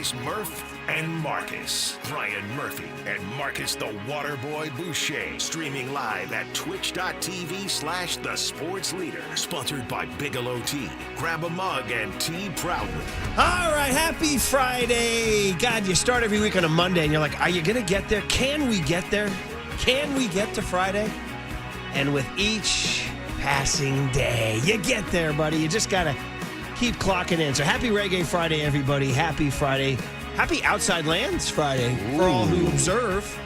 Here's Murph and Marcus. Brian Murphy and Marcus the Waterboy Boucher. Streaming live at twitch.tv/The Sports Leader. Sponsored by Bigelow Tea. Grab a mug and tea proudly. All right, happy Friday. God, you start every week on a Monday and you're like, are you going to get there? Can we get there? Can we get to Friday? And with each passing day, you get there, buddy. You just got to keep clocking in. So happy Reggae Friday, everybody. Happy Friday. Happy Outside Lands Friday for all who observe,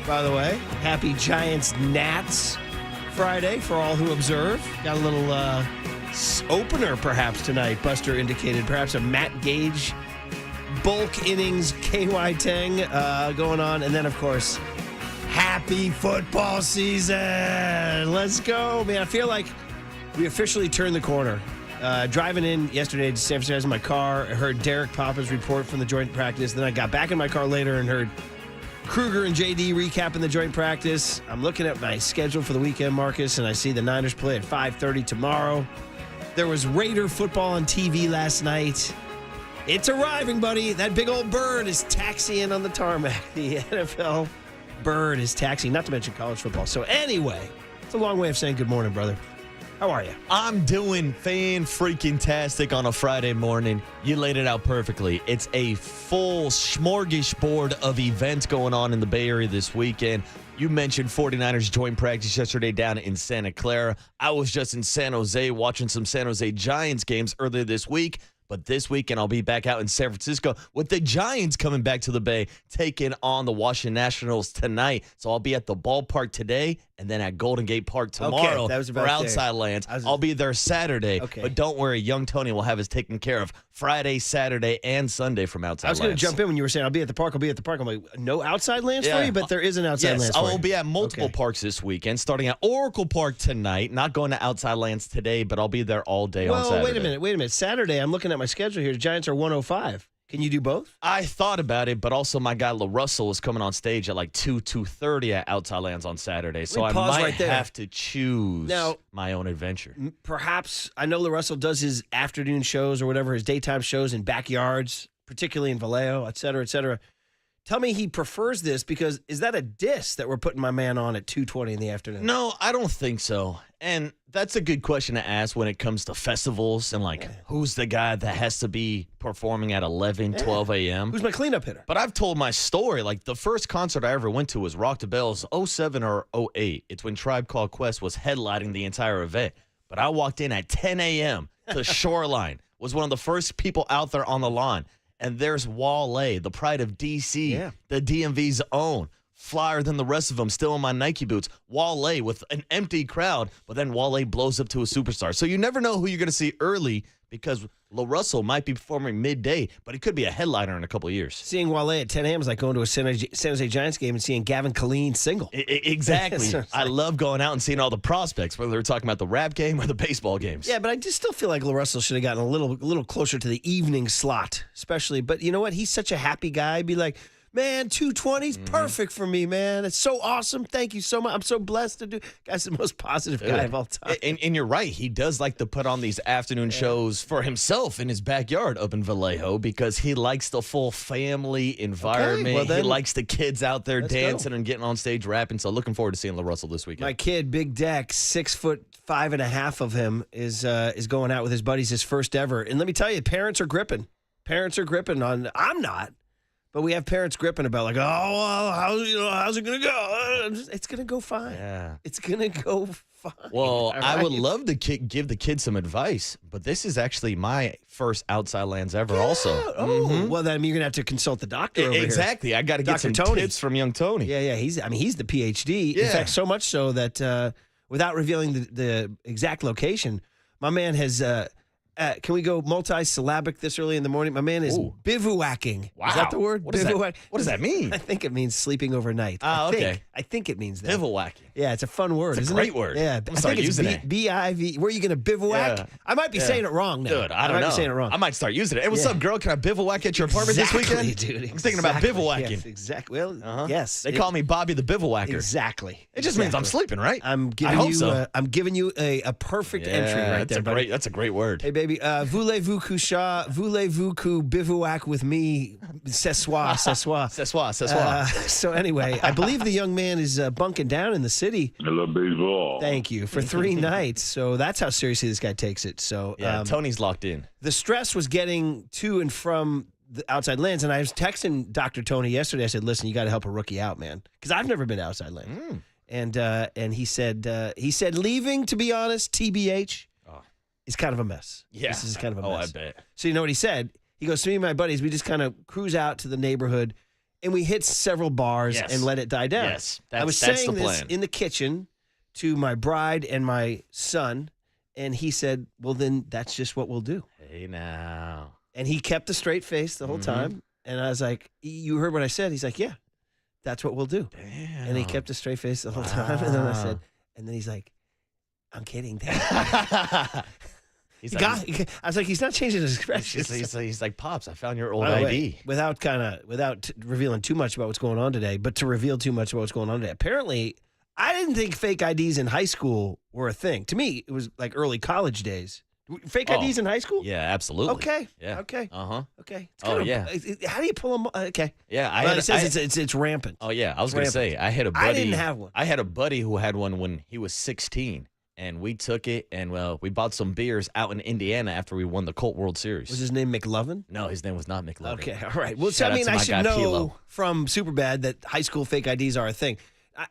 by the way. Happy Giants-Nats Friday for all who observe. Got a little opener perhaps tonight, Buster indicated. Perhaps a Matt Gage bulk innings KY Tang going on. And then, of course, happy football season. Let's go, man. I feel like we officially turned the corner. Driving in yesterday to San Francisco in my car, I heard Derek Papa's report from the joint practice. Then I got back in my car later and heard Kruger and JD recapping the joint practice. I'm looking at my schedule for the weekend, Marcus, and I see the Niners play at 5:30 tomorrow. There was Raider football on TV last night. It's arriving, buddy. That big old bird is taxiing on the tarmac. The NFL bird is taxiing, not to mention college football. So anyway, it's a long way of saying good morning, brother. How are you? I'm doing fan-freaking-tastic on a Friday morning. You laid it out perfectly. It's a full smorgasbord of events going on in the Bay Area this weekend. You mentioned 49ers joint practice yesterday down in Santa Clara. I was just in San Jose watching some San Jose Giants games earlier this week. But this weekend, I'll be back out in San Francisco with the Giants coming back to the Bay, taking on the Washington Nationals tonight. So I'll be at the ballpark today and then at Golden Gate Park tomorrow for Outside Lands. I'll be there Saturday. Okay. But don't worry, young Tony will have us taken care of Friday, Saturday, and Sunday from Outside Lands. I was going to jump in when you were saying, I'll be at the park. I'm like, no Outside Lands for you? But there is an Outside Lands for you. I will be at multiple parks this weekend, starting at Oracle Park tonight. Not going to Outside Lands today, but I'll be there all day on Saturday. Wait a minute. Saturday, I'm looking at my schedule here. The Giants are 105. Can you do both? I thought about it, but also my guy LaRussell is coming on stage at like 2:30 at Outside Lands on Saturday. So I might have to choose my own adventure. Perhaps, I know LaRussell does his afternoon shows or whatever, his daytime shows in backyards, particularly in Vallejo, et cetera, et cetera. Tell me he prefers this because is that a diss that we're putting my man on at 2:20 in the afternoon? No, I don't think so. And that's a good question to ask when it comes to festivals and who's the guy that has to be performing at 11, 12 a.m. Who's my cleanup hitter? But I've told my story. Like the first concert I ever went to was Rock the Bells 07 or 08. It's when Tribe Called Quest was headlining the entire event. But I walked in at 10 a.m. to Shoreline, was one of the first people out there on the lawn. And there's Wale, the pride of D.C., the DMV's own, flyer than the rest of them, still in my Nike boots. Wale with an empty crowd, but then Wale blows up to a superstar. So you never know who you're going to see early because LaRussell might be performing midday, but he could be a headliner in a couple of years. Seeing Wale at 10 a.m. is like going to a San Jose Giants game and seeing Gavin Killeen single. Exactly. I love going out and seeing all the prospects, whether they're talking about the rap game or the baseball games. Yeah, but I just still feel like LaRussell should have gotten a little closer to the evening slot, especially. But you know what? He's such a happy guy. He'd be like, man, 220's perfect for me, man. It's so awesome. Thank you so much. I'm so blessed to do. Guy's the most positive guy of all time. And you're right. He does like to put on these afternoon shows for himself in his backyard up in Vallejo because he likes the full family environment. Okay, he likes the kids out there dancing and getting on stage rapping. So looking forward to seeing LaRussell this weekend. My kid, Big Deck, 6'5.5" of him, is going out with his buddies, his first ever. And let me tell you, parents are gripping. Parents are gripping on. I'm not. But we have parents gripping about like, oh, well, how's it going to go? It's going to go fine. Yeah. It's going to go fine. Well, I would love to give the kids some advice, but this is actually my first Outside Lands ever also. Oh, well, then you're going to have to consult the doctor over Exactly. Here. I got to get some tips from young Tony. Yeah. He's the PhD. Yeah. In fact, so much so that without revealing the exact location, my man has can we go multi-syllabic this early in the morning? My man is bivouacking. Wow. Is that the word? What does that mean? I think it means sleeping overnight. Okay. I think it means that. Bivouacking. Yeah, it's a fun word, isn't it? It's a great word. Yeah. I'm start using it. B-I-V. Where are you going to bivouac? Yeah. I might be saying it wrong now. Dude, I don't know. Be saying it wrong. I might start using it. Hey, what's up, girl? Can I bivouac at your apartment this weekend? Dude. I'm thinking about bivouacking. Yes, exactly. Well, yes. They call me Bobby the Bivouacker. Exactly. It just means I'm sleeping, right? I'm giving you a perfect entry right there, buddy. That's a great word. Hey, baby. baby. Voulez-vous bivouac with me? Ce soir. So anyway, I believe the young man is bunking down in the city. Hello, baseball. Thank you. For 3 nights. So that's how seriously this guy takes it. So Yeah, Tony's locked in. the stress was getting to and from the outside lands, and I was texting Dr. Tony yesterday. I said, "Listen, you got to help a rookie out, man, because I've never been to outside lands." And he said leaving, to be honest, TBH, is kind of a mess. Yeah, this is kind of a mess. I bet. So you know what he said? He goes, "Me and my buddies, we just kind of cruise out to the neighborhood, and we hit several bars and let it die down." Yes, I was that's saying the this plan. in the kitchen to my bride and my son, and he said, "Well, then that's just what we'll do." Hey, now. And he kept a straight face the whole time. And I was like, "You heard what I said?" He's like, "Yeah, that's what we'll do." Damn. And he kept a straight face the whole time. And then I said, and then he's like, "I'm kidding, Dad." I was like, he's not changing his expression. He's like, Pops, I found your old By the ID. way, without revealing too much about what's going on today, but to reveal too much about what's going on today. Apparently, I didn't think fake IDs in high school were a thing. To me, it was like early college days. Fake IDs in high school? Yeah, absolutely. Okay. Yeah. Okay. Uh-huh. Okay. It's Oh, kinda- yeah. How do you pull them? Okay. Yeah, Well, it says it's rampant. Oh yeah, I was gonna rampant. say I had a buddy. I didn't have one. I had a buddy who had one when he was 16, and we took it and we bought some beers out in Indiana after we won the Colt World Series. Was his name McLovin? No, his name was not McLovin. Okay. All right. Well, Shout out to I my should guy, know Pilo. from Superbad that high school fake IDs are a thing.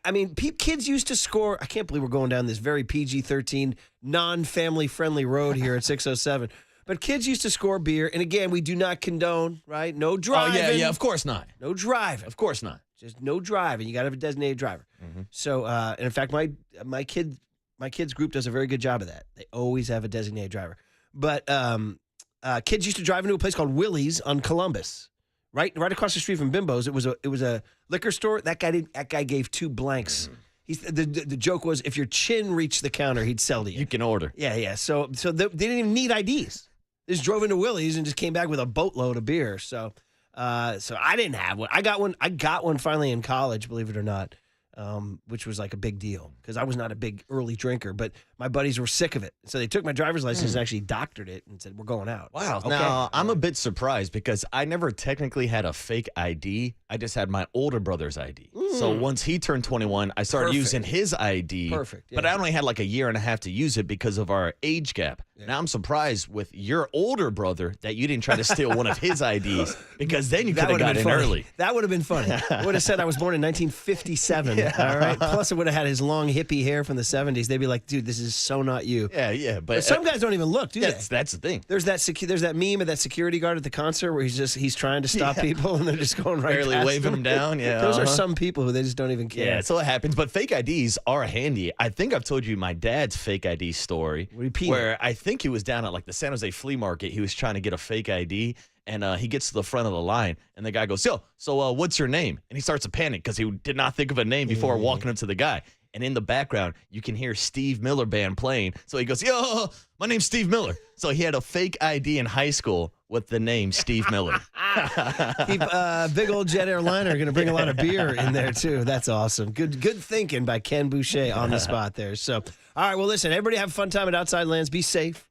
I mean, kids used to score. I can't believe we're going down this very PG-13, non-family friendly road here at 607. But kids used to score beer, and again, we do not condone, right? No Oh driving. yeah, of course not. No driving. Of course not. Just no driving. You got to have a designated driver. So, and in fact, my kids group does a very good job of that. They always have a designated driver. But kids used to drive into a place called Willie's on Columbus, right across the street from Bimbo's. It was a liquor store. That guy gave 2 blanks. The joke was if your chin reached the counter, he'd sell to you. You can order. Yeah. So they didn't even need IDs. They just drove into Willie's and just came back with a boatload of beer. So I didn't have one. I got one finally in college, believe it or not, which was like a big deal because I was not a big early drinker, but my buddies were sick of it. So they took my driver's license and actually doctored it and said, "We're going out." Wow. Okay. Now, I'm a bit surprised because I never technically had a fake ID. I just had my older brother's ID. So once he turned 21, I started Perfect. using his ID. Perfect, But yeah. I only had like a year and a half to use it because of our age gap. Now I'm surprised with your older brother that you didn't try to steal one of his IDs because then you could have got in funny. early. That would have been funny. I would have said I was born in 1957. All right. Plus, it would have had his long hippie hair from the 70s. They'd be like, "Dude, this is so not you." Yeah. But some guys don't even look, do they? That's the thing. There's that meme of that security guard at the concert where he's trying to stop people and they're just going right Barely past waving them down. Yeah. Those are some people who they just don't even care. Yeah, so it happens. But fake IDs are handy. I think I've told you my dad's fake ID story. Repeat where I think he was down at like the San Jose flea market. He was trying to get a fake ID. And he gets to the front of the line, and the guy goes, so what's your name? And he starts to panic because he did not think of a name before walking up to the guy. And in the background, you can hear Steve Miller Band playing. So he goes, "Yo, my name's Steve Miller." So he had a fake ID in high school with the name Steve Miller. Keep big old jet airliner going to bring a lot of beer in there too. That's awesome. Good thinking by Ken Boucher on the spot there. So, all right, well, listen, everybody have a fun time at Outside Lands. Be safe.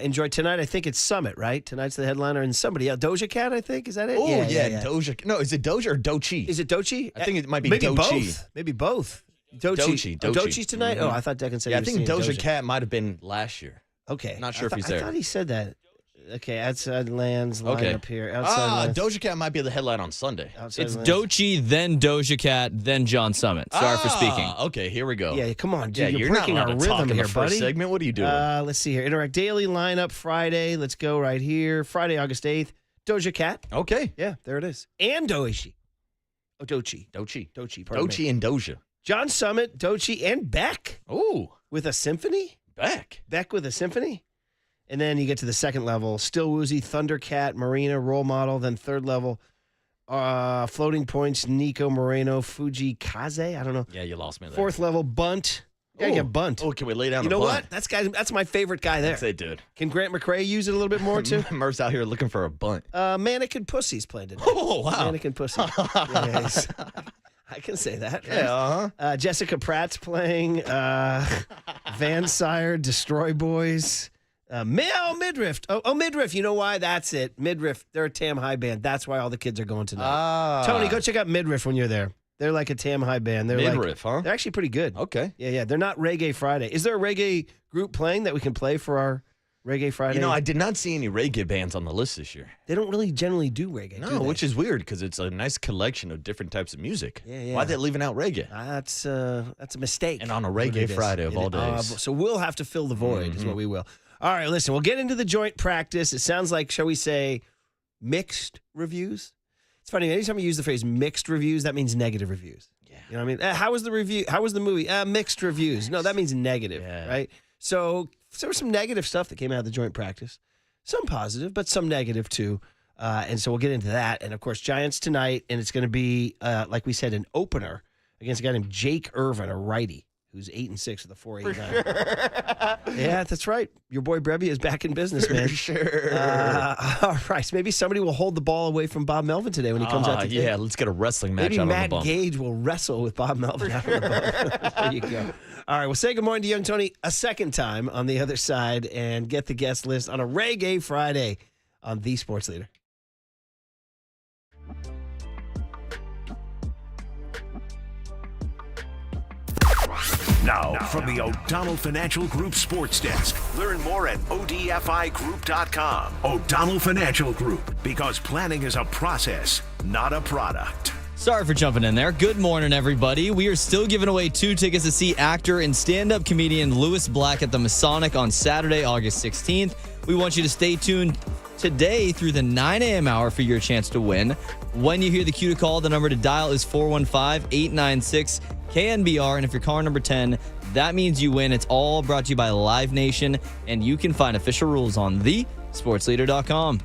Enjoy tonight. I think it's Summit, right? Tonight's the headliner, and somebody else. Doja Cat, I think. Is that it? Oh, yeah, Doja. No, is it Doja or Dochi? Is it Dochi? I think it might be Maybe Dochi. both. Maybe both. Dochi. Oh, Dochi's tonight? Oh, I thought Declan said Yeah, I he was think seeing Doja Cat might have been last year. Okay. Not sure if he's I there. thought he said that. Okay, Outside Lands, line Okay. up here. Outside Lands. Doja Cat might be the headline on Sunday. Outside It's Lands. Dochi, then Doja Cat, then John Summit. Sorry for speaking. Okay, here we go. Yeah, come on, dude. Yeah, you're you're not breaking allowed our to talk rhythm in the here, first buddy. segment. What are you doing? Let's see here. Interact Daily lineup Friday. Let's go right here. Friday, August 8th. Doja Cat. Okay. Yeah, there it is. And Doishi. Oh, Dochi. Dochi. Pardon me. Dochi and Doja. John Summit, Dochi, and Beck Oh, with a symphony. Beck. Beck with a symphony. And then you get to the second level. Still Woozy, Thundercat, Marina, Role Model. Then third level, Floating Points, Nico Moreno, Fuji Kaze. I don't know. Yeah, you lost me there. Fourth level, Bunt. Gotta get Bunt. Oh, can we lay down You the know bunt? what? That's my favorite guy there. That's it, dude. Can Grant McRae use it a little bit more too? Murph's out here looking for a bunt. Mannequin Pussy's playing today. Oh, wow. Mannequin Pussy. Yes. I can say that. Right? Yeah, Jessica Pratt's playing. Van Sire, Destroy Boys. Midriff. Oh, Midriff. You know why? That's it. Midriff. They're a Tam High band. That's why all the kids are going tonight. Tony, go check out Midriff when you're there. They're like a Tam High band. They're Midriff, huh? They're actually pretty good. Okay. Yeah. They're not Reggae Friday. Is there a reggae group playing that we can play for our Reggae Friday? You know, I did not see any reggae bands on the list this year. They don't really generally do reggae, do No, they? which is weird because it's a nice collection of different types of music. Yeah. Why are they leaving out reggae? That's a mistake. And on a reggae Friday of all days. So we'll have to fill the void is what we will. All right, listen, we'll get into the joint practice. It sounds like, shall we say, mixed reviews? It's funny, anytime you use the phrase mixed reviews, that means negative reviews. Yeah. You know what I mean? How was the review? How was the movie? Mixed reviews. No, that means negative, right? So there was some negative stuff that came out of the joint practice. Some positive, but some negative too. And so we'll get into that. And, of course, Giants tonight, and it's going to be, like we said, an opener against a guy named Jake Irvin, a righty, who's 8-6 with a 4.89. Yeah, that's right. Your boy Brebbia is back in business, man. Sure. All right. So maybe somebody will hold the ball away from Bob Melvin today when he comes out to yeah, let's get a wrestling match maybe out Matt on the bump. Gage will wrestle with Bob Melvin out on the bump. There you go. All right. We'll say good morning to young Tony a second time on the other side and get the guest list on a Reggae Friday on The Sports Leader. Now, from the O'Donnell Financial Group Sports Desk. Learn more at odfigroup.com. O'Donnell Financial Group, because planning is a process, not a product. Sorry for jumping in there. Good morning, everybody. We are still giving away 2 tickets to see actor and stand-up comedian Lewis Black at the Masonic on Saturday, August 16th. We want you to stay tuned today through the 9 a.m. hour for your chance to win. When you hear the cue to call, the number to dial is 415-896-KNBR. And if you're caller number 10, that means you win. It's all brought to you by Live Nation, and you can find official rules on thesportsleader.com.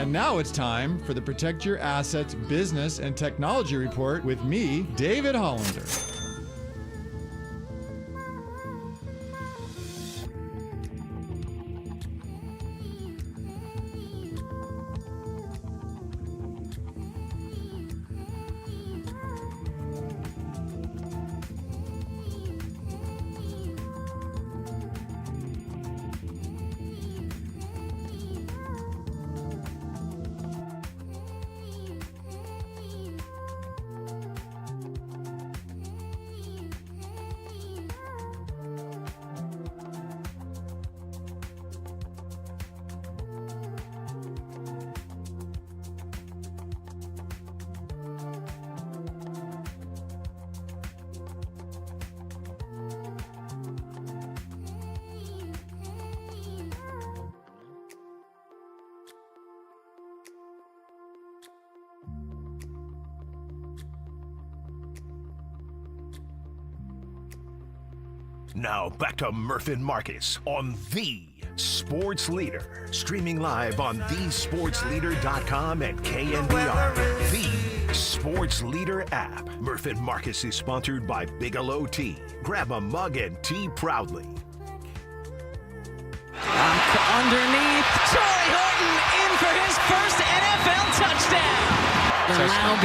And now it's time for the Protect Your Assets Business and Technology Report with me, David Hollander. Now back to Murph and Marcus on The Sports Leader. Streaming live on thesportsleader.com and KNBR. The Sports Leader app. Murph and Marcus is sponsored by Bigelow Tea. Grab a mug and tea proudly. Underneath, Torrey Horton in for his first NFL touchdown. Now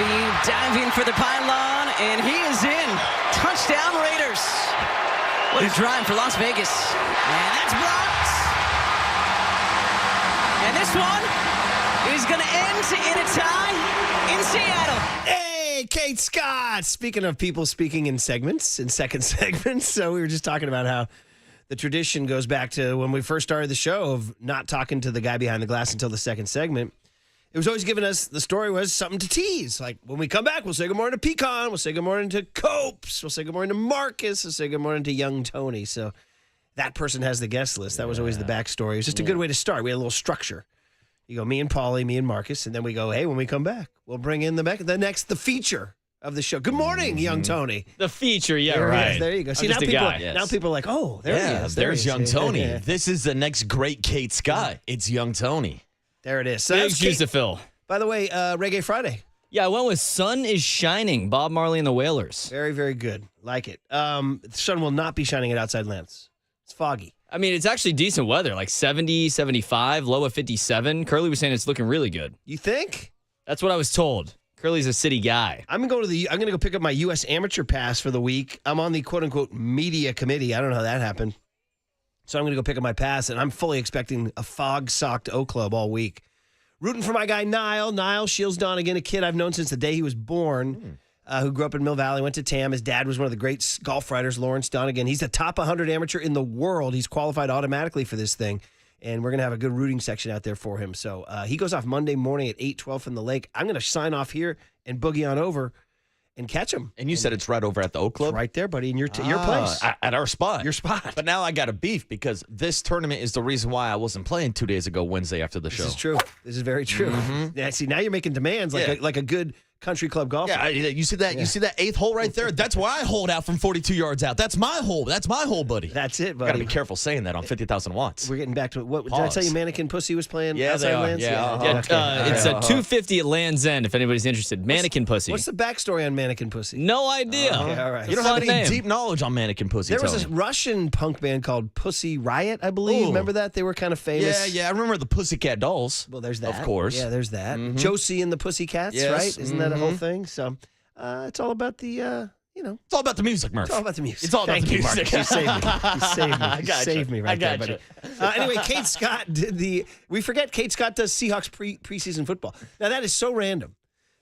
diving for the pylon, and he is in. Touchdown Raiders. What a drive for Las Vegas. And that's blocked. And this one is going to end in a tie in Seattle. Hey, Kate Scott. Speaking of people speaking in segments, in second segments, so we were just talking about how the tradition goes back to when we first started the show of not talking to the guy behind the glass until the second segment. It was always giving us, the story was something to tease. Like, when we come back, we'll say good morning to Pecan. We'll say good morning to Copes. We'll say good morning to Marcus. We'll say good morning to young Tony. So that person has the guest list. That was always the backstory. It was just a good way to start. We had a little structure. You go, me and Paulie, me and Marcus, and then we go, hey, when we come back, we'll bring in the feature of the show. Good morning, young Tony. The feature, yeah, There he right. is. There you go. See, I'm now just a people, guy. Yes. now people are like, oh, there he is. There's he young is. Tony. Yeah. This is the next great Kate Scott. It's young Tony. There it is. So Big that's shoes Kate. to fill. By the way, Reggae Friday. Yeah, I went with Sun is Shining, Bob Marley and the Wailers. Very, very good. Like it. The sun will not be shining at outside lamps. It's foggy. I mean, it's actually decent weather, like 70, 75, low of 57. Curly was saying it's looking really good. You think? That's what I was told. Curly's a city guy. I'm going to go pick up my U.S. Amateur Pass for the week. I'm on the quote-unquote media committee. I don't know how that happened. So I'm going to go pick up my pass, and I'm fully expecting a fog-socked O Club all week. Rooting for my guy, Niall. Niall Shields Donegan, a kid I've known since the day he was born, who grew up in Mill Valley, went to TAM. His dad was one of the great golf writers, Lawrence Donegan. He's the top 100 amateur in the world. He's qualified automatically for this thing, and we're going to have a good rooting section out there for him. So he goes off Monday morning at 8:12 from the lake. I'm going to sign off here and boogie on over and catch him. And you said it's right over at the Oak Club? Right there, buddy, in your place. At our spot. Your spot. But now I got a beef because this tournament is the reason why I wasn't playing 2 days ago, Wednesday after the show. This is true. This is very true. Yeah, see, now you're making demands like a good country club golfer. Yeah, you see that? You see that eighth hole right there? That's where I hold out from 42 yards out. That's my hole. That's my hole, buddy. That's it, Got to buddy. be careful saying that on 50,000 watts. We're getting back to it. What did I Pause. tell you? Mannequin Pussy was playing Yeah, outside they are. lands? Yeah, I uh-huh. did. Okay. It's a 250 at Land's End, if anybody's interested. Mannequin Pussy. What's the backstory on Mannequin Pussy? No idea. Okay, all right. You don't have Fun any name. deep knowledge on Mannequin Pussy, There was Tony. this Russian punk band called Pussy Riot, I believe. Ooh. Remember that? They were kind of famous. Yeah, I remember the Pussycat Dolls. Well, there's that. Of course. Yeah, there's that. Josie and the Pussycats, Yes. right? Isn't that a whole thing? So it's all about the, It's all about the music, Murph. It's all about the music. It's all about Thank the you, music. Marcus. You saved me. You saved me. I You gotcha. saved me right I there, gotcha. buddy. Anyway, Kate Scott did we forget Kate Scott does Seahawks preseason football. Now, that is so random.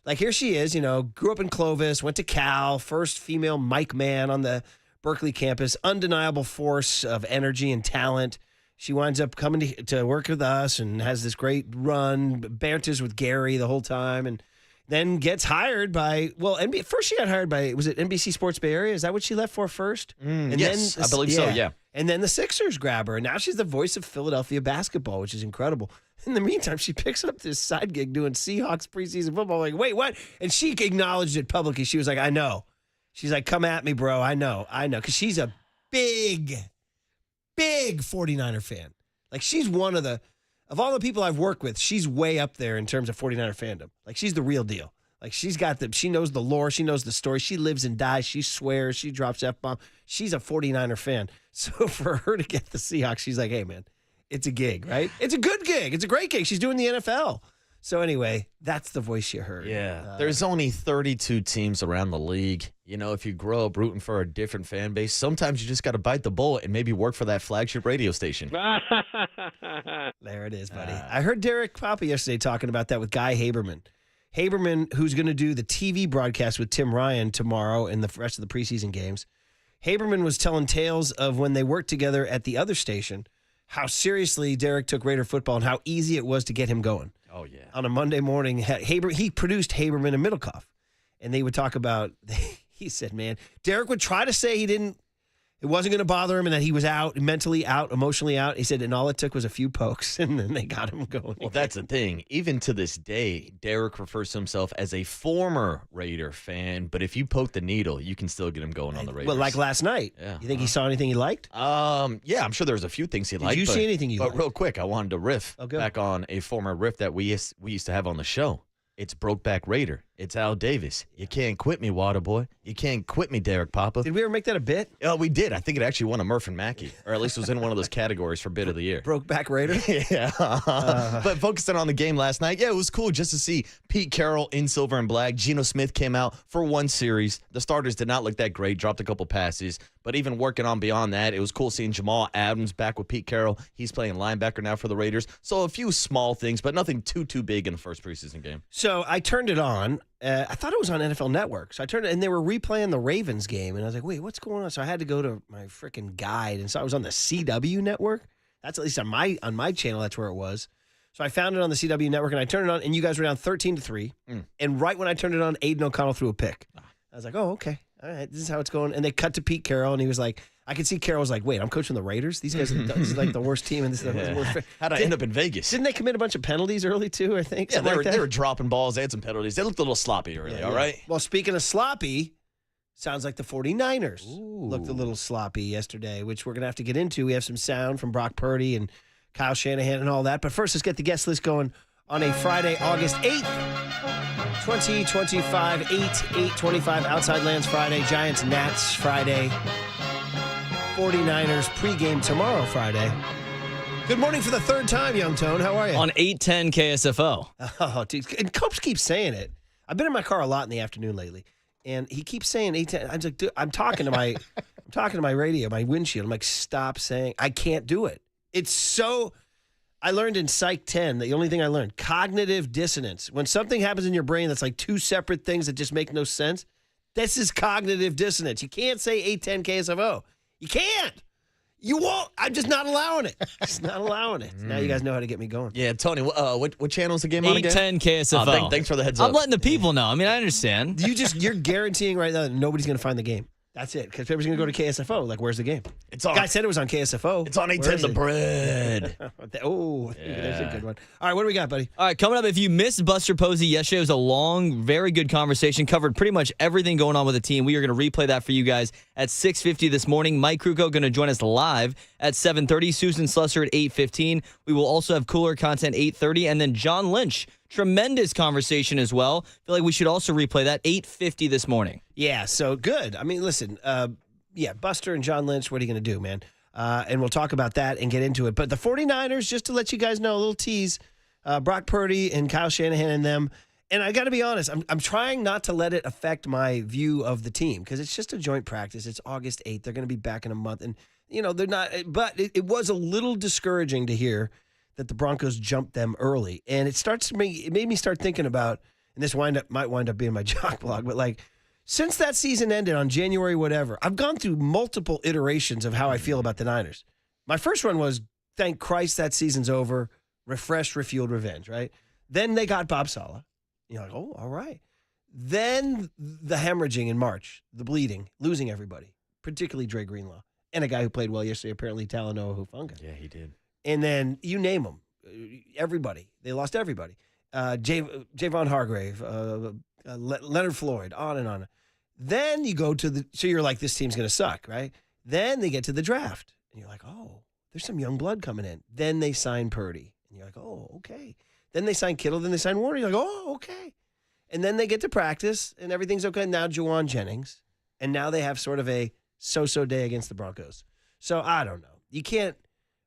Like, here she is, grew up in Clovis, went to Cal, first female mic man on the Berkeley campus, undeniable force of energy and talent. She winds up coming to work with us and has this great run, banters with Gary the whole time, and then gets hired by, first she got hired by, was it NBC Sports Bay Area? Is that what she left for first? And yes, I believe so, yeah. And then the Sixers grab her, and now she's the voice of Philadelphia basketball, which is incredible. In the meantime, she picks up this side gig doing Seahawks preseason football. Like, wait, what? And she acknowledged it publicly. She was like, I know. She's like, come at me, bro. I know. Because she's a big 49er fan. Like, she's one of the of all the people I've worked with, she's way up there in terms of 49er fandom. Like, she's the real deal. Like, she knows the lore. She knows the story. She lives and dies. She swears. She drops F-bomb. She's a 49er fan. So for her to get the Seahawks, she's like, hey, man, it's a gig, right? It's a good gig. It's a great gig. She's doing the NFL. So anyway, that's the voice you heard. Yeah. There's only 32 teams around the league. You know, if you grow up rooting for a different fan base, sometimes you just got to bite the bullet and maybe work for that flagship radio station. There it is, buddy. I heard Derek Papa yesterday talking about that with Guy Haberman. Haberman, who's going to do the TV broadcast with Tim Ryan tomorrow and the rest of the preseason games. Haberman was telling tales of when they worked together at the other station, how seriously Derek took Raider football and how easy it was to get him going. Oh, yeah. On a Monday morning, he produced Haberman and Middlecoff. And they would talk about, he said, man, Derek would try to say it wasn't going to bother him and that he was out, mentally out, emotionally out. He said, and all it took was a few pokes, and then they got him going. Well, that's the thing. Even to this day, Derek refers to himself as a former Raider fan, but if you poke the needle, you can still get him going on the Raiders. Well, like last night. Yeah. You think he saw anything he liked? Yeah, I'm sure there was a few things he liked. Did you see anything you liked? But real quick, I wanted to riff back on a former riff that we used to have on the show. It's Brokeback Raider. It's Al Davis. You can't quit me, Waterboy. You can't quit me, Derek Papa. Did we ever make that a bit? We did. I think it actually won a Murph and Mackey, or at least it was in one of those categories for Bit of the Year. Brokeback Raider? Yeah. But focusing on the game last night, yeah, it was cool just to see Pete Carroll in silver and black. Geno Smith came out for one series. The starters did not look that great, dropped a couple passes. But even working on beyond that, it was cool seeing Jamal Adams back with Pete Carroll. He's playing linebacker now for the Raiders. So a few small things, but nothing too big in the first preseason game. So I turned it on. I thought it was on NFL Network. So I turned it, and they were replaying the Ravens game. And I was like, wait, what's going on? So I had to go to my freaking guide. And so I was on the CW network. That's at least on my channel. That's where it was. So I found it on the CW network, and I turned it on, and you guys were down 13-3. And right when I turned it on, Aiden O'Connell threw a pick. I was like, oh, okay. All right, this is how it's going. And they cut to Pete Carroll, and he was like, I could see Carroll was like, wait, I'm coaching the Raiders? These guys, this is like the worst team. And this is the worst. How'd I end up in Vegas? Didn't they commit a bunch of penalties early, too, I think? Yeah, Something they were dropping balls. They had some penalties. They looked a little sloppy early, all right? Well, speaking of sloppy, sounds like the 49ers looked a little sloppy yesterday, which we're going to have to get into. We have some sound from Brock Purdy and Kyle Shanahan and all that. But first, let's get the guest list going on a Friday, August 8th. 2025, 8/8/25, Outside Lands Friday, Giants Nats Friday, 49ers pregame tomorrow Friday. Good morning for the third time, Young Tone. How are you? On 810 KSFO. Oh, dude. And Copes keeps saying it. I've been in my car a lot in the afternoon lately, and he keeps saying 810. I'm like, dude, I'm talking to my radio, my windshield. I'm like, stop saying. I can't do it. It's so. I learned in Psych 10, the only thing I learned, cognitive dissonance. When something happens in your brain that's like two separate things that just make no sense, this is cognitive dissonance. You can't say 810 KSFO. You can't. You won't. I'm just not allowing it. Just not allowing it. Now you guys know how to get me going. Yeah, Tony, what channel is the game on again? 810 KSFO. Thanks for the heads up. I'm letting the people know. I mean, I understand. You're guaranteeing right now that nobody's going to find the game. That's it. Because everybody's going to go to KSFO. Like, where's the game? It's on. Guy said it was on KSFO. It's on 810 The Bread. There's a good one. All right, what do we got, buddy? All right, coming up, if you missed Buster Posey yesterday, it was a long, very good conversation, covered pretty much everything going on with the team. We are going to replay that for you guys at 6:50 this morning. Mike Krukow going to join us live at 7:30. Susan Slusser at 8:15. We will also have cooler content 8:30. And then John Lynch, tremendous conversation as well. Feel like we should also replay that 8:50 this morning. Yeah, so good. I mean, listen, Buster and John Lynch, what are you going to do, man? And we'll talk about that and get into it. But the 49ers, just to let you guys know, a little tease, Brock Purdy and Kyle Shanahan and them. And I got to be honest, I'm trying not to let it affect my view of the team because it's just a joint practice. It's August 8th. They're going to be back in a month. And, they're not – but it was a little discouraging to hear that the Broncos jumped them early. And it made me start thinking about – and this might wind up being my jock blog, but like – since that season ended on January whatever, I've gone through multiple iterations of how I feel about the Niners. My first one was, thank Christ that season's over, refreshed, refueled revenge, right? Then they got Bob Saleh. You're like, oh, all right. Then the hemorrhaging in March, the bleeding, losing everybody, particularly Dre Greenlaw, and a guy who played well yesterday, apparently Talanoa Hufanga. Yeah, he did. And then you name them, everybody. They lost everybody. Javon Hargrave, Leonard Floyd, on and on. Then you go to so you're like, this team's going to suck, right? Then they get to the draft, and you're like, oh, there's some young blood coming in. Then they sign Purdy, and you're You're like, oh, okay. Then they sign Kittle, then they sign Warner. You're like, oh, okay. And then they get to practice, and everything's okay. Now Juwan Jennings, and now they have sort of a so-so day against the Broncos. So I don't know. You can't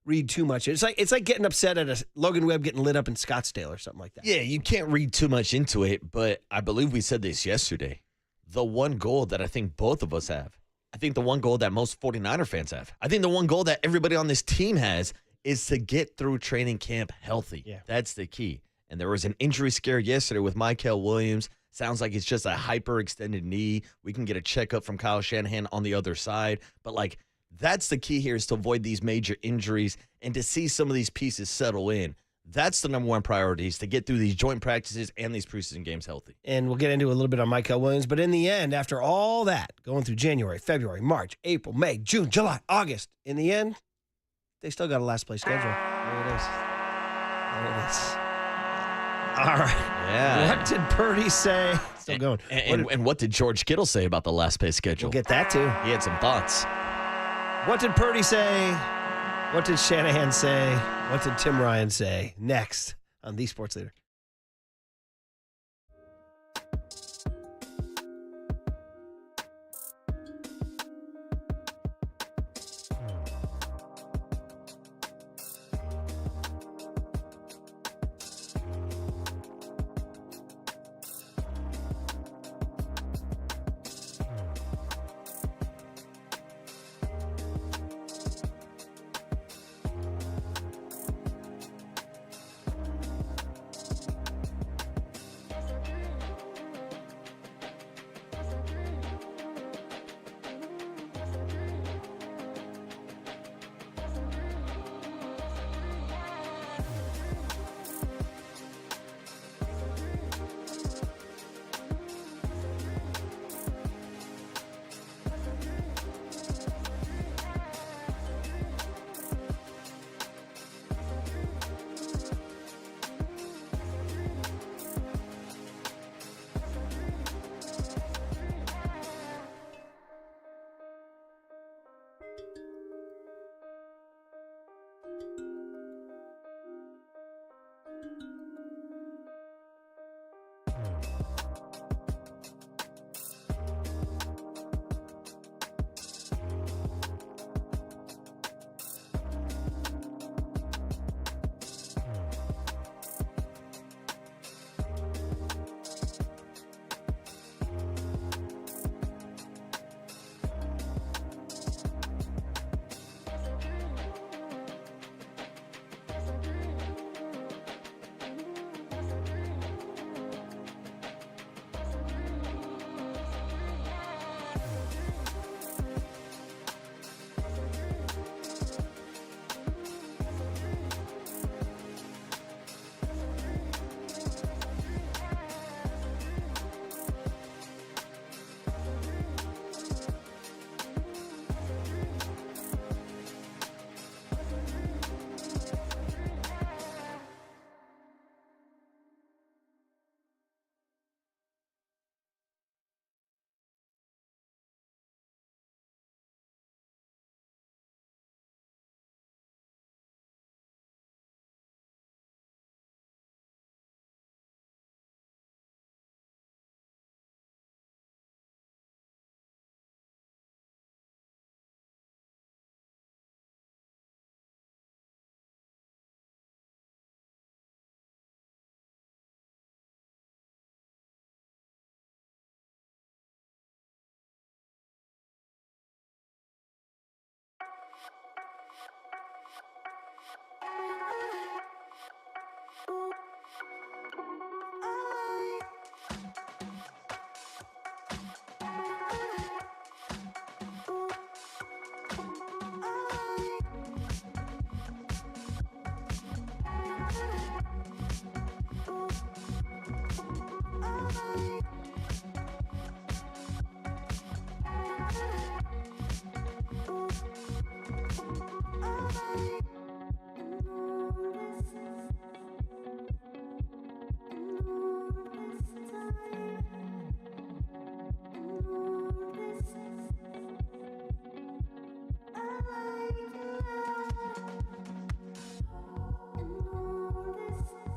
read too much. It's like getting upset at a Logan Webb getting lit up in Scottsdale or something like that. Yeah, you can't read too much into it, but I believe we said this yesterday. The one goal that I think both of us have, I think the one goal that most 49er fans have, I think the one goal that everybody on this team has is to get through training camp healthy. Yeah. That's the key. And there was an injury scare yesterday with Michael Williams. Sounds like it's just a hyperextended knee. We can get a checkup from Kyle Shanahan on the other side. But, like, that's the key here is to avoid these major injuries and to see some of these pieces settle in. That's the number one priority is to get through these joint practices and these preseason games healthy. And we'll get into a little bit on Michael Williams. But in the end, after all that, going through January, February, March, April, May, June, July, August, in the end, they still got a last place schedule. There it is. There it is. All right. Yeah. What did Purdy say? Still going. And what did George Kittle say about the last pay schedule? We'll get that too. He had some thoughts. What did Purdy say? What did Shanahan say? What did Tim Ryan say? Next on The Sports Leader.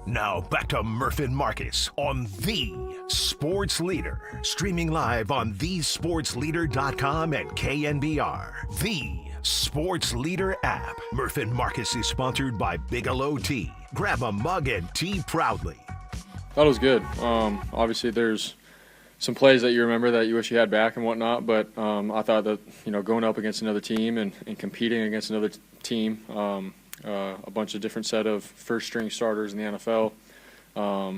Now back to Murph and Marcus on The Sports Leader. Streaming live on thesportsleader.com and KNBR. The Sports Leader app. Murph and Marcus is sponsored by Bigelow Tea. Grab a mug and tea proudly. Thought it was good. Obviously, there's some plays that you remember that you wish you had back and whatnot, but I thought that, going up against another team and competing against another team, a bunch of different set of first-string starters in the NFL,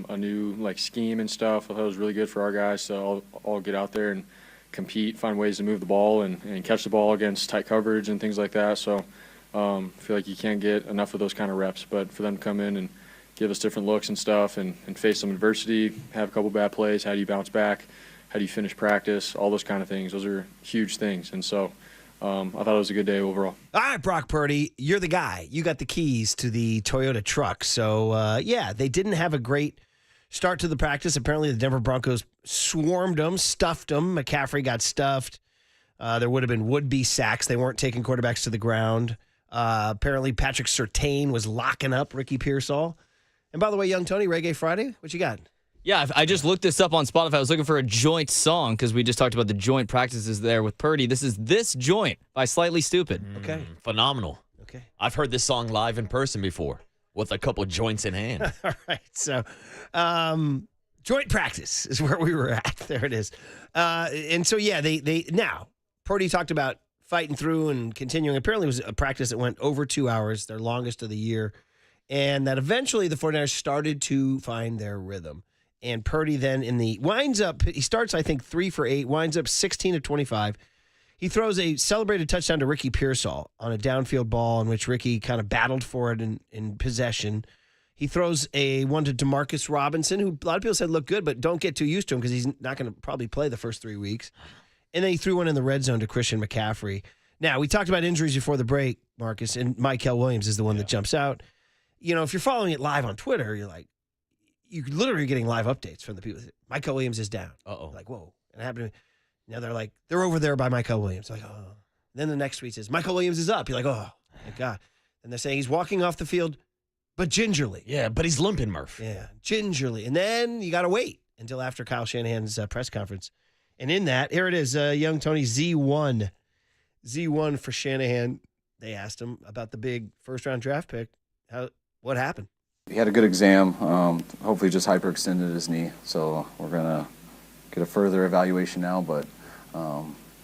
a new scheme and stuff. I thought it was really good for our guys to all get out there and compete, find ways to move the ball and catch the ball against tight coverage and things like that. So I feel like you can't get enough of those kind of reps, but for them to come in and give us different looks and stuff and face some adversity, have a couple bad plays, how do you bounce back, how do you finish practice, all those kind of things. Those are huge things. And so I thought it was a good day overall. All right, Brock Purdy, you're the guy. You got the keys to the Toyota truck. So, they didn't have a great start to the practice. Apparently, the Denver Broncos swarmed them, stuffed them. McCaffrey got stuffed. There would have been would-be sacks. They weren't taking quarterbacks to the ground. Apparently, Patrick Surtain was locking up Ricky Pearsall. And by the way, Young Tony, Reggae Friday, what you got? Yeah, I just looked this up on Spotify. I was looking for a joint song because we just talked about the joint practices there with Purdy. This is This Joint by Slightly Stupid. Okay. Phenomenal. Okay. I've heard this song live in person before with a couple joints in hand. All right. So, joint practice is where we were at. There it is. And so, they now, Purdy talked about fighting through and continuing. Apparently, it was a practice that went over 2 hours, their longest of the year, and that eventually the 49ers started to find their rhythm. And Purdy then he starts, I think, 3 for 8, winds up 16 of 25. He throws a celebrated touchdown to Ricky Pearsall on a downfield ball in which Ricky kind of battled for it in possession. He throws a one to DeMarcus Robinson, who a lot of people said looked good, but don't get too used to him because he's not going to probably play the first 3 weeks. And then he threw one in the red zone to Christian McCaffrey. Now, we talked about injuries before the break, Marcus, and Michael Williams is the one that jumps out. If you're following it live on Twitter, you're literally getting live updates from the people. Michael Williams is down. Uh-oh. Like, whoa. And it happened to me. Now they're over there by Michael Williams. Like, oh. Then the next tweet says, Michael Williams is up. You're like, oh, my God. And they're saying he's walking off the field, but gingerly. Yeah, but he's limping, Murph. Yeah, gingerly. And then you got to wait until after Kyle Shanahan's press conference. And in that, here it is, young Tony, Z1. Z1 for Shanahan. They asked him about the big first-round draft pick. What happened? He had a good exam. Hopefully just hyperextended his knee. So we're going to get a further evaluation now, but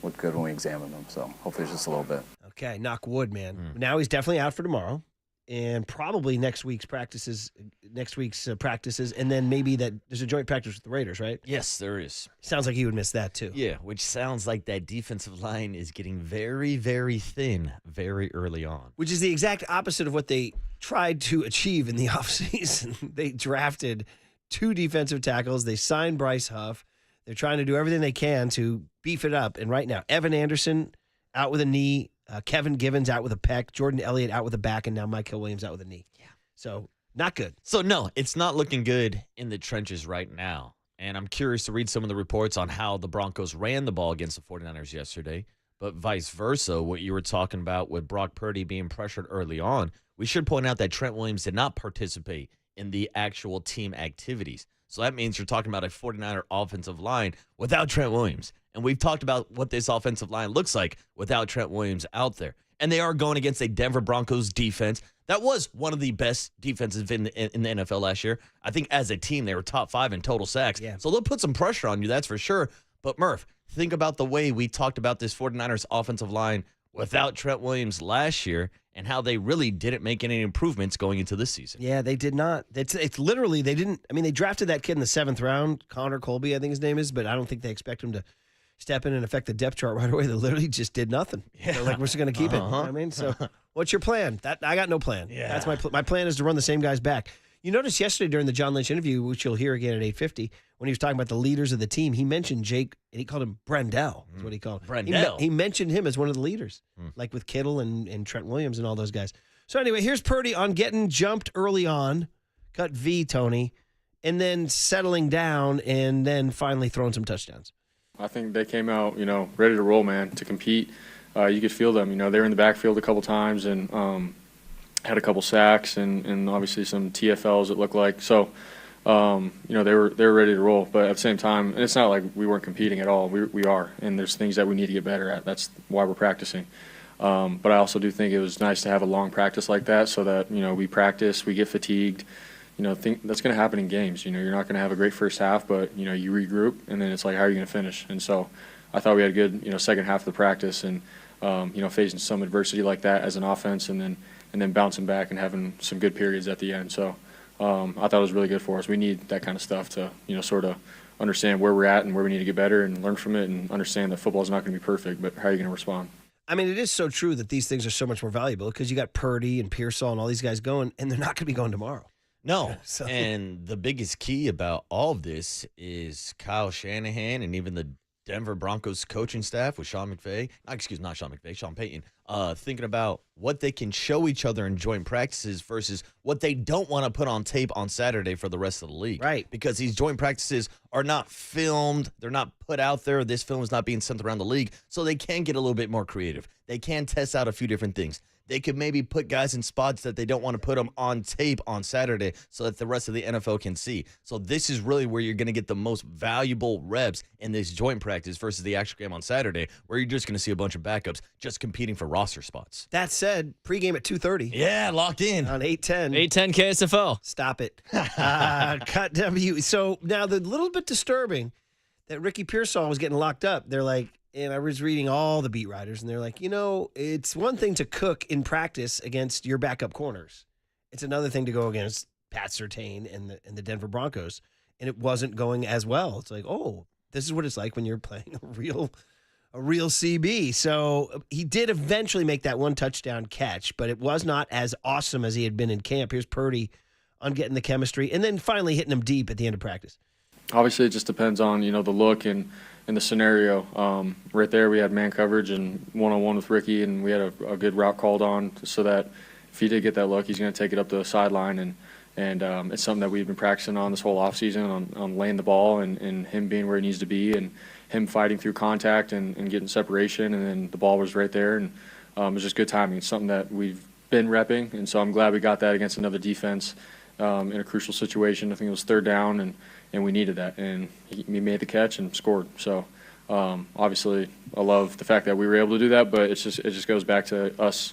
looked good when we examined him. So hopefully it's just a little bit. Okay, knock wood, man. Now he's definitely out for tomorrow and probably next week's practices, and then maybe there's a joint practice with the Raiders, right? Yes, there is. Sounds like he would miss that too. Yeah, which sounds like that defensive line is getting very, very thin very early on. Which is the exact opposite of what they tried to achieve in the offseason. They drafted 2 defensive tackles. They signed Bryce Huff. They're trying to do everything they can to beef it up. And right now, Evan Anderson out with a knee, Kevin Givens out with a pec, Jordan Elliott out with a back, and now Michael Williams out with a knee. Yeah. So, not good. So, no, it's not looking good in the trenches right now. And I'm curious to read some of the reports on how the Broncos ran the ball against the 49ers yesterday. But vice versa, what you were talking about with Brock Purdy being pressured early on, we should point out that Trent Williams did not participate in the actual team activities. So that means you're talking about a 49er offensive line without Trent Williams. And we've talked about what this offensive line looks like without Trent Williams out there. And they are going against a Denver Broncos defense that was one of the best defenses in the NFL last year. I think as a team, they were top 5 in total sacks. Yeah. So they'll put some pressure on you, that's for sure. But Murph, think about the way we talked about this 49ers offensive line without Trent Williams last year and how they really didn't make any improvements going into this season. Yeah, they did not. It's literally, they didn't. I mean, they drafted that kid in the 7th round, Connor Colby, I think his name is, but I don't think they expect him to step in and affect the depth chart right away. They literally just did nothing. Yeah. They're like, we're just going to keep it. You know what I mean? So what's your plan? I got no plan. Yeah. That's my plan is to run the same guys back. You noticed yesterday during the John Lynch interview, which you'll hear again at 8:50, when he was talking about the leaders of the team, he mentioned Jake, and he called him Brendel, is what he called him. Brendel. He mentioned him as one of the leaders, like with Kittle and Trent Williams and all those guys. So anyway, here's Purdy on getting jumped early on, cut V, Tony, and then settling down and then finally throwing some touchdowns. I think they came out, ready to roll, man, to compete. You could feel them. They were in the backfield a couple times, and had a couple sacks and obviously some TFLs it looked like. So, they were ready to roll. But at the same time, and it's not like we weren't competing at all. We are, and there's things that we need to get better at. That's why we're practicing. But I also do think it was nice to have a long practice like that so that, we practice, we get fatigued. Think that's going to happen in games. You're not going to have a great first half, but, you regroup, and then it's like, how are you going to finish? And so I thought we had a good, second half of the practice and, facing some adversity like that as an offense and then bouncing back and having some good periods at the end. So I thought it was really good for us. We need that kind of stuff to, sort of understand where we're at and where we need to get better and learn from it and understand that football is not going to be perfect, but how are you going to respond? I mean, it is so true that these things are so much more valuable because you got Purdy and Pearsall and all these guys going, and they're not going to be going tomorrow. No. So. And the biggest key about all of this is Kyle Shanahan and even the Denver Broncos coaching staff with Sean Payton, thinking about what they can show each other in joint practices versus what they don't want to put on tape on Saturday for the rest of the league. Right. Because these joint practices are not filmed. They're not put out there. This film is not being sent around the league. So they can get a little bit more creative. They can test out a few different things. They could maybe put guys in spots that they don't want to put them on tape on Saturday so that the rest of the NFL can see. So this is really where you're going to get the most valuable reps in this joint practice versus the actual game on Saturday, where you're just going to see a bunch of backups just competing for roster spots. That said, pregame at 2:30. Yeah, locked in. On 810. 810 KSFL. Stop it. Cut W. So now the little bit disturbing that Ricky Pearsall was getting locked up. They're like, and I was reading all the beat writers, and they're like, it's one thing to cook in practice against your backup corners. It's another thing to go against Pat Surtain and the Denver Broncos, and it wasn't going as well. It's like, oh, this is what it's like when you're playing a real CB. So he did eventually make that one touchdown catch, but it was not as awesome as he had been in camp. Here's Purdy on getting the chemistry, and then finally hitting him deep at the end of practice. Obviously, it just depends on, the look and the scenario. Right there, we had man coverage and one-on-one with Ricky, and we had a good route called on so that if he did get that look, he's going to take it up the sideline. And it's something that we've been practicing on this whole offseason on laying the ball and him being where he needs to be and him fighting through contact and getting separation. And then the ball was right there, and it was just good timing. It's something that we've been repping, and so I'm glad we got that against another defense in a crucial situation. I think it was third down, and we needed that, and he made the catch and scored. So obviously I love the fact that we were able to do that, but it just goes back to us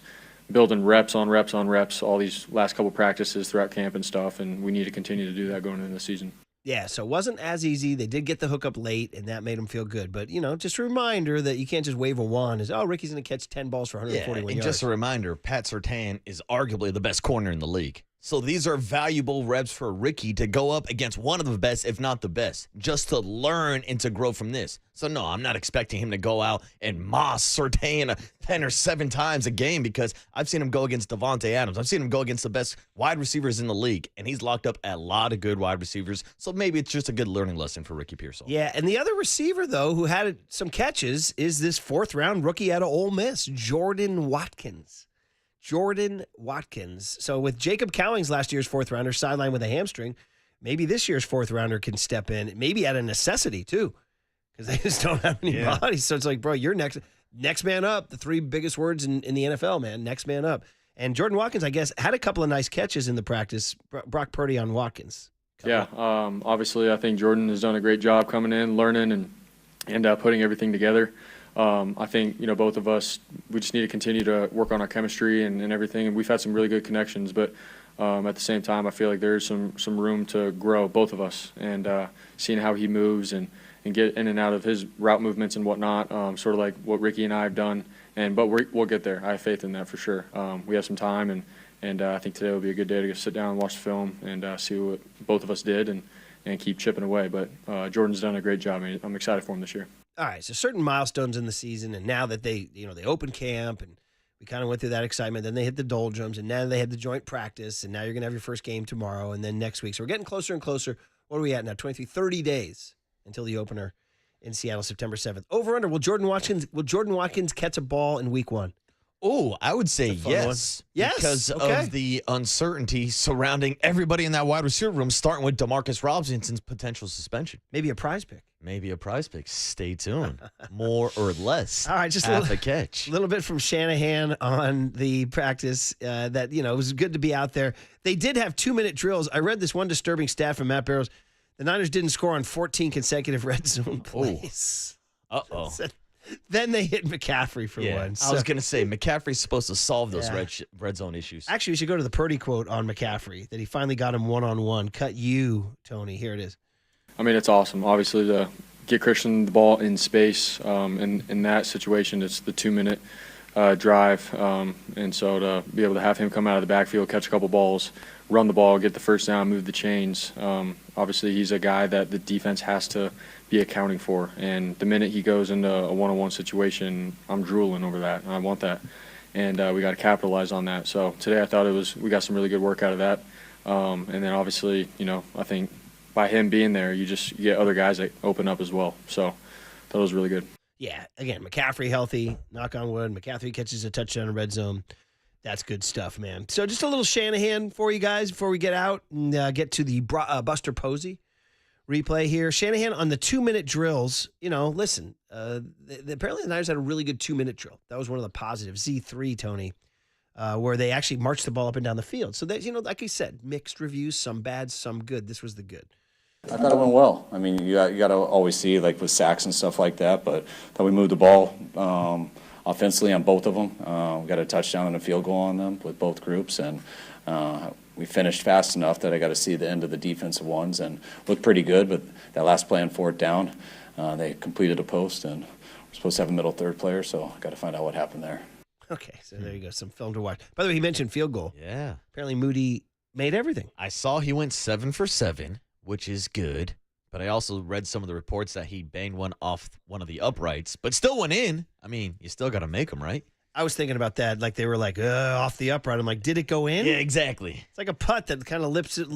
building reps on reps on reps all these last couple practices throughout camp and stuff, and we need to continue to do that going into the season. Yeah, so it wasn't as easy. They did get the hookup late, and that made them feel good. But, just a reminder that you can't just wave a wand as, Ricky's going to catch 10 balls for 141 yards. Just a reminder, Pat Surtain is arguably the best corner in the league. So these are valuable reps for Ricky to go up against one of the best, if not the best, just to learn and to grow from this. So, no, I'm not expecting him to go out and moss Surtain 10 or 7 times a game because I've seen him go against Devontae Adams. I've seen him go against the best wide receivers in the league, and he's locked up a lot of good wide receivers. So maybe it's just a good learning lesson for Ricky Pearsall. Yeah, and the other receiver, though, who had some catches is this 4th-round rookie out of Ole Miss, Jordan Watkins. So with Jacob Cowings, last year's 4th-rounder, sidelined with a hamstring, maybe this year's 4th-rounder can step in, maybe out of necessity, too, because they just don't have any bodies. So it's like, bro, you're next man up, the 3 biggest words in the NFL, man, next man up. And Jordan Watkins, I guess, had a couple of nice catches in the practice. Brock Purdy on Watkins. Obviously, I think Jordan has done a great job coming in, learning, and putting everything together. I think, both of us, we just need to continue to work on our chemistry and everything. And we've had some really good connections, but at the same time, I feel like there's some room to grow, both of us, and seeing how he moves and get in and out of his route movements and whatnot, sort of like what Ricky and I have done. But we'll get there. I have faith in that for sure. We have some time, and I think today will be a good day to sit down and watch the film and see what both of us did and keep chipping away. But Jordan's done a great job. I'm excited for him this year. All right, so certain milestones in the season, and now that they opened camp, and we kind of went through that excitement, then they hit the doldrums, and now they had the joint practice, and now you're going to have your first game tomorrow, and then next week. So we're getting closer and closer. What are we at now? 30 days until the opener in Seattle, September 7th. Over under, will Jordan Watkins catch a ball in week 1? Oh, I would say fun yes. one. Yes, Because okay. of the uncertainty surrounding everybody in that wide receiver room, starting with DeMarcus Robinson's potential suspension. Maybe a prize pick. Maybe a prize pick. Stay tuned. More or less. All right, just half a catch. A little bit from Shanahan on the practice that, it was good to be out there. They did have 2-minute drills. I read this one disturbing stat from Matt Barrows. The Niners didn't score on 14 consecutive red zone plays. Uh-oh. Then they hit McCaffrey for one. I was going to say, McCaffrey's supposed to solve those red zone issues. Actually, we should go to the Purdy quote on McCaffrey, that he finally got him one-on-one. Cut you, Tony. Here it is. I mean, it's awesome. Obviously, to get Christian the ball in space, in that situation, it's the 2-minute drive. And so to be able to have him come out of the backfield, catch a couple balls, run the ball, get the first down, move the chains. Obviously, he's a guy that the defense has to be accounting for. And the minute he goes into a one-on-one situation, I'm drooling over that. I want that. And we got to capitalize on that. So today I thought we got some really good work out of that. And then obviously, I think by him being there, you get other guys that open up as well. So that was really good. Yeah, again, McCaffrey healthy, knock on wood. McCaffrey catches a touchdown in red zone. That's good stuff, man. So just a little Shanahan for you guys before we get out and get to the Buster Posey replay here. Shanahan on the 2-minute drills, listen, apparently the Niners had a really good 2-minute drill. That was one of the positives, Z3, Tony, where they actually marched the ball up and down the field. So, that, like I said, mixed reviews, some bad, some good. This was the good. I thought it went well. I mean, you got to always see, like, with sacks and stuff like that, but I thought we moved the ball offensively on both of them. We got a touchdown and a field goal on them with both groups, and we finished fast enough that I got to see the end of the defensive ones and looked pretty good. But that last play on 4th down, they completed a post, and we're supposed to have a middle third player, so I got to find out what happened there. Okay, so there you go, some film to watch. By the way, he mentioned field goal. Yeah. Apparently Moody made everything. I saw he went 7 for 7, which is good. But I also read some of the reports that he banged one off one of the uprights, but still went in. I mean, you still got to make them, right? I was thinking about that. Like, they were like, off the upright. I'm like, did it go in? Yeah, exactly. It's like a putt that kind of lips it,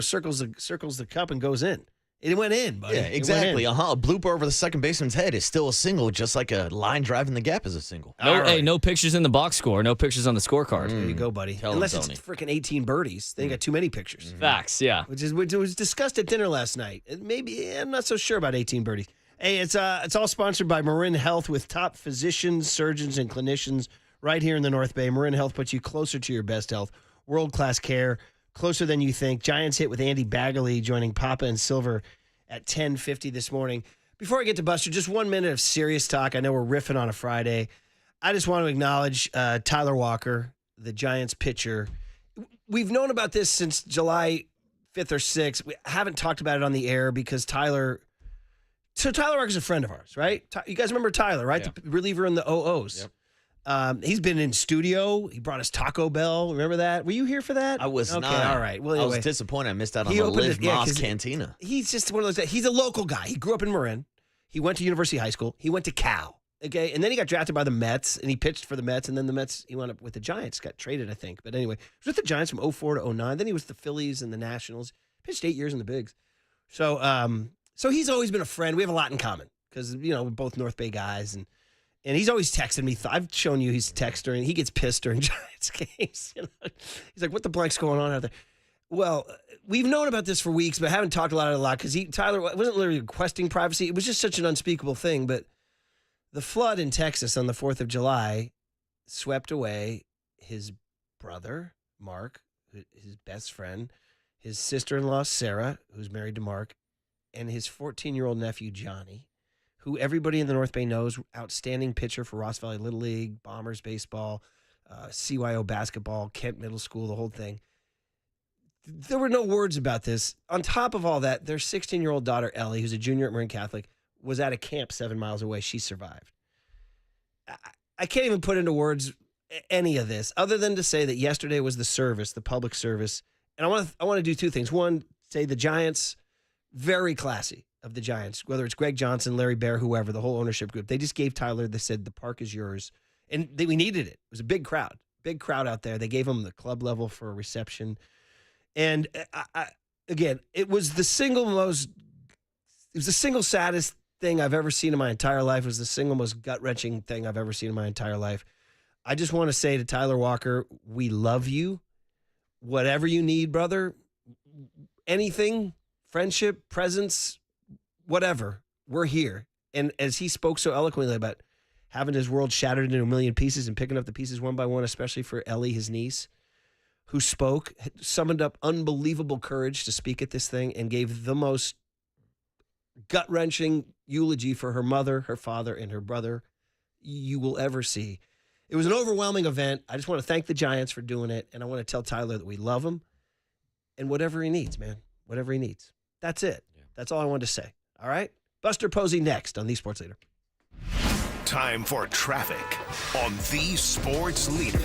circles the cup and goes in. It went in, buddy. Yeah, exactly. A blooper over the second baseman's head is still a single, just like a line driving the gap is a single. No pictures in the box score. No pictures on the scorecard. There you go, buddy. Unless it's freaking 18 birdies. They got too many pictures. Facts, yeah. Which was discussed at dinner last night. Maybe, I'm not so sure about 18 birdies. Hey, it's all sponsored by Marin Health with top physicians, surgeons, and clinicians right here in the North Bay. Marin Health puts you closer to your best health. World-class care, closer than you think. Giants hit with Andy Bagley joining Papa and Silver at 10:50 this morning. Before I get to Buster, just 1 minute of serious talk. I know we're riffing on a Friday. I just want to acknowledge Tyler Walker, the Giants pitcher. We've known about this since July 5th or 6th. We haven't talked about it on the air because Tyler Walker's a friend of ours, right? You guys remember Tyler, right? Yeah. The reliever in the OOs. Yep. He's been in studio. He brought us Taco Bell. Remember that? Were you here for that? I was not. Okay, all right. Well, anyway. I was disappointed I missed out on He the opened Live it- yeah, Moss 'cause Cantina. He's just one of those guys. He's a local guy. He grew up in Marin. He went to University High School. He went to Cal. Okay, and then he got drafted by the Mets, and he pitched for the Mets, and then the Mets, he wound up with the Giants, got traded, I think. But anyway, he was with the Giants from 04 to 09. Then he was with the Phillies and the Nationals. Pitched 8 years in the Bigs. So he's always been a friend. We have a lot in common because, we're both North Bay guys, and he's always texting me. I've shown you his text during, he gets pissed during Giants games. He's like, what the blank's going on out there? Well, we've known about this for weeks, but haven't talked about it a lot because Tyler wasn't literally requesting privacy. It was just such an unspeakable thing. But the flood in Texas on the 4th of July swept away his brother, Mark, his best friend, his sister-in-law, Sarah, who's married to Mark, and his 14-year-old nephew, Johnny, who everybody in the North Bay knows, outstanding pitcher for Ross Valley Little League, Bombers baseball, CYO basketball, Kent Middle School, the whole thing. There were no words about this. On top of all that, their 16-year-old daughter, Ellie, who's a junior at Marin Catholic, was at a camp 7 miles away. She survived. I can't even put into words any of this other than to say that yesterday was the service, the public service. And I want to do two things. One, say the Giants, very classy of the Giants, whether it's Greg Johnson, Larry Bear, whoever, the whole ownership group. They just gave Tyler, they said, the park is yours. And we needed it. It was a big crowd out there. They gave him the club level for a reception. And again, it was the single saddest thing I've ever seen in my entire life. It was the single most gut-wrenching thing I've ever seen in my entire life. I just want to say to Tyler Walker, we love you. Whatever you need, brother, anything, friendship, presence, whatever, we're here. And as he spoke so eloquently about having his world shattered into a million pieces and picking up the pieces one by one, especially for Ellie, his niece, who spoke, summoned up unbelievable courage to speak at this thing and gave the most gut-wrenching eulogy for her mother, her father, and her brother you will ever see. It was an overwhelming event. I just want to thank the Giants for doing it, and I want to tell Tyler that we love him and whatever he needs, man, whatever he needs. That's it. Yeah. That's all I wanted to say. All right? Buster Posey next on The Sports Leader. Time for traffic on The Sports Leader.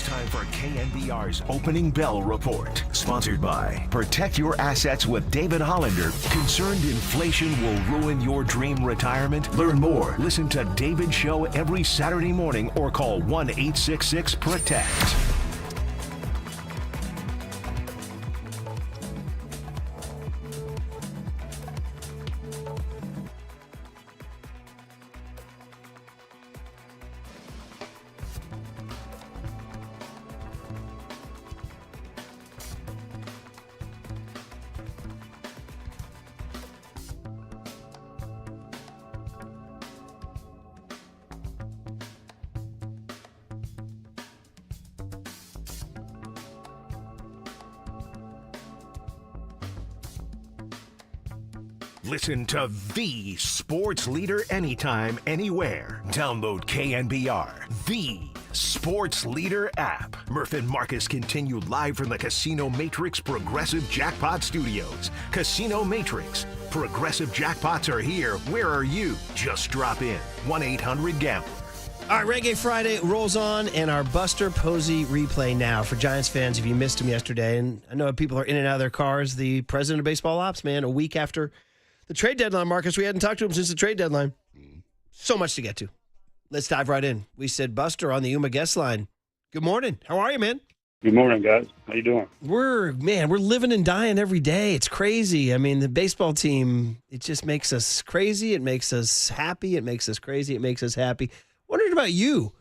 time for KNBR's Opening Bell Report. Sponsored by Protect Your Assets with David Hollander. Concerned inflation will ruin your dream retirement? Learn more. Listen to David's show every Saturday morning or call 1-866-PROTECT. Listen to the sports leader anytime, anywhere. Download KNBR, the sports leader app. Murph and Marcus continue live from the Casino Matrix Progressive Jackpot Studios. Casino Matrix. Progressive jackpots are here. Where are you? Just drop in. 1-800-GAMBLER. All right, Reggae Friday rolls on, and our Buster Posey replay now for Giants fans if you missed him yesterday. And I know people are in and out of their cars. The president of baseball ops, man, a week after the trade deadline, Marcus. We hadn't talked to him since the trade deadline. So much to get to. Let's dive right in. We said Buster on the Yuma guest line. Good morning. How are you, man? Good morning, guys. How you doing? We're living and dying every day. It's crazy. I mean, the baseball team, it just makes us crazy. It makes us happy. It makes us crazy. It makes us happy. Wondering about you.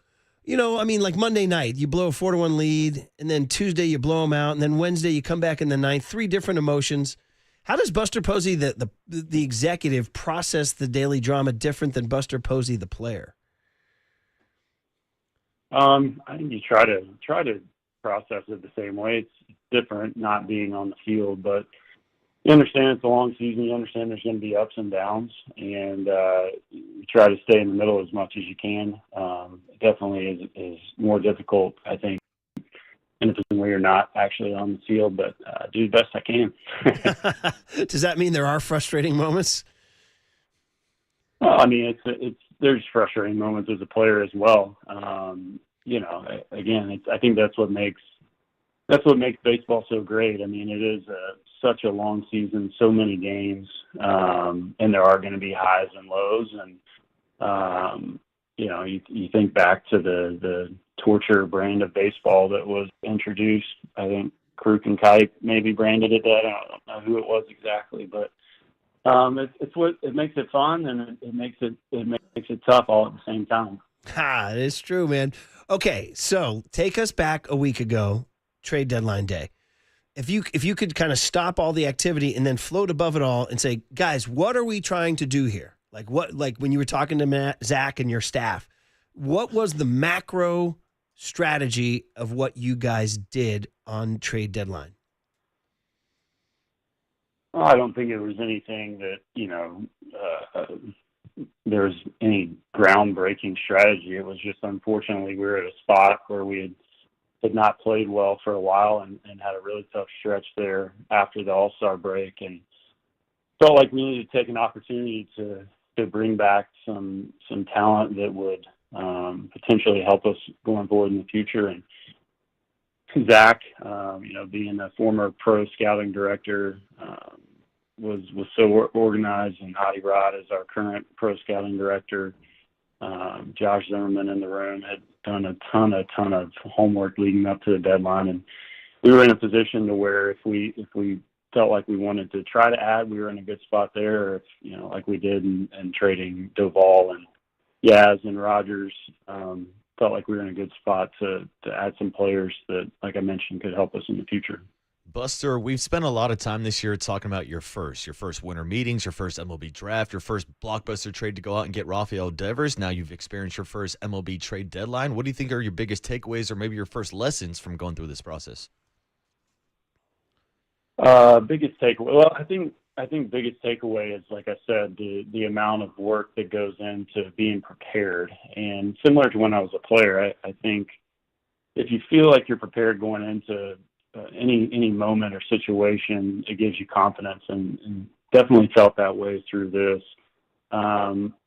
You know, I mean, like Monday night, you blow a 4-1 lead, and then Tuesday you blow them out, and then Wednesday you come back in the ninth. 3 different emotions. How does Buster Posey, the executive, process the daily drama different than Buster Posey, the player? I think you try to process it the same way. It's different not being on the field, but you understand it's a long season. You understand there's going to be ups and downs, and you try to stay in the middle as much as you can. It definitely is more difficult, I think, in a position where you're not actually on the field, but do the best I can. Does that mean there are frustrating moments? Well, I mean, there's frustrating moments as a player as well. You know, again, I think that's what makes baseball so great. I mean, it is such a long season, so many games, and there are going to be highs and lows. And you know, you think back to the torture brand of baseball that was introduced. I think Krukow maybe branded it that. I don't know who it was exactly, but it's what it makes it fun, and it makes it tough all at the same time. It's true, man. Okay, so take us back a week ago, trade deadline day. If you could kind of stop all the activity and then float above it all and say, guys, what are we trying to do here? Like when you were talking to Zach and your staff, what was the macro strategy of what you guys did on trade deadline? Well, I don't think it was anything that, you know, there's any groundbreaking strategy. It was just, unfortunately, we were at a spot where we had not played well for a while and had a really tough stretch there after the All-Star break, and felt like we needed to take an opportunity to bring back some talent that would potentially help us going forward in the future. And Zach, you know, being a former pro scouting director, was so organized, and Hadi Rod is our current pro scouting director. Josh Zimmerman in the room had done a ton of homework leading up to the deadline, and we were in a position to where if we felt like we wanted to try to add, we were in a good spot there. Or if, you know, like we did in trading Doval and Yaz and Rogers, felt like we were in a good spot to add some players that, like I mentioned, could help us in the future. Buster, we've spent a lot of time this year talking about your first winter meetings, your first MLB draft, your first blockbuster trade to go out and get Rafael Devers. Now you've experienced your first MLB trade deadline. What do you think are your biggest takeaways, or maybe your first lessons from going through this process? Biggest takeaway. Well, I think biggest takeaway is, like I said, the amount of work that goes into being prepared. And similar to when I was a player, I think if you feel like you're prepared going into any moment or situation, it gives you confidence, and definitely felt that way through this.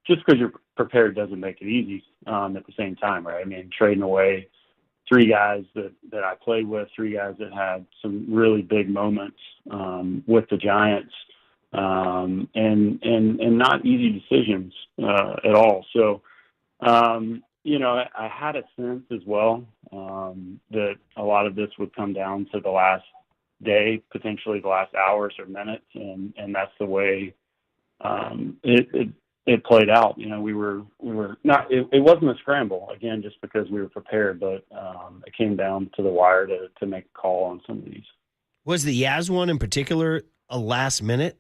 Just because you're prepared doesn't make it easy at the same time, right? I mean, trading away three guys that I played with, three guys that had some really big moments with the Giants, and not easy decisions at all. So, I had a sense as well that a lot of this would come down to the last day, potentially the last hours or minutes, and that's the way it played out. We were not. It wasn't a scramble again, just because we were prepared, but it came down to the wire to make a call on some of these. Was the Yaz one in particular a last minute?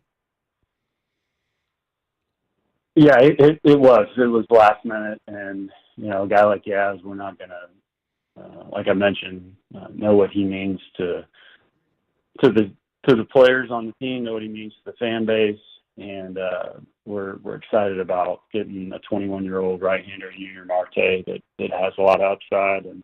Yeah, it was. It was last minute, and a guy like Yaz, we're not gonna, like I mentioned, know what he means to the players on the team, know what he means to the fan base, and we're excited about getting a 21-year-old right-hander, Junior Marte, that has a lot of upside, and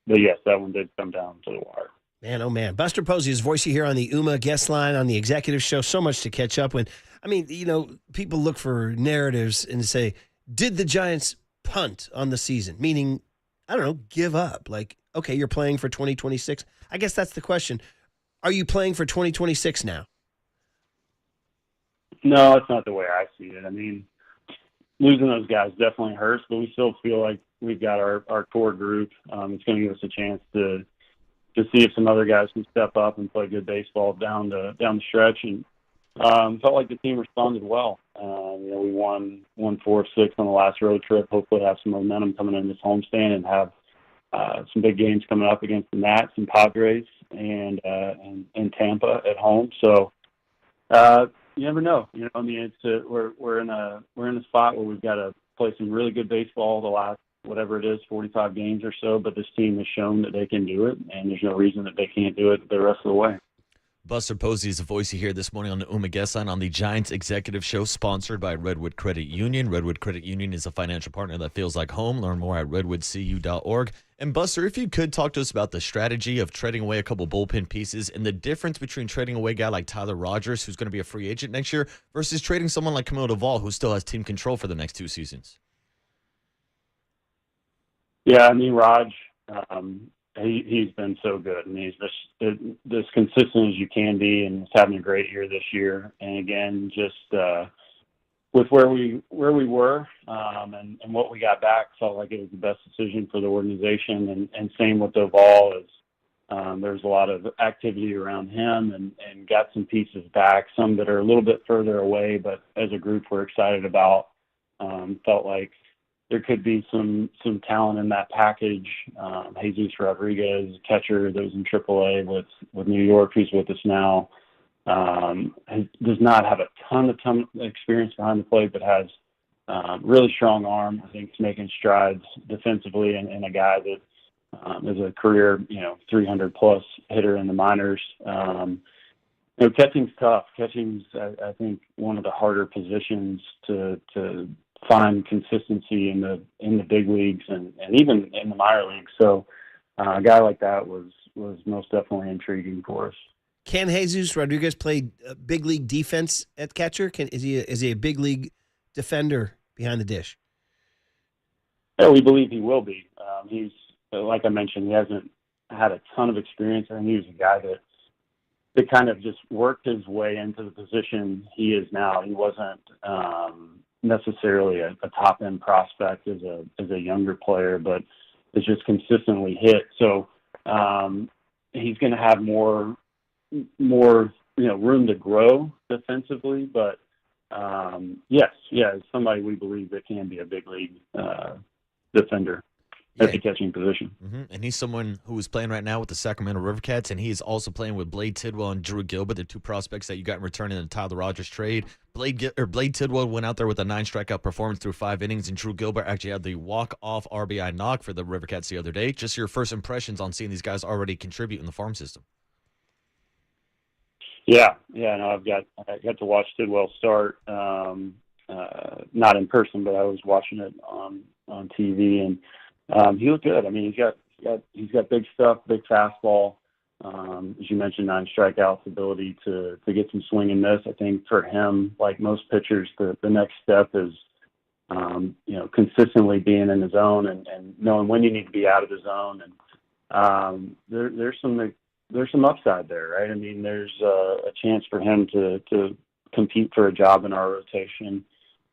but yes, that one did come down to the wire. Man, oh man. Buster Posey is voicing here on the UMA guest line on the executive show. So much to catch up with. I mean, people look for narratives and say, did the Giants punt on the season? Meaning, I don't know, give up. Like, okay, you're playing for 2026. I guess that's the question. Are you playing for 2026 now? No, it's not the way I see it. I mean, losing those guys definitely hurts, but we still feel like we've got our core group. It's going to give us a chance to see if some other guys can step up and play good baseball down the stretch. And felt like the team responded well. We won 4 of 6 on the last road trip. Hopefully have some momentum coming in this homestand and have some big games coming up against the Nats and Padres and Tampa at home. So you never know. I mean, we're in a spot where we've got to play some really good baseball the last, whatever it is, 45 games or so, but this team has shown that they can do it, and there's no reason that they can't do it the rest of the way. Buster Posey is the voice here this morning on the UMA guest line on the Giants Executive Show, sponsored by Redwood Credit Union. Redwood Credit Union is a financial partner that feels like home. Learn more at redwoodcu.org. And Buster, if you could talk to us about the strategy of trading away a couple bullpen pieces and the difference between trading away a guy like Tyler Rogers, who's going to be a free agent next year, versus trading someone like Camilo Duvall, who still has team control for the next 2 seasons. Yeah, I mean, Raj, he's been so good. I mean, he's as consistent as you can be, and he's having a great year this year. And again, just with where we were and what we got back, felt like it was the best decision for the organization. And same with Duvall, there's a lot of activity around him and got some pieces back, some that are a little bit further away, but as a group we're excited about. Felt like there could be some talent in that package. Jesus Rodriguez, catcher that was in AAA with New York, who's with us now, does not have a ton of experience behind the plate, but has really strong arm. I think he's making strides defensively, and a guy that is a career 300-plus hitter in the minors. Catching's tough. Catching's, I think, one of the harder positions to find consistency in the big leagues and even in the minor leagues. So a guy like that was most definitely intriguing for us. Can Jesus Rodriguez play big league defense at catcher? Is he a big league defender behind the dish? Yeah, we believe he will be. He's, like I mentioned, he hasn't had a ton of experience. I think he was a guy that kind of just worked his way into the position he is now. He wasn't necessarily a top-end prospect as a younger player, but is just consistently hit. So he's going to have more room to grow defensively. But yes, somebody we believe that can be a big league defender at the catching position. Mm-hmm. And he's someone who is playing right now with the Sacramento Rivercats, and he is also playing with Blade Tidwell and Drew Gilbert, the 2 prospects that you got in return in the Tyler Rogers trade. Blade Tidwell went out there with a 9-strikeout performance through 5 innings, and Drew Gilbert actually had the walk-off RBI knock for the Rivercats the other day. Just your first impressions on seeing these guys already contribute in the farm system. Yeah, no, I got to watch Tidwell start, not in person, but I was watching it on TV, and he looked good. I mean, he's got big stuff, big fastball. As you mentioned, 9 strikeouts, ability to get some swing and miss. I think for him, like most pitchers, the next step is consistently being in the zone and knowing when you need to be out of the zone. And there's some upside there, right? I mean, there's a chance for him to compete for a job in our rotation.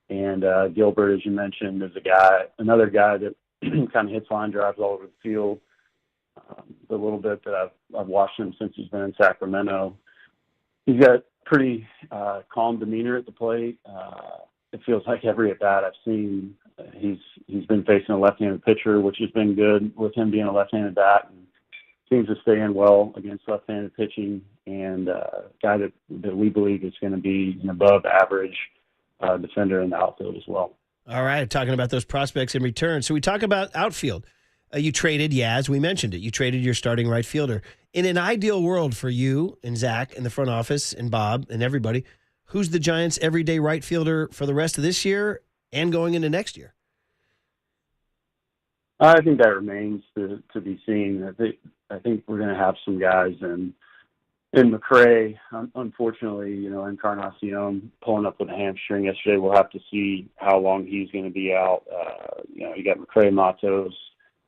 And Gilbert, as you mentioned, is another guy that kind of hits line drives all over the field. The little bit that I've watched him since he's been in Sacramento, he's got pretty calm demeanor at the plate. It feels like every at bat I've seen, he's been facing a left-handed pitcher, which has been good with him being a left-handed bat, and seems to stay in well against left-handed pitching. And a guy that we believe is going to be an above-average defender in the outfield as well. All right, talking about those prospects in return. So we talk about outfield. You traded Yaz, we mentioned it. You traded your starting right fielder. In an ideal world for you and Zach in the front office and Bob and everybody, who's the Giants' everyday right fielder for the rest of this year and going into next year? I think that remains to be seen. I think we're going to have some guys in McRae. Unfortunately, Encarnacion pulling up with a hamstring yesterday. We'll have to see how long he's going to be out. You got McRae, Matos,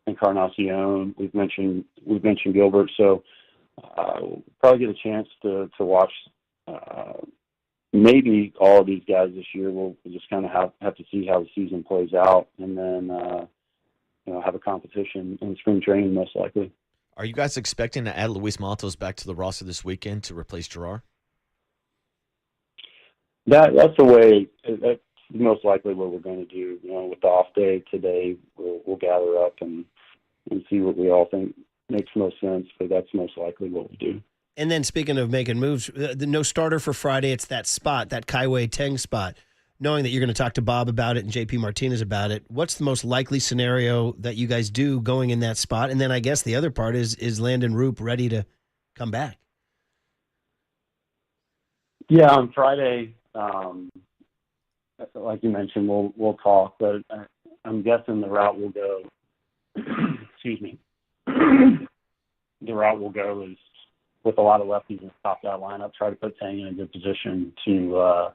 Encarnacion. We've mentioned Gilbert, so we'll probably get a chance to watch maybe all of these guys this year. We'll just kind of have to see how the season plays out, and then have a competition in spring training most likely. Are you guys expecting to add Luis Matos back to the roster this weekend to replace Gerard? That's the way. That's most likely what we're going to do. With the off day today, we'll gather up and see what we all think makes most sense. But that's most likely what we do. And then speaking of making moves, no starter for Friday. It's that spot, that Kaiwei Teng spot. Knowing that you're going to talk to Bob about it and JP Martinez about it, what's the most likely scenario that you guys do going in that spot? And then I guess the other part is Landon Roop ready to come back? Yeah, on Friday, like you mentioned, we'll talk, but I'm guessing the route will go. Excuse me. The route will go is with a lot of lefties in the top of that lineup. Try to put Tang in a good position to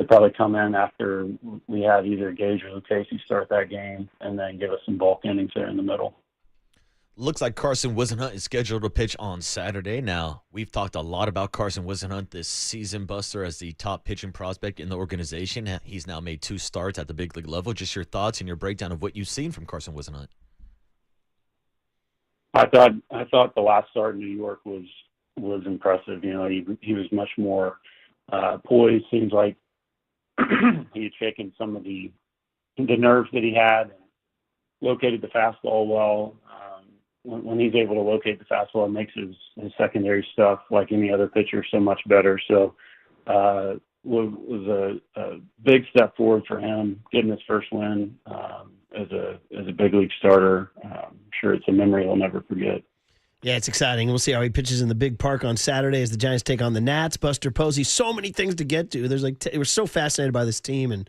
probably come in after we have either Gage or Lucchesi start that game, and then give us some bulk innings there in the middle. Looks like Carson Whisenhunt is scheduled to pitch on Saturday. Now, we've talked a lot about Carson Whisenhunt this season, Buster, as the top pitching prospect in the organization. He's now made 2 starts at the big league level. Just your thoughts and your breakdown of what you've seen from Carson Whisenhunt. I thought the last start in New York was impressive. He was much more poised. Seems like he had shaken some of the nerves that he had and located the fastball well. When he's able to locate the fastball, it makes his secondary stuff, like any other pitcher, so much better. So was a big step forward for him, getting his first win as a big league starter. I'm sure it's a memory he'll never forget. Yeah, it's exciting. We'll see how he pitches in the big park on Saturday as the Giants take on the Nats. Buster Posey, so many things to get to. There's we're so fascinated by this team and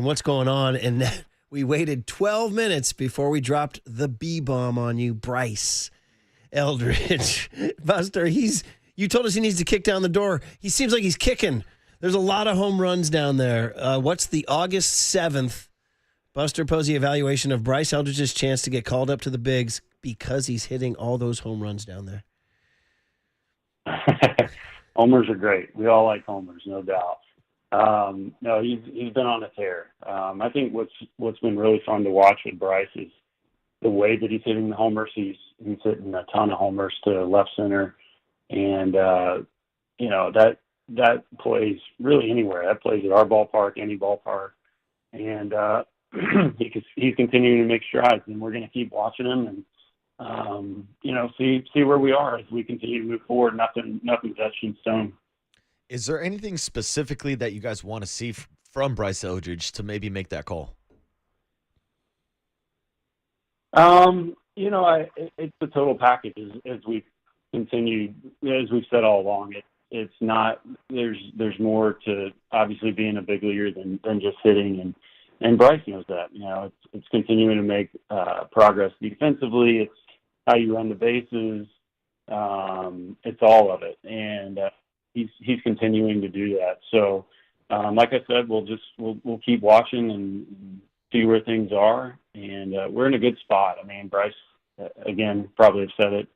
what's going on. And we waited 12 minutes before we dropped the B-bomb on you, Bryce Eldridge. Buster, you told us he needs to kick down the door. He seems like he's kicking. There's a lot of home runs down there. What's the August 7th Buster Posey evaluation of Bryce Eldridge's chance to get called up to the bigs because he's hitting all those home runs down there? Homers are great. We all like homers, no doubt. No, he's been on a tear. I think what's been really fun to watch with Bryce is the way that he's hitting the homers. He's hitting a ton of homers to left center, and that plays really anywhere. That plays at our ballpark, any ballpark, and he's continuing to make strides, and we're going to keep watching him and see where we are as we continue to move forward. Nothing's etched in stone. Is there anything specifically that you guys want to see from Bryce Eldridge to maybe make that call? It's the total package as we've continued, as we've said all along. It's not, there's more to obviously being a big leaguer than just hitting, and Bryce knows that. It's continuing to make progress defensively. It's how you run the bases. It's all of it, and he's continuing to do that. So like I said, we'll keep watching and see where things are, and we're in a good spot. I mean, Bryce, again, probably have said it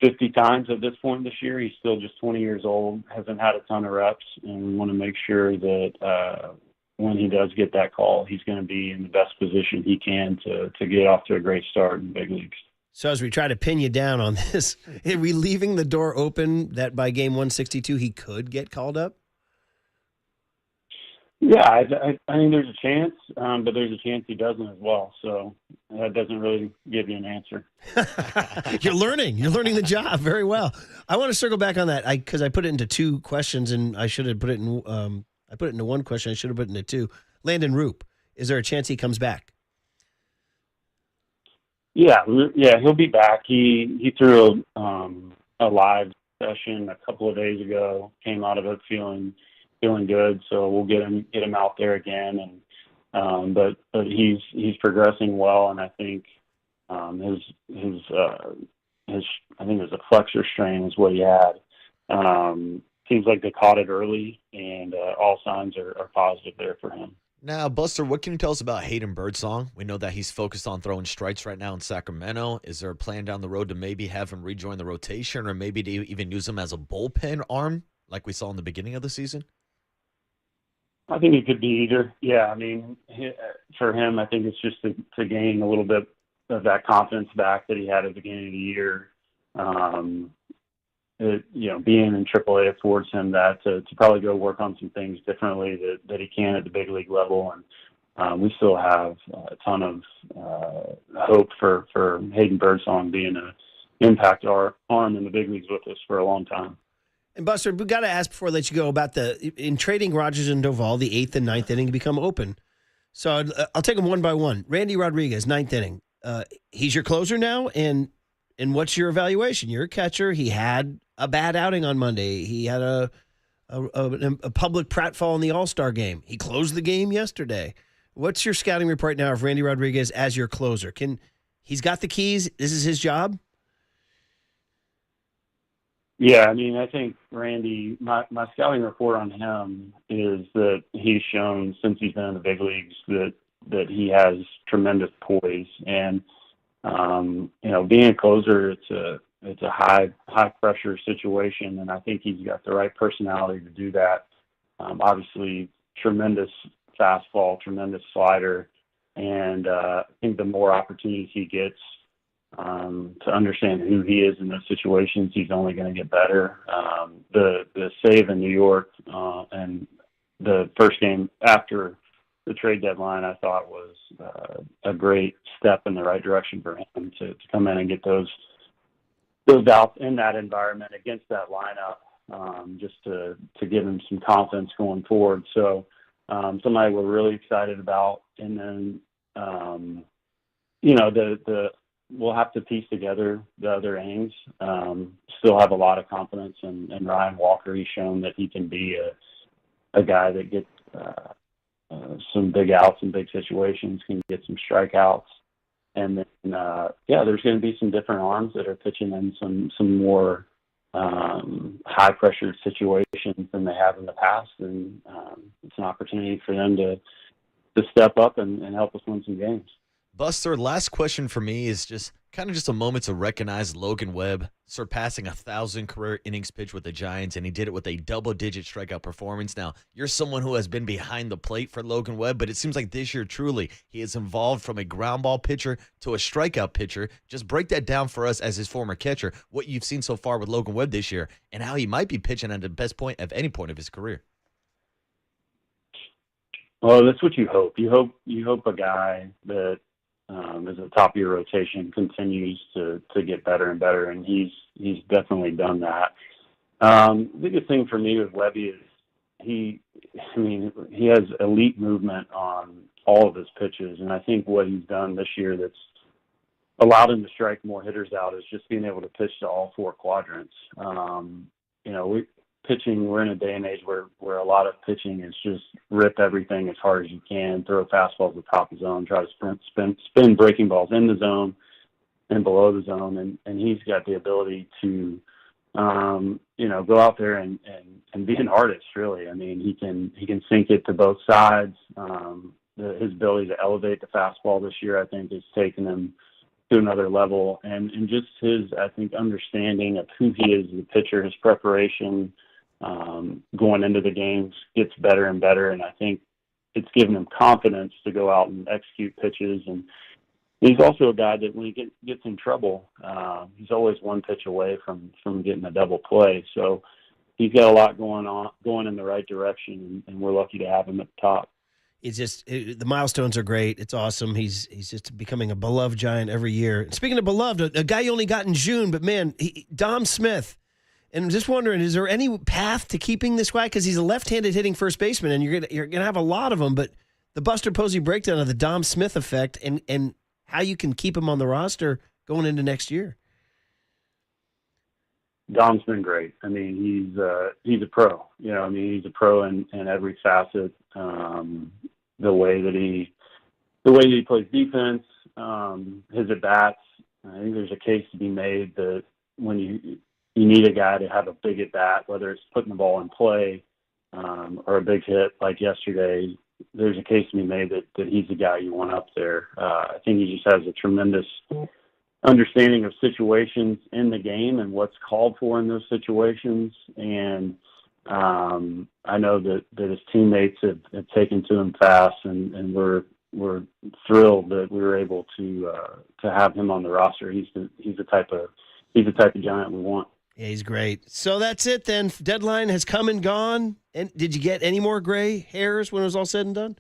50 times at this point this year. He's still just 20 years old, hasn't had a ton of reps, and we want to make sure that when he does get that call, he's going to be in the best position he can to get off to a great start in the big leagues. So as we try to pin you down on this, are we leaving the door open that by game 162 he could get called up? Yeah, I think there's a chance, but there's a chance he doesn't as well. So that doesn't really give you an answer. You're learning the job very well. I want to circle back on that because I put it into two questions, and I should have put it in. I put it into one question. I should have put it into two. Landon Roop, is there a chance he comes back? Yeah, he'll be back. He threw a live session a couple of days ago. Came out of it feeling good. So we'll get him out there again. And but he's progressing well, and I think his I think it was a flexor strain is what he had. Seems like they caught it early, and all signs are positive there for him. Now, Buster, what can you tell us about Hayden Birdsong? We know that he's focused on throwing strikes right now in Sacramento. Is there a plan down the road to maybe have him rejoin the rotation, or maybe to even use him as a bullpen arm like we saw in the beginning of the season? I think it could be either. Yeah, I mean, for him, I think it's just to gain a little bit of that confidence back that he had at the beginning of the year. Being in AAA affords him that to probably go work on some things differently that he can at the big league level. And we still have a ton of hope for Hayden Birdsong being an impact arm in the big leagues with us for a long time. And Buster, we got to ask before I let you go about in trading Rogers and Doval, the 8th and 9th inning become open. So I'll take them one by one. Randy Rodriguez, 9th inning. He's your closer now, and what's your evaluation? You're a catcher. He had a bad outing on Monday. He had a public pratfall in the All-Star game. He closed the game yesterday. What's your scouting report now of Randy Rodriguez as your closer? He's got the keys? This is his job? Yeah, I mean, I think Randy, my scouting report on him is that he's shown since he's been in the big leagues that he has tremendous poise. And, being a closer, it's a high pressure situation, and I think he's got the right personality to do that. Obviously, tremendous fastball, tremendous slider, and I think the more opportunities he gets to understand who he is in those situations, he's only going to get better. The save in New York and the first game after the trade deadline, I thought was a great step in the right direction for him to come in and get those outs in that environment against that lineup, just to give him some confidence going forward. So somebody we're really excited about. And then, we'll have to piece together the other innings. Still have a lot of confidence in Ryan Walker. He's shown that he can be a guy that gets some big outs in big situations, can get some strikeouts. And then, there's going to be some different arms that are pitching in some more high-pressure situations than they have in the past. And it's an opportunity for them to step up and help us win some games. Buster, last question for me is just a moment to recognize Logan Webb surpassing 1,000 career innings pitched with the Giants, and he did it with a double-digit strikeout performance. Now, you're someone who has been behind the plate for Logan Webb, but it seems like this year, truly, he is involved from a ground ball pitcher to a strikeout pitcher. Just break that down for us as his former catcher, what you've seen so far with Logan Webb this year, and how he might be pitching at the best point of any point of his career. Well, that's what you hope. You hope a guy that as the top of your rotation continues to get better and better, and he's definitely done that. The biggest thing for me with Webby is he has elite movement on all of his pitches, and I think what he's done this year that's allowed him to strike more hitters out is just being able to pitch to all four quadrants. We're in a day and age where a lot of pitching is just rip everything as hard as you can, throw fastballs at the top of the zone, try to spin breaking balls in the zone and below the zone. And he's got the ability to go out there and be an artist, really. I mean, he can sink it to both sides. His ability to elevate the fastball this year, I think, has taken him to another level. And just his, I think, understanding of who he is as a pitcher, his preparation going into the games gets better and better. And I think it's given him confidence to go out and execute pitches. And he's also a guy that when he gets in trouble, he's always one pitch away from getting a double play. So he's got a lot going in the right direction, and we're lucky to have him at the top. It's just the milestones are great. It's awesome. He's just becoming a beloved Giant every year. Speaking of beloved, a guy you only got in June, but man, Dom Smith. And I'm just wondering, is there any path to keeping this guy? Because he's a left-handed hitting first baseman, and you're gonna have a lot of them. But the Buster Posey breakdown of the Dom Smith effect and how you can keep him on the roster going into next year. Dom's been great. I mean, he's a pro. He's a pro in every facet. The way that he plays defense, his at bats. I think there's a case to be made that when you need a guy to have a big at bat, whether it's putting the ball in play or a big hit like yesterday, there's a case to be made that he's the guy you want up there. I think he just has a tremendous understanding of situations in the game and what's called for in those situations. And I know that his teammates have taken to him fast, and we're thrilled that we were able to have him on the roster. He's the type of Giant we want. Yeah, he's great. So that's it then. Deadline has come and gone. And did you get any more gray hairs when it was all said and done?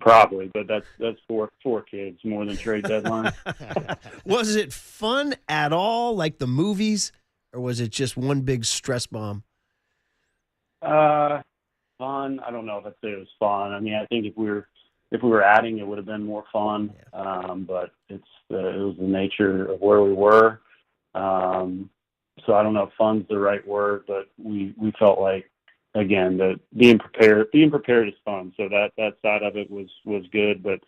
Probably, but that's four kids more than trade deadline. Was it fun at all, like the movies, or was it just one big stress bomb? Fun. I don't know if I'd say it was fun. I mean, I think if we were adding, it would have been more fun. Yeah. But it was the nature of where we were. So I don't know if fun's the right word, but we felt like, again, that being prepared is fun. So that side of it was good, but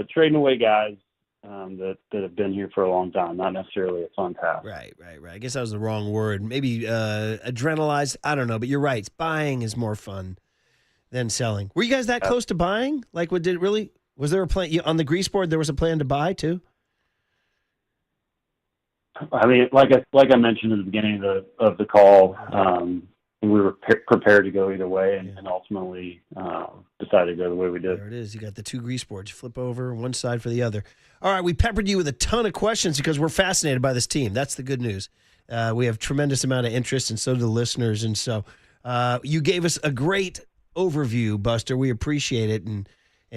trading away guys that have been here for a long time, not necessarily a fun task. Right. I guess that was the wrong word. Maybe adrenalized. I don't know, but you're right. Buying is more fun than selling. Were you guys that close to buying? Like, was there a plan on the grease board? There was a plan to buy too. I mean, like I mentioned at the beginning of the call, we were prepared to go either way, and ultimately decided to go the way we did. There it is. You got the two grease boards. You flip over one side for the other. All right, we peppered you with a ton of questions because we're fascinated by this team. That's the good news. We have tremendous amount of interest, and so do the listeners. And so you gave us a great overview, Buster. We appreciate it, and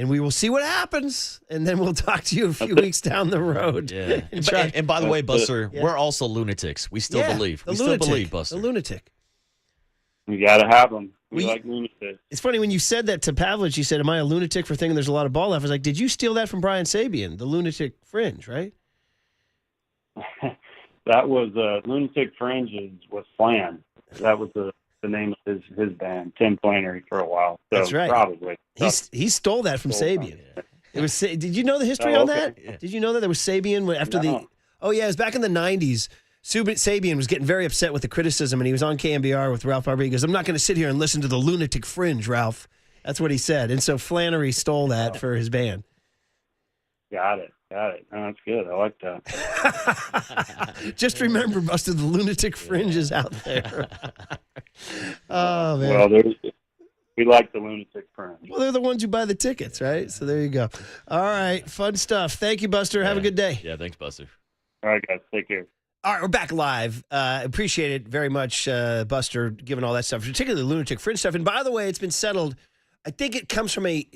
we will see what happens, and then we'll talk to you a few weeks down the road. Yeah. And by the way, Buster, we're also lunatics. We still believe. We still believe, Buster. The lunatic. We got to have them. We like lunatics. It's funny, when you said that to Pavlich, you said, am I a lunatic for thinking there's a lot of ball left? I was like, did you steal that from Brian Sabian, the lunatic fringe, right? That was Lunatic Fringe was Flan. That was the name of his band, Tim Flannery, for a while. So that's right. Probably. He stole that from Sabian. It was. Did you know the history on that? Yeah. Did you know that there was Sabian after the? Oh yeah, it was back in the '90s. Sabian was getting very upset with the criticism, and he was on KNBR with Ralph Barber. He goes, "I'm not going to sit here and listen to the Lunatic Fringe, Ralph." That's what he said, and so Flannery stole that for his band. Got it. Oh, that's good. I like that. Just remember, Buster, the Lunatic Fringe is out there. Oh man. Well, we like the Lunatic Fringe. Well, they're the ones who buy the tickets, right? So there you go. All right, fun stuff. Thank you, Buster. Have a good day. Yeah, thanks, Buster. All right, guys. Take care. All right, we're back live. Appreciate it very much, Buster, giving all that stuff, particularly the Lunatic Fringe stuff. And by the way, it's been settled. I think it comes from a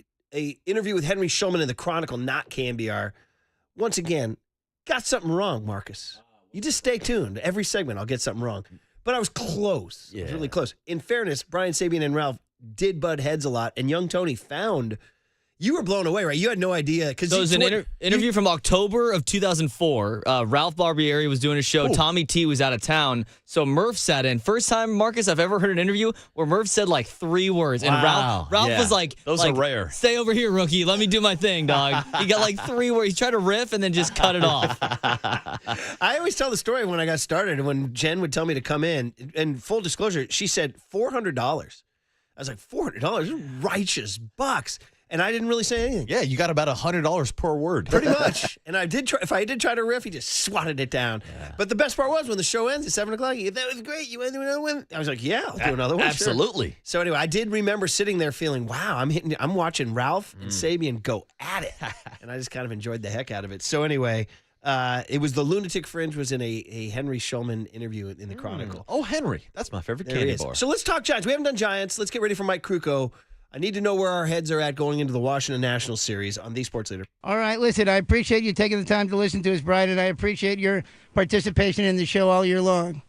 interview with Henry Schulman in the Chronicle, not KNBR. Once again, got something wrong, Marcus. You just stay tuned. Every segment, I'll get something wrong. But I was close. Yeah. I was really close. In fairness, Brian Sabian and Ralph did butt heads a lot, and young Tony found You were blown away, right? You had no idea. So it was an interview from October of 2004. Ralph Barbieri was doing a show. Ooh. Tommy T was out of town. So Murph sat in. First time, Marcus, I've ever heard an interview where Murph said like 3 words. And Wow. Ralph Yeah. was like, Those are rare. Stay over here, rookie. Let me do my thing, dog. He got like 3 words. He tried to riff and then just cut it off. I always tell the story when I got started and when Jen would tell me to come in. And full disclosure, she said $400. I was like, $400? Righteous bucks. And I didn't really say anything. Yeah, you got about $100 per word. Pretty much. And I did try. If I did try to riff, he just swatted it down. Yeah. But the best part was when the show ends at 7 o'clock. That was great. You want to do another one? I was like, yeah, I'll do another one. Absolutely. Sure. So anyway, I did remember sitting there feeling, wow, I'm watching Ralph and Sabian go at it, and I just kind of enjoyed the heck out of it. So anyway, it was the Lunatic Fringe was in a Henry Schulman interview in the Chronicle. Oh, Henry, that's my favorite There he candy is. bar. So let's talk Giants. We haven't done Giants. Let's get ready for Mike Krukow. I need to know where our heads are at going into the Washington Nationals series on the Sports Leader. All right, listen, I appreciate you taking the time to listen to us, Brian, and I appreciate your participation in the show all year long.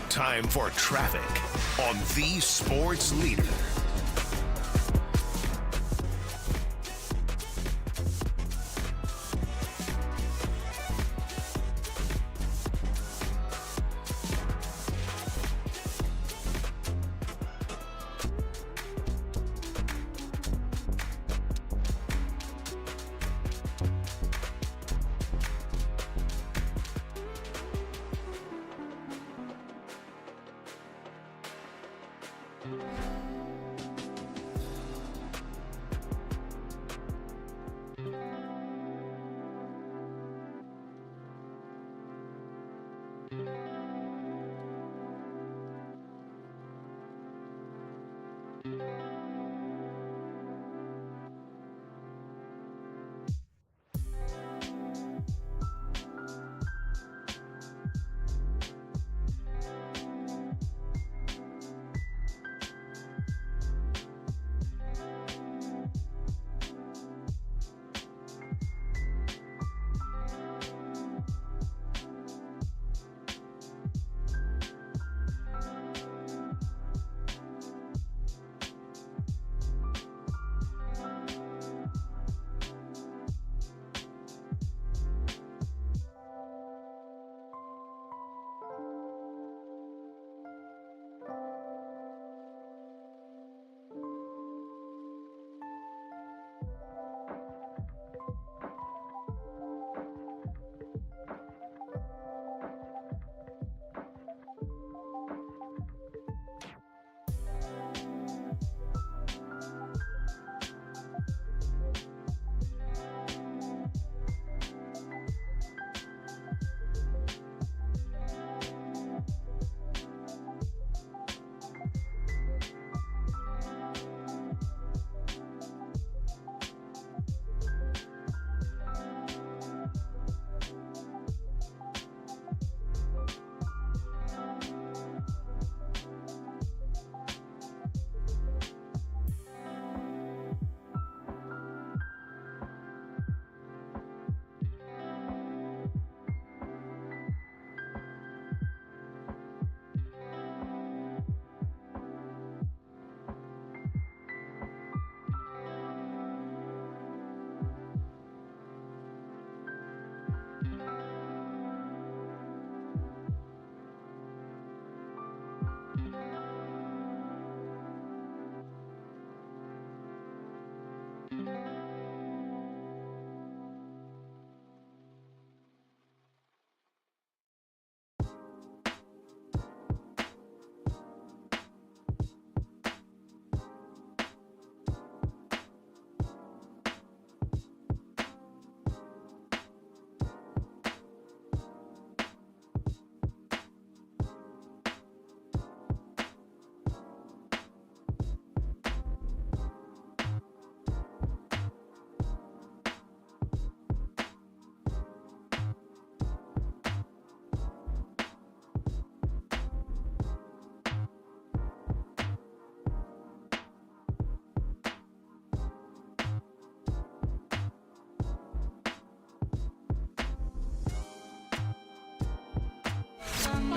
Time for traffic on the Sports Leader.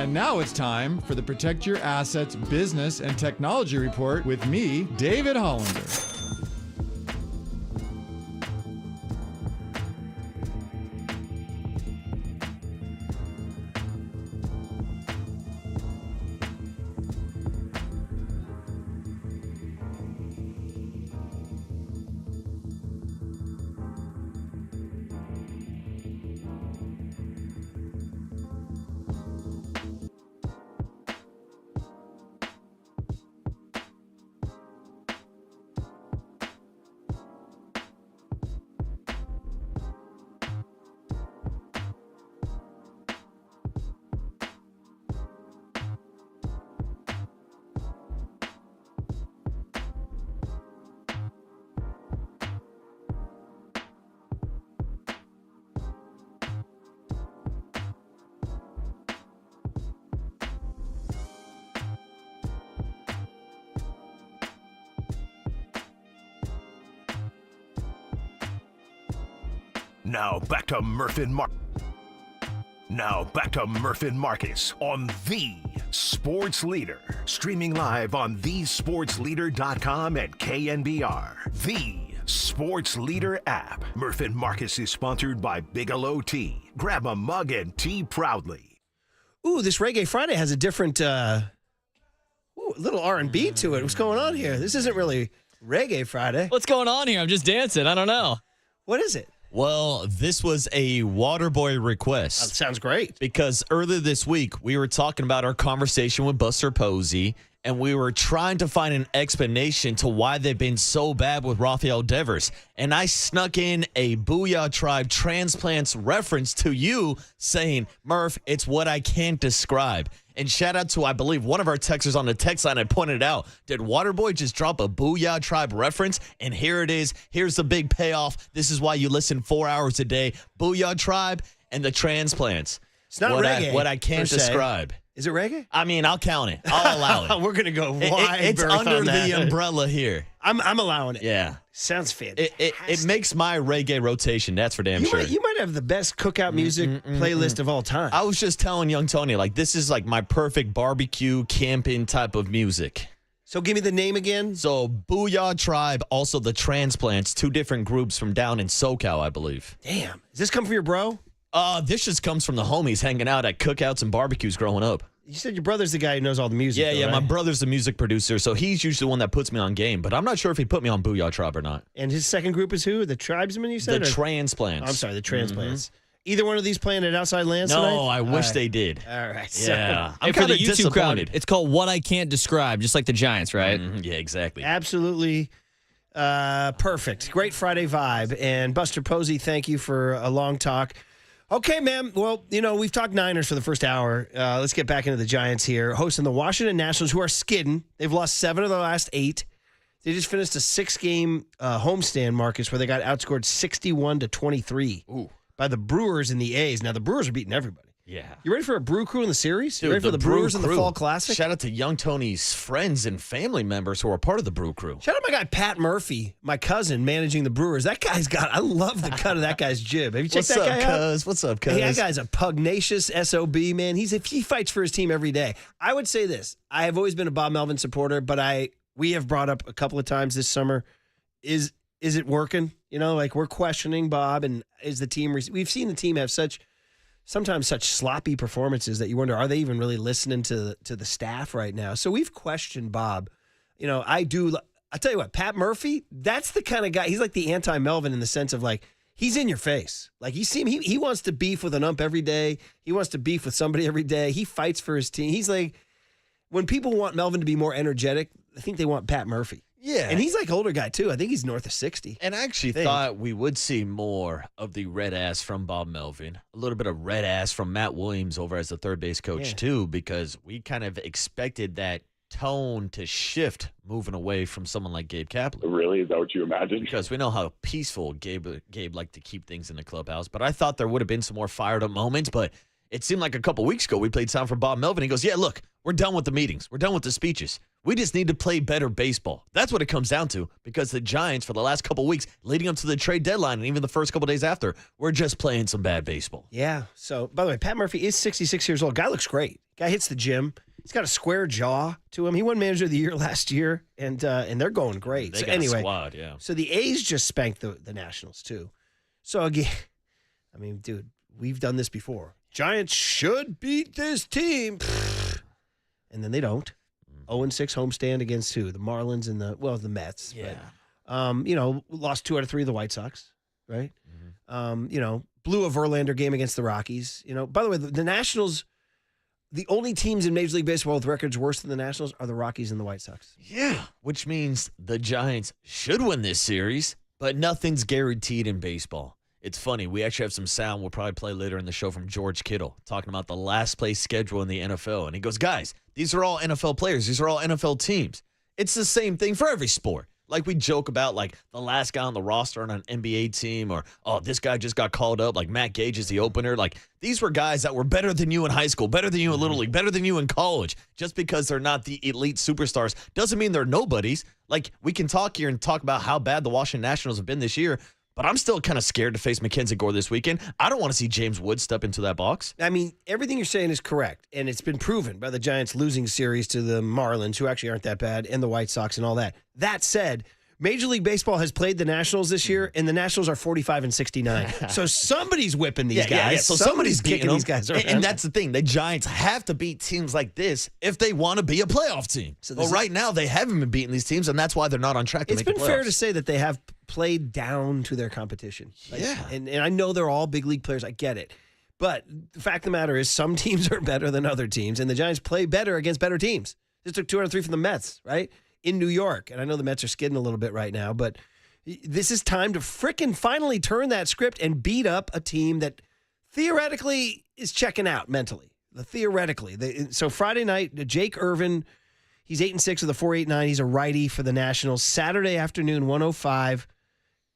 And now it's time for the Protect Your Assets Business and Technology Report with me, David Hollander. Now back to Murph and Marcus on the Sports Leader. Streaming live on thesportsleader.com and KNBR. The Sports Leader app. Murph and Marcus is sponsored by Bigelow Tea. Grab a mug and tea proudly. Ooh, this Reggae Friday has a different little R&B to it. What's going on here? This isn't really Reggae Friday. What's going on here? I'm just dancing. I don't know. What is it? Well, this was a Waterboy request. That sounds great. Because earlier this week, we were talking about our conversation with Buster Posey, and we were trying to find an explanation to why they've been so bad with Rafael Devers. And I snuck in a Booyah Tribe transplants reference to you saying, Murph, it's what I can't describe. And shout out to, I believe, one of our texters on the text line. I pointed out, did Waterboy just drop a Booyah Tribe reference? And here it is. Here's the big payoff. This is why you listen 4 hours a day. Booyah Tribe and the transplants. It's not reggae. What I can't describe. Is it reggae? I mean, I'll count it. I'll allow it. We're going to go wide. It's under the umbrella here. I'm allowing it. Yeah. Sounds fantastic. It makes my reggae rotation. That's for damn sure. You might have the best cookout music playlist of all time. I was just telling young Tony, like, this is like my perfect barbecue, camping type of music. So give me the name again. So Booyah Tribe, also the Transplants, two different groups from down in SoCal, I believe. Damn. Does this come from your bro? This just comes from the homies hanging out at cookouts and barbecues growing up. You said your brother's the guy who knows all the music. Yeah, right? My brother's the music producer, so he's usually the one that puts me on game. But I'm not sure if he put me on Booyah Tribe or not. And his second group is who? The Tribesmen, you said? The Transplants. I'm sorry, the Transplants. Either one of these playing at Outside Lands tonight? No, I wish they did. All right. Yeah. I'm for kind the of YouTube crowd, disappointed. it's called What I Can't Describe, just like the Giants, right? Yeah, exactly. Absolutely perfect. Great Friday vibe. And Buster Posey, thank you for a long talk. Okay, man. Well, we've talked Niners for the first hour. Let's get back into the Giants here. Hosting the Washington Nationals, who are skidding. They've lost 7 of their last 8. They just finished a 6-game homestand, Marcus, where they got outscored 61-23 by the Brewers and the A's. Now, the Brewers are beating everybody. Yeah. You ready for a Brew Crew in the series? Dude, you ready for the Brewers in the Crew. Fall Classic? Shout out to young Tony's friends and family members who are part of the Brew Crew. Shout out my guy Pat Murphy, my cousin, managing the Brewers. That guy's I love the cut of that guy's jib. Have you checked that guy out? What's up, cuz? Hey, that guy's a pugnacious SOB, man. He fights for his team every day. I would say this. I have always been a Bob Melvin supporter, but we have brought up a couple of times this summer, is it working? We're questioning Bob, and is the team, we've seen the team have sometimes such sloppy performances that you wonder, are they even really listening to the staff right now? So we've questioned Bob. I tell you what, Pat Murphy, that's the kind of guy, he's like the anti-Melvin in the sense of he's in your face. You see him, he wants to beef with an ump every day. He wants to beef with somebody every day. He fights for his team. He's like, when people want Melvin to be more energetic, I think they want Pat Murphy. Yeah. And he's like older guy too. I think he's north of 60. And I actually thought we would see more of the red ass from Bob Melvin. A little bit of red ass from Matt Williams over as the third base coach too, because we kind of expected that tone to shift moving away from someone like Gabe Kapler. Really? Is that what you imagined? Because we know how peaceful Gabe liked to keep things in the clubhouse. But I thought there would have been some more fired up moments, but it seemed like a couple weeks ago we played sound for Bob Melvin. He goes, yeah, look, we're done with the meetings. We're done with the speeches. We just need to play better baseball. That's what it comes down to, because the Giants, for the last couple weeks, leading up to the trade deadline and even the first couple days after, we're just playing some bad baseball. Yeah. So, by the way, Pat Murphy is 66 years old. Guy looks great. Guy hits the gym. He's got a square jaw to him. He won Manager of the Year last year, and they're going great. They So got anyway, a squad, yeah. So the A's just spanked the Nationals, too. So, again, I mean, dude, we've done this before. Giants should beat this team. And then they don't. 0-6 homestand against who? The Marlins and the Mets. Yeah. But, lost 2 out of 3 of the White Sox, right? Blew a Verlander game against the Rockies. By the way, the Nationals, the only teams in Major League Baseball with records worse than the Nationals are the Rockies and the White Sox. Yeah, which means the Giants should win this series, but nothing's guaranteed in baseball. It's funny. We actually have some sound we'll probably play later in the show from George Kittle talking about the last place schedule in the NFL. And he goes, guys, these are all NFL players. These are all NFL teams. It's the same thing for every sport. Like we joke about like the last guy on the roster on an NBA team or, oh, this guy just got called up. Like Matt Gage is the opener. Like these were guys that were better than you in high school, better than you in Little League, better than you in college. Just because they're not the elite superstars doesn't mean they're nobodies. Like we can talk here and talk about how bad the Washington Nationals have been this year, but I'm still kind of scared to face Mackenzie Gore this weekend. I don't want to see James Wood step into that box. I mean, everything you're saying is correct, and it's been proven by the Giants losing series to the Marlins, who actually aren't that bad, and the White Sox and all that. That said, Major League Baseball has played the Nationals this year, and the Nationals are 45-69. So somebody's whipping these guys. Yeah. So somebody's kicking them. these guys around. And that's the thing. The Giants have to beat teams like this if they want to be a playoff team. But right now, they haven't been beating these teams, and that's why they're not on track to make the playoffs. It's been fair to say that they have played down to their competition. And I know they're all big league players. I get it. But the fact of the matter is some teams are better than other teams, and the Giants play better against better teams. Just took 2 out of 3 from the Mets, right? In New York. And I know the Mets are skidding a little bit right now, but this is time to frickin' finally turn that script and beat up a team that theoretically is checking out mentally. So Friday night, Jake Irvin, he's 8-6 with a 4.89. He's a righty for the Nationals. Saturday afternoon, 1:05,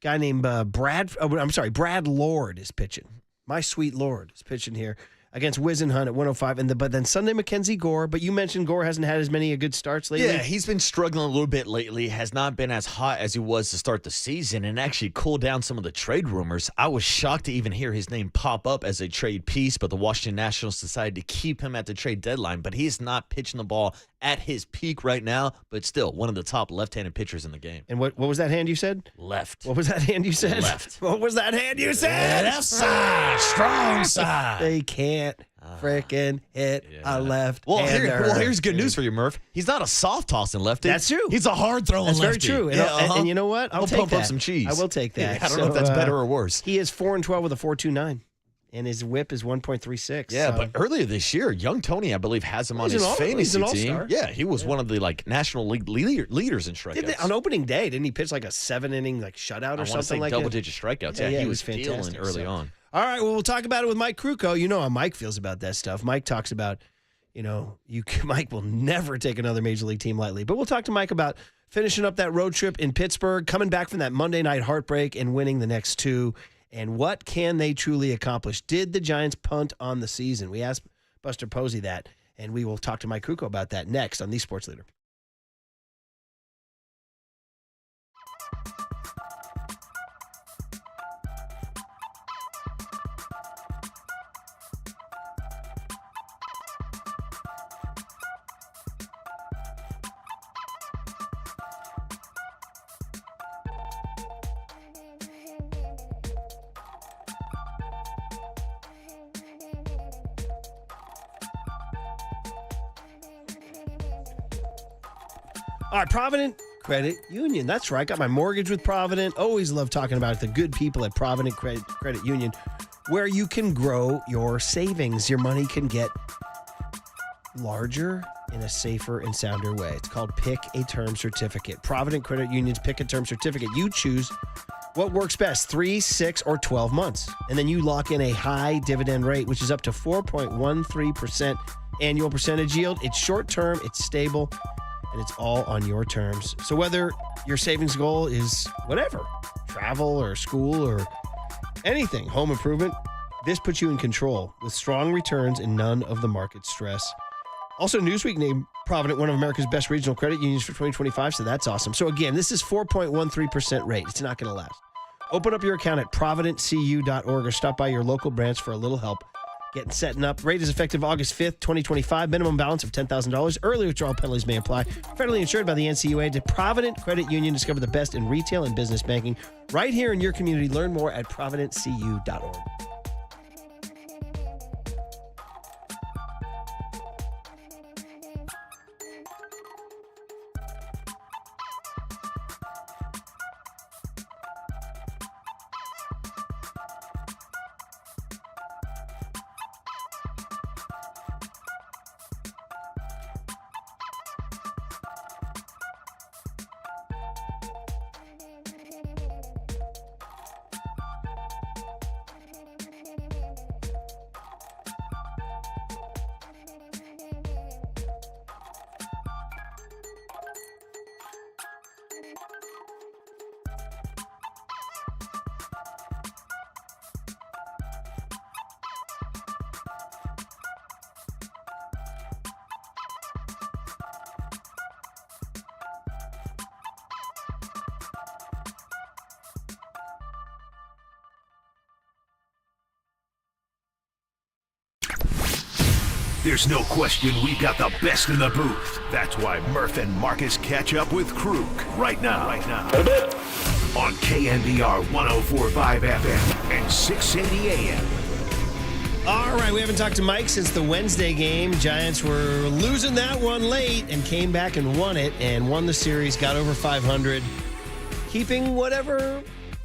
guy named Brad Lord is pitching. My sweet Lord is pitching here against Wisenhunt at 1:05. But then Sunday, Mackenzie Gore. But you mentioned Gore hasn't had as many good starts lately. Yeah, he's been struggling a little bit lately. Has not been as hot as he was to start the season and actually cooled down some of the trade rumors. I was shocked to even hear his name pop up as a trade piece, but the Washington Nationals decided to keep him at the trade deadline. But he's not pitching the ball at his peak right now, but still one of the top left-handed pitchers in the game. And what was that hand you said? Left. What was that hand you said? Left. What was that hand you said? Left side, strong side. They can't freaking hit a left. Well, here's good news for you, Murph. He's not a soft tossing lefty. That's true. He's a hard throwing lefty. lefty. That's very true. And you know what? I'll take pump that. up some cheese. I will take that. I don't know if that's better or worse. He is 4-12 with a 4.29. And his whip is 1.36. Yeah, so. but earlier this year, Young Tony, I believe, has him on his fantasy team. Yeah, he was one of the National League leaders in strikeouts. On opening day, didn't he pitch like a 7-inning shutout or something like that? Double-digit strikeouts. Yeah, he was dealing early on. All right, well, we'll talk about it with Mike Krukow. You know how Mike feels about that stuff. Mike talks about, Mike will never take another Major League team lightly. But we'll talk to Mike about finishing up that road trip in Pittsburgh, coming back from that Monday night heartbreak and winning the next 2. And what can they truly accomplish? Did the Giants punt on the season? We asked Buster Posey that, and we will talk to Mike Krukow about that next on The Sports Leader. All right, Provident Credit Union. That's right. Got my mortgage with Provident. Always love talking about it. The good people at Provident Credit Union, where you can grow your savings. Your money can get larger in a safer and sounder way. It's called Pick a Term Certificate. Provident Credit Union's Pick a Term Certificate. You choose what works best, 3, 6, or 12 months. And then you lock in a high dividend rate, which is up to 4.13% annual percentage yield. It's short term, it's stable, and it's all on your terms. So whether your savings goal is whatever, travel or school or anything, home improvement, this puts you in control with strong returns and none of the market stress. Also, Newsweek named Provident one of America's best regional credit unions for 2025, so that's awesome. So again, this is 4.13% rate. It's not going to last. Open up your account at providentcu.org or stop by your local branch for a little help. getting setting up. Rate is effective August 5th, 2025. Minimum balance of $10,000. Early withdrawal penalties may apply. Federally insured by the NCUA. To Provident Credit Union. Discover the best in retail and business banking right here in your community. Learn more at providentcu.org. There's no question we've got the best in the booth. That's why Murph and Marcus catch up with Kruk right now. On KNBR 104.5 FM and 680 AM. All right, we haven't talked to Mike since the Wednesday game. Giants were losing that one late and came back and won it and won the series, got over 500, keeping whatever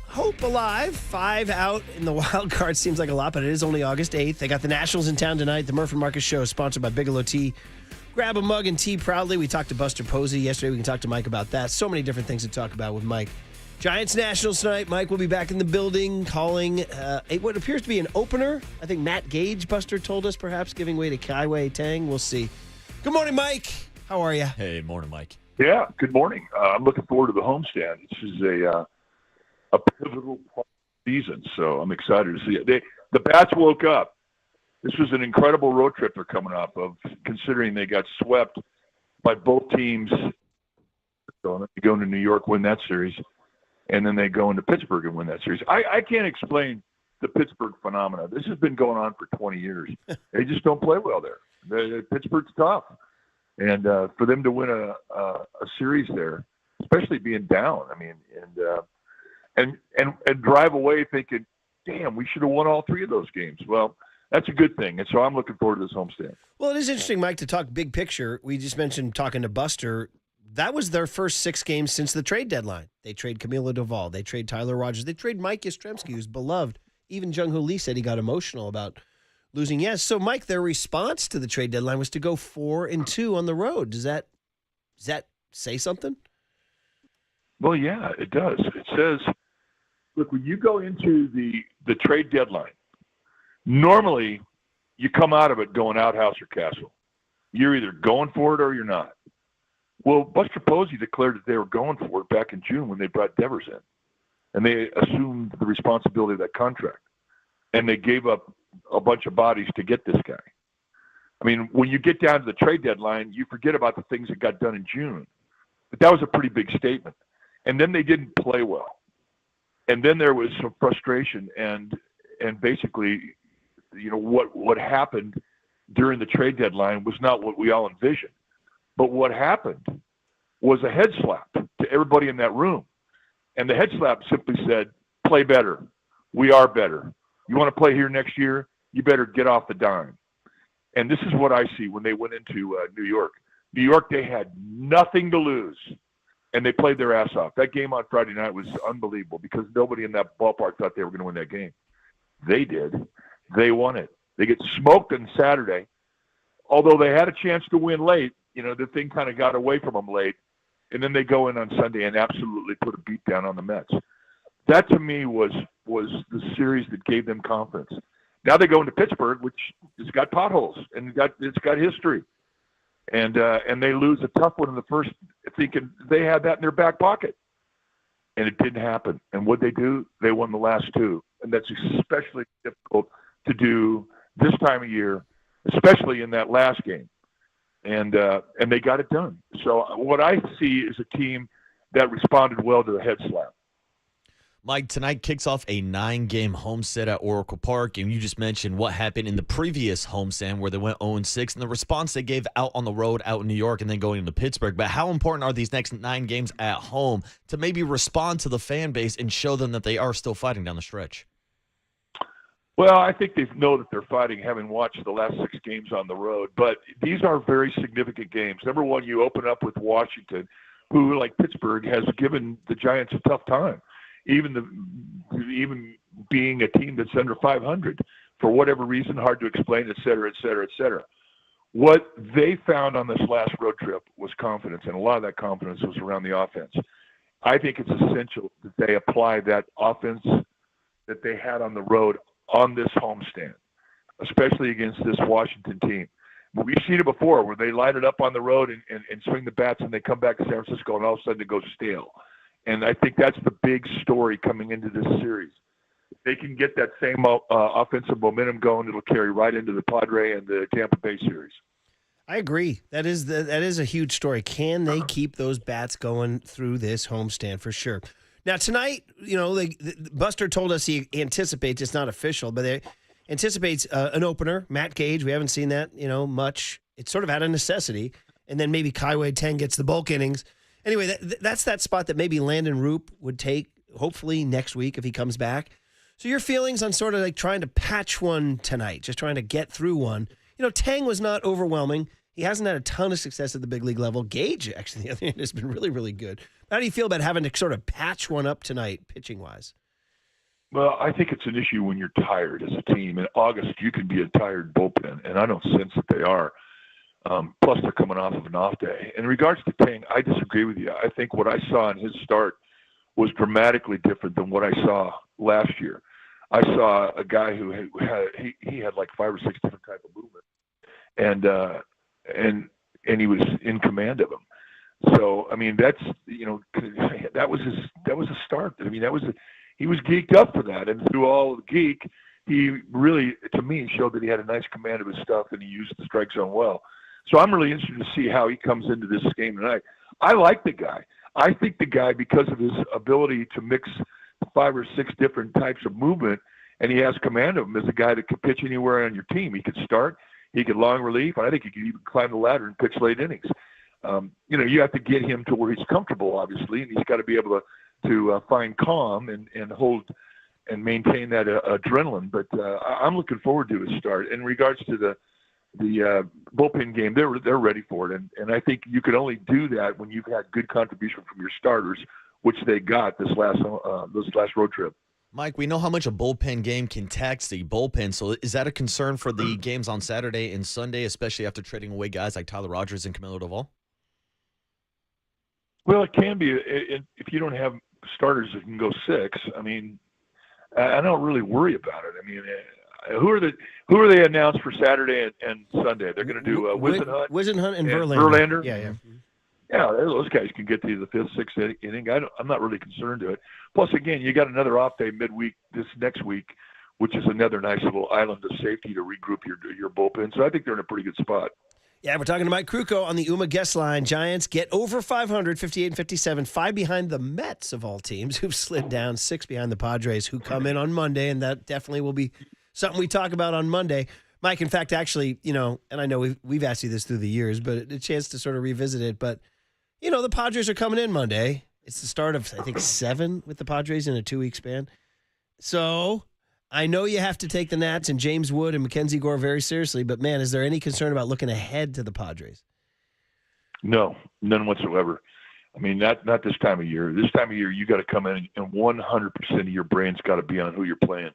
hope alive. 5 out in the wild card seems like a lot, but it is only August 8th. They got the Nationals in town tonight. The Murph and Marcus Show is sponsored by Bigelow Tea. Grab a mug and tea proudly. We talked to Buster Posey yesterday. We can talk to Mike about that. So many different things to talk about with Mike. Giants Nationals tonight. Mike will be back in the building calling what appears to be an opener. I think Matt Gage, Buster told us, perhaps giving way to Kaiwei Tang. We'll see. Good morning, Mike. How are you? Hey, morning, Mike. Yeah, good morning. I'm looking forward to the homestand. This is a pivotal part of the season, so I'm excited to see it. The Bats woke up. This was an incredible road trip they're coming up of, considering they got swept by both teams. So they go into New York, win that series, and then they go into Pittsburgh and win that series. I can't explain the Pittsburgh phenomena. This has been going on for 20 years. They just don't play well there. Pittsburgh's tough. And for them to win a series there, especially being down, I mean, and drive away thinking, damn, we should have won all 3 of those games. Well, that's a good thing. And so I'm looking forward to this homestand. Well, it is interesting, Mike, to talk big picture. We just mentioned talking to Buster. That was their first 6 games since the trade deadline. They trade Camilo Doval. They trade Tyler Rogers. They trade Mike Yastrzemski, who's beloved. Even Jung Hoo Lee said he got emotional about losing. Yes. So, Mike, their response to the trade deadline was to go 4-2 on the road. Does that say something? Well, yeah, it does. It says, look, when you go into the trade deadline, normally you come out of it going outhouse or castle. You're either going for it or you're not. Well, Buster Posey declared that they were going for it back in June when they brought Devers in. And they assumed the responsibility of that contract. And they gave up a bunch of bodies to get this guy. I mean, when you get down to the trade deadline, you forget about the things that got done in June. But that was a pretty big statement. And then they didn't play well. And then there was some frustration. And basically, you know, what happened during the trade deadline was not what we all envisioned. But what happened was a head slap to everybody in that room. And the head slap simply said, play better. We are better. You want to play here next year? You better get off the dime. And this is what I see when they went into New York. New York, they had nothing to lose, and they played their ass off. That game on Friday night was unbelievable because nobody in that ballpark thought they were going to win that game. They did. They won it. They get smoked on Saturday. Although they had a chance to win late, you know, the thing kind of got away from them late. And then they go in on Sunday and absolutely put a beat down on the Mets. That, to me, was the series that gave them confidence. Now they go into Pittsburgh, which has got potholes and it's got history. And they lose a tough one in the first, thinking they had that in their back pocket. And it didn't happen. And what they do, they won the last 2. And that's especially difficult to do this time of year, especially in that last game. And they got it done. So what I see is a team that responded well to the head slap. Mike, tonight kicks off a 9-game homestand at Oracle Park, and you just mentioned what happened in the previous homestand where they went 0-6 and the response they gave out on the road out in New York and then going into Pittsburgh. But how important are these next 9 games at home to maybe respond to the fan base and show them that they are still fighting down the stretch? Well, I think they know that they're fighting, having watched the last 6 games on the road. But these are very significant games. Number one, you open up with Washington, who, like Pittsburgh, has given the Giants a tough time. Even being a team that's under 500 for whatever reason, hard to explain, et cetera, et cetera, et cetera. What they found on this last road trip was confidence, and a lot of that confidence was around the offense. I think it's essential that they apply that offense that they had on the road on this homestand, especially against this Washington team. We've seen it before where they light it up on the road and swing the bats, and they come back to San Francisco, and all of a sudden it goes stale. And I think that's the big story coming into this series. If they can get that same offensive momentum going, it'll carry right into the Padre and the Tampa Bay series. I agree. That is a huge story. Can they keep those bats going through this homestand for sure? Now tonight, Buster told us he anticipates, it's not official, but they anticipates an opener. Matt Gage, we haven't seen that much. It's sort of out of necessity, and then maybe Kaiwei Teng gets the bulk innings. Anyway, that's that spot that maybe Landon Roop would take, hopefully next week if he comes back. So your feelings on sort of like trying to patch one tonight, just trying to get through one. Tang was not overwhelming. He hasn't had a ton of success at the big league level. Gage, actually, the other hand, has been really, really good. How do you feel about having to sort of patch one up tonight, pitching-wise? Well, I think it's an issue when you're tired as a team. In August, you can be a tired bullpen, and I don't sense that they are. Plus, they're coming off of an off day. In regards to Tang, I disagree with you. I think what I saw in his start was dramatically different than what I saw last year. I saw a guy who had like 5 or 6 different type of movement, and he was in command of them. So I mean, that was a start. I mean, he was geeked up for that, and through all of the geek, he really, to me, showed that he had a nice command of his stuff and he used the strike zone well. So I'm really interested to see how he comes into this game tonight. I like the guy. I think the guy, because of his ability to mix 5 or 6 different types of movement, and he has command of them, is a guy that could pitch anywhere on your team. He could start, he could long relief, and I think he could even climb the ladder and pitch late innings. You have to get him to where he's comfortable, obviously, and he's got to be able to find calm and hold and maintain that adrenaline. But I'm looking forward to his start. In regards to the bullpen game, they're ready for it, and I think you could only do that when you've had good contribution from your starters, which they got this last road trip. Mike, we know how much a bullpen game can tax the bullpen, so is that a concern for the games on Saturday and Sunday, especially after trading away guys like Tyler Rogers and Camilo Doval? Well, it can be if you don't have starters that can go 6. I mean, I don't really worry about it. I mean, who are they announced for Saturday and Sunday? They're going to do Whisenhunt and Verlander. Yeah. Yeah, those guys can get to the 5th, 6th inning. I'm not really concerned to it. Plus, again, you got another off day midweek this next week, which is another nice little island of safety to regroup your bullpen. So I think they're in a pretty good spot. Yeah, we're talking to Mike Krukow on the UMA guest line. Giants get over 500, 58 and 57, 5 behind the Mets of all teams, who've slid down, 6 behind the Padres, who come in on Monday, and that definitely will be something we talk about on Monday. Mike, in fact, actually, and I know we've asked you this through the years, but a chance to sort of revisit it. But, the Padres are coming in Monday. It's the start of, I think, 7 with the Padres in a 2-week span. So I know you have to take the Nats and James Wood and Mackenzie Gore very seriously, but, man, is there any concern about looking ahead to the Padres? No, none whatsoever. I mean, not this time of year. This time of year, you got to come in and 100% of your brain's got to be on who you're playing.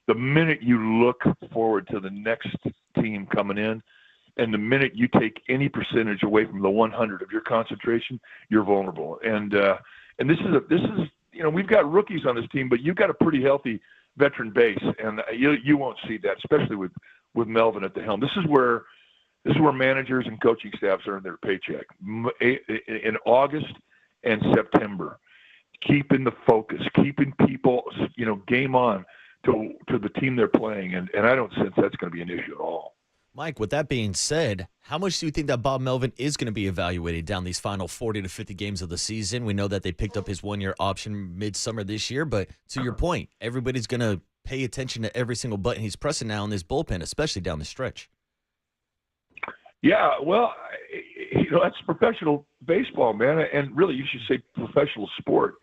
The minute you look forward to the next team coming in, and the minute you take any percentage away from the 100 of your concentration, you're vulnerable. And this is we've got rookies on this team, but you've got a pretty healthy veteran base, and you won't see that, especially with Melvin at the helm. This is where managers and coaching staffs earn their paycheck in August and September. Keeping the focus, keeping people, game on to the team they're playing, and I don't sense that's going to be an issue at all. Mike, with that being said, how much do you think that Bob Melvin is going to be evaluated down these final 40 to 50 games of the season? We know that they picked up his one-year option midsummer this year, but to your point, everybody's going to pay attention to every single button he's pressing now in this bullpen, especially down the stretch. Yeah, well, that's professional baseball, man, and really you should say professional sport.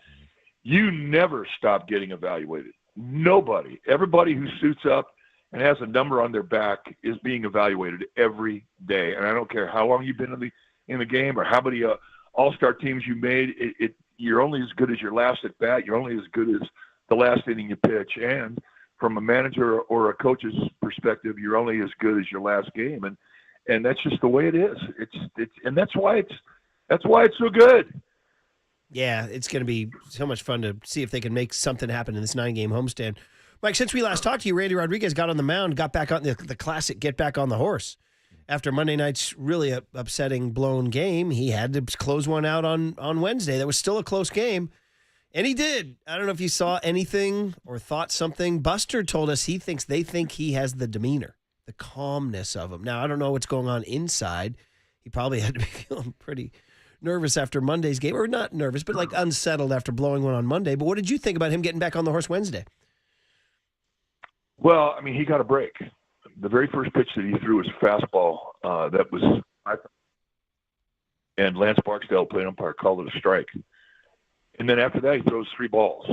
You never stop getting evaluated. Nobody. Everybody who suits up and has a number on their back is being evaluated every day. And I don't care how long you've been in the game or how many all-star teams you made. You're only as good as your last at bat. You're only as good as the last inning you pitch. And from a manager or a coach's perspective, you're only as good as your last game. And that's just the way it is. And that's why it's so good. Yeah, it's going to be so much fun to see if they can make something happen in this 9-game homestand. Mike, since we last talked to you, Randy Rodriguez got on the mound, got back on the classic get back on the horse. After Monday night's really upsetting blown game, he had to close one out on Wednesday. That was still a close game, and he did. I don't know if you saw anything or thought something. Buster told us they think he has the demeanor, the calmness of him. Now, I don't know what's going on inside. He probably had to be feeling pretty nervous after Monday's game, or not nervous, but like unsettled after blowing one on Monday. But what did you think about him getting back on the horse Wednesday? Well, I mean, he got a break. The very first pitch that he threw was a fastball. And Lance Barksdale, plate umpire, called it a strike. And then after that, he throws 3 balls.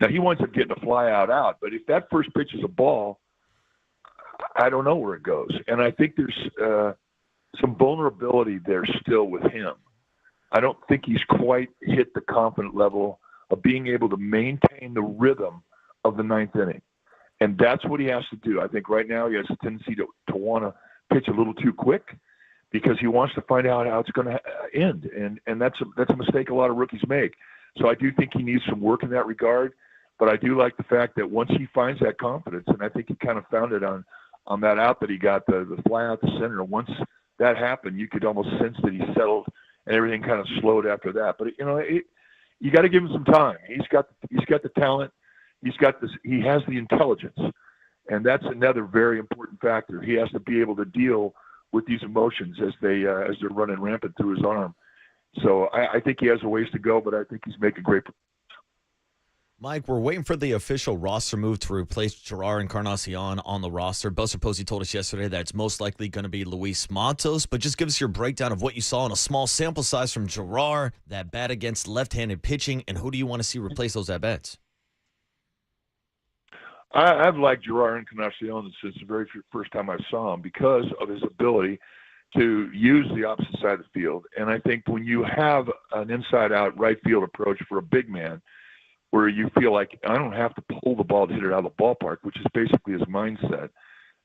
Now, he winds up getting a fly out, but if that first pitch is a ball, I don't know where it goes. And I think there's some vulnerability there still with him. I don't think he's quite hit the confident level of being able to maintain the rhythm of the 9th inning. And that's what he has to do. I think right now he has a tendency to want to pitch a little too quick because he wants to find out how it's going to end. And that's a mistake a lot of rookies make. So I do think he needs some work in that regard. But I do like the fact that once he finds that confidence, and I think he kind of found it on that out that he got, the fly out the center. Once that happened, you could almost sense that he settled and everything kind of slowed after that. But, you got to give him some time. He's got the talent. He has the intelligence, and that's another very important factor. He has to be able to deal with these emotions as they're running rampant through his arm. So I think he has a ways to go, but I think he's making great progress. Mike, we're waiting for the official roster move to replace Gerard Encarnacion on the roster. Buster Posey told us yesterday that it's most likely going to be Luis Matos, but just give us your breakdown of what you saw in a small sample size from Gerard, that bat against left-handed pitching, and who do you want to see replace those at-bats? I've liked Gerard Encarnacion since the very first time I saw him because of his ability to use the opposite side of the field. And I think when you have an inside-out right field approach for a big man, where you feel like I don't have to pull the ball to hit it out of the ballpark, which is basically his mindset,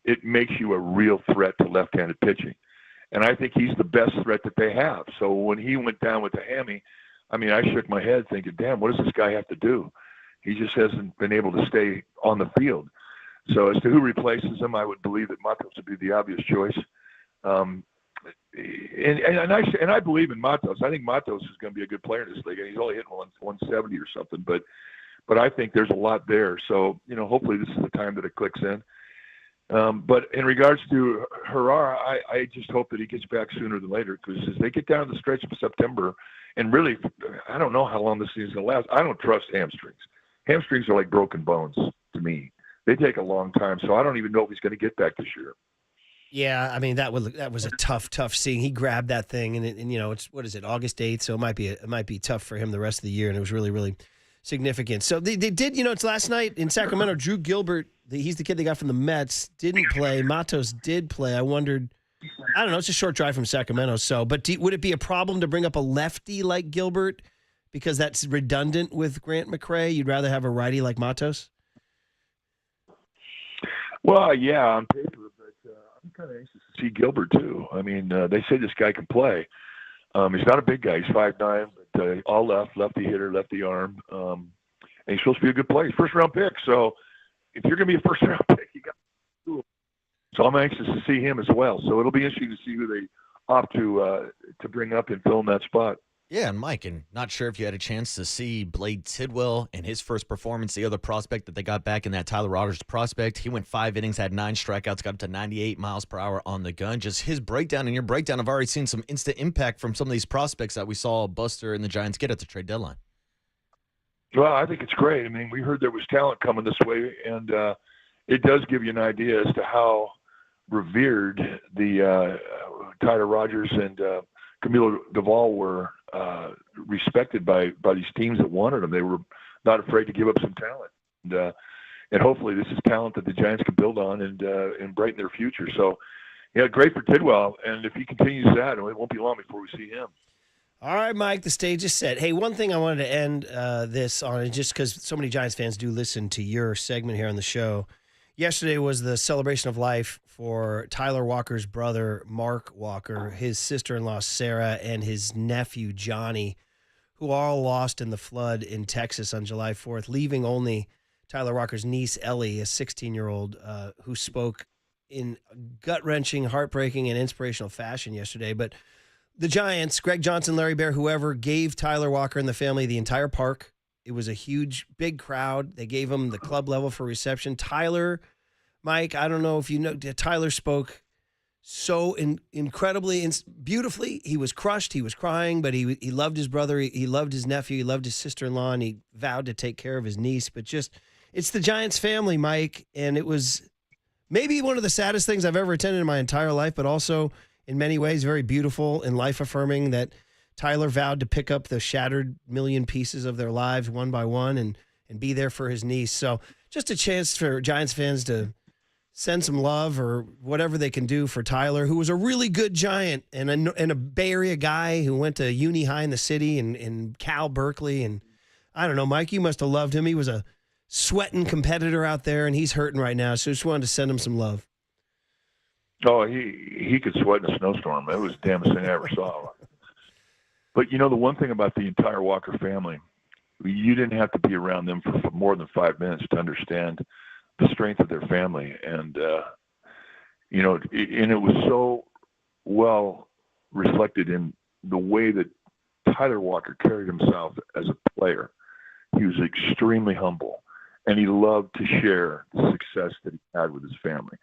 it makes you a real threat to left-handed pitching. And I think he's the best threat that they have. So when he went down with the hammy, I mean, I shook my head thinking, damn, what does this guy have to do? He just hasn't been able to stay on the field. So as to who replaces him, I would believe that Matos would be the obvious choice. And I believe in Matos. I think Matos is going to be a good player in this league. And he's only hitting 170 or something, but I think there's a lot there. So hopefully this is the time that it clicks in. But in regards to Herrera, I just hope that he gets back sooner than later because as they get down to the stretch of September, and really, I don't know how long this season will last. I don't trust hamstrings. Hamstrings are like broken bones to me. They take a long time, so I don't even know if he's going to get back this year. Yeah, I mean that was a tough seeing. He grabbed that thing, and it's what is it, August 8th? So it might be tough for him the rest of the year, and it was really, really significant. So they did, it's last night in Sacramento. Drew Gilbert, he's the kid they got from the Mets, didn't play. Matos did play. I wondered. I don't know. It's a short drive from Sacramento, but would it be a problem to bring up a lefty like Gilbert because that's redundant with Grant McCray? You'd rather have a righty like Matos? Well, yeah, on paper, but I'm kind of anxious to see Gilbert too. I mean, they say this guy can play. He's not a big guy. He's 5'9", but all lefty hitter, lefty arm, and he's supposed to be a good player. He's first-round pick, so if you're going to be a first-round pick, you got to do it. So I'm anxious to see him as well. So it'll be interesting to see who they opt to bring up and fill in that spot. Yeah, and Mike, and not sure if you had a chance to see Blade Tidwell in his first performance, the other prospect that they got back in that Tyler Rogers prospect. He went 5 innings, had 9 strikeouts, got up to 98 miles per hour on the gun. Just his breakdown and your breakdown, I've already seen some instant impact from some of these prospects that we saw Buster and the Giants get at the trade deadline. Well, I think it's great. I mean, we heard there was talent coming this way, and it does give you an idea as to how revered the Tyler Rogers and Camilo Duvall were respected by these teams that wanted them. They were not afraid to give up some talent, and hopefully this is talent that the Giants can build on and brighten their future. So, yeah, great for Tidwell, and if he continues that, it won't be long before we see him. All right, Mike, the stage is set. Hey, one thing I wanted to end this on, just because so many Giants fans do listen to your segment here on the show. Yesterday was the celebration of life for Tyler Walker's brother, Mark Walker, his sister-in-law, Sarah, and his nephew, Johnny, who all lost in the flood in Texas on July 4th, leaving only Tyler Walker's niece, Ellie, a 16-year-old, who spoke in gut-wrenching, heartbreaking, and inspirational fashion yesterday. But the Giants, Greg Johnson, Larry Bear, whoever, gave Tyler Walker and the family the entire park. It was a huge, big crowd. They gave him the club level for reception. Tyler, Mike, I don't know if you know, Tyler spoke so incredibly, beautifully. He was crushed. He was crying, but he loved his brother. He loved his nephew. He loved his sister-in-law, and he vowed to take care of his niece. But just, it's the Giants family, Mike, and it was maybe one of the saddest things I've ever attended in my entire life, but also in many ways very beautiful and life-affirming that Tyler vowed to pick up the shattered million pieces of their lives one by one and be there for his niece. So just a chance for Giants fans to send some love or whatever they can do for Tyler, who was a really good Giant and a Bay Area guy who went to uni high in the city in Cal Berkeley. And I don't know, Mike, you must have loved him. He was a sweating competitor out there, and he's hurting right now. So just wanted to send him some love. Oh, he could sweat in a snowstorm. It was the damnest thing I ever saw. But, you know, the one thing about the entire Walker family, you didn't have to be around them for more than 5 minutes to understand the strength of their family. And, you know, and it was so well reflected in the way that Tyler Walker carried himself as a player. He was extremely humble, and he loved to share the success that he had with his family.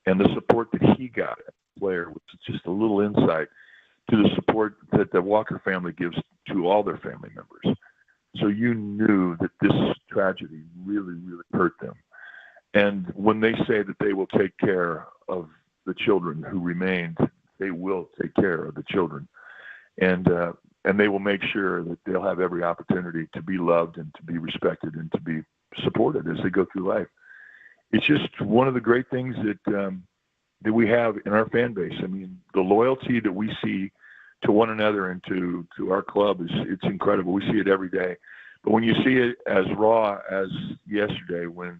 And the support that he got as a player was just a little insight to the support that the Walker family gives to all their family members. So you knew that this tragedy really, really hurt them. And when they say that they will take care of the children who remained, they will take care of the children. And they will make sure that they'll have every opportunity to be loved and to be respected and to be supported as they go through life. It's just one of the great things that we have in our fan base. I mean, the loyalty that we see to one another and to our club it's incredible. We see it every day. But when you see it as raw as yesterday, when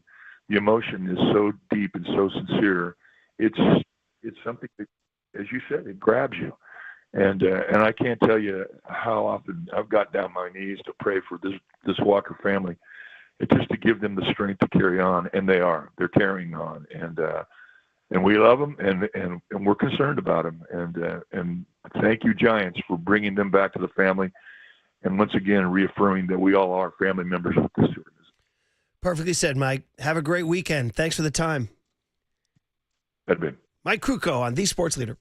the emotion is so deep and so sincere, it's something that, as you said, it grabs you. And I can't tell you how often I've got down my knees to pray for this Walker family. It's just to give them the strength to carry on, and they're carrying on, and we love them, and we're concerned about them, and thank you, Giants, for bringing them back to the family, and once again reaffirming that we all are family members with this organization. Perfectly said, Mike. Have a great weekend. Thanks for the time. Edmund. Mike Krukow on The Sports Leader.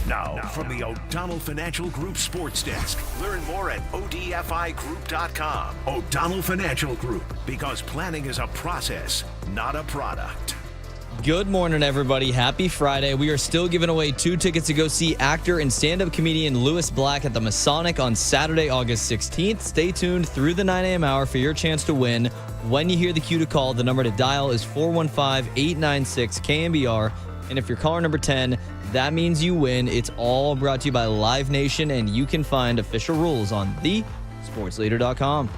Now, from the O'Donnell Financial Group Sports Desk. Learn more at ODFIGroup.com. O'Donnell Financial Group, because planning is a process, not a product. Good morning, everybody. Happy Friday. We are still giving away 2 tickets to go see actor and stand-up comedian Lewis Black at the Masonic on Saturday, August 16th. Stay tuned through the 9 a.m. hour for your chance to win. When you hear the cue to call, the number to dial is 415-896-KNBR. And if you're caller number 10, That means you win. It's all brought to you by Live Nation, and you can find official rules on thesportsleader.com.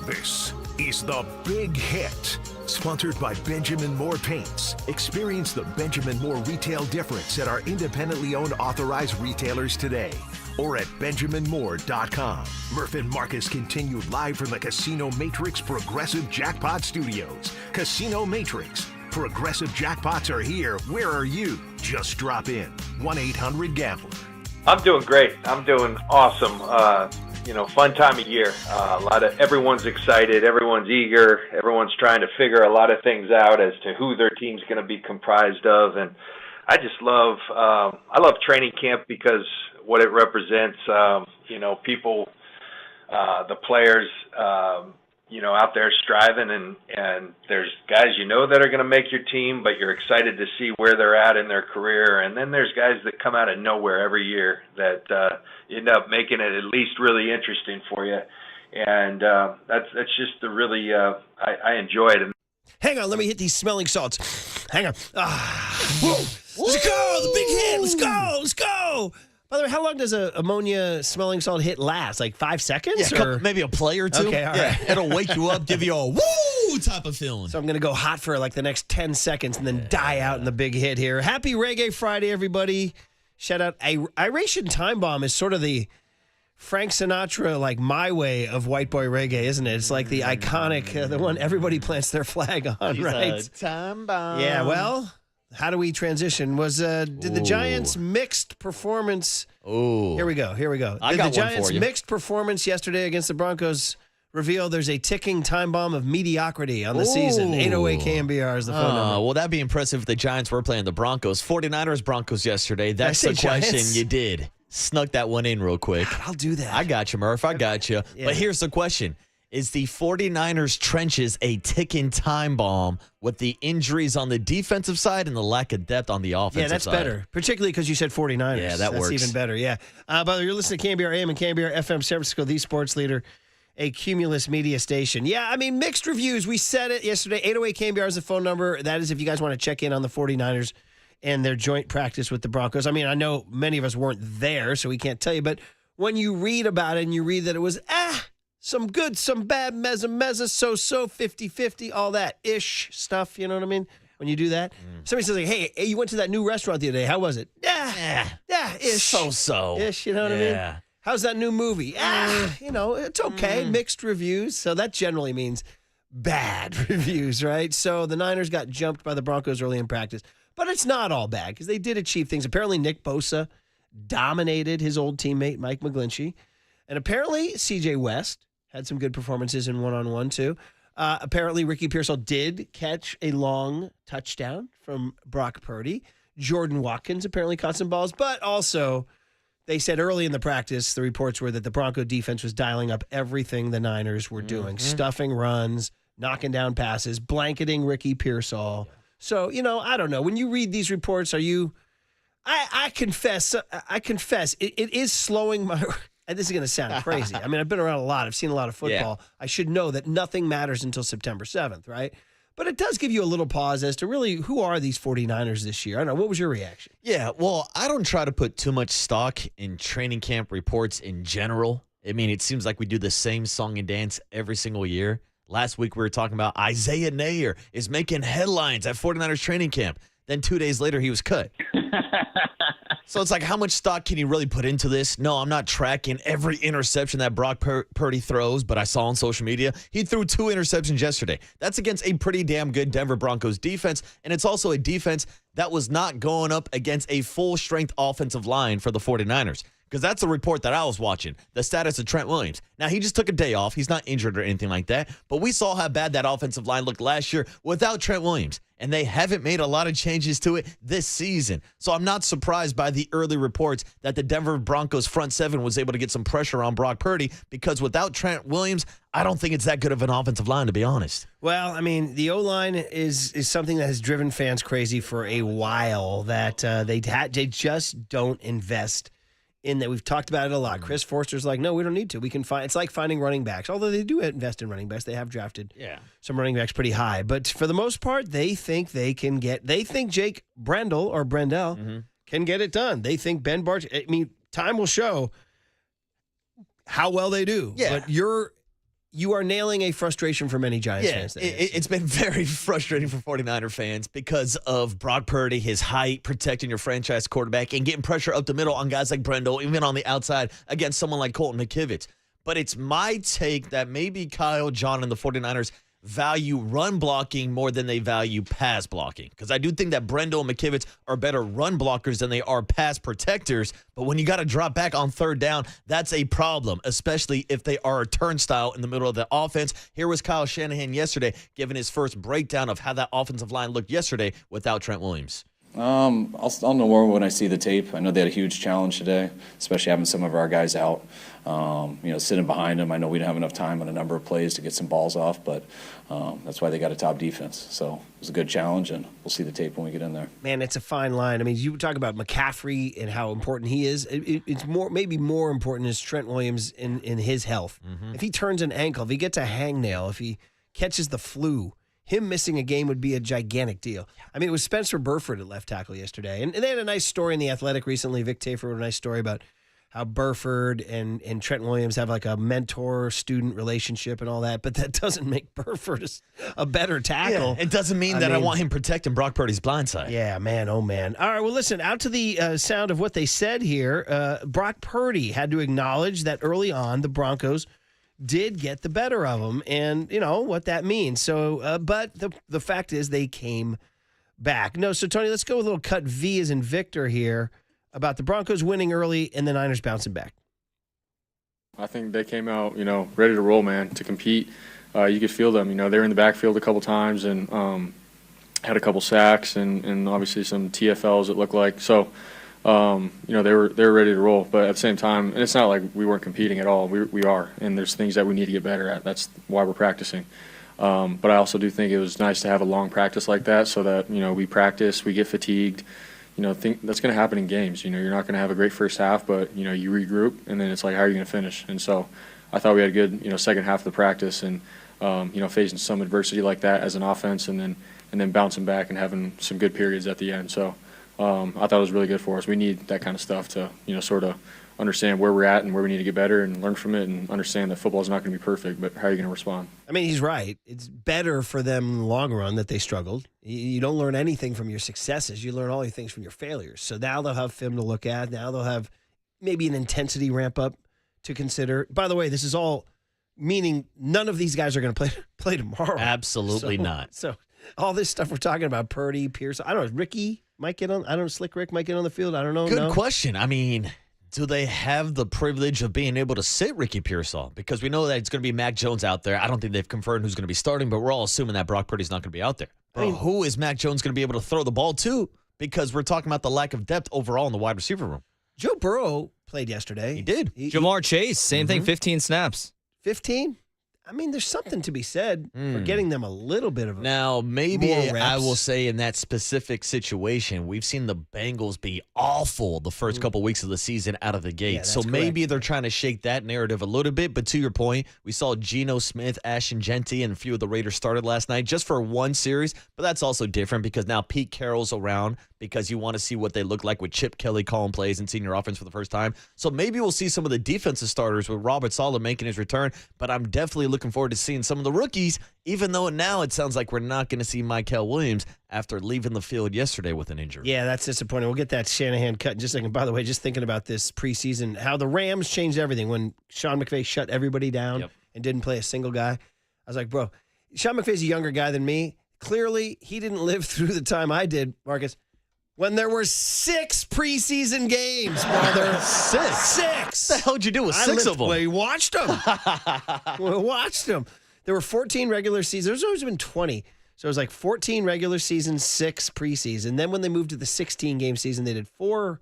This is The Big Hit, sponsored by Benjamin Moore Paints. Experience the Benjamin Moore retail difference at our independently owned authorized retailers today or at benjaminmoore.com. Murph and Marcus continue live from the Casino Matrix Progressive Jackpot Studios. Casino Matrix. Progressive jackpots are here. Where are you? Just drop in. 1-800-GAMBLER. I'm doing great. I'm doing awesome. Fun time of year. Everyone's excited. Everyone's eager. Everyone's trying to figure a lot of things out as to who their team's going to be comprised of. And I just love, I love training camp because what it represents, people, the players, out there striving, and there's guys that are going to make your team, but you're excited to see where they're at in their career. And then there's guys that come out of nowhere every year that end up making it at least really interesting for you. And that's just the really, I enjoy it. Hang on, let me hit these smelling salts. Hang on. Whoa. Let's go, the big hit. Let's go. By the way, how long does a ammonia smelling salt hit last? Like 5 seconds? Yeah, maybe a play or two. Okay, all right. It'll wake you up, give you a woo type of feeling. So I'm going to go hot for like the next 10 seconds and then die out in the big hit here. Happy Reggae Friday, everybody. Shout out. Iration Time Bomb is sort of the Frank Sinatra, like My Way of white boy reggae, isn't it? It's like the iconic, the one everybody plants their flag on, He's right? a time bomb. Yeah, well, How do we transition? Did the Giants' mixed performance? Oh, Here we go. I Did got the one for Giants' you. mixed performance yesterday against the Broncos reveal there's a ticking time bomb of mediocrity on the season? 808 KNBR is the phone number. Well, that'd be impressive if the Giants were playing the Broncos. 49ers Broncos yesterday. That's I the say question. Giants? You did. Snuck that one in real quick. God, I'll do that. I got you, Murph. I got you. Yeah. But here's the question. Is the 49ers trenches a ticking time bomb with the injuries on the defensive side and the lack of depth on the offensive side? Yeah, that's better, particularly because you said 49ers. Yeah, that works. That's even better, yeah. By the way, you're listening to KNBR AM and KNBR FM San Francisco, the sports leader, a Cumulus media station. Yeah, I mean, mixed reviews. We said it yesterday. 808 KNBR is the phone number. That is if you guys want to check in on the 49ers and their joint practice with the Broncos. I mean, I know many of us weren't there, so we can't tell you, but when you read about it and you read that it was, some good, some bad, mezza, so, 50-50, all that ish stuff, you know what I mean? When you do that. Somebody says, like, hey, you went to that new restaurant the other day. How was it? Yeah, ish. So. Ish, you know what I mean? How's that new movie? It's okay. Mixed reviews. So that generally means bad reviews, right? So the Niners got jumped by the Broncos early in practice. But it's not all bad because they did achieve things. Apparently, Nick Bosa dominated his old teammate, Mike McGlinchey. And apparently, C.J. West had some good performances in one-on-one, too. Apparently, Ricky Pearsall did catch a long touchdown from Brock Purdy. Jordan Watkins apparently caught some balls. But also, they said early in the practice, the reports were that the Bronco defense was dialing up everything the Niners were doing. Stuffing runs, knocking down passes, blanketing Ricky Pearsall. So, I don't know. When you read these reports, are you... I confess, it is slowing my... And this is going to sound crazy. I mean, I've been around a lot. I've seen a lot of football. Yeah. I should know that nothing matters until September 7th, right? But it does give you a little pause as to really who are these 49ers this year? I don't know. What was your reaction? Yeah, well, I don't try to put too much stock in training camp reports in general. I mean, it seems like we do the same song and dance every single year. Last week we were talking about Isaiah Nayer is making headlines at 49ers training camp. Then 2 days later, he was cut. So it's like, how much stock can you really put into this? No, I'm not tracking every interception that Brock Purdy throws, but I saw on social media, he threw 2 interceptions yesterday. That's against a pretty damn good Denver Broncos defense, and it's also a defense that was not going up against a full-strength offensive line for the 49ers. Because that's the report that I was watching, the status of Trent Williams. Now, he just took a day off. He's not injured or anything like that. But we saw how bad that offensive line looked last year without Trent Williams. And they haven't made a lot of changes to it this season. So I'm not surprised by the early reports that the Denver Broncos front seven was able to get some pressure on Brock Purdy. Because without Trent Williams, I don't think it's that good of an offensive line, to be honest. Well, I mean, the O-line is something that has driven fans crazy for a while, that they just don't invest in that. We've talked about it a lot. Chris Forster's like, no, we don't need to. We can find. It's like finding running backs. Although they do invest in running backs, they have drafted some running backs pretty high. But for the most part, they think they can get. They think Jake Brendel or Brendel can get it done. They think Ben Barch. I mean, time will show how well they do. Yeah. But you are nailing a frustration for many Giants fans. It's been very frustrating for 49er fans because of Brock Purdy, his height, protecting your franchise quarterback, and getting pressure up the middle on guys like Brendel, even on the outside against someone like Colton McKivitz. But it's my take that maybe Kyle John and the 49ers value run blocking more than they value pass blocking. Because I do think that Brendel and McKivitz are better run blockers than they are pass protectors. But when you got to drop back on third down, that's a problem, especially if they are a turnstile in the middle of the offense. Here was Kyle Shanahan yesterday giving his first breakdown of how that offensive line looked yesterday without Trent Williams. I'll know more when I see the tape. I know they had a huge challenge today, especially having some of our guys out. Sitting behind them, I know we didn't have enough time on a number of plays to get some balls off, but that's why they got a top defense. So it was a good challenge, and we'll see the tape when we get in there. Man, it's a fine line. I mean, you talk about McCaffrey and how important he is. It's maybe more important is Trent Williams in his health. If he turns an ankle, if he gets a hangnail, if he catches the flu, him missing a game would be a gigantic deal. I mean, it was Spencer Burford at left tackle yesterday. And they had a nice story in The Athletic recently. Vic Tafer wrote a nice story about how Burford and Trent Williams have like a mentor-student relationship and all that. But that doesn't make Burford a better tackle. Yeah, it doesn't mean I want him protecting Brock Purdy's blind side. Yeah, man, oh, man. All right, well, listen, out to the sound of what they said here, Brock Purdy had to acknowledge that early on the Broncos did get the better of them, and you know what that means. So, but the fact is they came back. No, so Tony, let's go with a little cut V as in Victor here about the Broncos winning early and the Niners bouncing back. I think they came out, ready to roll, man, to compete. You could feel them. They were in the backfield a couple times and had a couple sacks and obviously some TFLs it looked like. So, they were ready to roll. But at the same time, and it's not like we weren't competing at all. We are, and there's things that we need to get better at. That's why we're practicing. But I also do think it was nice to have a long practice like that so that, we practice, we get fatigued. Think that's going to happen in games. You're not going to have a great first half, but, you regroup, and then it's like, how are you going to finish? And so I thought we had a good, second half of the practice and, facing some adversity like that as an offense and then bouncing back and having some good periods at the end. So I thought it was really good for us. We need that kind of stuff to, sort of understand where we're at and where we need to get better and learn from it and understand that football is not going to be perfect, but how are you going to respond? I mean, he's right. It's better for them in the long run that they struggled. You don't learn anything from your successes. You learn all your things from your failures. So now they'll have film to look at. Now they'll have maybe an intensity ramp up to consider. By the way, this is all meaning none of these guys are going to play tomorrow. Absolutely not. So all this stuff we're talking about, Purdy, Pierce, I don't know, Ricky might get on. I don't know, Slick Rick might get on the field. I don't know. Good question. I mean, do they have the privilege of being able to sit Ricky Pearsall? Because we know that it's going to be Mac Jones out there. I don't think they've confirmed who's going to be starting, but we're all assuming that Brock Purdy's not going to be out there. Bro, who is Mac Jones going to be able to throw the ball to? Because we're talking about the lack of depth overall in the wide receiver room. Joe Burrow played yesterday. He did. Jamar Chase, same thing, 15 snaps. 15? I mean, there's something to be said for getting them a little bit of Now, maybe more reps. I will say in that specific situation, we've seen the Bengals be awful the first couple weeks of the season out of the gate. Yeah, so that's maybe correct. they're trying to shake that narrative a little bit. But to your point, we saw Geno Smith, Ashton Genty, and a few of the Raiders started last night just for one series. But that's also different because now Pete Carroll's around because you want to see what they look like with Chip Kelly calling plays and senior offense for the first time. So maybe we'll see some of the defensive starters with Robert Saleh making his return. But I'm definitely looking forward to seeing some of the rookies, even though now it sounds like we're not going to see Michael Williams after leaving the field yesterday with an injury. Yeah, that's disappointing. We'll get that Shanahan cut in just a second. By the way, just thinking about this preseason, how the Rams changed everything when Sean McVay shut everybody down and didn't play a single guy. I was like, bro, Sean McVay's a younger guy than me. Clearly, he didn't live through the time I did, Marcus, when there were 6 preseason games, brother. 6? What the hell did you do with 6 of them? We watched them. There were 14 regular seasons. There's always been 20. So it was like 14 regular season, 6 preseason. Then when they moved to the 16-game season, they did 4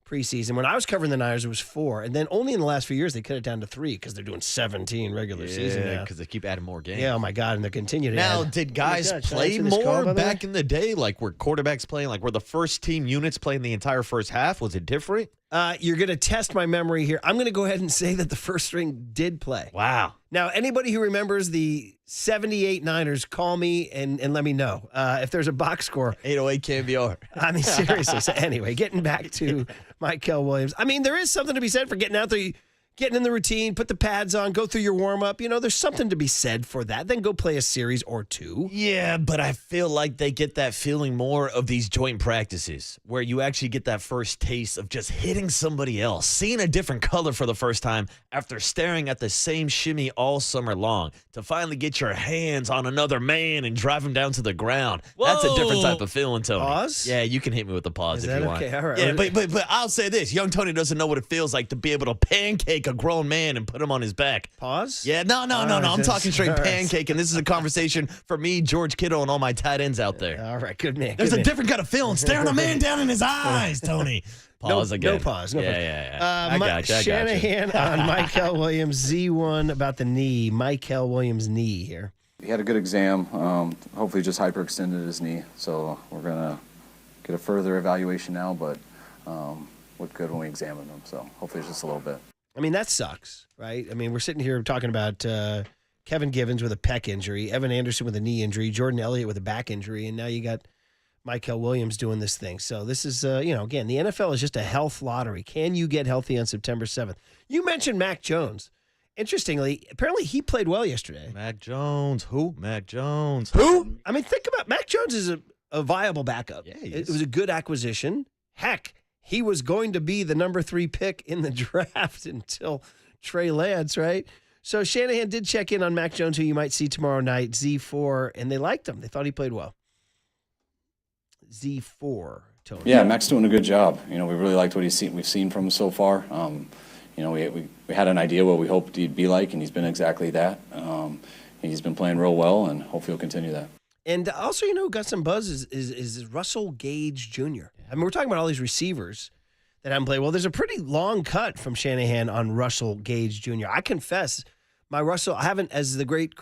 preseason. When I was covering the Niners, it was 4. And then only in the last few years, they cut it down to 3 because they're doing 17 regular season now. Yeah, because they keep adding more games. Yeah, oh my God, and they're continuing to Now, add. did guys Should I play answer this call, more by the way? back in the day? Like, were quarterbacks playing? Like, were the first team units playing the entire first half? Was it different? You're going to test my memory here. I'm going to go ahead and say that the first string did play. Wow. Now, anybody who remembers the 78 Niners, call me and let me know if there's a box score. 808 KNBR. I mean, seriously. So anyway, getting back to Michael Williams. I mean, there is something to be said for getting out there, getting in the routine, put the pads on, go through your warm-up. There's something to be said for that. Then go play a series or 2. Yeah, but I feel like they get that feeling more of these joint practices where you actually get that first taste of just hitting somebody else, seeing a different color for the first time after staring at the same shimmy all summer long, to finally get your hands on another man and drive him down to the ground. Whoa. That's a different type of feeling, Tony. Pause? Yeah, you can hit me with the pause Is if that you want. okay? All right. Yeah, but I'll say this. Young Tony doesn't know what it feels like to be able to pancake a grown man and put him on his back. Pause? Yeah, no. I'm talking straight pancake, and this is a conversation for me, George Kittle, and all my tight ends out there. All right, good man. There's good a man. different kind of feeling staring a man down in his eyes, Tony. Pause again. No pause. No pause. Yeah. I got you. Shanahan on Michael Williams, Z1 about the knee. Michael Williams' knee here. He had a good exam. Hopefully just hyperextended his knee. So we're going to get a further evaluation now, but looked good when we examined him. So hopefully it's just a little bit. I mean, that sucks, right? I mean, we're sitting here talking about Kevin Givens with a pec injury, Evan Anderson with a knee injury, Jordan Elliott with a back injury, and now you got Michael Williams doing this thing. So this is, again, the NFL is just a health lottery. Can you get healthy on September 7th? You mentioned Mac Jones. Interestingly, apparently he played well yesterday. Mac Jones. Who? Mac Jones. Who? I mean, think about Mac Jones is a viable backup. Yeah, he It is. was a good acquisition. Heck, he was going to be the number 3 pick in the draft until Trey Lance, right? So Shanahan did check in on Mac Jones, who you might see tomorrow night, Z4, and they liked him. They thought he played well. Z4, Tony. Yeah, Mac's doing a good job. We really liked what we've seen from him so far. We had an idea what we hoped he'd be like, and he's been exactly that. He's been playing real well, and hopefully he'll continue that. And also, who got some buzz is Russell Gage Jr. I mean, we're talking about all these receivers that haven't played. Well, there's a pretty long cut from Shanahan on Russell Gage Jr. I confess, my Russell, I haven't, as the great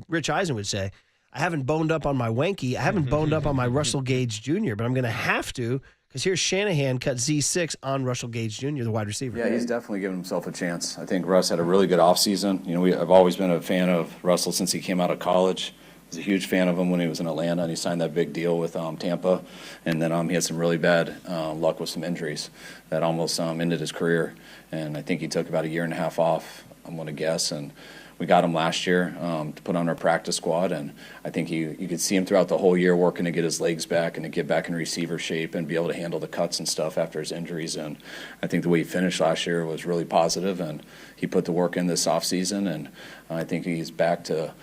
Rich Eisen would say, I haven't boned up on my wanky. I haven't boned up on my Russell Gage Jr., but I'm going to have to, because here's Shanahan cut Z6 on Russell Gage Jr., the wide receiver. Yeah, he's definitely given himself a chance. I think Russ had a really good offseason. I've always been a fan of Russell since he came out of college. I was a huge fan of him when he was in Atlanta, and he signed that big deal with Tampa. And then he had some really bad luck with some injuries that almost ended his career. And I think he took about a year and a half off, I'm going to guess. And we got him last year to put on our practice squad, and I think you could see him throughout the whole year working to get his legs back and to get back in receiver shape and be able to handle the cuts and stuff after his injuries. And I think the way he finished last year was really positive, and he put the work in this offseason, and I think he's back to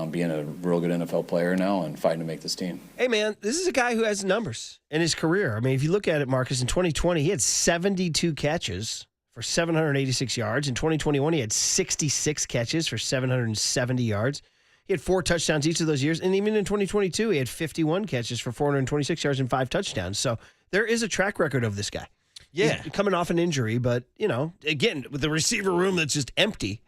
being a real good NFL player now and fighting to make this team. Hey, man, this is a guy who has numbers in his career. I mean, if you look at it, Marcus, in 2020, he had 72 catches for 786 yards. In 2021, he had 66 catches for 770 yards. He had 4 touchdowns each of those years. And even in 2022, he had 51 catches for 426 yards and 5 touchdowns. So there is a track record of this guy. Yeah. He's coming off an injury, but, again, with the receiver room that's just empty,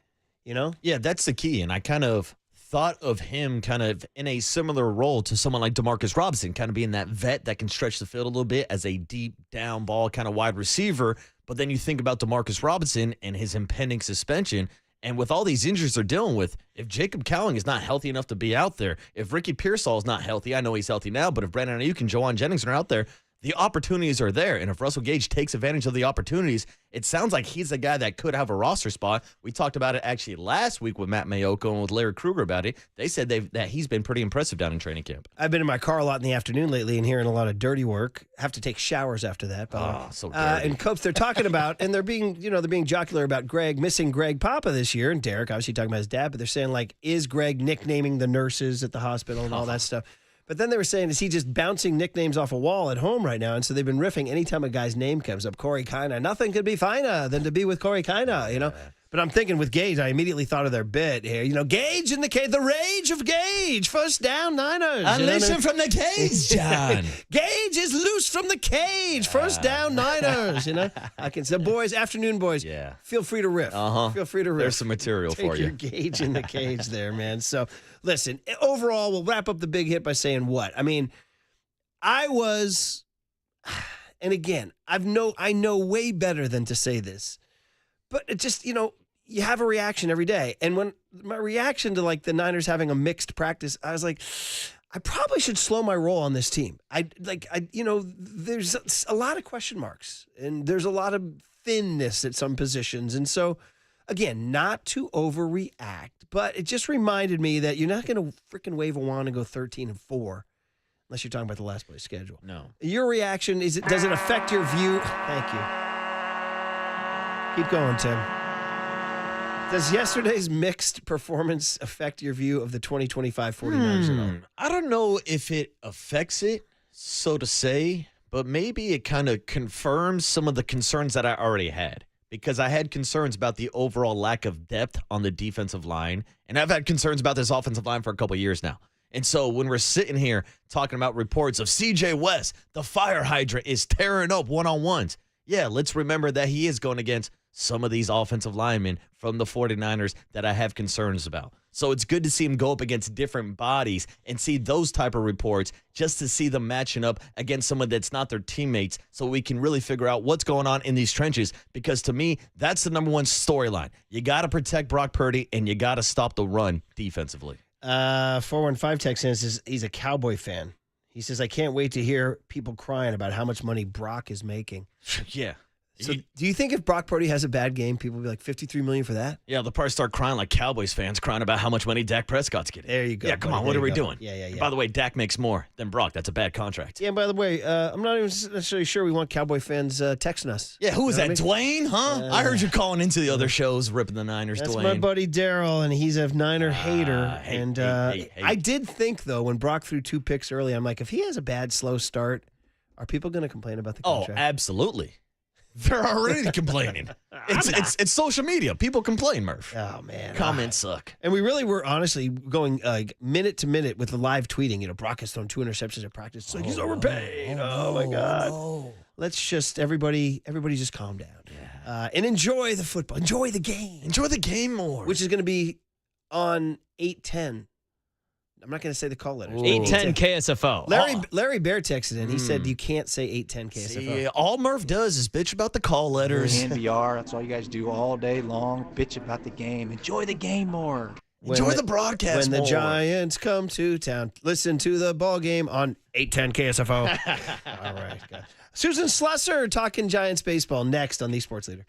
Yeah, that's the key. And I kind of thought of him kind of in a similar role to someone like Demarcus Robinson, kind of being that vet that can stretch the field a little bit as a deep down ball kind of wide receiver. But then you think about Demarcus Robinson and his impending suspension, and with all these injuries they're dealing with, if Jacob Cowling is not healthy enough to be out there, if Ricky Pearsall is not healthy, I know he's healthy now, but if Brandon Ayuk and Jawan Jennings are out there, the opportunities are there. And if Russell Gage takes advantage of the opportunities, it sounds like he's a guy that could have a roster spot. We talked about it actually last week with Matt Mayoko and with Larry Kruger about it. They said that he's been pretty impressive down in training camp. I've been in my car a lot in the afternoon lately and hearing a lot of dirty work. Have to take showers after that. So dirty. And Copes, they're talking about, and they're being jocular about missing Greg Papa this year, and Derek obviously talking about his dad, but they're saying, like, is Greg nicknaming the nurses at the hospital and all that stuff? But then they were saying, is he just bouncing nicknames off a wall at home right now? And so they've been riffing anytime a guy's name comes up. Corey Kina. Nothing could be finer than to be with Corey Kina, But I'm thinking with Gage, I immediately thought of their bit here. Gage in the cage, the rage of Gage. First down, Niners. Unleash him from the cage, John. Gage is loose from the cage. First down, Niners. I can say, boys, afternoon boys. Yeah. Feel free to riff. Feel free to riff. There's some material Take for you. your Gage in the cage there, man. So, listen, overall, we'll wrap up the big hit by saying what? I mean, I was, and again, I know way better than to say this, but it just, you have a reaction every day. And when my reaction to like the Niners having a mixed practice, I was like, I probably should slow my roll on this team. There's a lot of question marks and there's a lot of thinness at some positions. And so, again, not to overreact, but it just reminded me that you're not going to freaking wave a wand and go 13-4 unless you're talking about the last place schedule. No. Your reaction, does it affect your view? Thank you. Keep going, Tim. Does yesterday's mixed performance affect your view of the 2025 49ers at all? I don't know if it affects it, so to say, but maybe it kind of confirms some of the concerns that I already had. Because I had concerns about the overall lack of depth on the defensive line, and I've had concerns about this offensive line for a couple of years now. And so when we're sitting here talking about reports of C.J. West, the fire hydrant is tearing up one-on-ones. Yeah, let's remember that he is going against some of these offensive linemen from the 49ers that I have concerns about. So it's good to see him go up against different bodies and see those type of reports just to see them matching up against someone that's not their teammates so we can really figure out what's going on in these trenches, because to me, that's the number one storyline. You got to protect Brock Purdy and you got to stop the run defensively. 415 text says he's a Cowboy fan. He says, I can't wait to hear people crying about how much money Brock is making. Yeah. So do you think if Brock Purdy has a bad game, people will be like $53 million for that? Yeah, they'll probably start crying like Cowboys fans crying about how much money Dak Prescott's getting. There you go. Yeah, come buddy. on. What There are we you go. doing? Yeah. And by the way, Dak makes more than Brock. That's a bad contract. Yeah, and by the way, I'm not even necessarily sure we want Cowboy fans texting us. Yeah, who is You know that? what I mean? Dwayne, huh? I heard you calling into the other shows ripping the Niners, That's Dwayne. my buddy Daryl, and he's a Niner hater. Hey. I did think, though, when Brock threw 2 picks early, I'm like, if he has a bad, slow start, are people going to complain about the contract? Oh, absolutely. They're already complaining. It's social media. People complain, Murph. Oh, man. Comments suck. And we really were honestly going minute to minute with the live tweeting. You know, Brock has thrown 2 interceptions at practice. It's like he's overpaid. Oh, my God. No. Let's just, everybody just calm down. Yeah. And enjoy the football. Enjoy the game. Enjoy the game more. Which is going to be on 8:10. I'm not going to say the call letters. 810 KSFO. Larry Bear texted in. He said you can't say 810 KSFO. See, all Murph does is bitch about the call letters. KNBR, that's all you guys do all day long. Bitch about the game. Enjoy the game more. Enjoy the broadcast When more. the Giants come to town, listen to the ball game on 810 KSFO. All right. Good. Susan Slusser talking Giants baseball next on the Sports Leader.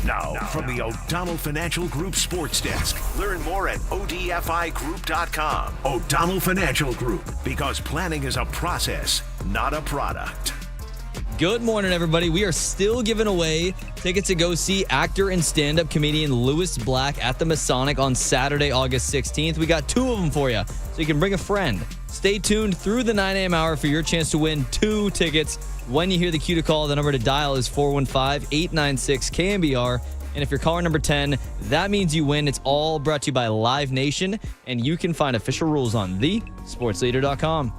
Now, from the O'Donnell Financial Group Sports Desk. Learn more at odfigroup.com. O'Donnell Financial Group, because planning is a process, not a product. Good morning, everybody. We are still giving away tickets to go see actor and stand-up comedian Lewis Black at the Masonic on Saturday, August 16th. We got 2 of them for you, so you can bring a friend. Stay tuned through the 9 a.m. hour for your chance to win 2 tickets. When you hear the cue to call, the number to dial is 415-896-KNBR. And if you're caller number 10, that means you win. It's all brought to you by Live Nation, and you can find official rules on thesportsleader.com.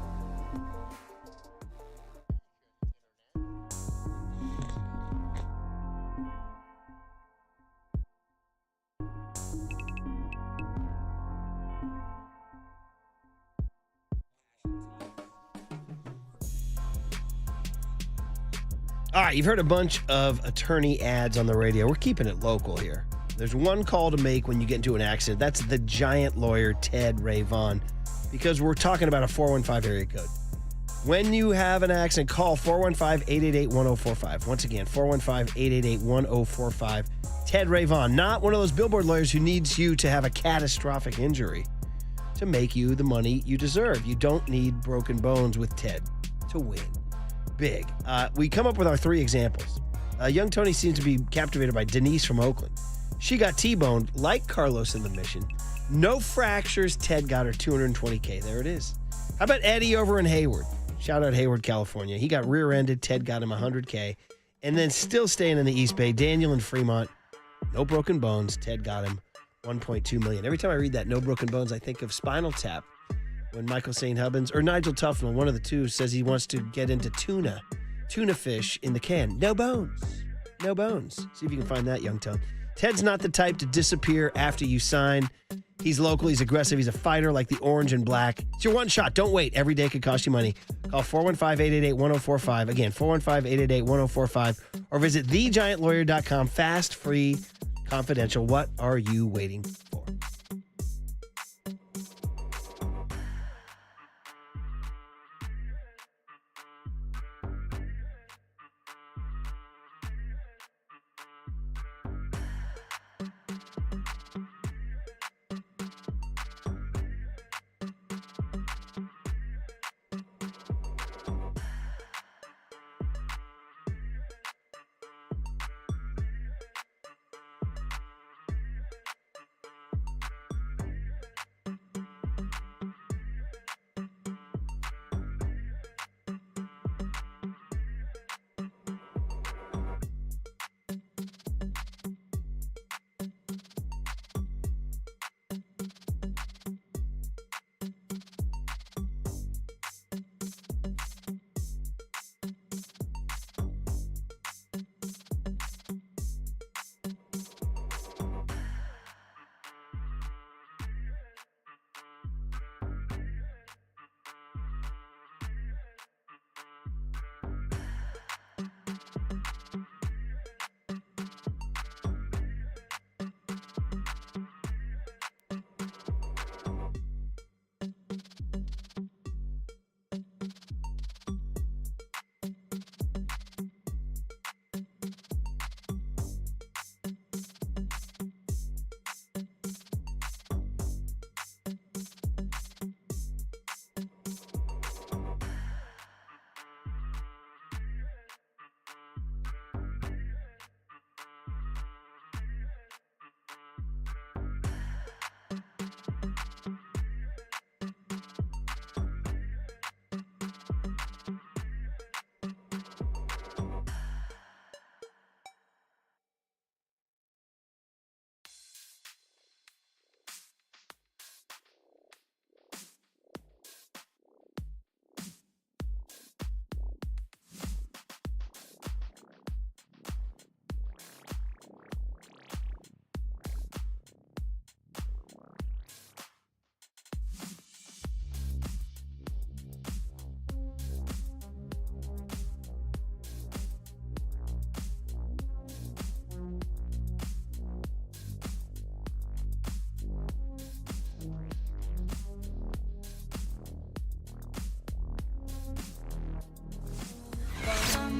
All right, you've heard a bunch of attorney ads on the radio. We're keeping it local here. There's one call to make when you get into an accident. That's the giant lawyer, Ted Ray Vaughn, because we're talking about a 415 area code. When you have an accident, call 415-888-1045. Once again, 415-888-1045. Ted Ray Vaughn, not one of those billboard lawyers who needs you to have a catastrophic injury to make you the money you deserve. You don't need broken bones with Ted to win big. We come up with our 3 examples. Young Tony seems to be captivated by Denise from Oakland. She got T-boned like Carlos in the Mission. No fractures. Ted got her $220K. There it is. How about Eddie over in Hayward? Shout out Hayward, California. He got rear-ended. Ted got him $100K. And then still staying in the East Bay, Daniel in Fremont. No broken bones. Ted got him $1.2 million. Every time I read that, no broken bones, I think of Spinal Tap. When Michael St. Hubbins or Nigel Tufnell, one of the two, says he wants to get into tuna fish in the can. No bones. No bones. See if you can find that, Young Tone. Ted's not the type to disappear after you sign. He's local. He's aggressive. He's a fighter like the orange and black. It's your one shot. Don't wait. Every day could cost you money. Call 415-888-1045. Again, 415-888-1045. Or visit thegiantlawyer.com. Fast, free, confidential. What are you waiting for?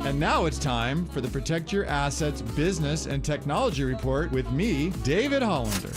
And now it's time for the Protect Your Assets Business and Technology Report with me, David Hollander.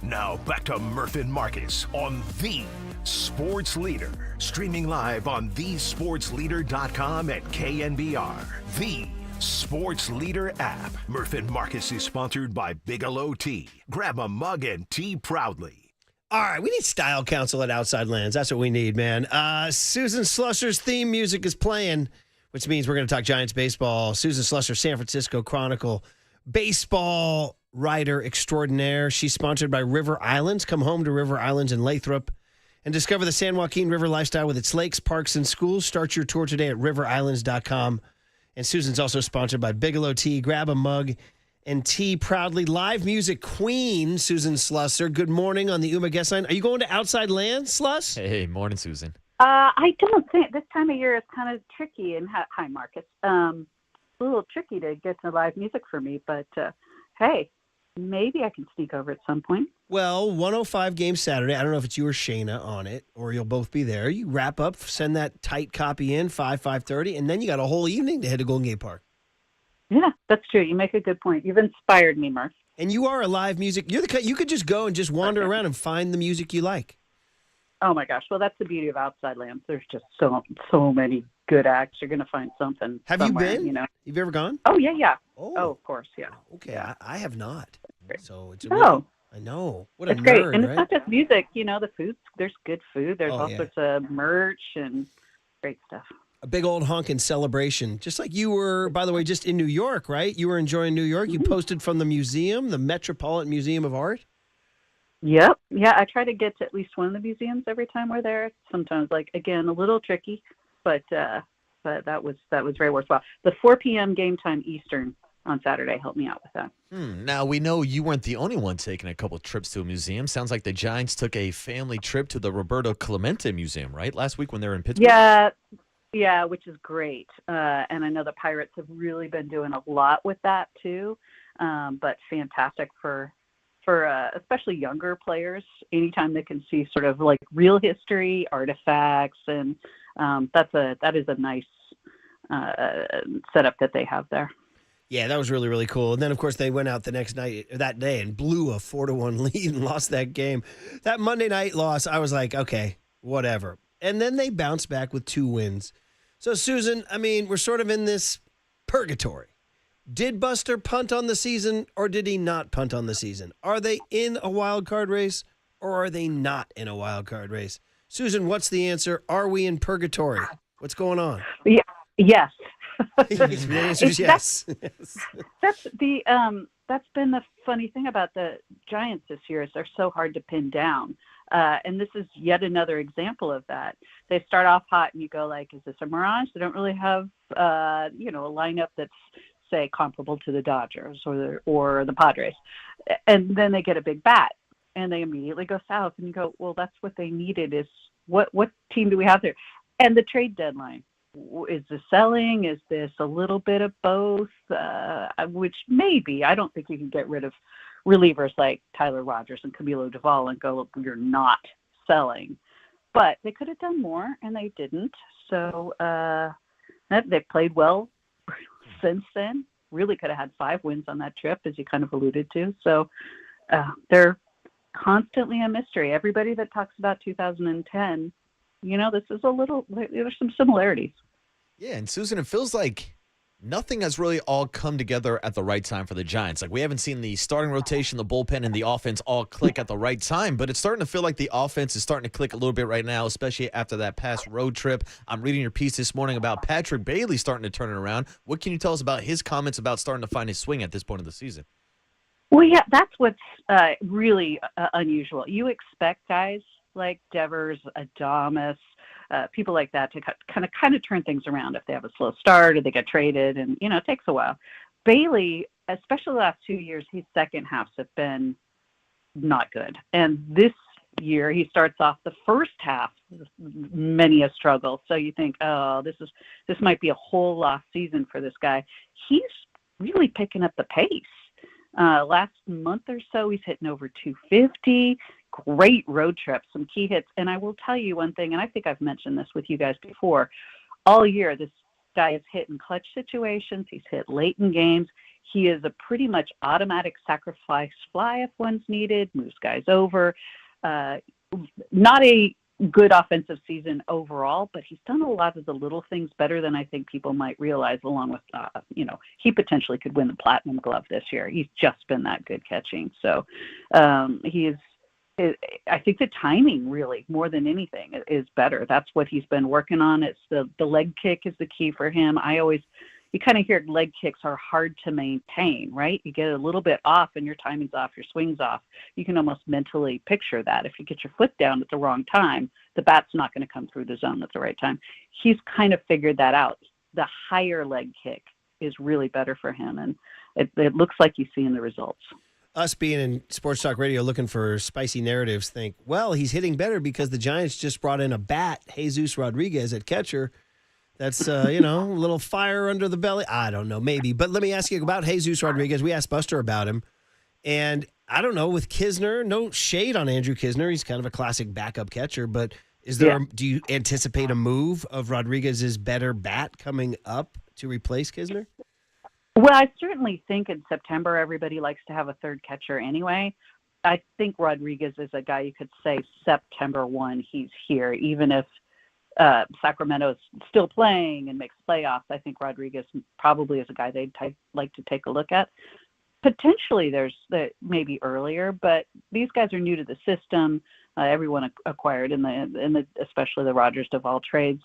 Now back to Murph and Marcus on The Sports Leader. Streaming live on thesportsleader.com and KNBR. The Sports Leader app. Murph and Marcus is sponsored by Bigelow Tea. Grab a mug and tea proudly. All right, we need style counsel at Outside Lands. That's what we need, man. Susan Slusser's theme music is playing, which means we're going to talk Giants baseball. Susan Slusser, San Francisco Chronicle baseball writer extraordinaire. She's sponsored by River Islands. Come home to River Islands in Lathrop and discover the San Joaquin River lifestyle with its lakes, parks, and schools. Start your tour today at riverislands.com. And Susan's also sponsored by Bigelow Tea. Grab a mug and tea proudly. Live music queen, Susan Slusser. Good morning on the UMA guest line. Are you going to Outside Lands, Sluss? Hey, morning, Susan. I don't think this time of year is kind of tricky. And hi, Marcus. A little tricky to get to live music for me, but hey, maybe I can sneak over at some point. Well, 105 game Saturday. I don't know if it's you or Shayna on it, or you'll both be there. You wrap up, send that tight copy in, 5:30, and then you got a whole evening to head to Golden Gate Park. Yeah, that's true. You make a good point. You've inspired me, Murph. And you are a live music. You're the you could just go and just wander around and find the music you like. Oh my gosh! Well, that's the beauty of Outside Lands. There's just so many good acts. You're going to find something. Have somewhere, you been? You know? You've ever gone? Oh yeah. Oh, of course, yeah. Okay, Yeah. I have not. So it's Oh. I know. What a It's great, nerd, and right? it's not just music. You know, the food. There's good food. There's Oh, all yeah. sorts of merch and great stuff. A big old honkin' celebration. Just like you were, by the way, just in New York, right? You were enjoying New York. You posted from the museum, the Metropolitan Museum of Art. Yep. Yeah, I try to get to at least one of the museums every time we're there. Sometimes, like, again, a little tricky, but that was very worthwhile. The 4 p.m. game time Eastern on Saturday helped me out with that. Now, we know you weren't the only one taking a couple trips to a museum. Sounds like the Giants took a family trip to the Roberto Clemente Museum, right? Last week when they were in Pittsburgh? Yeah, which is great. And I know the Pirates have really been doing a lot with that too. But fantastic for especially younger players. Anytime they can see sort of like real history, artifacts, and that is a nice setup that they have there. Yeah, that was really, really cool. And then, of course, they went out that day and blew a 4-1 lead and lost that game. That Monday night loss, I was like, okay, whatever. And then they bounced back with 2 wins. So, Susan, I mean, we're sort of in this purgatory. Did Buster punt on the season or did he not punt on the season? Are they in a wild card race or are they not in a wild card race? Susan, what's the answer? Are we in purgatory? What's going on? Yeah, yes. The answer is yes. That's been the funny thing about the Giants this year is they're so hard to pin down. And this is yet another example of that. They start off hot and you go like, is this a mirage? They don't really have, a lineup that's, say, comparable to the Dodgers or the Padres. And then they get a big bat and they immediately go south and you go, well, that's what they needed is what team do we have there? And the trade deadline. Is this selling? Is this a little bit of both? Which maybe. I don't think you can get rid of relievers like Tyler Rogers and Camilo Duvall and go, you're not selling. But they could have done more, and they didn't. So they played well since then. Really could have had 5 wins on that trip, as you kind of alluded to. So they're constantly a mystery. Everybody that talks about 2010, this is there's some similarities. Yeah, and Susan, it feels like nothing has really all come together at the right time for the Giants. Like, we haven't seen the starting rotation, the bullpen, and the offense all click at the right time, but it's starting to feel like the offense is starting to click a little bit right now, especially after that past road trip. I'm reading your piece this morning about Patrick Bailey starting to turn it around. What can you tell us about his comments about starting to find his swing at this point of the season? Well, yeah, that's what's really unusual. You expect guys like Devers, Adames, people like that to kind of turn things around if they have a slow start or they get traded, and it takes a while. Bailey, especially the last 2 years, his second halves have been not good, and this year he starts off the first half many a struggle. So you think, oh, this might be a whole lost season for this guy. He's really picking up the pace. Last month or so, he's hitting over 250. Great road trips, some key hits. And I will tell you one thing, and I think I've mentioned this with you guys before. All year, this guy has hit in clutch situations. He's hit late in games. He is a pretty much automatic sacrifice fly if one's needed, moves guys over. Not a good offensive season overall, but he's done a lot of the little things better than I think people might realize, along with, he potentially could win the Platinum Glove this year. He's just been that good catching. So I think the timing really, more than anything, is better. That's what he's been working on. It's the leg kick is the key for him. You kind of hear leg kicks are hard to maintain, right? You get a little bit off and your timing's off, your swing's off. You can almost mentally picture that. If you get your foot down at the wrong time, the bat's not going to come through the zone at the right time. He's kind of figured that out. The higher leg kick is really better for him, and it looks like you see in the results. Us being in Sports Talk Radio looking for spicy narratives think, well, he's hitting better because the Giants just brought in a bat, Jesus Rodriguez at catcher. That's, a little fire under the belly. I don't know, maybe. But let me ask you about Jesus Rodriguez. We asked Buster about him. And I don't know, with Kisner, no shade on Andrew Kisner. He's kind of a classic backup catcher. But do you anticipate a move of Rodriguez's better bat coming up to replace Kisner? Well, I certainly think in September everybody likes to have a third catcher anyway. I think Rodriguez is a guy you could say September 1 he's here, even if Sacramento is still playing and makes playoffs. I think Rodriguez probably is a guy they'd like to take a look at. Potentially there's maybe earlier, but these guys are new to the system. Everyone acquired in the especially the Rogers Duvall trades.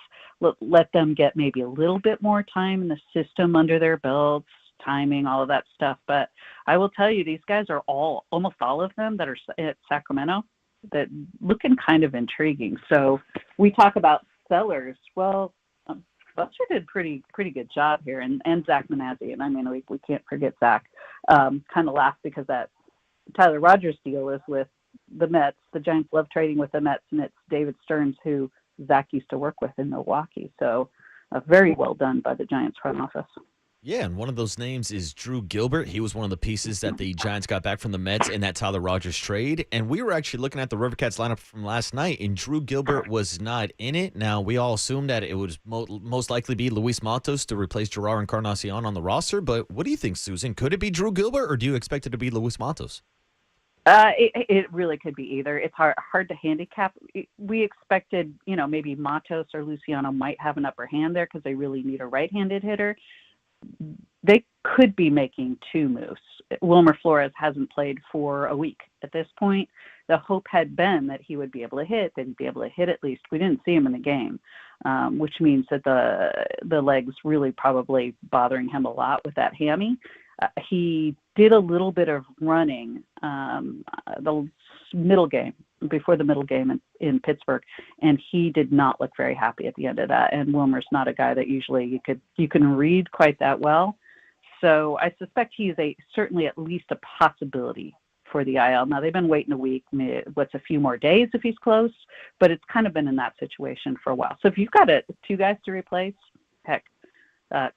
Let them get maybe a little bit more time in the system under their belts, timing, all of that stuff. But I will tell you, these guys are almost all of them that are at Sacramento, that looking kind of intriguing. So we talk about sellers. Well, Slusser did pretty good job here, and Zach Manazzi. And I mean, we can't forget Zach. Kind of laugh because that Tyler Rogers deal is with the Mets. The Giants love trading with the Mets, and it's David Stearns, who Zach used to work with in Milwaukee. So very well done by the Giants front office. Yeah, and one of those names is Drew Gilbert. He was one of the pieces that the Giants got back from the Mets in that Tyler Rogers trade. And we were actually looking at the Rivercats lineup from last night, and Drew Gilbert was not in it. Now, we all assumed that it would most likely be Luis Matos to replace Gerard Encarnacion on the roster. But what do you think, Susan? Could it be Drew Gilbert, or do you expect it to be Luis Matos? It really could be either. It's hard to handicap. We expected, maybe Matos or Luciano might have an upper hand there because they really need a right-handed hitter. They could be making two moves. Wilmer Flores hasn't played for a week at this point. The hope had been that he would be able to hit, that he'd be able to hit at least. We didn't see him in the game, which means that the legs really probably bothering him a lot with that hammy. He did a little bit of running the middle game, before the middle game in Pittsburgh, and he did not look very happy at the end of that. And Wilmer's not a guy that usually you can read quite that well. So I suspect he is certainly at least a possibility for the IL. Now, they've been waiting a week, a few more days if he's close, but it's kind of been in that situation for a while. So if you've got two guys to replace, heck,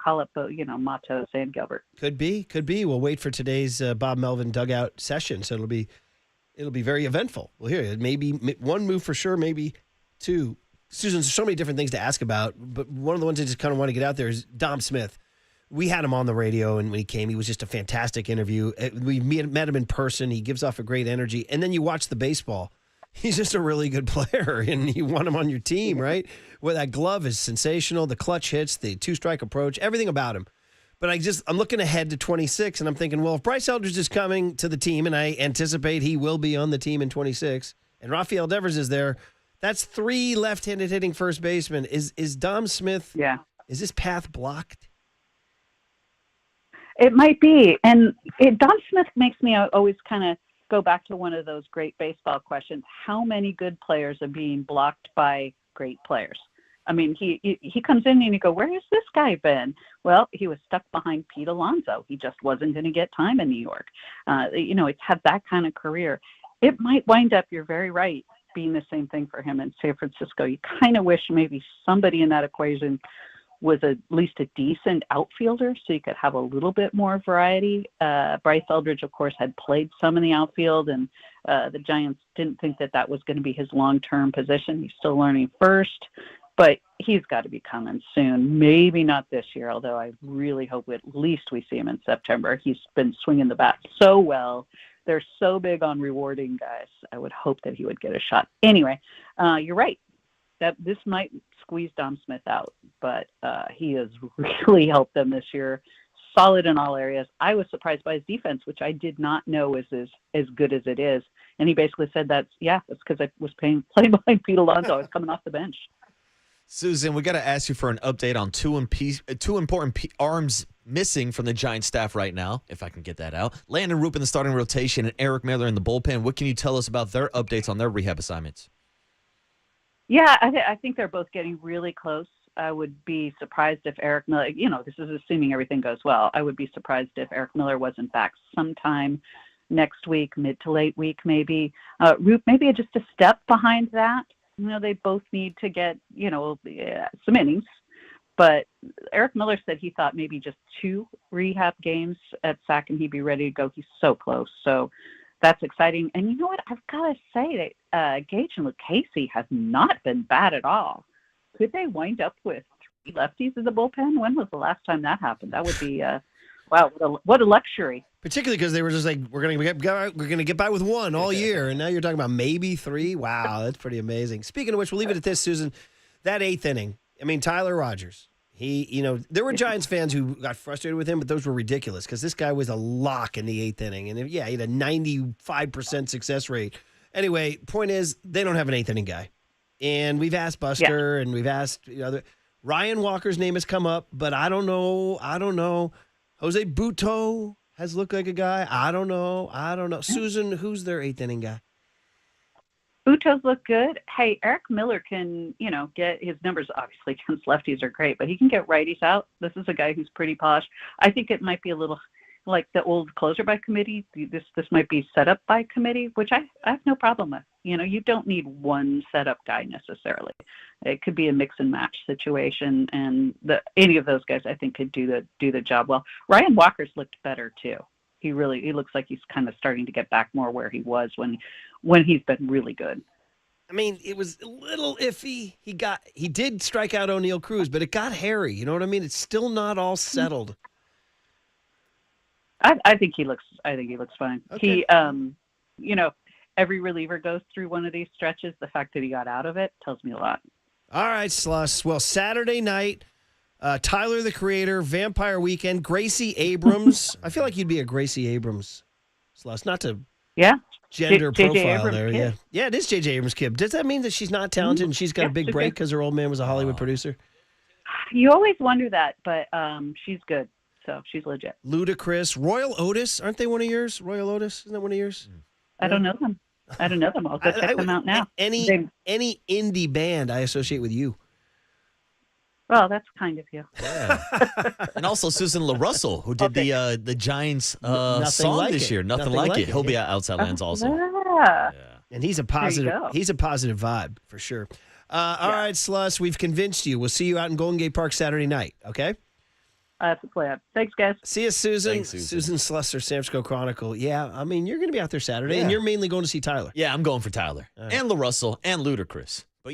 call up, Matos and Gilbert. Could be. We'll wait for today's Bob Melvin dugout session, so it'll be very eventful. We'll hear it. Maybe one move for sure, maybe two. Susan, there's so many different things to ask about, but one of the ones I just kind of want to get out there is Dom Smith. We had him on the radio, and when he came, he was just a fantastic interview. We met him in person. He gives off a great energy. And then you watch the baseball. He's just a really good player, and you want him on your team, right? Well, that glove is sensational. The clutch hits, the two-strike approach, everything about him. But I'm looking ahead to 26, and I'm thinking, well, if Bryce Eldridge is coming to the team, and I anticipate he will be on the team in 26, and Rafael Devers is there, that's 3 left-handed hitting first basemen. Is Dom Smith? Yeah. Is this path blocked? It might be. And Dom Smith makes me always kind of go back to one of those great baseball questions. How many good players are being blocked by great players? I mean, he comes in and you go, where has this guy been? Well, he was stuck behind Pete Alonso. He just wasn't going to get time in New York. It's had that kind of career. It might wind up, you're very right, being the same thing for him in San Francisco. You kind of wish maybe somebody in that equation was at least a decent outfielder so you could have a little bit more variety. Bryce Eldridge, of course, had played some in the outfield, and the Giants didn't think that was going to be his long-term position. He's still learning first. But he's got to be coming soon. Maybe not this year, although I really hope at least we see him in September. He's been swinging the bat so well. They're so big on rewarding guys. I would hope that he would get a shot. Anyway, you're right. That this might squeeze Dom Smith out, but he has really helped them this year. Solid in all areas. I was surprised by his defense, which I did not know was as good as it is. And he basically said that's because I was playing behind Pete Alonso. I was coming off the bench. Susan, we got to ask you for an update on two important arms missing from the Giants staff right now, if I can get that out. Landon Roop in the starting rotation and Eric Miller in the bullpen. What can you tell us about their updates on their rehab assignments? Yeah, I think they're both getting really close. I would be surprised if Eric Miller, this is assuming everything goes well. I would be surprised if Eric Miller wasn't back sometime next week, mid to late week maybe. Roop maybe just a step behind that. They both need to get, some innings. But Eric Miller said he thought maybe just 2 rehab games at SAC and he'd be ready to go. He's so close. So that's exciting. And you know what? I've got to say that Gage and Lucchese have not been bad at all. Could they wind up with 3 lefties in the bullpen? When was the last time that happened? That would be, wow, what a luxury. Particularly because they were just like, we're gonna get by with 1 all year, and now you're talking about maybe 3. Wow, that's pretty amazing. Speaking of which, we'll leave it at this, Susan. That 8th inning. I mean, Tyler Rogers. There were Giants fans who got frustrated with him, but those were ridiculous because this guy was a lock in the 8th inning, and he had a 95% success rate. Anyway, point is, they don't have an 8th inning guy, and we've asked Buster, and we've asked Ryan Walker's name has come up, but I don't know. Jose Buto has looked like a guy. I don't know. Susan, who's their 8th inning guy? Buto's look good. Hey, Eric Miller can, get his numbers, obviously, against lefties are great, but he can get righties out. This is a guy who's pretty polished. I think it might be a little like the old closer by committee. This might be set up by committee, which I have no problem with. You don't need one setup guy necessarily. It could be a mix and match situation, and any of those guys I think could do the job well. Ryan Walker's looked better too. He looks like he's kind of starting to get back more where he was when he's been really good. I mean, it was a little iffy. He did strike out O'Neal Cruz, but it got hairy. You know what I mean? It's still not all settled. I think he looks fine. Okay. He every reliever goes through one of these stretches. The fact that he got out of it tells me a lot. All right, Sluss. Well, Saturday night, Tyler the Creator, Vampire Weekend, Gracie Abrams. I feel like you'd be a Gracie Abrams, Sluss. Not to gender profile there. Kid. Yeah, it is J.J. Abrams' kid. Does that mean that she's not talented and she's got a big break because her old man was a Hollywood producer? You always wonder that, but she's good. So she's legit. Ludacris, Royal Otis. Aren't they one of yours? Royal Otis? Isn't that one of yours? I don't know them. I'll go check them out now. Any indie band I associate with you. Well, that's kind of you. Yeah. And also Susan LaRussell, who did the Giants song Like this It. year. Nothing like it. He'll be at Outside Lands also. Yeah. And he's a positive. He's a positive vibe for sure. All right, Sluss, we've convinced you. We'll see you out in Golden Gate Park Saturday night. Okay. That's the plan. Thanks, guys. See you, Susan. Thanks, Susan Slusser, San Francisco Chronicle. Yeah, I mean, you're going to be out there Saturday, and you're mainly going to see Tyler. Yeah, I'm going for Tyler. And LaRussell and Ludacris. But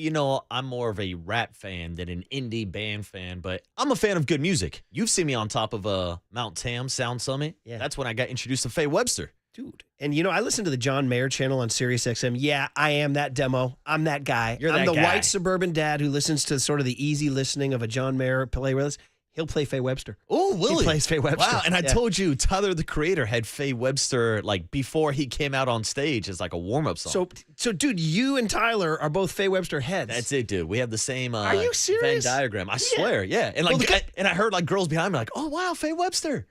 I'm more of a rap fan than an indie band fan, but I'm a fan of good music. You've seen me on top of Mount Tam Sound Summit. Yeah. That's when I got introduced to Faye Webster. Dude. And, I listen to the John Mayer channel on SiriusXM. Yeah, I am that demo. I'm that guy. You're I'm that the guy. white suburban dad who listens to sort of the easy listening of a John Mayer playlist. He'll play Faye Webster. Oh, will he? He plays Faye Webster. Wow, and I Yeah. told you, Tyler, the Creator, had Faye Webster, like, before he came out on stage as, like, a warm-up song. So, dude, you and Tyler are both Faye Webster heads. That's it, dude. We have the same Are you serious? Venn diagram. I swear, yeah. And, like, and I heard, like, girls behind me, like, oh, wow, Faye Webster.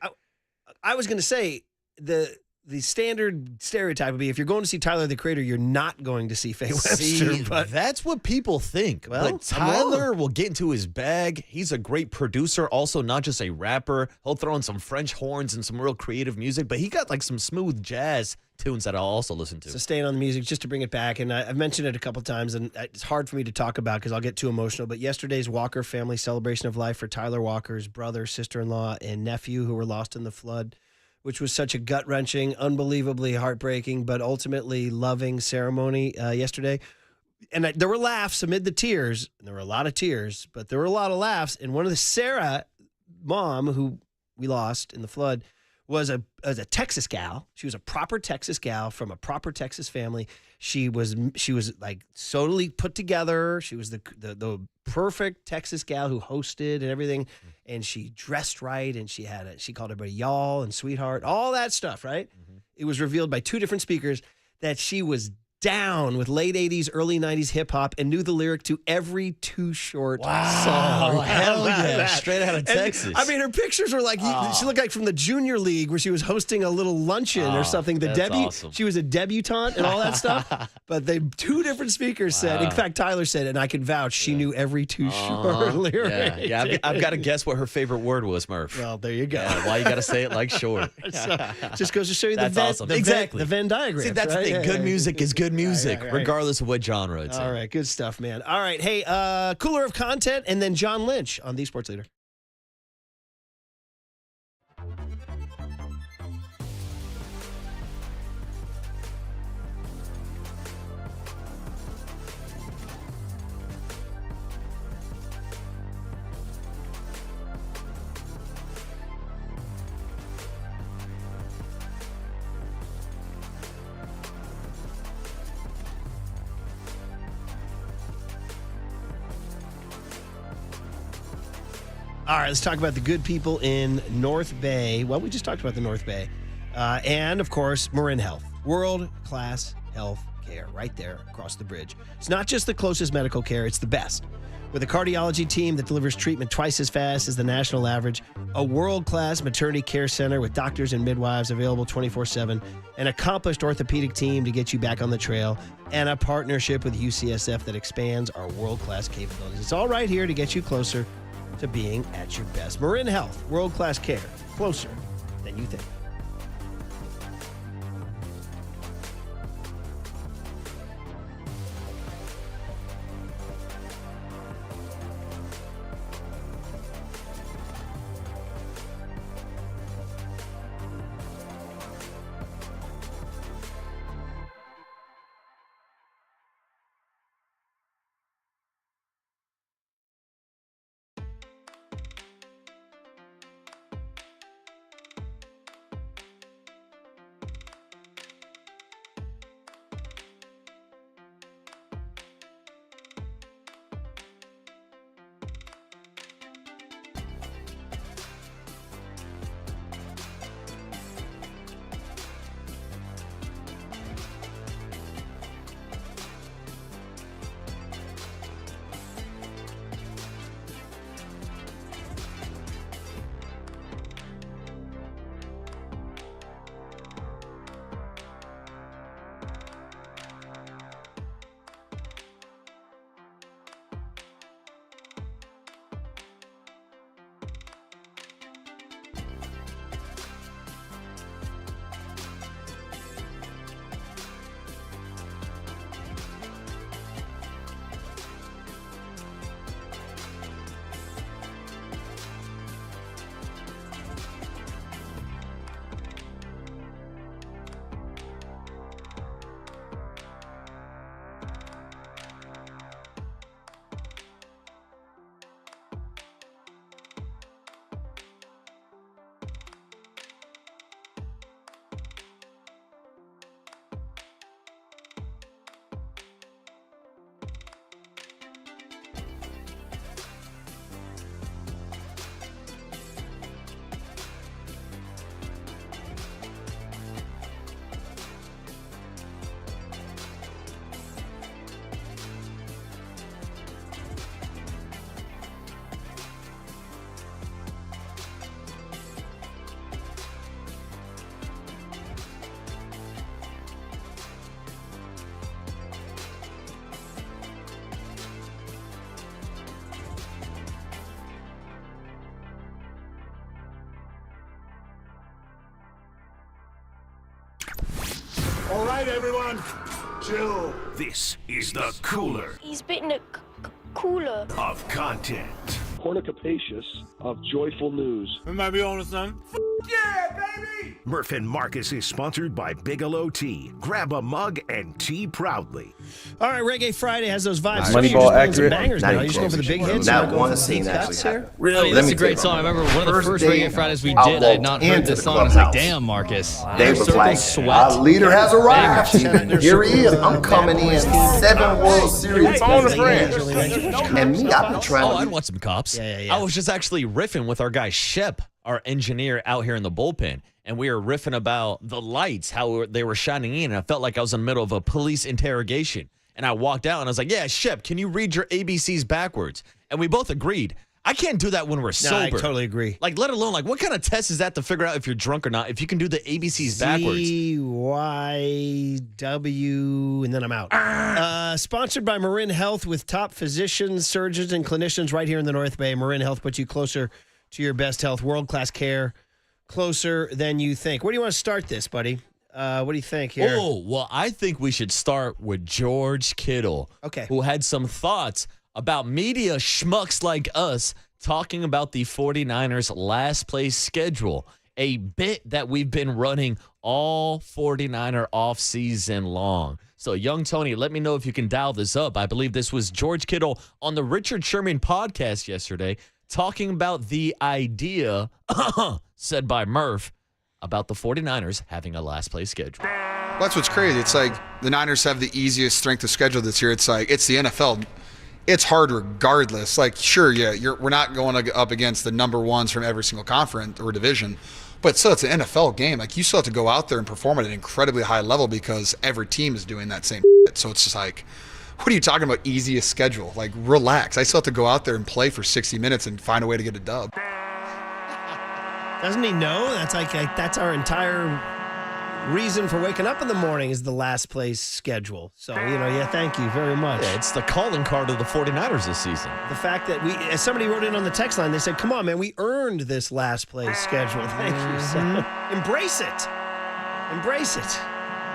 I was going to say, the standard stereotype would be if you're going to see Tyler, the Creator, you're not going to see Faye Webster. See, But that's what people think. Well, but I'm wrong. Tyler will get into his bag. He's a great producer, also not just a rapper. He'll throw in some French horns and some real creative music, but he got like some smooth jazz tunes that I'll also listen to. So staying on the music, just to bring it back, and I've mentioned it a couple times, and it's hard for me to talk about because I'll get too emotional, but yesterday's Walker family celebration of life for Tyler Walker's brother, sister-in-law, and nephew who were lost in the flood, which was such a gut-wrenching, unbelievably heartbreaking, but ultimately loving ceremony yesterday. And there were laughs amid the tears, and there were a lot of tears, but there were a lot of laughs. And one of the Sarah mom, who we lost in the flood, was a Texas gal. She was a proper Texas gal from a proper Texas family. She was like totally put together. She was the perfect Texas gal who hosted and everything. And she dressed right, and she called everybody y'all and sweetheart, all that stuff, right? It was revealed by two different speakers that she was down with late 80s, early 90s hip hop and knew the lyric to every Too Short song. Hell yeah. Straight out of Texas. I mean, her pictures were like, she looked like from the Junior League where she was hosting a little luncheon or something. That's awesome. She was a debutante and all that stuff. But two different speakers said, in fact, Tyler said, and I can vouch, she knew every Too Short lyric. Yeah, I've got to guess what her favorite word was, Murph. Well, there you go. Yeah, why you got to say it like short? Just goes to show you That's awesome. the Venn diagram. See, that's the thing. Good music is good music, right. regardless of what genre it's in. All right, good stuff, man. All right, hey, cooler of content, and then John Lynch on The Sports Leader. All right, let's talk about the good people in North Bay. Well, we just talked about the North Bay. And, of course, Marin Health. World-class health care right there across the bridge. It's not just the closest medical care, it's the best. With a cardiology team that delivers treatment twice as fast as the national average, a world-class maternity care center with doctors and midwives available 24/7, an accomplished orthopedic team to get you back on the trail, and a partnership with UCSF that expands our world-class capabilities. It's all right here to get you closer to being at your best. Marin Health, world-class care, closer than you think. All right, everyone, chill. This is the cooler He's bitten a cooler of content. Cornucopacious of joyful news. We might be on to something. Yeah, baby! Murph and Marcus is sponsored by Bigelow Tea. Grab a mug and tea proudly. All right, Reggae Friday has those vibes. Moneyball accurate. Bangers now. You're just going for the big hits. Not one scene actually happened. Really, that's a great song. I remember one of the first Reggae Fridays we did. I had not heard this song. I was like, damn, Marcus. They was like, our leader has arrived. Here he is. I'm coming in 7 World Series. And me, I've been trying to... I'd watch some Cops. I was just actually riffing with our guy Shep, our engineer out here in the bullpen, and we were riffing about the lights, how they were shining in, and I felt like I was in the middle of a police interrogation. And I walked out, and I was like, yeah, Shep, can you read your ABCs backwards? And we both agreed. I can't do that when we're sober. I totally agree. Like, let alone, like, what kind of test is that to figure out if you're drunk or not, if you can do the ABCs backwards? CYW, and then I'm out. Sponsored by Marin Health with top physicians, surgeons, and clinicians right here in the North Bay. Marin Health puts you closer to your best health, world-class care, closer than you think. Where do you want to start this, buddy? What do you think here? Oh, well, I think we should start with George Kittle, who had some thoughts about media schmucks like us talking about the 49ers' last place schedule, a bit that we've been running all 49er offseason long. So, young Tony, let me know if you can dial this up. I believe this was George Kittle on the Richard Sherman podcast yesterday talking about the idea, said by Murph, about the 49ers having a last place schedule. That's what's crazy. It's like the Niners have the easiest strength of schedule this year. It's like, it's the NFL. It's hard regardless. Like, sure, yeah, we're not going up against the number ones from every single conference or division, but still, it's an NFL game. Like, you still have to go out there and perform at an incredibly high level because every team is doing that same shit. So it's just like, what are you talking about easiest schedule? Like, relax. I still have to go out there and play for 60 minutes and find a way to get a dub. Doesn't he know? That's that's our entire reason for waking up in the morning is the last place schedule. So, thank you very much. Yeah, it's the calling card of the 49ers this season. The fact that as somebody wrote in on the text line, they said, come on, man, we earned this last place schedule. Thank you. So, embrace it. Embrace it.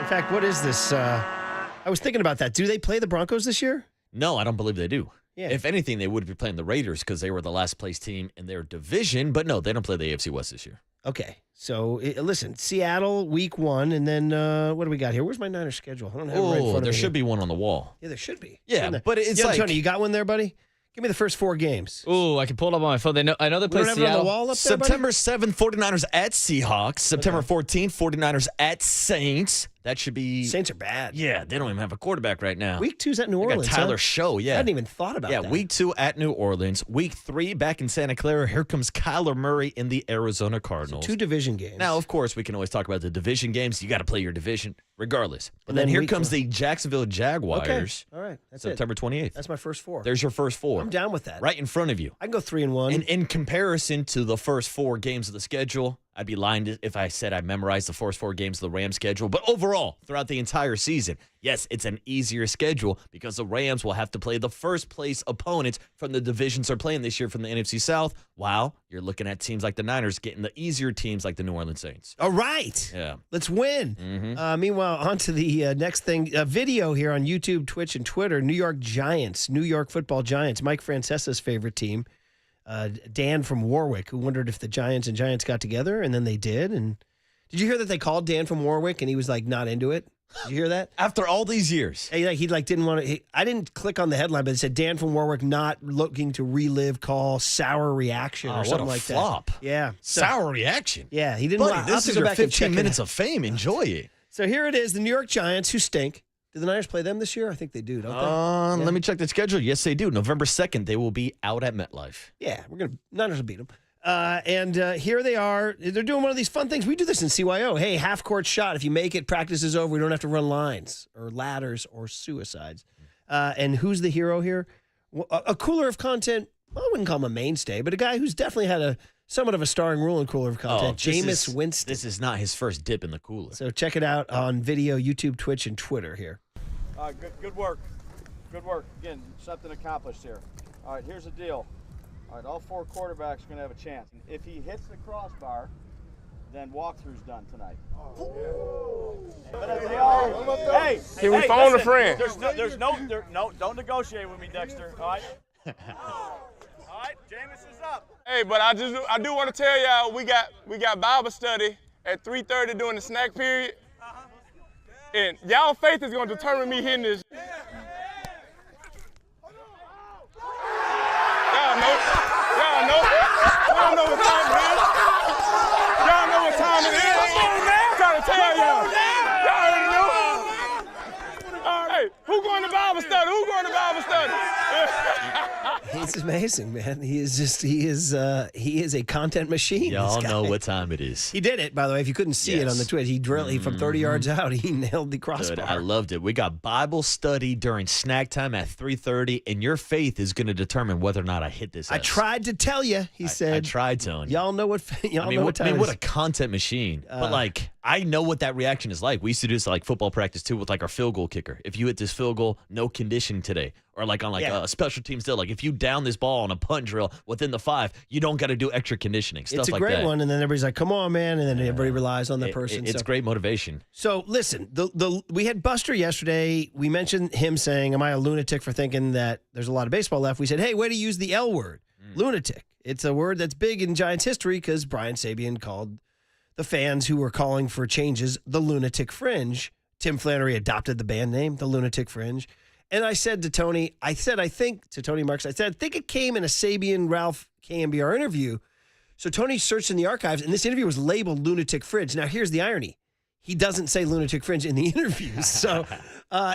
In fact, what is this? I was thinking about that. Do they play the Broncos this year? No, I don't believe they do. Yeah. If anything, they would be playing the Raiders because they were the last place team in their division. But no, they don't play the AFC West this year. Okay. So, listen, Seattle, week 1, and then what do we got here? Where's my Niners schedule? I don't have it right in front of me. There should be one on the wall. Yeah, there should be. Yeah, but it's like... Tony, you got one there, buddy? Give me the first 4 games. Oh, I can pull it up on my phone. I know they play Seattle. On the wall up there, September 7th, 49ers at Seahawks. September 14th, 49ers at Saints. That should be... Saints are bad. Yeah, they don't even have a quarterback right now. Week 2's at New Orleans. Tyler Show, yeah. I hadn't even thought about that. Yeah, week 2 at New Orleans. Week 3 back in Santa Clara. Here comes Kyler Murray in the Arizona Cardinals. So 2 division games. Now, of course, we can always talk about the division games. You got to play your division regardless. But then here comes the Jacksonville Jaguars. Okay. All right. That's September 28th. That's my first 4. There's your first 4. I'm down with that. Right in front of you. I can go 3-1. And in comparison to the first 4 games of the schedule, I'd be lying if I said I memorized the first 4 games of the Rams schedule. But overall, throughout the entire season, yes, it's an easier schedule because the Rams will have to play the first place opponents from the divisions they're playing this year from the NFC South, while you're looking at teams like the Niners getting the easier teams like the New Orleans Saints. All right. Yeah. Let's win. Mm-hmm. Meanwhile, on to the next thing. A video here on YouTube, Twitch, and Twitter. New York football Giants, Mike Francesa's favorite team. Dan from Warwick, who wondered if the Giants and Giants got together, and then they did. And did you hear that they called Dan from Warwick, and he was like not into it? Did you hear that? After all these years, he didn't want to. I didn't click on the headline, but it said Dan from Warwick not looking to relive call sour reaction or something like that. What a flop! Yeah, sour reaction. Yeah, he didn't. Buddy, this is your 15 minutes of fame. Enjoy it. So here it is: the New York Giants, who stink. Do the Niners play them this year? I think they do, don't they? Let me check the schedule. Yes, they do. November 2nd, they will be out at MetLife. Yeah, Niners will beat them. And here they are. They're doing one of these fun things. We do this in CYO. Hey, half-court shot. If you make it, practice is over. We don't have to run lines or ladders or suicides. And who's the hero here? A cooler of content, I wouldn't call him a mainstay, but a guy who's definitely had somewhat of a starring role in cooler of content, Jameis Winston. This is not his first dip in the cooler. So check it out on video, YouTube, Twitch, and Twitter here. Good work. Good work. Again, something accomplished here. All right, here's the deal. All right, all 4 quarterbacks are going to have a chance. If he hits the crossbar, then walkthrough's done tonight. Hey, we phone a friend. There's no, don't negotiate with me, Dexter. All right. All right, Jameis is up. Hey, but I do want to tell y'all we got Bible study at 3:30 during the snack period, and y'all faith is gonna determine me hitting this. Y'all know what time it is. Y'all know what time it is. I'm trying to tell y'all. Y'all already know. All right, who going to Bible study? Who going to Bible study? He's amazing, man. He is a content machine. Y'all know what time it is. He did it, by the way. If you couldn't see it on the Twitch, he drilled from 30 yards out. He nailed the crossbar. Good. I loved it. We got Bible study during snack time at 3:30, and your faith is going to determine whether or not I hit this. I tried to tell you, he said. I tried telling you. Y'all know what time it what is. a content machine. But like, I know what that reaction is like. We used to do this like football practice too with like our field goal kicker. If you hit this field goal, no conditioning today. Or like on a special team still, like if you down this ball on a punt drill within the 5, you don't got to do extra conditioning. Stuff It's a like great that. one, and then everybody's like, "Come on, man!" And then everybody relies on that person. It's great motivation. So listen, we had Buster yesterday. We mentioned him saying, "Am I a lunatic for thinking that there's a lot of baseball left?" We said, "Hey, way to use the L word, lunatic." It's a word that's big in Giants history because Brian Sabean called the fans who were calling for changes the Lunatic Fringe. Tim Flannery adopted the band name, the Lunatic Fringe. And I said to Tony, I think it came in a Sabean Ralph KNBR interview. So Tony searched in the archives, and this interview was labeled Lunatic Fringe. Now, here's the irony. He doesn't say Lunatic Fringe in the interview. So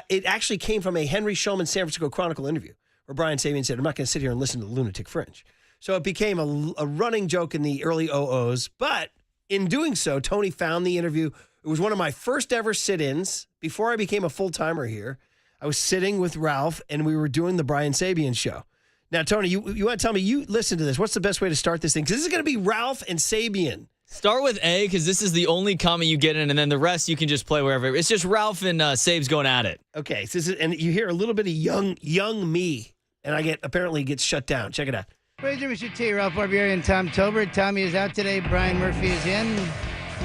it actually came from a Henry Shulman San Francisco Chronicle interview where Brian Sabean said, I'm not going to sit here and listen to Lunatic Fringe. So it became a running joke in the early OOs. But in doing so, Tony found the interview. It was one of my first ever sit-ins before I became a full-timer here. I was sitting with Ralph, and we were doing the Brian Sabean show. Now, Tony, you want to tell me, you listen to this. What's the best way to start this thing? Because this is going to be Ralph and Sabean. Start with A, because this is the only comment you get in, and then the rest you can just play wherever. It's just Ralph and Sabes going at it. Okay, so and you hear a little bit of young me, and apparently gets shut down. Check it out. Praise Mr. T, Ralph Barbieri and Tom Tolbert. Tommy is out today. Brian Murphy is in.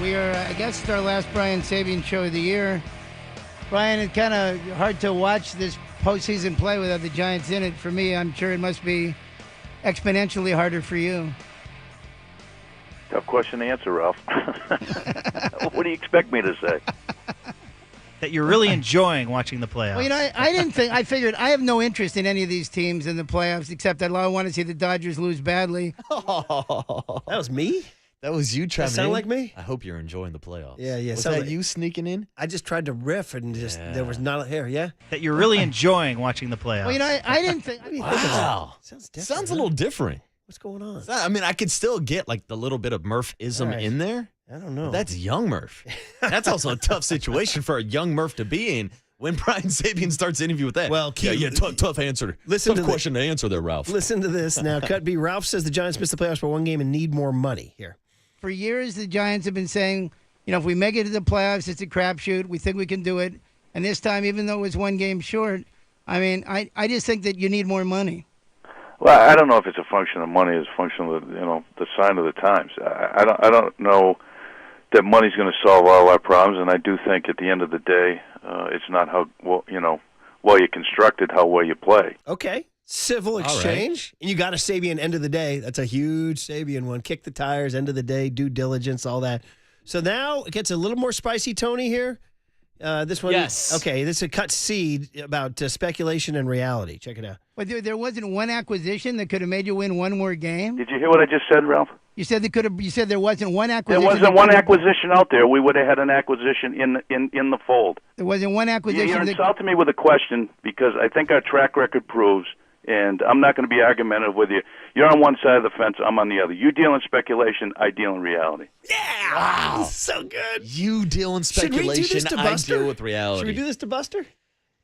We are, I guess, it's our last Brian Sabean show of the year. Brian, it's kind of hard to watch this postseason play without the Giants in it. For me, I'm sure it must be exponentially harder for you. Tough question to answer, Ralph. What do you expect me to say? That you're really enjoying watching the playoffs. Well, I figured I have no interest in any of these teams in the playoffs, except that I want to see the Dodgers lose badly. Oh, that was me? That was you trying to sound like me? I hope you're enjoying the playoffs. Yeah. Was that you sneaking in? I just tried to riff and there was not a hair. Yeah. That you're really enjoying watching the playoffs. Well, I didn't think. What do you think of that? Wow. Sounds a little different. What's going on? I mean, I could still get like the little bit of Murph-ism in there. I don't know. But that's young Murph. That's also a tough situation for a young Murph to be in when Brian Sabean starts the interview with that. Well, tough answer. Tough question to answer there, Ralph. Listen to this now. Cut B. Ralph says the Giants missed the playoffs by one game and need more money. Here. For years, the Giants have been saying, if we make it to the playoffs, it's a crapshoot. We think we can do it. And this time, even though it was one game short, I just think that you need more money. Well, I don't know if it's a function of money. It's a function of the sign of the times. I don't know that money's going to solve all our problems, and I do think at the end of the day, it's not how well you constructed, how well you play. Okay. Civil exchange. Right. And you got a Sabean end of the day. That's a huge Sabean one. Kick the tires, end of the day, due diligence, all that. So now it gets a little more spicy, Tony, here. This one. Yes. Okay, this is a cut seed about speculation and reality. Check it out. But there wasn't one acquisition that could have made you win one more game? Did you hear what I just said, Ralph? You said You said there wasn't one acquisition. There wasn't one acquisition out there. We would have had an acquisition in the fold. There wasn't one acquisition. You're insulting me with a question because I think our track record proves, and I'm not going to be argumentative with you. You're on one side of the fence. I'm on the other. You deal in speculation. I deal in reality. Yeah. Wow. So good. You deal in speculation. Should we do this to Buster? I deal with reality. Should we do this to Buster?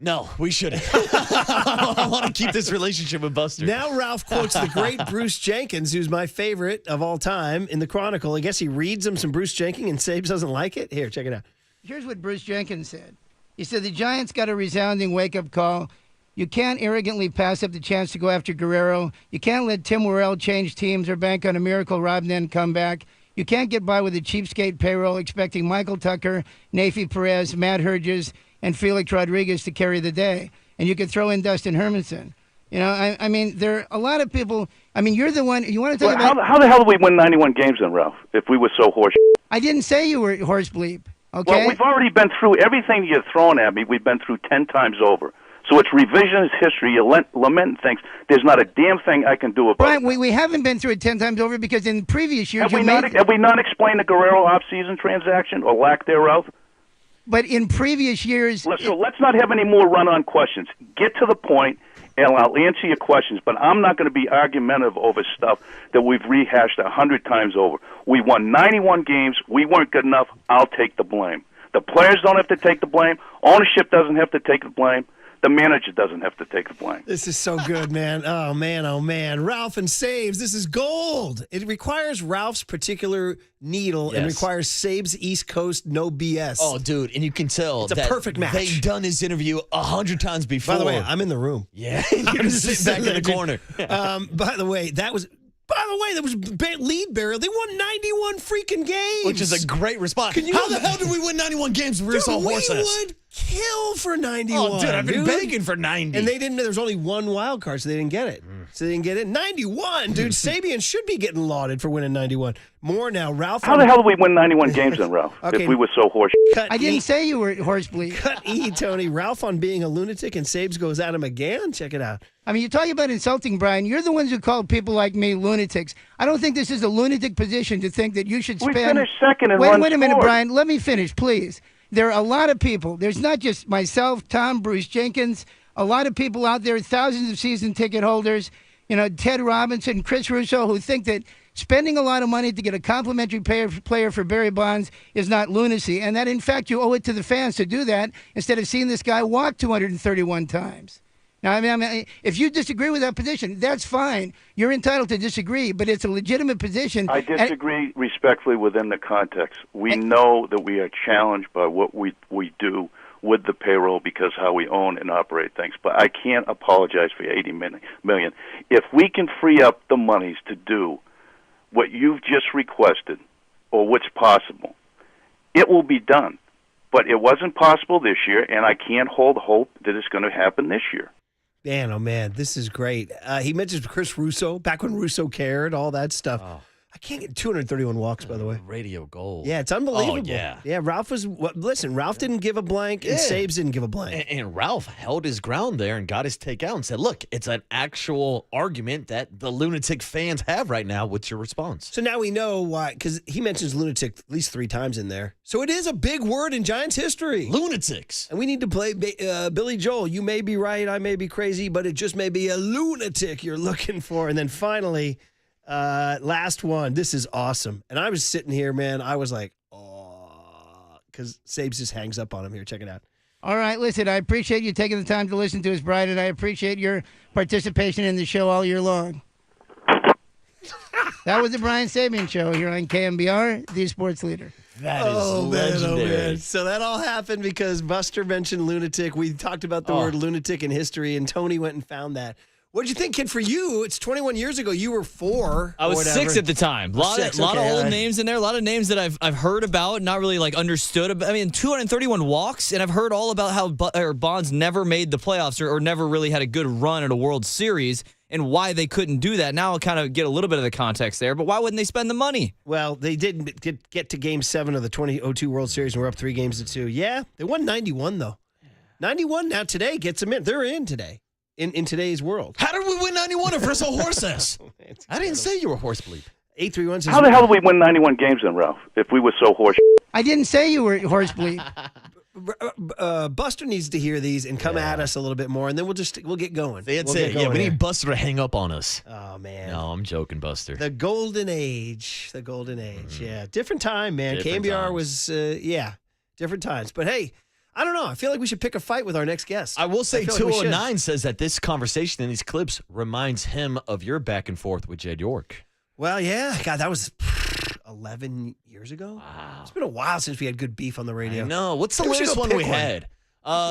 No, we shouldn't. I want to keep this relationship with Buster. Now Ralph quotes the great Bruce Jenkins, who's my favorite of all time, in the Chronicle. I guess he reads him some Bruce Jenkins and Sabes doesn't like it. Here, check it out. Here's what Bruce Jenkins said. He said, the Giants got a resounding wake-up call. You can't arrogantly pass up the chance to go after Guerrero. You can't let Tim Worrell change teams or bank on a Miracle Rob Nen comeback. You can't get by with a cheapskate payroll expecting Michael Tucker, Nafi Perez, Matt Herges, and Felix Rodriguez to carry the day. And you could throw in Dustin Hermanson. You know, I mean, there are a lot of people. I mean, you're the one. You want to talk about how the hell did we win 91 games then, Ralph? If we were so horse. I didn't say you were horse bleep. Okay. Well, we've already been through everything you're throwing at me. We've been through 10 times over. So it's revisionist history. You lament things. There's not a damn thing I can do about Brian, it. we haven't been through it 10 times over because in previous years Have we not explained the Guerrero off-season transaction or lack thereof? But in previous years... So let's not have any more run-on questions. Get to the point, and I'll answer your questions, but I'm not going to be argumentative over stuff that we've rehashed 100 times over. We won 91 games. We weren't good enough. I'll take the blame. The players don't have to take the blame. Ownership doesn't have to take the blame. The manager doesn't have to take the blame. This is so good, man. Oh, man, oh, man. Ralph and Sabes, this is gold. It requires Ralph's particular needle and requires Sabes' East Coast no BS. Oh, dude, and you can tell it's a perfect match. They've done his interview 100 times before. By the way, I'm in the room. Yeah, you're just sitting back in the corner. By the way, that was lead bearer. They won 91 freaking games. Which is a great response. How the hell did we win 91 games if we were so horses? We would kill for 91. Oh, dude, I've been begging for 90. And they didn't know there was only one wild card, so they didn't get it. So they didn't get it. 91, dude. Sabian should be getting lauded for winning 91. More now, Ralph. How the hell did we win 91 games then, Ralph? Okay. If we were so horse. I didn't say you were horse bleep. Cut E, Tony. Ralph on being a lunatic, and Sabes goes at him again. Check it out. I mean, you're talking about insulting, Brian. You're the ones who call people like me lunatics. I don't think this is a lunatic position to think that you should spend... We finished second and Wait run a minute, scored. Brian. Let me finish, please. There are a lot of people. There's not just myself, Tom, Bruce Jenkins, a lot of people out there, thousands of season ticket holders, you know, Ted Robinson, Chris Russo, who think that spending a lot of money to get a complimentary player for Barry Bonds is not lunacy, and that, in fact, you owe it to the fans to do that instead of seeing this guy walk 231 times. Now, I mean, if you disagree with that position, that's fine. You're entitled to disagree, but it's a legitimate position. I disagree respectfully within the context. We know that we are challenged by what we do with the payroll because how we own and operate things. But I can't apologize for $80 million. If we can free up the monies to do what you've just requested or what's possible, it will be done. But it wasn't possible this year, and I can't hold hope that it's going to happen this year. Man, oh, man, this is great. He mentions Chris Russo, back when Russo cared, all that stuff. Oh. I can't get 231 walks, by the way. Radio gold. Yeah, it's unbelievable. Oh, yeah. Yeah, Ralph was, listen, Ralph didn't give a blank, and Sabes didn't give a blank. And Ralph held his ground there and got his take out and said, look, it's an actual argument that the lunatic fans have right now. What's your response? So now we know why, because he mentions lunatic at least 3 times in there. So it is a big word in Giants history. Lunatics. And we need to play Billy Joel. You may be right, I may be crazy, but it just may be a lunatic you're looking for. And then finally... last one. This is awesome. And I was sitting here, man. I was like, oh, because Sabes just hangs up on him here. Check it out. All right, listen, I appreciate you taking the time to listen to us, Brian, and I appreciate your participation in the show all year long. That was the Brian Sabian Show here on KNBR, the sports leader. That is legendary. Man. So that all happened because Buster mentioned lunatic. We talked about the word lunatic in history, and Tony went and found that. What did you think, kid? For you, it's 21 years ago. You were 4. I was 6 at the time. A lot of old names in there. A lot of names that I've heard about, not really like understood. I mean, 231 walks, and I've heard all about how Bonds never made the playoffs or never really had a good run at a World Series and why they couldn't do that. Now I'll kind of get a little bit of the context there, but why wouldn't they spend the money? Well, they did get to Game 7 of the 2002 World Series, and we're up 3-2. Yeah, they won 91, though. 91 now today gets them in. They're in today. In today's world. How did we win 91 if we're so horses? I didn't say you were horse bleep. 831 says, How the hell did we win 91 games then, Ralph, if we were so horse? I didn't say you were horse bleep. Buster needs to hear these and come at us a little bit more, and then we'll get going. That's it. Yeah, we need Buster to hang up on us. Oh, man. No, I'm joking, Buster. The golden age. The golden age. Yeah. Different time, man. Different KNBR times. was, different times. But, hey, I don't know. I feel like we should pick a fight with our next guest. I will say feel like we 209 says that this conversation and these clips reminds him of your back and forth with Jed York. Well, yeah. God, that was 11 years ago. Wow. It's been a while since we had good beef on the radio. No, what's the Maybe we should latest go one pick we had?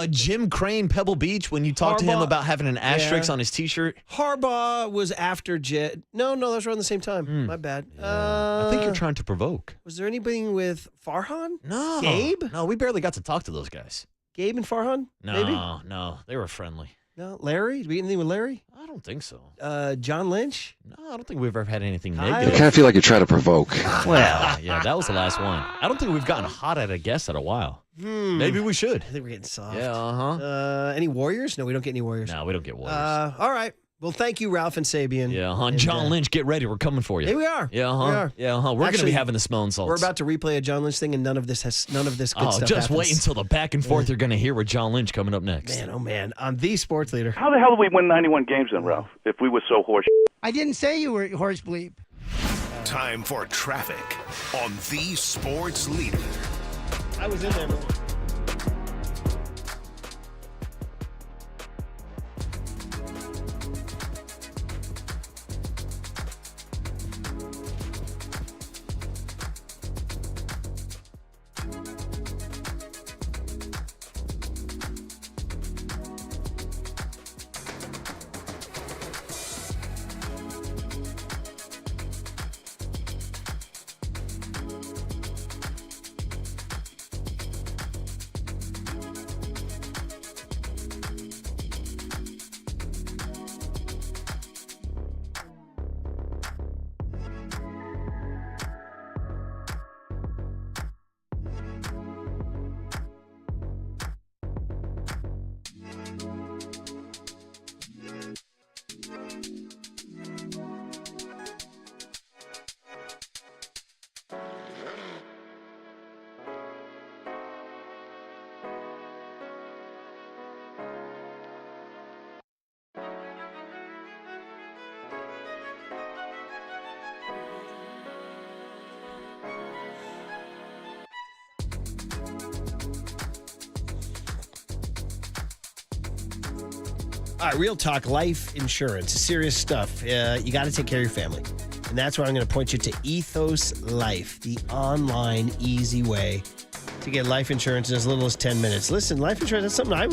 Jim Crane, Pebble Beach, when you talked to him Harbaugh- about having an asterisk Yeah. on his T-shirt. Harbaugh was after Jet. No, those were around the same time. My bad. I think you're trying to provoke. Was there anything with Farhan? No. Gabe? No, we barely got to talk to those guys. Gabe and Farhan? No, Maybe? no, they were friendly. No. Larry? Did we get anything with Larry? I don't think so. John Lynch? No, I don't think we've ever had anything Kyle? negative. I kind of feel like you're trying to provoke. Well, yeah, that was the last one. I don't think we've gotten hot at a guest in a while. Maybe we should. I think we're getting soft. Yeah, uh-huh. Any Warriors? No, we don't get any Warriors. No, we don't get Warriors. All right. Well, thank you, Ralph and Sabian. Yeah, huh? And, John Lynch, get ready. We're coming for you. Here we are. Yeah, huh? We are. Yeah, huh? We're going to Actually, be having the smelling salts. We're about to replay a John Lynch thing, and none of this good stuff just happens. wait until the back and forth you're going to hear with John Lynch coming up next. Man, oh man. I'm the sports leader. How the hell did we win 91 games then, Ralph? If we were so horse. I didn't say you were horse bleep. Time for traffic on the sports leader. I was in there. All right, real talk, life insurance, serious stuff. You got to take care of your family. And that's where I'm going to point you to Ethos Life, the online easy way to get life insurance in as little as 10 minutes. Listen, life insurance, that's something I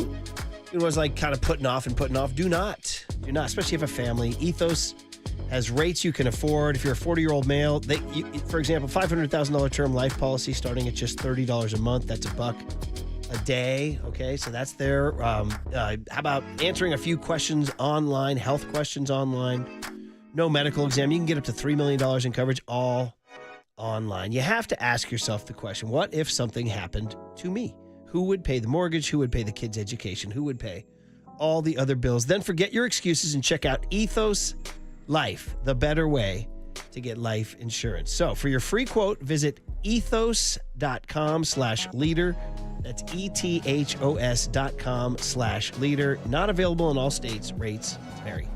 was like kind of putting off. Do not, especially if you have a family. Ethos has rates you can afford. If you're a 40-year-old male, for example, $500,000 term life policy starting at just $30 a month. That's $1 a day. Okay, so that's there. How about answering a few questions online, health questions online? No medical exam. You can get up to $3 million in coverage all online. You have to ask yourself the question, what if something happened to me? Who would pay the mortgage? Who would pay the kids' education? Who would pay all the other bills? Then forget your excuses and check out Ethos Life, the better way to get life insurance. So for your free quote, visit ethos.com/leader. That's ethos.com/leader. Not available in all states. Rates vary.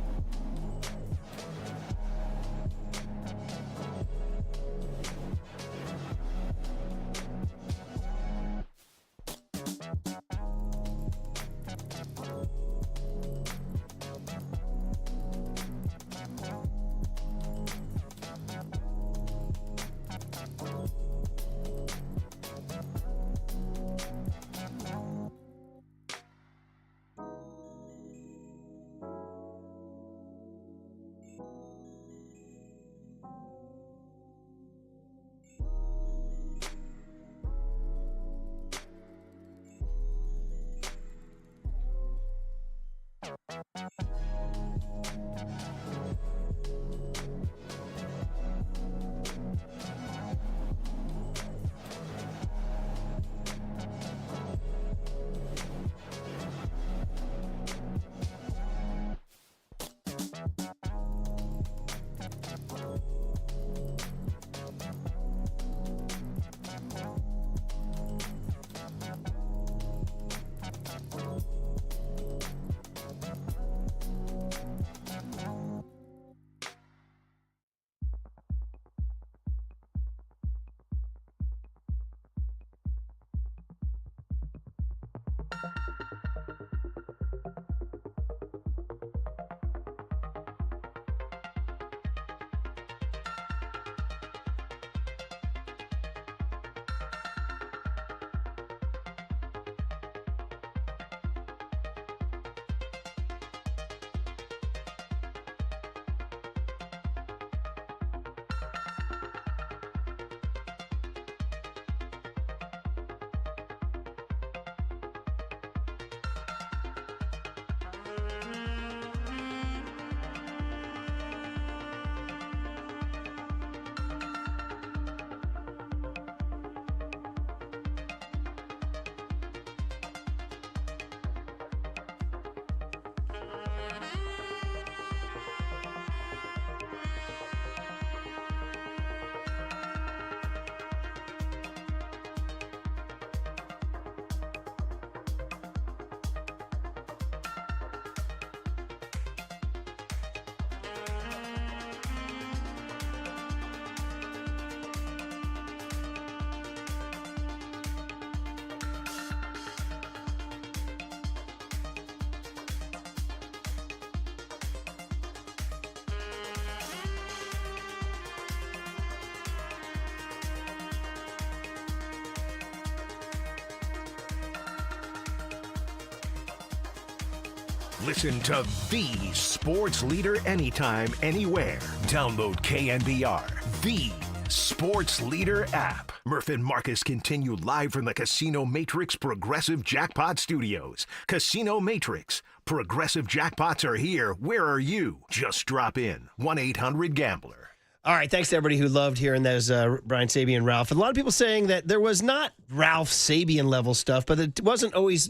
Listen to the sports leader anytime, anywhere. Download KNBR, the sports leader app. Murph and Marcus continue live from the Casino Matrix Progressive Jackpot Studios. Casino Matrix. Progressive jackpots are here. Where are you? Just drop in. 1-800-GAMBLER. All right, thanks to everybody who loved hearing those Brian Sabian and Ralph. And a lot of people saying that there was not Ralph Sabian level stuff, but it wasn't always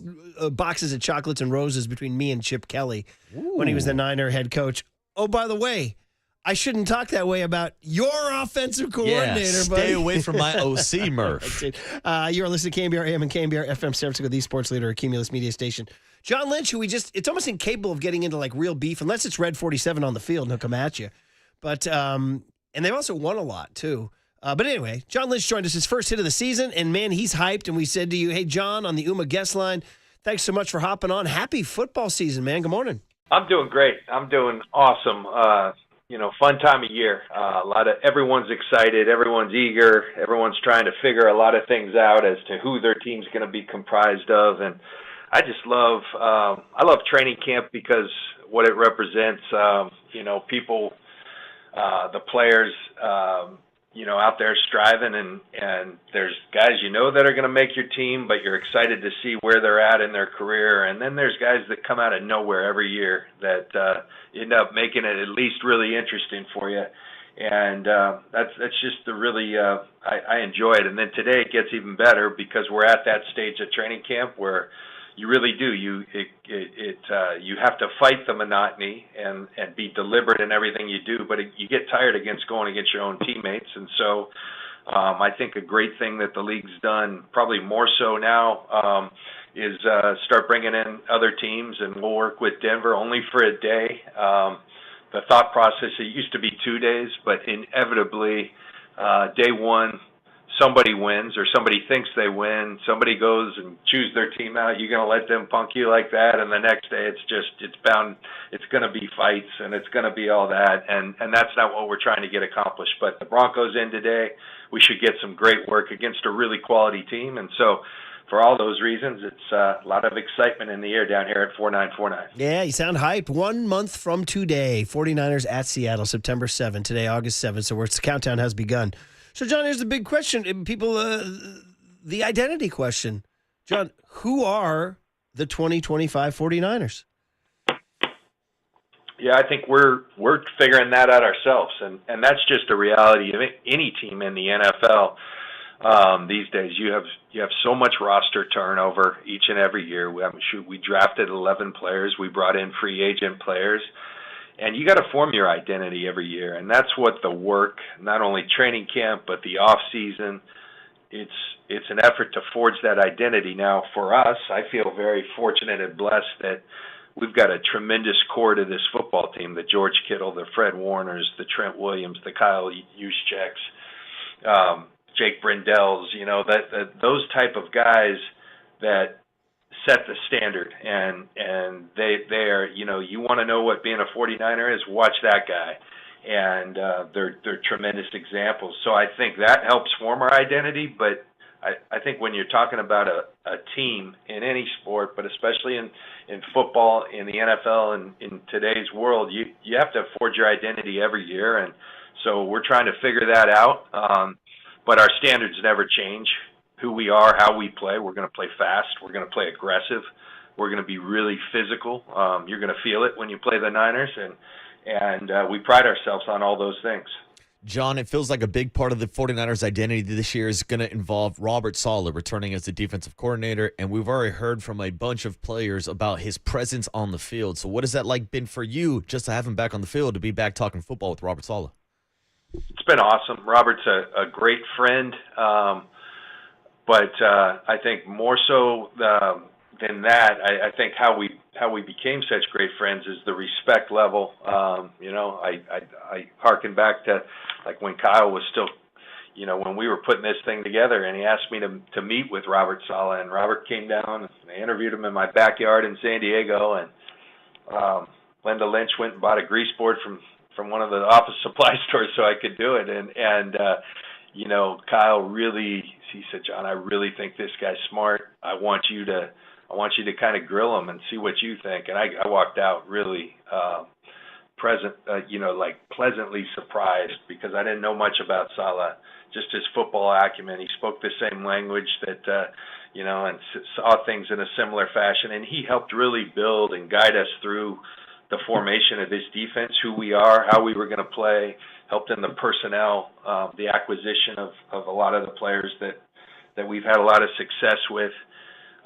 boxes of chocolates and roses between me and Chip Kelly when he was the Niner head coach. Oh, by the way, I shouldn't talk that way about your offensive coordinator, stay buddy. away from my OC, Murph. You're listening to KNBR AM and KNBR FM San Francisco, the sports leader, Cumulus Media Station. John Lynch, who it's almost incapable of getting into like real beef unless it's Red 47 on the field and he'll come at you. But, and they've also won a lot, too. But anyway, John Lynch joined us his first hit of the season, and, man, he's hyped. And we said to you, hey, John, on the UMA guest line, thanks so much for hopping on. Happy football season, man. Good morning. I'm doing great. I'm doing awesome. Fun time of year. Everyone's excited. Everyone's eager. Everyone's trying to figure a lot of things out as to who their team's going to be comprised of. And I just love training camp because what it represents, people – the players, out there striving, and there's guys that are going to make your team, but you're excited to see where they're at in their career. And then there's guys that come out of nowhere every year that end up making it at least really interesting for you. And that's just the really I enjoy it. And then today it gets even better because we're at that stage of training camp where you really do. You have to fight the monotony and be deliberate in everything you do, but you get tired going against your own teammates. And so I think a great thing that the league's done, probably more so now, is start bringing in other teams, and we'll work with Denver only for a day. The thought process, it used to be 2 days, but inevitably day one, somebody wins or somebody thinks they win, somebody goes and chews their team out, you're going to let them punk you like that, and the next day it's going to be fights and it's going to be all that, and that's not what we're trying to get accomplished. But the Broncos in today, we should get some great work against a really quality team, and so for all those reasons, it's a lot of excitement in the air down here at 4949. Yeah, you sound hyped. 1 month from today, 49ers at Seattle, September 7th, today, August 7th, so the countdown has begun. So, John, here's the big question. People, the identity question. John, who are the 2025 49ers? Yeah, I think we're figuring that out ourselves, and that's just a reality of any team in the NFL these days. You have so much roster turnover each and every year. We drafted 11 players. We brought in free agent players. And you got to form your identity every year, and that's what the work, not only training camp but the off season. It's an effort to forge that identity. Now, for us, I feel very fortunate and blessed that we've got a tremendous core to this football team: the George Kittle, the Fred Warners, the Trent Williams, the Kyle Juszczyks, Jake Brindells. Those type of guys that set the standard, and they are, you want to know what being a 49er is, watch that guy, and they're tremendous examples. So I think that helps form our identity, but I think when you're talking about a team in any sport, but especially in football, in the NFL, and in today's world, you have to forge your identity every year, and so we're trying to figure that out, but our standards never change. Who we are, how we play. We're going to play fast. We're going to play aggressive. We're going to be really physical. You're going to feel it when you play the Niners, and we pride ourselves on all those things. John, it feels like a big part of the 49ers' identity this year is going to involve Robert Saleh returning as the defensive coordinator, and we've already heard from a bunch of players about his presence on the field. So what has that like been for you just to have him back on the field, to be back talking football with Robert Saleh? It's been awesome. Robert's a great friend, but I think more so than that, I think how we became such great friends is the respect level. I harken back to like when Kyle was still, when we were putting this thing together, and he asked me to meet with Robert Saleh, and Robert came down, and I interviewed him in my backyard in San Diego, and Linda Lynch went and bought a grease board from one of the office supply stores so I could do it, and Kyle really, he said, John, I really think this guy's smart. I want you to kind of grill him and see what you think. And I walked out really pleasantly surprised, because I didn't know much about Saleh, just his football acumen. He spoke the same language that, and saw things in a similar fashion. And he helped really build and guide us through the formation of this defense, who we are, how we were going to play, helped in the personnel, the acquisition of a lot of the players that we've had a lot of success with.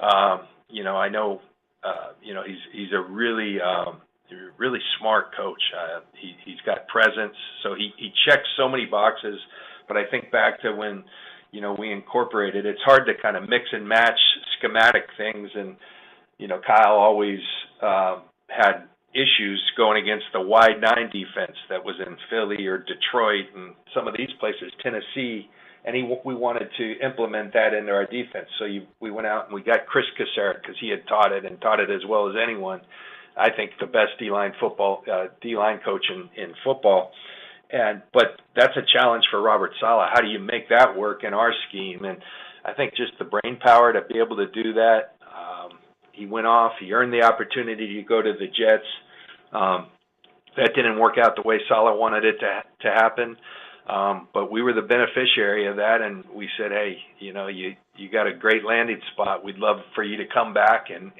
I know, he's a really smart coach. He's got presence, so he checks so many boxes. But I think back to when, we incorporated, it's hard to kind of mix and match schematic things. And, Kyle always had issues going against the wide 9 defense that was in Philly or Detroit and some of these places, Tennessee. And we wanted to implement that into our defense. So we went out and we got Chris Cassera, because he had taught it as well as anyone. I think the best D-line coach in football. But that's a challenge for Robert Saleh. How do you make that work in our scheme? And I think just the brain power to be able to do that. He went off. He earned the opportunity to go to the Jets. That didn't work out the way Saleh wanted it to happen. But we were the beneficiary of that, and we said, hey, you got a great landing spot. We'd love for you to come back, and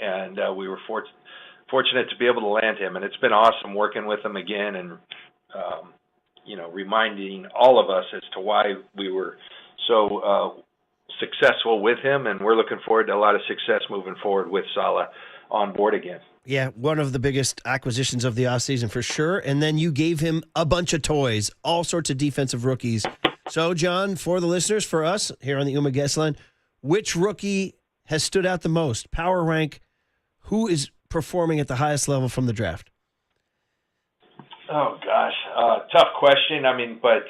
we were fortunate to be able to land him. And it's been awesome working with him again, and reminding all of us as to why we were so successful with him, and we're looking forward to a lot of success moving forward with Saleh on board again. Yeah, one of the biggest acquisitions of the offseason for sure. And then you gave him a bunch of toys, all sorts of defensive rookies. So, John, for the listeners, for us here on the UMA Guest Line, which rookie has stood out the most? Power rank, who is performing at the highest level from the draft? Oh, gosh. Tough question. I mean, but,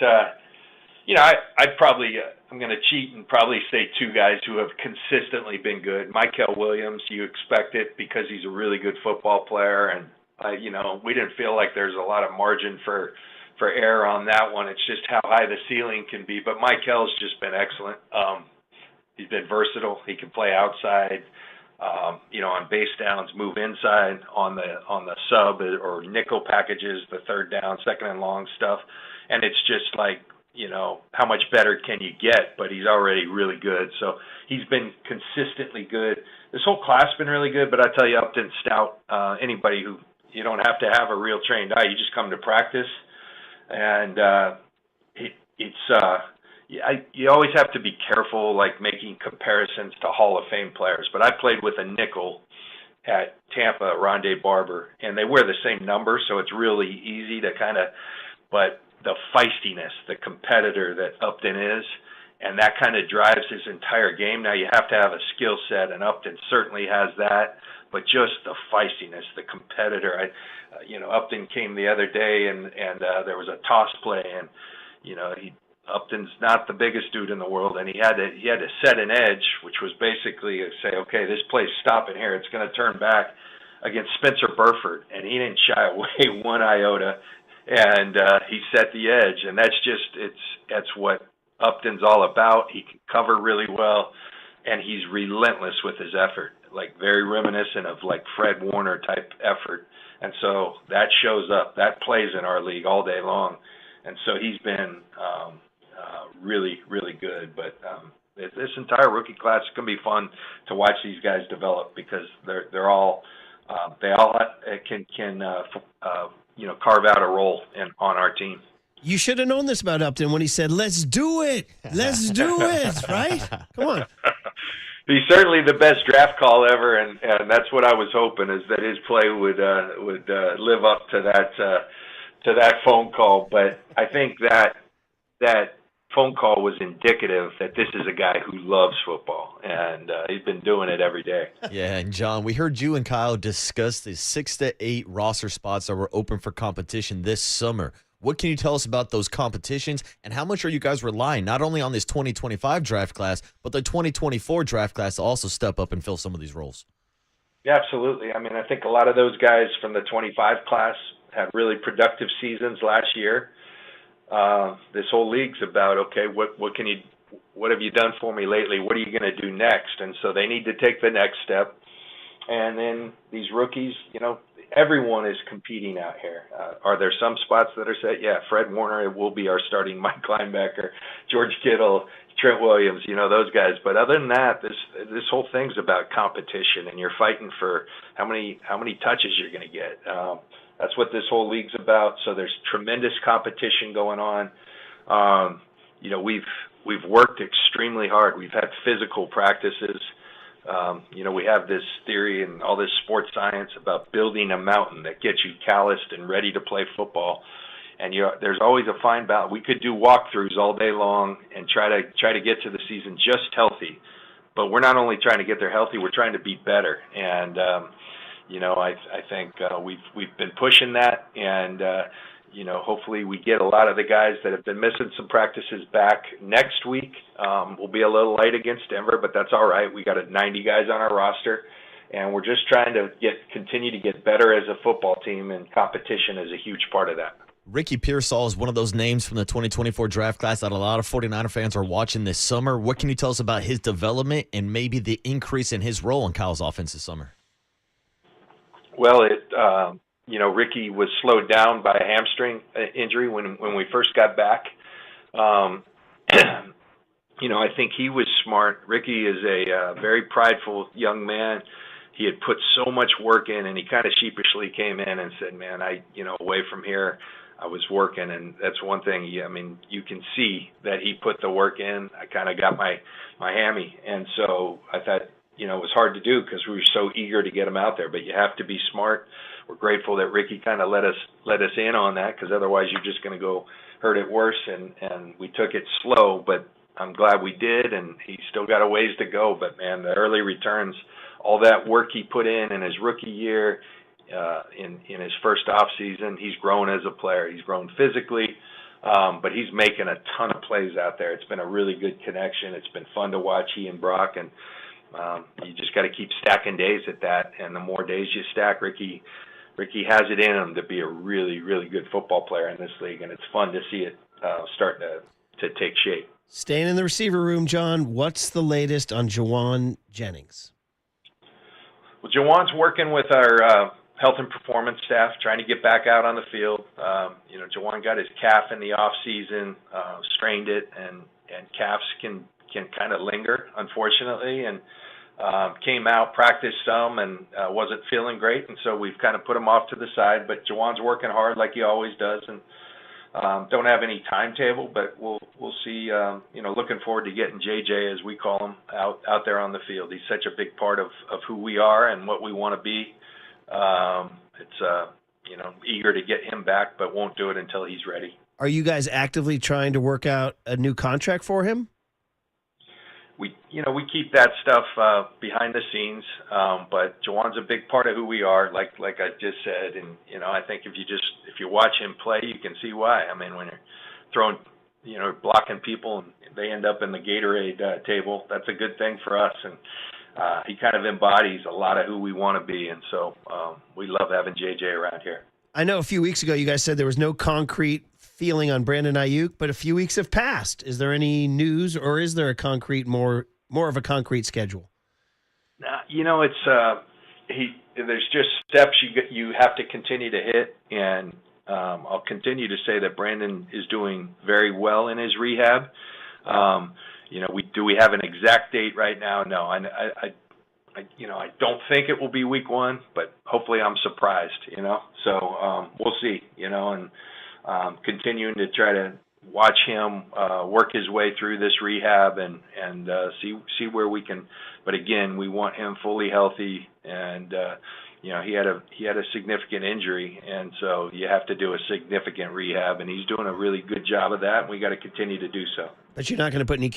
I'd probably I'm going to cheat and probably say 2 guys who have consistently been good. Michael Williams, you expect it because he's a really good football player, and we didn't feel like there's a lot of margin for error on that one. It's just how high the ceiling can be. But Michael's just been excellent. He's been versatile. He can play outside, on base downs, move inside on the sub or nickel packages, the third down, second and long stuff, and it's just like, how much better can you get? But he's already really good. So he's been consistently good. This whole class has been really good, but I tell you, Upton Stout, anybody who, you don't have to have a real trained eye. You just come to practice. And you always have to be careful, like making comparisons to Hall of Fame players. But I played with a nickel at Tampa, Rondé Barber, and they wear the same number, so it's really easy to but the feistiness, the competitor that Upton is, and that kind of drives his entire game. Now, you have to have a skill set, and Upton certainly has that, but just the feistiness, the competitor. Upton came the other day, and there was a toss play, and, Upton's not the biggest dude in the world, and he had to set an edge, which was basically say, okay, this play's stopping here. It's going to turn back against Spencer Burford, and he didn't shy away one iota. And he set the edge, and that's what Upton's all about. He can cover really well, and he's relentless with his effort, like very reminiscent of like Fred Warner type effort. And so that shows up. That plays in our league all day long. And so he's been really, really good. But this entire rookie class is going to be fun to watch these guys develop, because they're all can carve out a role on our team. You should have known this about Upton when he said, "Let's do it, let's do it." Right? Come on. He's certainly the best draft call ever, and that's what I was hoping, is that his play would live up to that phone call. But I think that phone call was indicative that this is a guy who loves football, and he's been doing it every day. Yeah, and John, we heard you and Kyle discuss the 6 to 8 roster spots that were open for competition this summer. What can you tell us about those competitions, and how much are you guys relying not only on this 2025 draft class, but the 2024 draft class to also step up and fill some of these roles? Yeah, absolutely. I mean, I think a lot of those guys from the 25 class had really productive seasons last year. This whole league's about, okay, what have you done for me lately? What are you going to do next? And so they need to take the next step. And then these rookies, everyone is competing out here. Are there some spots that are set? Yeah, Fred Warner will be our starting Mike linebacker, George Kittle, Trent Williams, those guys. But other than that, this whole thing's about competition, and you're fighting for how many touches you're going to get. That's what this whole league's about. So there's tremendous competition going on. We've worked extremely hard. We've had physical practices. We have this theory and all this sports science about building a mountain that gets you calloused and ready to play football. And there's always a fine balance. We could do walkthroughs all day long and try to get to the season just healthy. But we're not only trying to get there healthy, we're trying to be better. And I think we've been pushing that, and hopefully we get a lot of the guys that have been missing some practices back next week. We'll be a little light against Denver, but that's all right. We got 90 guys on our roster, and we're just trying to continue to get better as a football team, and competition is a huge part of that. Ricky Pearsall is one of those names from the 2024 draft class that a lot of 49er fans are watching this summer. What can you tell us about his development and maybe the increase in his role in Kyle's offense this summer? Well, Ricky was slowed down by a hamstring injury when we first got back. I think he was smart. Ricky is a very prideful young man. He had put so much work in, and he kind of sheepishly came in and said, "Man, away from here, I was working." And that's one thing. You can see that he put the work in. I kind of got my hammy, and so I thought, it was hard to do because we were so eager to get him out there. But you have to be smart. We're grateful that Ricky kind of let us in on that, because otherwise you're just going to go hurt it worse. And we took it slow, but I'm glad we did. And he's still got a ways to go. But man, the early returns, all that work he put in his rookie year, in his first off season, he's grown as a player. He's grown physically, but he's making a ton of plays out there. It's been a really good connection. It's been fun to watch, he and Brock, and you just got to keep stacking days at that. And the more days you stack, Ricky has it in him to be a really, really good football player in this league, and it's fun to see it starting to take shape. Staying in the receiver room, John, what's the latest on Jawan Jennings? Well, Jawan's working with our health and performance staff, trying to get back out on the field. Jawan got his calf in the off season, strained it, and calves can kind of linger, unfortunately, and came out, practiced some, and wasn't feeling great, and so we've kind of put him off to the side. But Jawan's working hard like he always does, and don't have any timetable, but we'll see. Looking forward to getting JJ, as we call him, out there on the field. He's such a big part of who we are and what we want to be. It's eager to get him back, but won't do it until he's ready. Are you guys actively trying to work out a new contract for him? We keep that stuff behind the scenes, but Jawan's a big part of who we are, like I just said, and I think if you watch him play, you can see why. I mean, when you're throwing, blocking people and they end up in the Gatorade table, that's a good thing for us, and he kind of embodies a lot of who we want to be, and so we love having JJ around here. I know a few weeks ago you guys said there was no concrete feeling on Brandon Ayuk, but a few weeks have passed. Is there any news, or is there a concrete, more of a concrete schedule? It's there's just steps you have to continue to hit, and I'll continue to say that Brandon is doing very well in his rehab. Do we have an exact date right now? No, I don't think it will be week 1, but hopefully I'm surprised. So we'll see. And continuing to try to watch him work his way through this rehab and see where we can. But again, we want him fully healthy, and he had a significant injury, and so you have to do a significant rehab, and he's doing a really good job of that, and we got to continue to do so. But you're not going to put any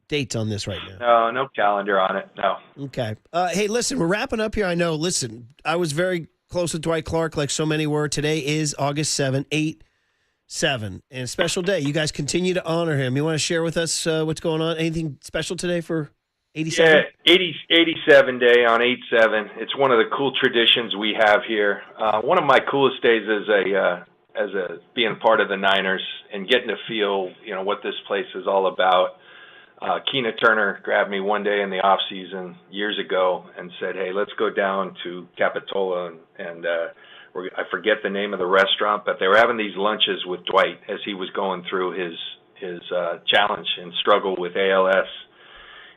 dates on this right now. No calendar on it. No. Okay. Hey, listen, we're wrapping up here. I know. Listen, I was very close with Dwight Clark, like so many were. Today is August 7, 8/7, and a special day. You guys continue to honor him. You want to share with us what's going on? Anything special today for 87? Yeah, 87 day on 8/7. It's one of the cool traditions we have here. One of my coolest days as a being part of the Niners and getting to feel, what this place is all about. Keena Turner grabbed me one day in the off season years ago and said, "Hey, let's go down to Capitola and I forget the name of the restaurant, but they were having these lunches with Dwight as he was going through his challenge and struggle with ALS."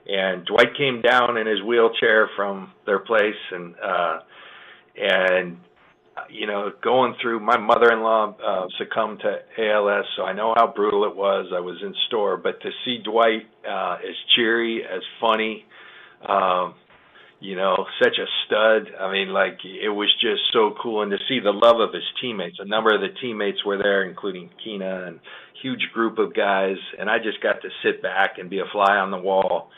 And Dwight came down in his wheelchair from their place and going through, my mother-in-law succumbed to ALS, so I know how brutal it was. I was in store, but to see Dwight as cheery, as funny, such a stud. I mean, it was just so cool. And to see the love of his teammates. A number of the teammates were there, including Keena, and huge group of guys. And I just got to sit back and be a fly on the wall.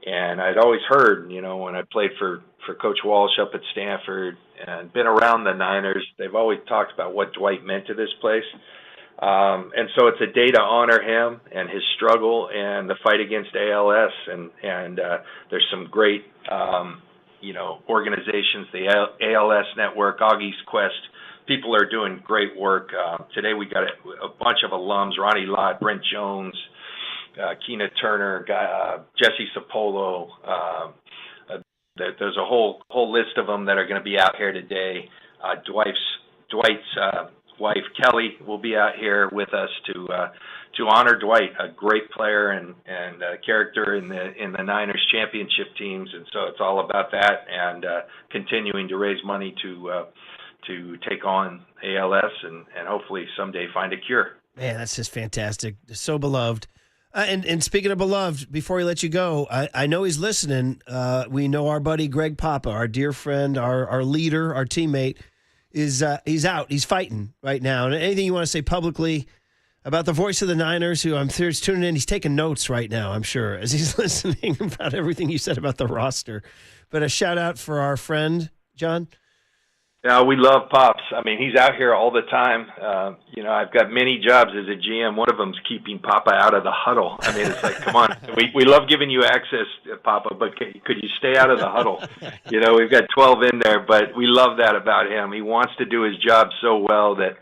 And I'd always heard, when I played for Coach Walsh up at Stanford and been around the Niners, they've always talked about what Dwight meant to this place. And so it's a day to honor him and his struggle and the fight against ALS. And there's some great, organizations, the ALS Network, Augie's Quest. People are doing great work. Today we got a bunch of alums, Ronnie Lott, Brent Jones, Keena Turner, Jesse Sapolo. There's a whole list of them that are going to be out here today. Dwight's wife Kelly will be out here with us to honor Dwight, a great player and character in the Niners championship teams, and so it's all about that and continuing to raise money to take on ALS and hopefully someday find a cure. Man, that's just fantastic. So beloved. And speaking of beloved, before we let you go, I know he's listening. We know our buddy Greg Papa, our dear friend, our leader, our teammate, he's out. He's fighting right now. And anything you want to say publicly about the voice of the Niners, who I'm sure is tuning in, he's taking notes right now, I'm sure, as he's listening about everything you said about the roster. But a shout out for our friend, John. Yeah, we love Pops. I mean, he's out here all the time. I've got many jobs as a GM. One of them's keeping Papa out of the huddle. I mean, it's like, come on. We love giving you access, Papa, but could you stay out of the huddle? We've got 12 in there, but we love that about him. He wants to do his job so well that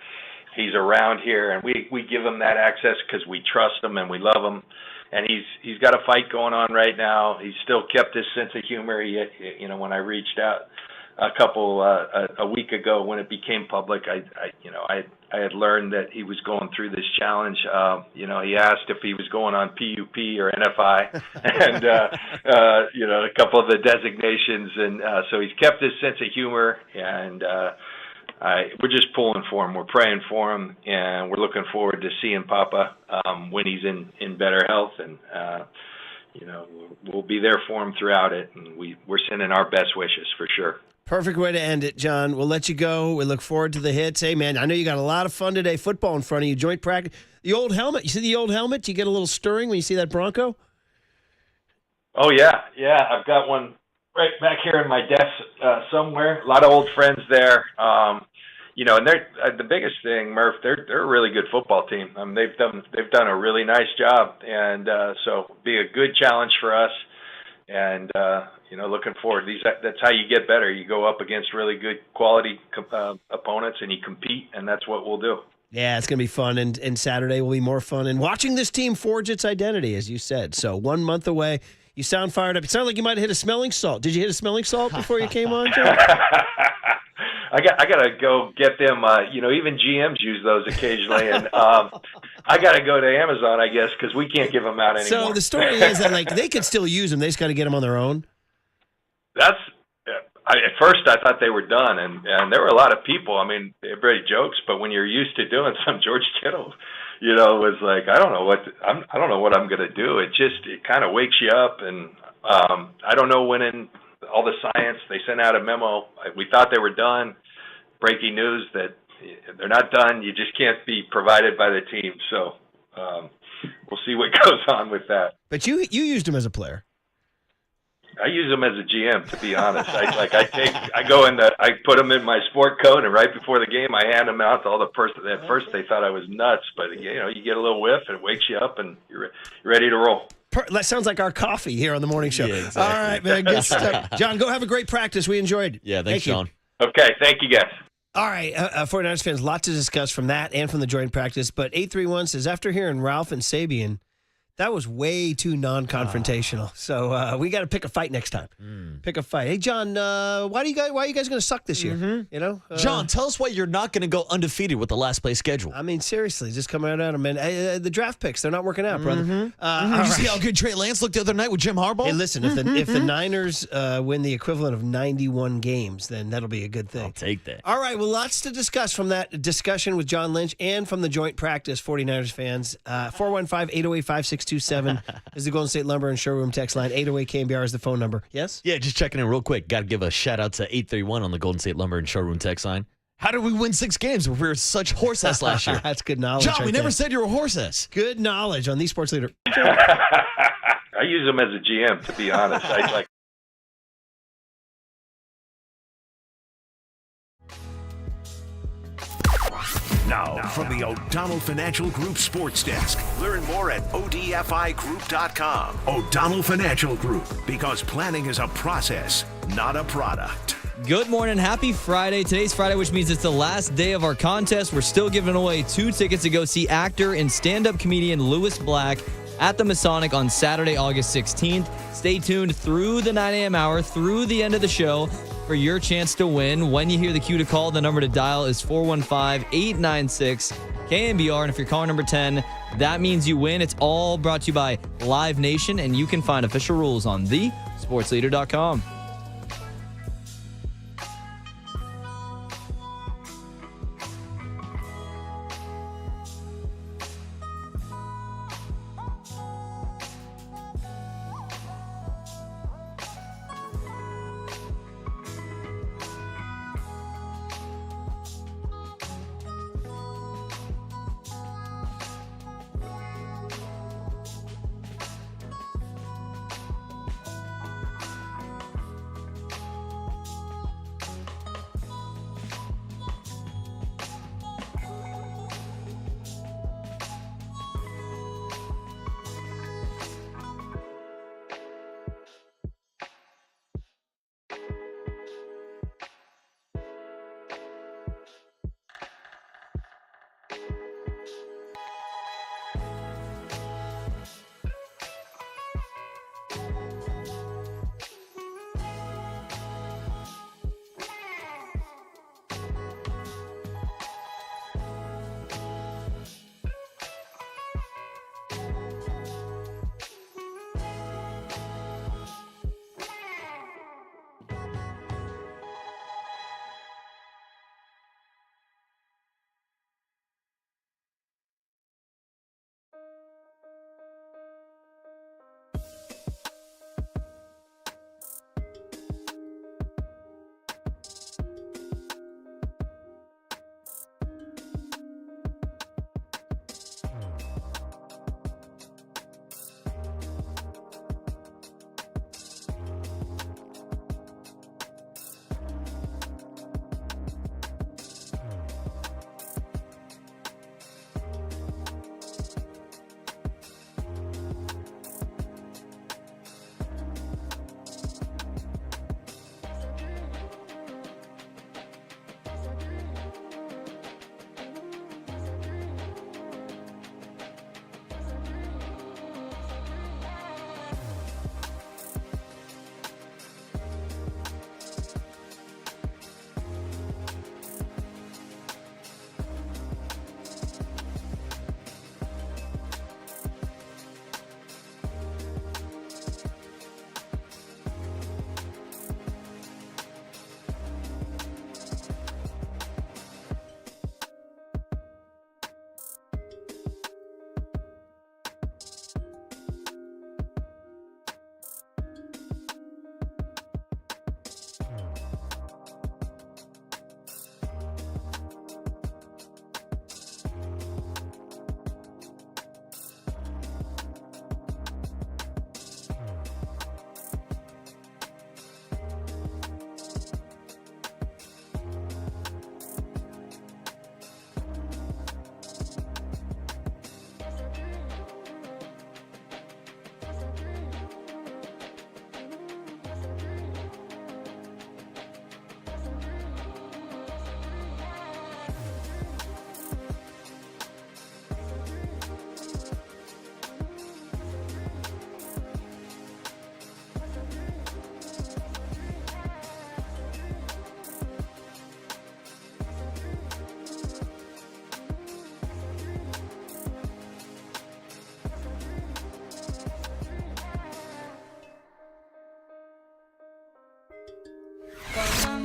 he's around here, and we give him that access because we trust him and we love him. And he's got a fight going on right now. He's still kept his sense of humor. When I reached out a week ago when it became public, I had learned that he was going through this challenge. He asked if he was going on PUP or NFI and a couple of the designations, and so he's kept his sense of humor, and we're just pulling for him. We're praying for him, and we're looking forward to seeing Papa when he's in better health, and we'll be there for him throughout it, and we're sending our best wishes for sure. Perfect way to end it, John. We'll let you go. We look forward to the hits. Hey, man, I know you got a lot of fun today. Football in front of you, joint practice. The old helmet. You see the old helmet? You get a little stirring when you see that Bronco? Oh, yeah. Yeah, I've got one right back here in my desk somewhere. A lot of old friends there. And they're the biggest thing, Murph. They're a really good football team. I mean, they've done a really nice job, and so it'll be a good challenge for us. And looking forward. That's how you get better. You go up against really good quality opponents, and you compete, and that's what we'll do. Yeah, it's going to be fun, and Saturday will be more fun. And watching this team forge its identity, as you said. So 1 month away. You sound fired up. It sounded like you might have hit a smelling salt. Did you hit a smelling salt before you came on, Joe? I got to go get them. Even GMs use those occasionally, and I got to go to Amazon, I guess, because we can't give them out anymore. So the story is that they could still use them. They just got to get them on their own. At first I thought they were done, and there were a lot of people. I mean, everybody jokes, but when you're used to doing some, George Kittle, was like, I don't know what I'm going to do. It kind of wakes you up, and I don't know when in all the science they sent out a memo. We thought they were done. Breaking news that they're not done. You just can't be provided by the team. So we'll see what goes on with that. But you used him as a player. I use them as a GM, to be honest. I put them in my sport coat, and right before the game, I hand them out to all the person. At first, they thought I was nuts, but you get a little whiff, and it wakes you up, and you're ready to roll. That sounds like our coffee here on the morning show. Yeah, exactly. All right, man. Good stuff. John, go have a great practice. We enjoyed it. Yeah, thanks, Sean. Okay, thank you, guys. All right, 49ers fans, lot to discuss from that and from the joint practice. But 831 says, after hearing Ralph and Sabian, that was way too non-confrontational. So we got to pick a fight next time. Pick a fight. Hey, John, why are you guys going to suck this year? John, tell us why you're not going to go undefeated with the last place schedule. I mean, seriously, just coming out of them. And the draft picks, they're not working out, brother. Did you see how good Trey Lance looked the other night with Jim Harbaugh? Hey, listen, if the Niners win the equivalent of 91 games, then that'll be a good thing. I'll take that. All right, well, lots to discuss from that discussion with John Lynch and from the joint practice, 49ers fans. 415-808-5627 is the Golden State Lumber and Showroom text line. 808 KNBR is the phone number. Yes? Yeah, just checking in real quick. Got to give a shout out to 831 on the Golden State Lumber and Showroom text line. How did we win 6 games if we were such horse ass last year? That's good knowledge. John, we never said you were a horse ass. Good knowledge on the Sports Leader. I use them as a GM, to be honest. Now, from the O'Donnell Financial Group Sports Desk. Learn more at odfigroup.com. O'Donnell Financial Group, because planning is a process, not a product. Good morning. Happy Friday. Today's Friday, which means it's the last day of our contest. We're still giving away 2 tickets to go see actor and stand-up comedian Lewis Black at the Masonic on Saturday, August 16th. Stay tuned through the 9 a.m. hour, through the end of the show, for your chance to win. When you hear the cue to call, the number to dial is 415-896-KNBR. And if you're caller number 10, that means you win. It's all brought to you by Live Nation, and you can find official rules on thesportsleader.com.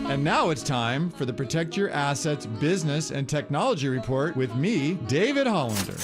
And now it's time for the Protect Your Assets Business and Technology Report with me, David Hollander.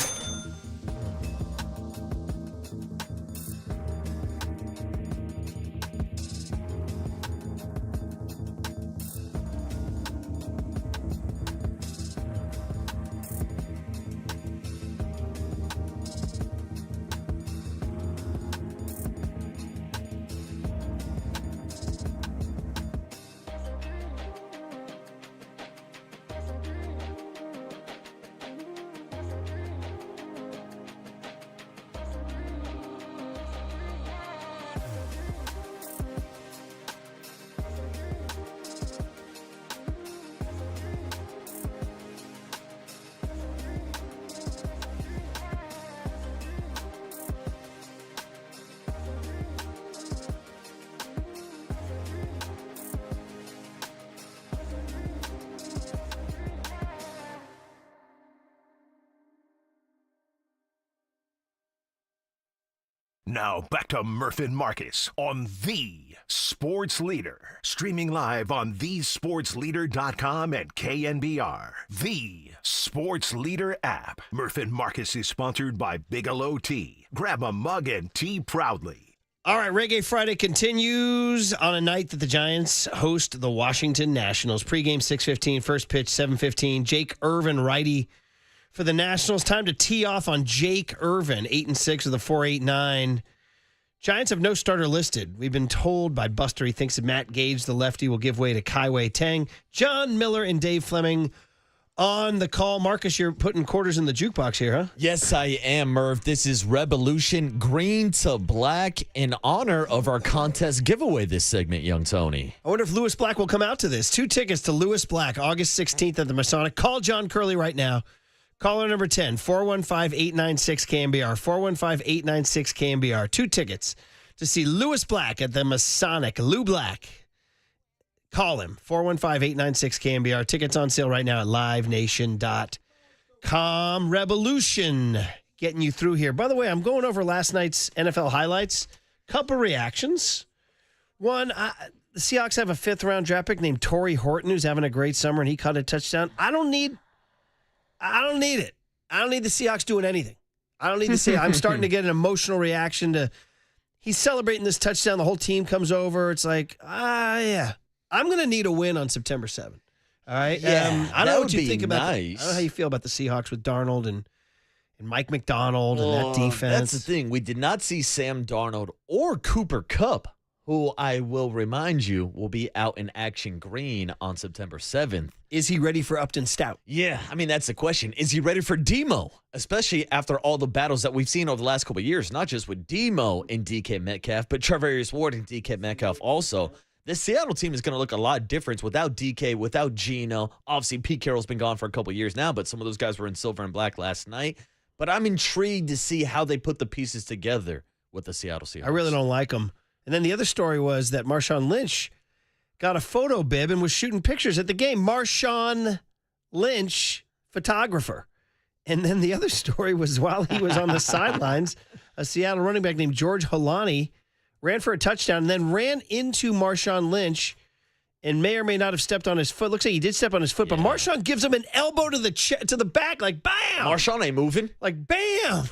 Now back to Murph and Marcus on The Sports Leader. Streaming live on thesportsleader.com and KNBR. The Sports Leader app. Murph and Marcus is sponsored by Bigelow Tea. Grab a mug and tea proudly. All right, Reggae Friday continues on a night that the Giants host the Washington Nationals. Pre-game 6:15, first pitch 7:15. Jake Irvin, righty for the Nationals. Time to tee off on Jake Irvin, 8-6 with a 4.89. Giants have no starter listed. We've been told by Buster he thinks that Matt Gage, the lefty, will give way to Kaiwei Tang. John Miller and Dave Fleming on the call. Marcus, you're putting quarters in the jukebox here, huh? Yes, I am, Merv. This is Revolution Green to Black in honor of our contest giveaway this segment, young Tony. I wonder if Lewis Black will come out to this. 2 tickets to Lewis Black, August 16th at the Masonic. Call John Curley right now. Caller number 10, 415-896-KNBR, 415-896-KNBR. 2 tickets to see Lewis Black at the Masonic. Lou Black. Call him, 415-896-KNBR. Tickets on sale right now at livenation.com. Revolution getting you through here. By the way, I'm going over last night's NFL highlights. Couple reactions. One, the Seahawks have a 5th-round draft pick named Torrey Horton, who's having a great summer, and he caught a touchdown. I don't need it. I don't need the Seahawks doing anything. I don't need to say I'm starting to get an emotional reaction to he's celebrating this touchdown. The whole team comes over. It's like, yeah. I'm going to need a win on September 7th. All right? Yeah, I know what you think about nice. I don't know how you feel about the Seahawks with Darnold and Mike McDonald and that defense. That's the thing. We did not see Sam Darnold or Cooper Kupp, who I will remind you will be out in action green on September 7th. Is he ready for Upton Stout? Yeah, I mean, that's the question. Is he ready for Demo? Especially after all the battles that we've seen over the last couple of years, not just with Demo and DK Metcalf, but Charvarius Ward and DK Metcalf also. This Seattle team is going to look a lot different without DK, without Geno. Obviously, Pete Carroll's been gone for a couple of years now, but some of those guys were in silver and black last night. But I'm intrigued to see how they put the pieces together with the Seattle Seahawks. I really don't like them. And then the other story was that Marshawn Lynch got a photo bib and was shooting pictures at the game. Marshawn Lynch, photographer. And then the other story was while he was on the sidelines, a Seattle running back named George Holani ran for a touchdown and then ran into Marshawn Lynch and may or may not have stepped on his foot. Looks like he did step on his foot, but Marshawn gives him an elbow to the back, like bam! Marshawn ain't moving. Like bam!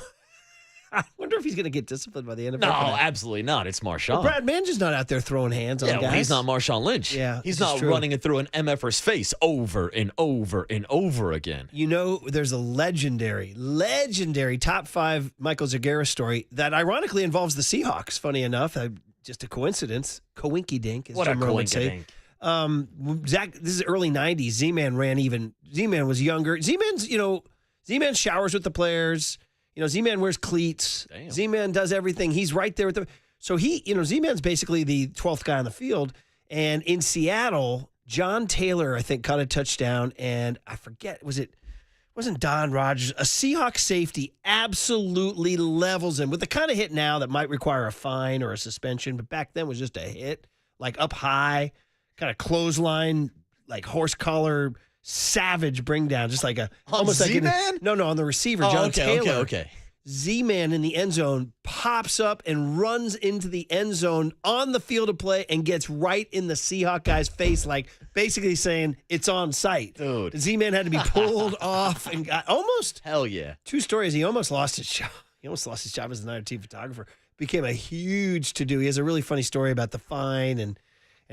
I wonder if he's going to get disciplined by the NFL. No, absolutely not. It's Marshawn. Well, Brad Manges not out there throwing hands on guys. Well, he's not Marshawn Lynch. Yeah, he's not running it through an MFer's face over and over and over again. You know, there's a legendary top 5 Michael Zagara story that ironically involves the Seahawks. Funny enough, just a coincidence. Coinky-dink, as Jim Rohn would say. Zach, this is early 90s. Z-Man was younger. Z-Man showers with the players. Z-Man wears cleats. Damn. Z-Man does everything. He's right there with them. So Z-Man's basically the 12th guy on the field. And in Seattle, John Taylor, I think, caught a touchdown. And I forget, wasn't Don Rogers. A Seahawks safety absolutely levels him with the kind of hit now that might require a fine or a suspension. But back then was just a hit, like up high, kind of clothesline, like horse collar, savage bring down, just like almost Z-Man? like no, on the receiver, John Taylor. Okay. Z-Man in the end zone pops up and runs into the end zone on the field of play and gets right in the Seahawk guy's face, like basically saying it's on site. Dude. The Z-Man had to be pulled off and got almost. Hell yeah. Two stories. He almost lost his job. He almost lost his job as a Niner team photographer. Became a huge to-do. He has a really funny story about the fine and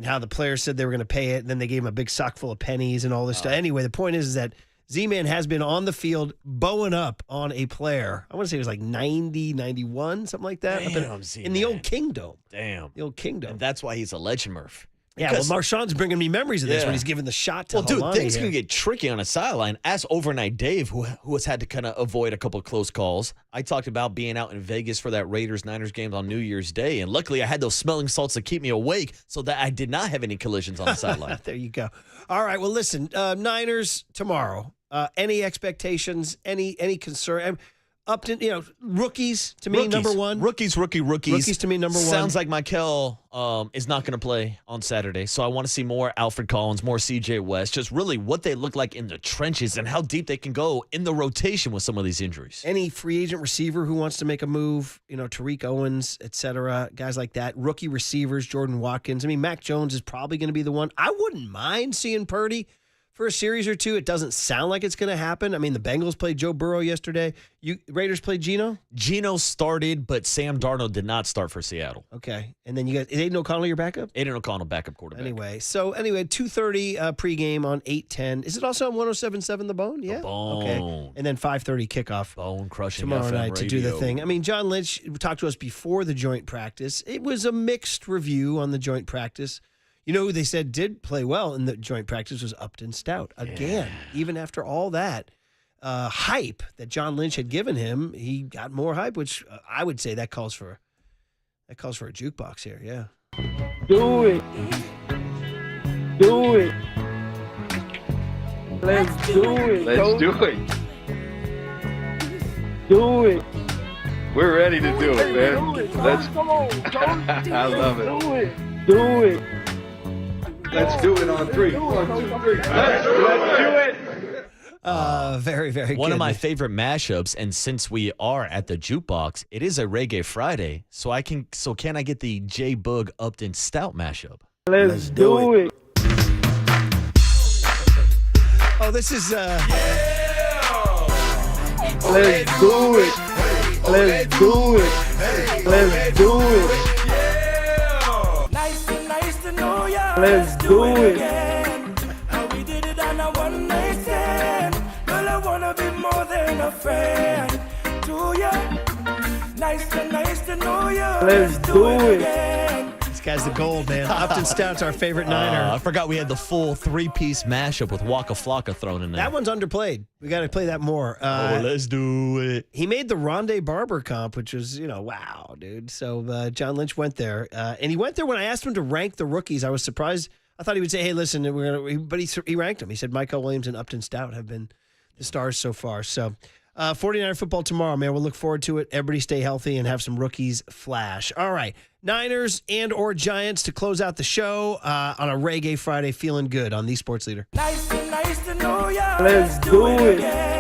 how the players said they were going to pay it, and then they gave him a big sock full of pennies and all this stuff. Anyway, the point is that Z-Man has been on the field bowing up on a player. I want to say it was like 90, 91, something like that. Damn, in the old Kingdom. Damn. The old Kingdom. And that's why he's a legend, Murph. Yeah, well, Marshawn's bringing me memories of this when he's giving the shot to dude, Helani things here. can get tricky on a sideline. Ask Overnight Dave, who has had to kind of avoid a couple of close calls. I talked about being out in Vegas for that Raiders-Niners game on New Year's Day, and luckily I had those smelling salts to keep me awake so that I did not have any collisions on the sideline. There you go. All right, well, listen, Niners tomorrow. Any expectations, any concern? Upton, rookies to me, number one. Rookies. Rookies to me, number one. Sounds like Michael is not going to play on Saturday, so I want to see more Alfred Collins, more C.J. West, just really what they look like in the trenches and how deep they can go in the rotation with some of these injuries. Any free agent receiver who wants to make a move, Tariq Owens, et cetera, guys like that. Rookie receivers, Jordan Watkins. I mean, Mac Jones is probably going to be the one. I wouldn't mind seeing Purdy for a series or two. It doesn't sound like it's going to happen. I mean, the Bengals played Joe Burrow yesterday. Raiders played Geno? Geno started, but Sam Darnold did not start for Seattle. Okay. And then you got, is Aiden O'Connell your backup? Aiden O'Connell, backup quarterback. Anyway, 2:30 pregame on 8:10. Is it also on 107.7 The Bone? Yeah. The Bone. Okay. And then 5:30 kickoff. Bone crushing tomorrow FM night to do the radio. thing. I mean, John Lynch talked to us before the joint practice. It was a mixed review on the joint practice. You know who they said did play well in the joint practice was Upton Stout. Again, even after all that hype that John Lynch had given him, he got more hype, which I would say that calls for a jukebox here. Yeah. Do it. Do it. Let's do it. Let's do it. Do it. We're ready to do it, man. Do it. Let's. Come on. I love it. Do it. Do it. Let's do it on three. 1, 2, 3. Let's do it. Very, very good. One of my favorite mashups, and since we are at the jukebox, it is a Reggae Friday, so can I get the J Boog Upton Stout mashup? Let's do it. Oh, this is Let's do it. Let's do it. Let's do it. Let's do it. We did it on a one night stand. Girl, I wanna be more than a friend to you. Nice to know you. Let's do it. This guy's the gold, man. Upton Stout's our favorite Niner. I forgot we had the full 3-piece mashup with Waka Flocka thrown in there. That one's underplayed. We got to play that more. Let's do it. He made the Rondé Barber comp, which was, wow, dude. So John Lynch went there. And he went there when I asked him to rank the rookies. I was surprised. I thought he would say, hey, listen, but he ranked them. He said Michael Williams and Upton Stout have been the stars so far. So 49er football tomorrow, man. We'll look forward to it. Everybody stay healthy and have some rookies flash. All right. Niners and or Giants to close out the show on a Reggae Friday. Feeling good on the Sports Leader. Nice to know ya. Let's do it. Again.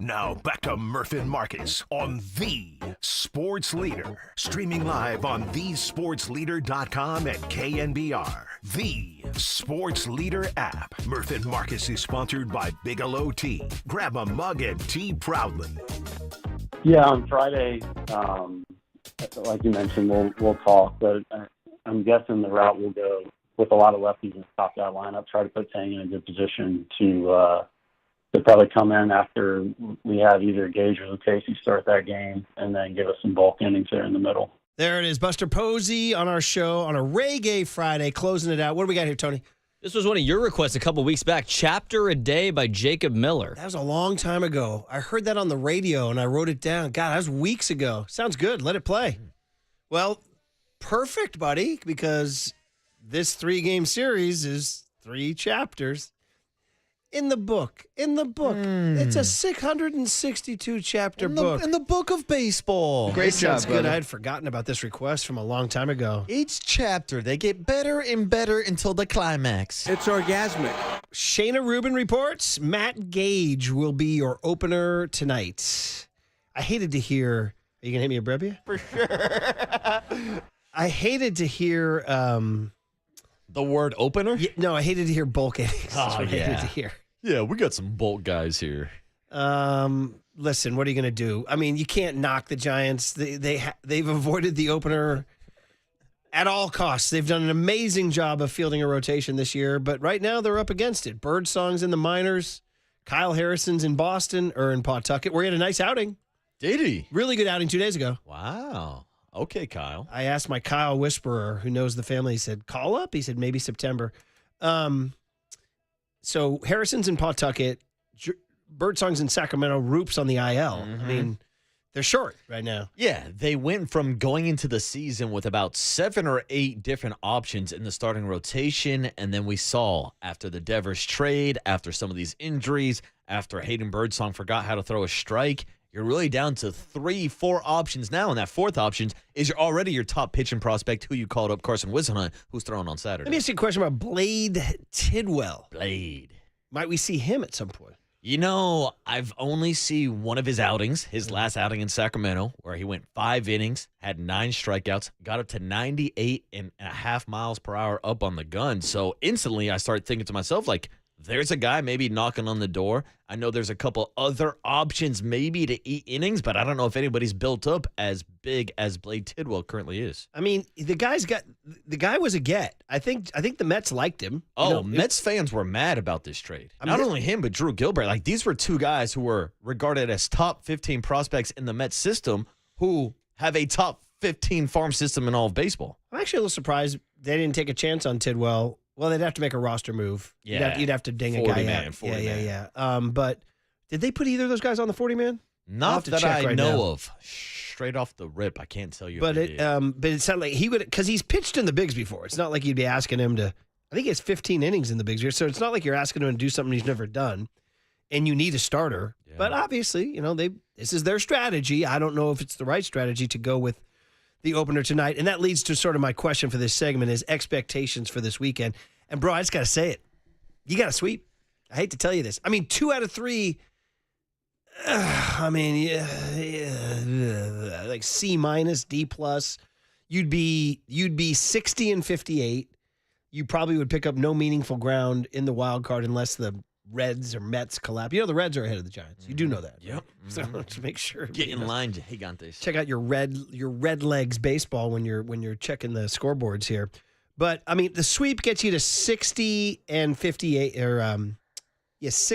Now back to Murph and Marcus on The Sports Leader. Streaming live on thesportsleader.com and KNBR. The Sports Leader app. Murph and Marcus is sponsored by Bigelow Tea. Grab a mug and tea proudly. Yeah, on Friday, like you mentioned, we'll talk, but I'm guessing the route will go with a lot of lefties in the top of that lineup, try to put Tang in a good position to probably come in after we have either Gage or Lucchesi start that game and then give us some bulk innings there in the middle. There it is. Buster Posey on our show on a Reggae Friday, closing it out. What do we got here, Tony? This was one of your requests a couple weeks back. Chapter a Day by Jacob Miller. That was a long time ago. I heard that on the radio, and I wrote it down. God, that was weeks ago. Sounds good. Let it play. Well, perfect, buddy, because this 3-game series is 3 chapters. In the book. It's a 662-chapter book. In the book of baseball. Great job, good. I had forgotten about this request from a long time ago. Each chapter, they get better and better until the climax. It's orgasmic. Shayna Rubin reports Matt Gage will be your opener tonight. I hated to hear... Are you going to hit me a Brebbia? For sure. I hated to hear... the word opener? Yeah, no, I hated to hear bulk innings. Oh, I hated to hear. Yeah, we got some bulk guys here. Listen, what are you going to do? I mean, you can't knock the Giants. They've avoided the opener at all costs. They've done an amazing job of fielding a rotation this year, but right now they're up against it. Birdsong's in the minors. Kyle Harrison's in Boston or in Pawtucket, where he had a nice outing. Did he? Really good outing 2 days ago. Wow. Okay, Kyle. I asked my Kyle Whisperer, who knows the family, he said, call up? He said, maybe September. So Harrison's in Pawtucket, Birdsong's in Sacramento, Roop's on the IL. Mm-hmm. I mean, they're short right now. Yeah, they went from going into the season with about 7 or 8 different options in the starting rotation, and then we saw after the Devers trade, after some of these injuries, after Hayden Birdsong forgot how to throw a strike, you're really down to 3-4 options now, and that 4th option is already your top pitching prospect, who you called up, Carson Whisenhunt, who's throwing on Saturday. Let me ask you a question about Blade Tidwell. Blade. Might we see him at some point? You know, I've only seen one of his outings, his last outing in Sacramento, where he went 5 innings, had 9 strikeouts, got up to 98.5 miles per hour up on the gun. So instantly I started thinking to myself, like, there's a guy maybe knocking on the door. I know there's a couple other options maybe to eat innings, but I don't know if anybody's built up as big as Blade Tidwell currently is. I mean, the guy was a get. I think the Mets liked him. Mets fans were mad about this trade. Not only him, but Drew Gilbert. Like, these were 2 guys who were regarded as top 15 prospects in the Mets system who have a top 15 farm system in all of baseball. I'm actually a little surprised they didn't take a chance on Tidwell. Well, they'd have to make a roster move. Yeah. You'd have to ding a guy out. 40 man. Yeah. But did they put either of those guys on the 40-man? Not that I know of. Straight off the rip, I can't tell you. But it sounded like he would, because he's pitched in the bigs before. It's not like you'd be asking him to. I think he has 15 innings in the bigs here, so it's not like you're asking him to do something he's never done, and you need a starter. Yeah. But obviously, this is their strategy. I don't know if it's the right strategy to go with the opener tonight, and that leads to sort of my question for this segment: is expectations for this weekend. And bro, I just gotta say it, you got to sweep. I hate to tell you this. I mean, 2 out of 3. Like C-, D+. You'd be 60-58. You probably would pick up no meaningful ground in the wild card unless the Reds or Mets collapse. The Reds are ahead of the Giants. You do know that. Yep. So to make sure. Get in line, gigantes. Check out your red legs baseball when you're checking the scoreboards here. But I mean, the sweep gets you to 60-58, or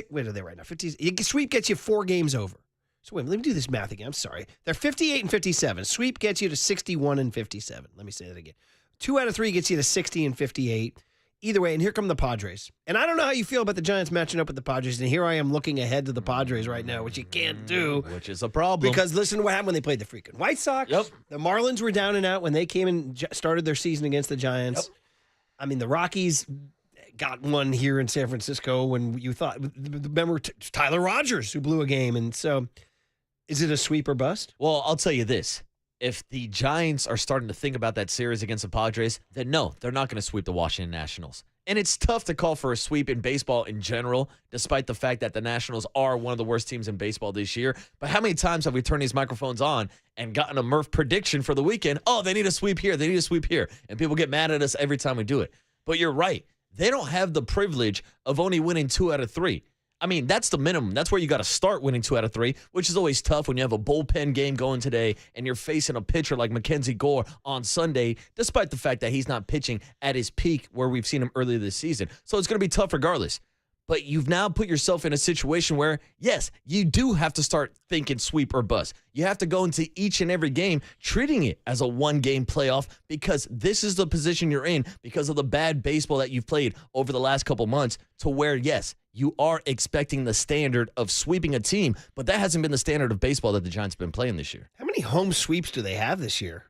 what are they right now? 50. Sweep gets you 4 games over. So wait, let me do this math again. I'm sorry. They're 58-57. Sweep gets you to 61-57. Let me say that again. 2 out of 3 gets you to 60-58. Either way, and here come the Padres. And I don't know how you feel about the Giants matching up with the Padres, and here I am looking ahead to the Padres right now, which you can't do. Which is a problem. Because listen to what happened when they played the freaking White Sox. Yep. The Marlins were down and out when they came and started their season against the Giants. Yep. I mean, the Rockies got one here in San Francisco when you thought, remember Tyler Rogers who blew a game. And so is it a sweep or bust? Well, I'll tell you this. If the Giants are starting to think about that series against the Padres, then no, they're not going to sweep the Washington Nationals. And it's tough to call for a sweep in baseball in general, despite the fact that the Nationals are one of the worst teams in baseball this year. But how many times have we turned these microphones on and gotten a Murph prediction for the weekend? Oh, they need a sweep here. They need a sweep here. And people get mad at us every time we do it. But you're right. They don't have the privilege of only winning 2 out of 3. I mean, that's the minimum. That's where you got to start winning 2 out of 3, which is always tough when you have a bullpen game going today and you're facing a pitcher like Mackenzie Gore on Sunday, despite the fact that he's not pitching at his peak where we've seen him earlier this season. So it's going to be tough regardless. But you've now put yourself in a situation where, yes, you do have to start thinking sweep or bust. You have to go into each and every game treating it as a one-game playoff because this is the position you're in because of the bad baseball that you've played over the last couple months to where, yes, you are expecting the standard of sweeping a team, but that hasn't been the standard of baseball that the Giants have been playing this year. How many home sweeps do they have this year?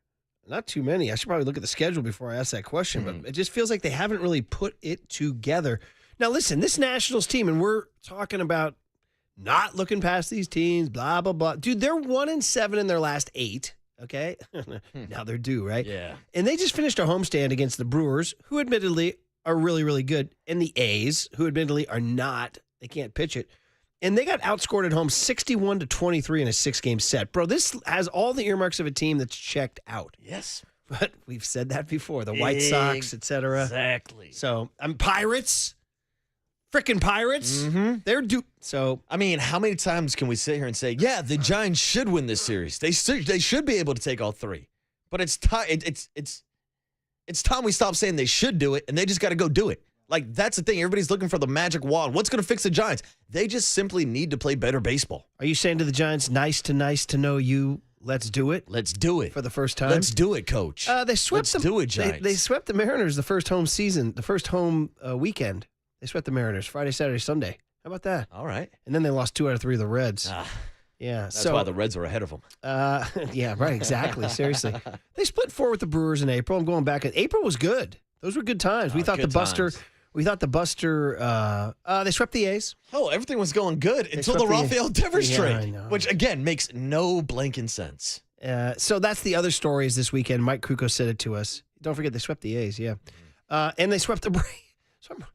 Not too many. I should probably look at the schedule before I ask that question, but it just feels like they haven't really put it together. Now, listen, this Nationals team, and we're talking about not looking past these teams, blah, blah, blah. Dude, they're 1-7 in their last 8, okay? Now they're due, right? Yeah. And they just finished a homestand against the Brewers, who admittedly are really, really good, and the A's, who admittedly are not. They can't pitch it. And they got outscored at home 61-23 in a 6-game set. Bro, this has all the earmarks of a team that's checked out. Yes. But we've said that before. The White Sox, et cetera. Exactly. So, Pirates. Freaking Pirates. Mm-hmm. They're due. So, I mean, how many times can we sit here and say, yeah, the Giants should win this series. They should be able to take all 3. But it's time we stop saying they should do it, and they just got to go do it. Like, that's the thing. Everybody's looking for the magic wand. What's going to fix the Giants? They just simply need to play better baseball. Are you saying to the Giants, nice to know you, let's do it? Let's do it. For the first time? Let's do it, Coach. They swept Let's do it, Giants. They swept the Mariners the first home weekend. They swept the Mariners Friday, Saturday, Sunday. How about that? All right. And then they lost 2 out of 3 of the Reds. Yeah. That's why the Reds are ahead of them. Yeah, right, exactly. Seriously. They split 4 with the Brewers in April. I'm going back. April was good. Those were good times. We thought the Buster they swept the A's. Oh, everything was going good until the Rafael Devers trade, which, again, makes no blanking sense. So that's the other stories this weekend. Mike Krukow said it to us. Don't forget they swept the A's, yeah. And they swept the Braves.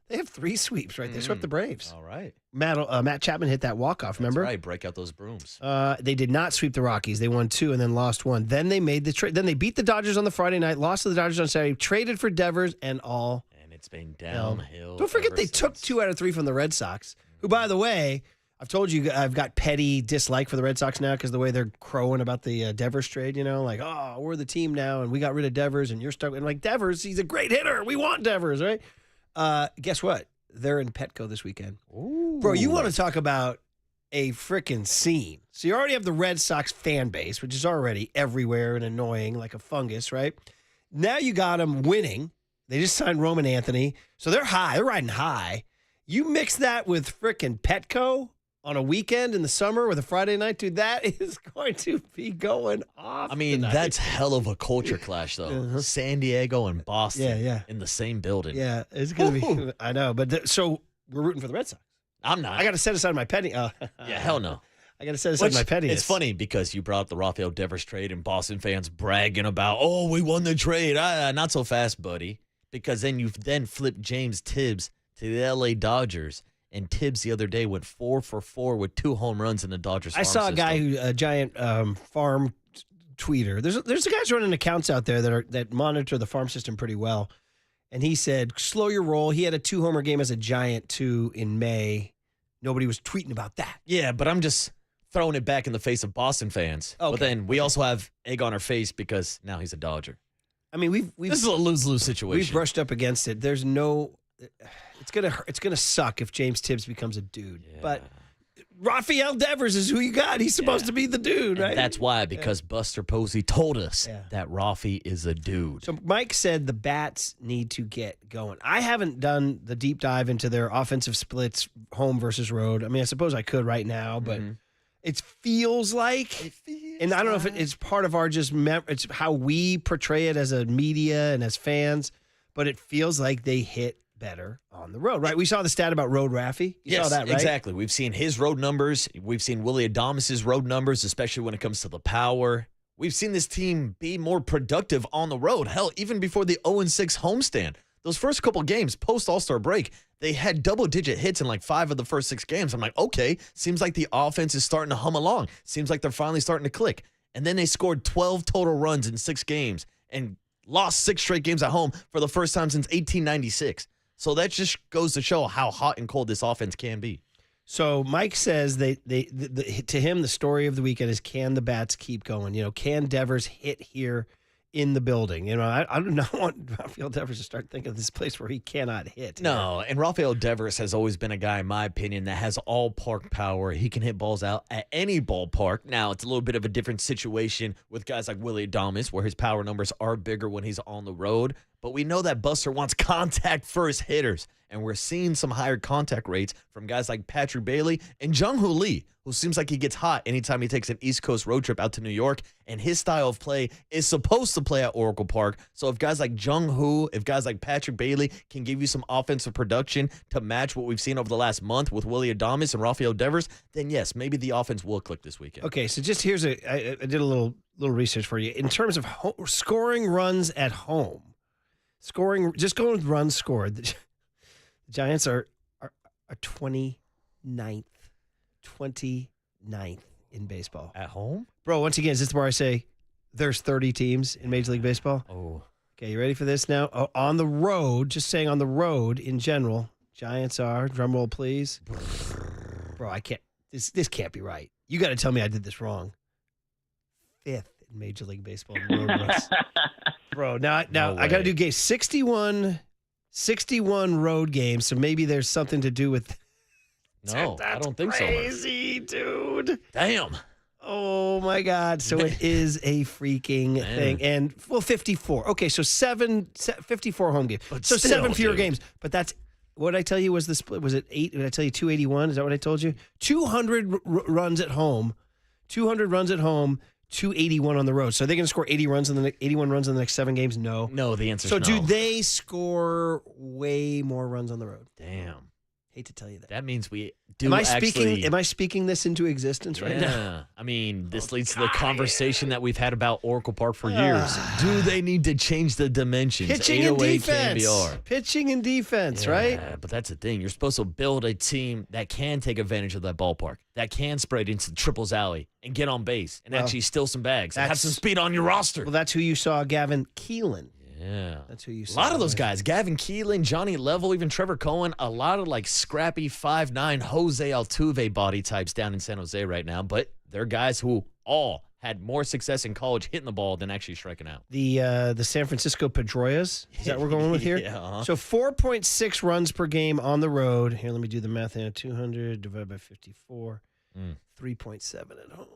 They have 3 sweeps, right? They swept the Braves. All right. Matt Chapman hit that walk-off, remember? That's right. Break out those brooms. They did not sweep the Rockies. They won 2 and then lost 1. Then they made the trade. Then they beat the Dodgers on the Friday night, lost to the Dodgers on Saturday, traded for Devers, and it's been downhill. Don't forget they took 2 out of 3 from the Red Sox, who, by the way, I've told you I've got petty dislike for the Red Sox now because the way they're crowing about the Devers trade, like, oh, we're the team now, and we got rid of Devers, and you're stuck. And like, Devers, he's a great hitter. We want Devers, right? Guess what? They're in Petco this weekend. Ooh. Bro, you want to talk about a freaking scene. So you already have the Red Sox fan base, which is already everywhere and annoying like a fungus, right? Now you got them winning. They just signed Roman Anthony. So they're high. They're riding high. You mix that with freaking Petco on a weekend in the summer with a Friday night, dude, that is going to be going off. I mean, tonight. that's hell of a culture clash, though. Uh-huh. San Diego and Boston Yeah. in the same building. Yeah, it's going to be. I know. But so we're rooting for the Red Sox. I'm not. I got to set aside my petty. Yeah, hell no. I got to set aside my pettiness. It's funny because you brought up the Rafael Devers trade and Boston fans bragging about, oh, we won the trade. Not so fast, buddy. Because then you flipped James Tibbs to the L.A. Dodgers. And Tibbs the other day went 4 for 4 with 2 home runs in the Dodgers. I saw a guy a giant farm tweeter. There's guys running accounts out there that monitor the farm system pretty well, and he said, "Slow your roll." He had a 2-homer game as a Giant too in May. Nobody was tweeting about that. Yeah, but I'm just throwing it back in the face of Boston fans. Okay. But then we also have egg on our face because now he's a Dodger. I mean, we've this is a lose-lose situation. We've brushed up against it. There's no. It's gonna suck if James Tibbs becomes a dude. Yeah. But Rafael Devers is who you got. He's supposed to be the dude, right? And that's why, because Buster Posey told us that Rafi is a dude. So Mike said the bats need to get going. I haven't done the deep dive into their offensive splits, home versus road. I mean, I suppose I could right now, but it feels like, and I don't know if it's part of our it's how we portray it as a media and as fans, but it feels like they hit better on the road, right? We saw the stat about Road Raffy. You saw that, right? Exactly. We've seen his road numbers. We've seen Willie Adames' road numbers, especially when it comes to the power. We've seen this team be more productive on the road. Hell, even before the 0-6 homestand, those first couple games post All-Star break, they had double-digit hits in like 5 of the first 6 games. I'm like, okay, seems like the offense is starting to hum along. Seems like they're finally starting to click. And then they scored 12 total runs in 6 games and lost 6 straight games at home for the first time since 1896. So that just goes to show how hot and cold this offense can be. So Mike says to him, the story of the weekend is, can the bats keep going? Can Devers hit here in the building? I do not want Rafael Devers to start thinking of this place where he cannot hit. No, and Rafael Devers has always been a guy, in my opinion, that has all park power. He can hit balls out at any ballpark. Now, it's a little bit of a different situation with guys like Willie Adames, where his power numbers are bigger when he's on the road. But we know that Buster wants contact-first hitters, and we're seeing some higher contact rates from guys like Patrick Bailey and Jung-Hoo Lee, who seems like he gets hot anytime he takes an East Coast road trip out to New York, and his style of play is supposed to play at Oracle Park. So if guys like Jung-Hoo, if guys like Patrick Bailey can give you some offensive production to match what we've seen over the last month with Willie Adames and Rafael Devers, then yes, maybe the offense will click this weekend. Okay, so just I did a little research for you. In terms of scoring runs at home, just going with runs scored, the Giants are 29th in baseball. At home? Bro, once again, is this where I say there's 30 teams in Major League Baseball? Oh. Okay, you ready for this now? On the road, just saying on the road in general, Giants are, drum roll please. Bro, I can't, this can't be right. You got to tell me I did this wrong. 5th in Major League Baseball in road runs. Bro, now I got to do games. 61 road games, so maybe there's something to do with. No, I don't think so. Crazy, dude. Damn. Oh my God! So it is a freaking thing, and 54. Okay, so 54 home games. But so still, 7 fewer dude. games. But that's what did I tell you was the split. Was it 8? Did I tell you 281? Is that what I told you? 200 runs at home. 200 runs at home. 281 on the road. So are they going to score 81 runs in the next 7 games? No. No, the answer is so no. do they score way more runs on the road? Damn. Hate to tell you that. That means we do Am I speaking this into existence right now? Yeah. I mean, this leads to the conversation that we've had about Oracle Park for years. Do they need to change the dimensions? Pitching and 808 defense. KNBR. Pitching and defense, right? Yeah, but that's the thing. You're supposed to build a team that can take advantage of that ballpark, that can spread into the triples alley and get on base and actually steal some bags and have some speed on your roster. Well, that's who you saw, Gavin Keelan. Yeah. That's who you A saw. lot of those guys, Gavin Keelan, Johnny Level, even Trevor Cohen, a lot of like scrappy 5'9" Jose Altuve body types down in San Jose right now, but they're guys who all had more success in college hitting the ball than actually striking out. The San Francisco Pedroias, is that what we're going with here? Yeah. Uh-huh. So 4.6 runs per game on the road. Here, let me do the math here. 200 divided by 54. 3.7 at home.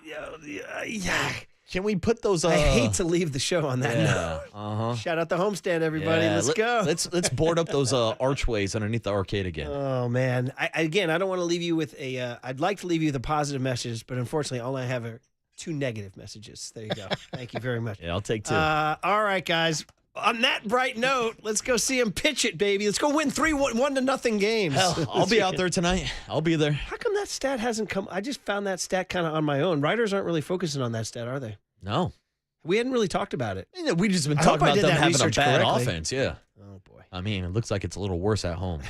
Yeah. Can we put those? I hate to leave the show on that note. Uh-huh. Shout out the homestand, everybody. Yeah, Let's go. Let's board up those archways underneath the arcade again. Oh man! I don't want to leave you with a. I'd like to leave you with a positive message, but unfortunately, all I have are 2 negative messages. There you go. Thank you very much. Yeah, I'll take 2. All right, guys. On that bright note, let's go see him pitch it, baby. Let's go win 1-0 games. Hell, I'll be out there tonight. I'll be there. How come that stat hasn't come? I just found that stat kind of on my own. Writers aren't really focusing on that stat, are they? No. We hadn't really talked about it. Yeah, we just been talking about them having a bad offense. Yeah. Oh boy. I mean, it looks like it's a little worse at home,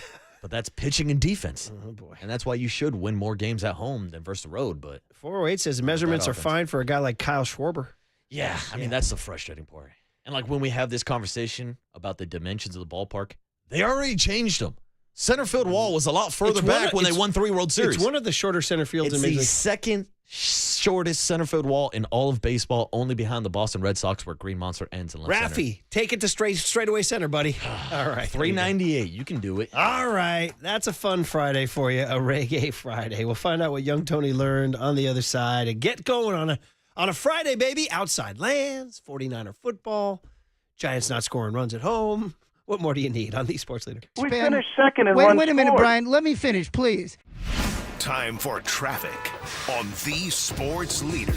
but that's pitching and defense. Oh boy. And that's why you should win more games at home than versus the road. But 408 says measurements are fine for a guy like Kyle Schwarber. Yeah, I mean that's the frustrating part. And like when we have this conversation about the dimensions of the ballpark, they already changed them. Center field wall was a lot further back when they won 3 World Series. It's one of the shorter center fields It's in Major the League. second shortest center field wall in all of baseball, only behind the Boston Red Sox, where Green Monster ends in left center. Raffy, take it to straightaway center, buddy. All right. 398. You can do it. All right. That's a fun Friday for you, a reggae Friday. We'll find out what young Tony learned on the other side and get going on a Friday, baby. Outside lands, 49er football, Giants not scoring runs at home. What more do you need on the Sports Leader? We finished second in Wait runs a minute, scored. Brian. Let me finish, please. Time for traffic on the Sports Leader.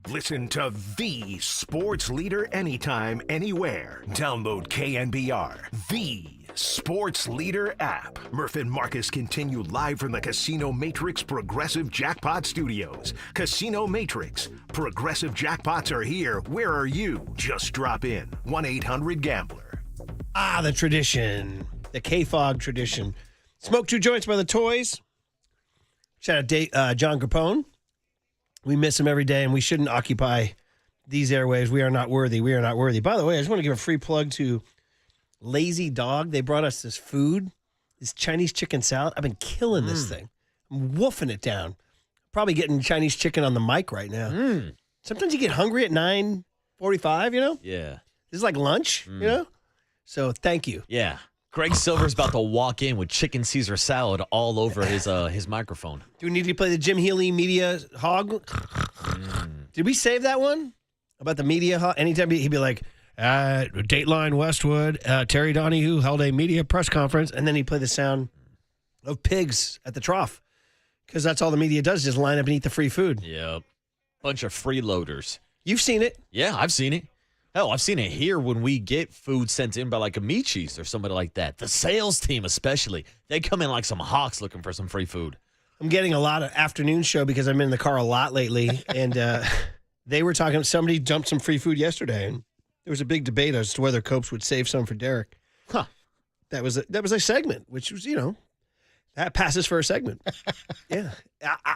Listen to the sports leader anytime, anywhere. Download KNBR, the sports leader app. Murph and Marcus continue live from the Casino Matrix Progressive Jackpot Studios. Casino Matrix. Progressive jackpots are here. Where are you? Just drop in. 1-800-GAMBLER. Ah, the tradition. The K-Fog tradition. Smoke 2 joints by the Toys. Shout out John Capone. We miss him every day, and we shouldn't occupy these airwaves. We are not worthy. We are not worthy. By the way, I just want to give a free plug to Lazy Dog. They brought us this food, this Chinese chicken salad. I've been killing this thing. I'm woofing it down. Probably getting Chinese chicken on the mic right now. Sometimes you get hungry at 9:45, you know? Yeah. This is like lunch, you know? So thank you. Yeah. Greg Silver's about to walk in with chicken Caesar salad all over his microphone. Do we need to play the Jim Healy media hog? Did we save that one? About the media hog? Anytime he'd be like, Dateline Westwood, Terry Donahue held a media press conference, and then he'd play the sound of pigs at the trough. Because that's all the media does, just line up and eat the free food. Yep. Bunch of freeloaders. You've seen it. Yeah, I've seen it. Hell, I've seen it here when we get food sent in by like Amici's or somebody like that. The sales team especially. They come in like some hawks looking for some free food. I'm getting a lot of afternoon show because I'm in the car a lot lately. And they were talking, somebody dumped some free food yesterday. And there was a big debate as to whether Copes would save some for Derek. Huh. That was a segment, which was, that passes for a segment. Yeah.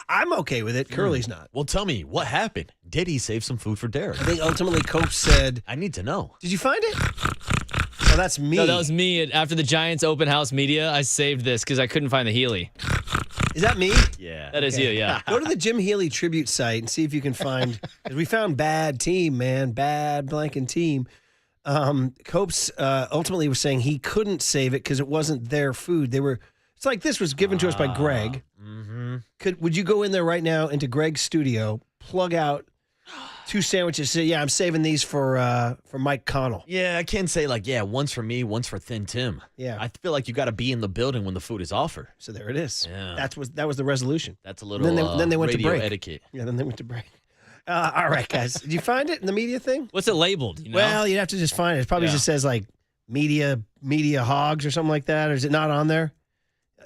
I'm okay with it. Curly's not. Well, tell me, what happened? Did he save some food for Derek? I think ultimately Copes said... I need to know. Did you find it? Oh, that's me. No, that was me. After the Giants open house media, I saved this because I couldn't find the Healy. Is that me? Yeah. That is you, yeah. Go to the Jim Healy tribute site and see if you can find... Because we found bad team, man. Bad blanking team. Copes ultimately was saying he couldn't save it because it wasn't their food. It's like this was given to us by Greg. Would you go in there right now into Greg's studio, plug out 2 sandwiches, say, yeah, I'm saving these for Mike Connell. Yeah, I can't say one's for me, one's for Thin Tim. Yeah. I feel like you got to be in the building when the food is offered. So there it is. Yeah. That was the resolution. That's a little then they went radio to break. etiquette. Yeah, then they went to break. All right, guys. Did you find it in the media thing? What's it labeled? You know? Well, you'd have to just find it. It probably just says like media hogs or something like that. Or is it not on there?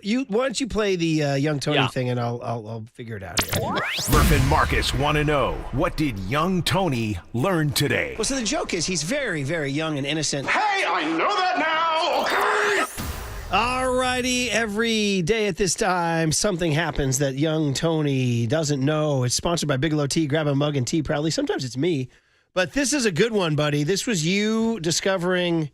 Why don't you play the Young Tony thing, and I'll figure it out here. Murph and Marcus want to know, what did young Tony learn today? Well, so the joke is he's very, very young and innocent. Hey, I know that now, okay? All righty, every day at this time, something happens that young Tony doesn't know. It's sponsored by Bigelow Tea. Grab a mug and tea proudly. Sometimes it's me, but this is a good one, buddy. This was you discovering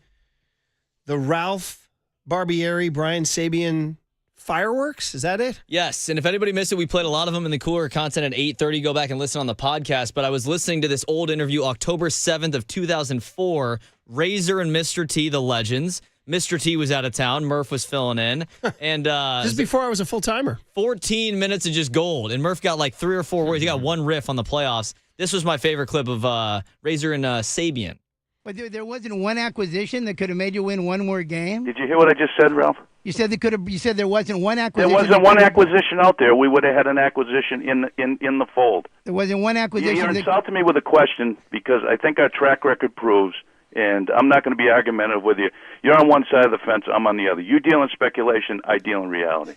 the Ralph Barbieri, Brian Sabian fireworks. Is that it? Yes, and if anybody missed it, we played a lot of them in the cooler content at 8:30. Go back and listen on the podcast. But I was listening to this old interview, October 7th of 2004. Razor and Mr. T, the legends. Mr. T was out of town. Murph was filling in. And this is before I was a full-timer. 14 minutes of just gold. And Murph got like 3 or 4 words. He got one riff on the playoffs. This was my favorite clip of Razor and Sabian. But there wasn't one acquisition that could have made you win one more game? Did you hear what I just said, Ralph? You said You said there wasn't one acquisition. There wasn't one acquisition out there. We would have had an acquisition in the fold. There wasn't one acquisition. You're insulting me with a question because I think our track record proves, and I'm not going to be argumentative with you. You're on one side of the fence. I'm on the other. You deal in speculation. I deal in reality.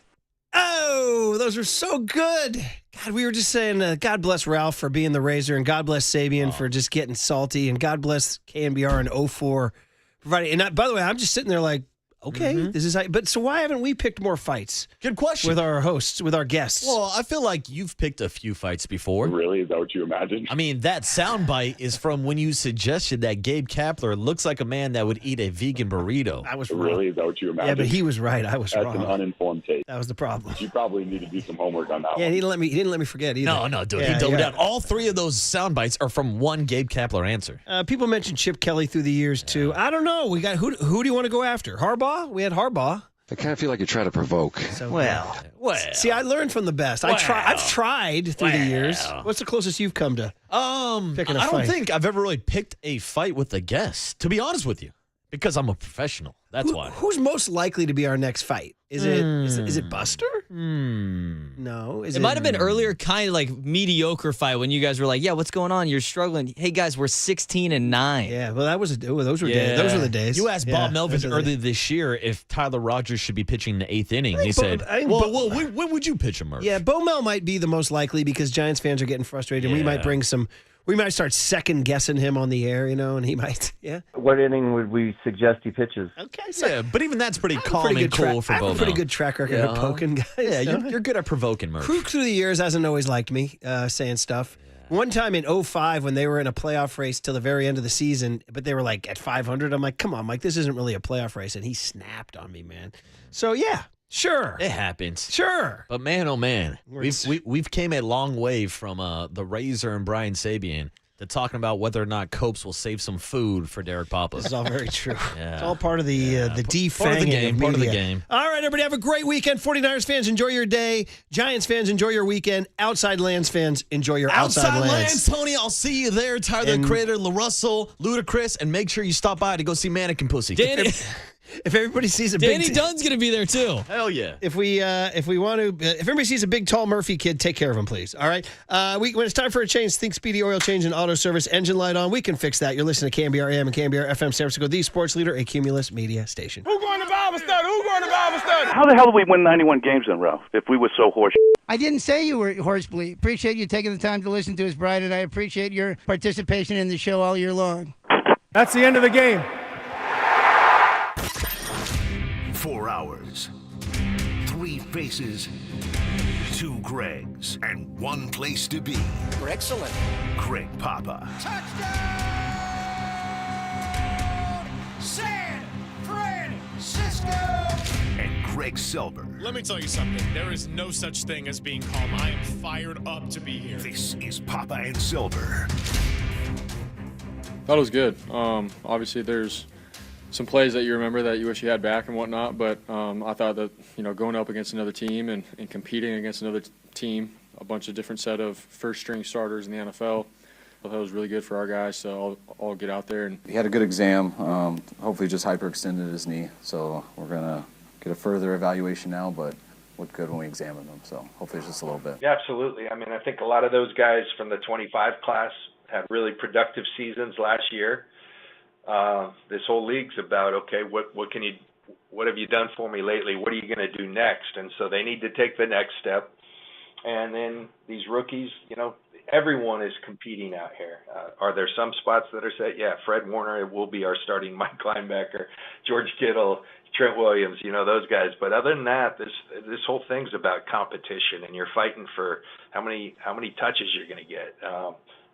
Oh, those are so good. God, we were just saying, God bless Ralph for being the Razor, and God bless Sabian for just getting salty, and God bless KNBR in 04 providing. And by the way, I'm just sitting there like, okay, this is how. But so why haven't we picked more fights? Good question. With our hosts, with our guests. Well, I feel like you've picked a few fights before. Really? Is that what you imagined? I mean, that soundbite is from when you suggested that Gabe Kapler looks like a man that would eat a vegan burrito. I was wrong. Really? Is that what you imagined? Yeah, but he was right. I was That's wrong. That's an uninformed take. That was the problem. You probably need to do some homework on that one. Yeah, he didn't let me forget either. No, dude. He doubled down. All 3 of those sound bites are from one Gabe Kapler answer. People mentioned Chip Kelly through the years, too. I don't know. We got who do you want to go after? Harbaugh? We had Harbaugh. I kind of feel like you're trying to provoke. So Well. See, I learned from the best. I've tried through the years. What's the closest you've come to picking a I fight? don't think I've ever really picked a fight with a guest, to be honest with you, because I'm a professional. That's why. Who's most likely to be our next fight? Is it Buster? No. It might have been earlier, kind of like mediocre fight when you guys were like, "Yeah, what's going on? You're struggling." Hey guys, we're 16-9. Yeah, well, those were days. Those were the days. You asked Bob Melvin earlier this year if Tyler Rogers should be pitching the 8th inning. He said, "Well, when would you pitch him, Murph?" Yeah, Bo Mel might be the most likely because Giants fans are getting frustrated. And we might bring some. We might start second guessing him on the air, and he might. Yeah. What inning would we suggest he pitches? Okay. So yeah, but even that's pretty calm and cool for Bo Mel. I have a pretty good track record of poking guys. Yeah, you're good at provoking, Murph. Kruk through the years hasn't always liked me saying stuff. Yeah. One time in 2005 when they were in a playoff race till the very end of the season, but they were like at 500, I'm like, come on, Mike, this isn't really a playoff race. And he snapped on me, man. So, yeah. Sure. It happens. Sure. But man, oh man, we've came a long way from the Razor and Brian Sabian to talking about whether or not Copes will save some food for Derek Papa. This is all very true. It's all part of the defanging part of the game. Part of the media. game. All right, everybody, have a great weekend. 49ers fans, enjoy your day. Giants fans, enjoy your weekend. Outside Lands fans, enjoy your outside lands. Tony, I'll see you there. Tyler, the Creator, LaRussell, Ludacris, and make sure you stop by to go see Mannequin Pussy. Danny. If everybody sees a Danny Dunn's going to be there too. Hell yeah. If everybody sees a big, tall Murphy kid, take care of him, please. All right. When it's time for a change, think Speedy Oil Change and Auto Service. Engine light on. We can fix that. You're listening to KNBR AM and KNBR FM San Francisco, the sports leader, a Cumulus media station. Who going to Bible study? Who going to Bible study? How the hell did we win 91 games then, Ralph, if we were so horse? I didn't say you were horsebleed. Appreciate you taking the time to listen to us, Brian, and I appreciate your participation in the show all year long. That's the end of the game. 4 hours, 3 faces, 2 Gregs, and 1 place to be. Excellent. Greg Papa. Touchdown! San Francisco! And Greg Silver. Let me tell you something. There is no such thing as being calm. I am fired up to be here. This is Papa and Silver. That was good. Obviously, there's some plays that you remember that you wish you had back and whatnot, but I thought that going up against another team and competing against another team, a bunch of different set of first-string starters in the NFL, I thought that was really good for our guys. So I'll get out there. And he had a good exam. Hopefully, just hyperextended his knee. So we're gonna get a further evaluation now, but looked good when we examined him. So hopefully, it's just a little bit. Yeah, absolutely. I mean, I think a lot of those guys from the 25 class had really productive seasons last year. This whole league's about, okay, what have you done for me lately? What are you going to do next? And so they need to take the next step. And then these rookies, everyone is competing out here. Are there some spots that are set? Yeah, Fred Warner will be our starting Mike linebacker, George Kittle, Trent Williams, those guys. But other than that, this whole thing's about competition, and you're fighting for how many touches you're going to get.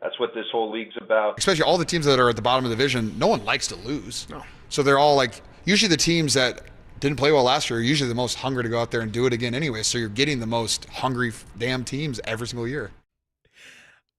That's what this whole league's about. Especially all the teams that are at the bottom of the division, no one likes to lose. No. So they're all usually the teams that didn't play well last year are usually the most hungry to go out there and do it again anyway. So you're getting the most hungry damn teams every single year.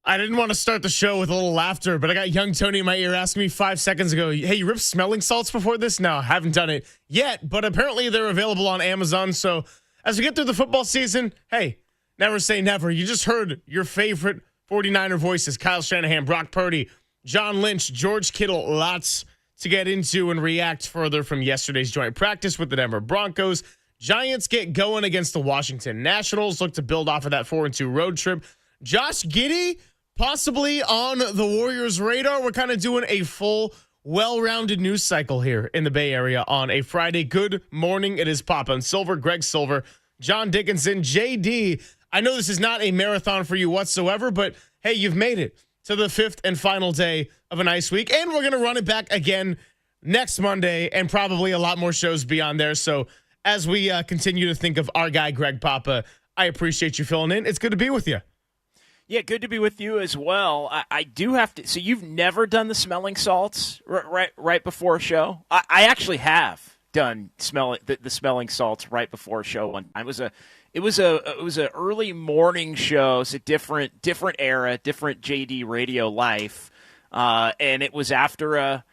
I didn't want to start the show with a little laughter, but I got young Tony in my ear asking me 5 seconds ago, hey, you ripped smelling salts before this? No, I haven't done it yet, but apparently they're available on Amazon. So as we get through the football season, hey, never say never. You just heard your favorite 49er voices, Kyle Shanahan, Brock Purdy, John Lynch, George Kittle. Lots to get into and react further from yesterday's joint practice with the Denver Broncos. Giants get going against the Washington Nationals, look to build off of that 4-2 road trip. Josh Giddey possibly on the Warriors' radar. We're kind of doing a full, well-rounded news cycle here in the Bay Area on a Friday. Good morning. It is Papa and Silver, Greg Silver, John Dickinson, JD. I know this is not a marathon for you whatsoever, but hey, you've made it to the 5th and final day of a nice week. And we're going to run it back again next Monday and probably a lot more shows beyond there. So as we continue to think of our guy, Greg Papa, I appreciate you filling in. It's good to be with you. Yeah, good to be with you as well. I do have to. So you've never done the smelling salts right before a show? I actually have done the smelling salts right before a show one time. It was a early morning show. It's a different era, different JD radio life, and it was after a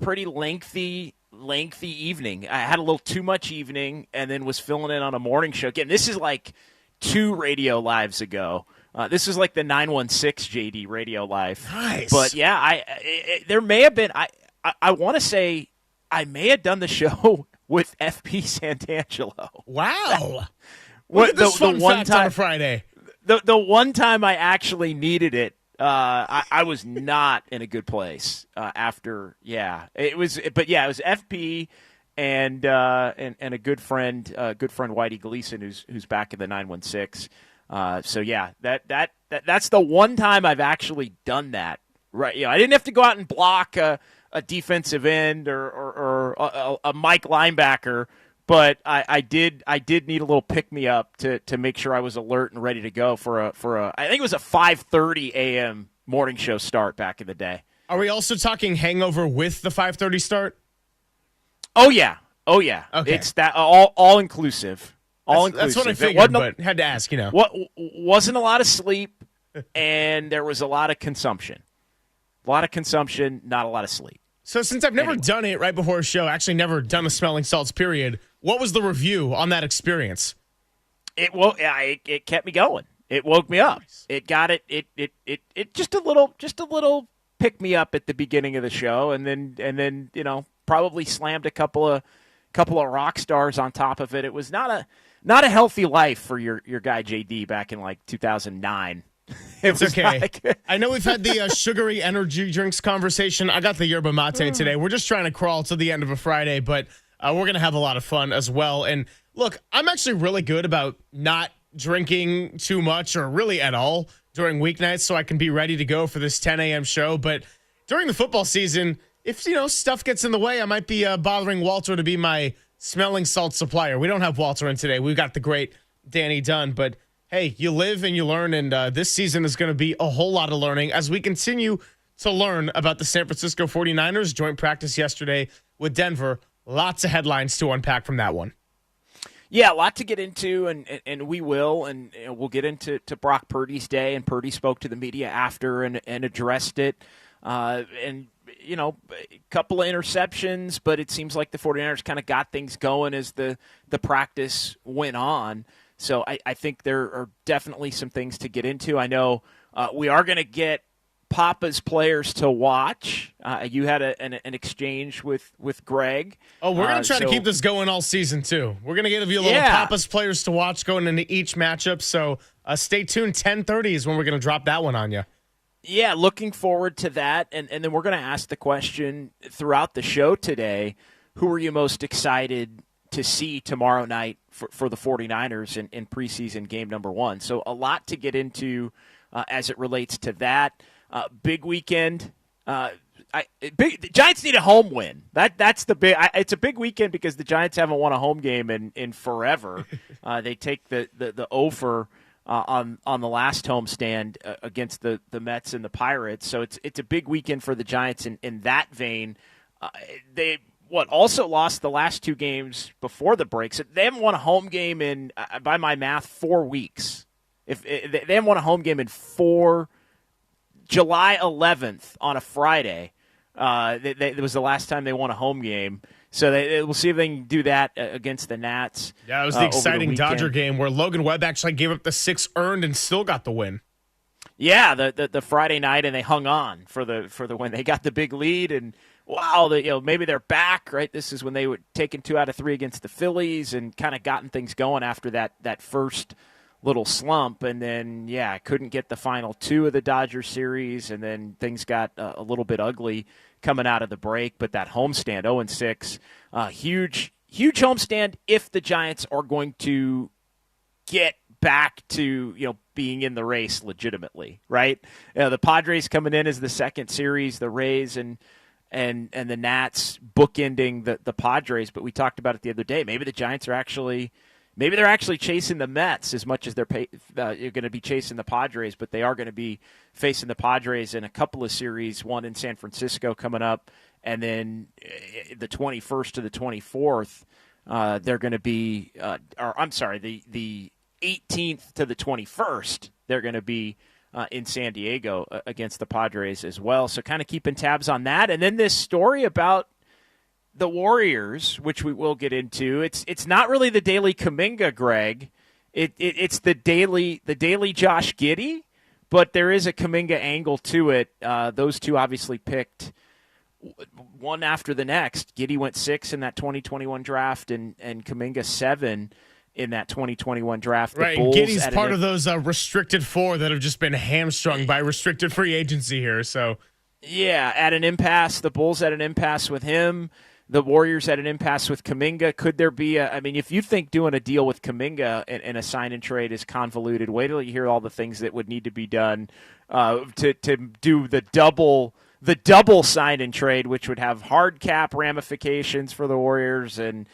pretty lengthy lengthy evening. I had a little too much evening and then was filling in on a morning show. Again, this is like 2 radio lives ago. This is like the 916 JD radio live. Nice. But yeah, there may have been, I want to say I may have done the show with FP Santangelo. Wow. Look at this fun fact on a Friday. The one time I actually needed it, I was not in a good place after. Yeah, it was. But yeah, it was FP and a good friend, Whitey Gleason, who's back in the 916. So yeah, that's the one time I've actually done that. Right. I didn't have to go out and block a defensive end or a Mike linebacker. But I did need a little pick me up to make sure I was alert and ready to go for a I think it was a 5:30 a.m. morning show start back in the day. Are we also talking hangover with the 5:30 start? Oh yeah. Okay. It's that all inclusive. That's what I figured, but had to ask. What wasn't a lot of sleep, and there was a lot of consumption. A lot of consumption, not a lot of sleep. So since I've never done it right before a show, actually never done the smelling salts period, what was the review on that experience? It kept me going. It woke me up. It got it just a little pick me up at the beginning of the show, and then probably slammed a couple of rock stars on top of it. It was not a healthy life for your guy JD back in like 2009. It's okay. I know we've had the sugary energy drinks conversation. I got the yerba mate today. We're just trying to crawl to the end of a Friday, but we're going to have a lot of fun as well. And look, I'm actually really good about not drinking too much or really at all during weeknights so I can be ready to go for this 10 a.m. show. But during the football season, if, stuff gets in the way, I might be bothering Walter to be my smelling salt supplier. We don't have Walter in today. We've got the great Danny Dunn, but hey, you live and you learn, and this season is going to be a whole lot of learning as we continue to learn about the San Francisco 49ers. Joint practice yesterday with Denver. Lots of headlines to unpack from that one. Yeah, a lot to get into, and we will, and we'll get into Brock Purdy's day, and Purdy spoke to the media after and addressed it. And, a couple of interceptions, but it seems like the 49ers kind of got things going as the practice went on. So I think there are definitely some things to get into. I know we are going to get Papa's players to watch. You had an exchange with Greg. Oh, we're going to try to keep this going all season, too. We're going to give you a little Papa's players to watch going into each matchup. So stay tuned. 10:30 is when we're going to drop that one on you. Yeah, looking forward to that. And then we're going to ask the question throughout the show today, who are you most excited to see tomorrow night for the 49ers in preseason game number 1. So a lot to get into as it relates to that. Big weekend. The Giants need a home win. That's the big. It's a big weekend because the Giants haven't won a home game in forever. They take the over on the last homestand against the Mets and the Pirates. So it's a big weekend for the Giants in that vein. They also lost the last 2 games before the break. So they haven't won a home game in, by my math, 4 weeks. If they haven't won a home game in 4. July 11th on a Friday, it was the last time they won a home game. So we'll see if they can do that against the Nats. Yeah, it was the exciting Dodger game where Logan Webb actually gave up the 6 earned and still got the win. Yeah, the Friday night, and they hung on for the win. They got the big lead, and wow, maybe they're back. Right, this is when they were taking 2 out of 3 against the Phillies and kind of gotten things going after that first little slump, and then couldn't get the final 2 of the Dodger series, and then things got a little bit ugly coming out of the break. But that homestand, 0-6, huge homestand if the Giants are going to get back to being in the race legitimately, right? The Padres coming in as the second series, the Rays and the Nats bookending the Padres. But we talked about it the other day. Maybe the Giants are actually. Maybe they're actually chasing the Mets as much as they're going to be chasing the Padres, but they are going to be facing the Padres in a couple of series, one in San Francisco coming up, and then the 21st to the 24th, they're going to be the 18th to the 21st, they're going to be in San Diego against the Padres as well. So kind of keeping tabs on that. And then this story about the Warriors, which we will get into, it's not really the daily Kuminga, Greg. It's the daily Josh Giddey, but there is a Kuminga angle to it. Those two obviously picked one after the next. Giddey went 6 in that 2021 draft, and Kuminga 7 in that 2021 draft. Right, Giddey's part of those restricted 4 that have just been hamstrung by restricted free agency here. So, yeah, at an impasse. The Bulls at an impasse with him. The Warriors at an impasse with Kuminga. Could there be if you think doing a deal with Kuminga and a sign and trade is convoluted, wait till you hear all the things that would need to be done to do the double sign and trade, which would have hard cap ramifications for the Warriors, and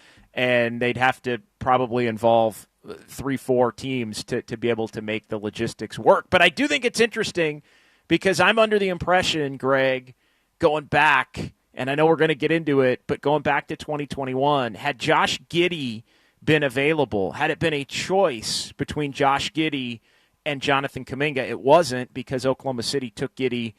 they'd have to probably involve 3-4 teams to be able to make the logistics work. But I do think it's interesting because I'm under the impression, Greg, going back, and I know we're going to get into it, but going back to 2021, had Josh Giddey been available, had it been a choice between Josh Giddey and Jonathan Kuminga, it wasn't, because Oklahoma City took Giddey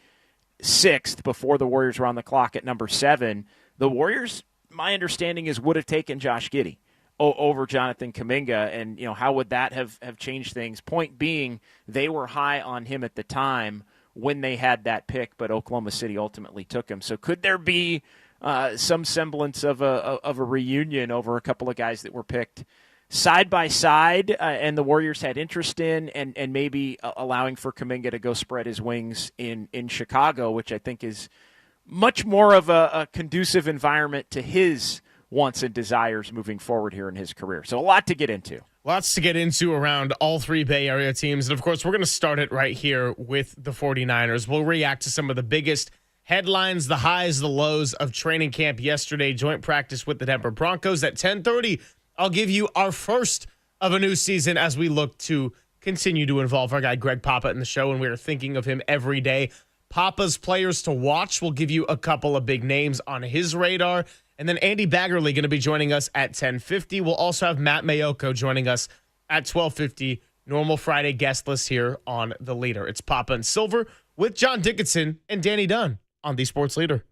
6th before the Warriors were on the clock at number 7. The Warriors, my understanding is, would have taken Josh Giddey over Jonathan Kuminga, and how would that have changed things? Point being, they were high on him at the time when they had that pick, but Oklahoma City ultimately took him. So could there be some semblance of a reunion over a couple of guys that were picked side by side and the Warriors had interest in, and maybe allowing for Kuminga to go spread his wings in Chicago, which I think is much more of a conducive environment to his wants and desires moving forward here in his career. So a lot to get into. Lots to get into around all 3 Bay Area teams. And, of course, we're going to start it right here with the 49ers. We'll react to some of the biggest headlines, the highs, the lows of training camp yesterday, joint practice with the Denver Broncos. At 10:30, I'll give you our first of a new season as we look to continue to involve our guy Greg Papa in the show, and we are thinking of him every day. Papa's players to watch. We'll give you a couple of big names on his radar. And then Andy Baggerly going to be joining us at 10:50. We'll also have Matt Mayoko joining us at 12:50. Normal Friday guest list here on The Leader. It's Papa and Silver with John Dickinson and Danny Dunn on The Sports Leader.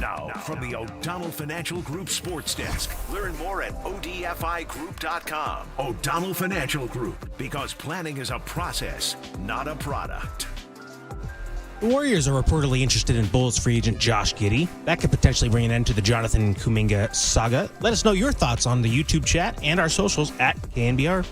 Now, from the O'Donnell Financial Group Sports Desk. Learn more at odfigroup.com. O'Donnell Financial Group, because planning is a process, not a product. The Warriors are reportedly interested in Bulls free agent Josh Giddey. That could potentially bring an end to the Jonathan Kuminga saga. Let us know your thoughts on the YouTube chat and our socials at KNBR.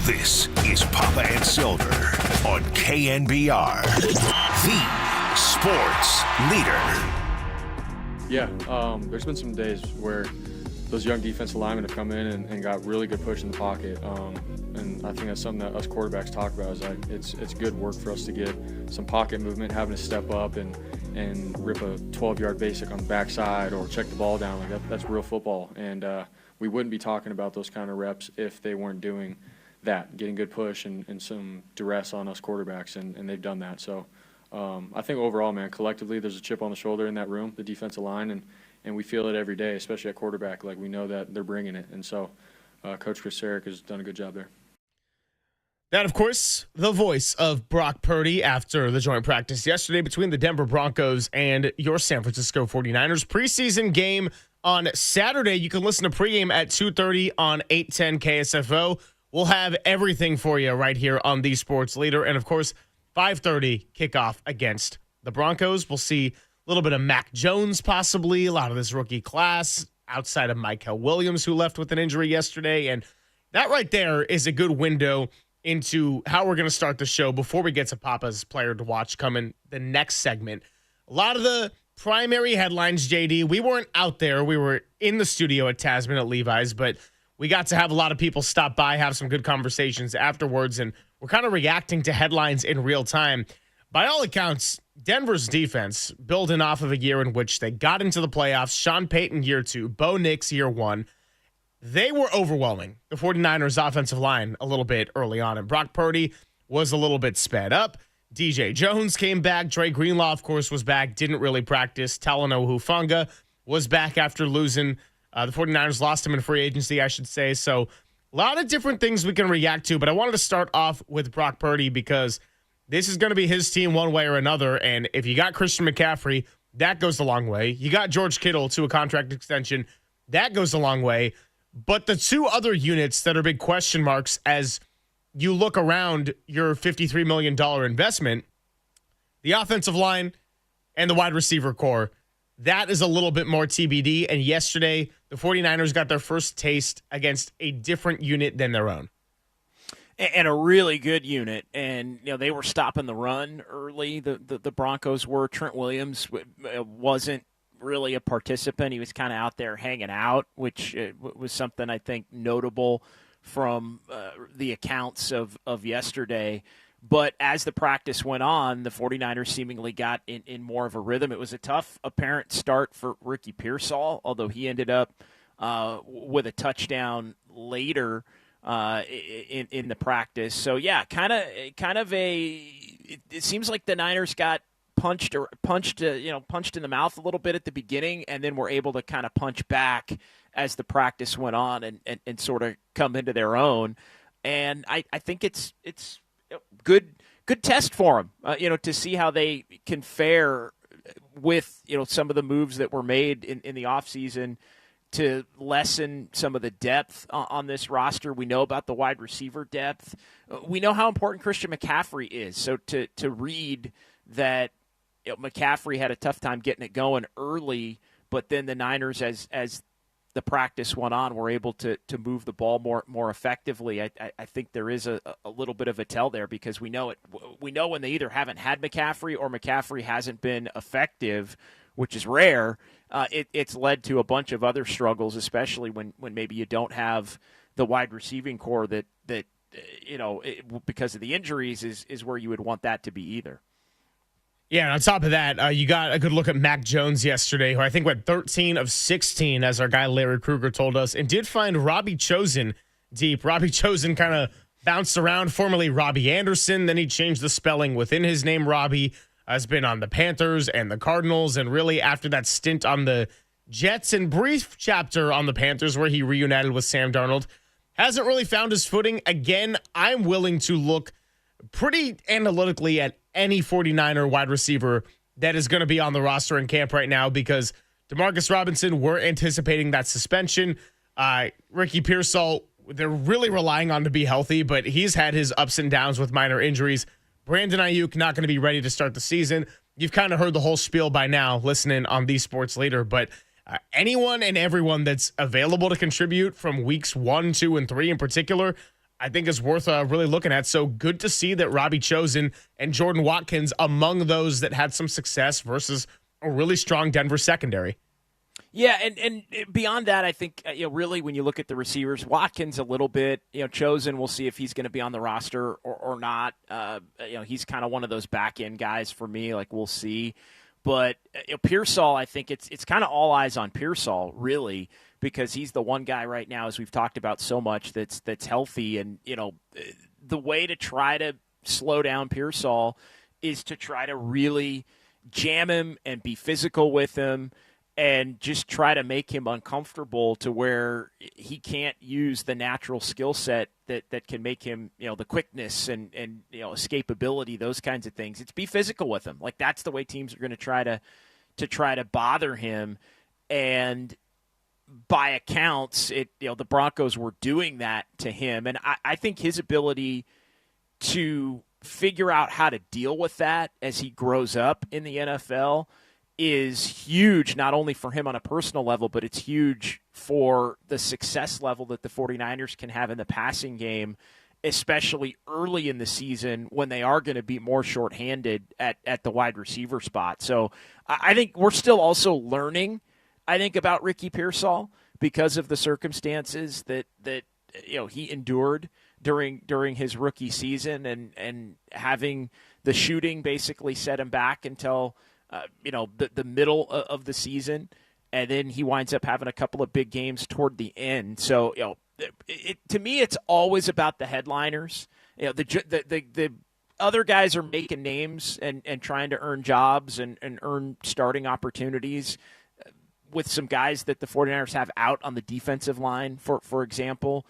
This is Papa and Silver on KNBR, the sports leader. Yeah, there's been some days where those young defensive linemen have come in and got really good push in the pocket. And I think that's something that us quarterbacks talk about is like it's good work for us to get some pocket movement, having to step up and rip a 12-yard basic on the backside or check the ball down. Like that's real football. And we wouldn't be talking about those kind of reps if they weren't doing that, getting good push and some duress on us quarterbacks, and they've done that. So I think overall, man, collectively there's a chip on the shoulder in that room, the defensive line, and we feel it every day, especially at quarterback. Like we know that they're bringing it. And so Coach Chris Sarek has done a good job there. That, of course, the voice of Brock Purdy after the joint practice yesterday between the Denver Broncos and your San Francisco 49ers. Preseason game on Saturday. You can listen to pregame at 2:30 on 810 KSFO. We'll have everything for you right here on the Sports Leader. And, of course, 5:30 kickoff against the Broncos. We'll see a little bit of Mac Jones possibly, a lot of this rookie class outside of Michael Williams, who left with an injury yesterday. And that right there is a good window into how we're going to start the show before we get to Papa's player to watch coming the next segment. A lot of the primary headlines, JD, we weren't out there. We were in the studio at Tasman at Levi's, but we got to have a lot of people stop by, have some good conversations afterwards, and we're kind of reacting to headlines in real time. By all accounts, Denver's defense, building off of a year in which they got into the playoffs, Sean Payton year 2, Bo Nix year 1, they were overwhelming the 49ers offensive line a little bit early on, and Brock Purdy was a little bit sped up. DJ Jones came back. Dre Greenlaw, of course, was back, didn't really practice. Talanoa Hufanga was back after losing. The 49ers lost him in free agency, I should say. So a lot of different things we can react to, but I wanted to start off with Brock Purdy because this is going to be his team one way or another, and if you got Christian McCaffrey, that goes a long way. You got George Kittle to a contract extension, that goes a long way. But the two other units that are big question marks as you look around your $53 million investment, the offensive line and the wide receiver core, that is a little bit more TBD. And yesterday, the 49ers got their first taste against a different unit than their own. And a really good unit. And, they were stopping the run early. The Broncos were. Trent Williams wasn't really a participant. He was kind of out there hanging out, which was something I think notable from the accounts of yesterday. But as the practice went on, the 49ers seemingly got in more of a rhythm. It was a tough, apparent start for Ricky Pearsall, although he ended up with a touchdown later in the practice. So, yeah, kind of it seems like the Niners got punched in the mouth a little bit at the beginning, and then were able to kind of punch back as the practice went on and sort of come into their own. And I think it's good test for them, to see how they can fare with, some of the moves that were made in the offseason to lessen some of the depth on this roster. We know about the wide receiver depth. We know how important Christian McCaffrey is. So to read that, McCaffrey had a tough time getting it going early, but then the Niners, as the practice went on, were able to move the ball more effectively. I think there is a little bit of a tell there, because we know when they either haven't had McCaffrey or McCaffrey hasn't been effective, which is rare. It's led to a bunch of other struggles, especially when maybe you don't have the wide receiving core that because of the injuries is where you would want that to be either. Yeah, and on top of that, you got a good look at Mac Jones yesterday, who I think went 13 of 16, as our guy Larry Kruger told us, and did find Robbie Chosen deep. Robbie Chosen kind of bounced around, formerly Robbie Anderson. Then he changed the spelling within his name. Robbie has been on the Panthers and the Cardinals, and really after that stint on the Jets and brief chapter on the Panthers where he reunited with Sam Darnold, hasn't really found his footing. Again, I'm willing to look pretty analytically at any 49er wide receiver that is going to be on the roster in camp right now, because Demarcus Robinson, we're anticipating that suspension. Ricky Pearsall, they're really relying on to be healthy, but he's had his ups and downs with minor injuries. Brandon Ayuk not going to be ready to start the season. You've kind of heard the whole spiel by now listening on the Sports Leader, but anyone and everyone that's available to contribute from weeks 1, 2, and 3 in particular, I think is worth really looking at. So good to see that Robbie Chosen and Jordan Watkins among those that had some success versus a really strong Denver secondary. Yeah, and beyond that, I think really when you look at the receivers, Watkins a little bit, Chosen, we'll see if he's going to be on the roster or not. He's kind of one of those back end guys for me. Like we'll see, but Pearsall, I think it's kind of all eyes on Pearsall really, because he's the one guy right now, as we've talked about so much, that's healthy, and the way to try to slow down Pearsall is to try to really jam him and be physical with him. And just try to make him uncomfortable to where he can't use the natural skill set that can make him, the quickness and escapability, those kinds of things. It's be physical with him. Like that's the way teams are going to try to bother him. And by accounts, the Broncos were doing that to him. And I think his ability to figure out how to deal with that as he grows up in the NFL is huge, not only for him on a personal level, but it's huge for the success level that the 49ers can have in the passing game, especially early in the season when they are going to be more shorthanded at the wide receiver spot. So I think we're still also learning, about Ricky Pearsall because of the circumstances that he endured during his rookie season and having the shooting basically set him back until the middle of the season, and then he winds up having a couple of big games toward the end. So, to me, it's always about the headliners. The other guys are making names and trying to earn jobs and earn starting opportunities with some guys that the 49ers have out on the defensive line, for example.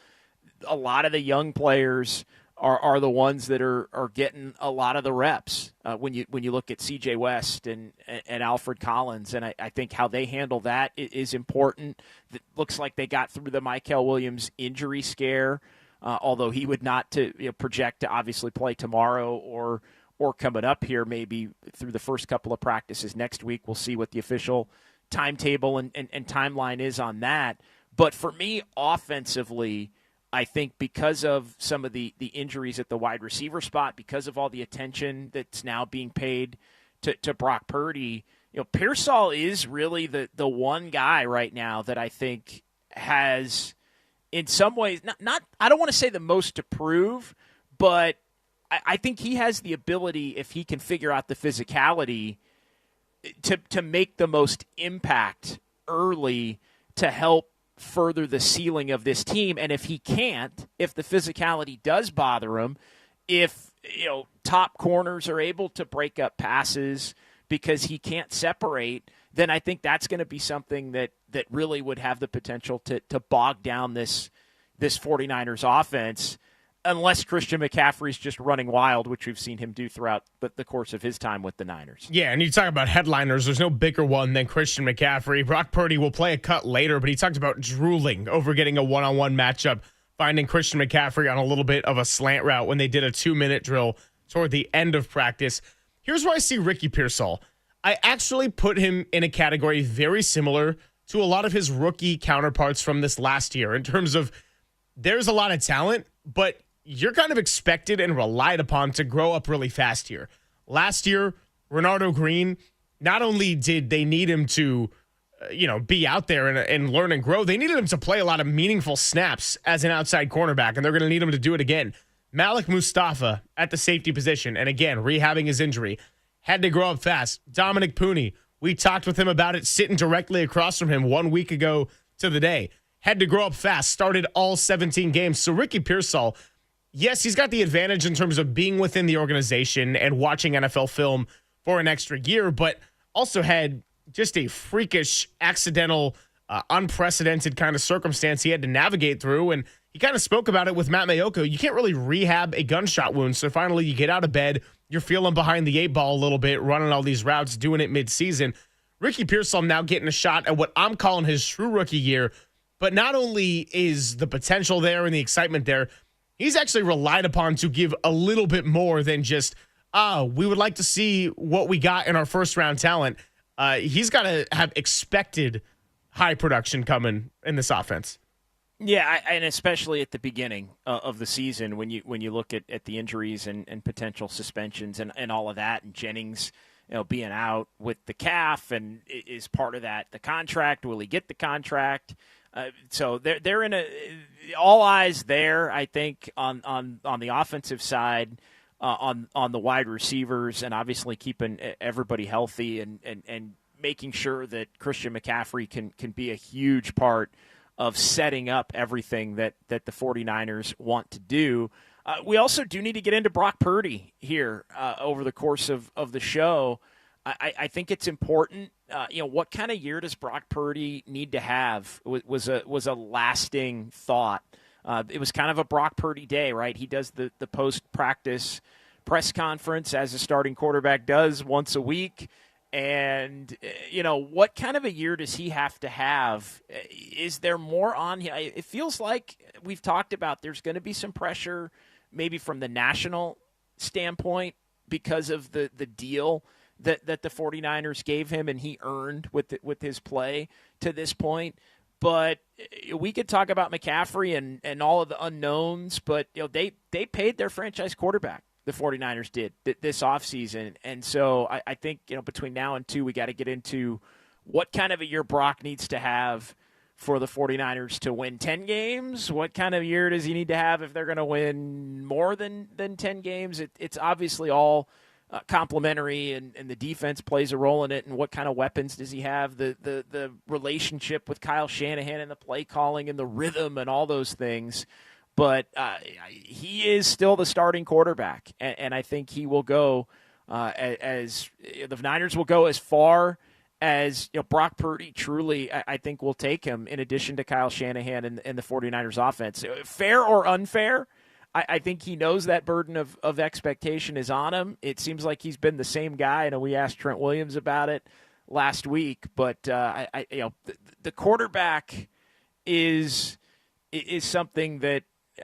A lot of the young players are the ones that are getting a lot of the reps when you look at C.J. West and Alfred Collins, and I think how they handle that is important. It looks like they got through the Mykel Williams injury scare, although he would not project to obviously play tomorrow or coming up here maybe through the first couple of practices next week. We'll see what the official timetable and timeline is on that. But for me, offensively, I think because of some of the injuries at the wide receiver spot, because of all the attention that's now being paid to Brock Purdy, Pearsall is really the one guy right now that I think has, in some ways, not I don't want to say the most to prove, but I think he has the ability, if he can figure out the physicality, to make the most impact early to help further the ceiling of this team. And if he can't, if the physicality does bother him, if top corners are able to break up passes because he can't separate, then I think that's going to be something that really would have the potential to bog down this 49ers offense, unless Christian McCaffrey's just running wild, which we've seen him do throughout the course of his time with the Niners. Yeah, and you talk about headliners. There's no bigger one than Christian McCaffrey. Brock Purdy will play a cut later, but he talked about drooling over getting a one-on-one matchup, finding Christian McCaffrey on a little bit of a slant route when they did a 2-minute drill toward the end of practice. Here's where I see Ricky Pearsall. I actually put him in a category very similar to a lot of his rookie counterparts from this last year in terms of there's a lot of talent, but you're kind of expected and relied upon to grow up really fast here. Last year, Renardo Green, not only did they need him to, be out there and learn and grow, they needed him to play a lot of meaningful snaps as an outside cornerback, and they're going to need him to do it again. Malik Mustafa at the safety position, and again, rehabbing his injury, had to grow up fast. Dominic Pooney, we talked with him about it sitting directly across from him 1 week ago to the day. Had to grow up fast, started all 17 games. So Ricky Pearsall, yes, he's got the advantage in terms of being within the organization and watching NFL film for an extra year, but also had just a freakish, accidental, unprecedented kind of circumstance he had to navigate through. And he kind of spoke about it with Matt Mayoko. You can't really rehab a gunshot wound. So finally you get out of bed, you're feeling behind the 8 ball a little bit, running all these routes, doing it mid-season. Ricky Pearsall now getting a shot at what I'm calling his true rookie year. But not only is the potential there and the excitement there, he's actually relied upon to give a little bit more than just, we would like to see what we got in our first-round talent. He's got to have expected high production coming in this offense. Yeah, and especially at the beginning of the season when you look at the injuries and potential suspensions and all of that, and Jennings, being out with the calf, and is part of that the contract? Will he get the contract? So they're in all eyes there, I think, on the offensive side, on the wide receivers, and obviously keeping everybody healthy and making sure that Christian McCaffrey can be a huge part of setting up everything that the 49ers want to do. We also do need to get into Brock Purdy here over the course of the show. I think it's important. What kind of year does Brock Purdy need to have was a lasting thought. It was kind of a Brock Purdy day, right? He does the post-practice press conference, as a starting quarterback does once a week. And, what kind of a year does he have to have? Is there more on him? It feels like we've talked about there's going to be some pressure maybe from the national standpoint because of the deal that the 49ers gave him and he earned with his play to this point. But we could talk about McCaffrey and all of the unknowns, but they paid their franchise quarterback. The 49ers did this offseason. And so I think, between now and 2, we got to get into what kind of a year Brock needs to have for the 49ers to win 10 games. What kind of year does he need to have if they're going to win more than 10 games? It's obviously all complimentary, and the defense plays a role in it. And what kind of weapons does he have? The relationship with Kyle Shanahan and the play calling and the rhythm and all those things. But he is still the starting quarterback, and I think he will go as the Niners will go as far as Brock Purdy truly, I think, will take him, in addition to Kyle Shanahan and the 49ers offense. Fair or unfair, I think he knows that burden of expectation is on him. It seems like he's been the same guy. I know we asked Trent Williams about it last week, but the quarterback is something that,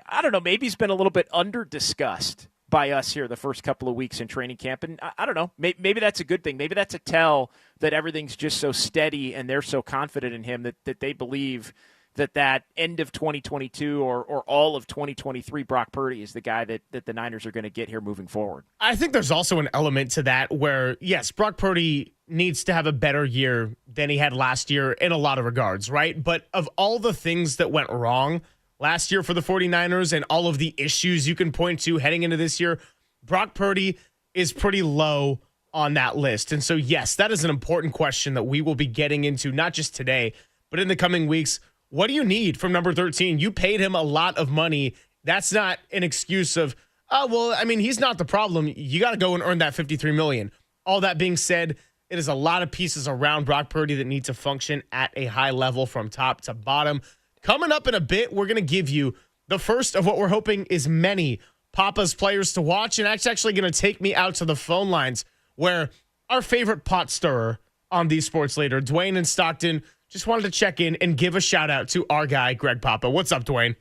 I don't know, maybe he's been a little bit under-discussed by us here the first couple of weeks in training camp. And I don't know, maybe that's a good thing. Maybe that's a tell that everything's just so steady and they're so confident in him that they believe that end of 2022 or all of 2023 Brock Purdy is the guy that the Niners are going to get here moving forward. I think there's also an element to that where, yes, Brock Purdy needs to have a better year than he had last year in a lot of regards, right? But of all the things that went wrong last year for the 49ers and all of the issues you can point to heading into this year, Brock Purdy is pretty low on that list. And so, yes, that is an important question that we will be getting into, not just today, but in the coming weeks. What do you need from number 13? You paid him a lot of money. That's not an excuse of, he's not the problem. You got to go and earn that $53 million. All that being said, it is a lot of pieces around Brock Purdy that need to function at a high level from top to bottom. Coming up in a bit, we're going to give you the first of what we're hoping is many Papa's players to watch, and that's actually going to take me out to the phone lines where our favorite pot stirrer on the Sports Leader, Dwayne in Stockton, just wanted to check in and give a shout-out to our guy, Greg Papa. What's up, Dwayne?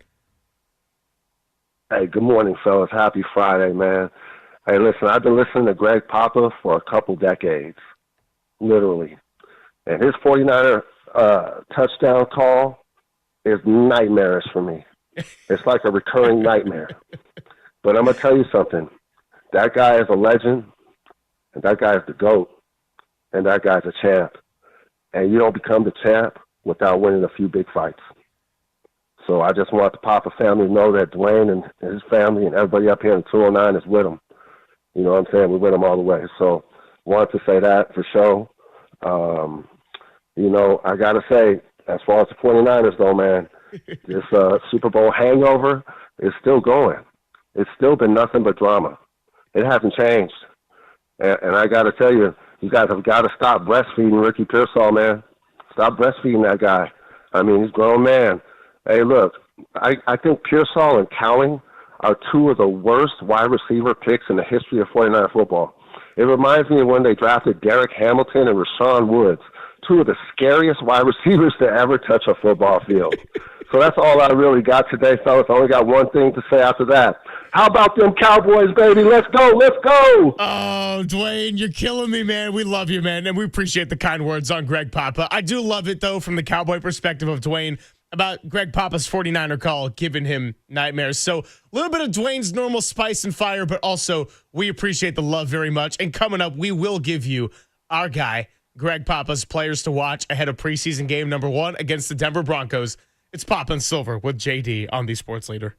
Hey, good morning, fellas. Happy Friday, man. Hey, listen, I've been listening to Greg Papa for a couple decades, literally. And his 49er touchdown call is nightmarish for me. It's like a recurring nightmare. But I'm going to tell you something. That guy is a legend, and that guy is the GOAT, and that guy's a champ. And you don't become the champ without winning a few big fights. So I just want the Papa family to know that Dwayne and his family and everybody up here in 209 is with him. You know what I'm saying? We're with him all the way. So wanted to say that for sure. I got to say, as far as the 49ers go, man, this Super Bowl hangover is still going. It's still been nothing but drama. It hasn't changed. And I got to tell you, you guys have got to stop breastfeeding Ricky Pearsall, man. Stop breastfeeding that guy. I mean, he's a grown man. Hey, look, I think Pearsall and Cowling are two of the worst wide receiver picks in the history of 49er football. It reminds me of when they drafted Derek Hamilton and Rashawn Woods, two of the scariest wide receivers to ever touch a football field. So that's all I really got today, fellas. I only got one thing to say after that. How about them Cowboys, baby? Let's go, let's go! Oh, Dwayne, you're killing me, man. We love you, man, and we appreciate the kind words on Greg Papa. I do love it, though, from the Cowboy perspective of Dwayne. about Greg Papa's 49er call giving him nightmares. So a little bit of Dwayne's normal spice and fire, but also we appreciate the love very much. And coming up, we will give you our guy, Greg Papa's players to watch ahead of preseason game number 1 against the Denver Broncos. It's Papa and Silver with JD on the Sports Leader.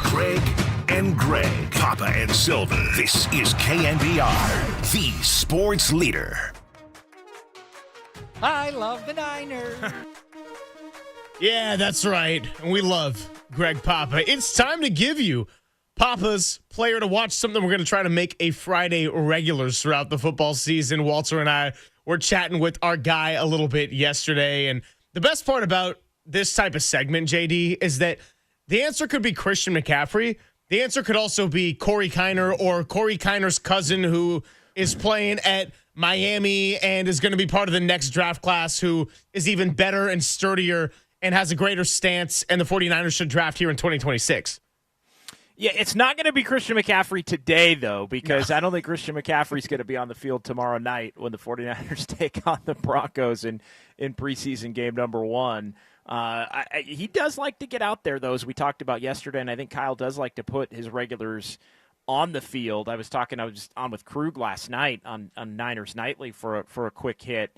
Greg and Greg, Papa and Silver. This is KNBR, the sports leader. I love the Niners. Yeah, that's right. And we love Greg Papa. It's time to give you Papa's player to watch, something we're going to try to make a Friday regulars throughout the football season. Walter and I were chatting with our guy a little bit yesterday. And the best part about this type of segment, JD, is that the answer could be Christian McCaffrey. The answer could also be Corey Kiner or Corey Kiner's cousin who is playing at Miami and is going to be part of the next draft class, who is even better and sturdier and has a greater stance, and the 49ers should draft here in 2026. Yeah, it's not going to be Christian McCaffrey today, though, because I don't think Christian McCaffrey's going to be on the field tomorrow night when the 49ers take on the Broncos in preseason game number 1. He does like to get out there, though, as we talked about yesterday, and I think Kyle does like to put his regulars on the field. I was just on with Krug last night on Niners Nightly for a quick hit.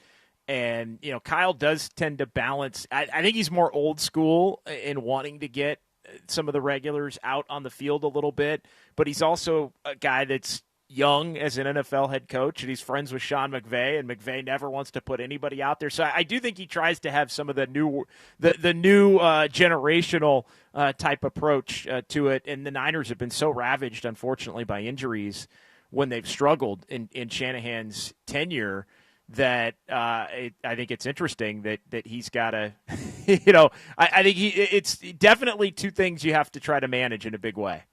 And, Kyle does tend to balance. I think he's more old school in wanting to get some of the regulars out on the field a little bit, but he's also a guy that's young as an NFL head coach, and he's friends with Sean McVay, and McVay never wants to put anybody out there. So I do think he tries to have some of the new generational type approach to it. And the Niners have been so ravaged, unfortunately, by injuries when they've struggled in Shanahan's tenure that I think it's interesting that he's got to, I think it's definitely two things you have to try to manage in a big way.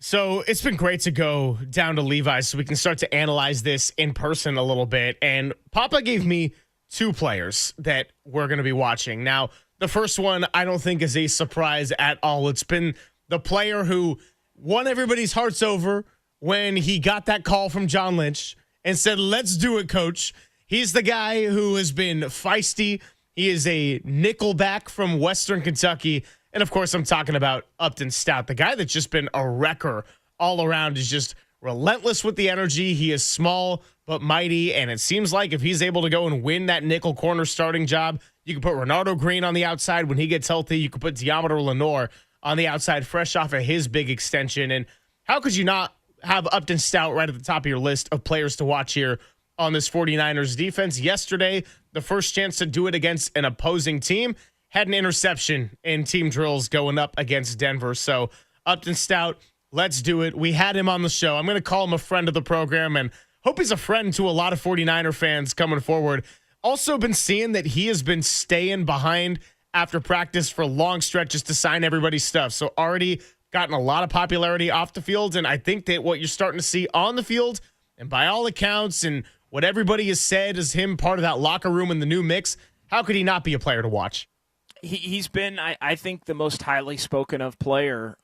So it's been great to go down to Levi's so we can start to analyze this in person a little bit. And Papa gave me two players that we're going to be watching. Now, the first one I don't think is a surprise at all. It's been the player who won everybody's hearts over when he got that call from John Lynch and said, "Let's do it, coach." He's the guy who has been feisty. He is a nickelback from Western Kentucky. And, of course, I'm talking about Upton Stout, the guy that's just been a wrecker all around, is just relentless with the energy. He is small but mighty, and it seems like if he's able to go and win that nickel corner starting job, you can put Renardo Green on the outside when he gets healthy. You can put Diamador Lenore on the outside fresh off of his big extension. And how could you not have Upton Stout right at the top of your list of players to watch here on this 49ers defense? Yesterday, the first chance to do it against an opposing team, had an interception in team drills going up against Denver. So Upton Stout, let's do it. We had him on the show. I'm going to call him a friend of the program and hope he's a friend to a lot of 49er fans coming forward. Also been seeing that he has been staying behind after practice for long stretches to sign everybody's stuff. So already gotten a lot of popularity off the field. And I think that what you're starting to see on the field, and by all accounts and what everybody has said is him part of that locker room in the new mix, how could he not be a player to watch? He's been, I think, the most highly spoken of player,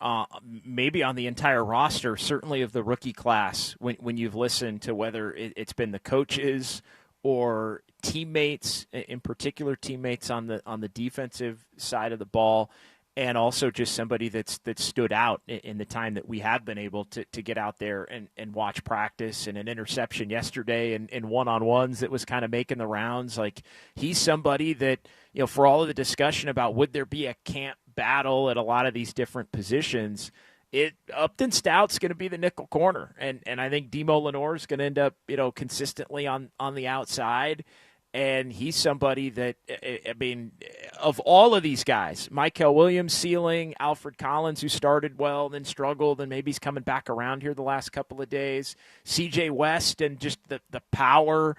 maybe on the entire roster, certainly of the rookie class, when you've listened to whether it's been the coaches or teammates, in particular teammates on the defensive side of the ball, and also just somebody that stood out in the time that we have been able to get out there and watch practice, and an interception yesterday and one-on-ones that was kind of making the rounds. Like, he's somebody that, for all of the discussion about would there be a camp battle at a lot of these different positions, Upton Stout's going to be the nickel corner. And I think Demo Lenore is going to end up, consistently on the outside. And he's somebody that, of all of these guys, Mykel Williams ceiling, Alfred Collins, who started well, then struggled, and maybe he's coming back around here the last couple of days, CJ West, and just the power,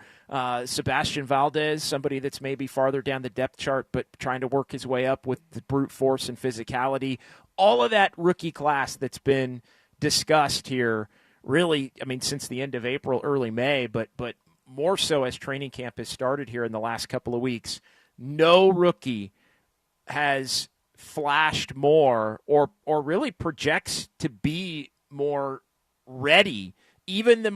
Sebastian Valdez, somebody that's maybe farther down the depth chart, but trying to work his way up with the brute force and physicality. All of that rookie class that's been discussed here, really, since the end of April, early May, but more so as training camp has started here in the last couple of weeks. No rookie has flashed more or really projects to be more ready, even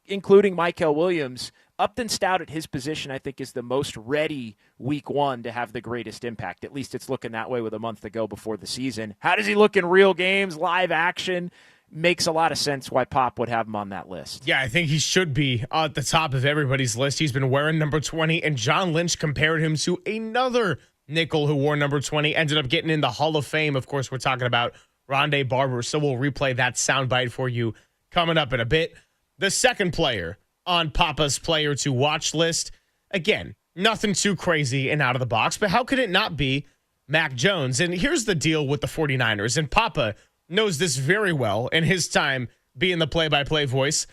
including Mykel Williams. Upton Stout at his position, I think, is the most ready week one to have the greatest impact. At least it's looking that way with a month to go before the season. How does he look in real games, live action? Makes a lot of sense why Pop would have him on that list. Yeah, I think he should be at the top of everybody's list. He's been wearing number 20, and John Lynch compared him to another nickel who wore number 20, ended up getting in the Hall of Fame. Of course, we're talking about Rondé Barber, so we'll replay that soundbite for you coming up in a bit. The second player on Papa's player to watch list, again, nothing too crazy and out of the box, but how could it not be Mac Jones? And here's the deal with the 49ers, and Papa knows this very well in his time being the play-by-play voice.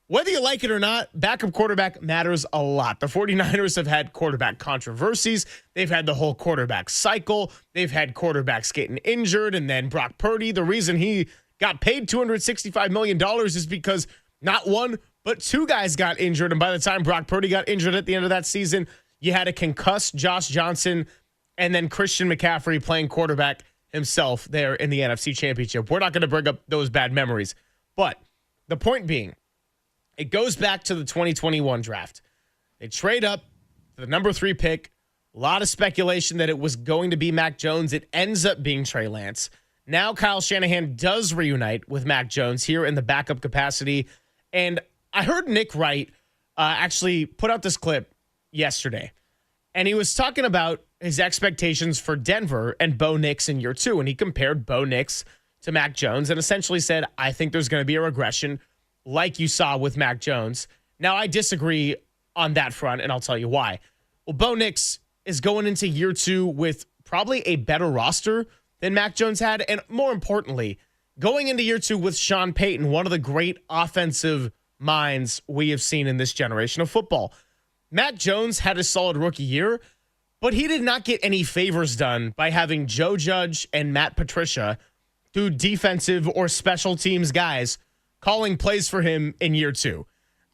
Whether you like it or not, backup quarterback matters a lot. The 49ers have had quarterback controversies. They've had the whole quarterback cycle. They've had quarterbacks getting injured, and then Brock Purdy, the reason he got paid $265 million is because not one, but two guys got injured, and by the time Brock Purdy got injured at the end of that season, you had a concussed Josh Johnson and then Christian McCaffrey playing quarterback himself there in the NFC Championship. We're not going to bring up those bad memories. But the point being, it goes back to the 2021 draft. They trade up to the number 3 pick. A lot of speculation that it was going to be Mac Jones. It ends up being Trey Lance. Now Kyle Shanahan does reunite with Mac Jones here in the backup capacity. And I heard Nick Wright actually put out this clip yesterday. And he was talking about his expectations for Denver and Bo Nix in year 2. And he compared Bo Nix to Mac Jones and essentially said, I think there's going to be a regression like you saw with Mac Jones. Now, I disagree on that front, and I'll tell you why. Well, Bo Nix is going into year 2 with probably a better roster than Mac Jones had. And more importantly, going into year 2 with Sean Payton, one of the great offensive minds we have seen in this generation of football. Mac Jones had a solid rookie year, but he did not get any favors done by having Joe Judge and Matt Patricia, two defensive or special teams guys, calling plays for him in year 2.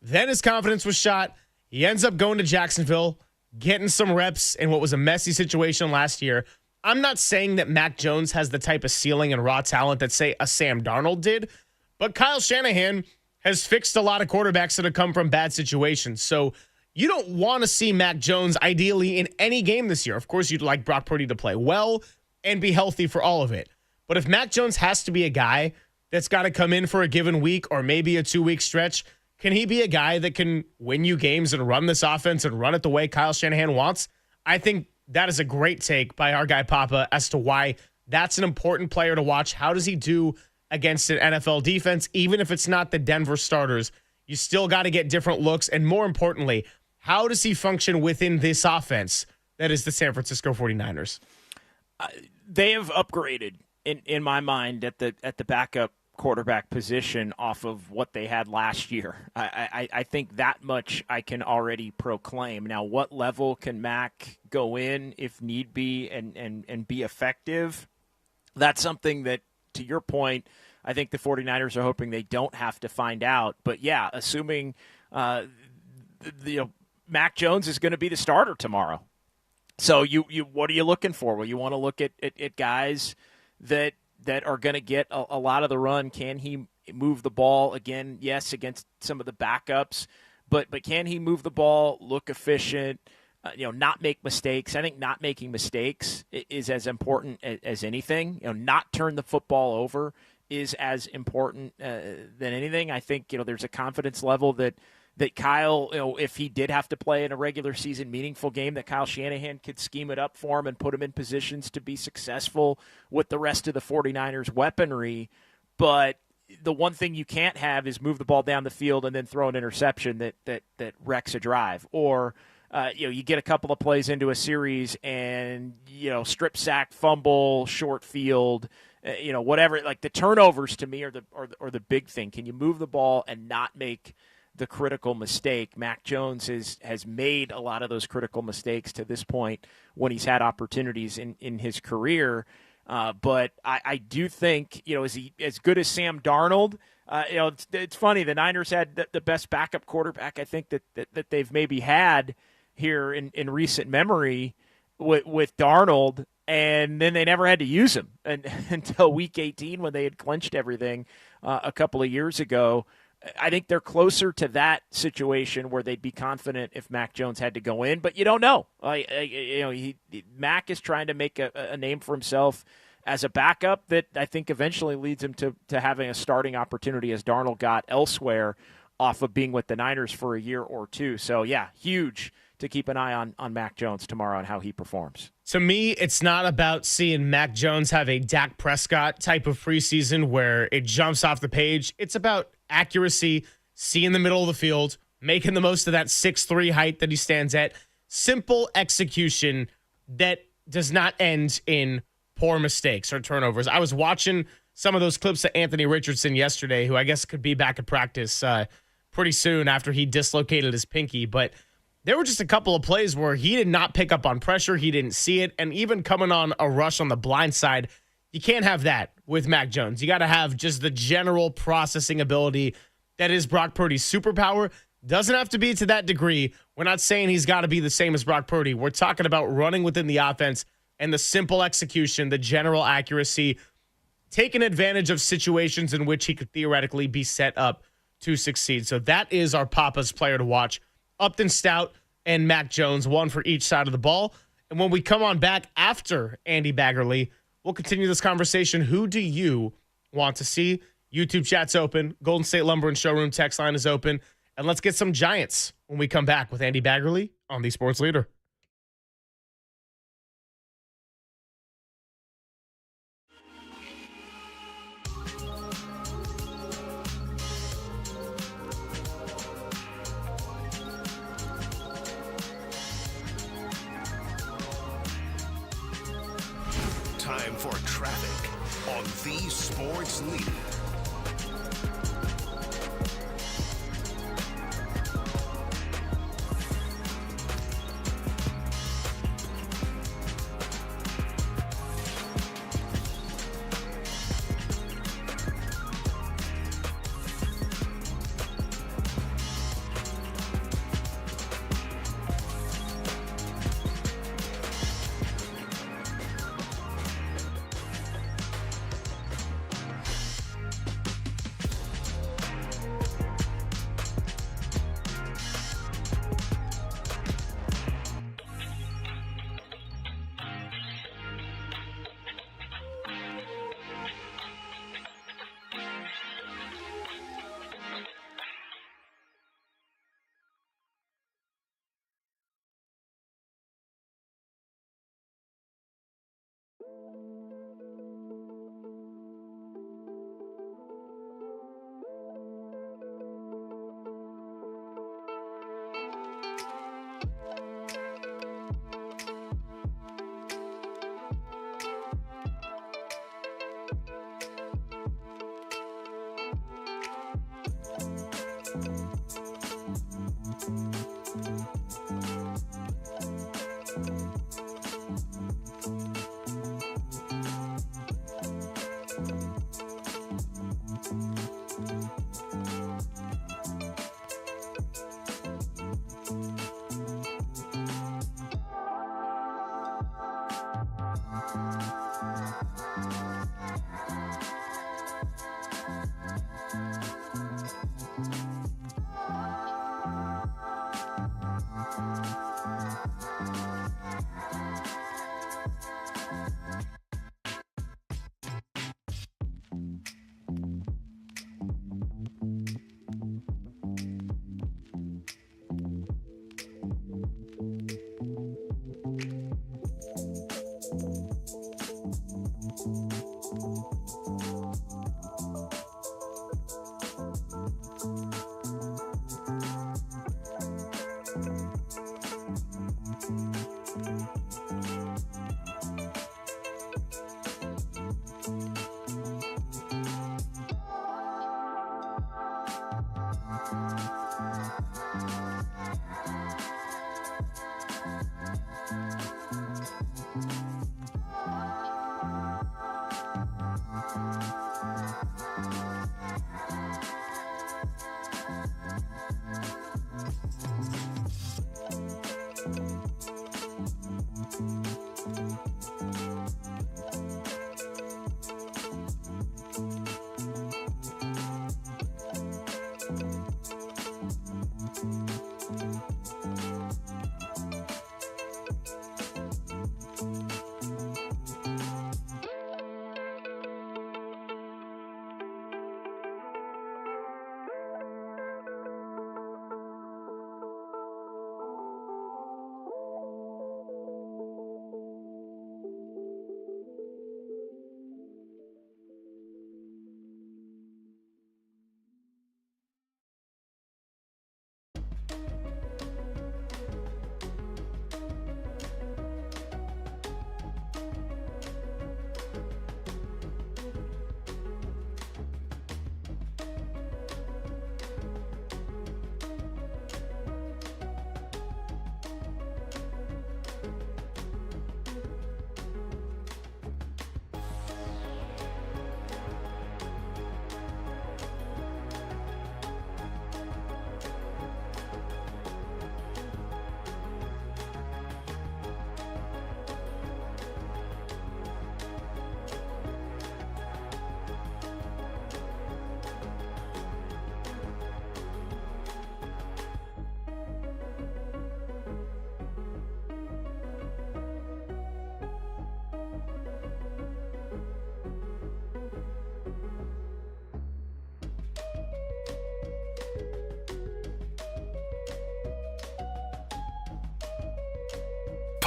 Then his confidence was shot. He ends up going to Jacksonville, getting some reps in what was a messy situation last year. I'm not saying that Mac Jones has the type of ceiling and raw talent that, say, a Sam Darnold did, but Kyle Shanahan has fixed a lot of quarterbacks that have come from bad situations. So you don't want to see Mac Jones ideally in any game this year. Of course, you'd like Brock Purdy to play well and be healthy for all of it. But if Mac Jones has to be a guy that's got to come in for a given week or maybe a 2-week stretch, can he be a guy that can win you games and run this offense and run it the way Kyle Shanahan wants? I think that is a great take by our guy Papa as to why that's an important player to watch. How does he do against an NFL defense? Even if it's not the Denver starters, you still got to get different looks. And more importantly, how does he function within this offense that is the San Francisco 49ers? They have upgraded in my mind at the backup quarterback position off of what they had last year. I think that much I can already proclaim. Now, what level can Mac go in if need be and be effective? That's something that, to your point, I think the 49ers are hoping they don't have to find out. But, yeah, assuming Mac Jones is going to be the starter tomorrow. So you what are you looking for? Well, you want to look at guys that are going to get a lot of the run. Can he move the ball again? Yes, against some of the backups, but can he move the ball, look efficient, not make mistakes? I think not making mistakes is as important as anything. Not turn the football over is as important than anything. I think there's a confidence level that Kyle, if he did have to play in a regular season meaningful game, that Kyle Shanahan could scheme it up for him and put him in positions to be successful with the rest of the 49ers weaponry. But the one thing you can't have is move the ball down the field and then throw an interception that wrecks a drive. Or, you get a couple of plays into a series and, strip sack, fumble, short field, whatever. Like the turnovers to me are the big thing. Can you move the ball and not make the critical mistake? Mac Jones has made a lot of those critical mistakes to this point when he's had opportunities in his career. But I do think, is he as good as Sam Darnold? It's funny. The Niners had the best backup quarterback I think that they've maybe had here in recent memory with Darnold. And then they never had to use him until week 18 when they had clinched everything a couple of years ago. I think they're closer to that situation where they'd be confident if Mac Jones had to go in, but you don't know. Mac is trying to make a name for himself as a backup that I think eventually leads him to having a starting opportunity as Darnold got elsewhere off of being with the Niners for a year or two. So, yeah, huge to keep an eye on Mac Jones tomorrow and how he performs. To me, it's not about seeing Mac Jones have a Dak Prescott type of preseason where it jumps off the page. It's about accuracy, seeing the middle of the field, making the most of that 6'3" height that he stands at. Simple execution that does not end in poor mistakes or turnovers. I was watching some of those clips of Anthony Richardson yesterday, who I guess could be back at practice pretty soon after he dislocated his pinky, but there were just a couple of plays where he did not pick up on pressure. He didn't see it. And even coming on a rush on the blind side, you can't have that with Mac Jones. You got to have just the general processing ability that is Brock Purdy's superpower. Doesn't have to be to that degree. We're not saying he's got to be the same as Brock Purdy. We're talking about running within the offense and the simple execution, the general accuracy, taking advantage of situations in which he could theoretically be set up to succeed. So that is our Papa's player to watch. Upton Stout and Mac Jones, one for each side of the ball. And when we come on back after Andy Baggerly, we'll continue this conversation. Who do you want to see? YouTube chat's open. Golden State Lumber and Showroom text line is open. And let's get some Giants when we come back with Andy Baggerly on the Sports Leader. Time for traffic on the Sports Leader.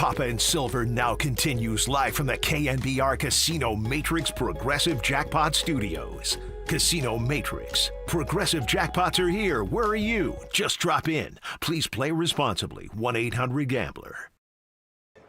Papa and Silver now continues live from the KNBR Casino Matrix Progressive Jackpot Studios. Casino Matrix. Progressive jackpots are here. Where are you? Just drop in. Please play responsibly. 1-800-GAMBLER.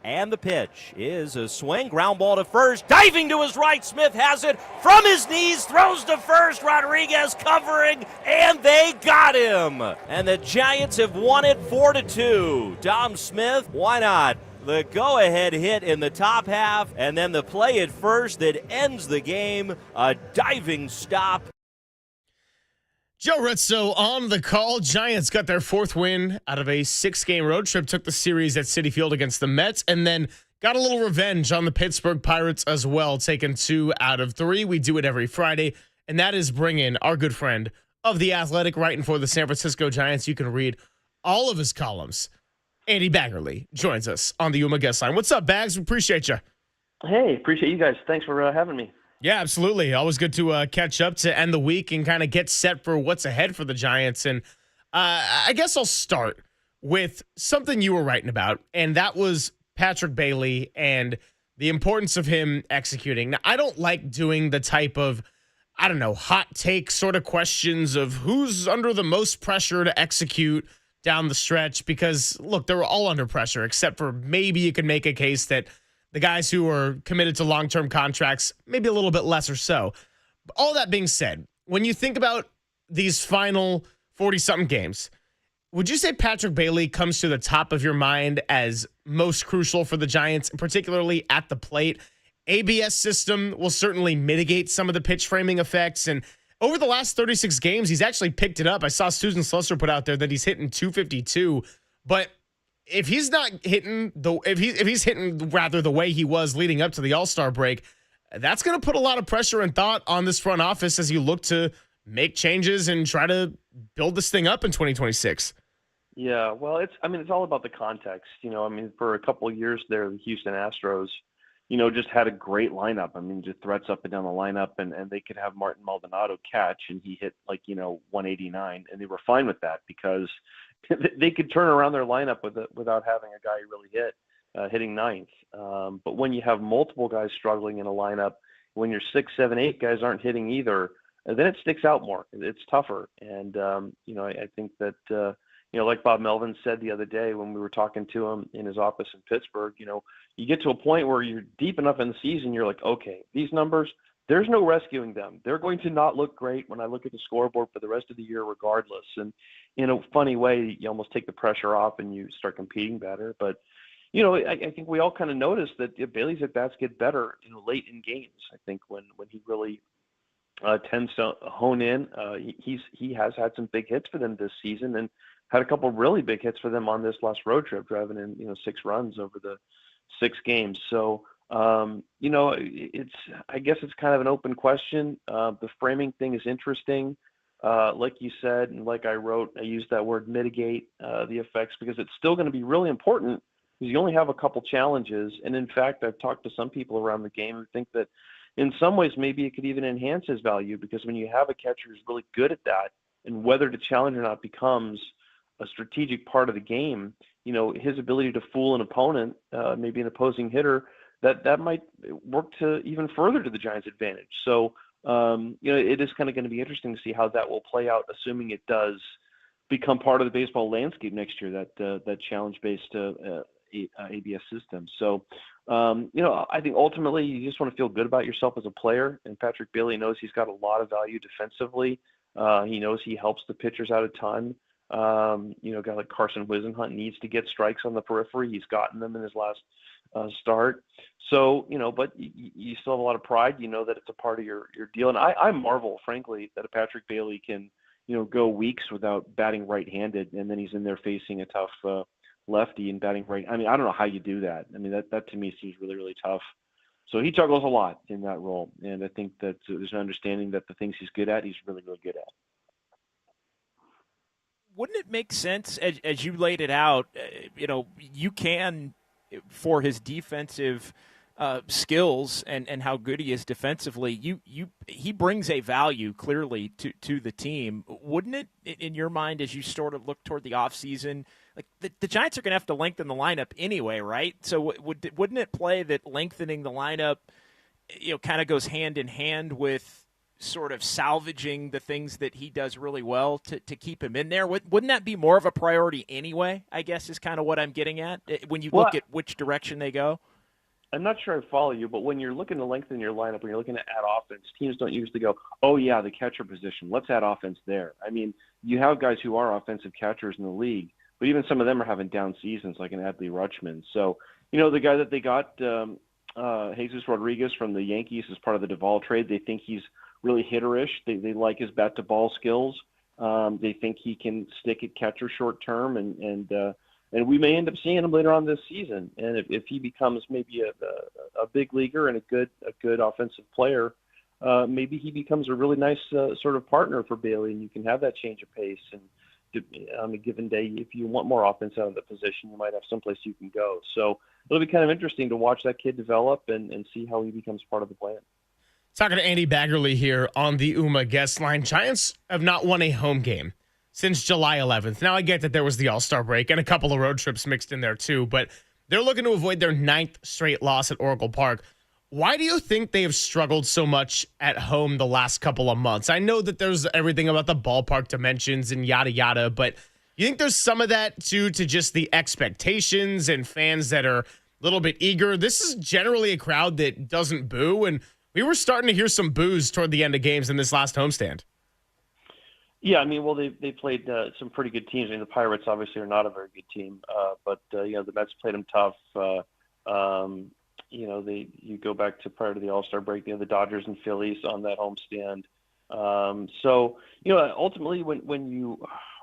And the pitch is a swing, ground ball to first, diving to his right. Smith has it from his knees, throws to first. Rodriguez covering, and they got him. And the Giants have won it 4-2. Dom Smith, why not? The go-ahead hit in the top half, and then the play at first that ends the game, a diving stop. Joe Rizzo on the call. Giants got their 4th win out of a 6-game road trip, took the series at Citi Field against the Mets, and then got a little revenge on the Pittsburgh Pirates as well, taking 2 out of 3. We do it every Friday, and that is bringing our good friend of The Athletic, writing for the San Francisco Giants. You can read all of his columns. Andy Baggerly joins us on the Yuma guest line. What's up, Bags? We appreciate you. Hey, appreciate you guys. Thanks for having me. Yeah, absolutely. Always good to catch up to end the week and kind of get set for what's ahead for the Giants. And I guess I'll start with something you were writing about, and that was Patrick Bailey and the importance of him executing. Now, I don't like doing the type of, I don't know, hot take sort of questions of who's under the most pressure to execute down the stretch because, look, they're all under pressure, except for maybe you could make a case that the guys who are committed to long-term contracts, maybe a little bit less or so. But all that being said, when you think about these final 40-something games, would you say Patrick Bailey comes to the top of your mind as most crucial for the Giants, particularly at the plate? ABS system will certainly mitigate some of the pitch framing effects, and over the last 36 games, he's actually picked it up. I saw Susan Slusser put out there that he's hitting 252, but if he's not hitting if he's hitting rather the way he was leading up to the All-Star break, that's going to put a lot of pressure and thought on this front office as you look to make changes and try to build this thing up in 2026. Yeah, well, it's all about the context. For a couple of years there, the Houston Astros, just had a great lineup. Just threats up and down the lineup, and they could have Martin Maldonado catch, and he hit 189, and they were fine with that because they could turn around their lineup without having a guy really hitting ninth. But when you have multiple guys struggling in a lineup, when your 6, 7, 8 guys aren't hitting either, then it sticks out more. It's tougher. And, I think that, like Bob Melvin said the other day when we were talking to him in his office in Pittsburgh, you get to a point where you're deep enough in the season, you're like, okay, these numbers, there's no rescuing them. They're going to not look great when I look at the scoreboard for the rest of the year regardless. And in a funny way, you almost take the pressure off and you start competing better. But, I think we all kind of noticed that Bailey's at-bats get better late in games. I think when he really tends to hone in, he has had some big hits for them this season and had a couple really big hits for them on this last road trip, driving in 6 runs over the 6 games. So, I guess it's kind of an open question. The framing thing is interesting. Like you said, and like I wrote, I used that word mitigate the effects because it's still going to be really important because you only have a couple challenges. And in fact, I've talked to some people around the game who think that in some ways, maybe it could even enhance his value because when you have a catcher who's really good at that and whether to challenge or not becomes a strategic part of the game, his ability to fool an opponent, maybe an opposing hitter, that might work to even further to the Giants' advantage. So, it is kind of going to be interesting to see how that will play out, assuming it does become part of the baseball landscape next year, that challenge-based ABS system. So, I think ultimately you just want to feel good about yourself as a player, and Patrick Bailey knows he's got a lot of value defensively. He knows he helps the pitchers out a ton. A guy like Carson Wisenhunt needs to get strikes on the periphery. He's gotten them in his last start. So, but you still have a lot of pride. That it's a part of your deal. And I marvel, frankly, that a Patrick Bailey can, go weeks without batting right-handed, and then he's in there facing a tough lefty and batting right. I don't know how you do that. That to me seems really, really tough. So he juggles a lot in that role. And I think that there's an understanding that the things he's good at, he's really, really good at. Wouldn't it make sense, as you laid it out, you can, for his defensive skills and how good he is defensively, he brings a value clearly to the team. Wouldn't it, in your mind, as you sort of look toward the offseason, like the Giants are going to have to lengthen the lineup anyway, right? So wouldn't it play that lengthening the lineup, kind of goes hand in hand with sort of salvaging the things that he does really well to keep him in there? Wouldn't that be more of a priority anyway, I guess, is kind of what I'm getting at when you look at which direction they go? I'm not sure I follow you, but when you're looking to lengthen your lineup, when you're looking to add offense, teams don't usually go, oh, yeah, the catcher position, let's add offense there. I mean, you have guys who are offensive catchers in the league, but even some of them are having down seasons, like an Adley Rutschman. So, the guy that they got, Jesus Rodriguez from the Yankees, as part of the Duvall trade, they think he's really hitterish. They like his bat-to-ball skills. They think he can stick at catcher short term, and we may end up seeing him later on this season. And if he becomes maybe a big leaguer and a good offensive player, maybe he becomes a really nice sort of partner for Bailey, and you can have that change of pace. And on a given day, if you want more offense out of the position, you might have someplace you can go. So it'll be kind of interesting to watch that kid develop and see how he becomes part of the plan. Talking to Andy Baggerly here on the UMA guest line. Giants have not won a home game since July 11th. Now, I get that there was the All-Star break and a couple of road trips mixed in there too, but they're looking to avoid their 9th straight loss at Oracle Park. Why do you think they have struggled so much at home the last couple of months? I know that there's everything about the ballpark dimensions and yada, yada, but you think there's some of that too to just the expectations and fans that are a little bit eager? This is generally a crowd that doesn't boo, and we were starting to hear some boos toward the end of games in this last homestand. Yeah, I mean, well, they played some pretty good teams. I mean, the Pirates obviously are not a very good team, but the Mets played them tough. You go back to prior to the All-Star break, the Dodgers and Phillies on that homestand. Ultimately, when you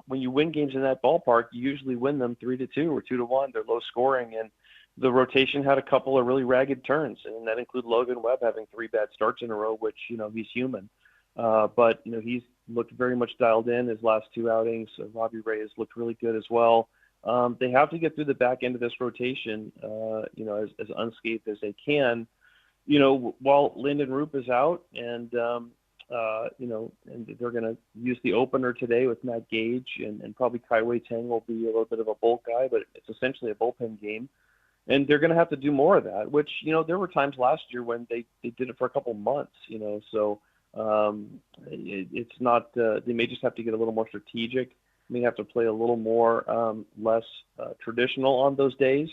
win games in that ballpark, you usually win them 3-2 or 2-1. They're low scoring, and the rotation had a couple of really ragged turns, and that include Logan Webb having 3 bad starts in a row, which he's human. But he's looked very much dialed in his last 2 outings. Robbie Ray has looked really good as well. They have to get through the back end of this rotation, as unscathed as they can. While Lyndon Roop is out, and and they're going to use the opener today with Matt Gage, and probably Kai-Wei Tang will be a little bit of a bulk guy, but it's essentially a bullpen game. And they're going to have to do more of that, which, there were times last year when they did it for a couple months, so it's not, they may just have to get a little more strategic. May have to play a little more, less traditional on those days.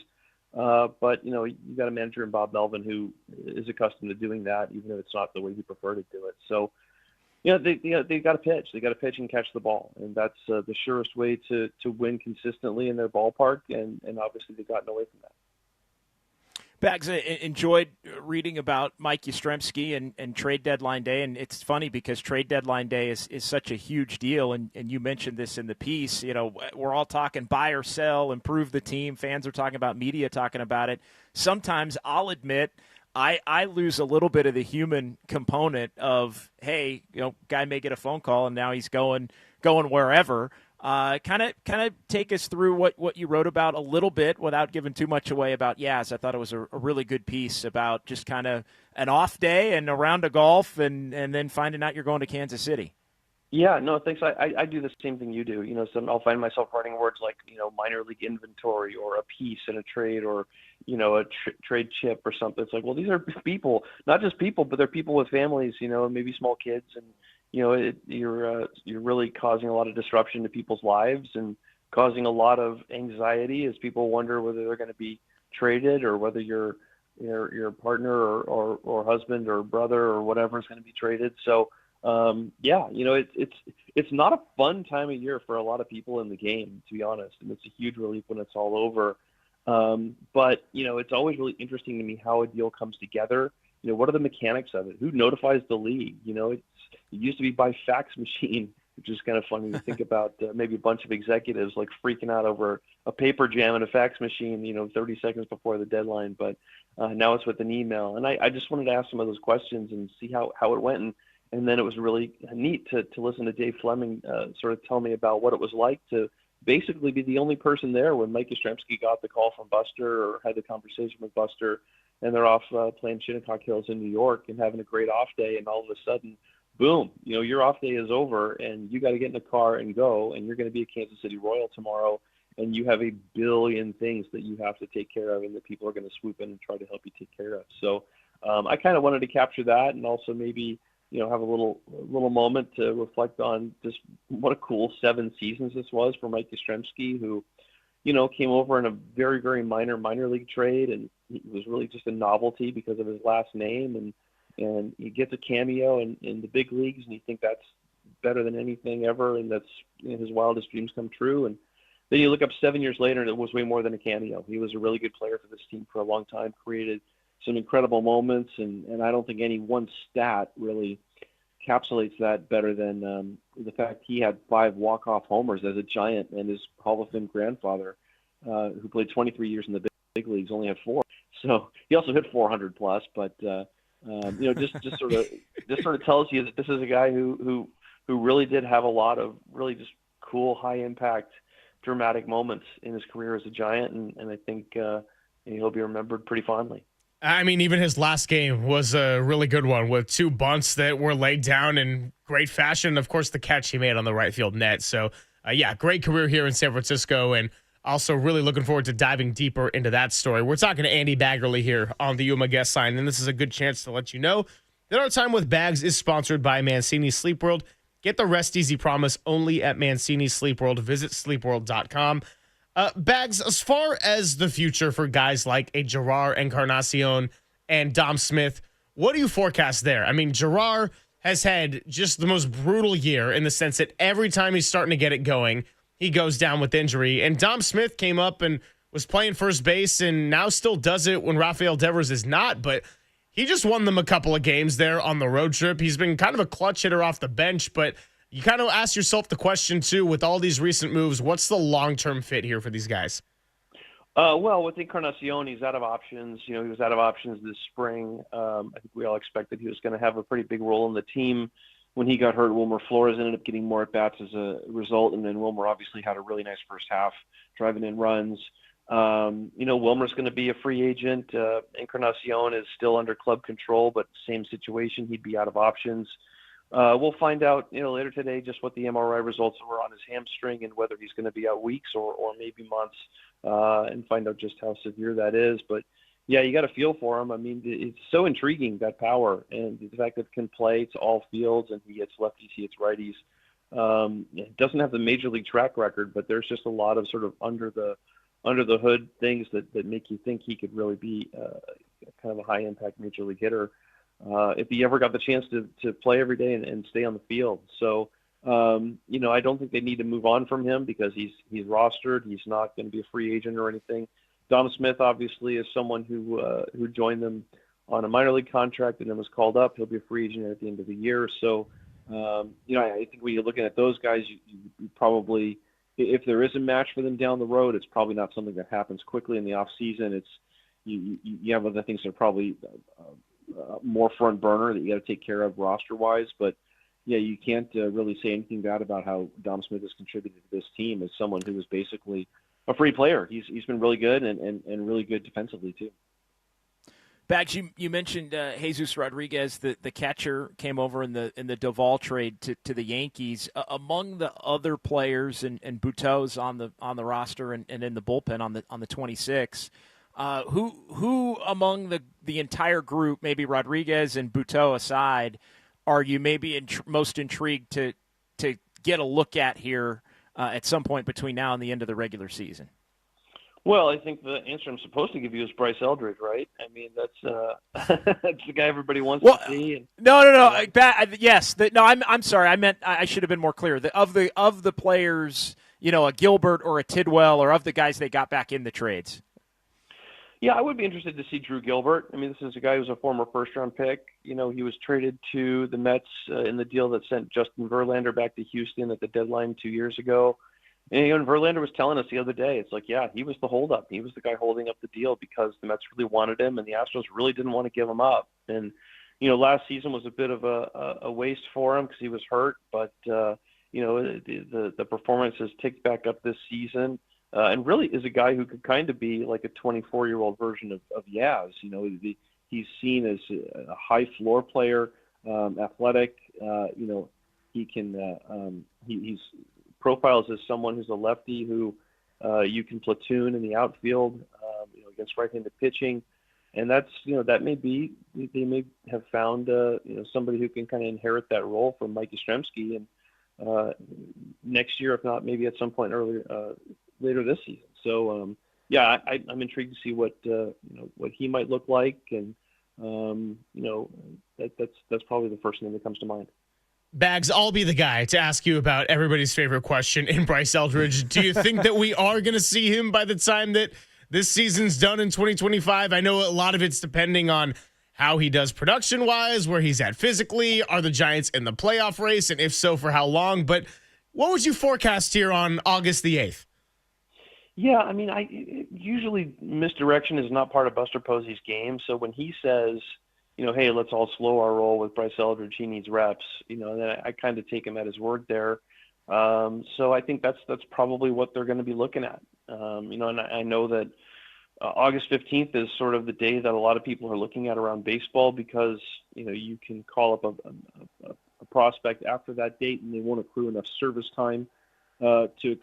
But, you got a manager in Bob Melvin who is accustomed to doing that, even if it's not the way he preferred to do it. So, they got to pitch. They got to pitch and catch the ball. And that's the surest way to win consistently in their ballpark. And obviously they've gotten away from that. Bags, enjoyed reading about Mike Yastrzemski and trade deadline day, and it's funny because trade deadline day is such a huge deal, and you mentioned this in the piece. We're all talking buy or sell, improve the team. Fans are talking about, media talking about it. Sometimes I'll admit I lose a little bit of the human component of, hey, guy may get a phone call and now he's going wherever. Kind of take us through what you wrote about a little bit without giving too much away about Yaz. I thought it was a really good piece about just kind of an off day and a round of golf and then finding out you're going to Kansas City. Yeah, no, thanks. I do the same thing you do. So I'll find myself writing words like, minor league inventory or a piece in a trade or, a trade chip or something. It's like, well, these are people, not just people, but they're people with families, maybe small kids, and you're really causing a lot of disruption to people's lives and causing a lot of anxiety as people wonder whether they're going to be traded or whether your partner or husband or brother or whatever is going to be traded. So it's not a fun time of year for a lot of people in the game, to be honest, and it's a huge relief when it's all over. But it's always really interesting to me how a deal comes together. What are the mechanics of it? Who notifies the league? It used to be by fax machine, which is kind of funny to think about. Maybe a bunch of executives like freaking out over a paper jam and a fax machine, 30 seconds before the deadline. But now it's with an email. And I just wanted to ask some of those questions and see how it went. And then it was really neat to listen to Dave Fleming sort of tell me about what it was like to basically be the only person there when Mike Yastrzemski got the call from Buster or had the conversation with Buster, and they're off playing Shinnecock Hills in New York and having a great off day, and all of a sudden, boom, your off day is over, and you got to get in the car and go, and you're going to be a Kansas City Royal tomorrow, and you have a billion things that you have to take care of and that people are going to swoop in and try to help you take care of. So I kind of wanted to capture that, and also maybe, have a little moment to reflect on just what a cool 7 seasons this was for Mike Yastrzemski, who, came over in a very, very minor league trade, and he was really just a novelty because of his last name, and he gets a cameo in the big leagues, and you think that's better than anything ever, and that's his wildest dreams come true. And then you look up 7 years later, and it was way more than a cameo. He was a really good player for this team for a long time, created some incredible moments, and I don't think any one stat really encapsulates that better than the fact he had 5 walk-off homers as a Giant, and his Hall of Fame grandfather, who played 23 years in the big leagues, only had 4. So he also hit 400 plus, but just sort of tells you that this is a guy who really did have a lot of really just cool, high impact, dramatic moments in his career as a Giant, and I think he'll be remembered pretty fondly. I mean, even his last game was a really good one with 2 bunts that were laid down in great fashion. Of course, the catch he made on the right field net. So, great career here in San Francisco, and also really looking forward to diving deeper into that story. We're talking to Andy Baggerly here on the Yuma guest line, and this is a good chance to let you know that our time with Bags is sponsored by Mancini Sleep World. Get the rest easy promise only at Mancini Sleep World. Visit sleepworld.com. Bags, as far as the future for guys like a Gerard Encarnacion and Dom Smith, what do you forecast there? I mean, Gerard has had just the most brutal year in the sense that every time he's starting to get it going, he goes down with injury. And Dom Smith came up and was playing first base and now still does it when Rafael Devers is not. But he just won them a couple of games there on the road trip. He's been kind of a clutch hitter off the bench, but you kind of ask yourself the question, too, with all these recent moves, what's the long-term fit here for these guys? Well, with Encarnacion, he's out of options. He was out of options this spring. I think we all expected he was going to have a pretty big role in the team. When he got hurt, Wilmer Flores ended up getting more at-bats as a result, and then Wilmer obviously had a really nice first half, driving in runs. Wilmer's going to be a free agent. Encarnacion is still under club control, but same situation. He'd be out of options. We'll find out, later today just what the MRI results were on his hamstring and whether he's going to be out weeks or maybe months, and find out just how severe that is. But yeah, you got a feel for him. I mean, it's so intriguing, that power, and the fact that it can play to all fields, and he hits lefties, he hits righties. It doesn't have the major league track record, but there's just a lot of sort of under the hood things that make you think he could really be kind of a high impact major league hitter. If he ever got the chance to play every day and stay on the field. So, I don't think they need to move on from him because he's rostered. He's not going to be a free agent or anything. Dom Smith, obviously, is someone who joined them on a minor league contract and then was called up. He'll be a free agent at the end of the year. So, I think when you're looking at those guys, you probably, if there is a match for them down the road, it's probably not something that happens quickly in the off season. It's you have other things that are probably more front burner that you got to take care of roster wise, but yeah, you can't really say anything bad about how Dom Smith has contributed to this team as someone who was basically a free player. He's been really good and really good defensively too. Bags, you mentioned Jesus Rodriguez, the catcher, came over in the Duvall trade to the Yankees. Among the other players and Buteau's on the roster and in the bullpen on the 26. Who among the entire group, maybe Rodriguez and Buteau aside, are you maybe most intrigued to get a look at here at some point between now and the end of the regular season? Well, I think the answer I'm supposed to give you is Bryce Eldridge, right? I mean, that's that's the guy everybody wants to see. And, no. Yes. I'm sorry. I meant I should have been more clear. Of the players, a Gilbert or a Tidwell, or of the guys they got back in the trades. Yeah, I would be interested to see Drew Gilbert. I mean, this is a guy who's a former first-round pick. He was traded to the Mets in the deal that sent Justin Verlander back to Houston at the deadline 2 years ago. And Verlander was telling us the other day, it's like, yeah, he was the holdup. He was the guy holding up the deal because the Mets really wanted him and the Astros really didn't want to give him up. And, last season was a bit of a waste for him because he was hurt. But, the performance has ticked back up this season. And really is a guy who could kind of be like a 24-year-old version of Yaz. He's seen as a high floor player, athletic. He can he's profiles as someone who's a lefty who You can platoon in the outfield, against right-handed pitching. And that's, that they may have found, somebody who can kind of inherit that role from Mike Yastrzemski and next year, if not maybe at some point later this season. So, I'm intrigued to see what he might look like. And, that's probably the first name that comes to mind. Bags, I'll be the guy to ask you about everybody's favorite question in Bryce Eldridge. Do you think that we are going to see him by the time that this season's done in 2025? I know a lot of it's depending on how he does production-wise, where he's at physically. Are the Giants in the playoff race? And if so, for how long? But what would you forecast here on August the 8th? Yeah, I mean, usually misdirection is not part of Buster Posey's game. So when he says, hey, let's all slow our roll with Bryce Eldridge, he needs reps, then I kind of take him at his word there. So I think that's probably what they're going to be looking at. And I know that August 15th is sort of the day that a lot of people are looking at around baseball because, you can call up a prospect after that date and they won't accrue enough service time to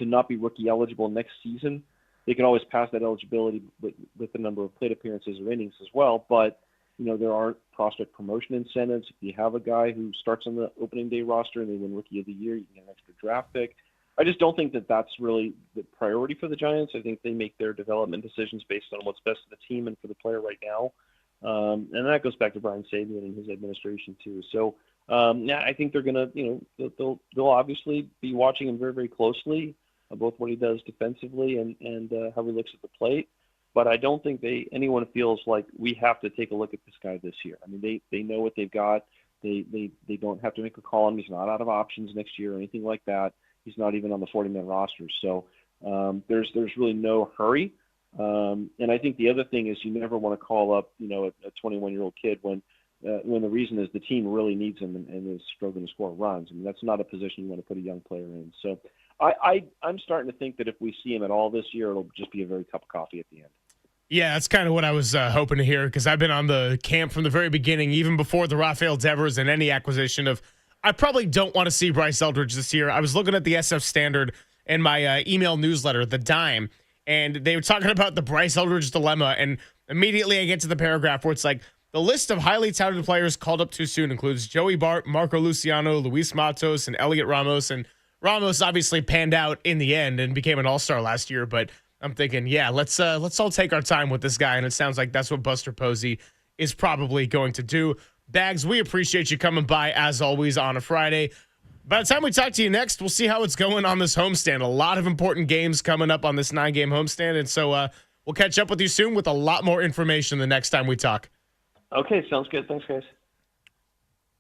not be rookie eligible next season. They can always pass that eligibility with the number of plate appearances or innings as well. But, there aren't prospect promotion incentives. If you have a guy who starts on the opening day roster and they win Rookie of the Year, you can get an extra draft pick. I just don't think that that's really the priority for the Giants. I think they make their development decisions based on what's best for the team and for the player right now. And that goes back to Brian Sabian and his administration too. So, I think they're going to, they'll obviously be watching him very, very closely, both what he does defensively and how he looks at the plate. But I don't think anyone feels like we have to take a look at this guy this year. I mean, they know what they've got. They don't have to make a call on him. He's not out of options next year or anything like that. He's not even on the 40-man roster. So there's really no hurry. And I think the other thing is you never want to call up, a 21-year-old kid when the reason is the team really needs him and is struggling to score runs. I mean, that's not a position you want to put a young player in. So I'm starting to think that if we see him at all this year, it'll just be a very cup of coffee at the end. Yeah, that's kind of what I was hoping to hear because I've been on the camp from the very beginning, even before the Rafael Devers and any acquisition of I probably don't want to see Bryce Eldridge this year. I was looking at the SF Standard and my email newsletter, The Dime, and they were talking about the Bryce Eldridge dilemma, and immediately I get to the paragraph where it's like, the list of highly touted players called up too soon includes Joey Bart, Marco Luciano, Luis Matos, and Elliot Ramos, and Ramos obviously panned out in the end and became an all-star last year, but I'm thinking, yeah, let's all take our time with this guy, and it sounds like that's what Buster Posey is probably going to do. Bags, we appreciate you coming by, as always, on a Friday. By the time we talk to you next, we'll see how it's going on this homestand. A lot of important games coming up on this 9-game homestand, and so we'll catch up with you soon with a lot more information the next time we talk. Okay, sounds good. Thanks, guys.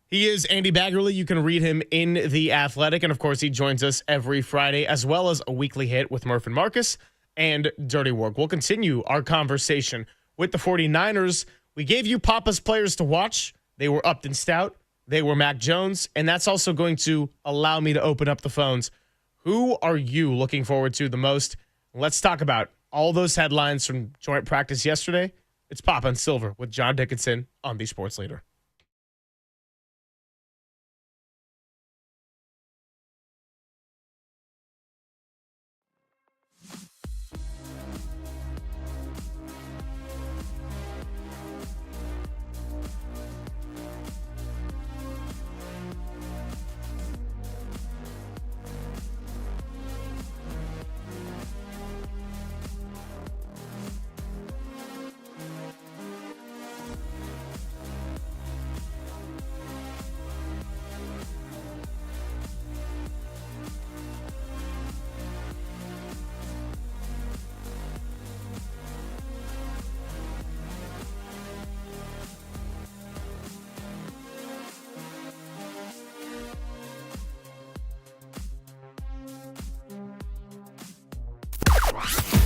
He is Andy Baggerly. You can read him in The Athletic, and, of course, he joins us every Friday, as well as a weekly hit with Murph and Marcus and Dirty Work. We'll continue our conversation with the 49ers. We gave you Papa's players to watch. They were Upton Stout. They were Mac Jones. And that's also going to allow me to open up the phones. Who are you looking forward to the most? Let's talk about all those headlines from joint practice yesterday. It's Papa and Silver with John Dickinson on The Sports Leader.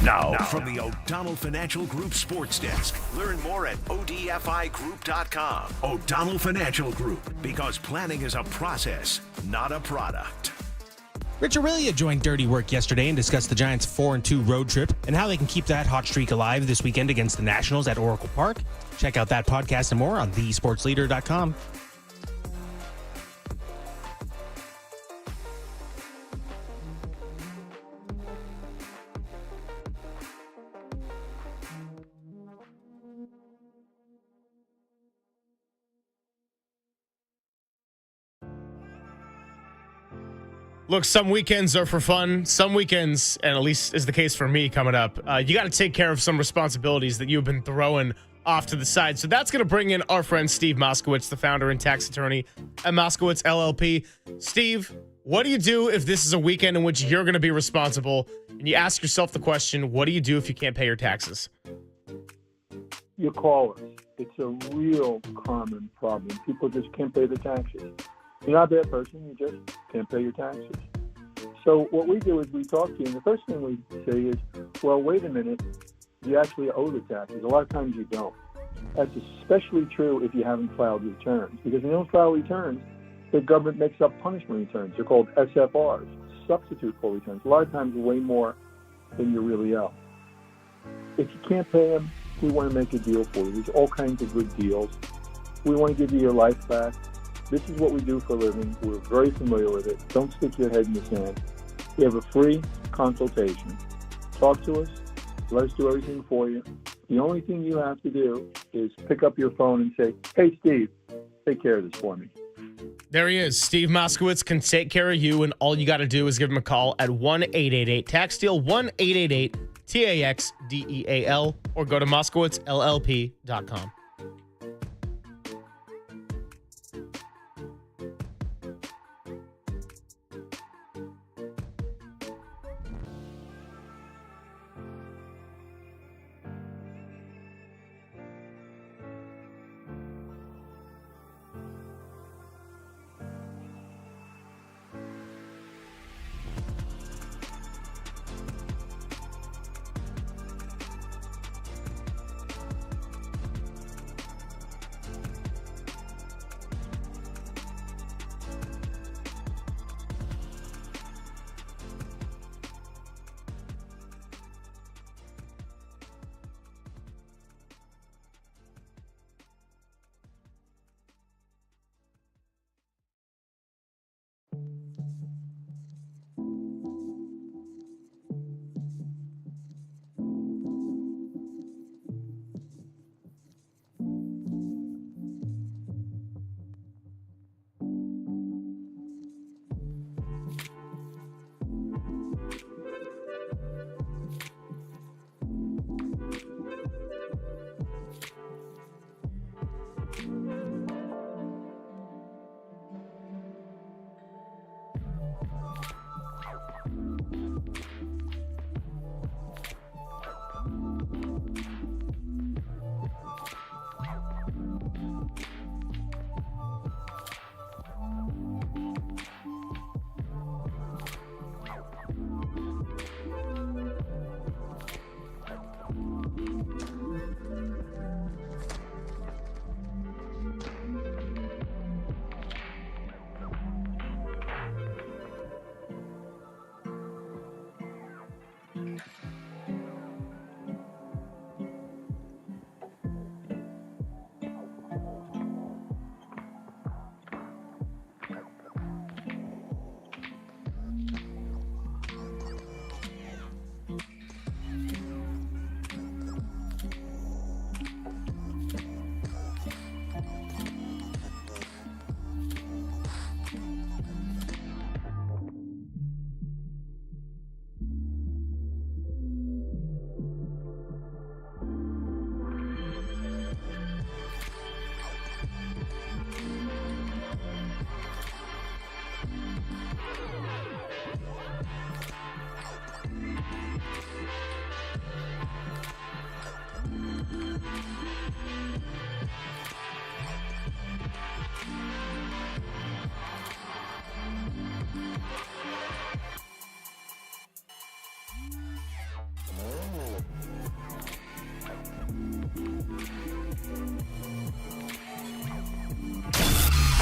Now, from the O'Donnell Financial Group Sports Desk. Learn more at odfigroup.com. O'Donnell Financial Group, because planning is a process, not a product. Rich Aurelia joined Dirty Work yesterday and discussed the Giants' 4-2 road trip and how they can keep that hot streak alive this weekend against the Nationals at Oracle Park. Check out that podcast and more on thesportsleader.com. Look, some weekends are for fun. Some weekends, and at least is the case for me coming up, you got to take care of some responsibilities that you've been throwing off to the side. So that's going to bring in our friend Steve Moskowitz, the founder and tax attorney at Moskowitz LLP. Steve, what do you do if this is a weekend in which you're going to be responsible? And you ask yourself the question, what do you do if you can't pay your taxes? You call us. It's a real common problem. People just can't pay the taxes. You're not a bad person. You just can't pay your taxes. So what we do is we talk to you, and the first thing we say is, well, wait a minute. You actually owe the taxes. A lot of times you don't. That's especially true if you haven't filed returns. Because when you don't file returns, the government makes up punishment returns. They're called SFRs, substitute for returns. A lot of times way more than you really owe. If you can't pay them, we want to make a deal for you. There's all kinds of good deals. We want to give you your life back. This is what we do for a living. We're very familiar with it. Don't stick your head in the sand. We have a free consultation. Talk to us. Let us do everything for you. The only thing you have to do is pick up your phone and say, hey, Steve, take care of this for me. There he is. Steve Moskowitz can take care of you, and all you got to do is give him a call at 1-888-TAX-DEAL, 1-888-TAXDEAL, or go to MoskowitzLLP.com.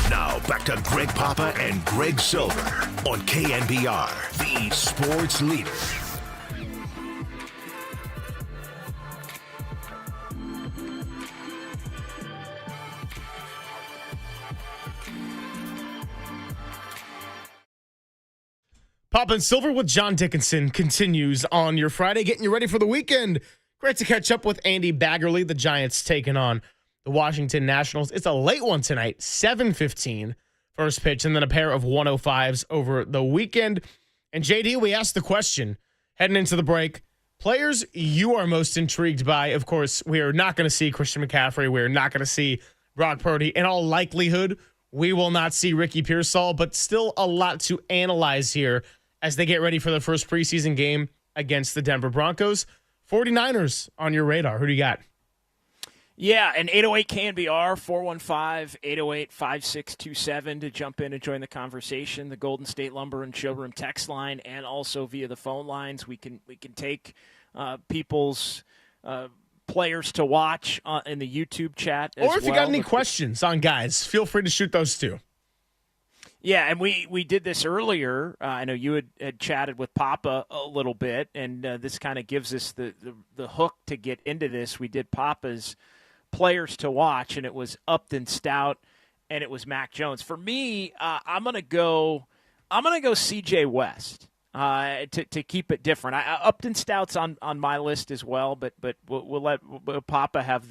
Now back to Greg Papa and Greg Silver on KNBR, the sports leader. Papa and Silver with John Dickinson continues on your Friday, getting you ready for the weekend. Great to catch up with Andy Baggerly. The Giants taking on the Washington Nationals. It's a late one tonight, 7:15. first pitch, and then a pair of 105s over the weekend. And JD, we asked the question heading into the break, players you are most intrigued by. Of course, we are not going to see Christian McCaffrey. We are not going to see Brock Purdy. In all likelihood, we will not see Ricky Pearsall, but still a lot to analyze here as they get ready for their first preseason game against the Denver Broncos. 49ers on your radar. Who do you got? Yeah, and 808 KNBR, 415-808-5627 to jump in and join the conversation. The Golden State Lumber and Showroom text line, and also via the phone lines. We can take people's players to watch in the YouTube chat as well. Or if you got any questions on guys, feel free to shoot those too. Yeah, and we did this earlier. I know you had chatted with Papa a little bit, and this kind of gives us the hook to get into this. We did Papa's players to watch, and it was Upton Stout, and it was Mac Jones. For me, I'm gonna go CJ West to keep it different. Upton Stout's on my list as well, but we'll let Papa have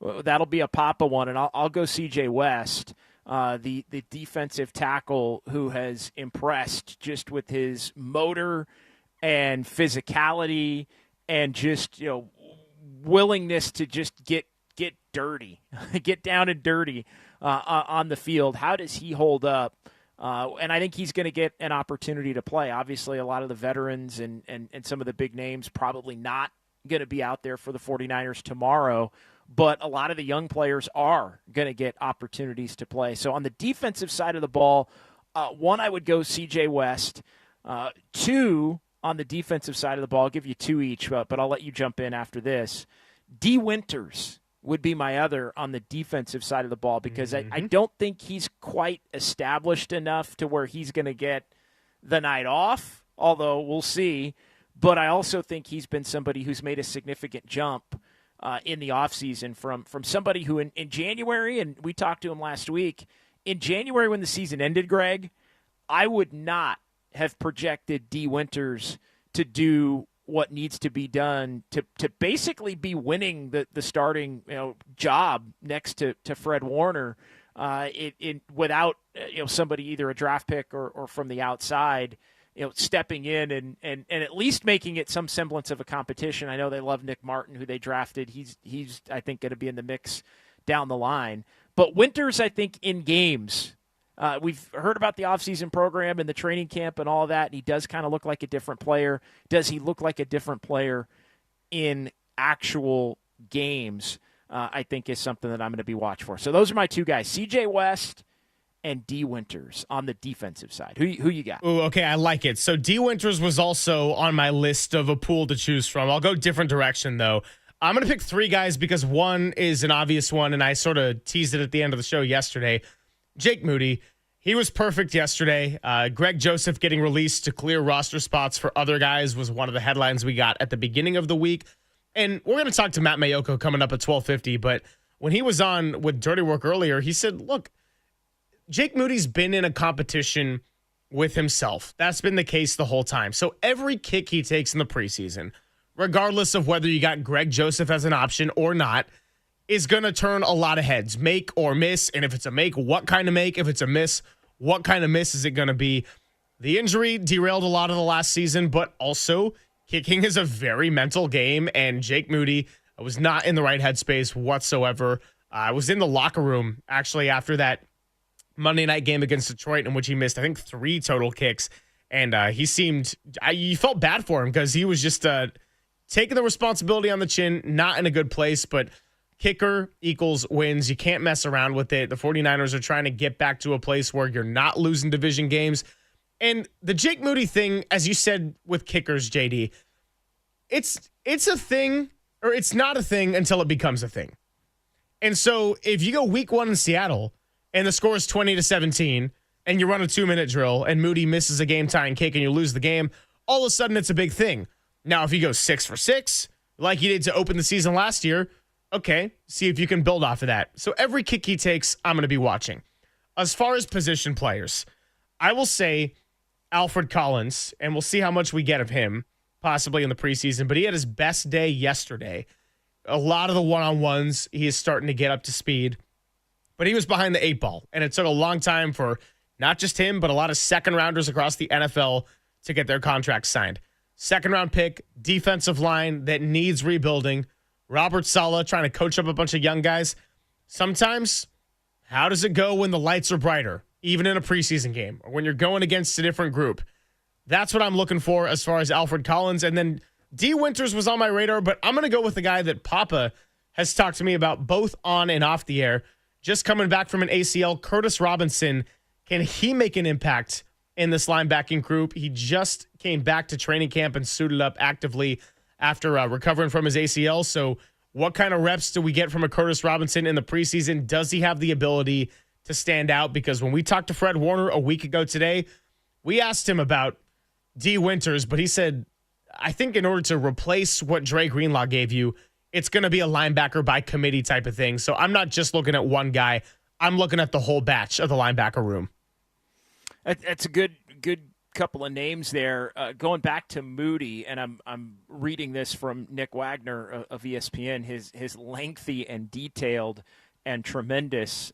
that'll be a Papa one, and I'll go CJ West. The defensive tackle who has impressed just with his motor and physicality and just willingness to just get dirty, get down and dirty on the field. How does he hold up? And I think he's going to get an opportunity to play. Obviously, a lot of the veterans and some of the big names probably not going to be out there for the 49ers tomorrow. But a lot of the young players are going to get opportunities to play. So on the defensive side of the ball, one, I would go CJ West. Two, on the defensive side of the ball, I'll give you two each, but I'll let you jump in after this. D. Winters would be my other on the defensive side of the ball because I don't think he's quite established enough to where he's going to get the night off, although we'll see. But I also think he's been somebody who's made a significant jump in the offseason from somebody who in January, and we talked to him last week, in January when the season ended, Greg, I would not have projected D. Winters to do what needs to be done to basically be winning the starting job next to Fred Warner without somebody either a draft pick or from the outside stepping in and at least making it some semblance of a competition. I know they love Nick Martin, who they drafted. He's I think going to be in the mix down the line. But Winters, I think, in games, we've heard about the offseason program and the training camp and all that, and he does kind of look like a different player. Does he look like a different player in actual games? I think is something that I'm going to be watched for. So those are my two guys, CJ West and D. Winters on the defensive side. Who you got? Ooh, okay, I like it. So D. Winters was also on my list of a pool to choose from. I'll go different direction, though. I'm going to pick three guys because one is an obvious one, and I sort of teased it at the end of the show yesterday. Jake Moody, he was perfect yesterday. Greg Joseph getting released to clear roster spots for other guys was one of the headlines we got at the beginning of the week. And we're going to talk to Matt Mayoko coming up at 12:50, but when he was on with Dirty Work earlier, he said, look, Jake Moody's been in a competition with himself. That's been the case the whole time. So every kick he takes in the preseason, regardless of whether you got Greg Joseph as an option or not, is going to turn a lot of heads, make or miss. And if it's a make, what kind of make? If it's a miss, what kind of miss is it going to be? The injury derailed a lot of the last season, but also kicking is a very mental game. And Jake Moody was not in the right headspace whatsoever. I was in the locker room actually after that Monday night game against Detroit in which he missed, I think, 3 total kicks. And you felt bad for him because he was just taking the responsibility on the chin, not in a good place, but kicker equals wins. You can't mess around with it. The 49ers are trying to get back to a place where you're not losing division games. And the Jake Moody thing, as you said with kickers, JD, it's a thing, or it's not a thing until it becomes a thing. And so if you go week 1 in Seattle and the score is 20-17 and you run a 2-minute drill and Moody misses a game-tying kick and you lose the game, all of a sudden it's a big thing. Now, if you go 6 for 6, like you did to open the season last year, okay, see if you can build off of that. So every kick he takes, I'm going to be watching. As far as position players, I will say Alfred Collins, and we'll see how much we get of him possibly in the preseason, but he had his best day yesterday. A lot of the one-on-ones, he is starting to get up to speed. but he was behind the 8 ball. And it took a long time for not just him, but a lot of second-rounders across the NFL to get their contracts signed. Second-round pick, defensive line that needs rebuilding. Robert Saleh trying to coach up a bunch of young guys. Sometimes, how does it go when the lights are brighter, even in a preseason game, or when you're going against a different group? That's what I'm looking for as far as Alfred Collins. And then D. Winters was on my radar, but I'm going to go with the guy that Papa has talked to me about both on and off the air. Just coming back from an ACL, Curtis Robinson. Can he make an impact in this linebacking group? He just came back to training camp and suited up actively after recovering from his ACL. So what kind of reps do we get from a Curtis Robinson in the preseason? Does he have the ability to stand out? Because when we talked to Fred Warner a week ago today, we asked him about D. Winters, but he said, I think in order to replace what Dre Greenlaw gave you, it's going to be a linebacker by committee type of thing. So I'm not just looking at one guy. I'm looking at the whole batch of the linebacker room. That's a good couple of names there. Going back to Moody, and I'm reading this from Nick Wagner of ESPN, his lengthy and detailed and tremendous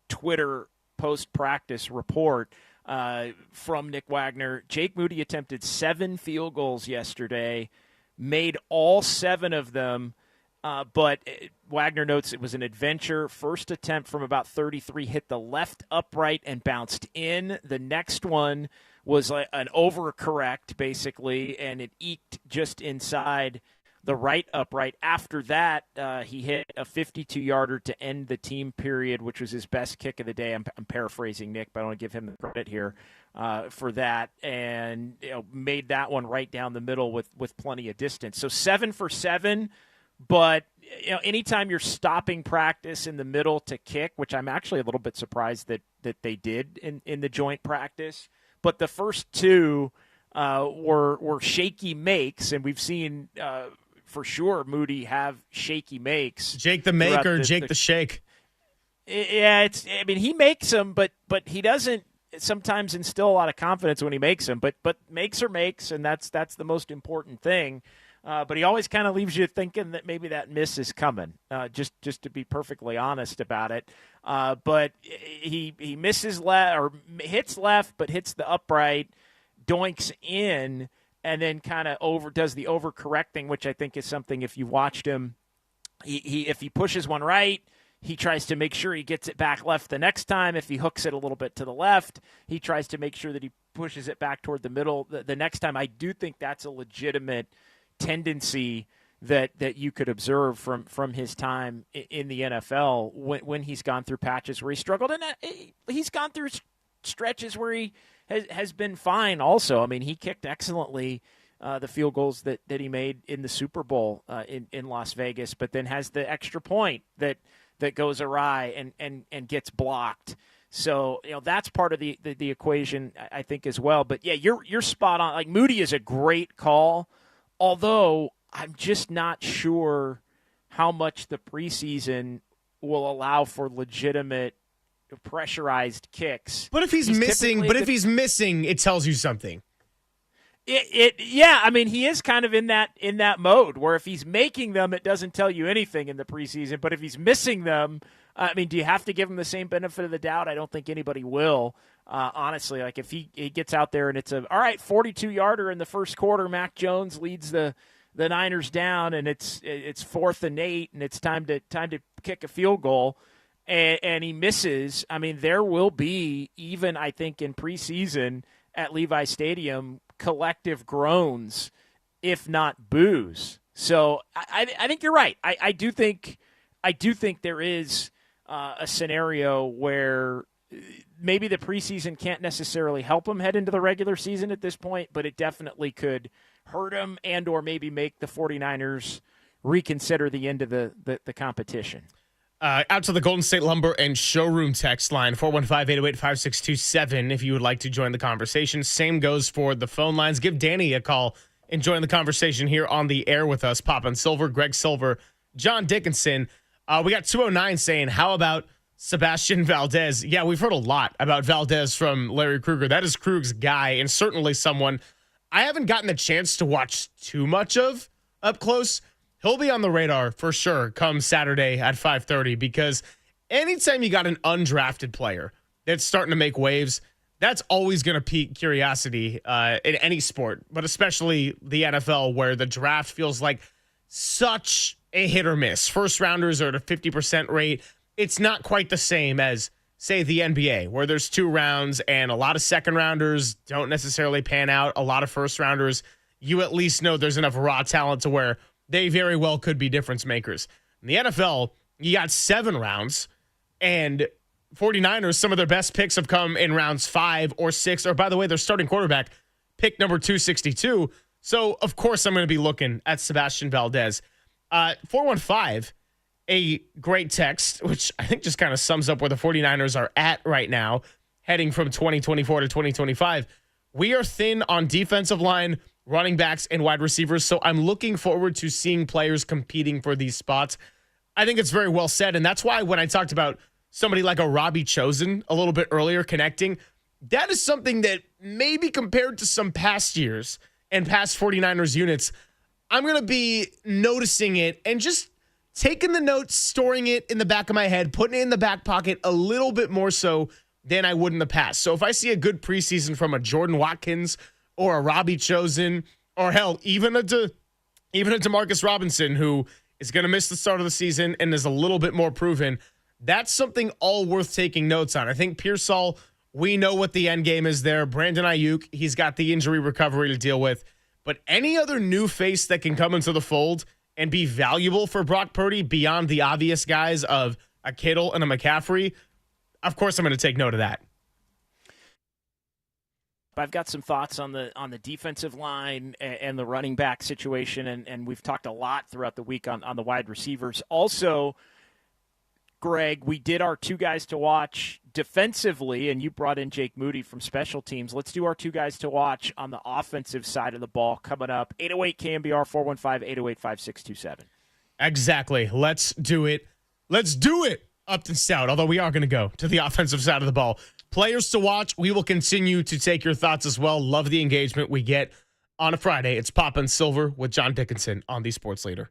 Twitter post-practice report from Nick Wagner. Jake Moody attempted 7 field goals yesterday, made all 7 of them. But Wagner notes it was an adventure. First attempt from about 33 hit the left upright and bounced in. The next one was an overcorrect, basically, and it eked just inside the right upright. After that, he hit a 52-yarder to end the team period, which was his best kick of the day. I'm paraphrasing Nick, but I want to give him the credit here for that, and made that one right down the middle with plenty of distance. So 7 for 7. But anytime you're stopping practice in the middle to kick, which I'm actually a little bit surprised that they did in the joint practice, but the first 2 were shaky makes, and we've seen for sure Moody have shaky makes. Jake the make or Jake the shake? Yeah, he makes them, but he doesn't sometimes instill a lot of confidence when he makes them. But makes are makes, and that's the most important thing. But he always kind of leaves you thinking that maybe that miss is coming, just to be perfectly honest about it. But he misses left or hits left, but hits the upright, doinks in, and then kind of does the overcorrecting, which I think is something if you watched him, if he pushes one right, he tries to make sure he gets it back left the next time. If he hooks it a little bit to the left, he tries to make sure that he pushes it back toward the middle the next time. I do think that's a legitimate tendency that you could observe from his time in the NFL when he's gone through patches where he struggled, and he's gone through stretches where he has been fine also. I mean, he kicked excellently the field goals that he made in the Super Bowl in Las Vegas, but then has the extra point that goes awry and gets blocked. So, that's part of the equation, I think, as well. But yeah, you're spot on. Like, Moody is a great call. Although I'm just not sure how much the preseason will allow for legitimate pressurized kicks. But if he's missing, it tells you something. Yeah, I mean, he is kind of in that mode where if he's making them, it doesn't tell you anything in the preseason. But if he's missing them, I mean, do you have to give him the same benefit of the doubt? I don't think anybody will. Honestly, like if he gets out there and it's all right 42-yarder in the first quarter, Mac Jones leads the Niners down, and it's 4th and 8, and it's time to kick a field goal, and he misses. I mean, there will be, even I think in preseason at Levi Stadium, collective groans, if not boos. So I think you're right. I do think there is a scenario where maybe the preseason can't necessarily help him head into the regular season at this point, but it definitely could hurt him and or maybe make the 49ers reconsider the end of the competition. Out to the Golden State Lumber and Showroom text line, 415-808-5627, if you would like to join the conversation. Same goes for the phone lines. Give Danny a call and join the conversation here on the air with us. Poppin' Silver, Greg Silver, John Dickinson. We got 209 saying, how about Sebastian Valdez? Yeah, we've heard a lot about Valdez from Larry Kruger. That is Krug's guy, and certainly someone I haven't gotten the chance to watch too much of up close. He'll be on the radar for sure come Saturday at 5:30 because anytime you got an undrafted player that's starting to make waves, that's always going to pique curiosity in any sport, but especially the NFL, where the draft feels like such a hit or miss. First rounders are at a 50% rate. It's not quite the same as, say, the NBA, where there's 2 rounds and a lot of second rounders don't necessarily pan out. A lot of first rounders, you at least know there's enough raw talent to where they very well could be difference makers. In the NFL, you got 7 rounds, and 49ers, some of their best picks have come in rounds 5 or 6. Or, by the way, their starting quarterback, pick number 262. So, of course, I'm going to be looking at Sebastian Valdez. 415, a great text, which I think just kind of sums up where the 49ers are at right now, heading from 2024 to 2025. We are thin on defensive line, running backs, and wide receivers, so I'm looking forward to seeing players competing for these spots. I think it's very well said, and that's why when I talked about somebody like a Robbie Chosen a little bit earlier connecting, that is something that maybe compared to some past years and past 49ers units, I'm going to be noticing it and just taking the notes, storing it in the back of my head, putting it in the back pocket a little bit more so than I would in the past. So if I see a good preseason from a Jordan Watkins or a Robbie Chosen, or hell, even a DeMarcus Robinson, who is going to miss the start of the season and is a little bit more proven, that's something all worth taking notes on. I think Pearsall, we know what the end game is there. Brandon Ayuk, he's got the injury recovery to deal with. But any other new face that can come into the fold and be valuable for Brock Purdy beyond the obvious guys of a Kittle and a McCaffrey, of course I'm going to take note of that. I've got some thoughts on the defensive line and the running back situation, and we've talked a lot throughout the week on the wide receivers. Also, Greg, we did our 2 guys to watch defensively, and you brought in Jake Moody from special teams. Let's do our 2 guys to watch on the offensive side of the ball coming up. 808 KNBR 415-808-5627. Exactly. Let's do it. Let's do it, Upton Stout, although we are going to go to the offensive side of the ball. Players to watch, we will continue to take your thoughts as well. Love the engagement we get on a Friday. It's Pop and Silver with John Dickinson on the Sports Leader.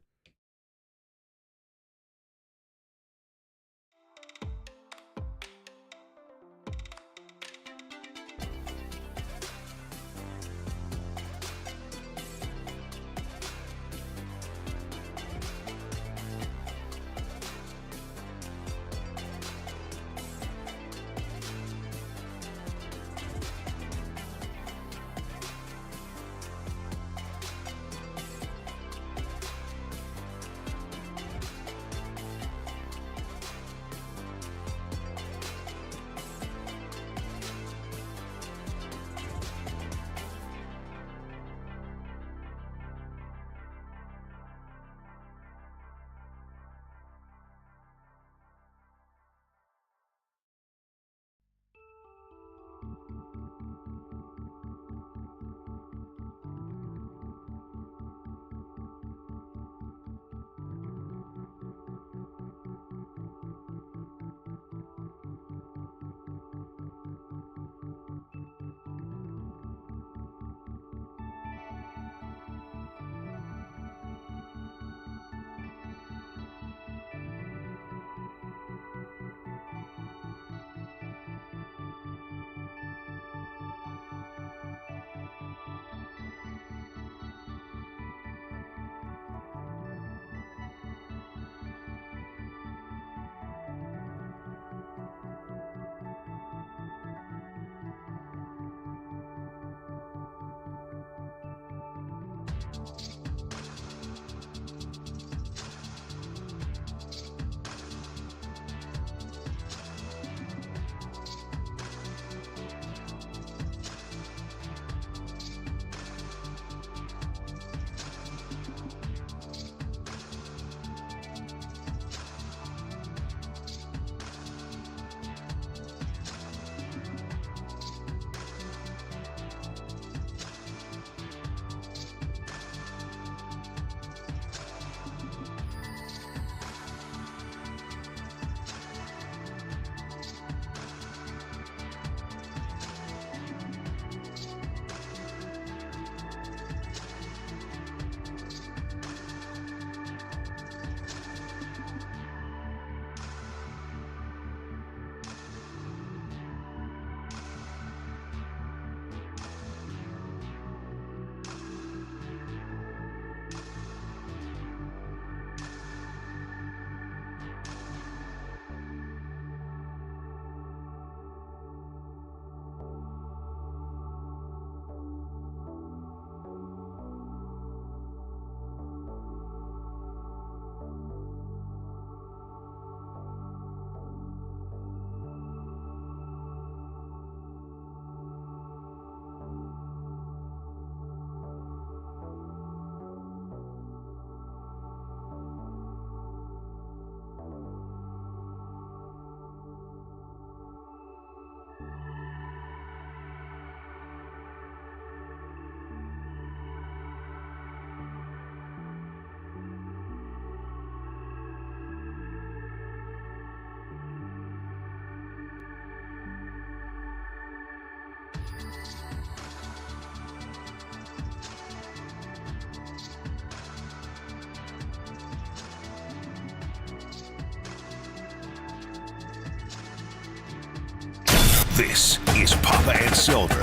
This is Papa and Silver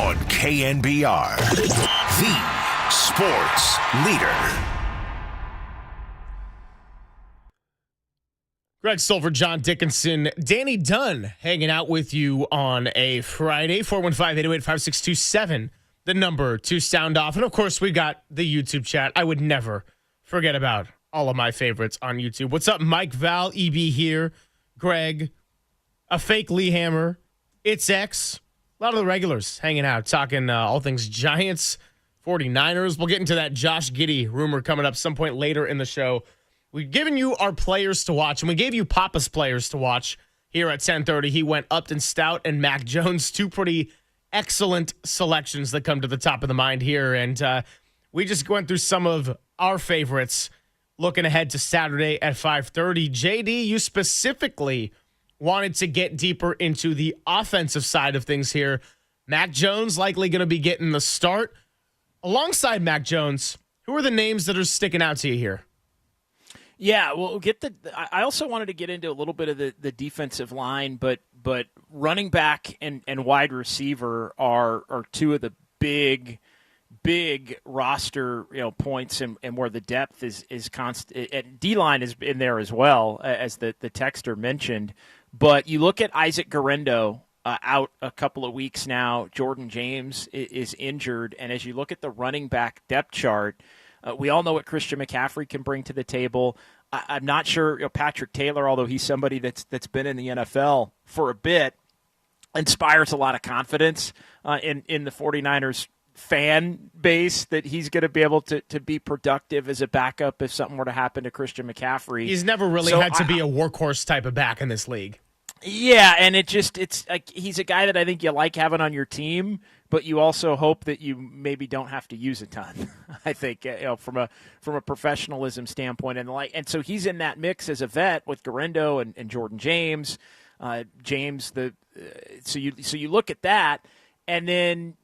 on KNBR, the sports leader. Greg Silver, John Dickinson, Danny Dunn hanging out with you on a Friday. 415-808-5627, the number to sound off. And, of course, we got the YouTube chat. I would never forget about all of my favorites on YouTube. What's up, Mike, Val, EB here, Greg, a fake Lee Hammer, It's X, a lot of the regulars hanging out, talking all things Giants, 49ers. We'll get into that Josh Giddey rumor coming up some point later in the show. We've given you our players to watch, and we gave you Papa's players to watch here at 10:30. He went Upton Stout and Mac Jones, two pretty excellent selections that come to the top of the mind here. And we just went through some of our favorites looking ahead to Saturday at 5:30. JD, you specifically wanted to get deeper into the offensive side of things here. Mac Jones likely going to be getting the start. Alongside Mac Jones, who are the names that are sticking out to you here? Yeah, well, I also wanted to get into a little bit of the defensive line, but running back and wide receiver are two of the big roster points and where the depth is constant. And D-line is in there as well, as the texter mentioned. But you look at Isaac Guerendo out a couple of weeks now. Jordan James is injured, and as you look at the running back depth chart. We all know what Christian McCaffrey can bring to the table. I'm not sure Patrick Taylor, although he's somebody that's been in the NFL for a bit, inspires a lot of confidence in the 49ers fan base that he's going to be able to be productive as a backup if something were to happen to Christian McCaffrey. He's never really had to be a workhorse type of back in this league. Yeah, and it's like he's a guy that I think you like having on your team, but you also hope that you maybe don't have to use a ton. I think from a professionalism standpoint, and so he's in that mix as a vet with Guerendo and Jordan James. So you look at that, and then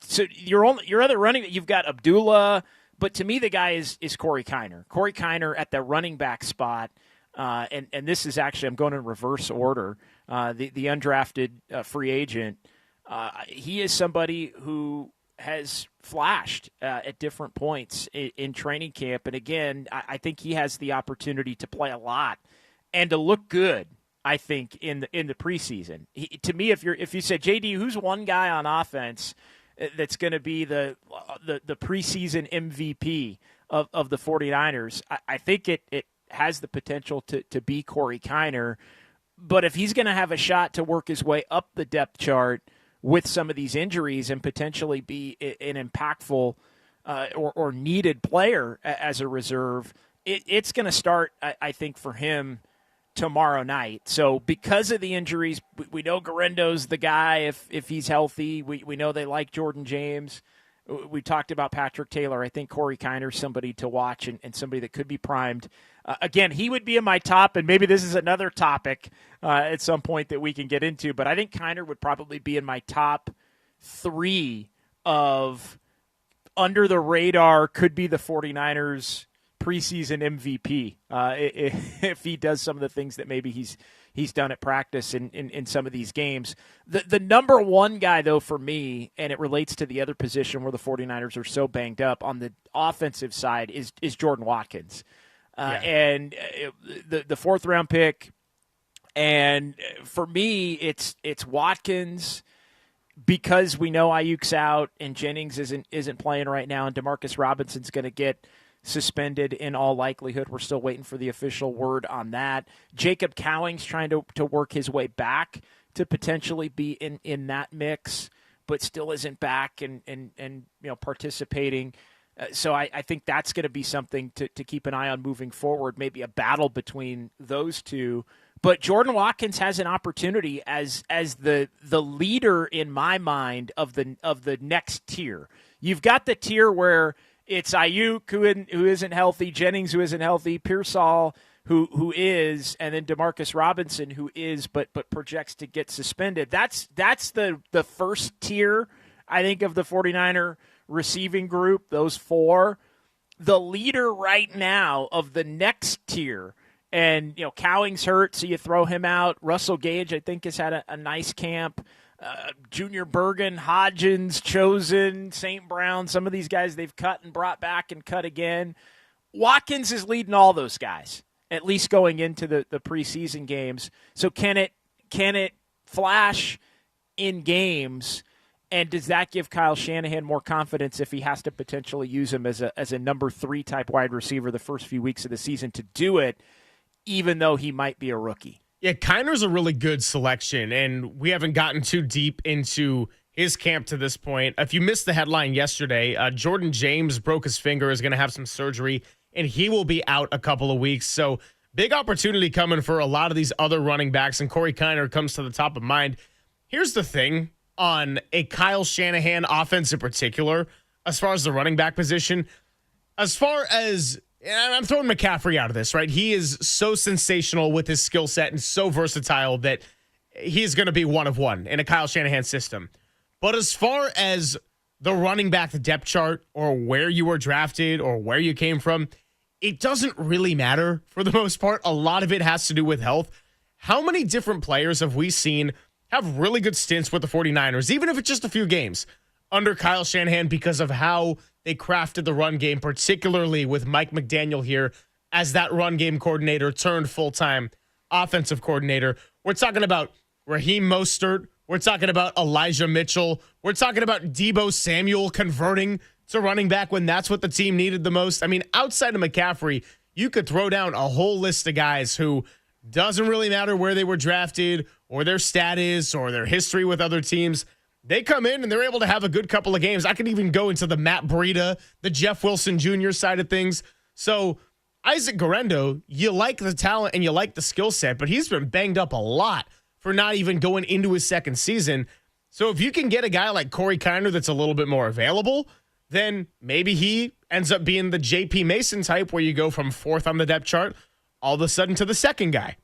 so your other running, you've got Abdullah, but to me the guy is Corey Kiner. Corey Kiner at the running back spot. And this is actually, I'm going in reverse order. The undrafted free agent, he is somebody who has flashed at different points in training camp. And again, I think he has the opportunity to play a lot and to look good. I think in the preseason, to me, if you said JD, who's one guy on offense that's going to be the preseason MVP of the 49ers, I think it has the potential to be Corey Kiner. But if he's going to have a shot to work his way up the depth chart with some of these injuries and potentially be an impactful or needed player as a reserve, it's going to start, I think, for him tomorrow night. So because of the injuries, we know Guerendo's the guy if he's healthy. We know they like Jordan James. We talked about Patrick Taylor. I think Corey Kiner, somebody to watch and somebody that could be primed. Again, he would be in my top, and maybe this is another topic at some point that we can get into, but I think Kiner would probably be in my top 3 of under the radar, could be the 49ers preseason MVP if he does some of the things that maybe he's done at practice in some of these games. The number one guy, though, for me, and it relates to the other position where the 49ers are so banged up on the offensive side, is Jordan Watkins. And the fourth round pick, and for me, it's Watkins because we know Ayuk's out and Jennings isn't playing right now, and Demarcus Robinson's going to get suspended in all likelihood. We're still waiting for the official word on that. Jacob Cowing's trying to work his way back to potentially be in that mix, but still isn't back and participating. So I think that's going to be something to keep an eye on moving forward, maybe a battle between those two. But Jordan Watkins has an opportunity as the leader in my mind of the next tier. You've got the tier where it's Ayuk who isn't healthy, Jennings who isn't healthy, Pearsall who is, and then Demarcus Robinson who is, but projects to get suspended. That's the first tier, I think, of the 49er receiving group, those 4. The leader right now of the next tier And, Cowing's hurt, so you throw him out. Russell Gage, I think, has had a nice camp. Junior Bergen, Hodgins, Chosen, St. Brown, some of these guys they've cut and brought back and cut again. Watkins is leading all those guys, at least going into the preseason games. So can it flash in games, and does that give Kyle Shanahan more confidence if he has to potentially use him as a number 3 type wide receiver the first few weeks of the season to do it, even though he might be a rookie? Yeah, Kiner's a really good selection, and we haven't gotten too deep into his camp to this point. If you missed the headline yesterday, Jordan James broke his finger, is going to have some surgery, and he will be out a couple of weeks. So big opportunity coming for a lot of these other running backs, and Corey Kiner comes to the top of mind. Here's the thing on a Kyle Shanahan offense in particular, as far as the running back position, as far as, and I'm throwing McCaffrey out of this, right? He is so sensational with his skill set and so versatile that he's going to be one of one in a Kyle Shanahan system. But as far as the running back depth chart or where you were drafted or where you came from, it doesn't really matter for the most part. A lot of it has to do with health. How many different players have we seen have really good stints with the 49ers, even if it's just a few games, under Kyle Shanahan because of how they crafted the run game, particularly with Mike McDaniel here as that run game coordinator turned full-time offensive coordinator. We're talking about Raheem Mostert. We're talking about Elijah Mitchell. We're talking about Deebo Samuel converting to running back when that's what the team needed the most. I mean, outside of McCaffrey, you could throw down a whole list of guys who doesn't really matter where they were drafted or their status or their history with other teams. They come in and they're able to have a good couple of games. I can even go into the Matt Breida, the Jeff Wilson Jr. side of things. So Isaac Guerendo, you like the talent and you like the skill set, but he's been banged up a lot for not even going into his second season. So if you can get a guy like Corey Kiner that's a little bit more available, then maybe he ends up being the J.P. Mason type where you go from 4th on the depth chart all of a sudden to the second guy.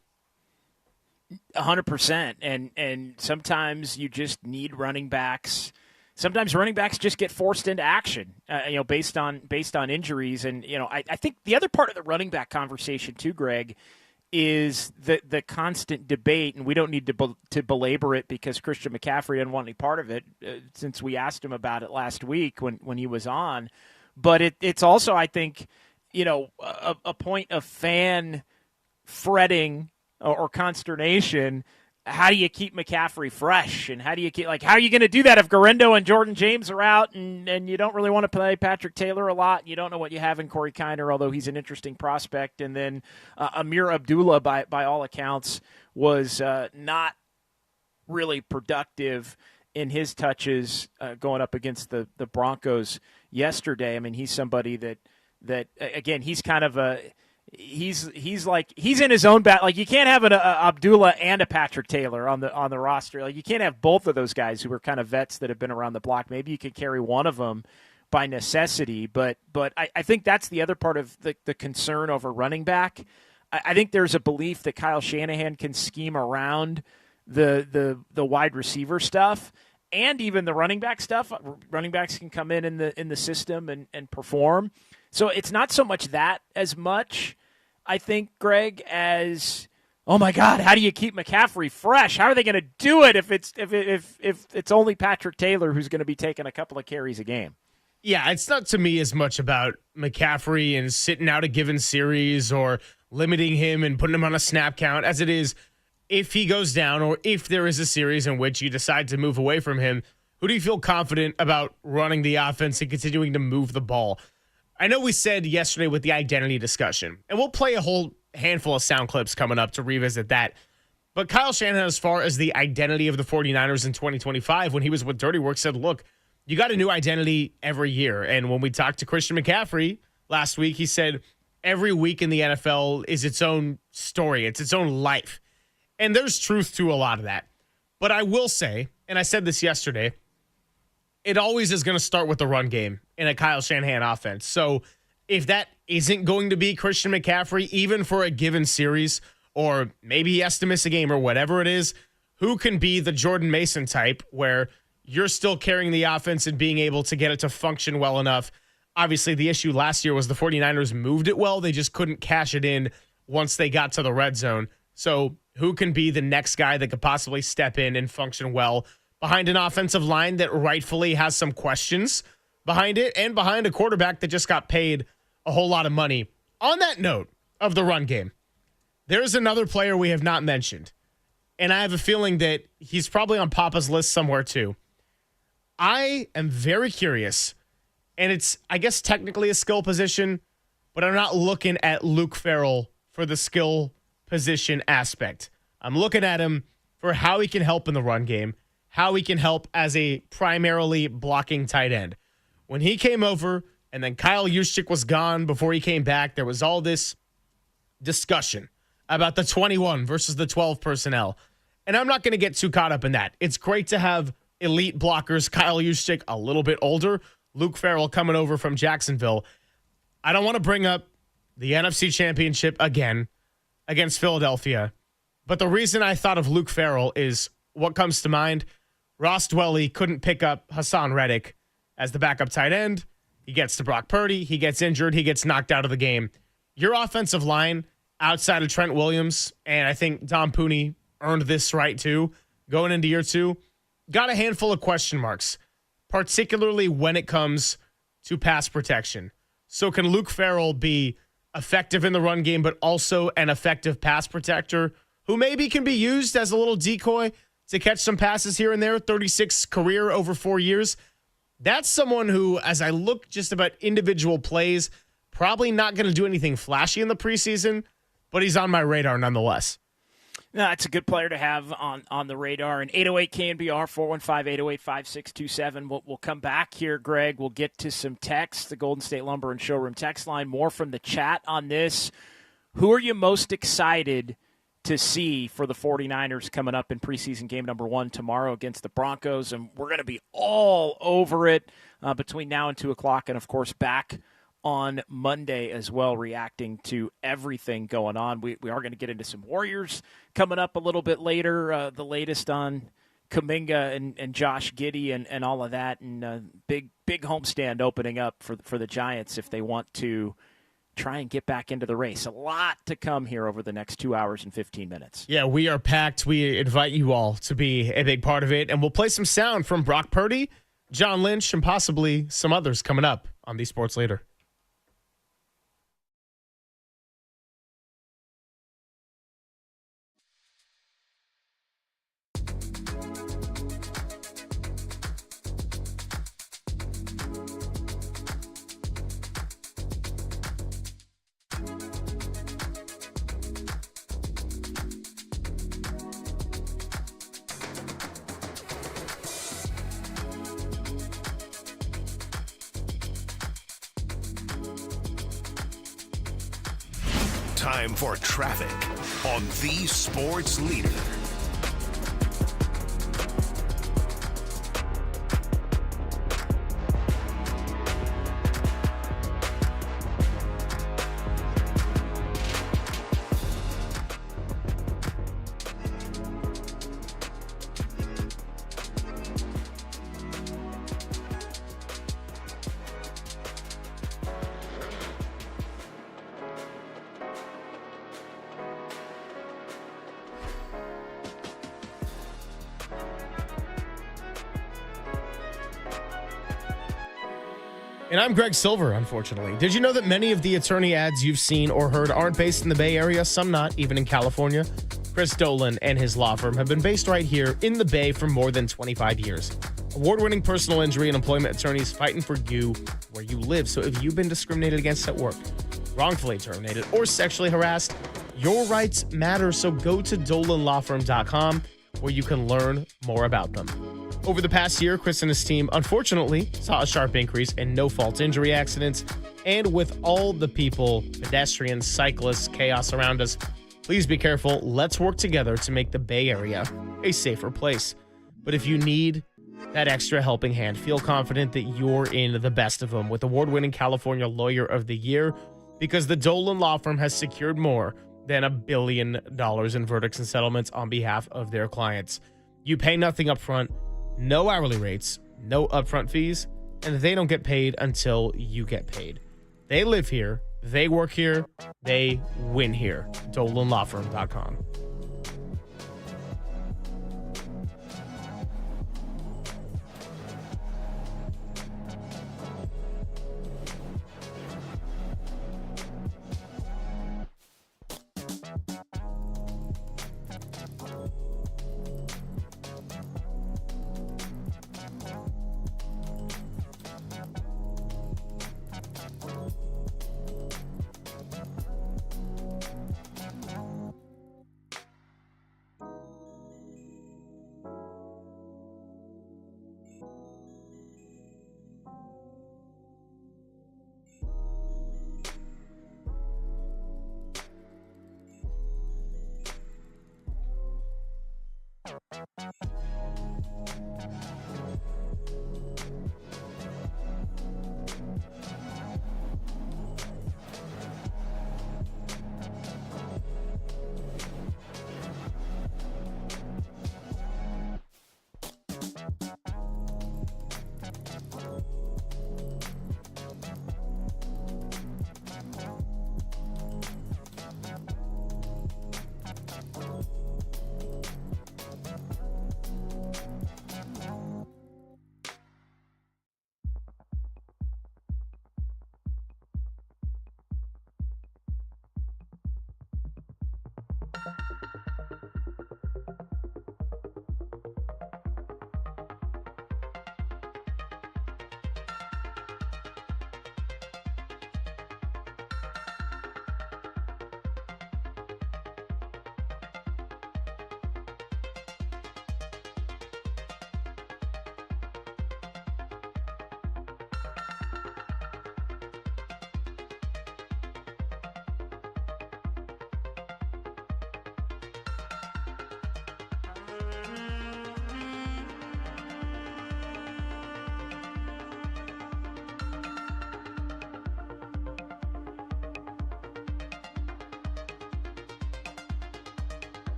100%. And sometimes you just need running backs. Sometimes running backs just get forced into action, based on injuries. And, I think the other part of the running back conversation too, Greg, is the constant debate, and we don't need to belabor it because Christian McCaffrey didn't want any part of it since we asked him about it last week when he was on. But it's also, I think, a point of fan fretting or consternation. How do you keep McCaffrey fresh? And how do you how are you going to do that if Guerendo and Jordan James are out and you don't really want to play Patrick Taylor a lot? You don't know what you have in Corey Kiner, although he's an interesting prospect. And then Amir Abdullah, by all accounts, was not really productive in his touches going up against the Broncos yesterday. I mean, he's somebody that again, he's kind of a – He's in his own bat. Like, you can't have an Abdullah and a Patrick Taylor on the roster. Like, you can't have both of those guys who are kind of vets that have been around the block. Maybe you could carry one of them by necessity, but I think that's the other part of the concern over running back. I think there's a belief that Kyle Shanahan can scheme around the wide receiver stuff and even the running back stuff. Running backs can come in the system and perform. So it's not so much that as much, I think, Greg, as, oh my God, how do you keep McCaffrey fresh? How are they going to do it if it's only Patrick Taylor who's going to be taking a couple of carries a game? Yeah, it's not to me as much about McCaffrey and sitting out a given series or limiting him and putting him on a snap count as it is if he goes down or if there is a series in which you decide to move away from him. Who do you feel confident about running the offense and continuing to move the ball? I know we said yesterday with the identity discussion, and we'll play a whole handful of sound clips coming up to revisit that. But Kyle Shanahan, as far as the identity of the 49ers in 2025, when he was with Dirty Work, said, look, you got a new identity every year. And when we talked to Christian McCaffrey last week, he said every week in the NFL is its own story. It's its own life. And there's truth to a lot of that. But I will say, and I said this yesterday, it always is going to start with the run game in a Kyle Shanahan offense. So if that isn't going to be Christian McCaffrey, even for a given series, or maybe he has to miss a game or whatever it is, who can be the Jordan Mason type where you're still carrying the offense and being able to get it to function well enough? Obviously, the issue last year was the 49ers moved it well. They just couldn't cash it in once they got to the red zone. So who can be the next guy that could possibly step in and function well behind an offensive line that rightfully has some questions behind it and behind a quarterback that just got paid a whole lot of money? On that note of the run game, there's another player we have not mentioned, and I have a feeling that he's probably on Papa's list somewhere too. I am very curious, and it's, I guess, technically a skill position, but I'm not looking at Luke Farrell for the skill position aspect. I'm looking at him for how he can help in the run game, how he can help as a primarily blocking tight end. When he came over and then Kyle Juszczyk was gone before he came back, there was all this discussion about the 21 versus the 12 personnel. And I'm not going to get too caught up in that. It's great to have elite blockers. Kyle Juszczyk, a little bit older. Luke Farrell coming over from Jacksonville. I don't want to bring up the NFC Championship again against Philadelphia. But the reason I thought of Luke Farrell is what comes to mind. Ross Dwelley couldn't pick up Hassan Reddick as the backup tight end. He gets to Brock Purdy. He gets injured. He gets knocked out of the game. Your offensive line outside of Trent Williams, and I think Dom Pooney earned this right too, going into year two, got a handful of question marks, particularly when it comes to pass protection. So can Luke Farrell be effective in the run game, but also an effective pass protector who maybe can be used as a little decoy to catch some passes here and there? 36 career over 4 years. That's someone who, as I look just about individual plays, probably not going to do anything flashy in the preseason, but he's on my radar nonetheless. No, it's a good player to have on the radar. And 808 KNBR, 415-808-5627. We'll come back here, Greg. We'll get to some text, the Golden State Lumber and Showroom text line. More from the chat on this. Who are you most excited to see for the 49ers coming up in preseason game number 1 tomorrow against the Broncos? And we're going to be all over it between now and 2 o'clock. And, of course, back on Monday as well, reacting to everything going on. We are going to get into some Warriors coming up a little bit later, the latest on Kuminga and Josh Giddey and all of that, and big homestand opening up for the Giants if they want to try and get back into the race. A lot to come here over the next 2 hours and 15 minutes. Yeah, we are packed. We invite you all to be a big part of it, and we'll play some sound from Brock Purdy, John Lynch, and possibly some others coming up on the Sports Leader. Time for traffic on the Sports Leader. And I'm Greg Silver, unfortunately. Did you know that many of the attorney ads you've seen or heard aren't based in the Bay Area, some not, even in California? Chris Dolan and his law firm have been based right here in the Bay for more than 25 years. Award-winning personal injury and employment attorneys fighting for you where you live. So if you've been discriminated against at work, wrongfully terminated, or sexually harassed, your rights matter. So go to dolanlawfirm.com where you can learn more about them. Over the past year, Chris and his team, unfortunately, saw a sharp increase in no-fault injury accidents. And with all the people, pedestrians, cyclists, chaos around us, please be careful. Let's work together to make the Bay Area a safer place. But if you need that extra helping hand, feel confident that you're in the best of them with award-winning California Lawyer of the Year, because the Dolan Law Firm has secured more than $1 billion in verdicts and settlements on behalf of their clients. You pay nothing up front. No hourly rates, no upfront fees, and they don't get paid until you get paid. They live here, They work here. They win here. DolanLawFirm.com.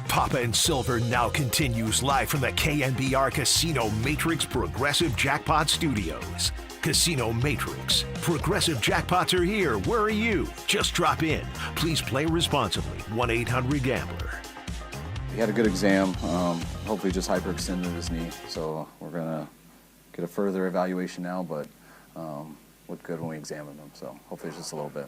Papa and Silver now continues live from the KNBR Casino Matrix Progressive Jackpot Studios. Casino Matrix. Progressive jackpots are here. Where are you? Just drop in. Please play responsibly. 1-800-GAMBLER. He had a good exam. Hopefully just hyperextended his knee. So we're going to get a further evaluation now, but looked good when we examined him. So hopefully it's just a little bit.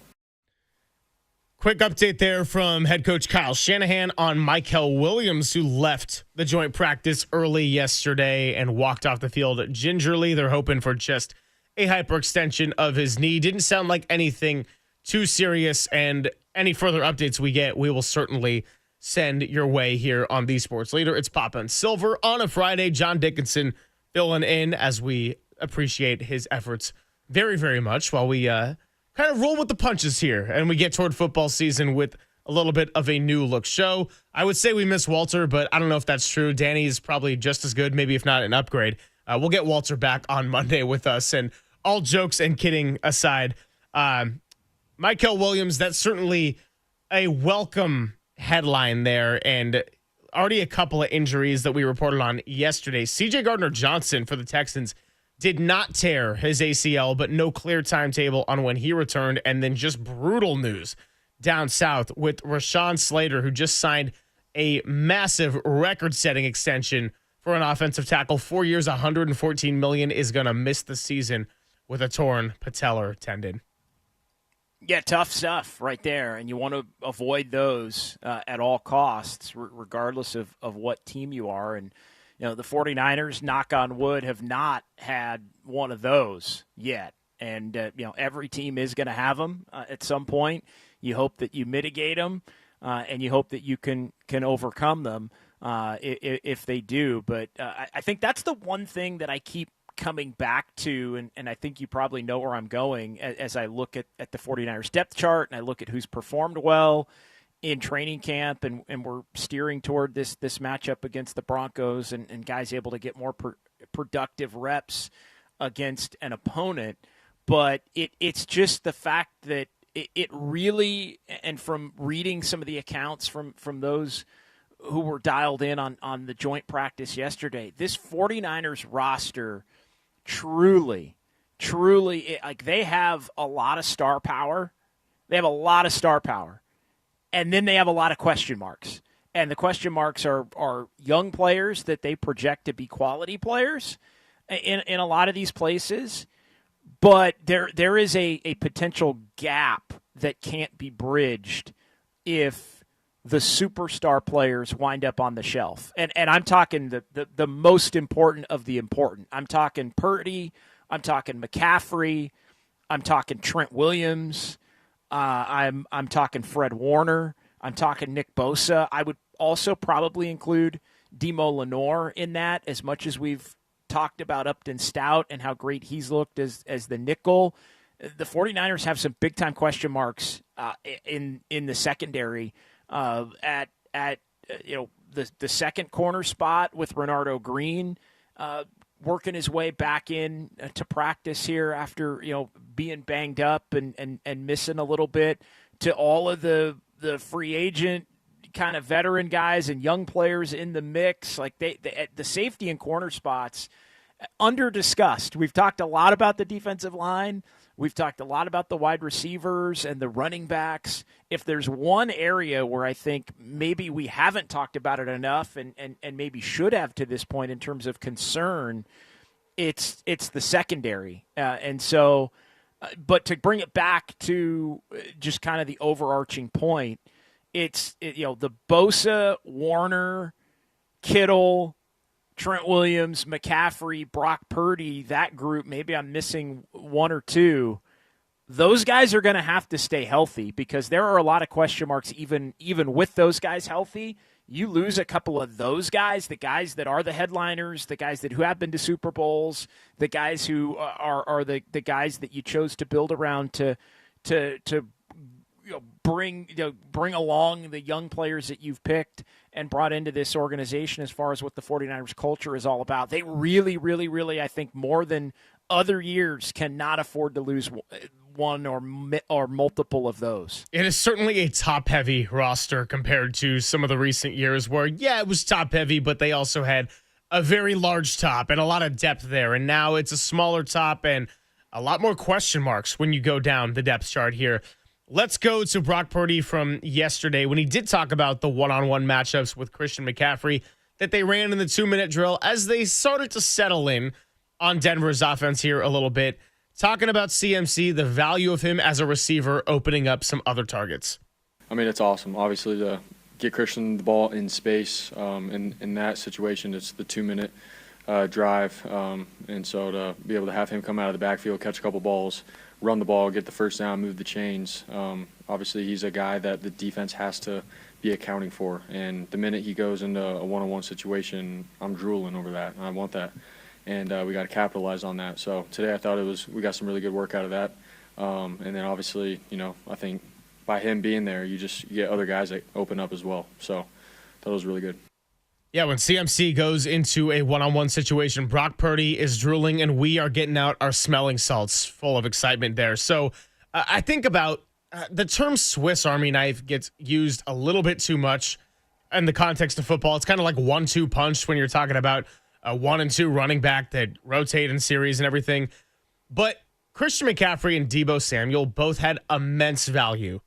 Quick update there from head coach Kyle Shanahan on Michael Williams, who left the joint practice early yesterday and walked off the field gingerly. They're hoping for just a hyperextension of his knee. Didn't sound like anything too serious, and any further updates we get, we will certainly send your way here on The Sports Leader. It's Papa and Silver on a Friday. John Dickinson filling in as we appreciate his efforts very, very much while we kind of roll with the punches here and we get toward football season with a little bit of a new look show. I would say we miss Walter, but I don't know if that's true. Danny's probably just as good, maybe if not an upgrade. We'll get Walter back on Monday with us. And all jokes and kidding aside, Michael Williams, that's certainly a welcome headline there, and already a couple of injuries that we reported on yesterday. CJ Gardner-Johnson for the Texans did not tear his ACL, but no clear timetable on when he returned. And then just brutal news down south with Rashawn Slater, who just signed a massive record-setting extension for an offensive tackle. 4 years, $114 million, is going to miss the season with a torn patellar tendon. Yeah, tough stuff right there, and you want to avoid those at all costs, regardless of what team you are. And the 49ers, knock on wood, have not had one of those yet. And every team is going to have them at some point. You hope that you mitigate them, and you hope that you can overcome them if they do. But I think that's the one thing that I keep coming back to, and I think you probably know where I'm going as I look at the 49ers depth chart and I look at who's performed well in training camp, and we're steering toward this matchup against the Broncos and guys able to get more productive reps against an opponent. But it's just the fact that it really, and from reading some of the accounts from those who were dialed in on the joint practice yesterday, this 49ers roster truly, like, they have a lot of star power. They have a lot of star power. And then they have a lot of question marks. And the question marks are young players that they project to be quality players in a lot of these places. But there is a potential gap that can't be bridged if the superstar players wind up on the shelf. And I'm talking the most important of the important. I'm talking Purdy. I'm talking McCaffrey. I'm talking Trent Williams. I'm talking Fred Warner. I'm talking Nick Bosa. I would also probably include Demo Lenore in that, as much as we've talked about Upton Stout and how great he's looked as the nickel. The 49ers have some big-time question marks in the secondary at the second corner spot with Renardo Green working his way back in to practice here after being banged up and missing a little bit, to all of the free agent kind of veteran guys and young players in the mix. Like the safety and corner spots under discussed. We've talked a lot about the defensive line. We've talked a lot about the wide receivers and the running backs. If there's one area where I think maybe we haven't talked about it enough and maybe should have to this point in terms of concern, it's the secondary. And so, but to bring it back to just kind of the overarching point, it's the Bosa, Warner, Kittle, Trent Williams, McCaffrey, Brock Purdy, that group, maybe I'm missing one or two. Those guys are going to have to stay healthy, because there are a lot of question marks even with those guys healthy. You lose a couple of those guys, the guys that are the headliners, the guys who have been to Super Bowls, the guys who are the guys that you chose to build around to bring along the young players that you've picked and brought into this organization as far as what the 49ers culture is all about. They really, really, really, I think, more than other years, cannot afford to lose one or multiple of those. It is certainly a top-heavy roster compared to some of the recent years where, it was top-heavy, but they also had a very large top and a lot of depth there. And now it's a smaller top and a lot more question marks when you go down the depth chart here. Let's go to Brock Purdy from yesterday when he did talk about the one-on-one matchups with Christian McCaffrey that they ran in the 2-minute drill as they started to settle in on Denver's offense here a little bit. Talking about CMC, the value of him as a receiver, opening up some other targets. I mean, it's awesome, obviously, to get Christian the ball in space. In that situation, it's the 2-minute drive. And so to be able to have him come out of the backfield, catch a couple balls, run the ball, get the first down, move the chains. Obviously, he's a guy that the defense has to be accounting for. And the minute he goes into a one-on-one situation, I'm drooling over that. I want that. And we got to capitalize on that. So today I thought we got some really good work out of that. And then obviously, I think by him being there, you get other guys that open up as well. So that was really good. Yeah, when CMC goes into a one-on-one situation, Brock Purdy is drooling, and we are getting out our smelling salts full of excitement there. So I think about the term Swiss Army knife gets used a little bit too much in the context of football. It's kind of like 1-2 punch when you're talking about a 1 and 2 running back that rotate in series and everything. But Christian McCaffrey and Deebo Samuel both had immense value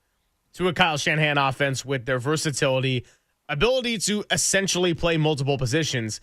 to a Kyle Shanahan offense with their versatility, ability to essentially play multiple positions.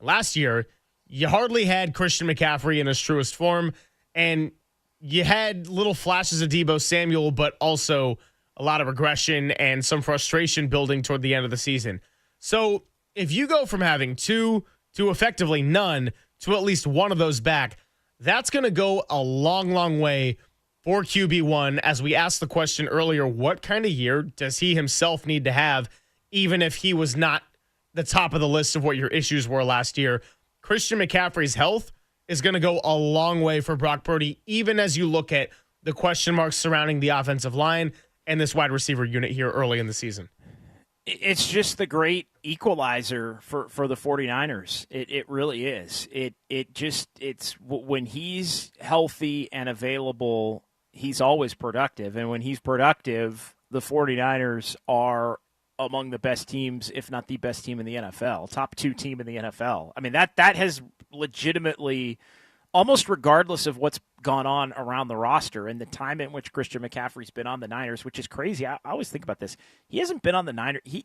Last year, you hardly had Christian McCaffrey in his truest form, And you had little flashes of Deebo Samuel, but also a lot of regression and some frustration building toward the end of the season. So if you go from having 2 to effectively none to at least one of those back, that's going to go a long, long way for QB1. As we asked the question earlier, what kind of year does he himself need to have, even if he was not the top of the list of what your issues were last year? Christian McCaffrey's health is going to go a long way for Brock Purdy, even as you look at the question marks surrounding the offensive line and this wide receiver unit here early in the season. It's just the great equalizer for the 49ers. It really is. It's when he's healthy and available, he's always productive. And when he's productive, the 49ers are among the best teams, if not the best team in the NFL, top 2 team in the NFL. I mean, that has legitimately, almost regardless of what's gone on around the roster and the time in which Christian McCaffrey's been on the Niners, which is crazy. I always think about this. He hasn't been on the Niners. He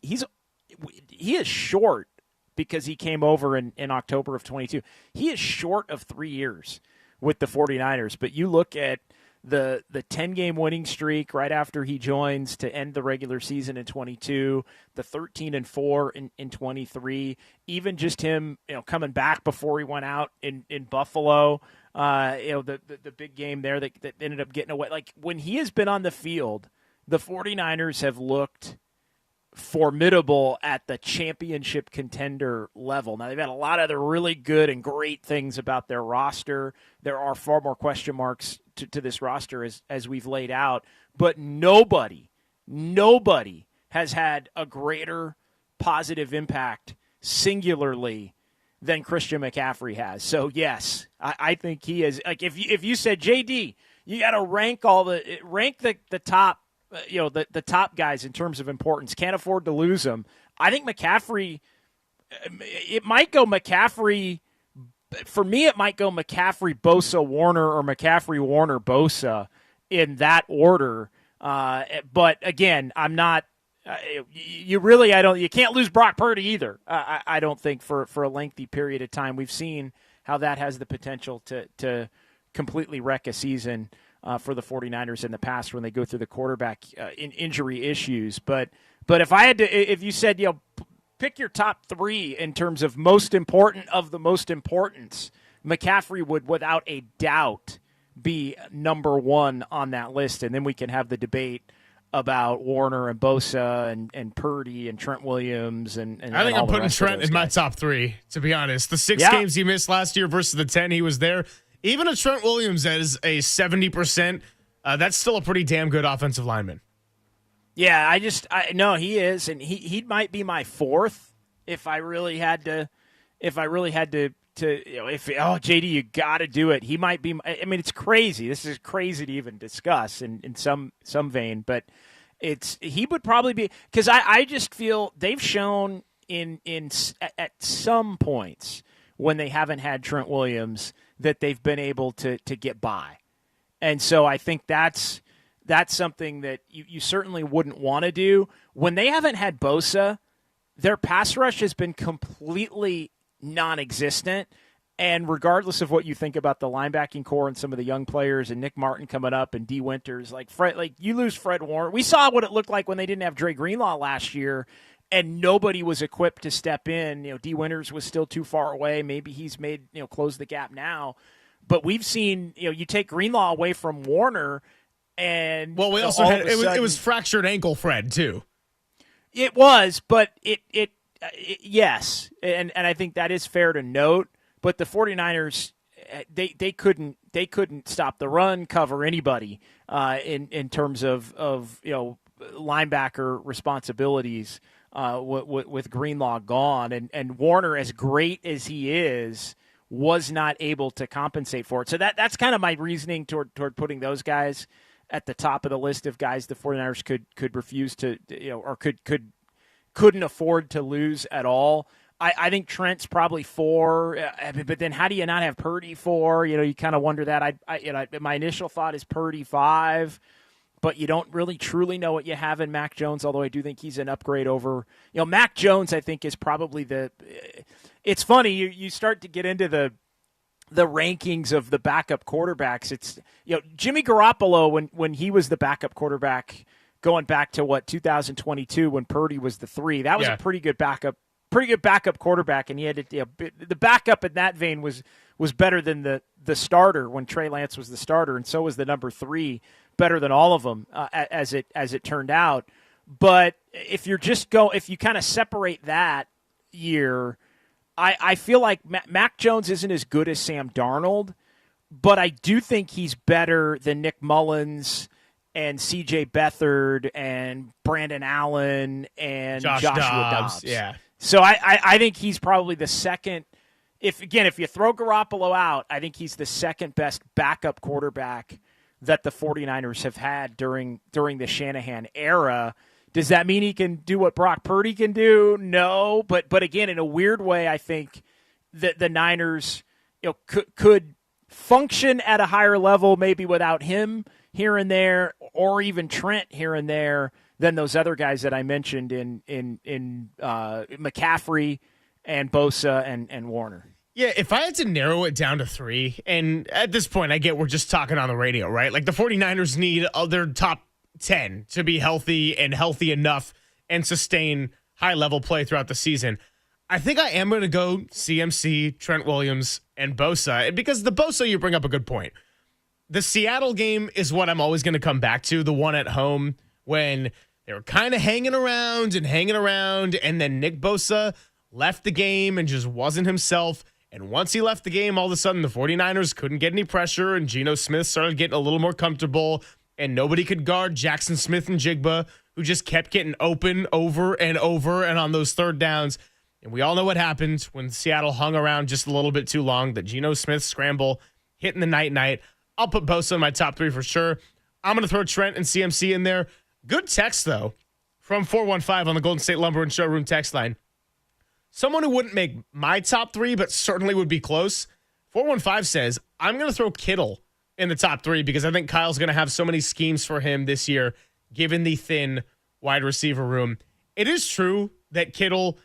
is short because he came over in October of 22. He is short of 3 years with the 49ers. But you look at the 10-game winning streak right after he joins to end the regular season in 22, the 13-4 in 23, even just him, coming back before he went out in Buffalo, the big game there that ended up getting away. Like, when he has been on the field, the 49ers have looked formidable at the championship contender level. Now, they've had a lot of other really good and great things about their roster. There are far more question marks to this roster as we've laid out, but nobody has had a greater positive impact singularly than Christian McCaffrey has. So yes, I think he is. Like, if you said, JD, you got to rank the top, the top guys in terms of importance, can't afford to lose them. I think McCaffrey, it might go McCaffrey. For me, it might go McCaffrey, Bosa, Warner, or McCaffrey, Warner, Bosa in that order. But again, I'm not. You can't lose Brock Purdy either. I don't think for a lengthy period of time. We've seen how that has the potential to completely wreck a season for the 49ers in the past when they go through the quarterback injury issues. But if you said, pick your top 3 in terms of most important of the most importance, McCaffrey would without a doubt be number 1 on that list. And then we can have the debate about Warner and Bosa and Purdy and Trent Williams. And I think I'm putting Trent in my top 3, to be honest. The 6 games he missed last year versus the 10 he was there. Even a Trent Williams that is a 70%, that's still a pretty damn good offensive lineman. Yeah, no, he is, and he might be my 4th if I really had to. JD, you got to do it. He might be. I mean, it's crazy. This is crazy to even discuss in some vein, but he would probably be, because I just feel they've shown at some points when they haven't had Trent Williams that they've been able to get by, and so I think that's something that you certainly wouldn't want to do. When they haven't had Bosa, their pass rush has been completely non-existent. And regardless of what you think about the linebacking core and some of the young players and Nick Martin coming up and D Winters, you lose Fred Warner. We saw what it looked like when they didn't have Dre Greenlaw last year, and nobody was equipped to step in. D Winters was still too far away. Maybe he's made close the gap now. But we've seen you take Greenlaw away from Warner. And we also had it was fractured ankle Fred too. It was, but yes, and I think that is fair to note. But the 49ers, they couldn't stop the run, cover anybody in terms of linebacker responsibilities with Greenlaw gone, and Warner, as great as he is, was not able to compensate for it. So that's kind of my reasoning toward putting those guys at the top of the list of guys the 49ers could refuse to, or couldn't afford to lose at all. I think Trent's probably 4, but then how do you not have Purdy 4? You kind of wonder that. My initial thought is Purdy 5, but you don't really truly know what you have in Mac Jones, although I do think he's an upgrade over, Mac Jones, I think, is probably it's funny, you start to get into the rankings of the backup quarterbacks, it's Jimmy Garoppolo when he was the backup quarterback going back to 2022 when Purdy was the 3. That was a pretty good backup quarterback, and he had the backup in that vein was better than the starter when Trey Lance was the starter, and so was the number 3 better than all of them as it turned out. But if you kind of separate that year, I feel like Mac Jones isn't as good as Sam Darnold, but I do think he's better than Nick Mullins and C.J. Beathard and Brandon Allen and Joshua Dobbs. Yeah. So I think he's probably the second. If you throw Garoppolo out, I think he's the second best backup quarterback that the 49ers have had during the Shanahan era. Does that mean he can do what Brock Purdy can do? No, but again, in a weird way, I think that the Niners could function at a higher level maybe without him here and there, or even Trent here and there, than those other guys that I mentioned in McCaffrey and Bosa and Warner. Yeah, if I had to narrow it down to 3, and at this point I get we're just talking on the radio, right? Like the 49ers need their top 10 to be healthy and healthy enough and sustain high-level play throughout the season. I think I am going to go CMC, Trent Williams, and Bosa, because the Bosa, you bring up a good point. The Seattle game is what I'm always going to come back to, the one at home when they were kind of hanging around, and then Nick Bosa left the game and just wasn't himself. And once he left the game, all of a sudden the 49ers couldn't get any pressure, and Geno Smith started getting a little more comfortable, and nobody could guard Jackson Smith and Jigba, who just kept getting open over and over and on those third downs. And we all know what happened when Seattle hung around just a little bit too long, the Geno Smith scramble hitting the night. I'll put Bosa in my top 3 for sure. I'm going to throw Trent and CMC in there. Good text, though, from 415 on the Golden State Lumber and Showroom text line. Someone who wouldn't make my top 3, but certainly would be close. 415 says, I'm going to throw Kittle in the top 3 because I think Kyle's going to have so many schemes for him this year, given the thin wide receiver room. It is true that Kittle,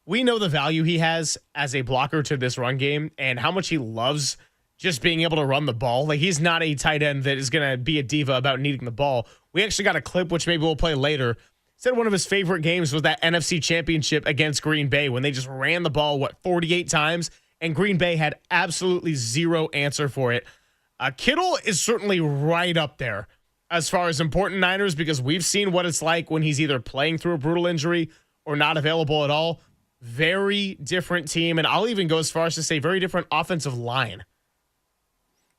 we know the value he has as a blocker to this run game and how much he loves just being able to run the ball. Like, he's not a tight end that is going to be a diva about needing the ball. We actually got a clip, which maybe we'll play later. Said one of his favorite games was that NFC Championship against Green Bay when they just ran the ball, 48 times, and Green Bay had absolutely zero answer for it. Kittle is certainly right up there as far as important Niners because we've seen what it's like when he's either playing through a brutal injury or not available at all. Very different team, and I'll even go as far as to say very different offensive line.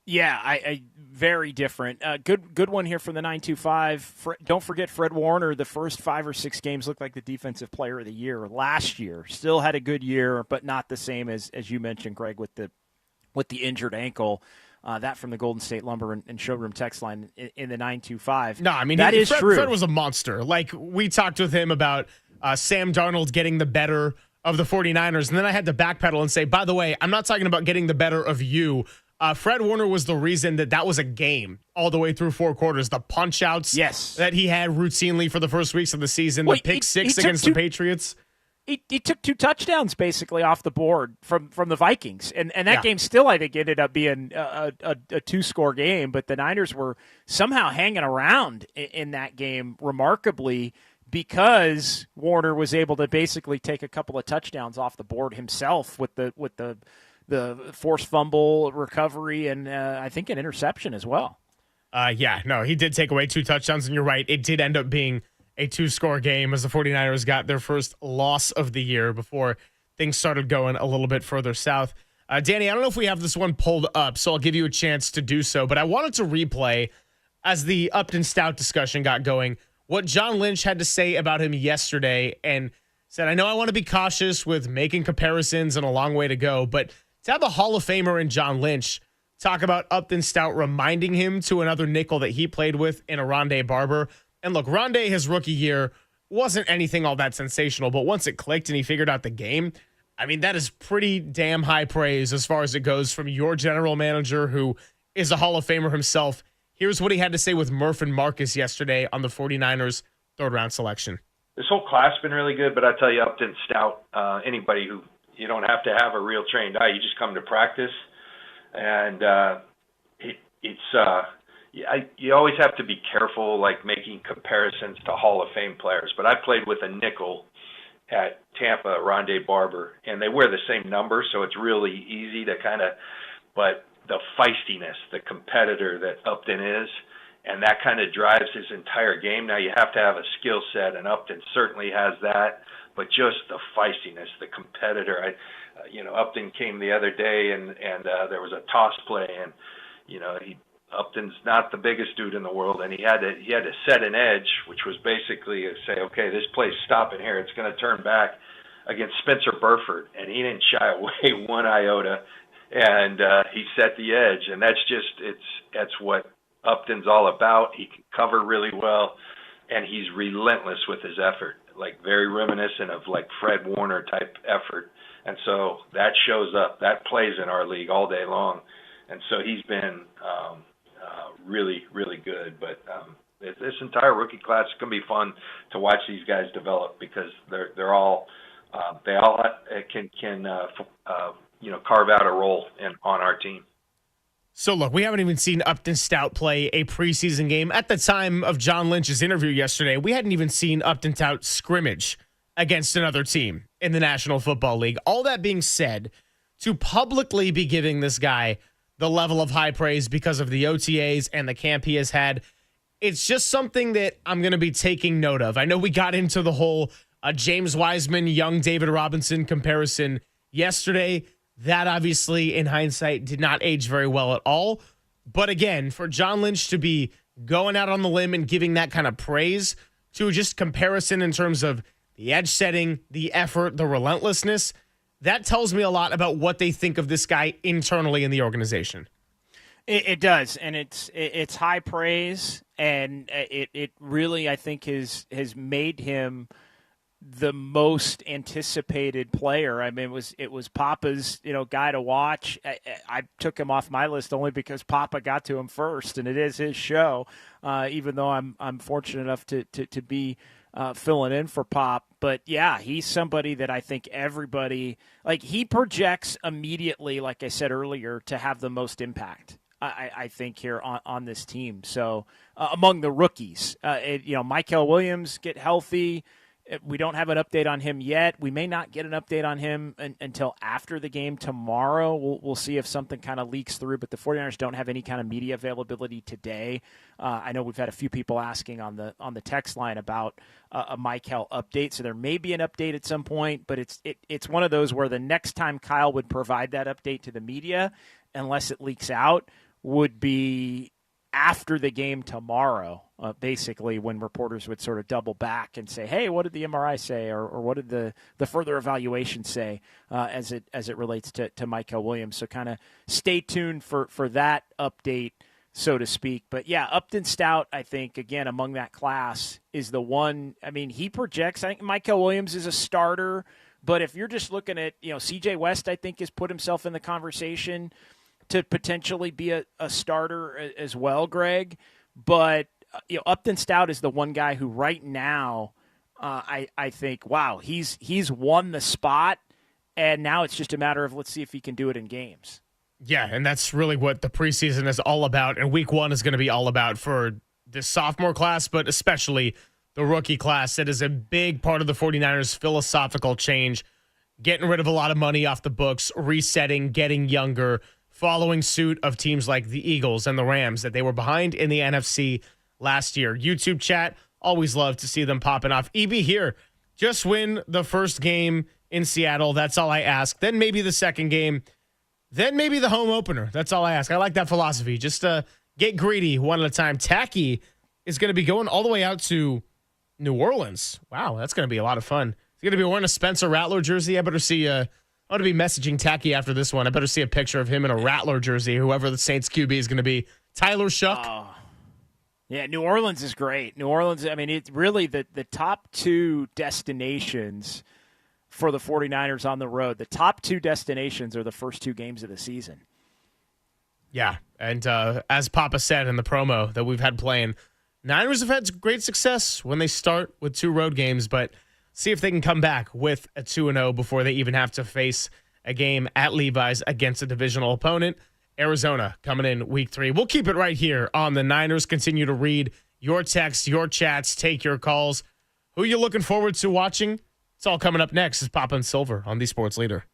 Yeah, I very different. Good one here from the 925. Don't forget Fred Warner. The first 5 or 6 games looked like the defensive player of the year last year. Still had a good year, but not the same as you mentioned, Greg, with the injured ankle. That from the Golden State Lumber and Showroom text line in the 925. No, I mean, that is true. Fred was a monster. Like, we talked with him about Sam Darnold getting the better of the 49ers, and then I had to backpedal and say, by the way, I'm not talking about getting the better of you. Fred Warner was the reason that was a game all the way through 4 quarters. The punch-outs that he had routinely for the first weeks of the season, the pick six against the Patriots. He took 2 touchdowns basically off the board from the Vikings. And that game still, I think, ended up being a 2-score game. But the Niners were somehow hanging around in that game remarkably because Warner was able to basically take a couple of touchdowns off the board himself with the forced fumble recovery and I think an interception as well. He did take away 2 touchdowns, and you're right. It did end up being a 2-score game as the 49ers got their first loss of the year before things started going a little bit further south. Danny, I don't know if we have this one pulled up, so I'll give you a chance to do so, but I wanted to replay, as the Upton Stout discussion got going, what John Lynch had to say about him yesterday, and said, I know I want to be cautious with making comparisons and a long way to go, but to have a Hall of Famer in John Lynch talk about Upton Stout reminding him to another nickel that he played with in a Rondé Barber. And look, Rondé, his rookie year, wasn't anything all that sensational, but once it clicked and he figured out the game, I mean, that is pretty damn high praise as far as it goes from your general manager, who is a Hall of Famer himself. Here's what he had to say with Murph and Marcus yesterday on the 49ers third-round selection. This whole class has been really good, but I tell you, Upton Stout, anybody who you don't have to have a real trained eye, you just come to practice. And you always have to be careful, like making comparisons to Hall of Fame players. But I played with a nickel at Tampa, Rondé Barber, and they wear the same number, so it's really easy to but the feistiness, the competitor that Upton is, and that kind of drives his entire game. Now you have to have a skill set, and Upton certainly has that, but just the feistiness, the competitor. Upton came the other day, and there was a toss play, and Upton's not the biggest dude in the world, and he had to set an edge, which was basically say, okay, this play's stopping here. It's going to turn back against Spencer Burford, and he didn't shy away one iota, and he set the edge, and that's what Upton's all about. He can cover really well, and he's relentless with his effort, like very reminiscent of like Fred Warner type effort, and so that shows up. That plays in our league all day long, and so he's been really, really good. But this entire rookie class is going to be fun to watch these guys develop because they all can carve out a role on our team. So, look, we haven't even seen Upton Stout play a preseason game. At the time of John Lynch's interview yesterday, we hadn't even seen Upton Stout scrimmage against another team in the National Football League. All that being said, to publicly be giving this guy the level of high praise because of the OTAs and the camp he has had, it's just something that I'm going to be taking note of. I know we got into the whole James Wiseman, young David Robinson comparison yesterday. That obviously, in hindsight, did not age very well at all. But again, for John Lynch to be going out on the limb and giving that kind of praise to just comparison in terms of the edge setting, the effort, the relentlessness, that tells me a lot about what they think of this guy internally in the organization. It does, and it's high praise, and it really, I think, has made him the most anticipated player. I mean, it was Papa's guy to watch. I took him off my list only because Papa got to him first, and it is his show. Even though I'm fortunate enough to be filling in for Pop, but yeah, he's somebody that I think everybody he projects immediately, like I said earlier, to have the most impact. I think here on this team. So among the rookies, Michael Williams get healthy. We don't have an update on him yet. We may not get an update on him until after the game tomorrow. We'll see if something kind of leaks through, but the 49ers don't have any kind of media availability today. I know we've had a few people asking on the text line about a Michael update, so there may be an update at some point, but it's one of those where the next time Kyle would provide that update to the media, unless it leaks out, would be after the game tomorrow, basically when reporters would sort of double back and say, hey, what did the MRI say, or what did the further evaluation say as it relates to Michael Williams. So kind of stay tuned for that update, so to speak. But yeah, Upton Stout, I think, again, among that class is the one. I mean, he projects, I think Michael Williams is a starter, but if you're just looking at, CJ West, I think has put himself in the conversation to potentially be a starter as well, Greg. But Upton Stout is the one guy who right now I think, wow, he's won the spot, and now it's just a matter of let's see if he can do it in games. Yeah, and that's really what the preseason is all about, and week one is going to be all about for this sophomore class, but especially the rookie class. That is a big part of the 49ers' philosophical change, getting rid of a lot of money off the books, resetting, getting younger, following suit of teams like the Eagles and the Rams that they were behind in the NFC last year. YouTube chat, always love to see them popping off. EB here, just win the first game in Seattle. That's all I ask. Then maybe the second game. Then maybe the home opener. That's all I ask. I like that philosophy. Just get greedy one at a time. Tacky is going to be going all the way out to New Orleans. Wow, that's going to be a lot of fun. He's going to be wearing a Spencer Rattler jersey. I better see I'm going to be messaging Tacky after this one. I better see a picture of him in a Rattler jersey, whoever the Saints QB is going to be. Tyler Shuck. Yeah, New Orleans is great. New Orleans, I mean, it's really the top two destinations for the 49ers on the road. The top two destinations are the first two games of the season. Yeah, and as Papa said in the promo that we've had playing, Niners have had great success when they start with two road games, but see if they can come back with a 2-0 before they even have to face a game at Levi's against a divisional opponent. Arizona coming in week 3. We'll keep it right here on the Niners. Continue to read your texts, your chats, take your calls. Who are you looking forward to watching? It's all coming up next. It's Papa and Silver on the Sports Leader.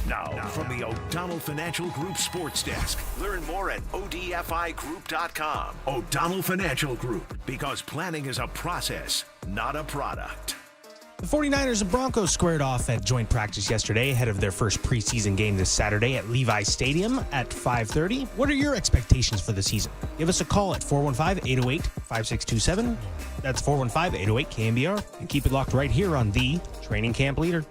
Now, from the O'Donnell Financial Group Sports Desk. Learn more at odfigroup.com. O'Donnell Financial Group, because planning is a process, not a product. The 49ers and Broncos squared off at joint practice yesterday ahead of their first preseason game this Saturday at Levi Stadium at 5:30. What are your expectations for the season? Give us a call at 415-808-5627. That's 415-808-KNBR. And keep it locked right here on the Training Camp Leader.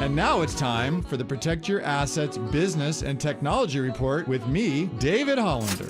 And now it's time for the Protect Your Assets Business and Technology Report with me, David Hollander.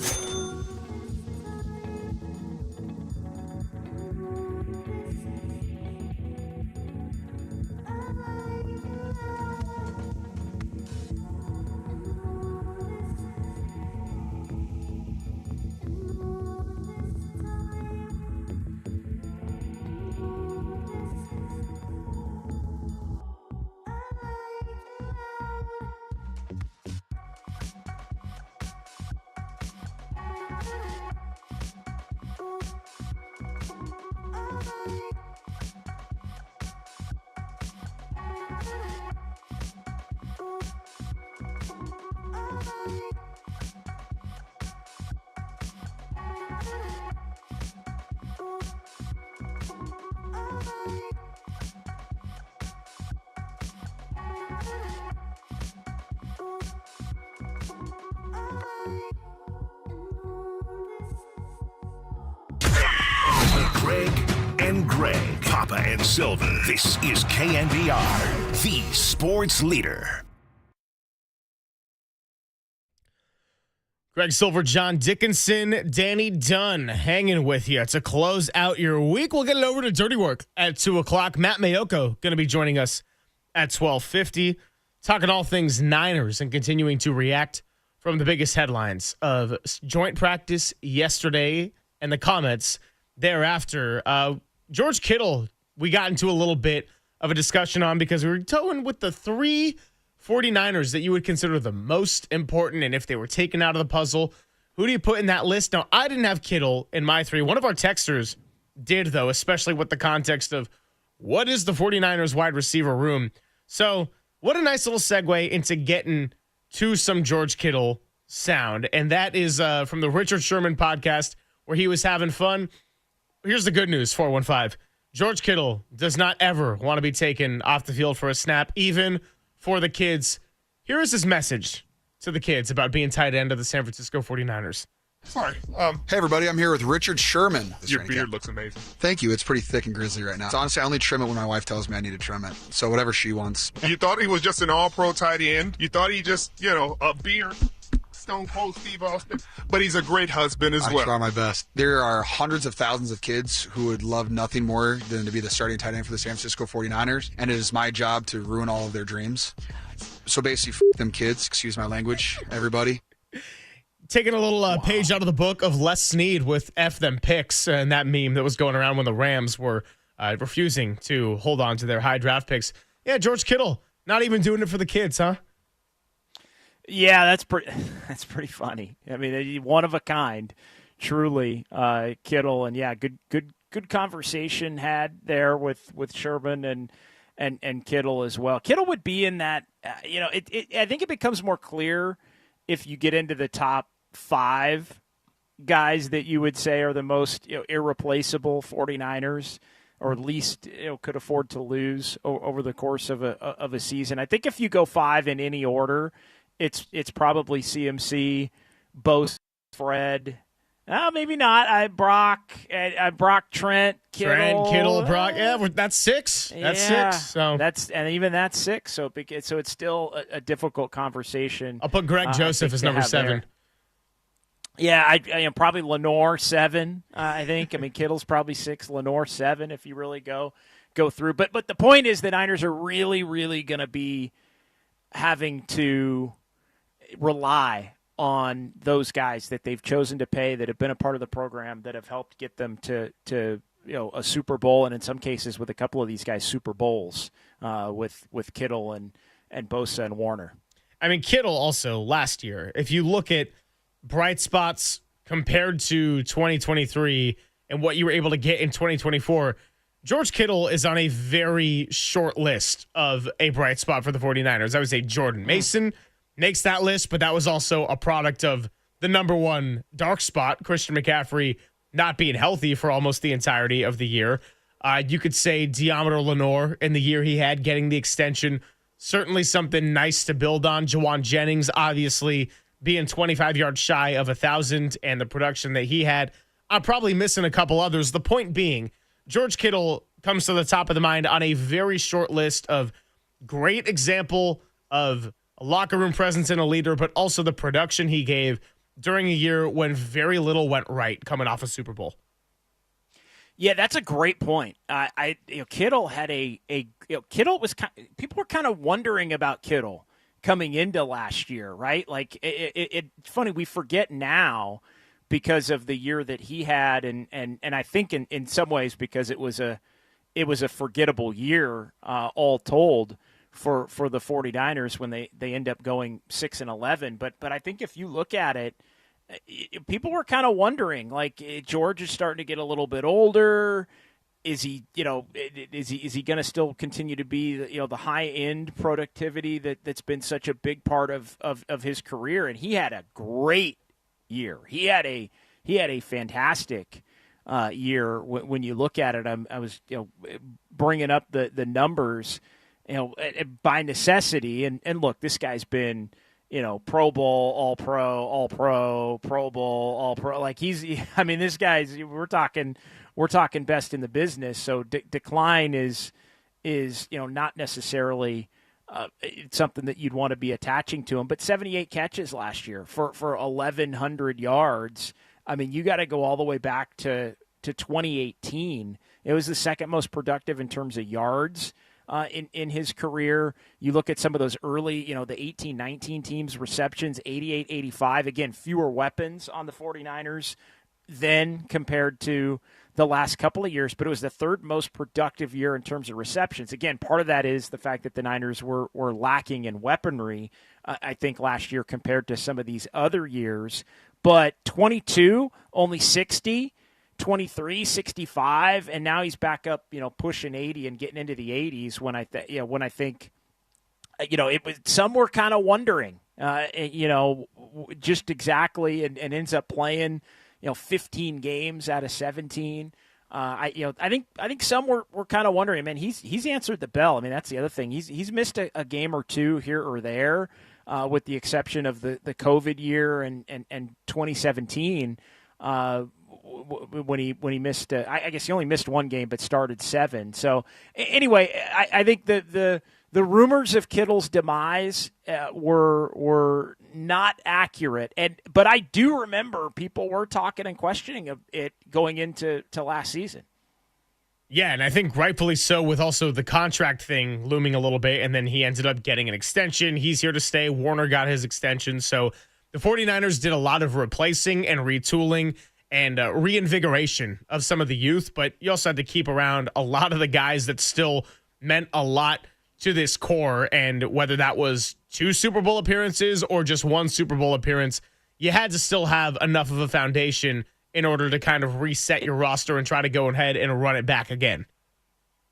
Greg and Greg, Papa and Silver. This is KNBR, the sports leader. Greg Silver, John Dickinson, Danny Dunn hanging with you to close out your week. We'll get it over to Dirty Work at 2 o'clock. Matt Mayoko going to be joining us at 12:50, talking all things Niners and continuing to react from the biggest headlines of joint practice yesterday and the comments thereafter. George Kittle, we got into a little bit of a discussion on because we were toeing with the 3 49ers that you would consider the most important, and if they were taken out of the puzzle, who do you put in that list? Now, I didn't have Kittle in my 3. One of our texters did, though, especially with the context of what is the 49ers wide receiver room. So what a nice little segue into getting to some George Kittle sound, and that is from the Richard Sherman podcast where he was having fun. Here's the good news, 415. George Kittle does not ever want to be taken off the field for a snap, even for the kids. Here is his message to the kids about being tight end of the San Francisco 49ers. Sorry. Hey, everybody. I'm here with Richard Sherman. Your beard looks amazing. Thank you. It's pretty thick and grizzly right now. So honestly, I only trim it when my wife tells me I need to trim it. So whatever she wants. You thought he was just an all-pro tight end. You thought he just, a beard. Stone Cold Steve Austin, but he's a great husband as well. I try my best. There are hundreds of thousands of kids who would love nothing more than to be the starting tight end for the San Francisco 49ers, and it is my job to ruin all of their dreams. So basically, them kids, excuse my language, everybody. Taking a little page out of the book of Les Snead with F them picks and that meme that was going around when the Rams were refusing to hold on to their high draft picks. Yeah, George Kittle, not even doing it for the kids, huh? Yeah, that's pretty funny. I mean, one of a kind, truly, Kittle, and yeah, good conversation had there with Sherman and Kittle as well. Kittle would be in that. I think it becomes more clear if you get into the top 5 guys that you would say are the most irreplaceable 49ers, or at least could afford to lose over the course of a season. I think if you go 5 in any order, it's probably CMC, Bose, Fred. Maybe not. Brock, Trent, Kittle, Brock. Yeah, that's 6. That's 6. So even that's 6. So it's still a difficult conversation. I'll put Greg Joseph as number 7. There. Yeah, I probably Lenore 7. I think. I mean, Kittle's probably 6. Lenore 7. If you really go through. But the point is, the Niners are really, really going to be having to rely on those guys that they've chosen to pay, that have been a part of the program, that have helped get them to a Super Bowl, and in some cases with a couple of these guys, Super Bowls with Kittle and Bosa and Warner. I mean, Kittle also last year, if you look at bright spots compared to 2023 and what you were able to get in 2024, George Kittle is on a very short list of a bright spot for the 49ers. I would say Jordan Mason makes that list, but that was also a product of the number one dark spot, Christian McCaffrey not being healthy for almost the entirety of the year. You could say Deommodore Lenoir in the year he had getting the extension, certainly something nice to build on. Jawan Jennings, obviously, being 25 yards shy of 1,000 and the production that he had. I'm probably missing a couple others. The point being, George Kittle comes to the top of the mind on a very short list of great example of a locker room presence and a leader, but also the production he gave during a year when very little went right coming off a Super Bowl. Yeah, that's a great point. Kittle had Kittle was people were kind of wondering about Kittle coming into last year, right? Like it's funny, we forget now because of the year that he had, and I think in some ways because it was a forgettable year all told for the 49ers when they end up going 6-11. But I think if you look at it, people were kind of wondering, like, George is starting to get a little bit older. Is he going to still continue to be the high end productivity that's been such a big part of his career? And he had a great year. He had a fantastic year when you look at it. I was bringing up the numbers by necessity. And look, this guy's been Pro Bowl, All Pro, Pro Bowl, All Pro. Like this guy's, we're talking best in the business. So decline is not necessarily something that you'd want to be attaching to him. But 78 catches last year for 1,100 yards. I mean, you got to go all the way back to 2018. It was the second most productive in terms of yards in his career. You look at some of those early, the 18-19 teams, receptions, 88-85. Again, fewer weapons on the 49ers then compared to the last couple of years, but it was the third most productive year in terms of receptions. Again, part of that is the fact that the Niners were lacking in weaponry, I think, last year compared to some of these other years. But 22, only 60, 23, 65, and now he's back up, pushing 80 and getting into the 80s. When I think, it was, some were kind of wondering, just exactly, and ends up playing, 15 games out of 17. I think some were kind of wondering. Man, he's answered the bell. I mean, that's the other thing. He's missed a game or two here or there, with the exception of the COVID year and 2017. When he missed, I guess he only missed one game, but started 7. So anyway, I think the rumors of Kittle's demise were not accurate, but I do remember people were talking and questioning of it going into last season. Yeah, and I think rightfully so, with also the contract thing looming a little bit, and then he ended up getting an extension. He's here to stay. Warner got his extension. So the 49ers did a lot of replacing and retooling and reinvigoration of some of the youth, but you also had to keep around a lot of the guys that still meant a lot to this core. And whether that was 2 Super Bowl appearances or just 1 Super Bowl appearance, you had to still have enough of a foundation in order to kind of reset your roster and try to go ahead and run it back again.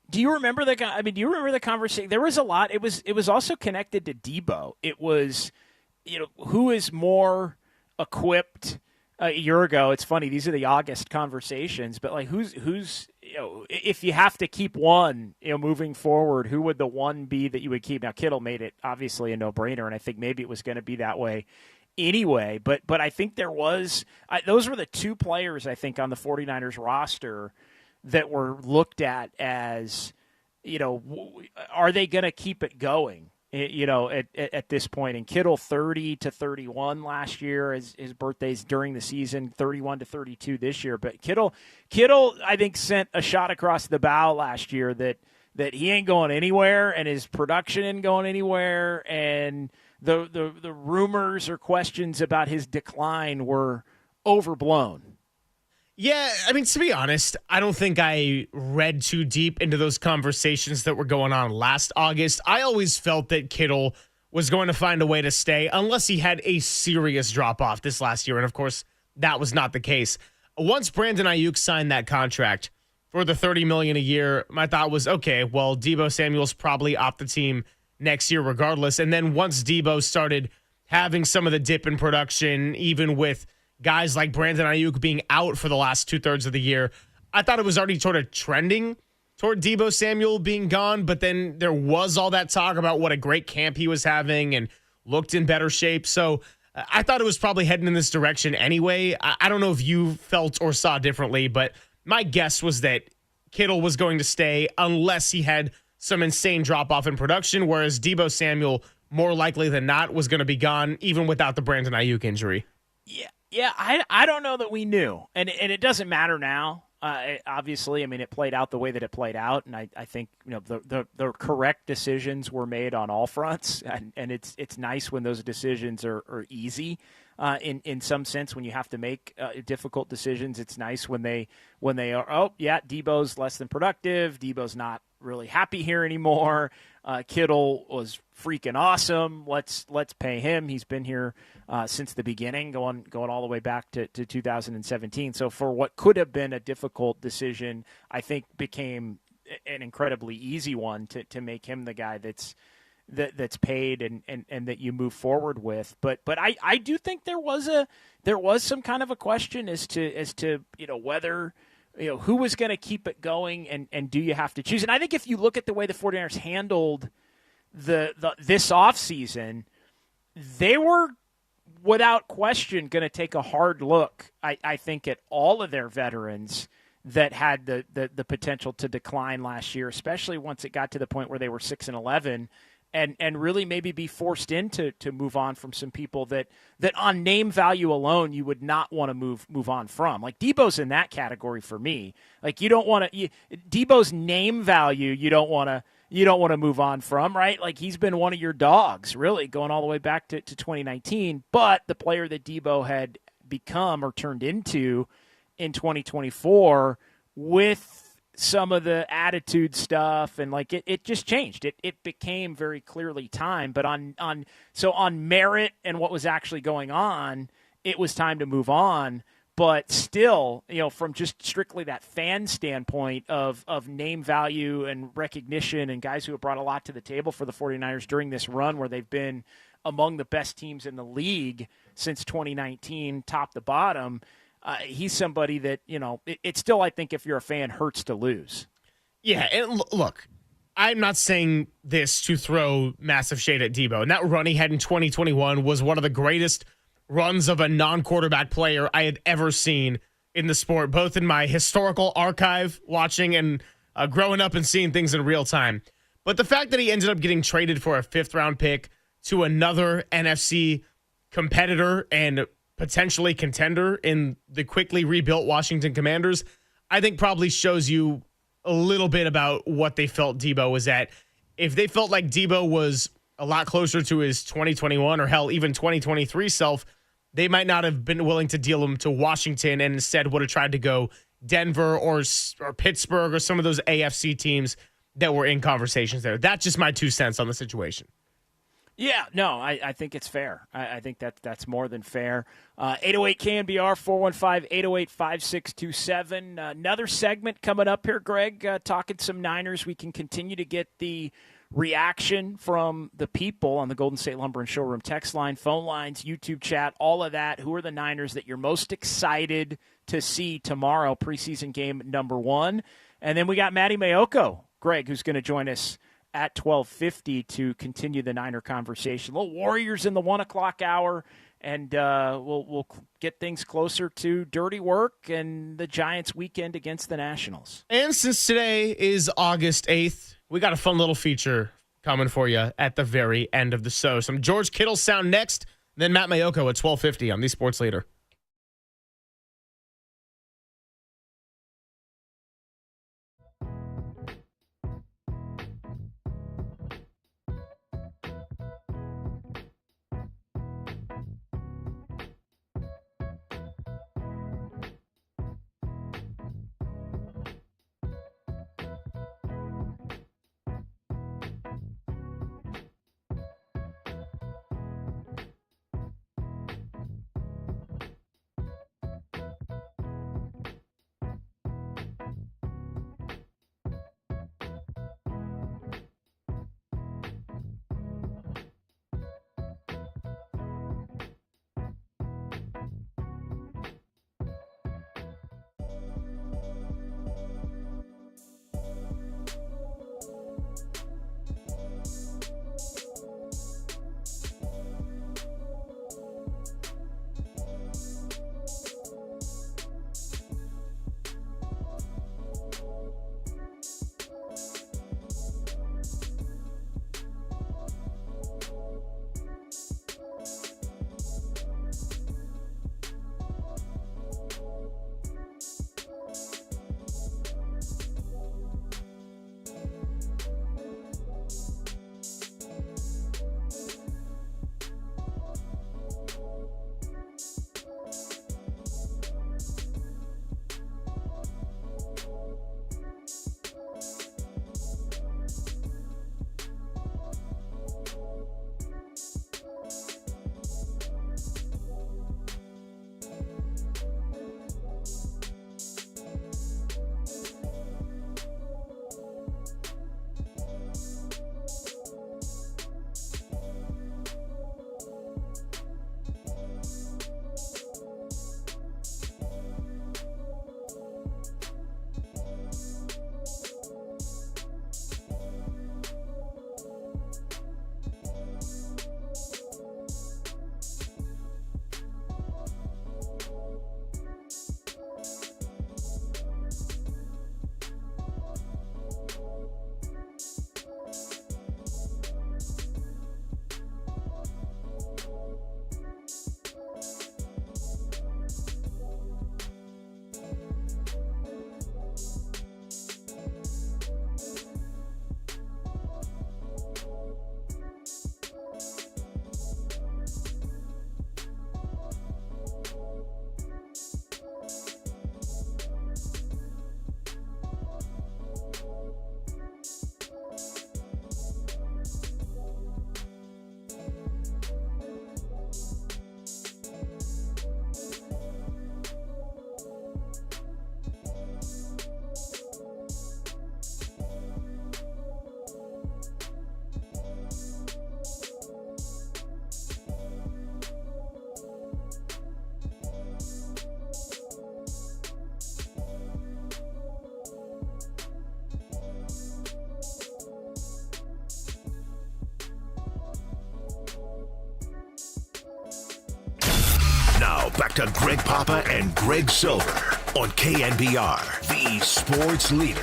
Do you remember the conversation? There was a lot. It was also connected to Debo. It was, who is more equipped. A year ago, it's funny, these are the August conversations, but like who's if you have to keep one, moving forward, who would the one be that you would keep? Now, Kittle made it obviously a no-brainer, and I think maybe it was going to be that way anyway, but I think there was those were the 2 players, I think, on the 49ers roster that were looked at as, are they going to keep it going? At this point. And Kittle 30-31 last year, his birthday's during the season, 31-32 this year. But Kittle, I think, sent a shot across the bow last year that he ain't going anywhere, and his production ain't going anywhere, and the rumors or questions about his decline were overblown. Yeah, I mean, to be honest, I don't think I read too deep into those conversations that were going on last August. I always felt that Kittle was going to find a way to stay unless he had a serious drop-off this last year, and of course, that was not the case. Once Brandon Ayuk signed that contract for the $30 million a year, my thought was, okay, well, Deebo Samuel's probably off the team next year regardless. And then once Deebo started having some of the dip in production, even with guys like Brandon Ayuk being out for the last 2/3 of the year. I thought it was already sort of trending toward Deebo Samuel being gone, but then there was all that talk about what a great camp he was having and looked in better shape. So I thought it was probably heading in this direction anyway. I don't know if you felt or saw differently, but my guess was that Kittle was going to stay unless he had some insane drop-off in production, whereas Deebo Samuel, more likely than not, was going to be gone even without the Brandon Ayuk injury. Yeah, I don't know that we knew, and it doesn't matter now. Obviously, I mean, it played out the way that it played out, and I think the correct decisions were made on all fronts, and it's nice when those decisions are easy. In some sense, when you have to make difficult decisions, it's nice when they are, Deebo's less than productive. Deebo's not really happy here anymore. Kittle was freaking awesome. Let's pay him. He's been here since the beginning, going all the way back to 2017. So for what could have been a difficult decision, I think became an incredibly easy one to make him the guy that's paid and that you move forward with. But I do think there was some kind of a question as to whether who was going to keep it going and do you have to choose? And I think if you look at the way the 49ers handled this offseason, they were without question going to take a hard look, I think, at all of their veterans that had the potential to decline last year, especially once it got to the point where they were 6-11. And really maybe be forced into to move on from some people that on name value alone you would not want to move on from. Like Deebo's in that category for me. Like you don't want to Deebo's name value you don't want to move on from, right? Like he's been one of your dogs, really, going all the way back to 2019. But the player that Deebo had become or turned into in 2024 with some of the attitude stuff and like it just changed. It became very clearly time, but on merit and what was actually going on, it was time to move on. But still, from just strictly that fan standpoint of name value and recognition and guys who have brought a lot to the table for the 49ers during this run where they've been among the best teams in the league since 2019, top to bottom, he's somebody that, it still, I think, if you're a fan, hurts to lose. Yeah, and look, I'm not saying this to throw massive shade at Deebo. And that run he had in 2021 was one of the greatest runs of a non-quarterback player I had ever seen in the sport, both in my historical archive, watching and growing up and seeing things in real time. But the fact that he ended up getting traded for a 5th-round pick to another NFC competitor and potentially contender in the quickly rebuilt Washington Commanders, I think probably shows you a little bit about what they felt Deebo was at. If they felt like Deebo was a lot closer to his 2021 or hell, even 2023 self, they might not have been willing to deal him to Washington and instead would have tried to go Denver or Pittsburgh or some of those AFC teams that were in conversations there. That's just my 2 cents on the situation. Yeah, no, I think it's fair. I think that's more than fair. 808 KNBR 415-808-5627. Another segment coming up here, Greg, talking some Niners. We can continue to get the reaction from the people on the Golden State Lumber and Showroom text line, phone lines, YouTube chat, all of that. Who are the Niners that you're most excited to see tomorrow, preseason game number 1? And then we got Matty Mayoko, Greg, who's going to join us at 12:50 to continue the Niner conversation. Little Warriors in the 1 o'clock hour, and we'll get things closer to dirty work and the Giants' weekend against the Nationals. And since today is August 8th, we got a fun little feature coming for you at the very end of the show. Some George Kittle sound next, then Matt Mayoko at 12:50 on the Sports Leader. back to Greg Papa and Greg Silver on KNBR, the sports leader.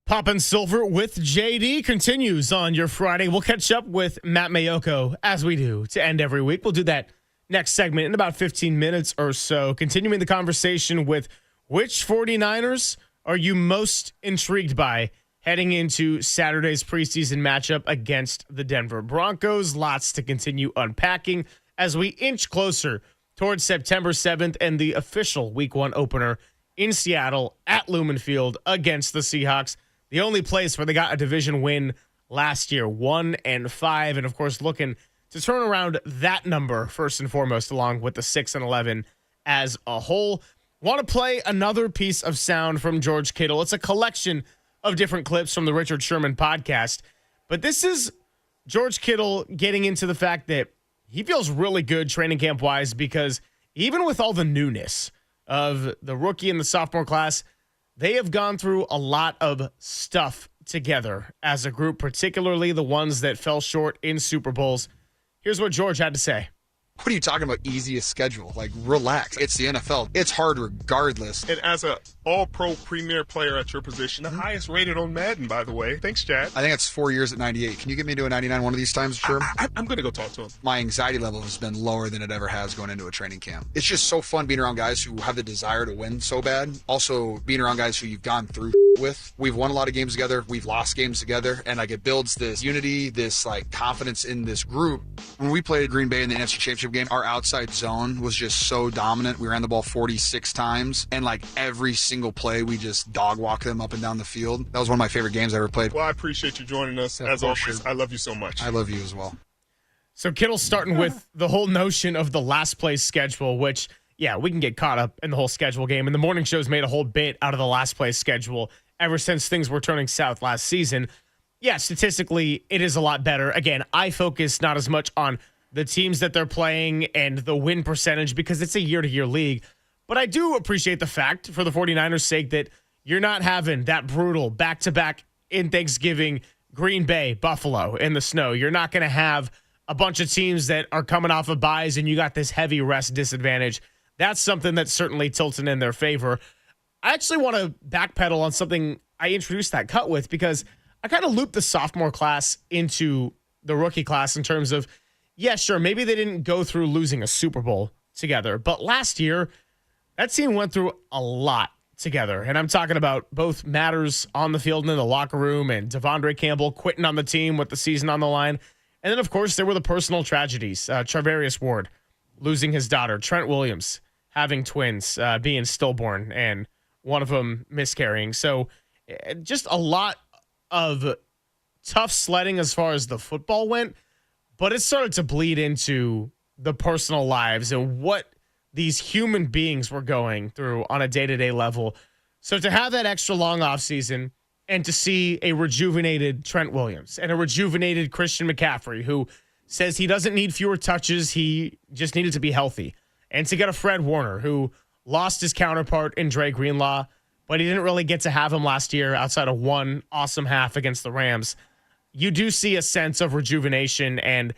Pop and Silver with JD continues on your Friday. We'll catch up with Matt Mayoko as we do to end every week. We'll do that next segment in about 15 minutes or so, continuing the conversation with which 49ers are you most intrigued by heading into Saturday's preseason matchup against the Denver Broncos. Lots to continue unpacking as we inch closer towards September 7th and the official Week 1 opener in Seattle at Lumen Field against the Seahawks. The only place where they got a division win last year, 1-5, and of course looking to turn around that number first and foremost, along with the 6-11 as a whole. Want to play another piece of sound from George Kittle. It's a collection of different clips from the Richard Sherman podcast, but this is George Kittle getting into the fact that he feels really good training camp wise because even with all the newness of the rookie and the sophomore class, they have gone through a lot of stuff together as a group, particularly the ones that fell short in Super Bowls. Here's what George had to say. What are you talking about? Easiest schedule? Like, relax. It's the NFL. It's hard regardless. And as a all-pro premier player at your position, the highest rated on Madden, by the way. Thanks, Chad. I think it's 4 years at 98. Can you get me to a 99 one of these times, sure? I'm going to go talk to him. My anxiety level has been lower than it ever has going into a training camp. It's just so fun being around guys who have the desire to win so bad. Also, being around guys who you've gone through with. We've won a lot of games together. We've lost games together. And like, it builds this unity, this like confidence in this group. When we played Green Bay in the NFC Championship game, our outside zone was just so dominant. We ran the ball 46 times. And like every single play, we just dog walk them up and down the field. That was one of my favorite games I ever played. Well, I appreciate you joining us. As always, I love you so much. I love you as well. So Kittle's starting with the whole notion of the last place schedule, which, yeah, we can get caught up in the whole schedule game. And the morning show's made a whole bit out of the last place schedule ever since things were turning south last season. Yeah, statistically, it is a lot better. Again, I focus not as much on the teams that they're playing and the win percentage because it's a year-to-year league. But I do appreciate the fact, for the 49ers' sake, that you're not having that brutal back-to-back in Thanksgiving Green Bay, Buffalo in the snow. You're not going to have a bunch of teams that are coming off of buys and you got this heavy rest disadvantage. That's something that's certainly tilting in their favor. I actually want to backpedal on something I introduced that cut with because I kind of looped the sophomore class into the rookie class in terms of, yeah, sure, maybe they didn't go through losing a Super Bowl together, but last year, that team went through a lot together. And I'm talking about both matters on the field and in the locker room and Devondre Campbell quitting on the team with the season on the line. And then, of course, there were the personal tragedies. Charvarius Ward losing his daughter, Trent Williams having twins, being stillborn, and one of them miscarrying. So just a lot of tough sledding as far as the football went, but it started to bleed into the personal lives and what these human beings were going through on a day-to-day level. So to have that extra long offseason and to see a rejuvenated Trent Williams and a rejuvenated Christian McCaffrey who says he doesn't need fewer touches, he just needed to be healthy. And to get a Fred Warner who lost his counterpart in Dre Greenlaw, but he didn't really get to have him last year outside of one awesome half against the Rams. You do see a sense of rejuvenation, and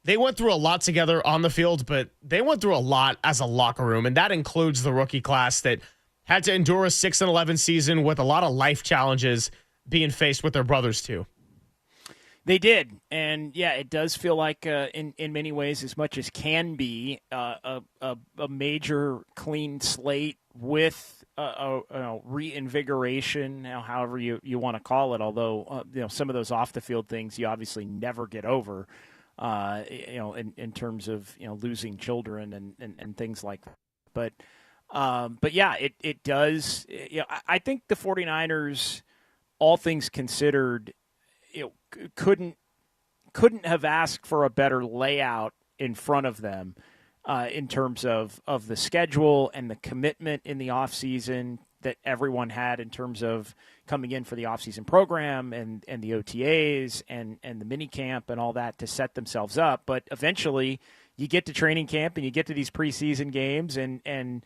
they went through a lot together on the field, but they went through a lot as a locker room, and that includes the rookie class that had to endure a 6-11 season with a lot of life challenges being faced with their brothers too. They did, and yeah, it does feel like in many ways, as much as can be, a major clean slate with reinvigoration, however you want to call it. Although some of those off the field things you obviously never get over, in terms of losing children and things like that. But yeah, it does. I think the 49ers, all things considered, couldn't have asked for a better layout in front of them in terms of the schedule and the commitment in the offseason that everyone had in terms of coming in for the offseason program and the OTAs and the mini camp and all that to set themselves up. But eventually you get to training camp and you get to these preseason games and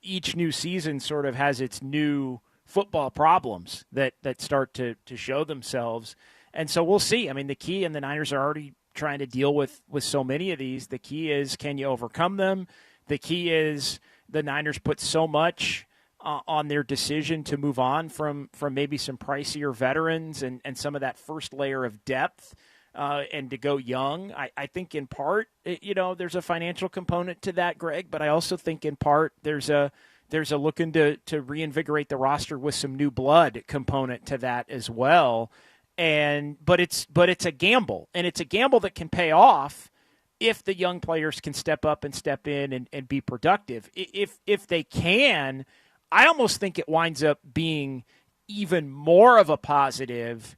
each new season sort of has its new football problems that start to show themselves. And so we'll see. I mean, the key, and the Niners are already trying to deal with so many of these. The key is, can you overcome them? The key is the Niners put so much on their decision to move on from maybe some pricier veterans and some of that first layer of depth and to go young. I think in part, there's a financial component to that, Greg, but I also think in part there's a looking to reinvigorate the roster with some new blood component to that as well. But it's a gamble, and it's a gamble that can pay off if the young players can step up and step in and be productive. If they can, I almost think it winds up being even more of a positive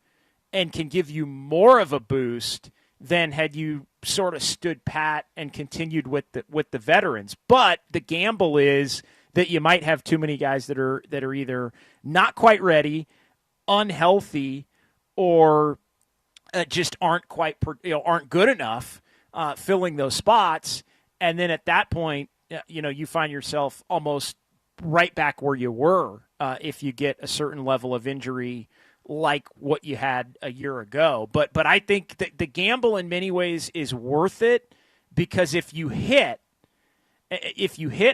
and can give you more of a boost than had you sort of stood pat and continued with the veterans. But the gamble is that you might have too many guys that are either not quite ready, unhealthy, or just aren't good enough filling those spots. And then at that point, you find yourself almost right back where you were if you get a certain level of injury like what you had a year ago. But I think that the gamble in many ways is worth it, because if you hit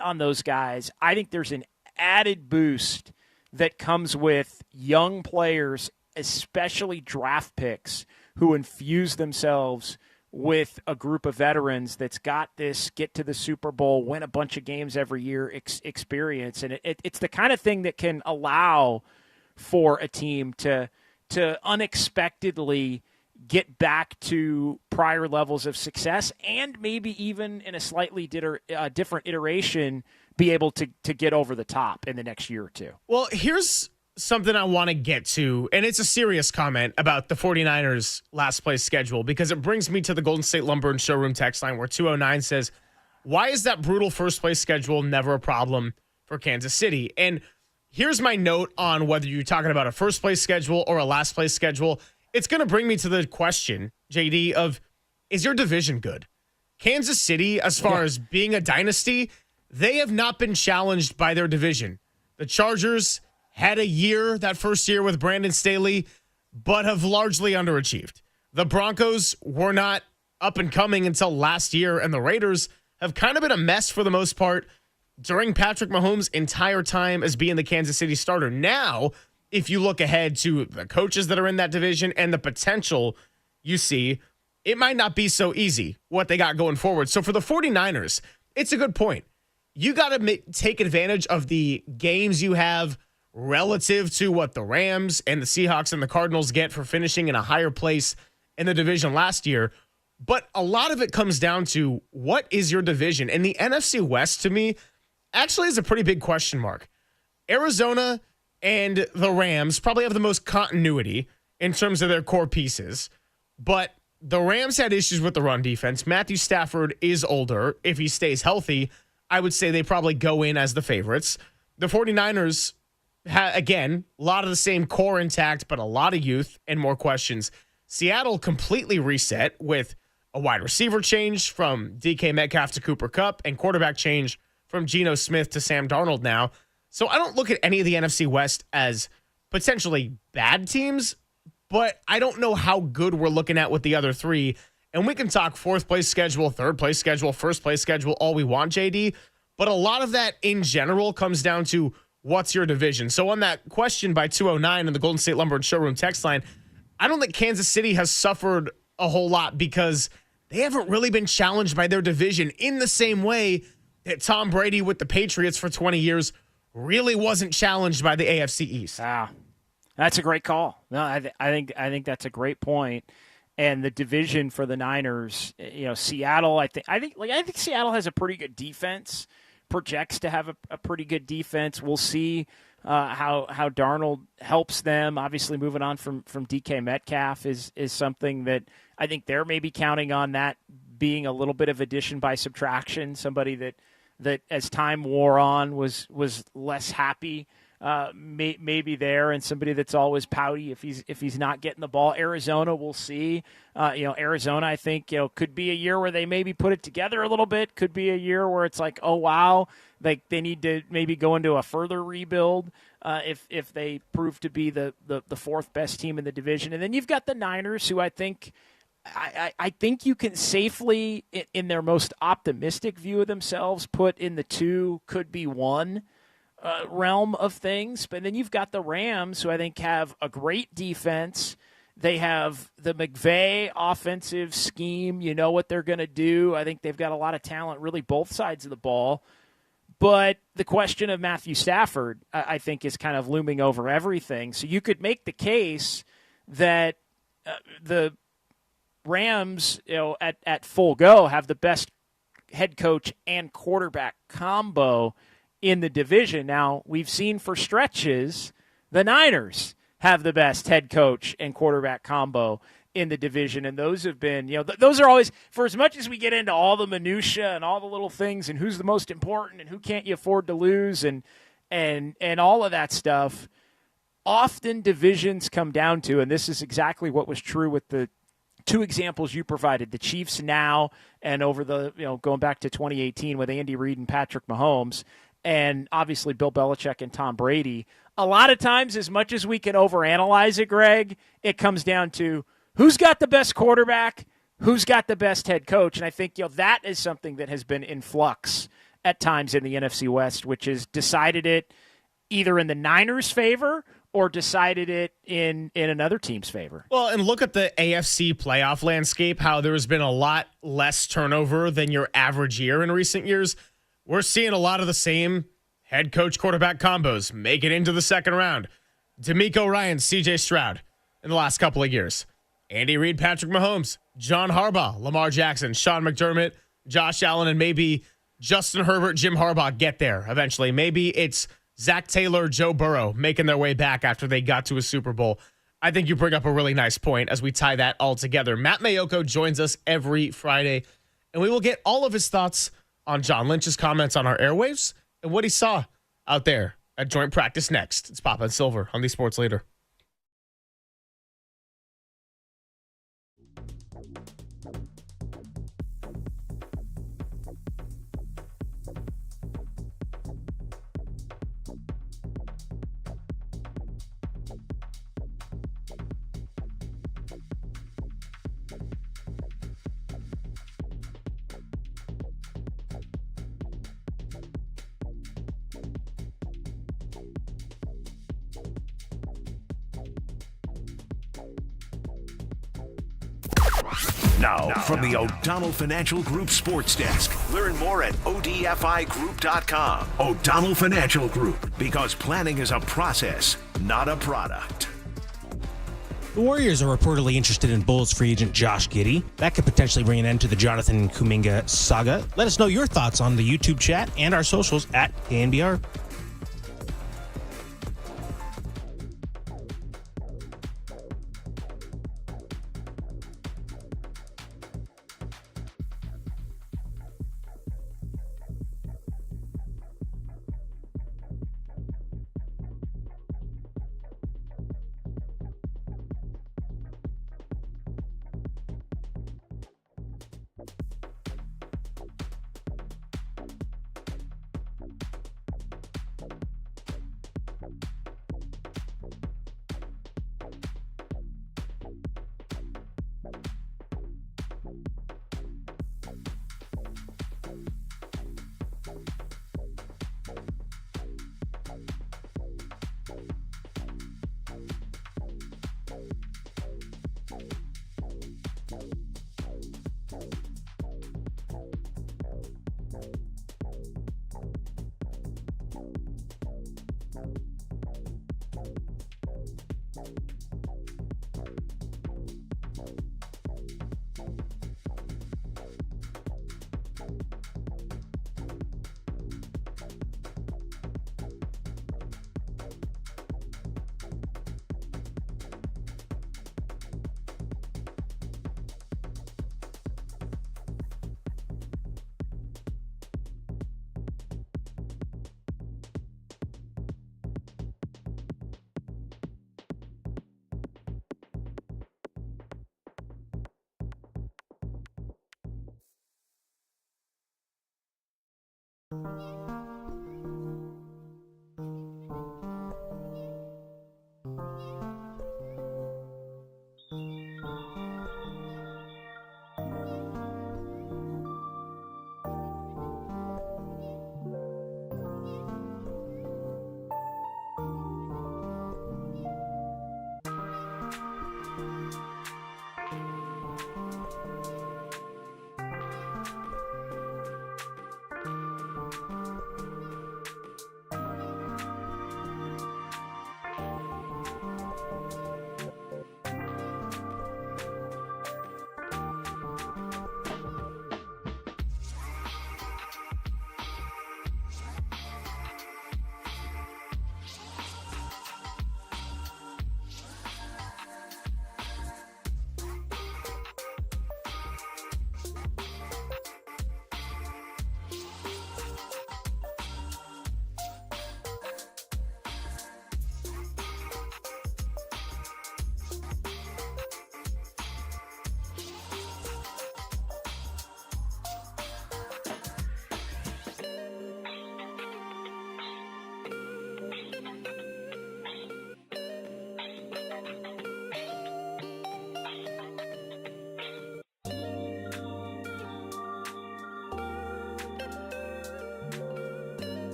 on those guys, I think there's an added boost that comes with young players, especially draft picks, who infuse themselves with a group of veterans that's got this get to the Super Bowl, win a bunch of games every year experience. And it's the kind of thing that can allow for a team to unexpectedly get back to prior levels of success, and maybe even in a slightly different iteration, be able to get over the top in the next year or two. Well, here's something I want to get to, and it's a serious comment about the 49ers' last place schedule, because it brings me to the Golden State Lumber and Showroom text line, where 209 says, why is that brutal first place schedule never a problem for Kansas City? And here's my note on whether you're talking about a first place schedule or a last place schedule. It's going to bring me to the question, JD, of, is your division good? Kansas City, as far as being a dynasty, they have not been challenged by their division. The Chargers had a year, that first year with Brandon Staley, but have largely underachieved. The Broncos were not up and coming until last year, and the Raiders have kind of been a mess for the most part during Patrick Mahomes' entire time as being the Kansas City starter. Now, if you look ahead to the coaches that are in that division and the potential you see, it might not be so easy what they got going forward. So for the 49ers, it's a good point. You got to take advantage of the games you have relative to what the Rams and the Seahawks and the Cardinals get for finishing in a higher place in the division last year. But a lot of it comes down to, what is your division? And the NFC West, to me, actually is a pretty big question mark. Arizona and the Rams probably have the most continuity in terms of their core pieces, but the Rams had issues with the run defense. Matthew Stafford is older. If he stays healthy, I would say they probably go in as the favorites. The 49ers, again, a lot of the same core intact, but a lot of youth and more questions. Seattle completely reset with a wide receiver change from DK Metcalf to Cooper Kupp, and quarterback change from Geno Smith to Sam Darnold now. So I don't look at any of the NFC West as potentially bad teams, but I don't know how good we're looking at with the other three. And we can talk fourth place schedule, third place schedule, first place schedule, all we want, JD. But a lot of that in general comes down to, what's your division? So on that question by 209 in the Golden State Lumber and Showroom text line, I don't think Kansas City has suffered a whole lot, because they haven't really been challenged by their division in the same way that Tom Brady with the Patriots for 20 years really wasn't challenged by the AFC East. That's a great call. No, I think that's a great point. And the division for the Niners, Seattle, I think Seattle has a pretty good defense, projects to have a pretty good defense. We'll see how Darnold helps them. Obviously, moving on from DK Metcalf is something that I think they're maybe counting on, that being a little bit of addition by subtraction, somebody that as time wore on was less happy maybe there, and somebody that's always pouty if he's not getting the ball. Arizona, we'll see. Arizona, I think, could be a year where they maybe put it together a little bit. Could be a year where it's like, oh wow, like they need to maybe go into a further rebuild. if they prove to be the fourth best team in the division. And then you've got the Niners, who I think you can safely, in their most optimistic view of themselves, put in the 2, could be 1 realm of things. But then you've got the Rams, who I think have a great defense. They have the McVay offensive scheme. You know what they're going to do. I think they've got a lot of talent, really both sides of the ball. But the question of Matthew Stafford, I think, is kind of looming over everything. So you could make the case that the Rams, at full go, have the best head coach and quarterback combo in the division. Now, we've seen for stretches the Niners have the best head coach and quarterback combo in the division, and those have been, those are always, for as much as we get into all the minutia and all the little things and who's the most important and who can't you afford to lose and all of that stuff, often divisions come down to, and this is exactly what was true with the 2 examples you provided, the Chiefs now and over the, going back to 2018 with Andy Reid and Patrick Mahomes, and obviously Bill Belichick and Tom Brady. A lot of times, as much as we can overanalyze it, Greg, it comes down to who's got the best quarterback, who's got the best head coach. And I think that is something that has been in flux at times in the NFC West, which has decided it either in the Niners' favor or decided it in another team's favor. Well, and look at the AFC playoff landscape, how there has been a lot less turnover than your average year in recent years. We're seeing a lot of the same head coach quarterback combos make it into the second round. DeMeco Ryans, CJ Stroud in the last couple of years. Andy Reid, Patrick Mahomes, John Harbaugh, Lamar Jackson, Sean McDermott, Josh Allen, and maybe Justin Herbert, Jim Harbaugh get there eventually. Maybe it's Zach Taylor, Joe Burrow making their way back after they got to a Super Bowl. I think you bring up a really nice point as we tie that all together. Matt Mayoko joins us every Friday, and we will get all of his thoughts on John Lynch's comments on our airwaves and what he saw out there at joint practice next. It's Papa and Silver on the Sports Leader. Now, from the O'Donnell Financial Group Sports Desk. Learn more at odfigroup.com. O'Donnell Financial Group, because planning is a process, not a product. The Warriors are reportedly interested in Bulls free agent Josh Giddey. That could potentially bring an end to the Jonathan Kuminga saga. Let us know your thoughts on the YouTube chat and our socials at KNBR.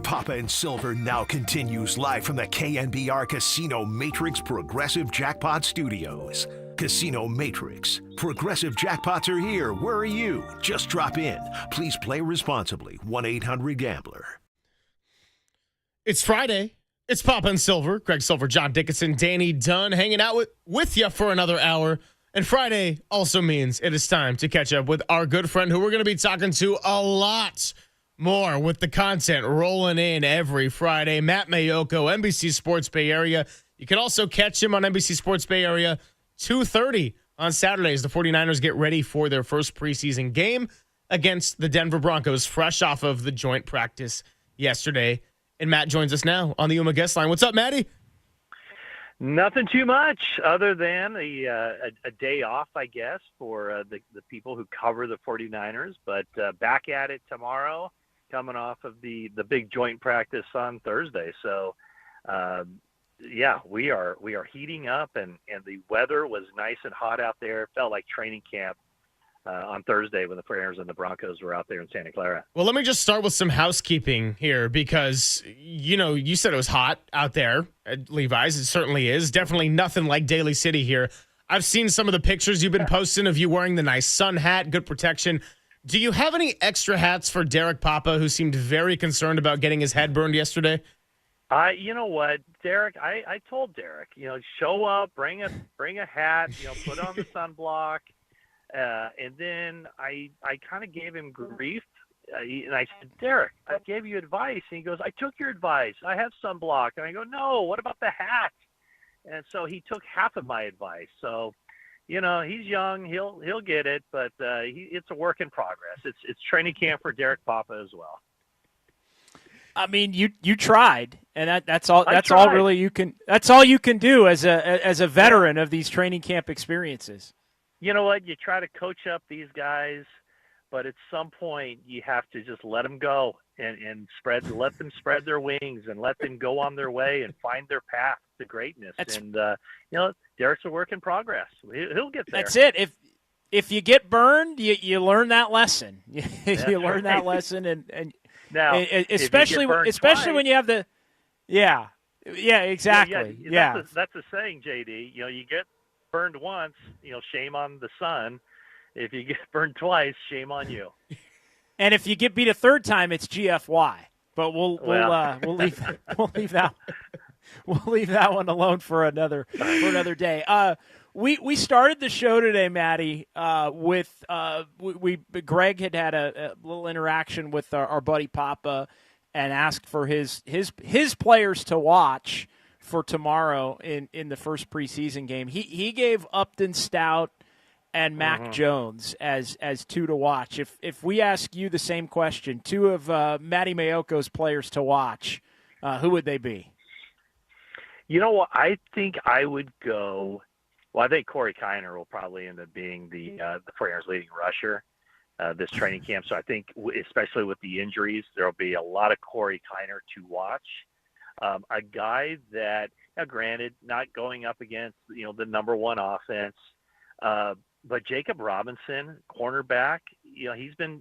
Papa and Silver now continues live from the KNBR Casino Matrix Progressive Jackpot Studios. Casino Matrix. Progressive jackpots are here. Where are you? Just drop in. Please play responsibly. 1-800-GAMBLER. It's Friday. It's Papa and Silver. Greg Silver, John Dickinson, Danny Dunn hanging out with you for another hour. And Friday also means it is time to catch up with our good friend who we're going to be talking to a lot more with the content rolling in every Friday. Matt Mayoko, NBC Sports Bay Area. You can also catch him on NBC Sports Bay Area 2:30 on Saturdays. The 49ers get ready for their first preseason game against the Denver Broncos, fresh off of the joint practice yesterday. And Matt joins us now on the Yuma guest line. What's up, Matty? Nothing too much other than a day off, I guess, for the people who cover the 49ers. But back at it tomorrow, coming off of the big joint practice on Thursday. So, yeah, we are heating up, and the weather was nice and hot out there. It felt like training camp on Thursday when the 49ers and the Broncos were out there in Santa Clara. Well, let me just start with some housekeeping here because, you said it was hot out there at Levi's. It certainly is. Definitely nothing like Daly City here. I've seen some of the pictures you've been posting of you wearing the nice sun hat, good protection. Do you have any extra hats for Derek Papa, who seemed very concerned about getting his head burned yesterday? You know what, Derek? I told Derek, show up, bring a hat, put on the sunblock. And then I kind of gave him grief, and I said, Derek, I gave you advice. And he goes, I took your advice. I have sunblock. And I go, no, what about the hat? And so he took half of my advice. So, he's young. He'll get it, but it's a work in progress. It's training camp for Derek Papa as well. I mean, you tried, and that's all. That's all really you can. That's all you can do as a veteran of these training camp experiences. You know what? You try to coach up these guys, but at some point you have to just let them go and let them spread their wings and let them go on their way and find their path to greatness. And Derek's a work in progress. He'll get there. That's it. If you get burned, you learn that lesson. You learn that lesson, and now especially when you have the exactly. That's the saying, JD. You get burned once, shame on the sun. If you get burned twice, shame on you. And if you get beat a third time, it's GFY. But we'll leave that one alone for another day. We started the show today, Matty, with Greg had a little interaction with our buddy Papa and asked for his players to watch for tomorrow in the first preseason game. He gave Upton Stout and Mac Jones as two to watch. If we ask you the same question, two of Matty Mayoko's players to watch, who would they be? You know what? I think I would go. Well, I think Corey Kiner will probably end up being the 49ers leading rusher this training camp. So I think, especially with the injuries, there will be a lot of Corey Kiner to watch. A guy that, granted, not going up against the number one offense, but Jacob Robinson, cornerback, he's been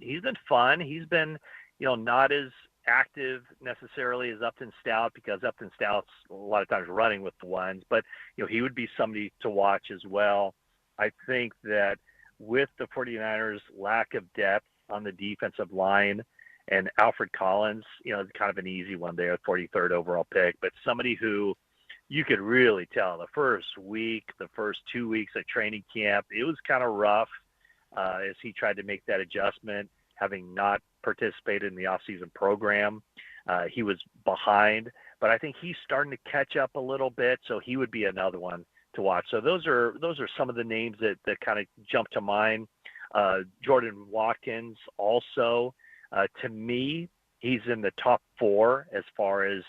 fun. He's been not as active necessarily as Upton Stout, because Upton Stout's a lot of times running with the ones, but he would be somebody to watch as well. I think that with the 49ers lack of depth on the defensive line, and Alfred Collins, it's kind of an easy one there, 43rd overall pick, but somebody who you could really tell the first 2 weeks of training camp, it was kind of rough as he tried to make that adjustment, having not participated in the offseason program. He was behind, but I think he's starting to catch up a little bit, so he would be another one to watch. So those are some of the names that kind of jump to mind. Jordan Watkins also. To me, he's in the top 4 as far as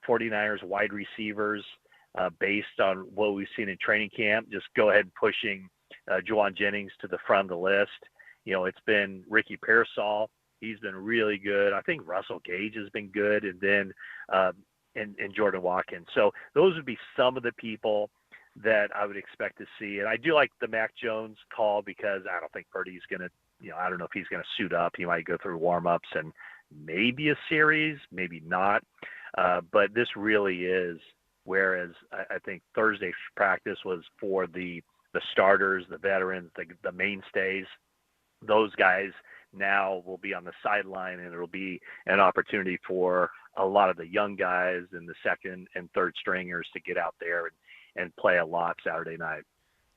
49ers wide receivers based on what we've seen in training camp. Just go ahead and pushing Juwan Jennings to the front of the list. It's been Ricky Pearsall. He's been really good. I think Russell Gage has been good, and then and Jordan Watkins. So those would be some of the people that I would expect to see. And I do like the Mac Jones call, because I don't think Purdy's going to, I don't know if he's going to suit up. He might go through warm-ups and maybe a series, maybe not. But this really is, whereas I think Thursday's practice was for the starters, the veterans, the mainstays. Those guys now will be on the sideline, and it'll be an opportunity for a lot of the young guys and the second and third stringers to get out there and play a lot Saturday night.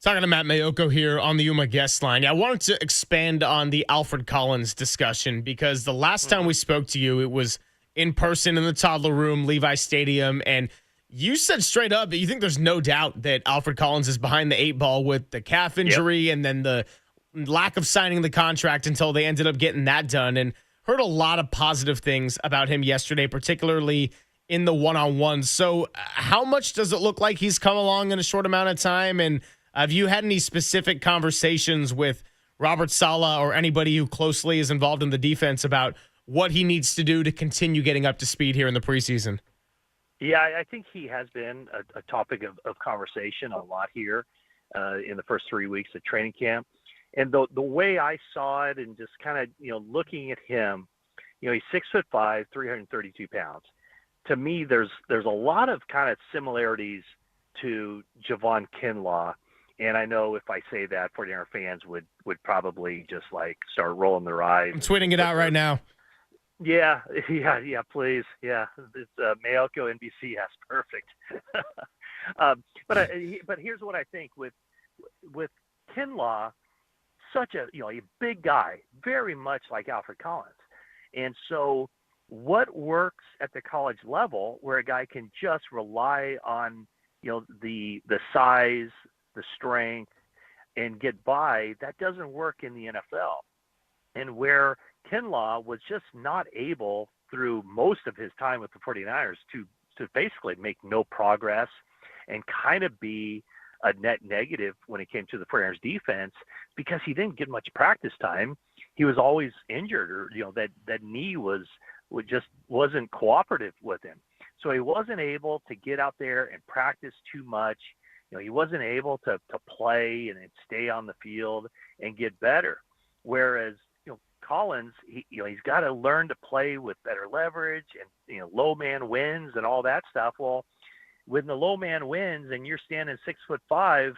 Talking to Matt Mayoko here on the Yuma guest line. I wanted to expand on the Alfred Collins discussion because the last time we spoke to you, it was in person in the toddler room, Levi Stadium, and you said straight up that you think there's no doubt that Alfred Collins is behind the 8 ball with the calf injury and then the lack of signing the contract until they ended up getting that done, and heard a lot of positive things about him yesterday, particularly in the one-on-ones. So how much does it look like he's come along in a short amount of time? And have you had any specific conversations with Robert Saleh or anybody who closely is involved in the defense about what he needs to do to continue getting up to speed here in the preseason? Yeah, I think he has been a topic of conversation a lot here in the first 3 weeks of training camp. And the way I saw it, and just kind of, looking at him, he's 6'5", 332 pounds. To me, there's a lot of kind of similarities to Javon Kinlaw. And I know if I say that, 49er fans would probably just like start rolling their eyes. I'm tweeting it out right now. Yeah, please. Yeah, it's Mayoko NBC. Yes, perfect. But here's what I think with Kinlaw, such a big guy, very much like Alfred Collins, and so what works at the college level, where a guy can just rely on the size, the strength, and get by, that doesn't work in the NFL. And where Kinlaw was just not able through most of his time with the 49ers to basically make no progress and kind of be a net negative when it came to the 49ers defense, because he didn't get much practice time. He was always injured, or that knee just wasn't cooperative with him. So he wasn't able to get out there and practice too much. He wasn't able to play and stay on the field and get better. Whereas Collins, he's got to learn to play with better leverage and low man wins and all that stuff. Well, when the low man wins and you're standing 6'5",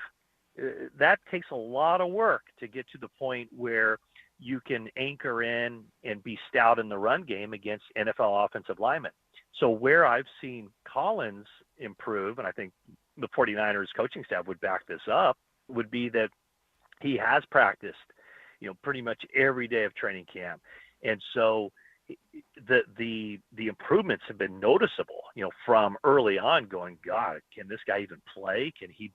that takes a lot of work to get to the point where you can anchor in and be stout in the run game against NFL offensive linemen. So where I've seen Collins improve, and I think the 49ers coaching staff would back this up, would be that he has practiced, pretty much every day of training camp. And so the improvements have been noticeable, from early on, going, God, can this guy even play? Can he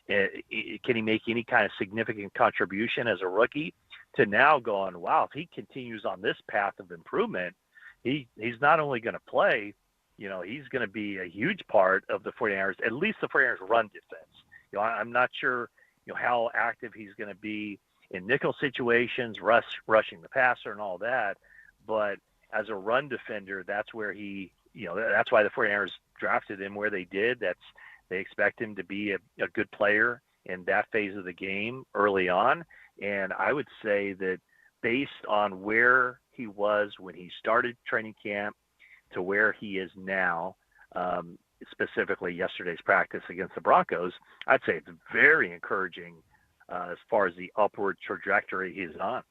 make any kind of significant contribution as a rookie? To now going, wow, if he continues on this path of improvement, he's not only going to play, he's going to be a huge part of the 49ers, at least the 49ers run defense. I'm not sure, how active he's going to be in nickel situations, rushing the passer and all that. But as a run defender, that's where that's why the 49ers drafted him where they did. They expect him to be a good player in that phase of the game early on. And I would say that based on where he was when he started training camp to where he is now, specifically yesterday's practice against the Broncos, I'd say it's very encouraging as far as the upward trajectory he's on.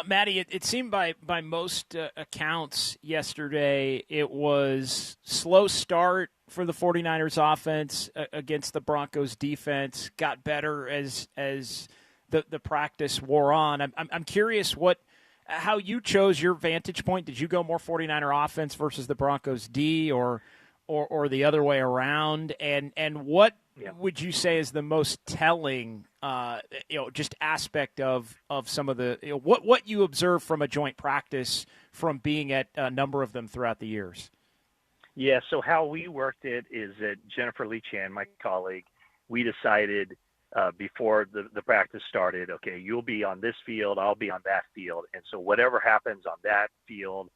Matty, it seemed by most accounts yesterday it was slow start for the 49ers offense against the Broncos defense, got better as the practice wore on. I'm curious how you chose your vantage point. Did you go more 49er offense versus the Broncos D or the other way around? And what would you say is the most telling just aspect of some of the what you observe from a joint practice from being at a number of them throughout the years? Yeah, so how we worked it is that Jennifer Lee Chan, my colleague, we decided before the practice started, okay, you'll be on this field, I'll be on that field. And so whatever happens on that field,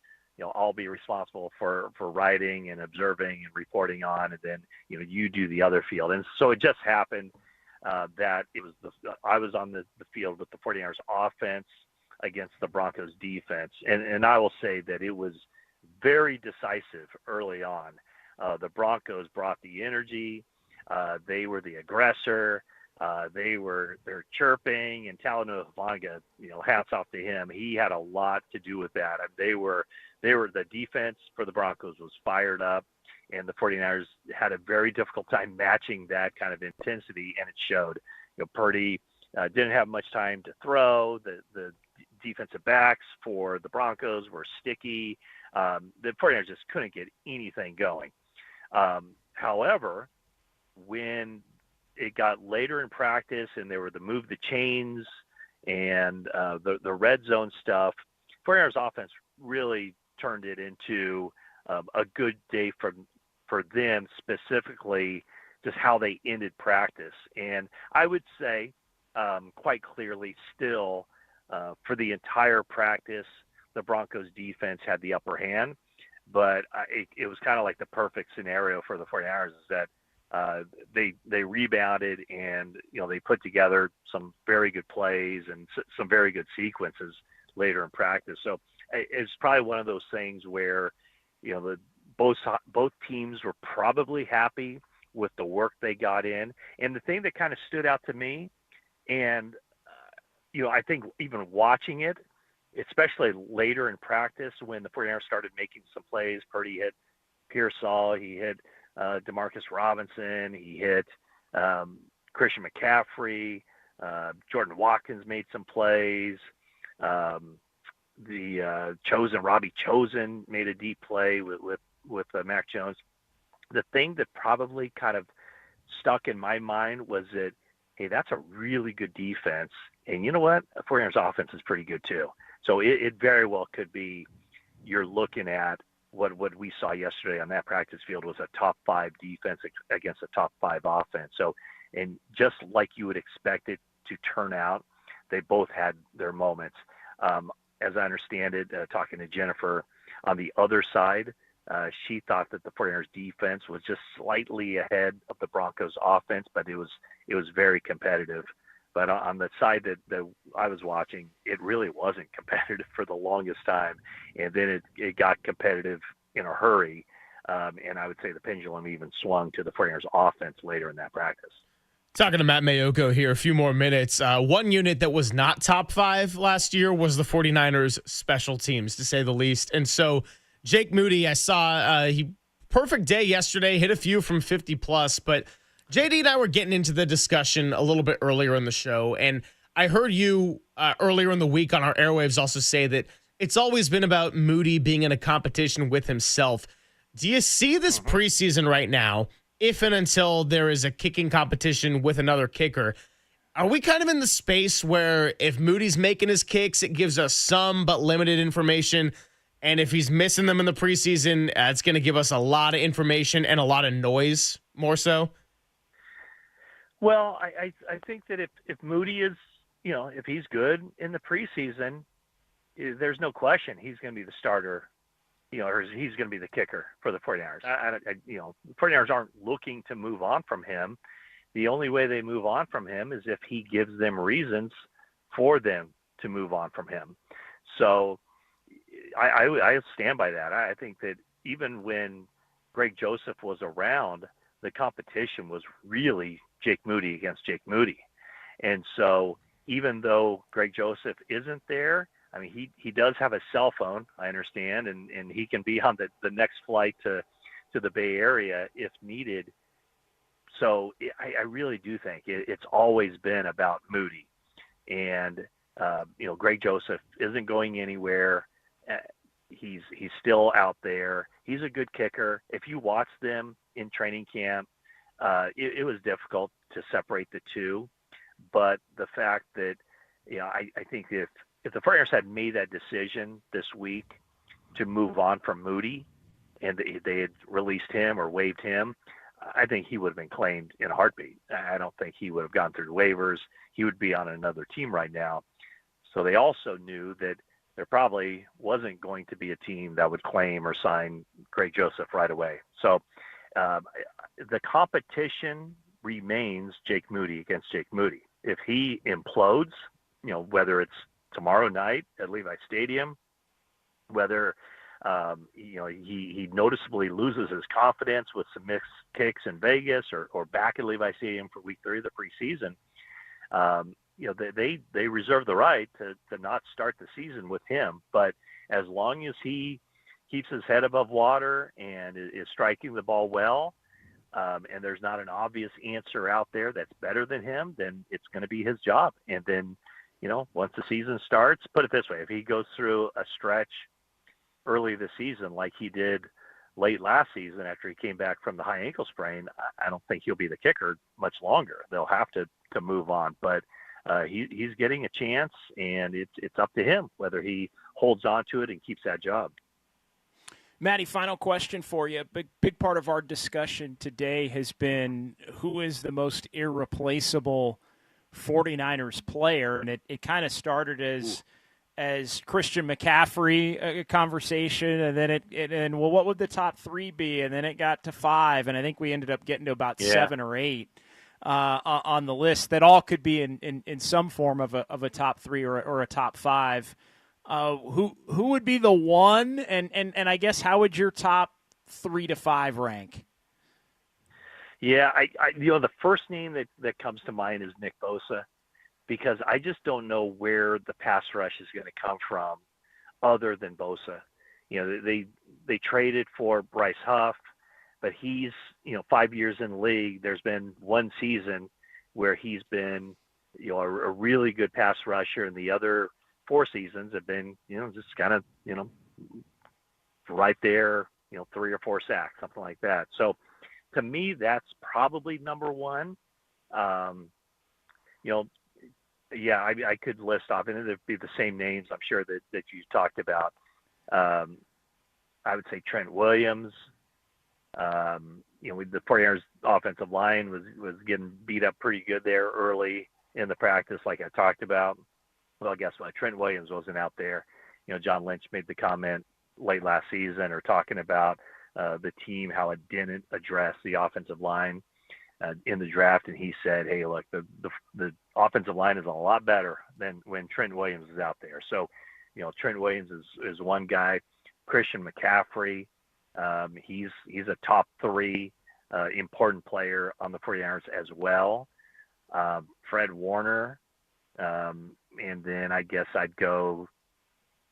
I'll be responsible for writing and observing and reporting on, and then, you do the other field. And so it just happened that it was I was on the field with the 49ers offense against the Broncos defense. And I will say that it was very decisive early on. The Broncos brought the energy. They were the aggressor. They're chirping, and Talanoa Hufanga, hats off to him. He had a lot to do with that. They were the defense for the Broncos was fired up, and the 49ers had a very difficult time matching that kind of intensity, and it showed. Purdy didn't have much time to throw. The defensive backs for the Broncos were sticky. The 49ers just couldn't get anything going. However, when it got later in practice and there were the move the chains and the red zone stuff, 49ers offense really turned it into a good day for them, specifically just how they ended practice. And I would say quite clearly still for the entire practice, the Broncos defense had the upper hand, but it was kind of like the perfect scenario for the 49ers is that they rebounded and they put together some very good plays and some very good sequences later in practice. So it's probably one of those things where both teams were probably happy with the work they got in. And the thing that kind of stood out to me, and I think even watching it, especially later in practice when the 49ers started making some plays, Purdy hit Pearsall, he hit Demarcus Robinson, he hit Christian McCaffrey, Jordan Watkins made some plays, Robbie Chosen made a deep play with Mac Jones. The thing that probably kind of stuck in my mind was that, hey, that's a really good defense, and you know what? The 49ers offense is pretty good too. So it very well could be you're looking at what we saw yesterday on that practice field was a top 5 defense against a top 5 offense. So, and just like you would expect it to turn out, they both had their moments. As I understand it, talking to Jennifer on the other side, she thought that the 49ers defense was just slightly ahead of the Broncos offense, but it was very competitive. But on the side that I was watching, it really wasn't competitive for the longest time. And then it got competitive in a hurry. And I would say the pendulum even swung to the 49ers offense later in that practice. Talking to Matt Mayoko here, a few more minutes. One unit that was not top 5 last year was the 49ers special teams, to say the least. And so Jake Moody, I saw he perfect day yesterday, hit a few from 50 plus, but JD and I were getting into the discussion a little bit earlier in the show, and I heard you earlier in the week on our airwaves also say that it's always been about Moody being in a competition with himself. Do you see this preseason right now, if and until there is a kicking competition with another kicker, are we kind of in the space where if Moody's making his kicks, it gives us some but limited information, and if he's missing them in the preseason, it's going to give us a lot of information and a lot of noise more so? Well, I think that if Moody is, if he's good in the preseason, there's no question he's going to be the starter, or he's going to be the kicker for the 49ers. The 49ers aren't looking to move on from him. The only way they move on from him is if he gives them reasons for them to move on from him. So I stand by that. I think that even when Greg Joseph was around, the competition was really Jake Moody against Jake Moody. And so even though Greg Joseph isn't there, I mean, he does have a cell phone, I understand, and he can be on the next flight to the Bay Area if needed. So I really do think it's always been about Moody. And, Greg Joseph isn't going anywhere. He's still out there. He's a good kicker. If you watch them in training camp, it was difficult to separate the two. But the fact that, I think if the 49ers had made that decision this week to move on from Moody and they had released him or waived him, I think he would have been claimed in a heartbeat. I don't think he would have gone through the waivers. He would be on another team right now. So they also knew that there probably wasn't going to be a team that would claim or sign Greg Joseph right away. So the competition remains Jake Moody against Jake Moody. If he implodes, whether it's tomorrow night at Levi Stadium, whether he noticeably loses his confidence with some mixed kicks in Vegas or back at Levi Stadium for week 3 of the preseason. They reserve the right to not start the season with him. But as long as he keeps his head above water and is striking the ball well, and there's not an obvious answer out there that's better than him, then it's going to be his job. And then, once the season starts, put it this way, if he goes through a stretch early this season like he did late last season after he came back from the high ankle sprain, I don't think he'll be the kicker much longer. They'll have to move on. But he's getting a chance, and it's up to him whether he holds on to it and keeps that job. Matty, final question for you. Big part of our discussion today has been who is the most irreplaceable 49ers player, and it kind of started as Christian McCaffrey a conversation, and then what would the top 3 be, and then it got to 5, and I think we ended up getting to about 7 or 8 on the list that all could be in some form of a top 3 or a top 5. Who would be the one, and I guess how would your top 3 to 5 rank? Yeah, the first name that comes to mind is Nick Bosa, because I just don't know where the pass rush is going to come from other than Bosa. They traded for Bryce Huff, but he's 5 years in the league. There's been one season where he's been a really good pass rusher, and the other 4 seasons have been, just kind of, right there, 3 or 4 sacks, something like that. So to me, that's probably number one. I could list off, and it'd be the same names, I'm sure, that you talked about. I would say Trent Williams. The 49ers offensive line was getting beat up pretty good there early in the practice, like I talked about. Well, guess what? Trent Williams wasn't out there. John Lynch made the comment late last season or talking about the team, how it didn't address the offensive line in the draft. And he said, hey, look, the offensive line is a lot better than when Trent Williams is out there. So, Trent Williams is one guy. Christian McCaffrey, he's a top 3 important player on the 49ers as well. Fred Warner, and then I guess I'd go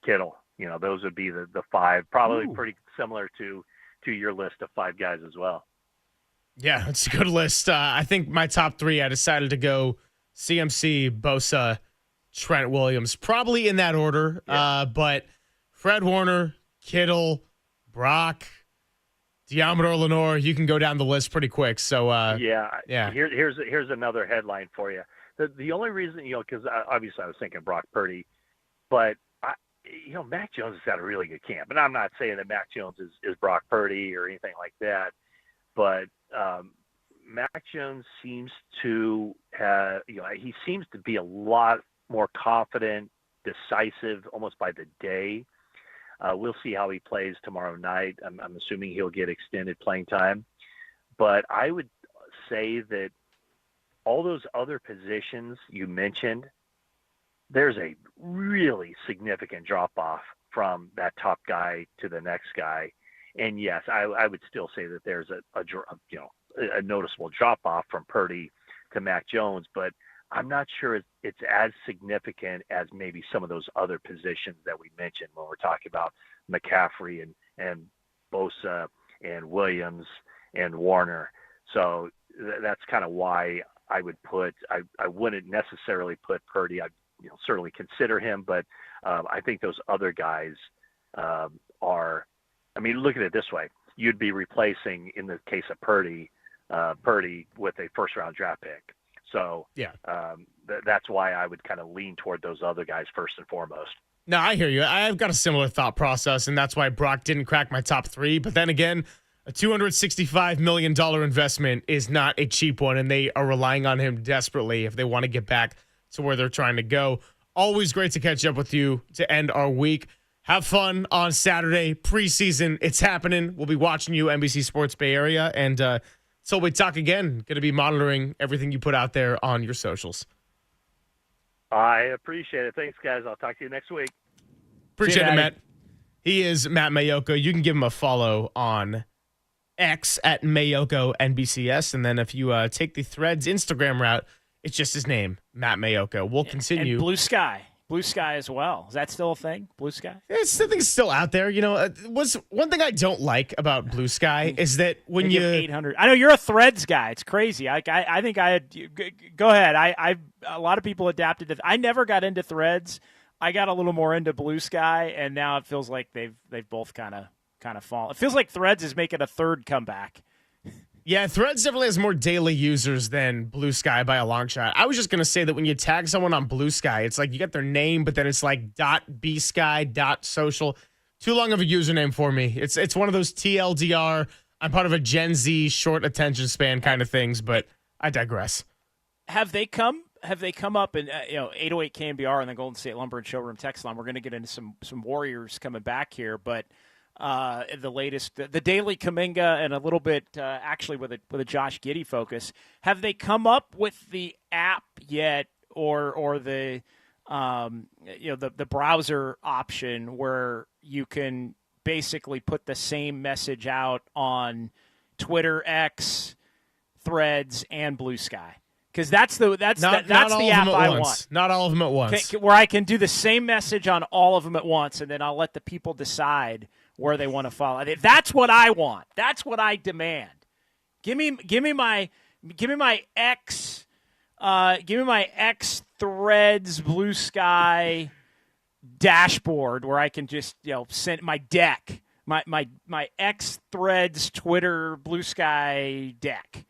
Kittle. Those would be the 5, probably pretty similar to your list of 5 guys as well. Yeah, it's a good list. I think my top 3, I decided to go CMC, Bosa, Trent Williams, probably in that order. Yeah. But Fred Warner, Kittle, Brock, Deommodore Lenoir, you can go down the list pretty quick. So yeah. Here's another headline for you. The only reason, because obviously I was thinking Brock Purdy, but Mac Jones has had a really good camp, and I'm not saying that Mac Jones is Brock Purdy or anything like that, but Mac Jones seems to have, he seems to be a lot more confident, decisive, almost by the day. We'll see how he plays tomorrow night. I'm assuming he'll get extended playing time, but I would say that all those other positions you mentioned, there's a really significant drop-off from that top guy to the next guy. And yes, I would still say that there's a noticeable drop-off from Purdy to Mac Jones, but I'm not sure it's as significant as maybe some of those other positions that we mentioned when we're talking about McCaffrey and Bosa and Williams and Warner. So that's kind of why I would I wouldn't necessarily put Purdy. I'd certainly consider him, but I think those other guys are. I mean, look at it this way: you'd be replacing, in the case of Purdy with a first-round draft pick. So yeah, that's why I would kind of lean toward those other guys first and foremost. No, I hear you. I've got a similar thought process, and that's why Brock didn't crack my top 3. But then again, a $265 million investment is not a cheap one, and they are relying on him desperately if they want to get back to where they're trying to go. Always great to catch up with you to end our week. Have fun on Saturday, preseason. It's happening. We'll be watching you, NBC Sports Bay Area. And until we talk again, going to be monitoring everything you put out there on your socials. I appreciate it. Thanks, guys. I'll talk to you next week. Appreciate it, Matt. He is Matt Mayoko. You can give him a follow on X at Mayoko NBCS. And then if you take the Threads Instagram route, it's just his name, Matt Mayoko. We'll continue. And Blue Sky. Blue Sky as well. Is that still a thing? Blue Sky? I think it's still out there. You know, was one thing I don't like about Blue Sky is that when you 800. I know you're a Threads guy. It's crazy. I think I had. Go ahead. I a lot of people adapted to. I never got into Threads. I got a little more into Blue Sky, and now it feels like they've both kind of fallen. It feels like Threads is making a third comeback. Yeah, Threads definitely has more daily users than Blue Sky by a long shot. I was just going to say that when you tag someone on Blue Sky, it's like you get their name, but then it's like .bsky.social. Too long of a username for me. It's one of those TLDR, I'm part of a Gen Z short attention span kind of things, but I digress. Have they come up in 808 KNBR and the Golden State Lumber and Showroom text line? We're going to get into some Warriors coming back here, but the latest, the Daily Kuminga, and a little bit actually with a Josh Giddey focus. Have they come up with the app yet, or the the browser option where you can basically put the same message out on Twitter, X, Threads, and Blue Sky? Because that's the app I want. Not all of them at once. Where I can do the same message on all of them at once, and then I'll let the people decide where they want to follow. That's what I want. That's what I demand. Give me my X, Threads, Blue Sky dashboard where I can just send my deck, my X, Threads, Twitter, Blue Sky deck.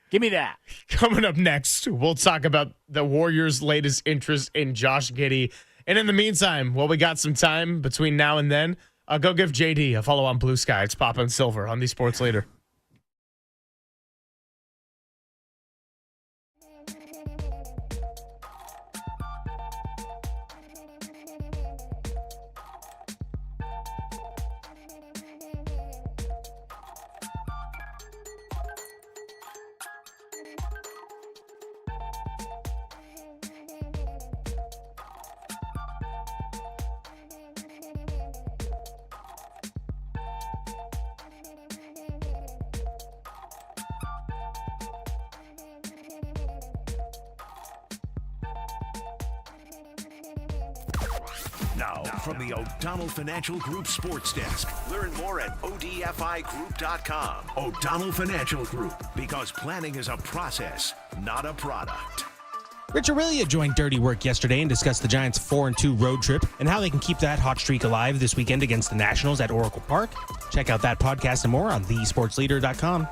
Give me that. Coming up next, we'll talk about the Warriors' latest interest in Josh Giddey. And in the meantime, while we got some time between now and then, go give JD a follow on Blue Sky. It's Papa and Silver on the Sports Leader. Now, from the O'Donnell Financial Group Sports Desk. Learn more at ODFIGroup.com. O'Donnell Financial Group, because planning is a process, not a product. Rich Aurelia joined Dirty Work yesterday and discussed the Giants' 4-2 road trip and how they can keep that hot streak alive this weekend against the Nationals at Oracle Park. Check out that podcast and more on thesportsleader.com.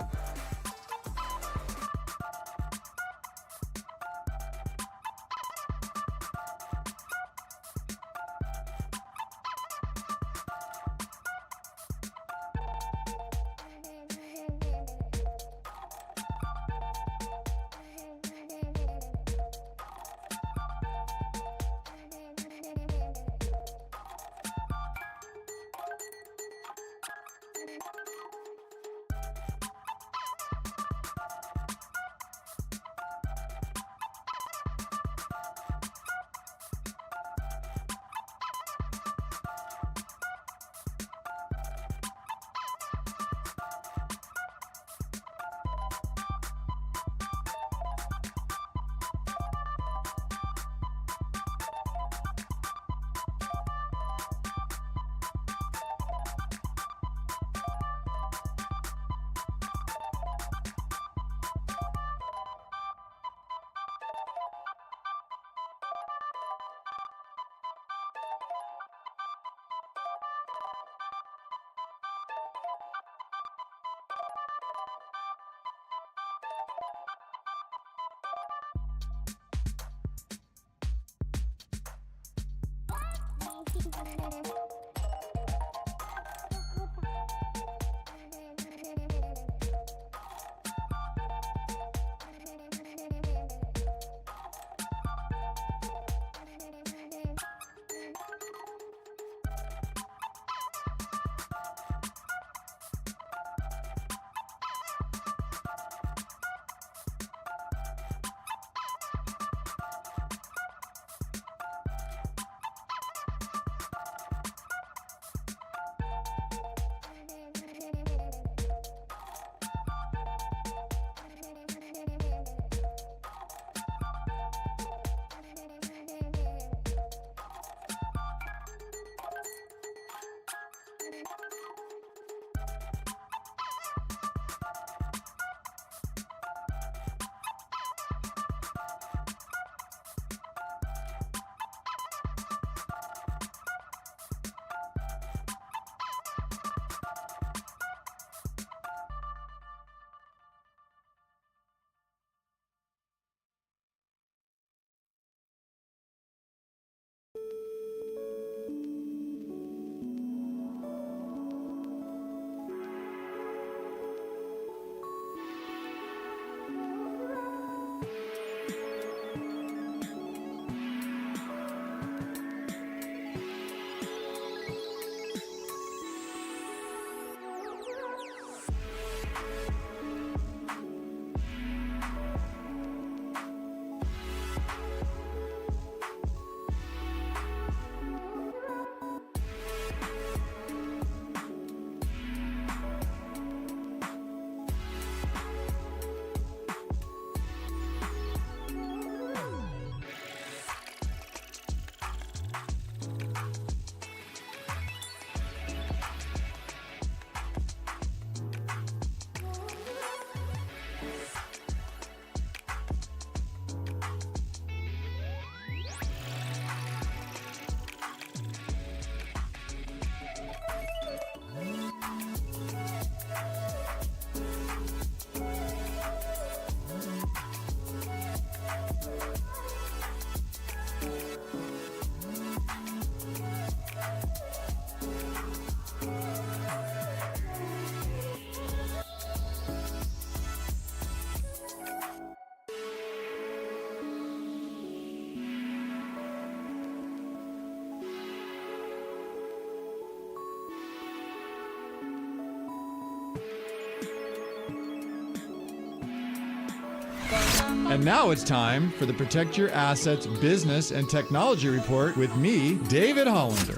And now it's time for the Protect Your Assets Business and Technology Report with me, David Hollander.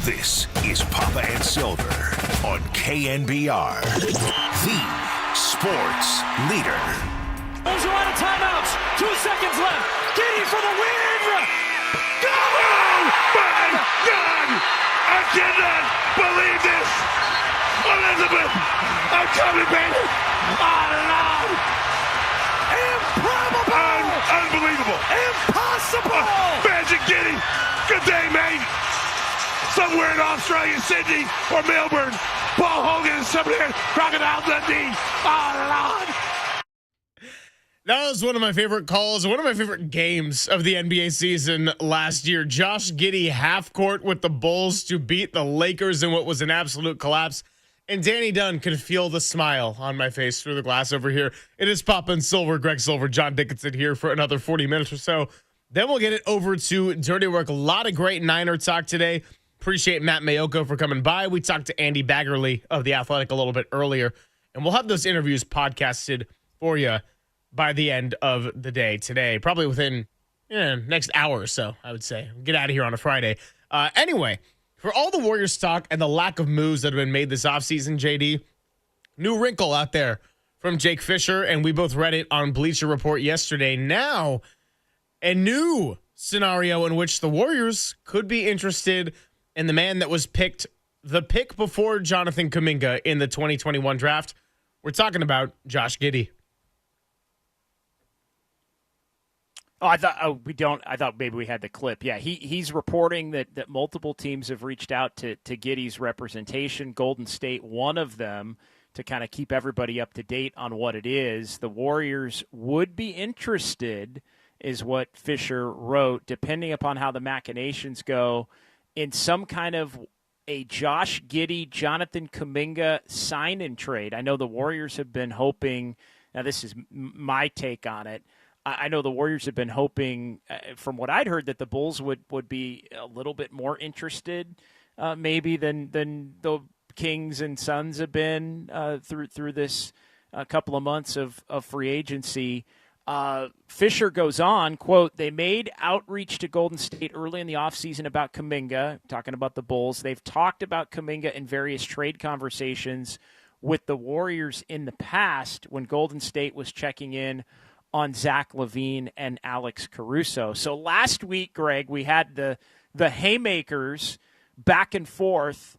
This is Papa and Silver on KNBR, the sports leader. Bulls are out of timeouts. 2 seconds left. Giddy for the win. Go! My God! I cannot believe this! Elizabeth! I'm coming, baby! Oh, Lord! Improbable! Unbelievable! Impossible! Magic Giddy! Good day, mate! Somewhere in Australia, Sydney, or Melbourne, Paul Hogan is somewhere there, Crocodile Dundee. Oh, Lord! That was one of my favorite calls, one of my favorite games of the NBA season last year. Josh Giddey half court with the Bulls to beat the Lakers in what was an absolute collapse. And Danny Dunn could feel the smile on my face through the glass over here. It is Papa and Silver, Greg Silver, John Dickinson here for another 40 minutes or so. Then we'll get it over to Dirty Work. A lot of great Niner talk today. Appreciate Matt Mayoko for coming by. We talked to Andy Baggerly of The Athletic a little bit earlier, and we'll have those interviews podcasted for you by the end of the day today, probably within next hour or so, I would say. Get out of here on a Friday. Anyway, for all the Warriors talk and the lack of moves that have been made this offseason, JD, new wrinkle out there from Jake Fisher, and we both read it on Bleacher Report yesterday. Now, a new scenario in which the Warriors could be interested in the man that was picked, the pick before Jonathan Kuminga in the 2021 draft. We're talking about Josh Giddey. I thought maybe we had the clip. Yeah, he's reporting that multiple teams have reached out to Giddey's representation. Golden State, one of them, to kind of keep everybody up to date on what it is. The Warriors would be interested, is what Fisher wrote, depending upon how the machinations go, in some kind of a Josh Giddey, Jonathan Kuminga sign-in trade. I know the Warriors have been hoping, now this is my take on it, I know the Warriors have been hoping, from what I'd heard, that the Bulls would be a little bit more interested maybe than the Kings and Suns have been through this couple of months of free agency. Fisher goes on, quote, they made outreach to Golden State early in the offseason about Kuminga, talking about the Bulls. They've talked about Kuminga in various trade conversations with the Warriors in the past when Golden State was checking in on Zach LaVine and Alex Caruso. So last week, Greg, we had the haymakers back and forth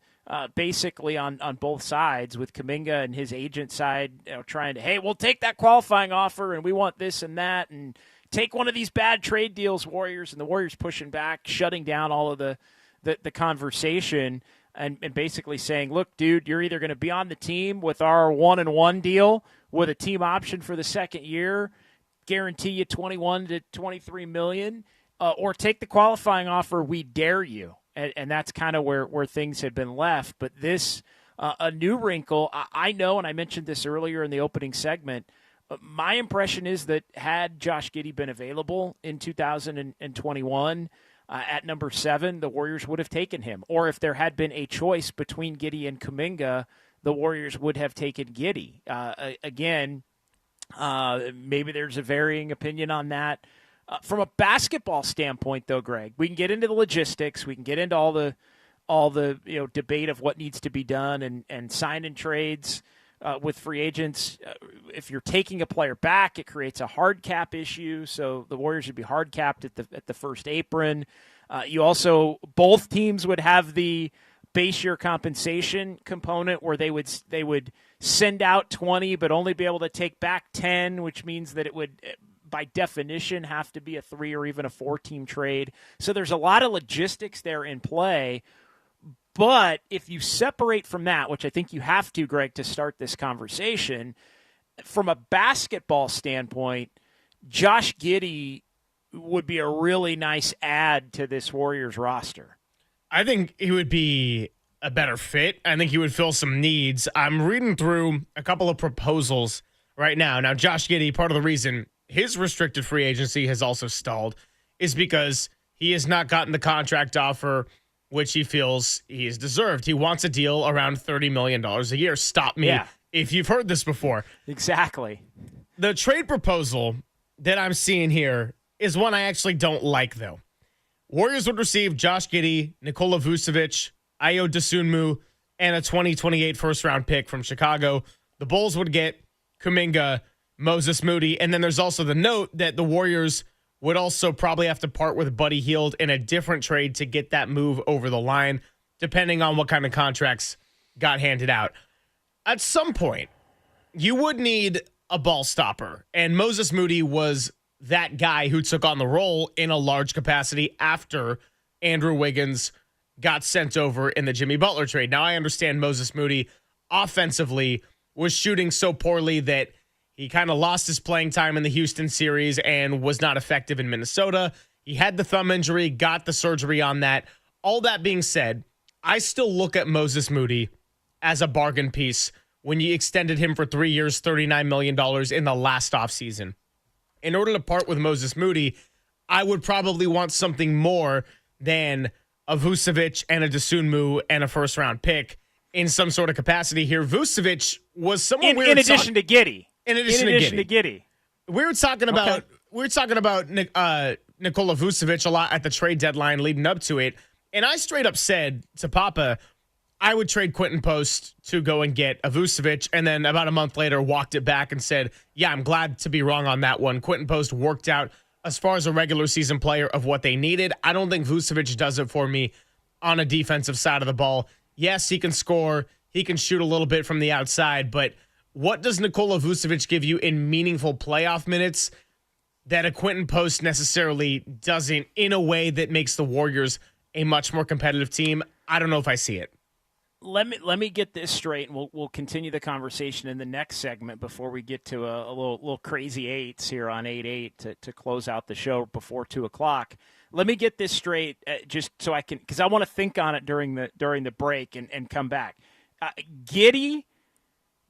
basically on both sides, with Kuminga and his agent side trying to, hey, we'll take that qualifying offer and we want this and that and take one of these bad trade deals, Warriors, and the Warriors pushing back, shutting down all of the conversation and basically saying, look, dude, you're either going to be on the team with our 1-and-1 deal with a team option for the second year, guarantee you 21 to 23 million, or take the qualifying offer, we dare you. And that's kind of where things had been left. But this, a new wrinkle, I know, and I mentioned this earlier in the opening segment, my impression is that had Josh Giddey been available in 2021 at number 7, the Warriors would have taken him. Or if there had been a choice between Giddey and Kuminga, the Warriors would have taken Giddey. Again, maybe there's a varying opinion on that. From a basketball standpoint, though, Greg, we can get into the logistics. We can get into all the debate of what needs to be done and sign-in trades. with free agents. If you're taking a player back, it creates a hard cap issue. So the Warriors would be hard capped at the first apron. You also, both teams would have the base year compensation component where they would send out 20 but only be able to take back 10, which means that it would by definition have to be a 3 or even a 4-team trade. So there's a lot of logistics there in play. But if you separate from that, which I think you have to, Greg, to start this conversation, from a basketball standpoint, Josh Giddey would be a really nice add to this Warriors roster. I think he would be a better fit. I think he would fill some needs. I'm reading through a couple of proposals right now. Now, Josh Giddey, part of the reason his restricted free agency has also stalled is because he has not gotten the contract offer which he feels he has deserved. He wants a deal around $30 million a year. Stop me if you've heard this before. Exactly. The trade proposal that I'm seeing here is one I actually don't like, though. Warriors would receive Josh Giddey, Nikola Vucevic, Ayo Dosunmu, and a 2028 first-round pick from Chicago. The Bulls would get Kuminga, Moses Moody, and then there's also the note that the Warriors would also probably have to part with Buddy Hield in a different trade to get that move over the line, depending on what kind of contracts got handed out. At some point, you would need a ball stopper, and Moses Moody was that guy who took on the role in a large capacity after Andrew Wiggins got sent over in the Jimmy Butler trade. Now, I understand Moses Moody offensively was shooting so poorly that he kind of lost his playing time in the Houston series and was not effective in Minnesota. He had the thumb injury, got the surgery on that. All that being said, I still look at Moses Moody as a bargain piece when you extended him for 3 years, $39 million in the last offseason. In order to part with Moses Moody, I would probably want something more than a Vucevic and a Dosunmu and a first-round pick in some sort of capacity here. Vucevic was someone in addition to Giddey. In addition to Giddey. We were talking about Nikola Vucevic a lot at the trade deadline leading up to it, and I straight up said to Papa, I would trade Quentin Post to go and get a Vucevic, and then about a month later walked it back and said, yeah, I'm glad to be wrong on that one. Quentin Post worked out as far as a regular season player of what they needed. I don't think Vucevic does it for me on a defensive side of the ball. Yes, he can score. He can shoot a little bit from the outside, but what does Nikola Vucevic give you in meaningful playoff minutes that a Quentin Post necessarily doesn't in a way that makes the Warriors a much more competitive team? I don't know if I see it. Let me get this straight, and we'll continue the conversation in the next segment before we get to a little crazy eights here on 8-8 to close out the show before 2:00. Let me get this straight, just so I can, because I want to think on it during the break and come back. Giddey,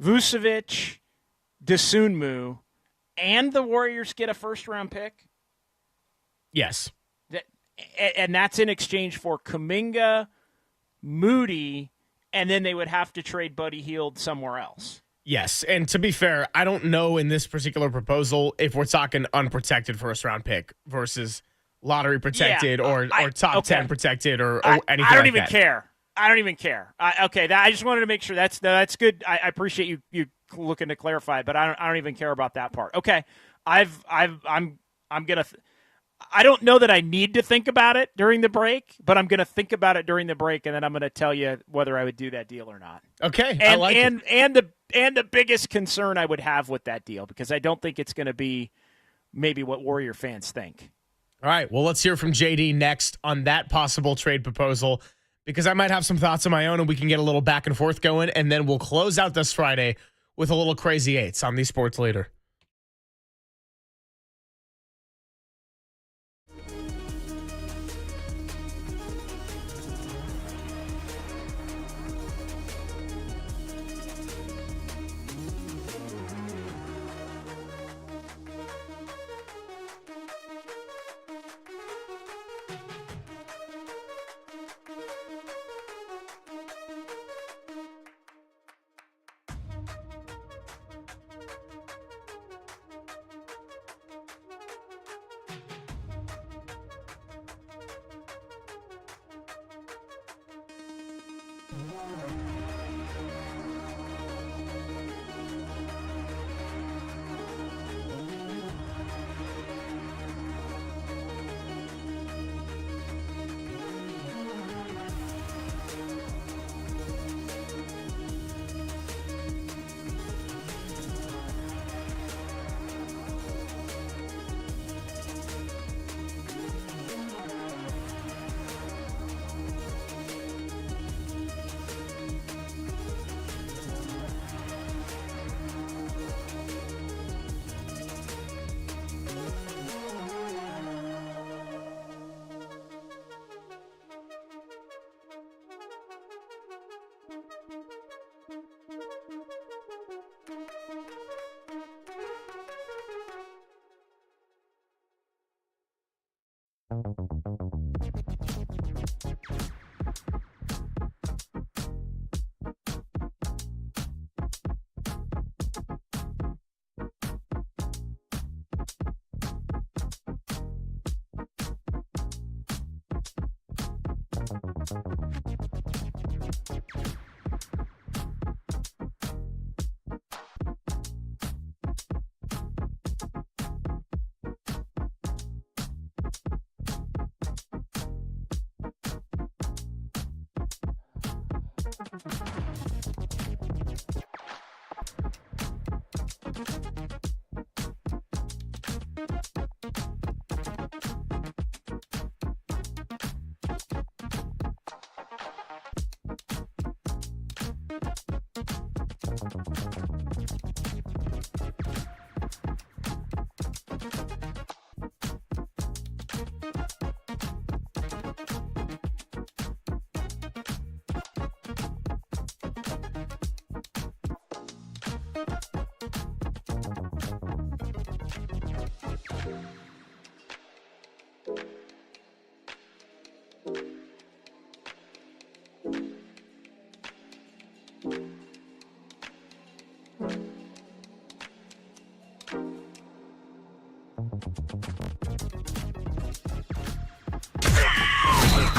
Vucevic, Dosunmu, and the Warriors get a first-round pick? Yes. And that's in exchange for Kuminga, Moody, and then they would have to trade Buddy Hield somewhere else. Yes, and to be fair, I don't know in this particular proposal if we're talking unprotected first-round pick versus lottery protected or top 10 protected or anything like that. I don't even care. I don't even care. I just wanted to make sure that's good. I appreciate you looking to clarify, but I don't even care about that part. Okay, I'm gonna. I don't know that I need to think about it during the break, but I'm gonna think about it during the break, and then I'm gonna tell you whether I would do that deal or not. Okay, and, I like it. And the biggest concern I would have with that deal, because I don't think it's gonna be maybe what Warrior fans think. All right, well, let's hear from JD next on that possible trade proposal, because I might have some thoughts of my own, and we can get a little back and forth going, and then we'll close out this Friday with a little crazy eights on the Sports Leader.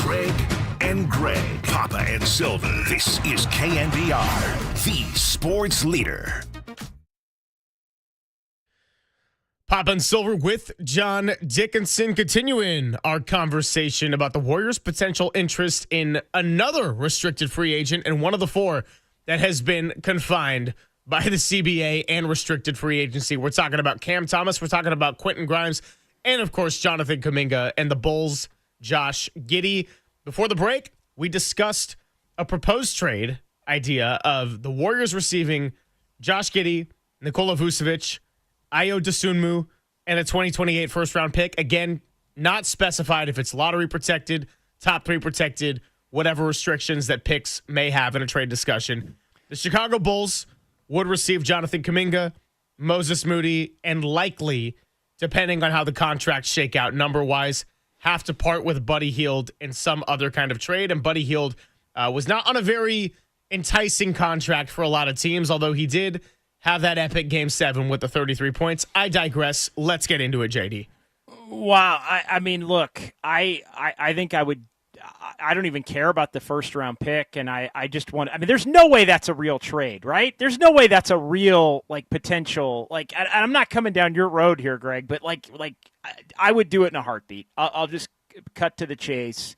Greg and Greg, Papa and Silver. This is KNBR, the sports leader. Papa and Silver with John Dickinson, continuing our conversation about the Warriors' potential interest in another restricted free agent and one of the four that has been confined by the CBA and restricted free agency. We're talking about Cam Thomas, we're talking about Quentin Grimes, and of course, Jonathan Kuminga and the Bulls' Josh Giddey. Before the break, we discussed a proposed trade idea of the Warriors receiving Josh Giddey, Nikola Vucevic, Ayo Dosunmu, and a 2028 first-round pick. Again, not specified if it's lottery protected, top 3 protected, whatever restrictions that picks may have in a trade discussion. The Chicago Bulls would receive Jonathan Kuminga, Moses Moody, and likely, depending on how the contracts shake out number-wise, have to part with Buddy Hield in some other kind of trade. And Buddy Hield was not on a very enticing contract for a lot of teams, although he did have that epic Game 7 with the 33 points. I digress. Let's get into it, JD. Wow. I mean, look, I think I would. I don't even care about the first round pick, and I just want. I mean, there's no way that's a real trade, right? There's no way that's a real potential. I'm not coming down your road here, Greg, but I would do it in a heartbeat. I'll just cut to the chase.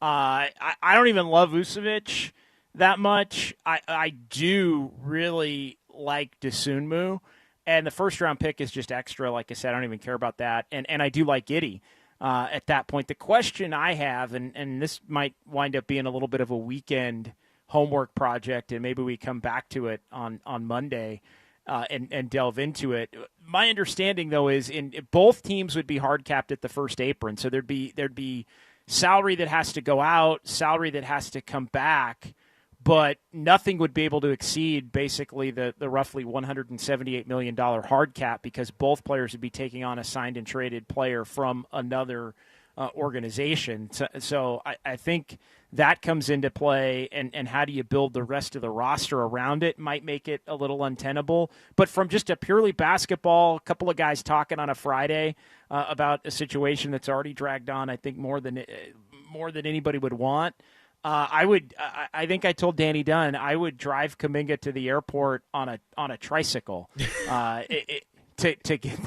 I don't even love Vucevic that much. I do really like Dosunmu, and the first round pick is just extra. Like I said, I don't even care about that, and I do like Giddey. At that point, the question I have, and this might wind up being a little bit of a weekend homework project, and maybe we come back to it on Monday and delve into it. My understanding, though, is both teams would be hard capped at the first apron, so there'd be salary that has to go out, salary that has to come back, but nothing would be able to exceed basically the roughly $178 million hard cap, because both players would be taking on a signed and traded player from another organization. So I think that comes into play, and how do you build the rest of the roster around it might make it a little untenable. But from just a purely basketball, a couple of guys talking on a Friday about a situation that's already dragged on, I think more than anybody would want. I think I told Danny Dunn I would drive Kuminga to the airport on a tricycle, to get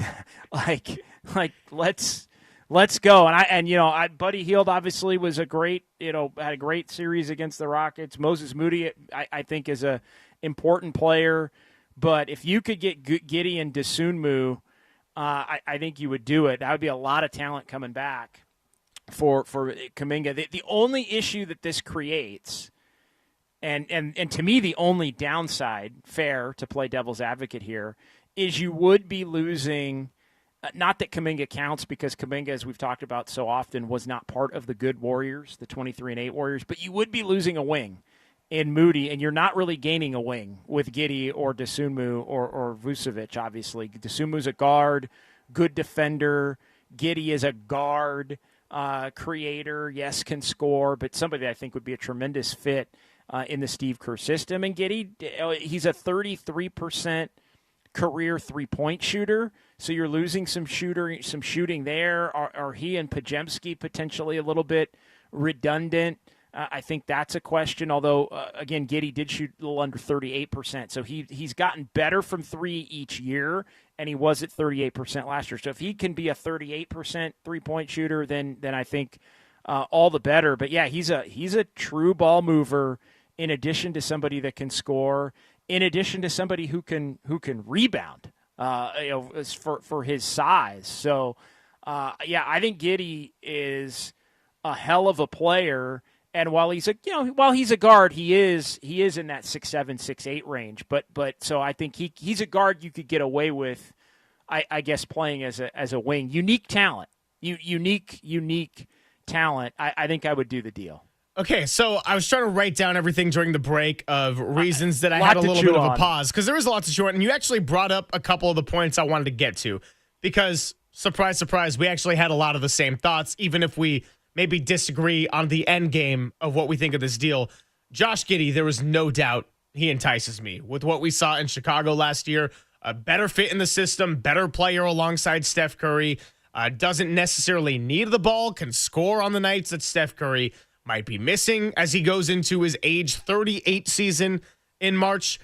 let's go. And Buddy Hield obviously was had a great series against the Rockets. Moses Moody I think is a important player, but if you could get Giddey and Dosunmu, I think you would do it. That would be a lot of talent coming back for Kuminga. The only issue that this creates, and to me the only downside, fair to play devil's advocate here, is you would be losing, not that Kuminga counts, because Kuminga, as we've talked about so often, was not part of the good Warriors, the 23-8 Warriors, but you would be losing a wing in Moody, and you're not really gaining a wing with Giddey or Dosunmu or Vucevic, obviously. Dosunmu's a guard, good defender. Giddey is a guard creator, yes, can score, but somebody that I think would be a tremendous fit in the Steve Kerr system. And Giddey, he's a 33% career three-point shooter, so you're losing some shooting there. Are he and Podziemski potentially a little bit redundant? I think that's a question, although, again, Giddey did shoot a little under 38%, so he's gotten better from three each year, and he was at 38% last year. So if he can be a 38% three-point shooter, then I think all the better. But, yeah, he's a true ball mover in addition to somebody that can score, in addition to somebody who can rebound for his size. So, I think Giddey is a hell of a player. And while he's a guard, he is in that 6'7", 6'8" range. But so I think he's a guard you could get away with, I guess, playing as a wing. Unique talent, unique talent. I think I would do the deal. Okay, so I was trying to write down everything during the break of reasons that I had a little bit of a pause because there was a lot to chew on, and you actually brought up a couple of the points I wanted to get to because surprise, surprise, we actually had a lot of the same thoughts, even if we maybe disagree on the end game of what we think of this deal. Josh Giddey, there was no doubt he entices me with what we saw in Chicago last year. A better fit in the system, better player alongside Steph Curry, doesn't necessarily need the ball, can score on the nights that Steph Curry might be missing as he goes into his age 38 season in March.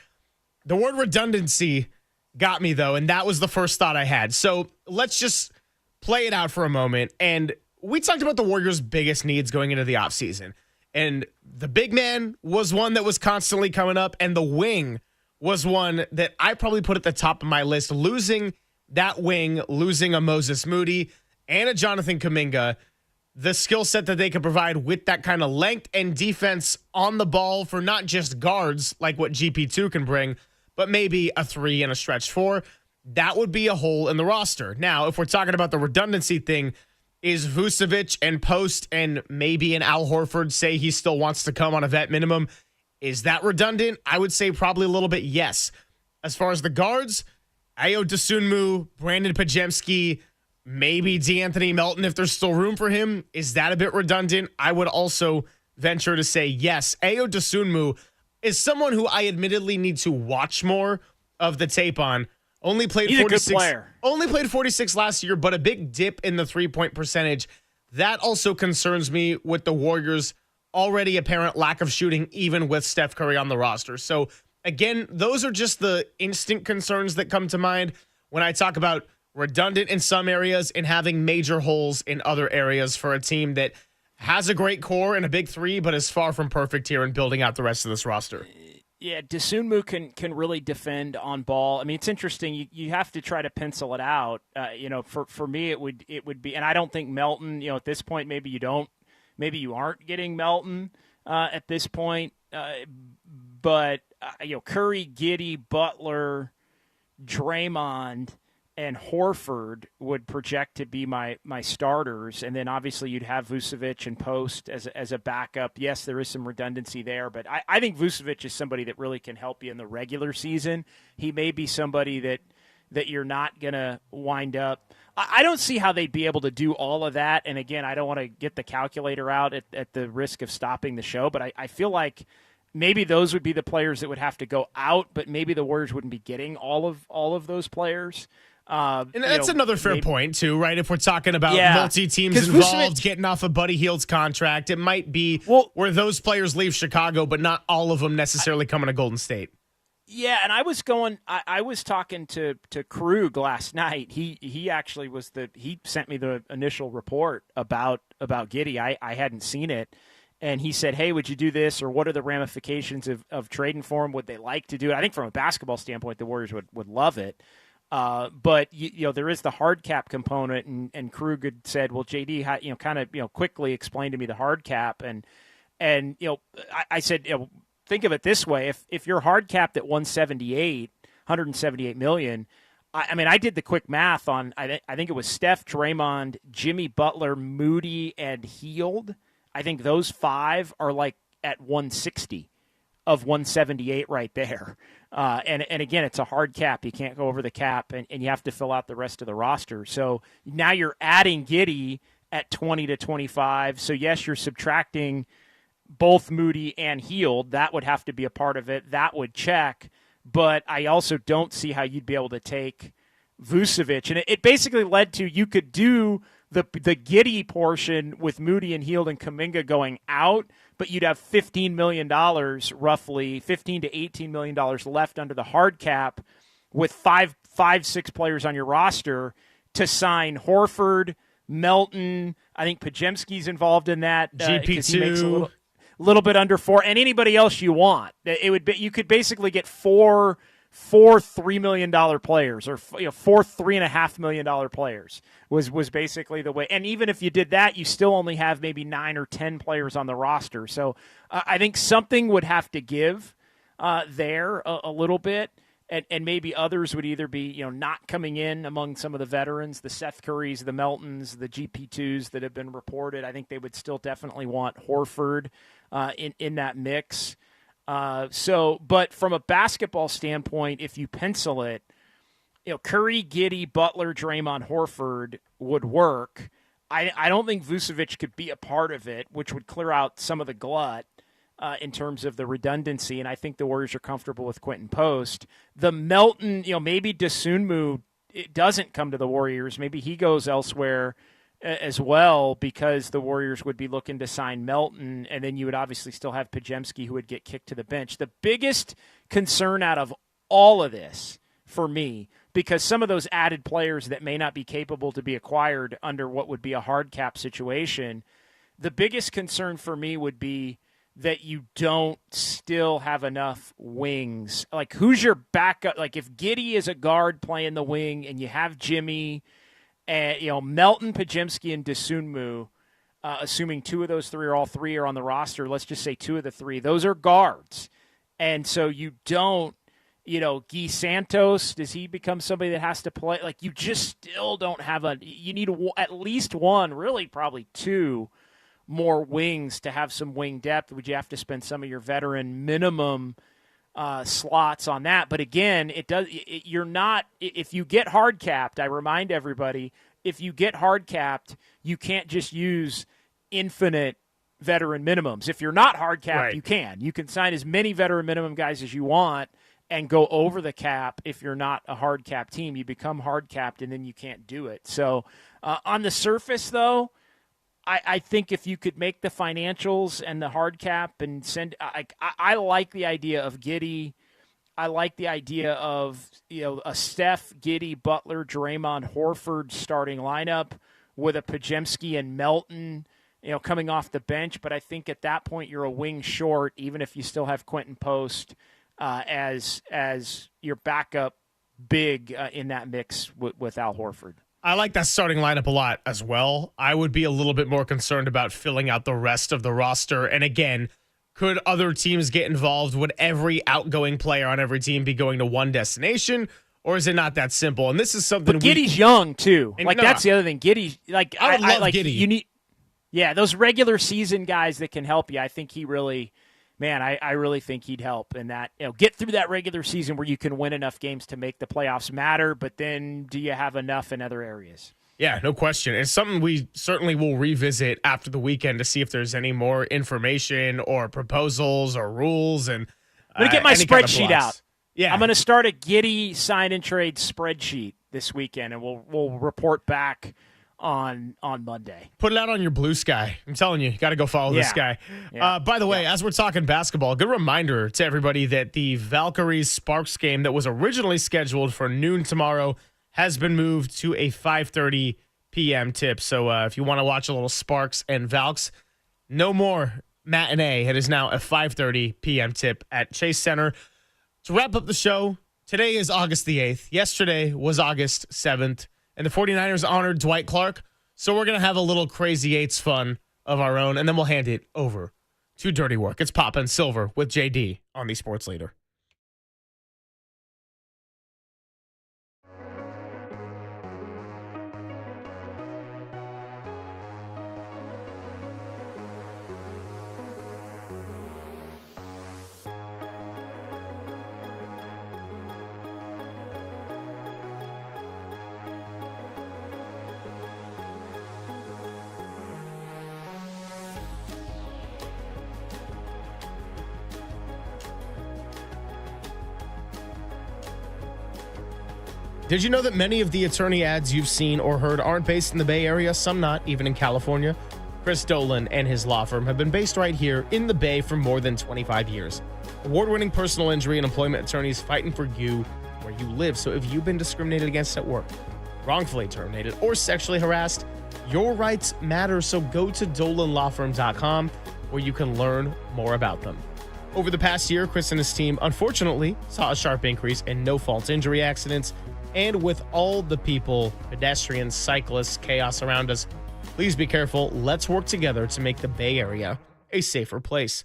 The word redundancy got me, though, and that was the first thought I had. So let's just play it out for a moment. And we talked about the Warriors' biggest needs going into the offseason. And the big man was one that was constantly coming up, and the wing was one that I probably put at the top of my list. Losing that wing, losing a Moses Moody and a Jonathan Kuminga, the skill set that they could provide with that kind of length and defense on the ball for not just guards like what GP2 can bring, but maybe a 3 and a stretch 4, that would be a hole in the roster. Now, if we're talking about the redundancy thing, is Vucevic and Post and maybe an Al Horford say he still wants to come on a vet minimum? Is that redundant? I would say probably a little bit yes. As far as the guards, Ayo Dosunmu, Brandon Podziemski, maybe DeAnthony Melton if there's still room for him. Is that a bit redundant? I would also venture to say yes. Ayo Dosunmu is someone who I admittedly need to watch more of the tape on. Only played 46 last year, but a big dip in the three-point percentage. That also concerns me with the Warriors' already apparent lack of shooting, even with Steph Curry on the roster. So, again, those are just the instant concerns that come to mind when I talk about redundant in some areas and having major holes in other areas for a team that has a great core and a big three, but is far from perfect here in building out the rest of this roster. Yeah, Dosunmu can really defend on ball. I mean, it's interesting. You have to try to pencil it out. For me, it would be, and I don't think Melton. At this point, maybe you aren't getting Melton at this point. But Curry, Giddey, Butler, Draymond, and Horford would project to be my starters, and then obviously you'd have Vucevic and Post as a backup. Yes, there is some redundancy there, but I think Vucevic is somebody that really can help you in the regular season. He may be somebody that you're not going to wind up. I don't see how they'd be able to do all of that, and again, I don't want to get the calculator out at the risk of stopping the show, but I feel like maybe those would be the players that would have to go out, but maybe the Warriors wouldn't be getting all of those players. And that's another fair point, too, right? If we're talking about multi-teams involved, getting off of Buddy Hield's contract, it might be where those players leave Chicago, but not all of them necessarily coming to Golden State. Yeah, and I was talking to Krug last night. He actually he sent me the initial report about Giddey. I hadn't seen it. And he said, hey, would you do this? Or what are the ramifications of trading for him? Would they like to do it? I think from a basketball standpoint, the Warriors would love it. But there is the hard cap component, and Krug had said, well, JD, quickly explain to me the hard cap, and I said, think of it this way: if you're hard capped at 178 million, I mean, I did the quick math on, I think it was Steph, Draymond, Jimmy Butler, Moody, and Hield. I think those 5 are like at 160 of 178 right there. And again, it's a hard cap. You can't go over the cap, and you have to fill out the rest of the roster. So now you're adding Giddey at 20 to 25. So, yes, you're subtracting both Moody and Hield. That would have to be a part of it. That would check. But I also don't see how you'd be able to take Vucevic. And it basically led to you could do the Giddey portion with Moody and Hield and Kuminga going out, but you'd have $15 million, roughly $15 to $18 million left under the hard cap with five, 6 players on your roster to sign Horford, Melton. I think Pajemski's involved in that. GP2. He makes a little bit under 4, and anybody else you want. It would be, you could basically get four $3 million players, or 4 $3.5 million players was basically the way. And even if you did that, you still only have maybe 9 or 10 players on the roster. So I think something would have to give there a little bit. And maybe others would either be, not coming in among some of the veterans, the Seth Currys, the Meltons, the GP2s that have been reported. I think they would still definitely want Horford in that mix. But from a basketball standpoint, if you pencil it, Curry, Giddey, Butler, Draymond, Horford would work. I don't think Vucevic could be a part of it, which would clear out some of the glut. In terms of the redundancy, and I think the Warriors are comfortable with Quentin Post. The Melton, maybe Dosunmu doesn't come to the Warriors. Maybe he goes elsewhere as well, because the Warriors would be looking to sign Melton, and then you would obviously still have Pajemski, who would get kicked to the bench. The biggest concern out of all of this for me, because some of those added players that may not be capable to be acquired under what would be a hard cap situation, the biggest concern for me would be that you don't still have enough wings. Like, who's your backup? Like, if Giddey is a guard playing the wing and you have Jimmy and, Melton, Pajemski, and Dosunmu, assuming 2 of those 3 or all 3 are on the roster, let's just say 2 of the 3, those are guards. And so you don't, Guy Santos, does he become somebody that has to play? Like, you just still don't have you need at least 1, really probably 2 more wings to have some wing depth. Would you have to spend some of your veteran minimum slots on that? But again, you're not, if you get hard capped, I remind everybody, if you get hard capped, you can't just use infinite veteran minimums. If you're not hard capped, right, you can sign as many veteran minimum guys as you want and go over the cap. If you're not a hard cap team, you become hard capped and then you can't do it. So on the surface, though, I think if you could make the financials and the hard cap and send, I like the idea of Giddey. I like the idea of a Steph, Giddey, Butler, Draymond, Horford starting lineup with a Pajemski and Melton, coming off the bench. But I think at that point you're a wing short, even if you still have Quentin Post as your backup big in that mix with Al Horford. I like that starting lineup a lot as well. I would be a little bit more concerned about filling out the rest of the roster. And again, could other teams get involved? Would every outgoing player on every team be going to one destination? Or is it not that simple? And this is something. But Giddey's young too. That's the other thing. Giddey, I love Giddey. You need, those regular season guys that can help you. I think he really, I really think he'd help in that. Get through that regular season where you can win enough games to make the playoffs matter. But then, do you have enough in other areas? Yeah, no question. It's something we certainly will revisit after the weekend to see if there's any more information or proposals or rules. And I'm gonna get my spreadsheet out. Yeah, I'm gonna start a Giddey sign and trade spreadsheet this weekend, and we'll report back on Monday. Put it out on your Blue Sky. I'm telling you got to go follow this guy. Yeah. By the way, as we're talking basketball, good reminder to everybody that the Valkyries Sparks game that was originally scheduled for noon tomorrow has been moved to a 5:30 p.m. tip. So if you want to watch a little Sparks and Valks, no more matinee. It is now a 5:30 p.m. tip at Chase Center. To wrap up the show, today is August the 8th. Yesterday was August 7th. And the 49ers honored Dwight Clark. So we're going to have a little Crazy Eights fun of our own, and then we'll hand it over to Dirty Work. It's Pop and Silver with JD on the Sports Leader. Did you know that many of the attorney ads you've seen or heard aren't based in the Bay Area, some not, even in California? Chris Dolan and his law firm have been based right here in the Bay for more than 25 years. Award-winning personal injury and employment attorneys fighting for you where you live. So if you've been discriminated against at work, wrongfully terminated, or sexually harassed, your rights matter. So go to dolanlawfirm.com where you can learn more about them. Over the past year, Chris and his team, unfortunately, saw a sharp increase in no-fault injury accidents. And with all the people, pedestrians, cyclists, chaos around us, please be careful. Let's work together to make the Bay Area a safer place.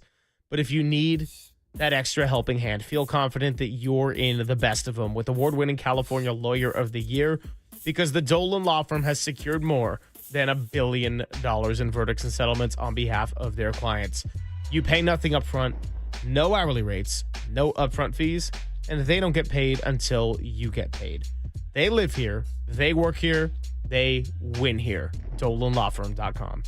But if you need that extra helping hand, feel confident that you're in the best of them with award-winning California Lawyer of the Year, because the Dolan Law Firm has secured more than $1 billion in verdicts and settlements on behalf of their clients. You pay nothing up front, no hourly rates, no upfront fees, and they don't get paid until you get paid. They live here, they work here, they win here. DolanLawFirm.com.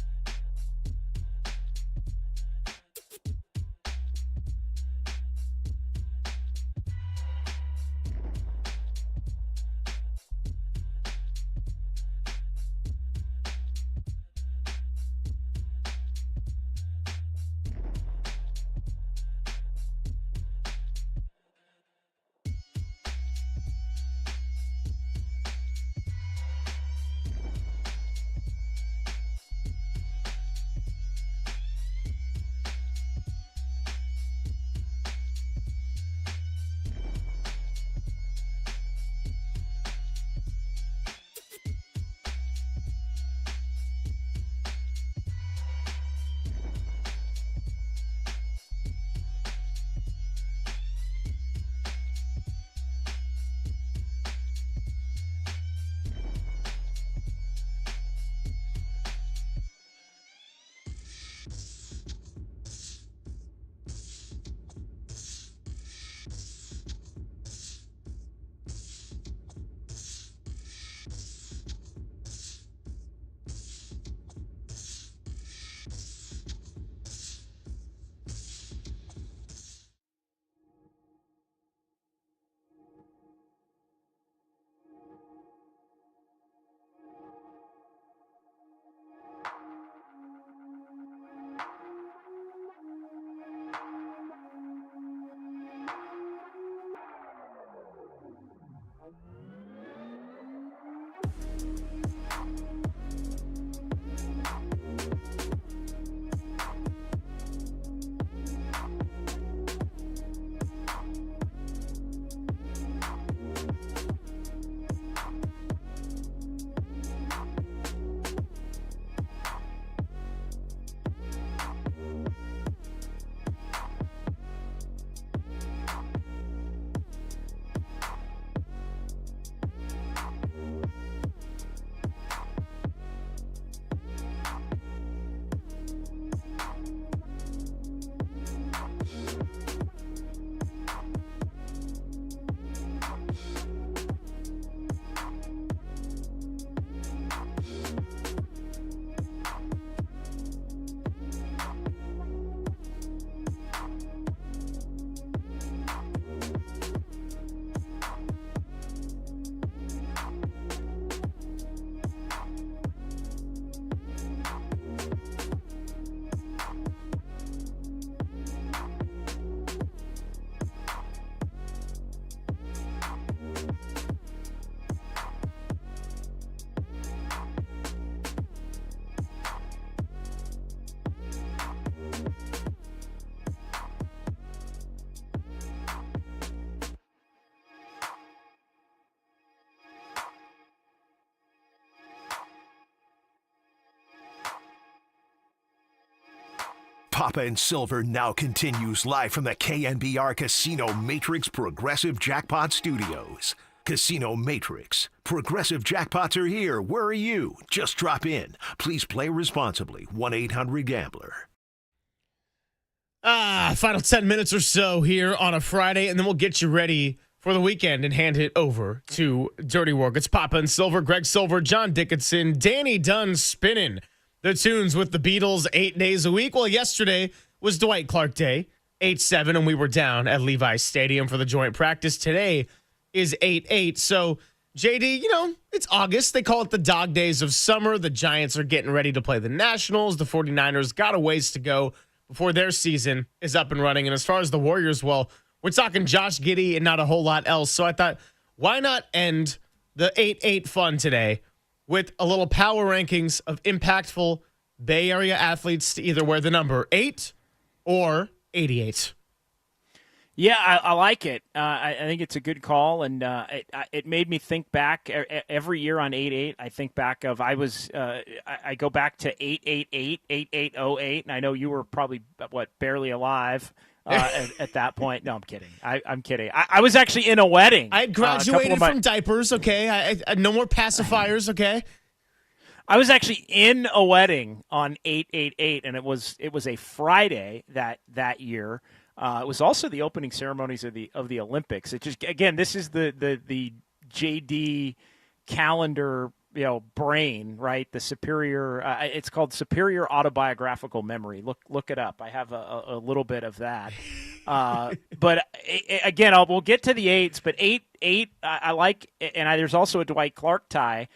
Papa and Silver now continues live from the KNBR Casino Matrix Progressive Jackpot Studios. Casino Matrix. Progressive jackpots are here. Where are you? Just drop in. Please play responsibly. 1-800-GAMBLER. Final 10 minutes or so here on a Friday, and then we'll get you ready for the weekend and hand it over to Dirty Work. It's Papa and Silver, Greg Silver, John Dickinson, Danny Dunn spinning the tunes with the Beatles 8 days a week. Well, yesterday was Dwight Clark Day, 8-7, and we were down at Levi's Stadium for the joint practice. Today is 8-8. So JD, it's August. They call it the dog days of summer. The Giants are getting ready to play the Nationals. The 49ers got a ways to go before their season is up and running. And as far as the Warriors, well, we're talking Josh Giddey and not a whole lot else. So I thought, why not end the 8-8 fun today with a little power rankings of impactful Bay Area athletes to either wear the number 8 or 88. Yeah, I like it. I think it's a good call, and it made me think back every year on 8-8. I think back of I go back to 8-8-8, 8-8-08, and I know you were probably barely alive at that point. No, I'm kidding. I'm kidding. I was actually in a wedding. I had graduated from diapers. Okay, I no more pacifiers. Okay. I was actually in a wedding on 8-8-8, and it was a Friday that year. It was also the opening ceremonies of the Olympics. It just, again, this is the JD calendar, brain, right? The superior. It's called superior autobiographical memory. Look it up. I have a little bit of that. But again, we'll get to the 8s. But 8 I like, and there's also a Dwight Clark tie.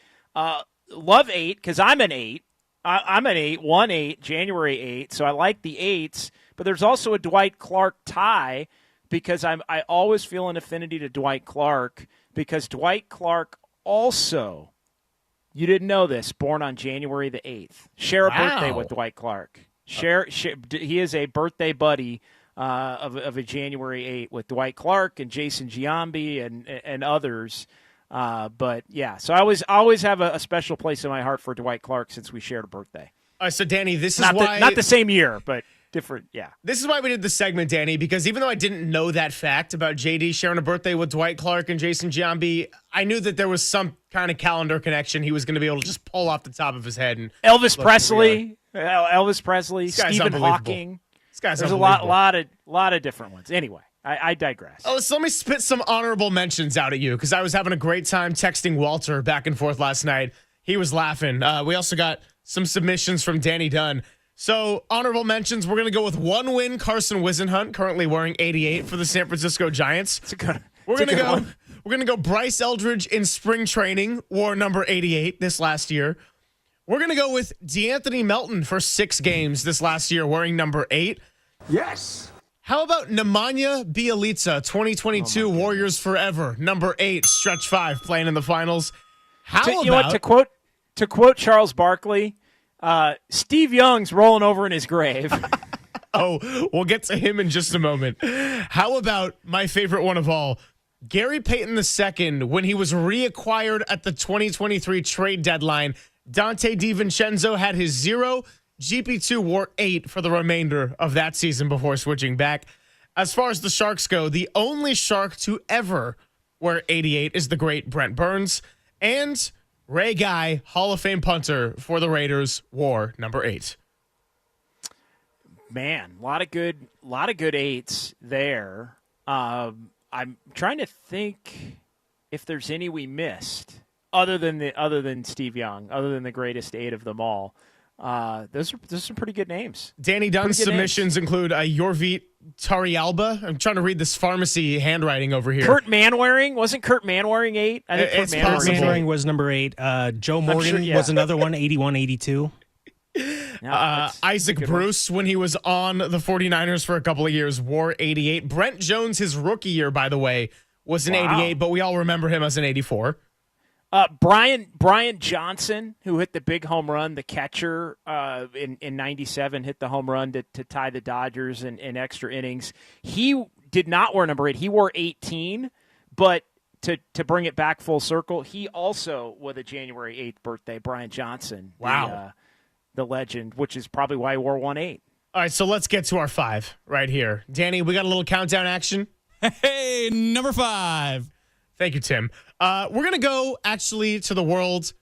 Love 8 because I'm an 8. I'm an 8, 1-8, January 8. So I like the 8s. But there's also a Dwight Clark tie because I always feel an affinity to Dwight Clark because Dwight Clark also, you didn't know this, born on January the 8th. Share a birthday with Dwight Clark. He is a birthday buddy of a January 8 with Dwight Clark and Jason Giambi and others. But yeah, so I always have a special place in my heart for Dwight Clark since we shared a birthday. All right, so Danny, this is not the same year, but different. Yeah, this is why we did the segment, Danny, because even though I didn't know that fact about JD sharing a birthday with Dwight Clark and Jason Giambi, I knew that there was some kind of calendar connection he was going to be able to just pull off the top of his head. And Elvis Presley, Stephen Hawking. There's a lot of different ones. Anyway. I digress. Oh, so let me spit some honorable mentions out at you because I was having a great time texting Walter back and forth last night. He was laughing. We also got some submissions from Danny Dunn. So honorable mentions, we're going to go with one win, Carson Wisenhunt, currently wearing 88 for the San Francisco Giants. We're going to go Bryce Eldridge in spring training, wore number 88 this last year. We're going to go with DeAnthony Melton for 6 games this last year, wearing number 8. Yes. How about Nemanja Bjelica, 2022 Warriors Forever, number 8, stretch 5, playing in the finals? To quote Charles Barkley, Steve Young's rolling over in his grave. Oh, we'll get to him in just a moment. How about my favorite one of all, Gary Payton II, when he was reacquired at the 2023 trade deadline, Dante DiVincenzo had his 0. GP2 wore 8 for the remainder of that season before switching back. As far as the Sharks go, the only Shark to ever wear 88 is the great Brent Burns. And Ray Guy, Hall of Fame punter for the Raiders, wore number 8. Man, a lot of good 8s there. I'm trying to think if there's any we missed other than Steve Young, other than the greatest 8 of them all. Those are some pretty good names. Danny Dunn's submissions include Yorvit Tarialba. I'm trying to read this pharmacy handwriting over here. Kurt Manwaring. Wasn't Kurt Manwaring 8? I think Kurt Manwaring was number 8. Joe Morgan was another one, 81, 82. Isaac Bruce, when he was on the 49ers for a couple of years, wore 88. Brent Jones, his rookie year, by the way, was an 88, but we all remember him as an 84. Brian Johnson, who hit the big home run, the catcher in 97, hit the home run to tie the Dodgers in extra innings. He did not wear number 8. He wore 18, but to bring it back full circle, he also, with a January 8th birthday, Brian Johnson. Wow. The legend, which is probably why he wore 1-8. All right, so let's get to our 5 right here. Danny, we got a little countdown action. Hey, number 5. Thank you, Tim. We're going to go actually to the world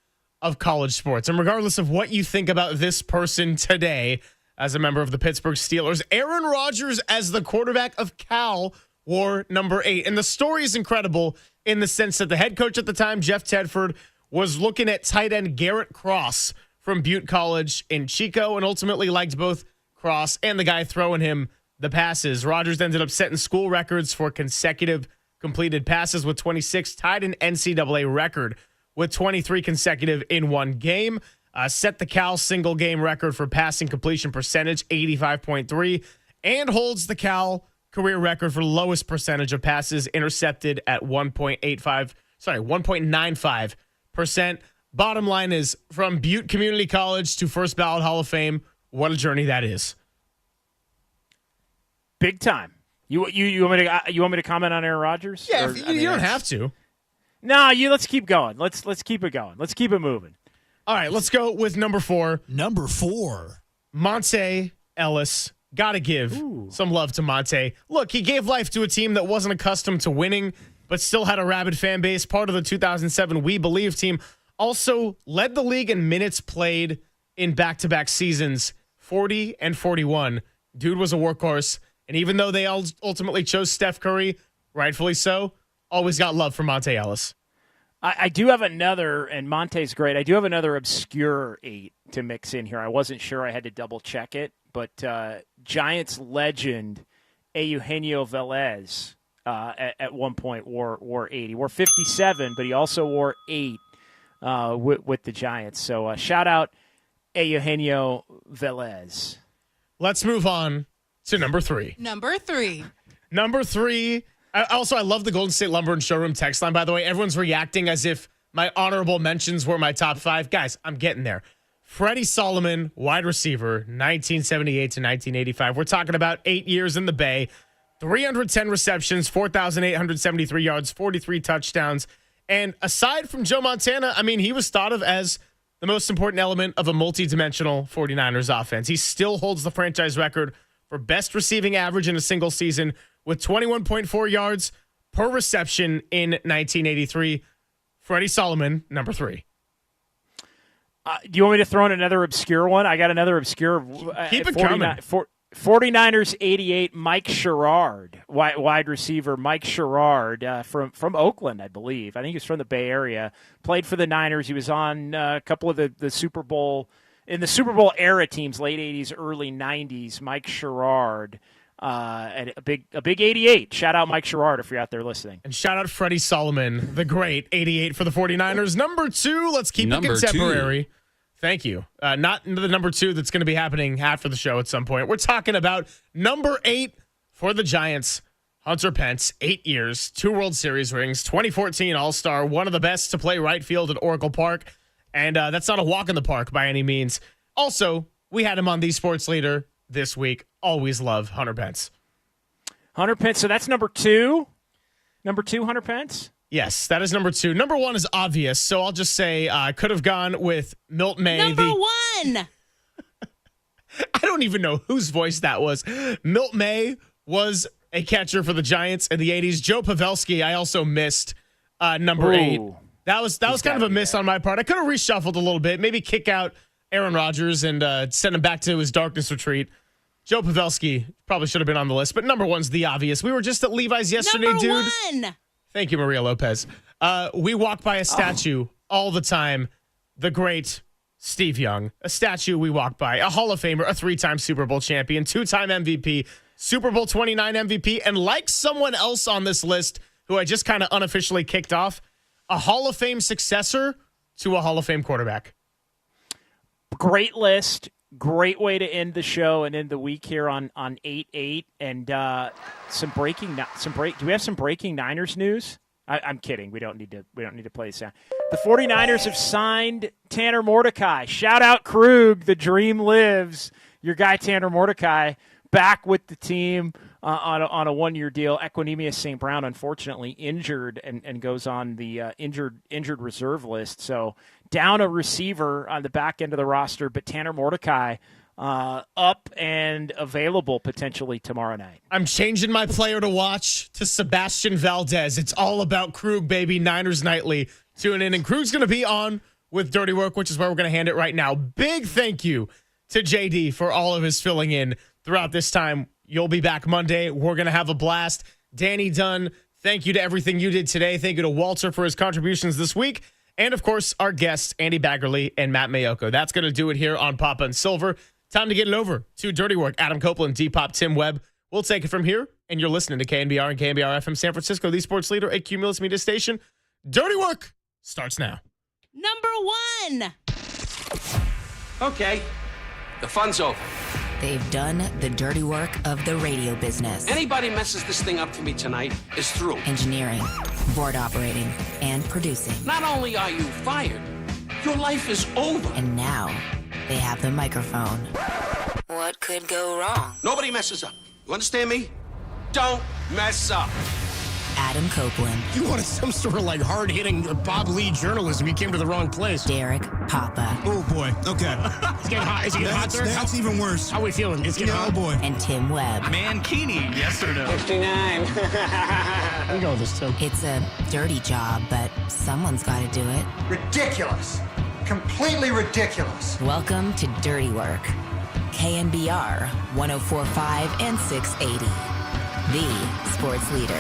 of college sports. And regardless of what you think about this person today as a member of the Pittsburgh Steelers, Aaron Rodgers as the quarterback of Cal wore number 8. And the story is incredible in the sense that the head coach at the time, Jeff Tedford, was looking at tight end Garrett Cross from Butte College in Chico and ultimately liked both Cross and the guy throwing him the passes. Rodgers ended up setting school records for consecutive completed passes with 26, tied an NCAA record with 23 consecutive in one game. Set the Cal single game record for passing completion percentage, 85.3, and holds the Cal career record for lowest percentage of passes intercepted at 1.95%. Bottom line is, from Butte Community College to first ballot Hall of Fame, what a journey that is. Big time. You want me to comment on Aaron Rodgers? Yeah, you don't have to. No, let's keep going. Let's keep it going. Let's keep it moving. All right, let's go with number 4. Number 4. Monte Ellis. Got to give some love to Monte. Look, he gave life to a team that wasn't accustomed to winning, but still had a rabid fan base. Part of the 2007 We Believe team. Also led the league in minutes played in back-to-back seasons, 40 and 41. Dude was a workhorse. And even though they ultimately chose Steph Curry, rightfully so, always got love for Monte Ellis. I do have another, and Monte's great. I do have another obscure 8 to mix in here. I wasn't sure. I had to double check it. But Giants legend Eugenio Velez at one point wore 8. He wore 57, but he also wore 8 with the Giants. So shout out Eugenio Velez. Let's move on to number 3. Number 3. Number 3. I love the Golden State Lumber and Showroom text line, by the way. Everyone's reacting as if my honorable mentions were my top 5. Guys, I'm getting there. Freddie Solomon, wide receiver, 1978 to 1985. We're talking about 8 years in the Bay, 310 receptions, 4,873 yards, 43 touchdowns. And aside from Joe Montana, I mean, he was thought of as the most important element of a multi-dimensional 49ers offense. He still holds the franchise record for best receiving average in a single season with 21.4 yards per reception in 1983. Freddie Solomon, number 3. Do you want me to throw in another obscure one? I got another obscure. Keep it coming. 49ers 88, Mike Sherrard, wide receiver. Mike Sherrard from Oakland, I believe. I think he was from the Bay Area. Played for the Niners. He was on a couple of the Super Bowl, in the Super Bowl era teams, late 80s, early 90s. Mike Sherrard, and a big 88. Shout out Mike Sherrard if you're out there listening. And shout out Freddie Solomon, the great 88 for the 49ers. Number 2, let's keep it contemporary. 2. Thank you. Not the number 2 that's going to be happening after the show at some point. We're talking about number 8 for the Giants, Hunter Pence, 8 years, 2 World Series rings, 2014 All-Star, one of the best to play right field at Oracle Park. And that's not a walk in the park by any means. Also, we had him on The Sports Leader this week. Always love Hunter Pence. Hunter Pence, so that's number 2? Number 2, Hunter Pence? Yes, that is number 2. Number 1 is obvious, so I'll just say I could have gone with Milt May. Number 1! I don't even know whose voice that was. Milt May was a catcher for the Giants in the 80s. Joe Pavelski, I also missed number 8. That was kind of a miss on my part. I could have reshuffled a little bit, maybe kick out Aaron Rodgers and send him back to his darkness retreat. Joe Pavelski probably should have been on the list, but number 1's the obvious. We were just at Levi's yesterday, number dude. 1! Thank you, Maria Lopez. We walk by a statue all the time. The great Steve Young. A statue we walk by. A Hall of Famer, a 3-time Super Bowl champion, 2-time MVP, Super Bowl 29 MVP, and like someone else on this list who I just kind of unofficially kicked off, a Hall of Fame successor to a Hall of Fame quarterback. Great list. Great way to end the show and end the week here on 8-8. And do we have some breaking Niners news? I'm kidding. We don't need to play this out. The 49ers have signed Tanner Mordecai. Shout out Krug. The dream lives. Your guy Tanner Mordecai back with the team on a 1-year deal. Equinemius St. Brown, unfortunately, injured and goes on the injured reserve list. So down a receiver on the back end of the roster, but Tanner Mordecai up and available potentially tomorrow night. I'm changing my player to watch to Sebastian Valdez. It's all about Krug, baby. Niners Nightly. Tune in. And Krug's going to be on with Dirty Work, which is where we're going to hand it right now. Big thank you to JD for all of his filling in throughout this time. You'll be back Monday. We're going to have a blast. Danny Dunn, thank you to everything you did today. Thank you to Walter for his contributions this week. And, of course, our guests, Andy Baggerly and Matt Mayoko. That's going to do it here on Papa and Silver. Time to get it over to Dirty Work. Adam Copeland, Depop, Tim Webb. We'll take it from here and you're listening to KNBR and KNBR FM San Francisco, the sports leader, a Cumulus Media station. Dirty Work starts now. Number 1. Okay, the fun's over. They've done the dirty work of the radio business. Anybody messes this thing up for me tonight is through. Engineering, board operating, and producing. Not only are you fired, your life is over. And now they have the microphone. What could go wrong? Nobody messes up. You understand me? Don't mess up. Adam Copeland. You wanted some sort of like hard-hitting Bob Lee journalism. You came to the wrong place. Derek Papa. Oh, boy. Okay. It's getting hot. Is it getting hot, sir? That's even worse. How are we feeling? It's getting hot. Oh, boy. And Tim Webb. Mankini, yes or no? 59. Let me go with this, Tim. It's a dirty job, but someone's got to do it. Ridiculous. Completely ridiculous. Welcome to Dirty Work. KNBR 104.5 and 680. The sports leader.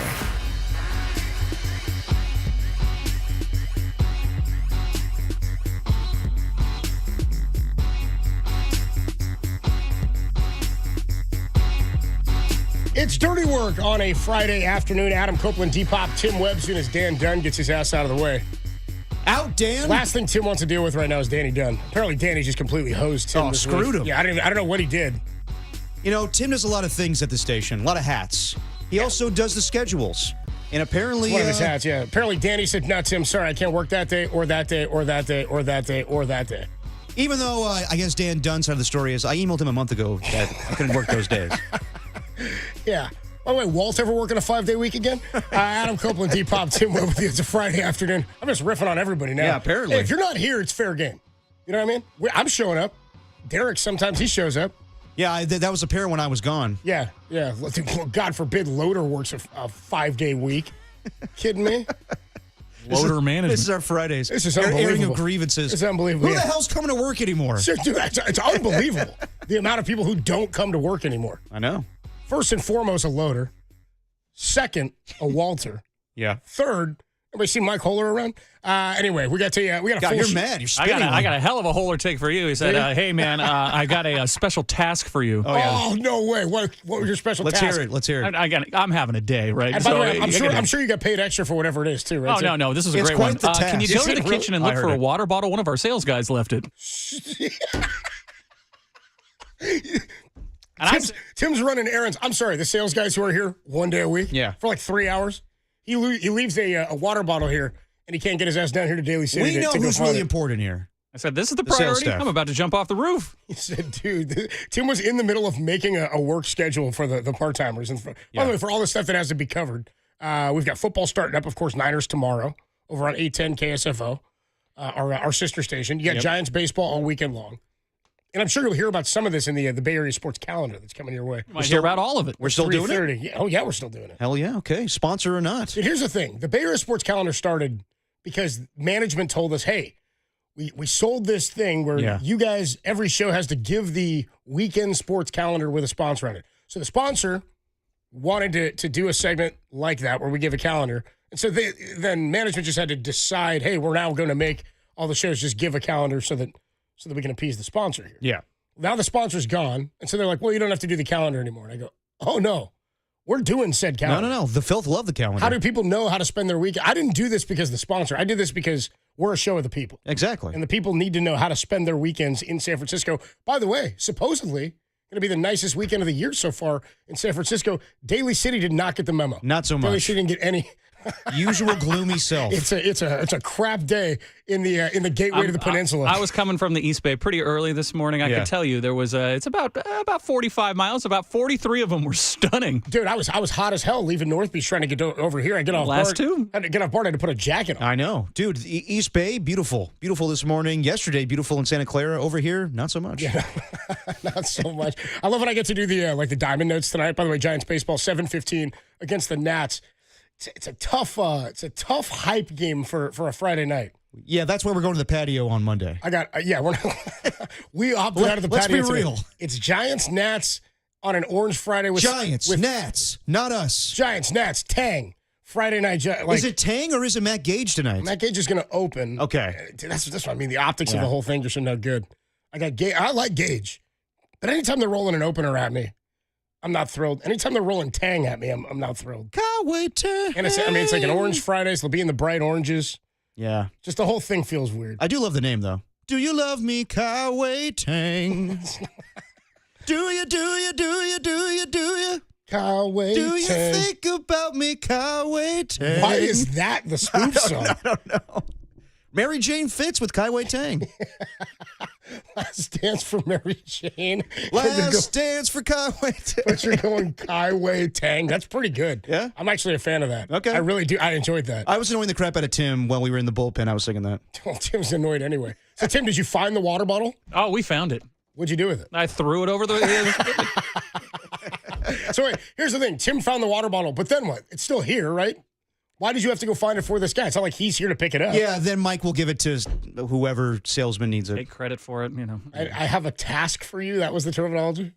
It's Dirty Work on a Friday afternoon. Adam Copeland, D-Pop, Tim Webb, soon as Dan Dunn gets his ass out of the way. Out, Dan? Last thing Tim wants to deal with right now is Danny Dunn. Apparently, Danny just completely hosed Tim. Screwed him. Yeah, I don't know what he did. You know, Tim does a lot of things at the station, a lot of hats. He also does the schedules. And apparently... One of his hats, yeah. Apparently, Danny said, no, Tim, sorry, I can't work that day, or that day, or that day, or that day, or that day. Even though I guess Dan Dunn's side of the story is I emailed him a month ago that I couldn't work those days. Yeah. By the way, Walt ever working a 5-day week again? Adam Copeland, D-Pop, Tim Webb with you. It's a Friday afternoon. I'm just riffing on everybody now. Yeah, apparently. Hey, if you're not here, it's fair game. You know what I mean? I'm showing up. Derek, sometimes he shows up. Yeah, that was apparent when I was gone. Yeah. God forbid Loader works a 5-day week. Kidding me? Loader management. This is our Fridays. This is unbelievable. Airing of grievances. It's unbelievable. Who the hell's coming to work anymore? Dude, it's unbelievable. The amount of people who don't come to work anymore. I know. First and foremost, a Loader. Second, a Walter. Yeah. Third, everybody see Mike Holler around? Anyway, we got a God, you're mad. You're spinning. I got a hell of a Holler take for you. He said, hey, man, I got a special task for you. Oh, no way. What was your special Let's task? hear it. I'm having a day, right? And by the way, I'm sure you got paid extra for whatever it is, too, right? Oh, no. This is a great one. Can you go to the kitchen and look for a water bottle? One of our sales guys left it. Tim's running errands. I'm sorry, the sales guys who are here 1 day a week for like 3 hours. He leaves a water bottle here, and he can't get his ass down here to Daly City. We know who's really important here. I said, this is the priority. I'm about to jump off the roof. He said, dude, Tim was in the middle of making a work schedule for the part-timers. And by the way, for all the stuff that has to be covered, we've got football starting up, of course, Niners tomorrow over on 810 KSFO, our sister station. You got Giants baseball all weekend long. And I'm sure you'll hear about some of this in the Bay Area sports calendar that's coming your way. Might hear about all of it. We're still doing it? Yeah. Oh, yeah, we're still doing it. Hell yeah. Okay. Sponsor or not. Dude, here's the thing. The Bay Area sports calendar started because management told us, hey, we sold this thing where you guys, every show has to give the weekend sports calendar with a sponsor on it. So the sponsor wanted to do a segment like that where we give a calendar. And so then management just had to decide, hey, we're now going to make all the shows just give a calendar so that we can appease the sponsor here. Yeah. Now the sponsor's gone. And so they're like, well, you don't have to do the calendar anymore. And I go, oh, no. We're doing said calendar. No. The filth love the calendar. How do people know how to spend their week? I didn't do this because of the sponsor. I did this because we're a show of the people. Exactly. And the people need to know how to spend their weekends in San Francisco. By the way, supposedly going to be the nicest weekend of the year so far in San Francisco. Daly City did not get the memo. Not so much. Daly City didn't get any. Usual gloomy self. It's a crap day in the gateway to the peninsula. I was coming from the East Bay pretty early this morning. I can tell you there was it's about 45 miles. About 43 of them were stunning. Dude, I was hot as hell leaving North Beach trying to get over here. I get off last two. I had to get off board. I had to put a jacket on. I know, dude. The East Bay, beautiful this morning. Yesterday, beautiful in Santa Clara. Over here, not so much. Yeah, not so much. I love when I get to do the the diamond notes tonight. By the way, Giants baseball 7:15 against the Nats. It's a tough hype game for a Friday night. Yeah, that's why we're going to the patio on Monday. we're we opted out of the patio. Let's be real. Today. It's Giants Nats on an Orange Friday with Nats, not us. Giants Nats Tang Friday night. Is it Tang or is it Matt Gage tonight? Matt Gage is going to open. Okay, that's what I mean. The optics of the whole thing just are no good. I got Gage. I like Gage, but anytime they're rolling an opener at me, I'm not thrilled. Anytime they're rolling Tang at me, I'm not thrilled. Kawaii Tang. And it's like an Orange Fridays. They'll be in the bright oranges. Yeah. Just the whole thing feels weird. I do love the name, though. Do you love me, Kawaii Tang? Do you? Kawaii Do you Tang. think about me, Kawaii Tang? Why is that the spoof song? I don't know. Mary Jane Fitz with Kawaii Tang. Last Dance for Mary Jane. Last Dance for Kawaii Tang. But you're going Kawaii Tang. That's pretty good. Yeah? I'm actually a fan of that. Okay. I really do. I enjoyed that. I was annoying the crap out of Tim while we were in the bullpen. I was singing that. Well, Tim's annoyed anyway. So, Tim, did you find the water bottle? Oh, we found it. What'd you do with it? I threw it over the. So, wait, here's the thing. Tim found the water bottle, but then what? It's still here, right? Why did you have to go find it for this guy? It's not like he's here to pick it up. Yeah, then Mike will give it to whoever salesman needs it. Take credit for it, I have a task for you. That was the terminology.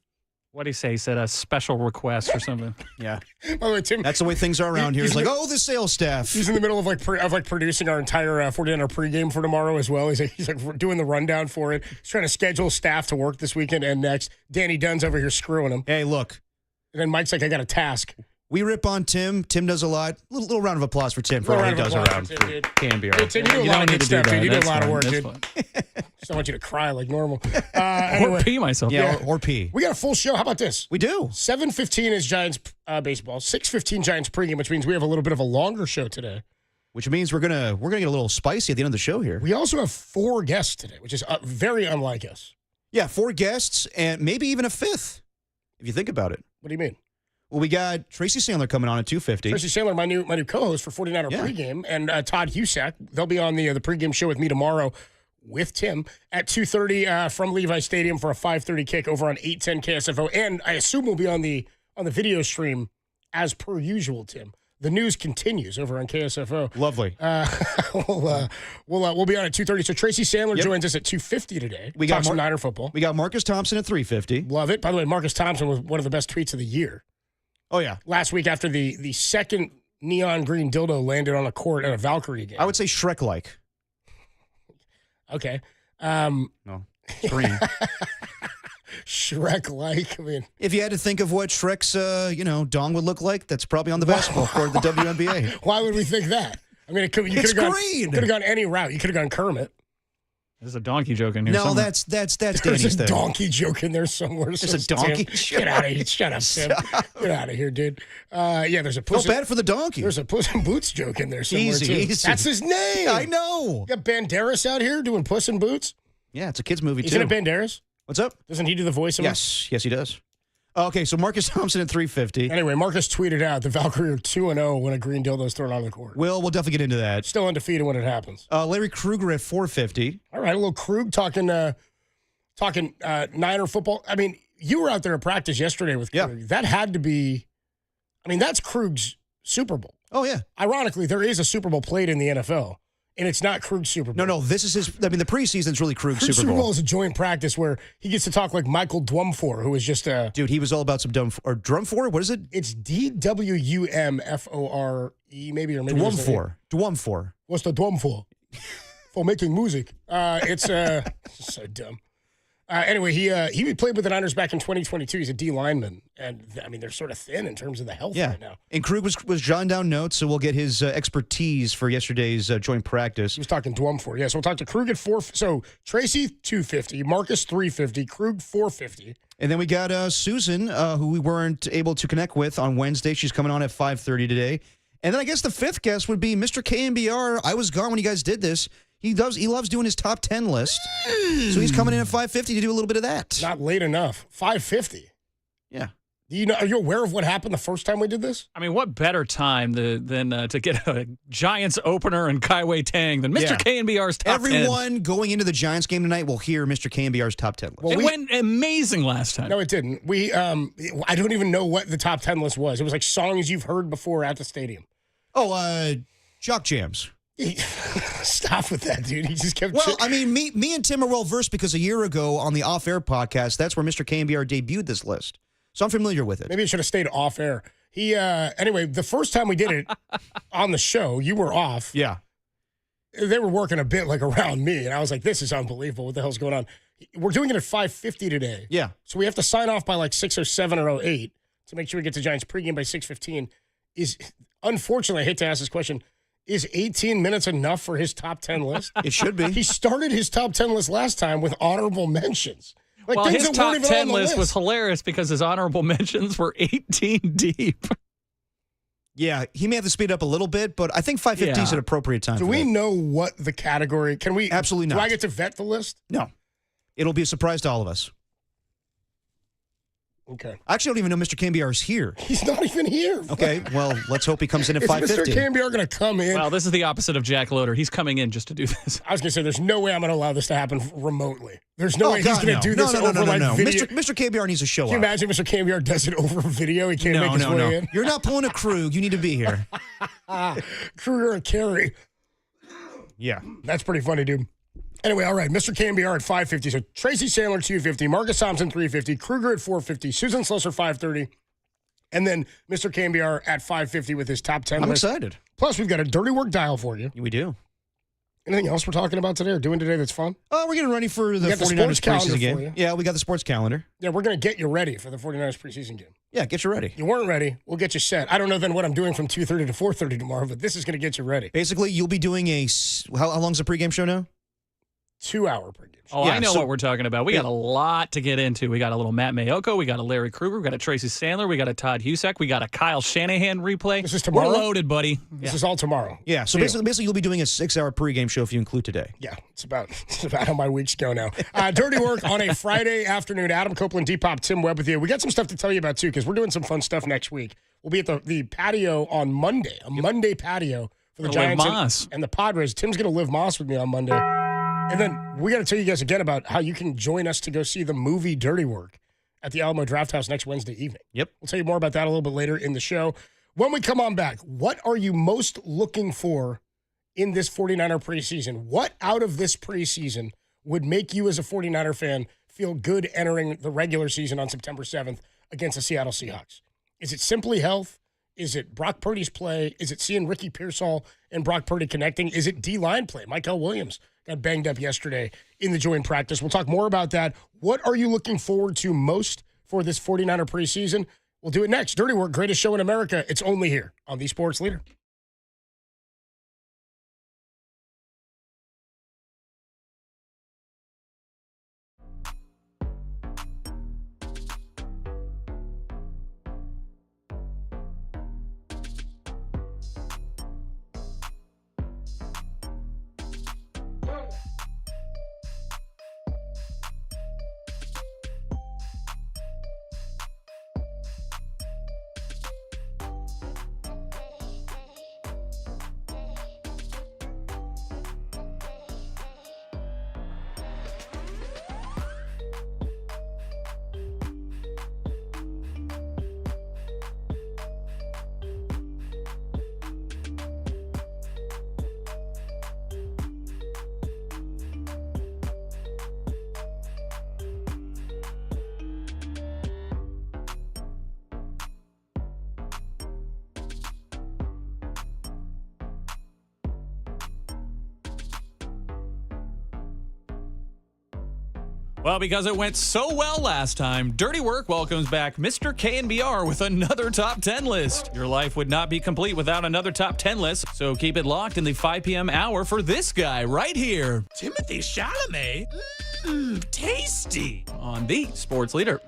What did he say? He said a special request or something. Yeah. By the way, Tim. That's the way things are around here. He's like, the sales staff. He's in the middle of producing our entire 49er pregame for tomorrow as well. He's like doing the rundown for it. He's trying to schedule staff to work this weekend and next. Danny Dunn's over here screwing him. Hey, look. And then Mike's like, I got a task. We rip on Tim. Tim does a lot. Little round of applause for Tim for all he does around for KNBR. Hey, Tim, you do a lot of good stuff, dude. You do a lot of work, dude. Fine. Just don't want you to cry like normal. Anyway, or pee myself. Yeah, or pee. We got a full show. How about this? We do. 7:15 is Giants baseball. 6:15 Giants pregame, which means we have a little bit of a longer show today. Which means we're gonna get a little spicy at the end of the show here. We also have 4 guests today, which is very unlike us. Yeah, 4 guests and maybe even a 5th, if you think about it. What do you mean? Well, we got Tracy Sandler coming on at 2:50. Tracy Sandler, my new co-host for 49er pregame, and Todd Husak. They'll be on the pregame show with me tomorrow with Tim at 2:30 from Levi Stadium for a 5:30 kick over on 810 KSFO. And I assume we'll be on the video stream as per usual, Tim. The news continues over on KSFO. Lovely. We'll be on at 2:30. So Tracy Sandler joins us at 2:50 today. We got some Niner football. We got Marcus Thompson at 3:50. Love it. By the way, Marcus Thompson was one of the best tweets of the year. Oh, yeah. Last week after the second neon green dildo landed on a court at a Valkyrie game. I would say Shrek-like. Okay. No, green. Shrek-like. I mean, if you had to think of what Shrek's, dong would look like, that's probably on the basketball court of the WNBA. Why would we think that? I mean, you could have gone any route. You could have gone Kermit. There's a donkey joke in here. No, somewhere. that's Danny's There's a thing. donkey joke in there somewhere. There's a donkey joke. Get out of here. Shut up, Tim. Get out of here, dude. There's a Puss. Feel bad for the donkey. There's a Puss in Boots joke in there somewhere, too. Easy. That's his name. I know. You got Banderas out here doing Puss in Boots? Yeah, it's a kid's movie, Isn't too. it Banderas? What's up? Doesn't he do the voice of Yes, he does. Okay, so Marcus Thompson at 3:50. Anyway, Marcus tweeted out the Valkyrie are 2-0 when a green dildo is thrown on the court. We'll definitely get into that. Still undefeated when it happens. Larry Kruger at 4:50. All right, a little Krug talking Niner football. I mean, you were out there at practice yesterday with Krug. Yeah. That had to be, that's Krug's Super Bowl. Oh, yeah. Ironically, there is a Super Bowl played in the NFL, and it's not Krug's Super Bowl. No, this is his. The preseason's really Krug's Super Bowl. Super Bowl is a joint practice where he gets to talk like Michael Dwumfor, who was just a... Dude, he was all about some Drumfor? What is it? It's DWUMFORE, maybe, or maybe... Dwumfor. What's the Dwumfor? For making music. It's so dumb. Anyway, he played with the Niners back in 2022. He's a D lineman, and they're sort of thin in terms of the health right now. And Krug was jotting down notes, so we'll get his expertise for yesterday's joint practice. He was talking Dwumfor. Yeah, so we'll talk to Krug at 4. So Tracy 250, Marcus 350, Krug 450. And then we got Susan, who we weren't able to connect with on Wednesday. She's coming on at 5:30 today. And then I guess the 5th guest would be Mr. KNBR. I was gone when you guys did this. He loves doing his top 10 list. So he's coming in at 5:50 to do a little bit of that. Not late enough. 5:50. Yeah. Are you aware of what happened the first time we did this? What better time than to get a Giants opener and Kawaii Tang than Mr. KNBR's top 10? Everyone going into the Giants game tonight will hear Mr. KNBR's top 10 list. Well, it went amazing last time. No, it didn't. I don't even know what the top 10 list was. It was like songs you've heard before at the stadium. Oh, Jock Jams. Stop with that, dude. He just kept... Well, me and Tim are well-versed because a year ago on the Off-Air podcast, that's where Mr. KNBR debuted this list. So I'm familiar with it. Maybe it should have stayed off-air. Anyway, the first time we did it on the show, you were off. Yeah. They were working a bit around me, and I was like, this is unbelievable. What the hell's going on? We're doing it at 5:50 today. Yeah. So we have to sign off by 6:07 or 08. to make sure we get to Giants pregame by 6:15. Unfortunately, I hate to ask this question, is 18 minutes enough for his top 10 list? It should be. He started his top 10 list last time with honorable mentions. Like, well, his top 10 list was list hilarious because his honorable mentions were 18 deep. Yeah, he may have to speed up a little bit, but I think 5:15 is an appropriate time. Do we know what the category? Can we? Absolutely not. Do I get to vet the list? No. It'll be a surprise to all of us. Okay. I actually don't even know Mr. KNBR is here. He's not even here. Okay, well, let's hope he comes in at 5:15. Is Mr. KNBR going to come in? Well, this is the opposite of Jack Loader. He's coming in just to do this. I was going to say, there's no way I'm going to allow this to happen remotely. There's no way he's going to do this no, over video. Mr. KNBR needs to show up. Can you imagine Mr. KNBR does it over video? He can't make his way in? You're not pulling a Krug. You need to be here. Kruger or Carey. Yeah. That's pretty funny, dude. Anyway, all right, Mr. KNBR at 5:50. So Tracy Sandler, 2:50. Marcus Thompson, 3:50. Kruger at 4:50. Susan Slusser, 5:30. And then Mr. KNBR at 5:50 with his top 10 I'm list. excited. Plus, we've got a dirty work dial for you. We do. Anything else we're talking about today or doing today that's fun? We're getting ready for the 49ers preseason game. Yeah, we got the sports calendar. Yeah, we're going to get you ready for the 49ers preseason game. Yeah, get you ready. You weren't ready. We'll get you set. I don't know then what I'm doing from 2:30 to 4:30 tomorrow, but this is going to get you ready. Basically, you'll be doing how long's the pregame show now? 2-hour pregame. Oh, yeah, I know what we're talking about. We got a lot to get into. We got a little Matt Mayoko. We got a Larry Kruger. We got a Tracy Sandler. We got a Todd Husek. We got a Kyle Shanahan replay. This is tomorrow? We're loaded, buddy. This is all tomorrow. Yeah, so basically you'll be doing a 6-hour pregame show if you include today. Yeah, it's about how my weeks go now. Dirty work on a Friday afternoon. Adam Copeland, Depop, Tim Webb with you. We got some stuff to tell you about, too, because we're doing some fun stuff next week. We'll be at the patio on Monday, Monday patio for the Giants and the Padres. Tim's going to live Moss with me on Monday. And then we got to tell you guys again about how you can join us to go see the movie Dirty Work at the Alamo Drafthouse next Wednesday evening. Yep. We'll tell you more about that a little bit later in the show. When we come on back, what are you most looking for in this 49er preseason? What out of this preseason would make you as a 49er fan feel good entering the regular season on September 7th against the Seattle Seahawks? Is it simply health? Is it Brock Purdy's play? Is it seeing Ricky Pearsall and Brock Purdy connecting? Is it D-line play? Michael Williams got banged up yesterday in the joint practice. We'll talk more about that. What are you looking forward to most for this 49er preseason? We'll do it next. Dirty Work, greatest show in America. It's only here on The Sports Leader. Well, because it went so well last time, Dirty Work welcomes back Mr. KNBR with another top 10 list. Your life would not be complete without another top 10 list, so keep it locked in the 5 p.m. hour for this guy right here. Timothy Chalamet. Tasty. On the Sports Leader.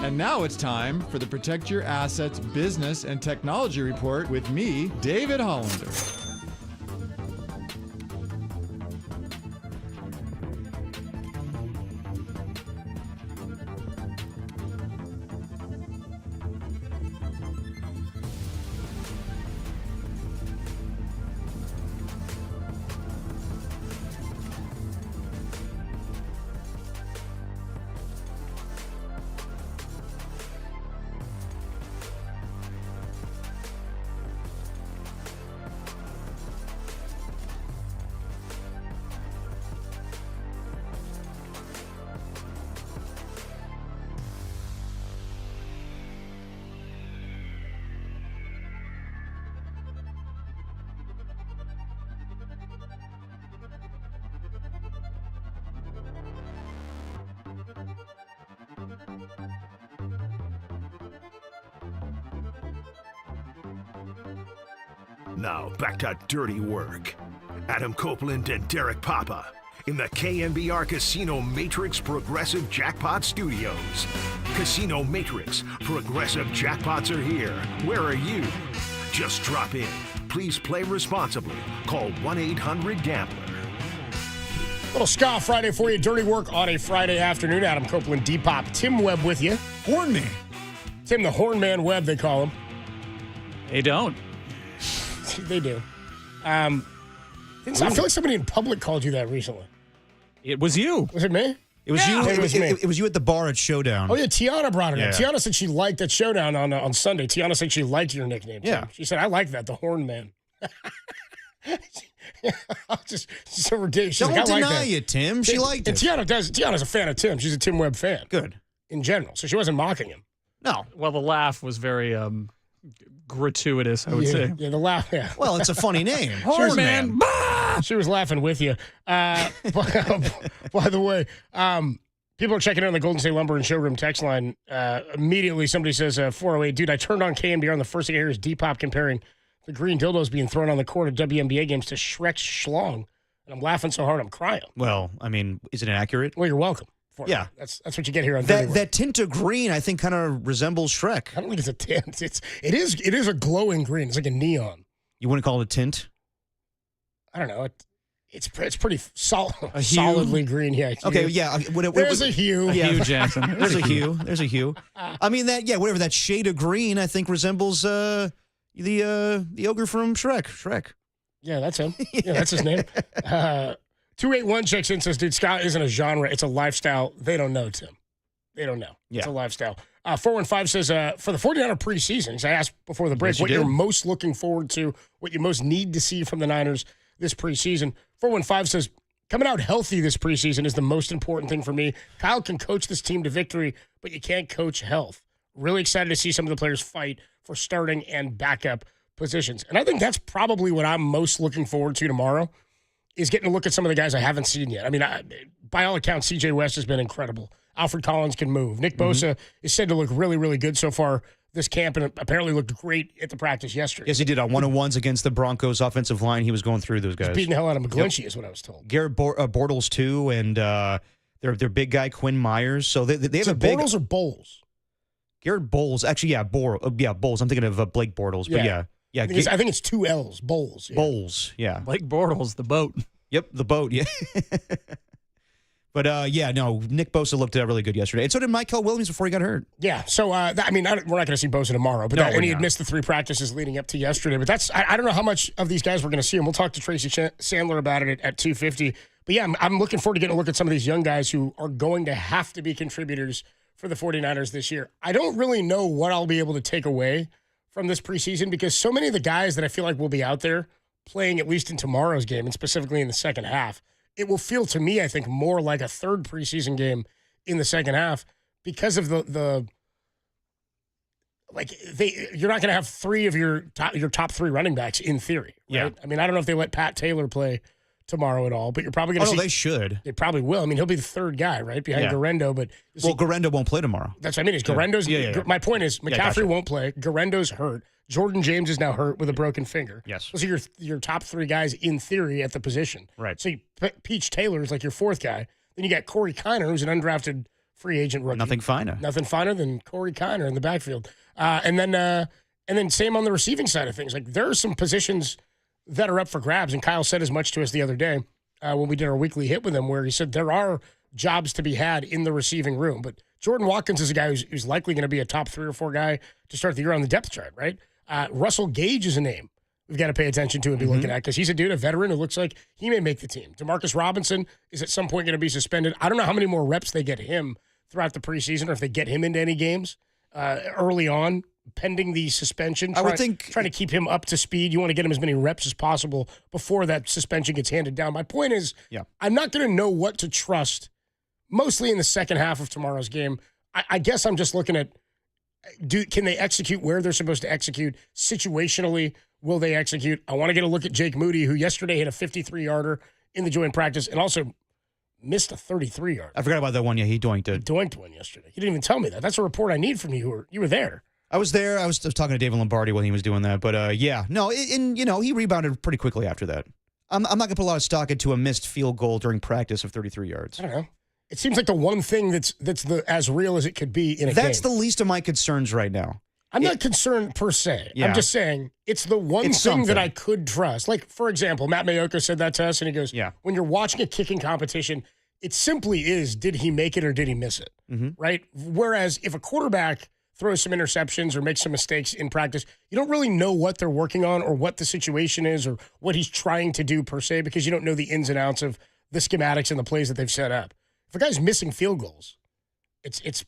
And now it's time for the Protect Your Assets Business and Technology Report with me, David Hollander. Now back to Dirty Work. Adam Copeland and Derek Papa in the KNBR Casino Matrix Progressive Jackpot Studios. Casino Matrix Progressive Jackpots are here. Where are you? Just drop in. Please play responsibly. Call 1-800-GAMBLER. Little Ska Friday for you. Dirty Work on a Friday afternoon. Adam Copeland, D-Pop, Tim Webb with you. Horn Man. Tim the Horn Man Webb, they call him. They don't. They do. I feel like somebody in public called you that recently. It was you. Was it me? It was you. It was me. It was you at the bar at Showdown. Oh, yeah. Tiana brought it up. Yeah. Tiana said she liked that Showdown on Sunday. Tiana said she liked your nickname. Yeah. Tim. She said, I like that, the Horn Man. just so ridiculous. She's Don't like, I like deny that. it, Tim. She liked it. Tiana's a fan of Tim. She's a Tim Webb fan. Good. In general. So she wasn't mocking him. No. Well, the laugh was very gratuitous, I would say. Yeah, the laugh. Yeah. Well, it's a funny name. Horn Man. She was laughing with you. By the way, people are checking in on the Golden State Lumber and Showroom text line. Immediately, somebody says, 408, dude, I turned on KNBR, and the first thing I hear is D-Pop comparing the green dildos being thrown on the court at WNBA games to Shrek's schlong. And I'm laughing so hard I'm crying. Well, I mean, is it inaccurate? Well, you're welcome. Yeah. That's what you get here on Dirty Work. That tint of green, I think, kind of resembles Shrek. I don't think it's a tint. It is a glowing green. It's like a neon. You wouldn't call it a tint? I don't know. It's pretty A hue? solidly green. Yeah. Okay, yeah. There's a hue. Yeah. Hugh Jackson. There's a hue. There's a hue. I mean, whatever that shade of green, I think resembles the ogre from Shrek. Yeah, that's him. Yeah, that's his name. 281 checks in, says, dude, Scott isn't a genre. It's a lifestyle. They don't know, Tim. They don't know. Yeah. It's a lifestyle. 415 says, for the 49er preseason, I asked before the break Yes, you what did. you're most looking forward to, what you most need to see from the Niners this preseason. 415 says, coming out healthy this preseason is the most important thing for me. Kyle can coach this team to victory, but you can't coach health. Really excited to see some of the players fight for starting and backup positions. And I think that's probably what I'm most looking forward to tomorrow, is getting to look at some of the guys I haven't seen yet. I mean, by all accounts, C.J. West has been incredible. Alfred Collins can move. Nick Bosa is said to look really, really good so far this camp, and apparently looked great at the practice yesterday. Yes, he did on 101s against the Broncos offensive line. He was going through those guys. He's beating the hell out of McGlinchey is what I was told. Garrett Bortles, too, and their big guy, Quinn Myers. So they have a big... Bortles or Bowles? Garrett Bowles. Actually, yeah, Bowles. I'm thinking of Blake Bortles, but yeah. I think it's two L's, Bowles. Yeah. Bowles, yeah. Blake Bortles, the boat. Yep, the boat, yeah. But, Nick Bosa looked really good yesterday. And so did Michael Williams before he got hurt. Yeah, so, we're not going to see Bosa tomorrow. But and he had missed the 3 practices leading up to yesterday. But I don't know how much of these guys we're going to see. And we'll talk to Tracy Sandler about it at 2:50. But, yeah, I'm looking forward to getting a look at some of these young guys who are going to have to be contributors for the 49ers this year. I don't really know what I'll be able to take away from this preseason, because so many of the guys that I feel like will be out there playing, at least in tomorrow's game, and specifically in the second half, it will feel to me, I think, more like a third preseason game in the second half, because of you're not going to have 3 of your top 3 running backs in theory, right? Yeah. I mean, I don't know if they let Pat Taylor play tomorrow at all, but you're probably going to see. They should. They probably will. I mean, he'll be the third guy, right, behind Garendo. But Garendo won't play tomorrow. That's what I mean. Is Garendo's? Yeah. My point is, McCaffrey gotcha. won't play. Garendo's hurt. Jordan James is now hurt with a broken finger. Yes. Those are your top 3 guys in theory at the position. Right. So Peach Taylor is like your 4th guy. Then you got Corey Kiner, who's an undrafted free agent rookie. Nothing finer. Nothing finer than Corey Kiner in the backfield. And then same on the receiving side of things. Like, there are some positions that are up for grabs, and Kyle said as much to us the other day when we did our weekly hit with him, where he said there are jobs to be had in the receiving room. But Jordan Watkins is a guy who's likely going to be a top 3 or 4 guy to start the year on the depth chart, right? Russell Gage is a name we've got to pay attention to and be looking at, because he's a dude, a veteran who looks like he may make the team. Demarcus Robinson is at some point going to be suspended. I don't know how many more reps they get him throughout the preseason, or if they get him into any games early on, pending the suspension. I would think trying to keep him up to speed. You want to get him as many reps as possible before that suspension gets handed down. My point is, I'm not going to know what to trust, mostly in the second half of tomorrow's game. I guess I'm just looking at, can they execute where they're supposed to execute? Situationally, will they execute? I want to get a look at Jake Moody, who yesterday hit a 53-yarder in the joint practice and also missed a 33-yarder. I forgot about that one. Yeah, he donked it. He doinked one yesterday. He didn't even tell me that. That's a report I need from you. You were there. I was there. I was talking to David Lombardi when he was doing that. But, he rebounded pretty quickly after that. I'm not going to put a lot of stock into a missed field goal during practice of 33 yards. I don't know. It seems like the one thing that's as real as it could be in a game. That's the least of my concerns right now. I'm not concerned per se. Yeah. I'm just saying it's the one thing that I could trust. Like, for example, Matt Mayoko said that to us, and he goes, when you're watching a kicking competition, it simply is, did he make it or did he miss it, right? Whereas if a quarterback throws some interceptions or makes some mistakes in practice, you don't really know what they're working on or what the situation is or what he's trying to do per se, because you don't know the ins and outs of the schematics and the plays that they've set up. If a guy's missing field goals, it's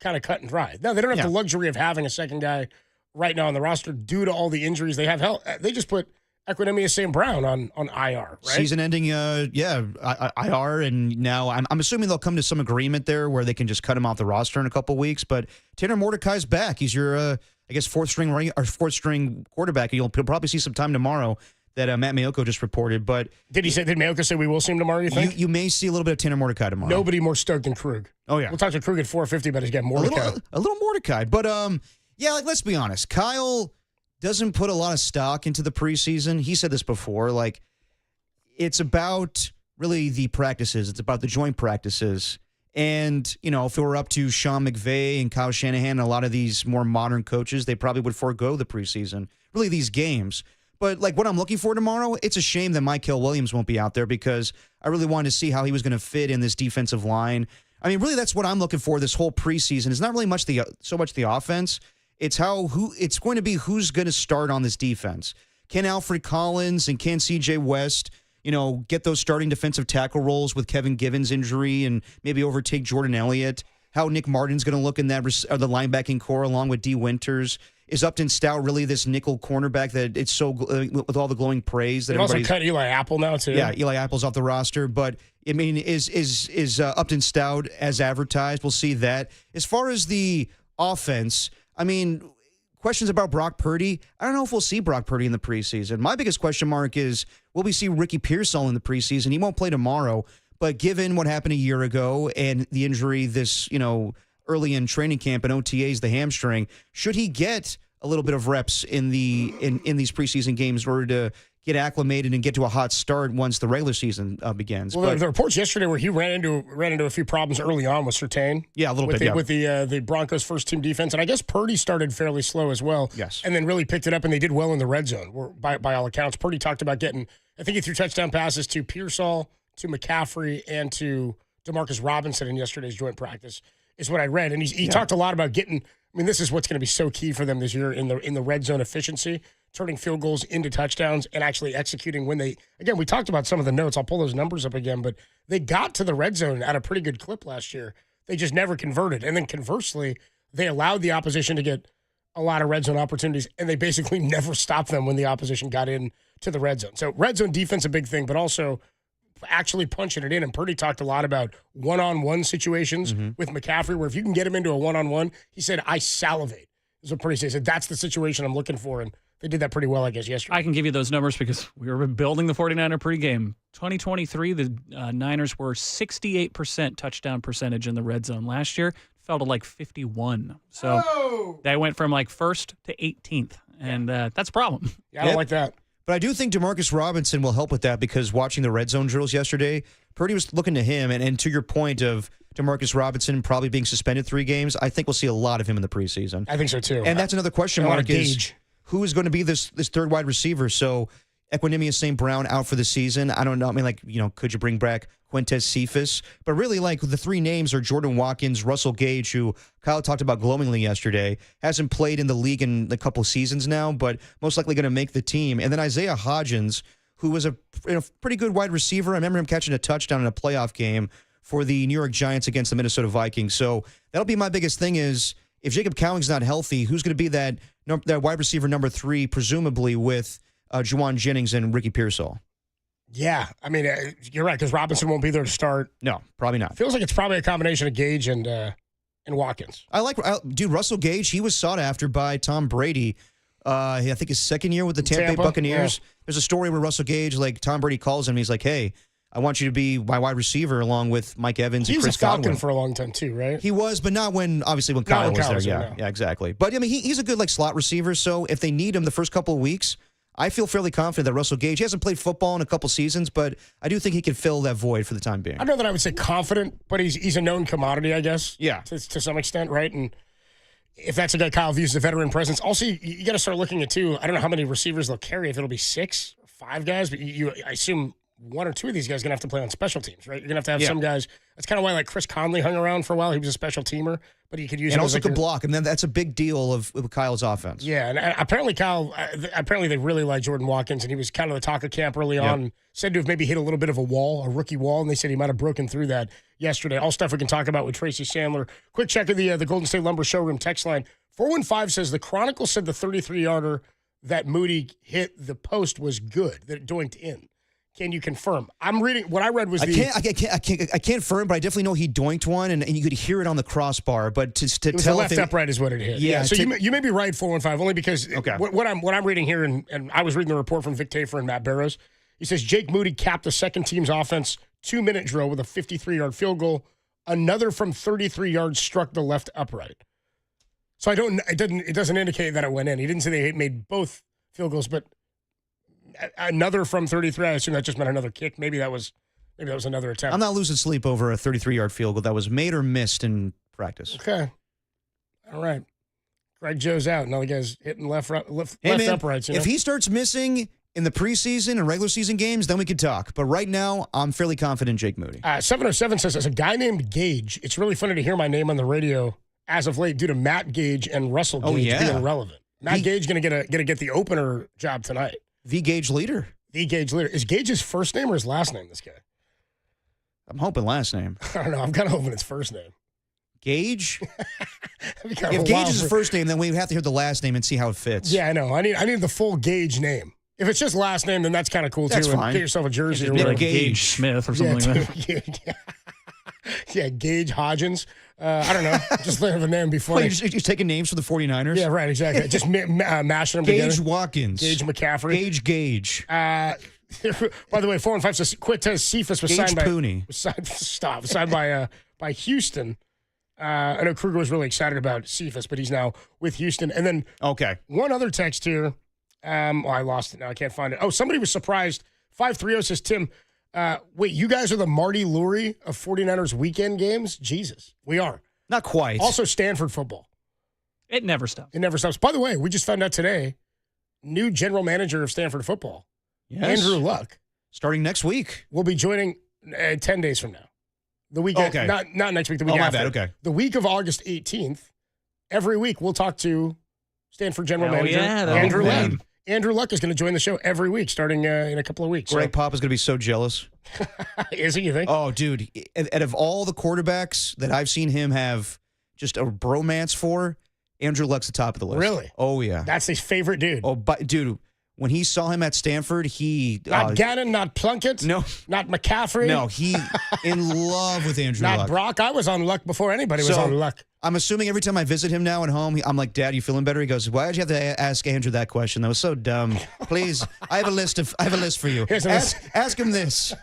kind of cut and dry. Now, they don't have the luxury of having a second guy right now on the roster due to all the injuries they have. Hell, they just put Equinemius St. Brown on IR, right? Season-ending, IR, and now I'm assuming they'll come to some agreement there where they can just cut him off the roster in a couple weeks. But Tanner Mordecai's back. He's your, fourth string quarterback. You'll probably see some time tomorrow that Matt Mayoko just reported. But did Mayoko say we will see him tomorrow? You think you may see a little bit of Tanner Mordecai tomorrow? Nobody more stoked than Krug. Oh yeah, we'll talk to Krug at 4:50, but he's got Mordecai. A little Mordecai, but let's be honest. Kyle doesn't put a lot of stock into the preseason. He said this before. Like, it's about really the practices. It's about the joint practices. And, if it were up to Sean McVay and Kyle Shanahan and a lot of these more modern coaches, they probably would forego the preseason, really these games. But, what I'm looking for tomorrow, it's a shame that Mykel Williams won't be out there, because I really wanted to see how he was going to fit in this defensive line. I mean, really, that's what I'm looking for this whole preseason. It's not really so much the offense. It's it's going to be who's going to start on this defense. Can Alfred Collins and can C.J. West, get those starting defensive tackle roles with Kevin Givens' injury and maybe overtake Jordan Elliott? How Nick Martin's going to look in the linebacking core along with D. Winters? Is Upton Stout really this nickel cornerback that it's so with all the glowing praise that everybody's also cut Eli Apple now too? Yeah, Eli Apple's off the roster, but I mean, is Upton Stout as advertised? We'll see that. As far as the offense, I mean, questions about Brock Purdy. I don't know if we'll see Brock Purdy in the preseason. My biggest question mark is, will we see Ricky Pearsall in the preseason? He won't play tomorrow, but given what happened a year ago and the injury this, early in training camp and OTAs, the hamstring, should he get a little bit of reps in these preseason games in order to get acclimated and get to a hot start once the regular season begins? Well, the reports yesterday where he ran into a few problems early on with Surtain. Yeah, a little bit. With the Broncos' first team defense, and I guess Purdy started fairly slow as well. Yes, and then really picked it up, and they did well in the red zone. By all accounts, Purdy talked about getting. I think he threw touchdown passes to Pearsall, to McCaffrey, and to Demarcus Robinson in yesterday's joint practice, is what I read. And he talked a lot about getting. I mean, this is what's going to be so key for them this year in the red zone efficiency, turning field goals into touchdowns and actually executing when they, again, we talked about some of the notes. I'll pull those numbers up again, but they got to the red zone at a pretty good clip last year. They just never converted. And then conversely, they allowed the opposition to get a lot of red zone opportunities, and they basically never stopped them when the opposition got in to the red zone. So red zone defense, a big thing, but also actually punching it in. And Purdy talked a lot about one-on-one situations with McCaffrey, where if you can get him into a one-on-one, he said, I salivate. Is what Purdy said. He said, that's the situation I'm looking for. And they did that pretty well, I guess, yesterday. I can give you those numbers because we were building the 49er pregame. 2023, the Niners were 68% touchdown percentage in the red zone. Last year, fell to like 51. So they went from like first to 18th. And that's a problem. Yeah, I don't like that. But I do think Demarcus Robinson will help with that, because watching the red zone drills yesterday, Purdy was looking to him. And to your point of Demarcus Robinson probably being suspended 3 games, I think we'll see a lot of him in the preseason. I think so too. And that's another question mark is who is going to be this third wide receiver? So Equanimous St. Brown out for the season. I don't know. I mean, could you bring back Quintez Cephas? But really, the 3 names are Jordan Watkins, Russell Gage, who Kyle talked about glowingly yesterday, hasn't played in the league in a couple seasons now, but most likely going to make the team. And then Isaiah Hodgins, who was a pretty good wide receiver. I remember him catching a touchdown in a playoff game for the New York Giants against the Minnesota Vikings. So that'll be my biggest thing is if Jacob Cowing's not healthy, who's going to be that wide receiver number 3, presumably with Juwan Jennings and Ricky Pearsall? Yeah, I mean, you're right, because Robinson won't be there to start. No, probably not. Feels like it's probably a combination of Gage and Watkins. Dude, Russell Gage, he was sought after by Tom Brady. I think his second year with the Tampa Bay Buccaneers. Yeah. There's a story where Russell Gage, Tom Brady calls him, and he's like, hey, I want you to be my wide receiver along with Mike Evans and Chris Godwin. He was a Falcon for a long time too, right? He was, but not when Kyle was there. Yeah, exactly. But, I mean, he's a good slot receiver, so if they need him the first couple of weeks, I feel fairly confident that Russell Gage, he hasn't played football in a couple seasons, but I do think he can fill that void for the time being. I don't know that I would say confident, but he's a known commodity, I guess. Yeah. To some extent, right? And if that's a guy Kyle views as a veteran presence, also you got to start looking at, too, I don't know how many receivers they'll carry, if it'll be 6 or 5 guys, but I assume 1 or 2 of these guys are going to have to play on special teams, right? You're going to have some guys. That's kind of why Chris Conley hung around for a while. He was a special teamer, but he could use him also could block, and then that's a big deal of Kyle's offense. Yeah, and apparently apparently they really like Jordan Watkins, and he was kind of the talk of camp early on. Said to have maybe hit a little bit of a rookie wall, and they said he might have broken through that yesterday. All stuff we can talk about with Tracy Sandler. Quick check of the Golden State Lumber Showroom text line. 415 says the Chronicle said the 33-yarder that Moody hit the post was good, that it doinked in. Can you confirm? I'm reading what I read was I can't confirm, but I definitely know he doinked one, and you could hear it on the crossbar. But to it was tell the left upright is what it hit. Yeah. So you may be right, 415, only because what I'm reading here, and I was reading the report from Vic Tafer and Matt Barrows. He says Jake Moody capped the second team's offense 2-minute drill with a 53-yard field goal. Another from 33 yards struck the left upright. So it doesn't indicate that it went in. He didn't say they made both field goals, but another from 33. I assume that just meant another kick. Maybe that was another attempt. I'm not losing sleep over a 33-yard field goal that was made or missed in practice. Okay. All right. Greg Joe's out. Now the guy's hitting left uprights. If he starts missing in the preseason and regular season games, then we could talk. But right now, I'm fairly confident in Jake Moody. 707 says, as a guy named Gage, it's really funny to hear my name on the radio as of late due to Matt Gage and Russell Gage being relevant. Matt Gage going to get the opener job tonight. The Gage leader. The Gage leader. Is Gage his first name or his last name, this guy? I'm hoping last name. I don't know. I'm kind of hoping it's first name. Gage? If Gage is his first name, then we have to hear the last name and see how it fits. Yeah, I know. I need the full Gage name. If it's just last name, then that's kind of cool, that's too. Fine. And get yourself a jersey or whatever. Gage Smith or something like that. Yeah, Gage Hodgins. I don't know. Just think of a name before. You're just taking names for the 49ers? Yeah, right, exactly. Just mashing them together. Gage Watkins. Gage McCaffrey. Gage. By the way, 415 says Quintez Cephas was signed by Houston. I know Kruger was really excited about Cephas, but he's now with Houston. And then one other text here. I lost it now. I can't find it. Oh, somebody was surprised. 530 says, Tim, wait, you guys are the Marty Lurie of 49ers weekend games? Jesus, we are. Not quite. Also, Stanford football. It never stops. It never stops. By the way, we just found out today, new general manager of Stanford football, Andrew Luck. Starting next week. Will be joining 10 days from now. The week, not next week, the week after. My bad, okay. The week of August 18th, every week we'll talk to Stanford general manager Andrew Luck. Andrew Luck is going to join the show every week, starting in a couple of weeks. Greg Pop is going to be so jealous. Is he, you think? Oh, dude. Out of all the quarterbacks that I've seen him have just a bromance for, Andrew Luck's the top of the list. Really? Oh, yeah. That's his favorite dude. Oh, but dude, when he saw him at Stanford, he... Not Gannon, not Plunkett. No. Not McCaffrey. No, he in love with Andrew Luck. Not Brock. I was on Luck before anybody was on Luck. I'm assuming every time I visit him now at home, I'm like, Dad, you feeling better? He goes, why did you have to ask Andrew that question? That was so dumb. Please, I have a list for you. Ask him this.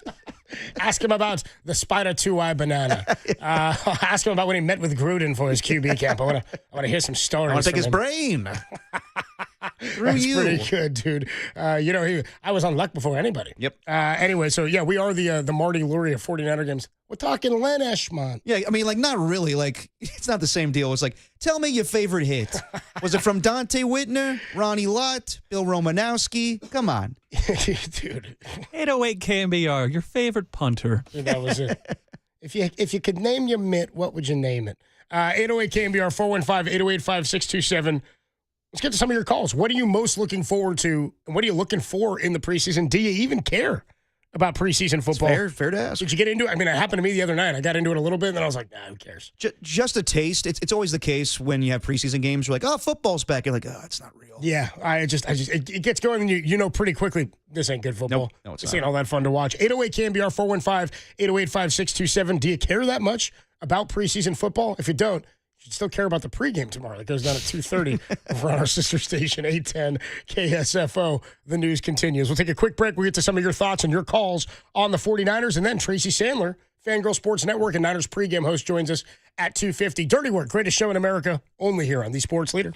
Ask him about the Spider 2i banana. Ask him about when he met with Gruden for his QB camp. I want to hear some stories. I want to take his brain. That's pretty good, dude. I was on luck before anybody. Yep. Anyway, so yeah, we are the Marty Lurie of 49er games. We're talking Lynch, man. Yeah, I mean, like, not really. Like, it's not the same deal. It's like, tell me your favorite hit. Was it from Dante Whitner, Ronnie Lott, Bill Romanowski? Come on. Dude. 808 KNBR, your favorite punter. Dude, that was it. If you could name your mitt, what would you name it? 808 KNBR, 415-808-5627. Let's get to some of your calls. What are you most looking forward to, and what are you looking for in the preseason? Do you even care about preseason football? It's fair to ask. Did you get into it? I mean, it happened to me the other night. I got into it a little bit, and then I was like, nah, who cares? Just a taste. It's always the case when you have preseason games. You're like, oh, football's back. You're like, oh, it's not real. Yeah, it gets going, and you know pretty quickly this ain't good football. No, it's this not. ain't all that fun to watch. 808 KNBR, 415-808-5627. Do you care that much about preseason football? If you don't, you should still care about the pregame tomorrow. That goes down at 2:30 over on our sister station, 810 KSFO. The news continues. We'll take a quick break. We'll get to some of your thoughts and your calls on the 49ers, and then Tracy Sandler, Fangirl Sports Network and Niners pregame host, joins us at 2:50. Dirty Work, greatest show in America, only here on the Sports Leader.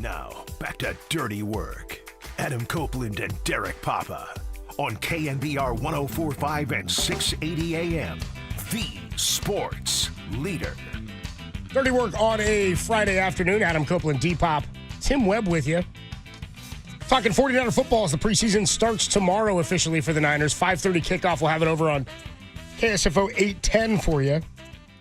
Now, back to Dirty Work. Adam Copeland and Derek Papa on KNBR 104.5 and 680 AM. The Sports Leader. Dirty Work on a Friday afternoon. Adam Copeland, D-Pop, Tim Webb with you. Talking 49er football as the preseason starts tomorrow officially for the Niners. 5:30 kickoff. We'll have it over on KSFO 810 for you.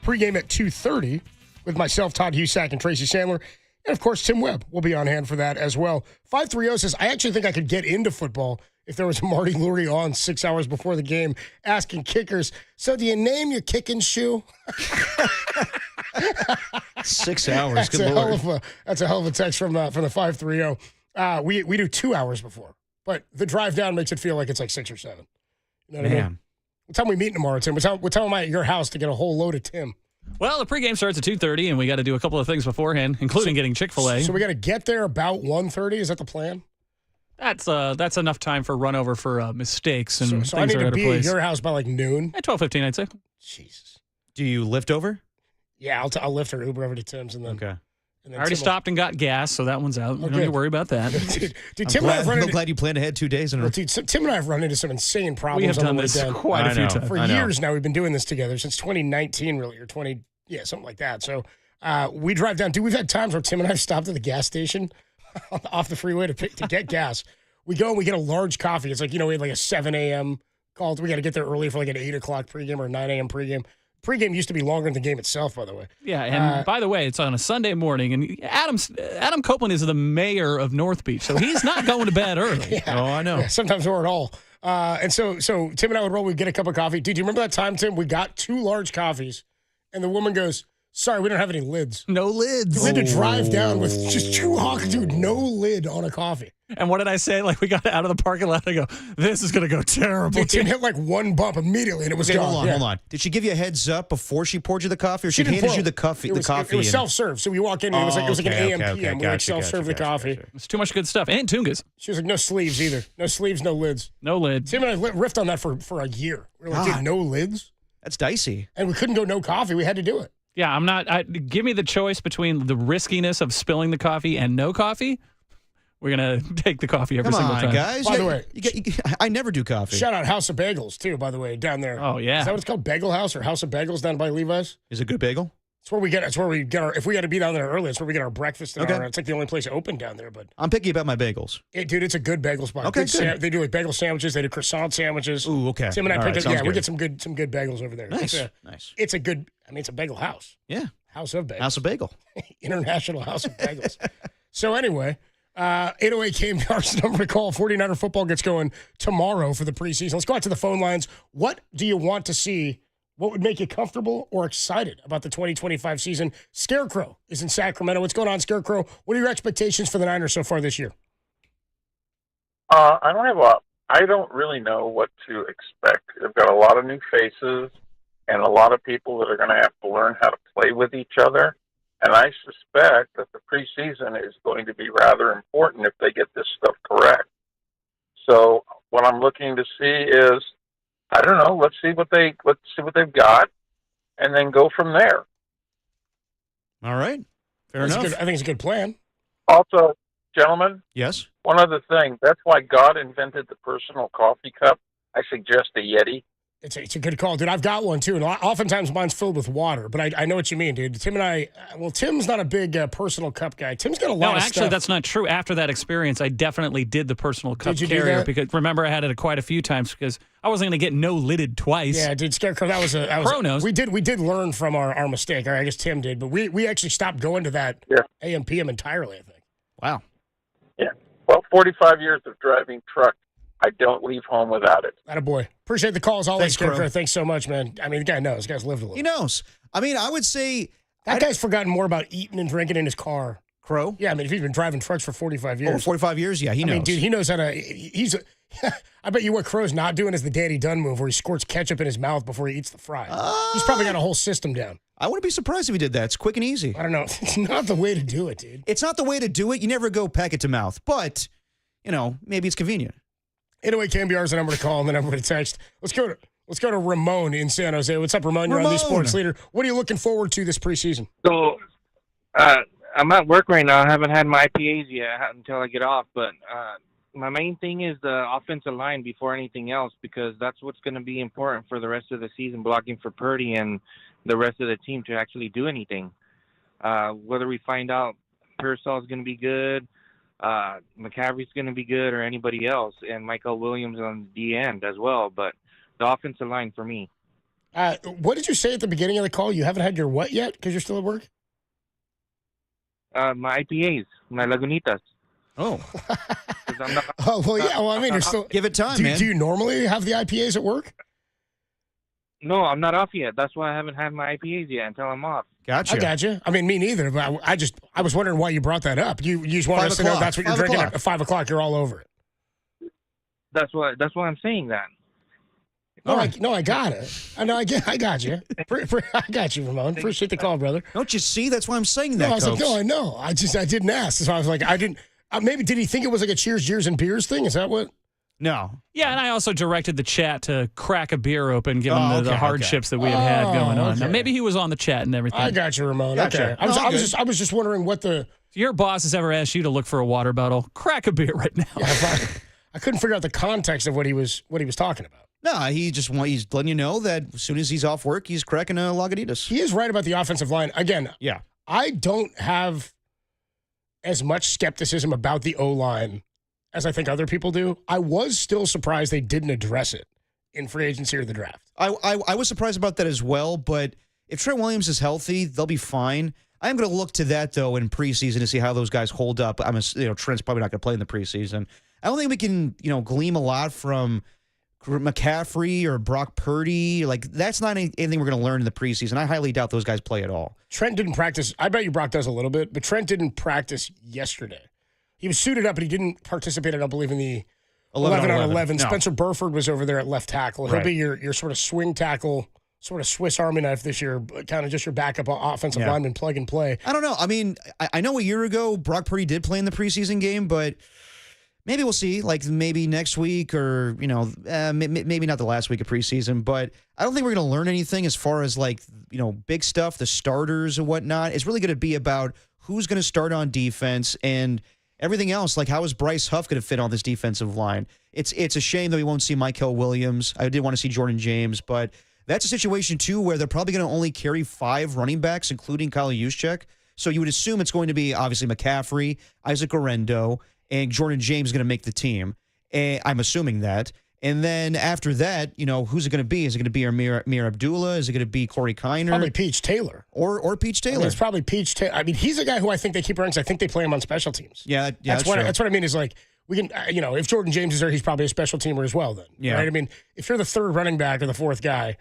Pregame at 2:30 with myself, Todd Husak, and Tracy Sandler. And, of course, Tim Webb will be on hand for that as well. 530 says, I actually think I could get into football if there was a Marty Lurie on 6 hours before the game asking kickers, so do you name your kicking shoe? 6 hours, good Lord. That's a hell of a text from the 530. We do 2 hours before, but the drive down makes it feel like it's like 6 or 7. You know what I mean? What time we meet tomorrow, Tim? What time am I at your house to get a whole load of Tim? Well, the pregame starts at 2:30, and we got to do a couple of things beforehand, including getting Chick-fil-A. So we got to get there about 1:30. Is that the plan? That's enough time for run over for mistakes and so things I need are to be place. at your house by like noon. At 12:15, I'd say. Jesus. Do you lift over? Yeah, I'll lift her Uber over to Tim's and then. Okay. And I already stopped and got gas, so that one's out. You don't have to worry about that. dude, Tim and I have run I'm into, glad you planned ahead 2 days in a row. dude, Tim and I have run into some insane problems. We have on done the way this down. quite a few times. For years now, we've been doing this together since 2019, really, or 20, something like that. So we drive down. Dude, we've had times where Tim and I have stopped at the gas station off the freeway to get gas. We go and we get a large coffee. It's like, we had like a 7 a.m. call. We got to get there early for like an 8 o'clock pregame or a 9 a.m. pregame. Pregame used to be longer than the game itself, by the way. Yeah, and by the way, it's on a Sunday morning, and Adam Copeland is the mayor of North Beach, so he's not going to bed early. Yeah. Oh, I know. Yeah, sometimes we're at all. And so Tim and I would roll. We'd get a cup of coffee. Dude, do you remember that time, Tim? We got 2 large coffees, and the woman goes, "Sorry, we don't have any lids." No lids. We had to drive down with just 2 hawks, dude, no lid on a coffee. And what did I say? Like, we got out of the parking lot, I go, this is going to go terrible. Dude, Tim hit like 1 bump immediately, and it was gone. Hold on. Did she give you a heads up before she poured you the coffee, or she handed you the coffee? It was self-serve. So we walk in, and it was like an AM, PM. We self-serve the coffee. It's too much good stuff. And Tungas. She was like, no sleeves either. No sleeves, no lids. No lids. Tim and I riffed on that for a year. We were like, dude, no lids? That's dicey. And we couldn't go no coffee. We had to do it. Yeah, I'm not. Give me the choice between the riskiness of spilling the coffee and no coffee. We're going to take the coffee every single time. Guys. By the way, I never do coffee. Shout out House of Bagels, too, by the way, down there. Oh, yeah. Is that what it's called? Bagel House or House of Bagels down by Levi's? Is it good bagel? It's where we get our, if we got to be down there early, it's where we get our breakfast. And it's like the only place open down there. But I'm picky about my bagels. Dude, it's a good bagel spot. Okay, good. They do like bagel sandwiches. They do croissant sandwiches. Ooh, okay. Tim and I picked it. we get some good bagels over there. Nice. It's a good, it's a bagel house. Yeah. House of Bagels. House of Bagel. International House of Bagels. So anyway, 808 KNBR's number to call. 49er football gets going tomorrow for the preseason. Let's go out to the phone lines. What do you want to see? What would make you comfortable or excited about the 2025 season? Scarecrow is in Sacramento. What's going on, Scarecrow? What are your expectations for the Niners so far this year? I don't really know what to expect. They've got a lot of new faces and a lot of people that are going to have to learn how to play with each other. And I suspect that the preseason is going to be rather important if they get this stuff correct. So what I'm looking to see is, I don't know, let's see what they've got, and then go from there. All right, fair enough. I think it's a good plan. Also, gentlemen, yes. One other thing, that's why God invented the personal coffee cup. I suggest a Yeti. It's a good call, dude. I've got one, too, and oftentimes mine's filled with water, but I know what you mean, dude. Tim and I, Tim's not a big personal cup guy. Tim's got a lot of stuff. No, actually, that's not true. After that experience, I definitely did the personal cup carrier because, remember, I had it quite a few times because I wasn't going to get no-lidded twice. Yeah, dude, Scarecrow, that was Pro knows. We did learn from our mistake. I guess Tim did, but we actually stopped going to that AM, PM entirely, I think. Wow. Yeah. Well, 45 years of driving truck. I don't leave home without it. Attaboy. Appreciate the call as always, Thanks, Scarecrow. Thanks so much, man. I mean, the guy knows. The guy's lived a little. He knows. I mean, I would say that guy's forgotten more about eating and drinking in his car. Crow? Yeah, I mean, if he's been driving trucks for 45 years. Oh, 45 years? Yeah, he knows. I mean, dude, he knows how to. I bet you what Crow's not doing is the Danny Dunn move where he squirts ketchup in his mouth before he eats the fries. He's probably got a whole system down. I wouldn't be surprised if he did that. It's quick and easy. I don't know. It's not the way to do it, dude. It's not the way to do it. You never go packet to mouth. But, maybe it's convenient. 808 KNBR is the number to call and the number to text. Let's go to Ramon in San Jose. What's up, Ramon? You're on the Sports Leader. What are you looking forward to this preseason? So, I'm at work right now. I haven't had my IPAs yet until I get off. But my main thing is the offensive line before anything else, because that's what's going to be important for the rest of the season, blocking for Purdy and the rest of the team to actually do anything. Whether we find out Pearsall is going to be good, McCaffrey's going to be good, or anybody else, and Michael Williams on the end as well. But the offensive line for me. What did you say at the beginning of the call? You haven't had your what yet because you're still at work? My IPAs, my Lagunitas. Oh. Well, yeah. Well, I mean, you're still. Give it time, man. Do you normally have the IPAs at work? No, I'm not off yet. That's why I haven't had my IPAs yet until I'm off. Gotcha. I gotcha. I mean, me neither, but I was wondering why you brought that up. You just wanted us to know that's what you're drinking at 5 o'clock. You're all over it. That's why I'm saying that. No, I got it. I know. I got you. I got you, Ramon. Appreciate the call, brother. Don't you see? That's why I'm saying that. No, I was like, no, I know. I didn't ask. So I was like, I didn't. Maybe did he think it was like a Cheers, Jeers, and Beers thing? Is that what? No. Yeah, and I also directed the chat to crack a beer open, given the hardships that we had going on. Now, maybe he was on the chat and everything. I got you, Ramon. Gotcha. Okay. No, I was just wondering what the. If your boss has ever asked you to look for a water bottle, crack a beer right now. Yeah, I couldn't figure out the context of what he was talking about. No, he's letting you know that as soon as he's off work, he's cracking a Lagunitas. He is right about the offensive line. Again, yeah. I don't have as much skepticism about the O-line as I think other people do. I was still surprised they didn't address it in free agency or the draft. I was surprised about that as well, but if Trent Williams is healthy, they'll be fine. I am going to look to that, though, in preseason to see how those guys hold up. Trent's probably not going to play in the preseason. I don't think we can, glean a lot from McCaffrey or Brock Purdy. Like, that's not anything we're going to learn in the preseason. I highly doubt those guys play at all. Trent didn't practice. I bet you Brock does a little bit, but Trent didn't practice yesterday. He was suited up, but he didn't participate, I don't believe, in the 11 on 11. No. Spencer Burford was over there at left tackle. He'll be your sort of swing tackle, sort of Swiss Army knife this year, kind of just your backup offensive lineman, plug and play. I don't know. I mean, I know a year ago Brock Purdy did play in the preseason game, but maybe we'll see. Like maybe next week or, maybe not the last week of preseason. But I don't think we're going to learn anything as far as big stuff, the starters and whatnot. It's really going to be about who's going to start on defense and everything else, like how is Bryce Huff going to fit on this defensive line? It's a shame that we won't see Mykel Williams. I did want to see Jordan James, but that's a situation, too, where they're probably going to only carry 5 running backs, including Kyle Juszczyk. So you would assume it's going to be, obviously, McCaffrey, Isaac Orendo, and Jordan James going to make the team. I'm assuming that. And then after that, who's it going to be? Is it going to be Amir Abdullah? Is it going to be Corey Kiner? Probably Peach Taylor. Or Peach Taylor. It's probably Peach Taylor. I mean, he's a guy who I think they keep around because I think they play him on special teams. Yeah, that's what I mean is like, we can, if Jordan James is there, he's probably a special teamer as well then. Yeah. Right? I mean, if you're the third running back or the fourth guy,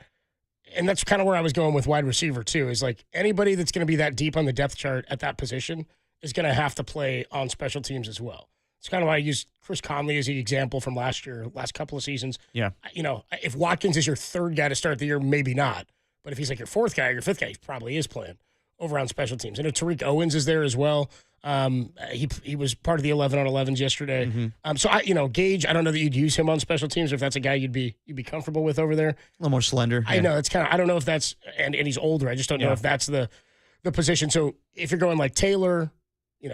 and that's kind of where I was going with wide receiver too, is like anybody that's going to be that deep on the depth chart at that position is going to have to play on special teams as well. It's kind of why I used Chris Conley as the example from last couple of seasons. Yeah. If Watkins is your third guy to start the year, maybe not. But if he's like your fourth guy or your fifth guy, he probably is playing over on special teams. I know Tariq Owens is there as well. He was part of the 11 on 11s yesterday. Mm-hmm. So Gage, I don't know that you'd use him on special teams or if that's a guy you'd be comfortable with over there. A little more slender. I know it's kind of, I don't know if that's, and he's older. I just don't know if that's the position. So if you're going like Taylor,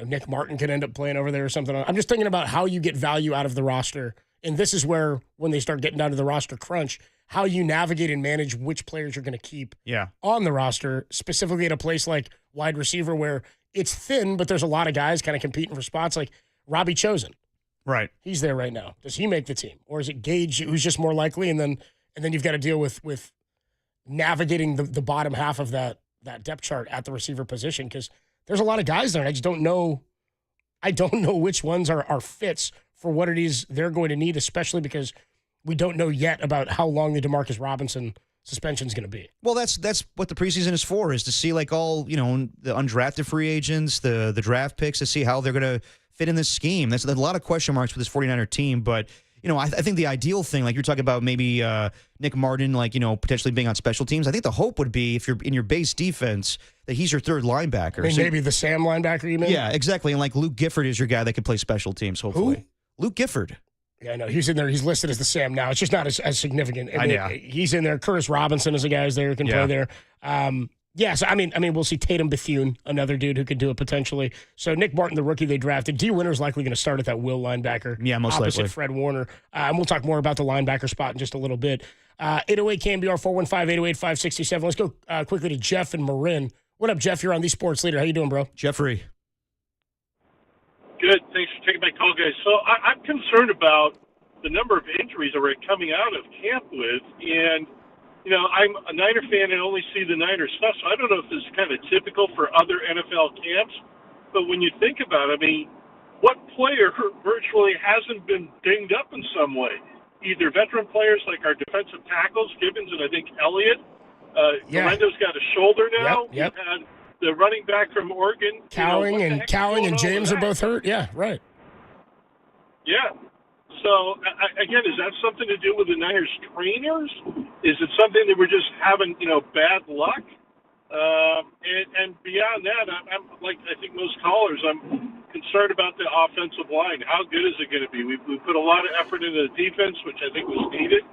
Nick Martin could end up playing over there or something. I'm just thinking about how you get value out of the roster. And this is where, when they start getting down to the roster crunch, how you navigate and manage which players you're going to keep on the roster, specifically at a place like wide receiver where it's thin, but there's a lot of guys kind of competing for spots, like Robbie Chosen. Right. He's there right now. Does he make the team? Or is it Gage who's just more likely? And then you've got to deal with navigating the bottom half of that depth chart at the receiver position because there's a lot of guys there, and I just don't know. I don't know which ones are fits for what it is they're going to need, especially because we don't know yet about how long the Demarcus Robinson suspension is going to be. Well, that's what the preseason is for, is to see like all, the undrafted free agents, the draft picks, to see how they're going to fit in this scheme. There's a lot of question marks with this 49er team, but I think the ideal thing, like you're talking about maybe Nick Martin, potentially being on special teams. I think the hope would be if you're in your base defense that he's your third linebacker. I mean, maybe the Sam linebacker, you mean? Yeah, exactly. And like Luke Gifford is your guy that can play special teams, hopefully. Who? Luke Gifford. Yeah, I know. He's in there. He's listed as the Sam now. It's just not as significant. I know. He's in there. Curtis Robinson is a guy who's there who can play there. So I mean, we'll see Tatum Bethune, another dude who could do it potentially. So Nick Martin, the rookie they drafted. D. Winter's likely going to start at that will linebacker. Yeah, most opposite likely. Fred Warner. And we'll talk more about the linebacker spot in just a little bit. 808 KNBR 415-808-567. Let's go quickly to Jeff and Marin. What up, Jeff? You're on the Sports Leader. How you doing, bro? Jeffrey. Good. Thanks for taking my call, guys. So I'm concerned about the number of injuries that we're coming out of camp with. And, I'm a Niner fan and only see the Niner stuff, so I don't know if this is kind of typical for other NFL camps. But when you think about it, I mean, what player virtually hasn't been dinged up in some way? Either veteran players like our defensive tackles, Gibbons and I think Elliott. Lorenzo's got a shoulder now. Yep. We've had the running back from Oregon. Cowing and James are both hurt. Yeah, right. Yeah. So, again, is that something to do with the Niners trainers? Is it something that we're just having, bad luck? And beyond that, I'm like I think most callers, I'm concerned about the offensive line. How good is it going to be? We put a lot of effort into the defense, which I think was needed.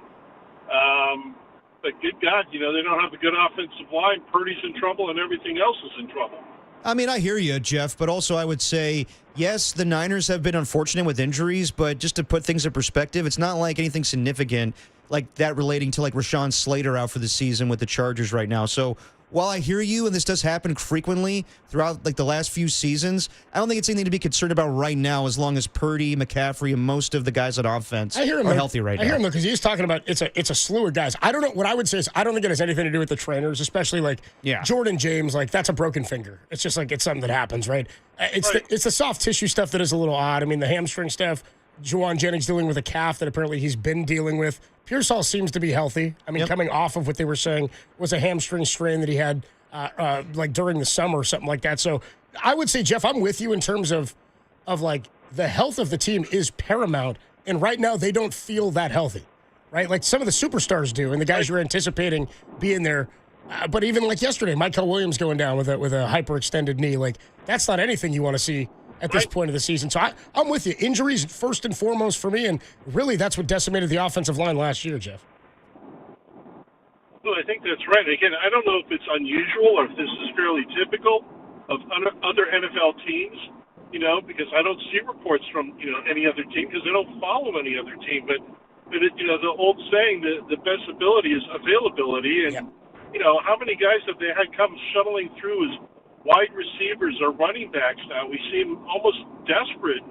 But good God, they don't have a good offensive line. Purdy's in trouble, and everything else is in trouble. I mean, I hear you, Jeff, but also I would say, yes, the Niners have been unfortunate with injuries, but just to put things in perspective, it's not like anything significant like that relating to like Rashawn Slater out for the season with the Chargers right now. So while I hear you, and this does happen frequently throughout like the last few seasons, I don't think it's anything to be concerned about right now as long as Purdy, McCaffrey, and most of the guys on offense are healthy right now. I hear him, though, because he's talking about it's a slew of guys. I don't know. What I would say is I don't think it has anything to do with the trainers, especially like Jordan James. Like, that's a broken finger. It's just like it's something that happens, right? It's the soft tissue stuff that is a little odd. I mean, the hamstring stuff, Juwan Jennings dealing with a calf that apparently he's been dealing with. Pearsall seems to be healthy. I mean, coming off of what they were saying was a hamstring strain that he had like during the summer or something like that. So I would say, Jeff, I'm with you in terms of like the health of the team is paramount. And right now they don't feel that healthy, right? Like some of the superstars do, and the guys you're anticipating being there. But even like yesterday, Michael Williams going down with a hyperextended knee, like that's not anything you want to see at this point of the season. So I'm with you. Injuries first and foremost for me, and really that's what decimated the offensive line last year, Jeff. Well, I think that's right. Again, I don't know if it's unusual or if this is fairly typical of other NFL teams, because I don't see reports from, any other team because I don't follow any other team. But it, the old saying, the best ability is availability. And, how many guys have they had come shuttling through as wide receivers or running backs now? We seem almost desperate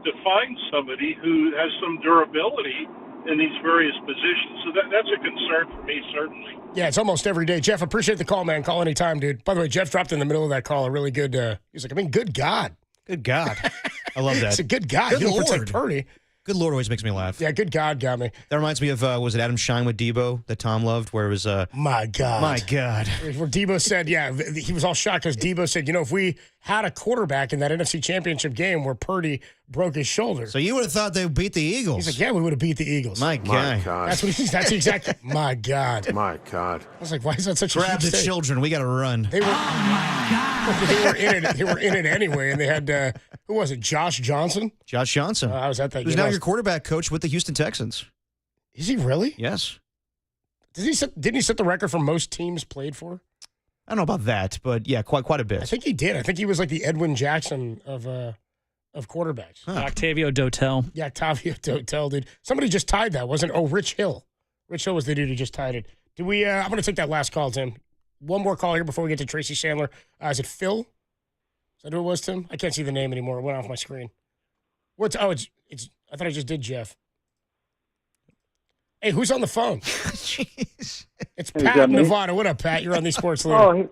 to find somebody who has some durability in these various positions. So that's a concern for me, certainly. Yeah, it's almost every day. Jeff, appreciate the call, man. Call anytime, dude. By the way, Jeff dropped in the middle of that call a really good, he's like, good God. Good God. I love that. It's a good God. Good you don't Lord. protect Purdy. Good Lord always makes me laugh. Yeah, good God got me. That reminds me of, was it Adam Shine with Debo that Tom loved, where it was... My God. My God. Where Debo said, he was all shocked because Debo said, if we had a quarterback in that NFC Championship game where Purdy broke his shoulder. So you would have thought they would beat the Eagles. He's like, yeah, we would have beat the Eagles. My God. That's exactly, my God. My God. I was like, why is that such a Grab the thing? children. We got to run. They were in it anyway, and they had, who was it, Josh Johnson? Josh Johnson. I was at that game. Who's now your quarterback coach with the Houston Texans. Is he really? Yes. Didn't he set the record for most teams played for? I don't know about that, but yeah, quite a bit. I think he did. I think he was like the Edwin Jackson of quarterbacks. Huh. Octavio Dotel. Yeah, Octavio Dotel, dude. Somebody just tied that, wasn't it? Oh, Rich Hill. Rich Hill was the dude who just tied it. I'm going to take that last call, Tim. One more call here before we get to Tracy Sandler. Is it Phil? Is that who it was, Tim? I can't see the name anymore. It went off my screen. It's I thought I just did Jeff. Hey, who's on the phone? Jeez. It's Pat in Nevada. What up, Pat? You're on the Sports Leader. Oh,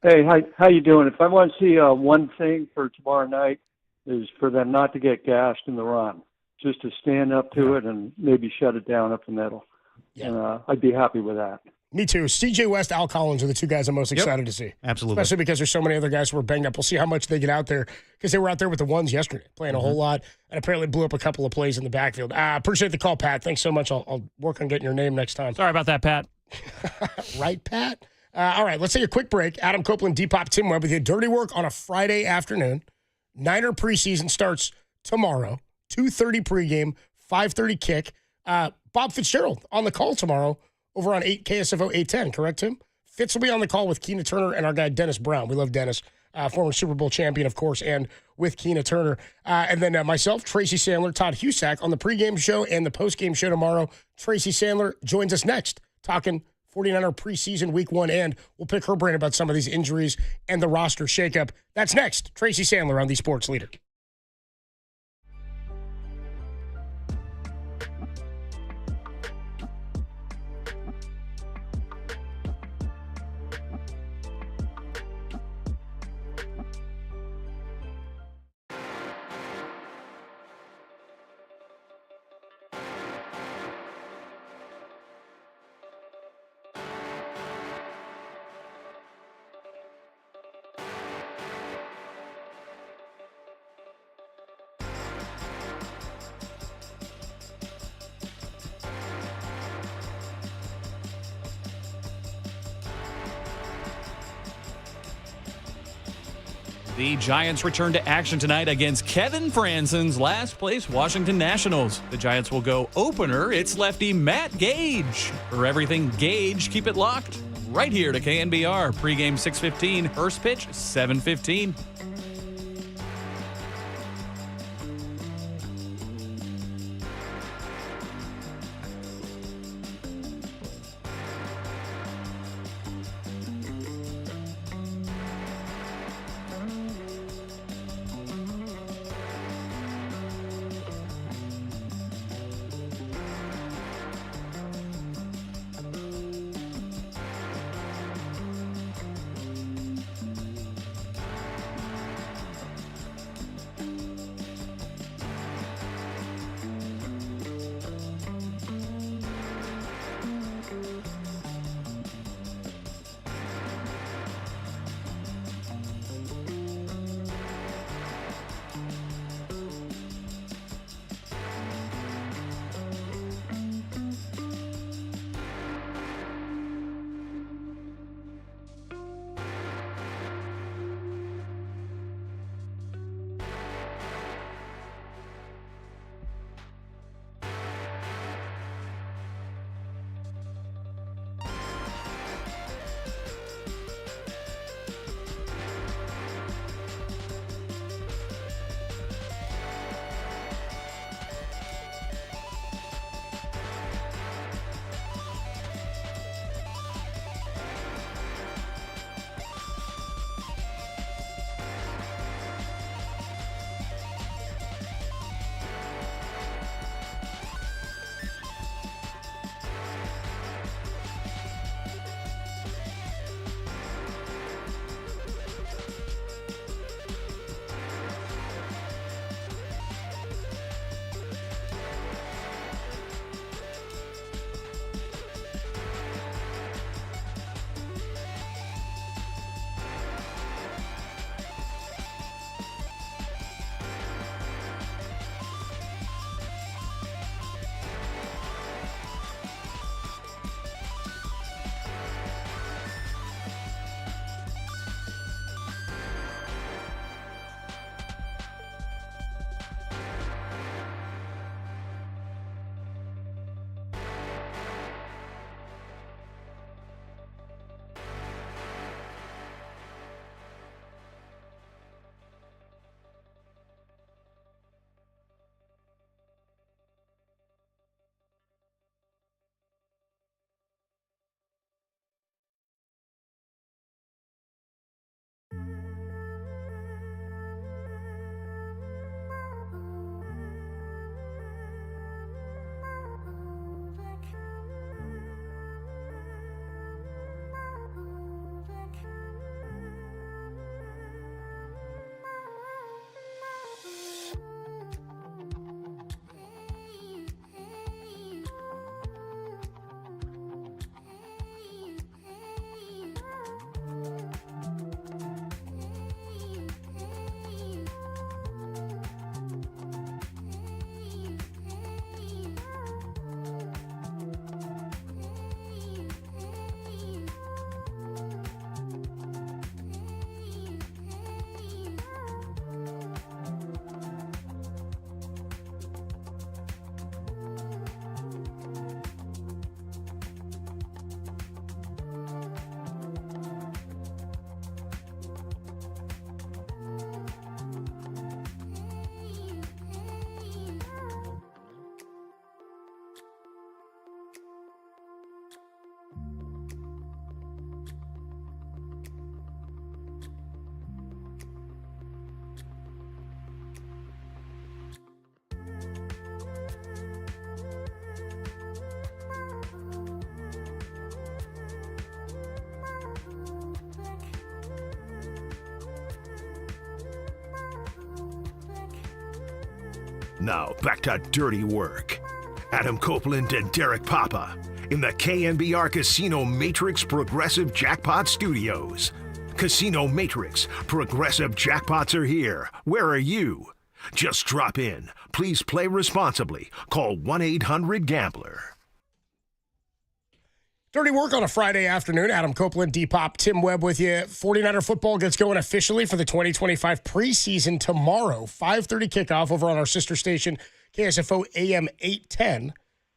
hey, how you doing? If I want to see one thing for tomorrow night is for them not to get gashed in the run, just to stand up to it and maybe shut it down up the middle. Yeah. And I'd be happy with that. Me too. CJ West, Al Collins are the two guys I'm most excited to see. Absolutely. Especially because there's so many other guys who are banged up. We'll see how much they get out there because they were out there with the ones yesterday, playing a whole lot, and apparently blew up a couple of plays in the backfield. Appreciate the call, Pat. Thanks so much. I'll work on getting your name next time. Sorry about that, Pat. Right, Pat? All right, let's take a quick break. Adam Copeland, Depop, Tim Webb with you. Dirty Work on a Friday afternoon. Niner preseason starts tomorrow. 2:30 pregame, 5:30 kick. Bob Fitzgerald on the call tomorrow over on KSFO 810, correct, Tim? Fitz will be on the call with Keena Turner and our guy Dennis Brown. We love Dennis, former Super Bowl champion, of course, and with Keena Turner. And then myself, Tracy Sandler, Todd Husak on the pregame show and the postgame show tomorrow. Tracy Sandler joins us next, talking 49er preseason week 1, and we'll pick her brain about some of these injuries and the roster shakeup. That's next. Tracy Sandler on the Sports Leader. The Giants return to action tonight against Kevin Franzen's last-place Washington Nationals. The Giants will go opener. It's lefty Matt Gage. For everything Gage, keep it locked right here to KNBR. Pregame 6:15, first pitch 7:15. Now back to Dirty Work. Adam Copeland and Derek Papa in the KNBR Casino Matrix Progressive Jackpot Studios. Casino Matrix Progressive Jackpots are here. Where are you? Just drop in. Please play responsibly. Call 1-800-GAMBLER. Dirty Work on a Friday afternoon. Adam Copeland, D-Pop, Tim Webb with you. 49er football gets going officially for the 2025 preseason tomorrow. 5:30 kickoff over on our sister station, KSFO AM 810.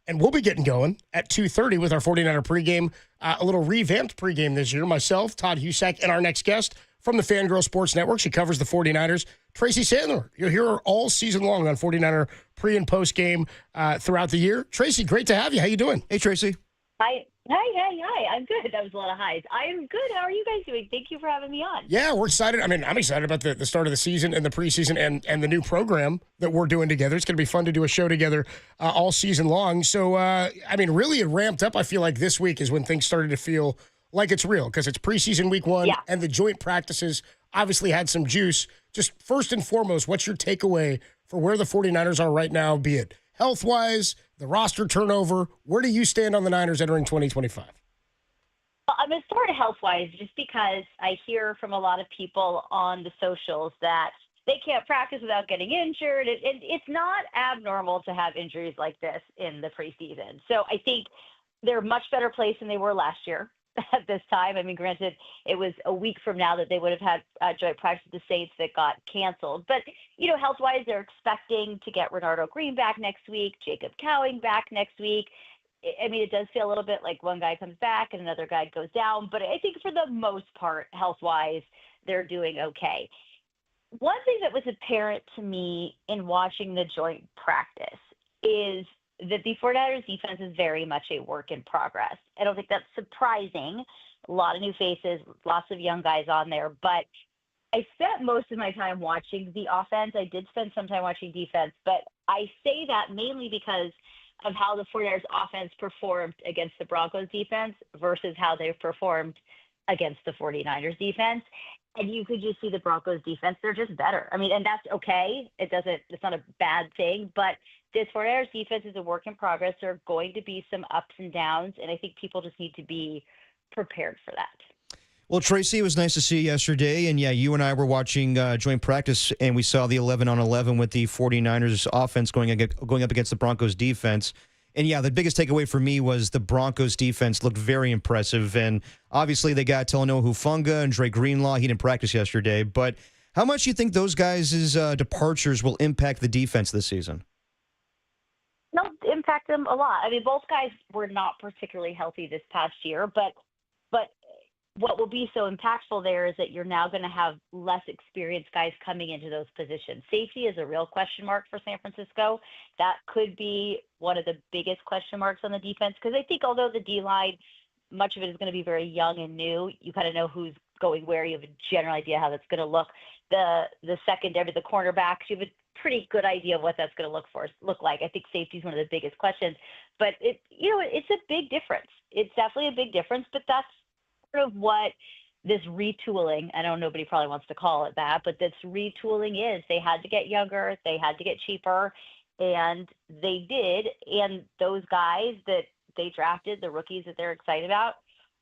And we'll be getting going at 2:30 with our 49er pregame. A little revamped pregame this year. Myself, Todd Husak, and our next guest from the Fangirl Sports Network. She covers the 49ers, Tracy Sandler. You'll hear her all season long on 49er pre- and post-game throughout the year. Tracy, great to have you. How you doing? Hey, Tracy. Hi. I'm good. That was a lot of highs. I am good. How are you guys doing? Thank you for having me on. Yeah, we're excited. I mean, I'm excited about the start of the season and the preseason and the new program that we're doing together. It's going to be fun to do a show together all season long. So, I mean, really it ramped up. I feel like this week is when things started to feel like it's real because it's preseason week 1 and the joint practices obviously had some juice. Just first and foremost, what's your takeaway for where the 49ers are right now, be it health-wise, the roster turnover? Where do you stand on the Niners entering 2025? Well, I'm going to start health-wise just because I hear from a lot of people on the socials that they can't practice without getting injured. It's not abnormal to have injuries like this in the preseason. So I think they're a much better place than they were last year at this time. I mean, granted, it was a week from now that they would have had joint practice with the Saints that got canceled. But, health-wise, they're expecting to get Renardo Green back next week, Jacob Cowing back next week. I mean, it does feel a little bit like one guy comes back and another guy goes down. But I think for the most part, health-wise, they're doing okay. One thing that was apparent to me in watching the joint practice is that the 49ers defense is very much a work in progress. I don't think that's surprising. A lot of new faces, lots of young guys on there. But I spent most of my time watching the offense. I did spend some time watching defense. But I say that mainly because of how the 49ers offense performed against the Broncos defense versus how they performed against the 49ers defense. And you could just see the Broncos defense, they're just better. I mean, and that's okay. It's not a bad thing, but this 49ers defense is a work in progress. There are going to be some ups and downs, and I think people just need to be prepared for that. Well, Tracy, it was nice to see you yesterday. And, yeah, you and I were watching joint practice, and we saw the 11-on-11 with the 49ers offense going up against the Broncos defense. And, yeah, the biggest takeaway for me was the Broncos defense looked very impressive. And, obviously, they got Talanoa Hufanga and Dre Greenlaw. He didn't practice yesterday. But how much do you think those guys' departures will impact the defense this season? They'll impact them a lot. I mean, both guys were not particularly healthy this past year, but what will be so impactful there is that you're now going to have less experienced guys coming into those positions. Safety is a real question mark for San Francisco. That could be one of the biggest question marks on the defense because I think although the D-line, much of it is going to be very young and new, you kind of know who's going where. You have a general idea how that's going to look. The secondary, the cornerbacks, you have a pretty good idea of what that's going to look like. I think safety is one of the biggest questions, but it's a big difference. It's definitely a big difference, but that's sort of what this retooling, I know nobody probably wants to call it that, but this retooling is. They had to get younger, they had to get cheaper, and they did. And those guys that they drafted, the rookies that they're excited about,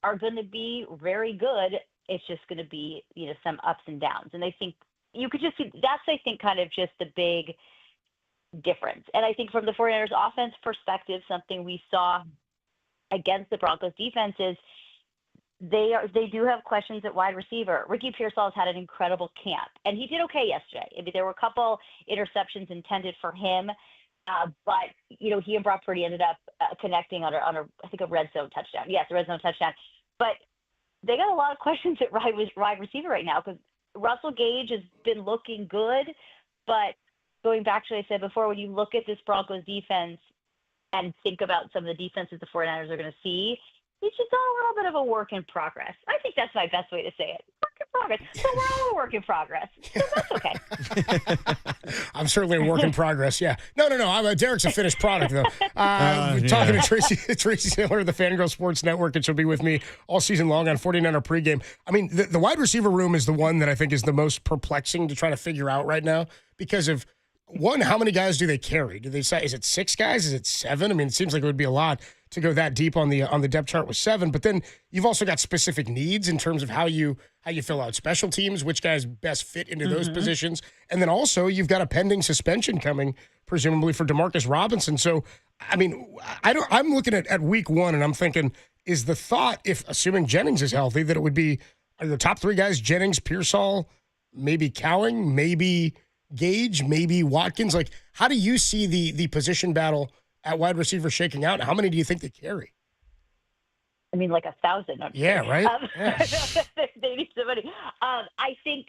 are going to be very good. It's just going to be, some ups and downs. And I think you could just see that's, I think, kind of just the big difference. And I think from the 49ers offense perspective, something we saw against the Broncos defense is they do have questions at wide receiver. Ricky Pearsall has had an incredible camp, and he did okay yesterday. I mean, there were a couple interceptions intended for him, but he and Brock Purdy ended up connecting on I think a red zone touchdown. Yes, a red zone touchdown. But they got a lot of questions at wide receiver right now because Russell Gage has been looking good, but going back to what I said before, when you look at this Broncos defense and think about some of the defenses the 49ers are going to see, it's just a little bit of a work in progress. I think that's my best way to say it. Work in progress. So we're all a work in progress. So that's okay. I'm certainly a work in progress, yeah. No. Derek's a finished product, though. Talking to Tracy Sandler of the Fangirl Sports Network, and she'll be with me all season long on 49er pregame. I mean, the wide receiver room is the one that I think is the most perplexing to try to figure out right now because of, one, how many guys do they carry? Do they say, is it 6 guys? Is it 7? I mean, it seems like it would be a lot to go that deep on the depth chart with 7. But then you've also got specific needs in terms of how you fill out special teams, which guys best fit into those positions. And then also you've got a pending suspension coming, presumably for Demarcus Robinson. So, I mean, I'm looking at week 1 and I'm thinking, is the thought, if assuming Jennings is healthy, that it would be the top three guys: Jennings, Pearsall, maybe Cowing, maybe Gage, maybe Watkins. Like, how do you see the position battle at wide receiver shaking out? How many do you think they carry? I mean, like 1,000. Yeah, right. Yeah. They need somebody. I think,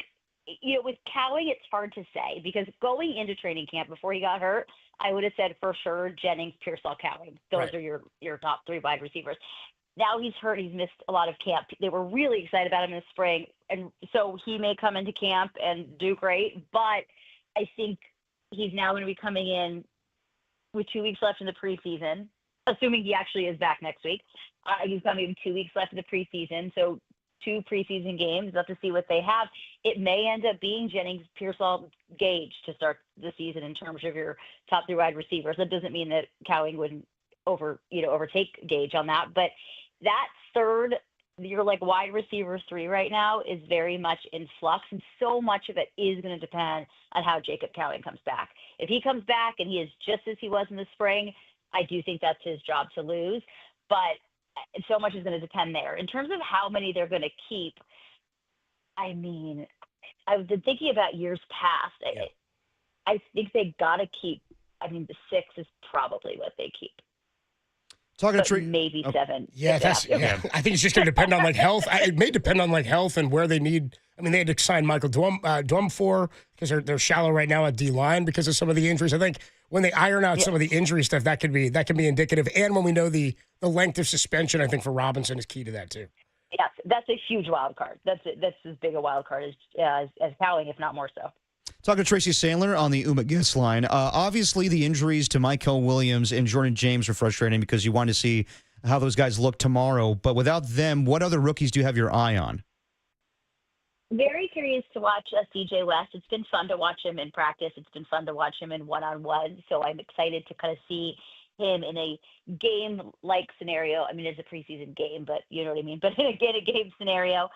with Cowing, it's hard to say because going into training camp before he got hurt, I would have said for sure Jennings, Pearsall, Cowing. Those are your top three wide receivers. Now he's hurt. He's missed a lot of camp. They were really excited about him in the spring, and so he may come into camp and do great. But I think he's now going to be coming in with 2 weeks left in the preseason, assuming he actually is back next week. He's coming with 2 weeks left in the preseason, so 2 preseason games. We'll have to see what they have. It may end up being Jennings, Pearsall, Gage to start the season in terms of your top three wide receivers. That doesn't mean that Cowing wouldn't overtake Gage on that, but that third, your wide receiver 3 right now is very much in flux, and so much of it is going to depend on how Jacob Cowing comes back. If he comes back and he is just as he was in the spring, I do think that's his job to lose, but so much is going to depend there. In terms of how many they're going to keep, I mean, I've been thinking about years past. I think they got to keep, the 6 is probably what they keep. Talking to maybe 7. Yeah, I think it's just going to depend on health. It may depend on health and where they need. I mean, they had to sign Michael Dwumfor because they're shallow right now at D-line because of some of the injuries. I think when they iron out some of the injury stuff, that can be indicative. And when we know the length of suspension, I think for Robinson is key to that too. Yes, that's a huge wild card. That's as big a wild card as Cowing, if not more so. Talking to Tracy Sandler on the Guest line. Obviously, the injuries to Michael Williams and Jordan James are frustrating because you want to see how those guys look tomorrow. But without them, what other rookies do you have your eye on? Very curious to watch CJ West. It's been fun to watch him in practice. It's been fun to watch him in one-on-one. So I'm excited to kind of see him in a game-like scenario. I mean, it's a preseason game, but you know what I mean. But in a game scenario,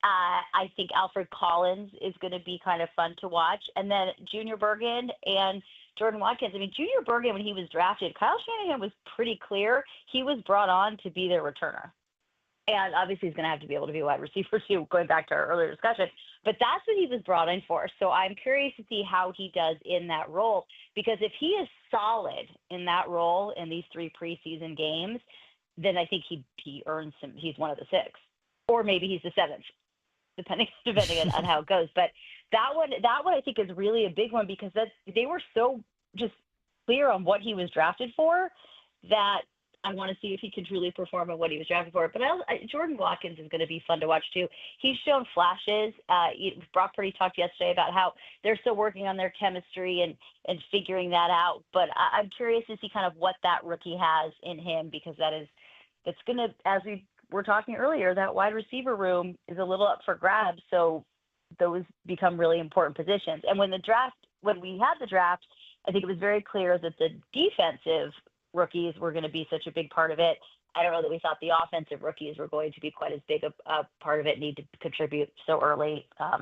I think Alfred Collins is going to be kind of fun to watch. And then Junior Bergen and Jordan Watkins. I mean, Junior Bergen, when he was drafted, Kyle Shanahan was pretty clear he was brought on to be their returner. And obviously he's going to have to be able to be a wide receiver too, going back to our earlier discussion. But that's what he was brought in for. So I'm curious to see how he does in that role. Because if he is solid in that role in these 3 preseason games, then I think he earns some. He's one of the 6. Or maybe he's the 7th. Depending on how it goes. But that one I think is really a big one because they were so just clear on what he was drafted for that I want to see if he can truly perform on what he was drafted for. But Jordan Watkins is going to be fun to watch too. He's shown flashes. Brock Purdy talked yesterday about how they're still working on their chemistry and figuring that out. But I'm curious to see kind of what that rookie has in him because that's going to, as we were talking earlier, that wide receiver room is a little up for grabs. So those become really important positions. And when we had the draft, I think it was very clear that the defensive rookies were going to be such a big part of it. I don't know that we thought the offensive rookies were going to be quite as big a part of it, need to contribute so early. How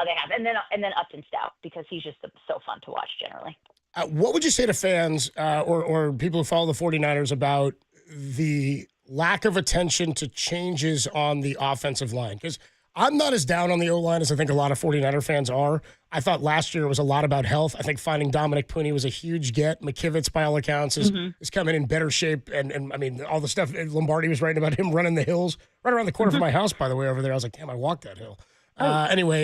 they have, and then Upton Stout because he's just so fun to watch generally. What would you say to fans or people who follow the 49ers about the lack of attention to changes on the offensive line? Because I'm not as down on the O-line as I think a lot of 49er fans are. I thought last year was a lot about health. I think finding Dominic Pooney was a huge get. McKivitz, by all accounts, is coming in better shape. And I mean, all the stuff Lombardi was writing about him running the hills right around the corner from my house, by the way, over there. I was like, damn, I walked that hill. Anyway,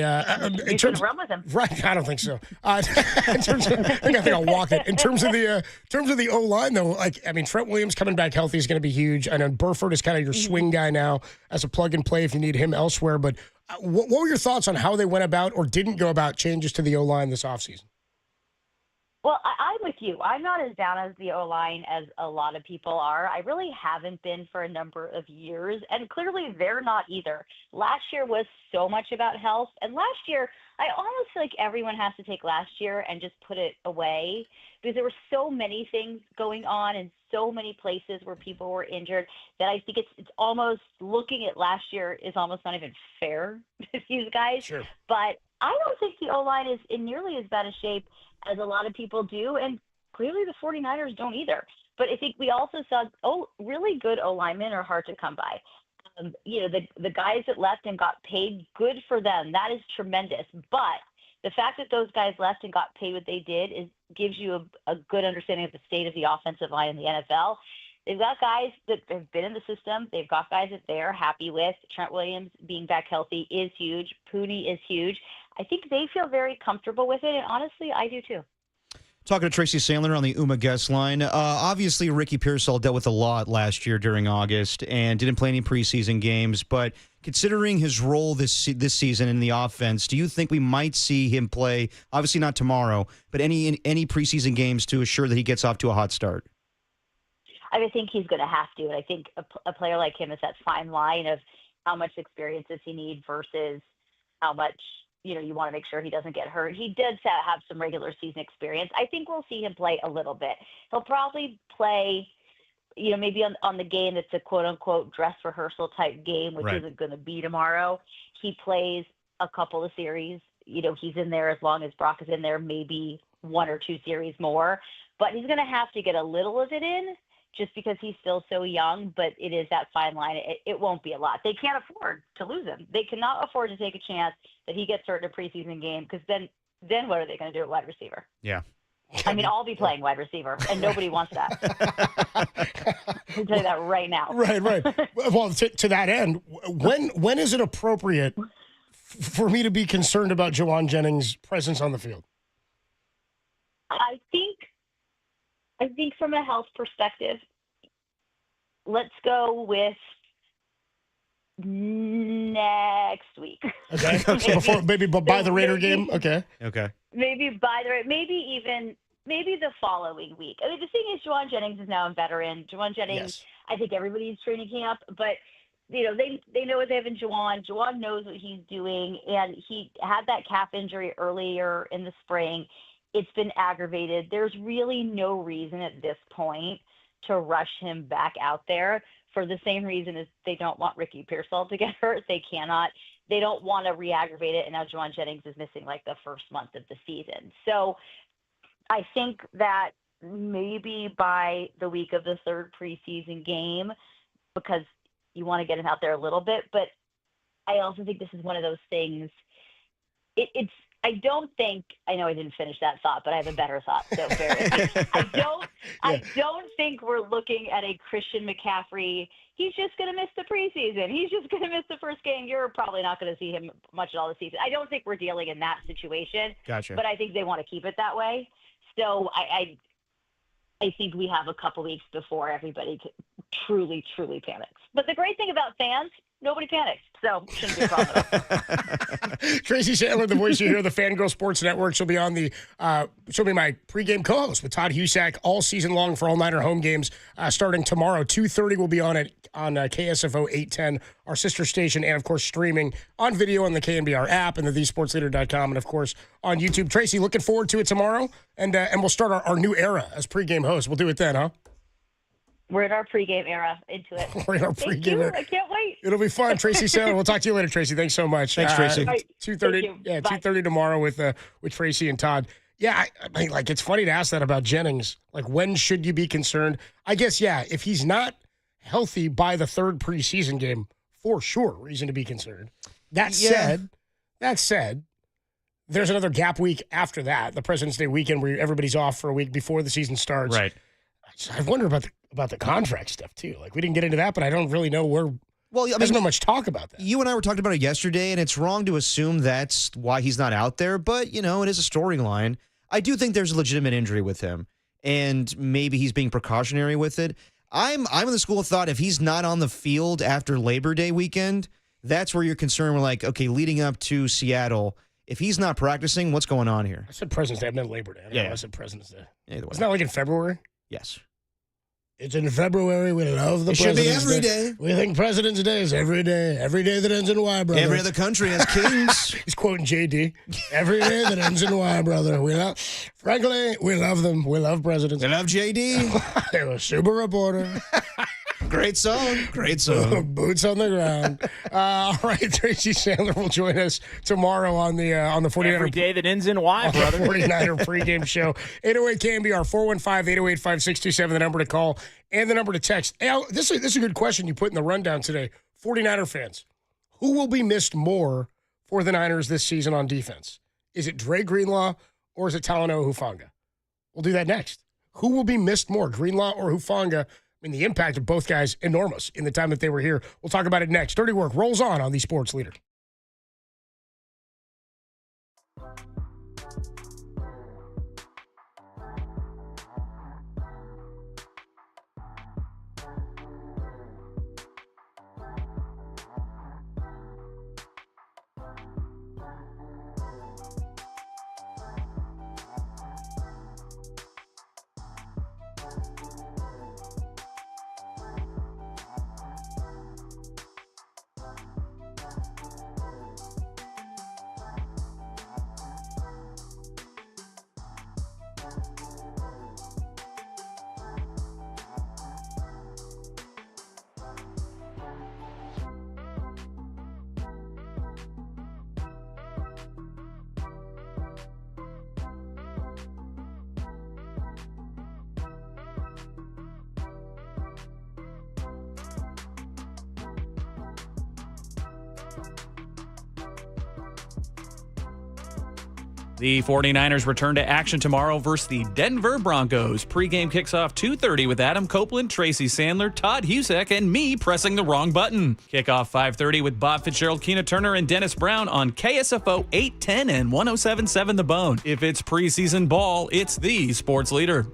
you should run with him, right? I don't think so. I think I'll walk it. In terms of the O line, though, Trent Williams coming back healthy is going to be huge. I know Burford is kind of your swing guy now as a plug and play if you need him elsewhere. But what were your thoughts on how they went about or didn't go about changes to the O line this offseason? Well, I'm with you. I'm not as down as the O-line as a lot of people are. I really haven't been for a number of years, and clearly they're not either. Last year was so much about health, and last year, I almost feel like everyone has to take last year and just put it away because there were so many things going on and so many places where people were injured that I think it's almost looking at last year is almost not even fair to these guys. Sure. But I don't think the O-line is in nearly as bad a shape as a lot of people do, and clearly the 49ers don't either. But I think we also saw, really good O-linemen are hard to come by. The guys that left and got paid, good for them. That is tremendous. But the fact that those guys left and got paid what they did gives you a good understanding of the state of the offensive line in the NFL. They've got guys that have been in the system. They've got guys that they're happy with. Trent Williams being back healthy is huge. Purdy is huge. I think they feel very comfortable with it, and honestly, I do too. Talking to Tracy Sandler on the UMA guest line. Obviously, Ricky Pearsall dealt with a lot last year during August and didn't play any preseason games. But considering his role this season in the offense, do you think we might see him play, obviously not tomorrow, but any preseason games to assure that he gets off to a hot start? I think he's going to have to. And I think a player like him is that fine line of how much experience does he need versus how much you want to make sure he doesn't get hurt. He did have some regular season experience. I think we'll see him play a little bit. He'll probably play, maybe on the game that's a quote-unquote dress rehearsal type game, which isn't going to be tomorrow. He plays a couple of series. He's in there as long as Brock is in there, maybe 1 or 2 series more. But he's going to have to get a little of it in just because he's still so young, but it is that fine line. It won't be a lot. They can't afford to lose him. They cannot afford to take a chance that he gets hurt in a preseason game, because then what are they going to do at wide receiver? Yeah. I'll be playing wide receiver, and nobody wants that. I'll tell you that right now. Right. Well, to that end, when is it appropriate for me to be concerned about Jauan Jennings' presence on the field? I think from a health perspective, let's go with next week. Okay. So maybe by the Raider game. Okay. Maybe maybe the following week. I mean, the thing is, Jauan Jennings is now a veteran. Jauan Jennings, yes. I think everybody's training camp, but they know what they have in Jauan. Jauan knows what he's doing, and he had that calf injury earlier in the spring. It's been aggravated. There's really no reason at this point to rush him back out there, for the same reason as they don't want Ricky Pearsall to get hurt. They cannot. They don't want to re-aggravate it, and now Jauan Jennings is missing like the first month of the season. So I think that maybe by the week of the third preseason game, because you want to get him out there a little bit, but I also think this is one of those things. I know I didn't finish that thought, but I have a better thought. So bear with me. I don't think we're looking at a Christian McCaffrey. He's just going to miss the preseason. He's just going to miss the first game. You're probably not going to see him much at all this season. I don't think we're dealing in that situation. Gotcha. But I think they want to keep it that way. So I think we have a couple weeks before everybody truly, truly panics. But the great thing about fans, nobody panics, so shouldn't be a problem at all. Tracy Sandler, the voice you hear, the Fangirl Sports Network. She'll be on she'll be my pregame co-host with Todd Husak all season long for all Niner home games, starting tomorrow. 2:30 we'll be on KSFO 810, our sister station, and of course streaming on video on the KNBR app and the thesportsleader.com, and of course on YouTube. Tracy, looking forward to it tomorrow, and we'll start our new era as pregame host. We'll do it then, huh? We're in our pregame era. Into it. We're in our pregame era. I can't wait. It'll be fun. Tracy Sandler. We'll talk to you later, Tracy. Thanks so much. Thanks, Tracy. 2:30. Yeah, 2:30 tomorrow with Tracy and Todd. Yeah, I mean, it's funny to ask that about Jennings. When should you be concerned? I guess, if he's not healthy by the third preseason game, for sure, reason to be concerned. That said, there's another gap week after that, the President's Day weekend, where everybody's off for a week before the season starts. Right. I wonder about the contract stuff too. We didn't get into that, but I don't really know where. Well, there's not much talk about that. You and I were talking about it yesterday, and it's wrong to assume that's why he's not out there. But it is a storyline. I do think there's a legitimate injury with him, and maybe he's being precautionary with it. I'm in the school of thought, if he's not on the field after Labor Day weekend, that's where you're concerned. We're like, okay, leading up to Seattle, if he's not practicing, what's going on here? I said President's Day. I meant Labor Day. I said President's Day. Either way. It's not in February? Yes. It's in February. We love the It President's should be every day. We think President's Day is every day. Every day that ends in Y, brother. Every other country has kings. He's quoting JD. Every day that ends in Y, brother. Frankly, we love them. We love presidents. We love JD. They're a super reporter. Great song. Great song. Boots on the ground. All right, Tracy Sandler will join us tomorrow on the 49er. Every day that ends in Y, brother. 49er pregame show. 808 KNBR 415-808-5627, the number to call and the number to text. Hey, this is a good question you put in the rundown today. 49er fans, who will be missed more for the Niners this season on defense? Is it Dre Greenlaw or is it Talanoa Hufanga? We'll do that next. Who will be missed more, Greenlaw or Hufanga? I mean, the impact of both guys, enormous in the time that they were here. We'll talk about it next. Dirty Work rolls on the Sports Leader. The 49ers return to action tomorrow versus the Denver Broncos. Pre-game kicks off 2:30 with Adam Copeland, Tracy Sandler, Todd Husek, and me pressing the wrong button. Kickoff 5:30 with Bob Fitzgerald, Keena Turner, and Dennis Brown on KSFO 810 and 107.7 The Bone. If it's preseason ball, it's the Sports Leader.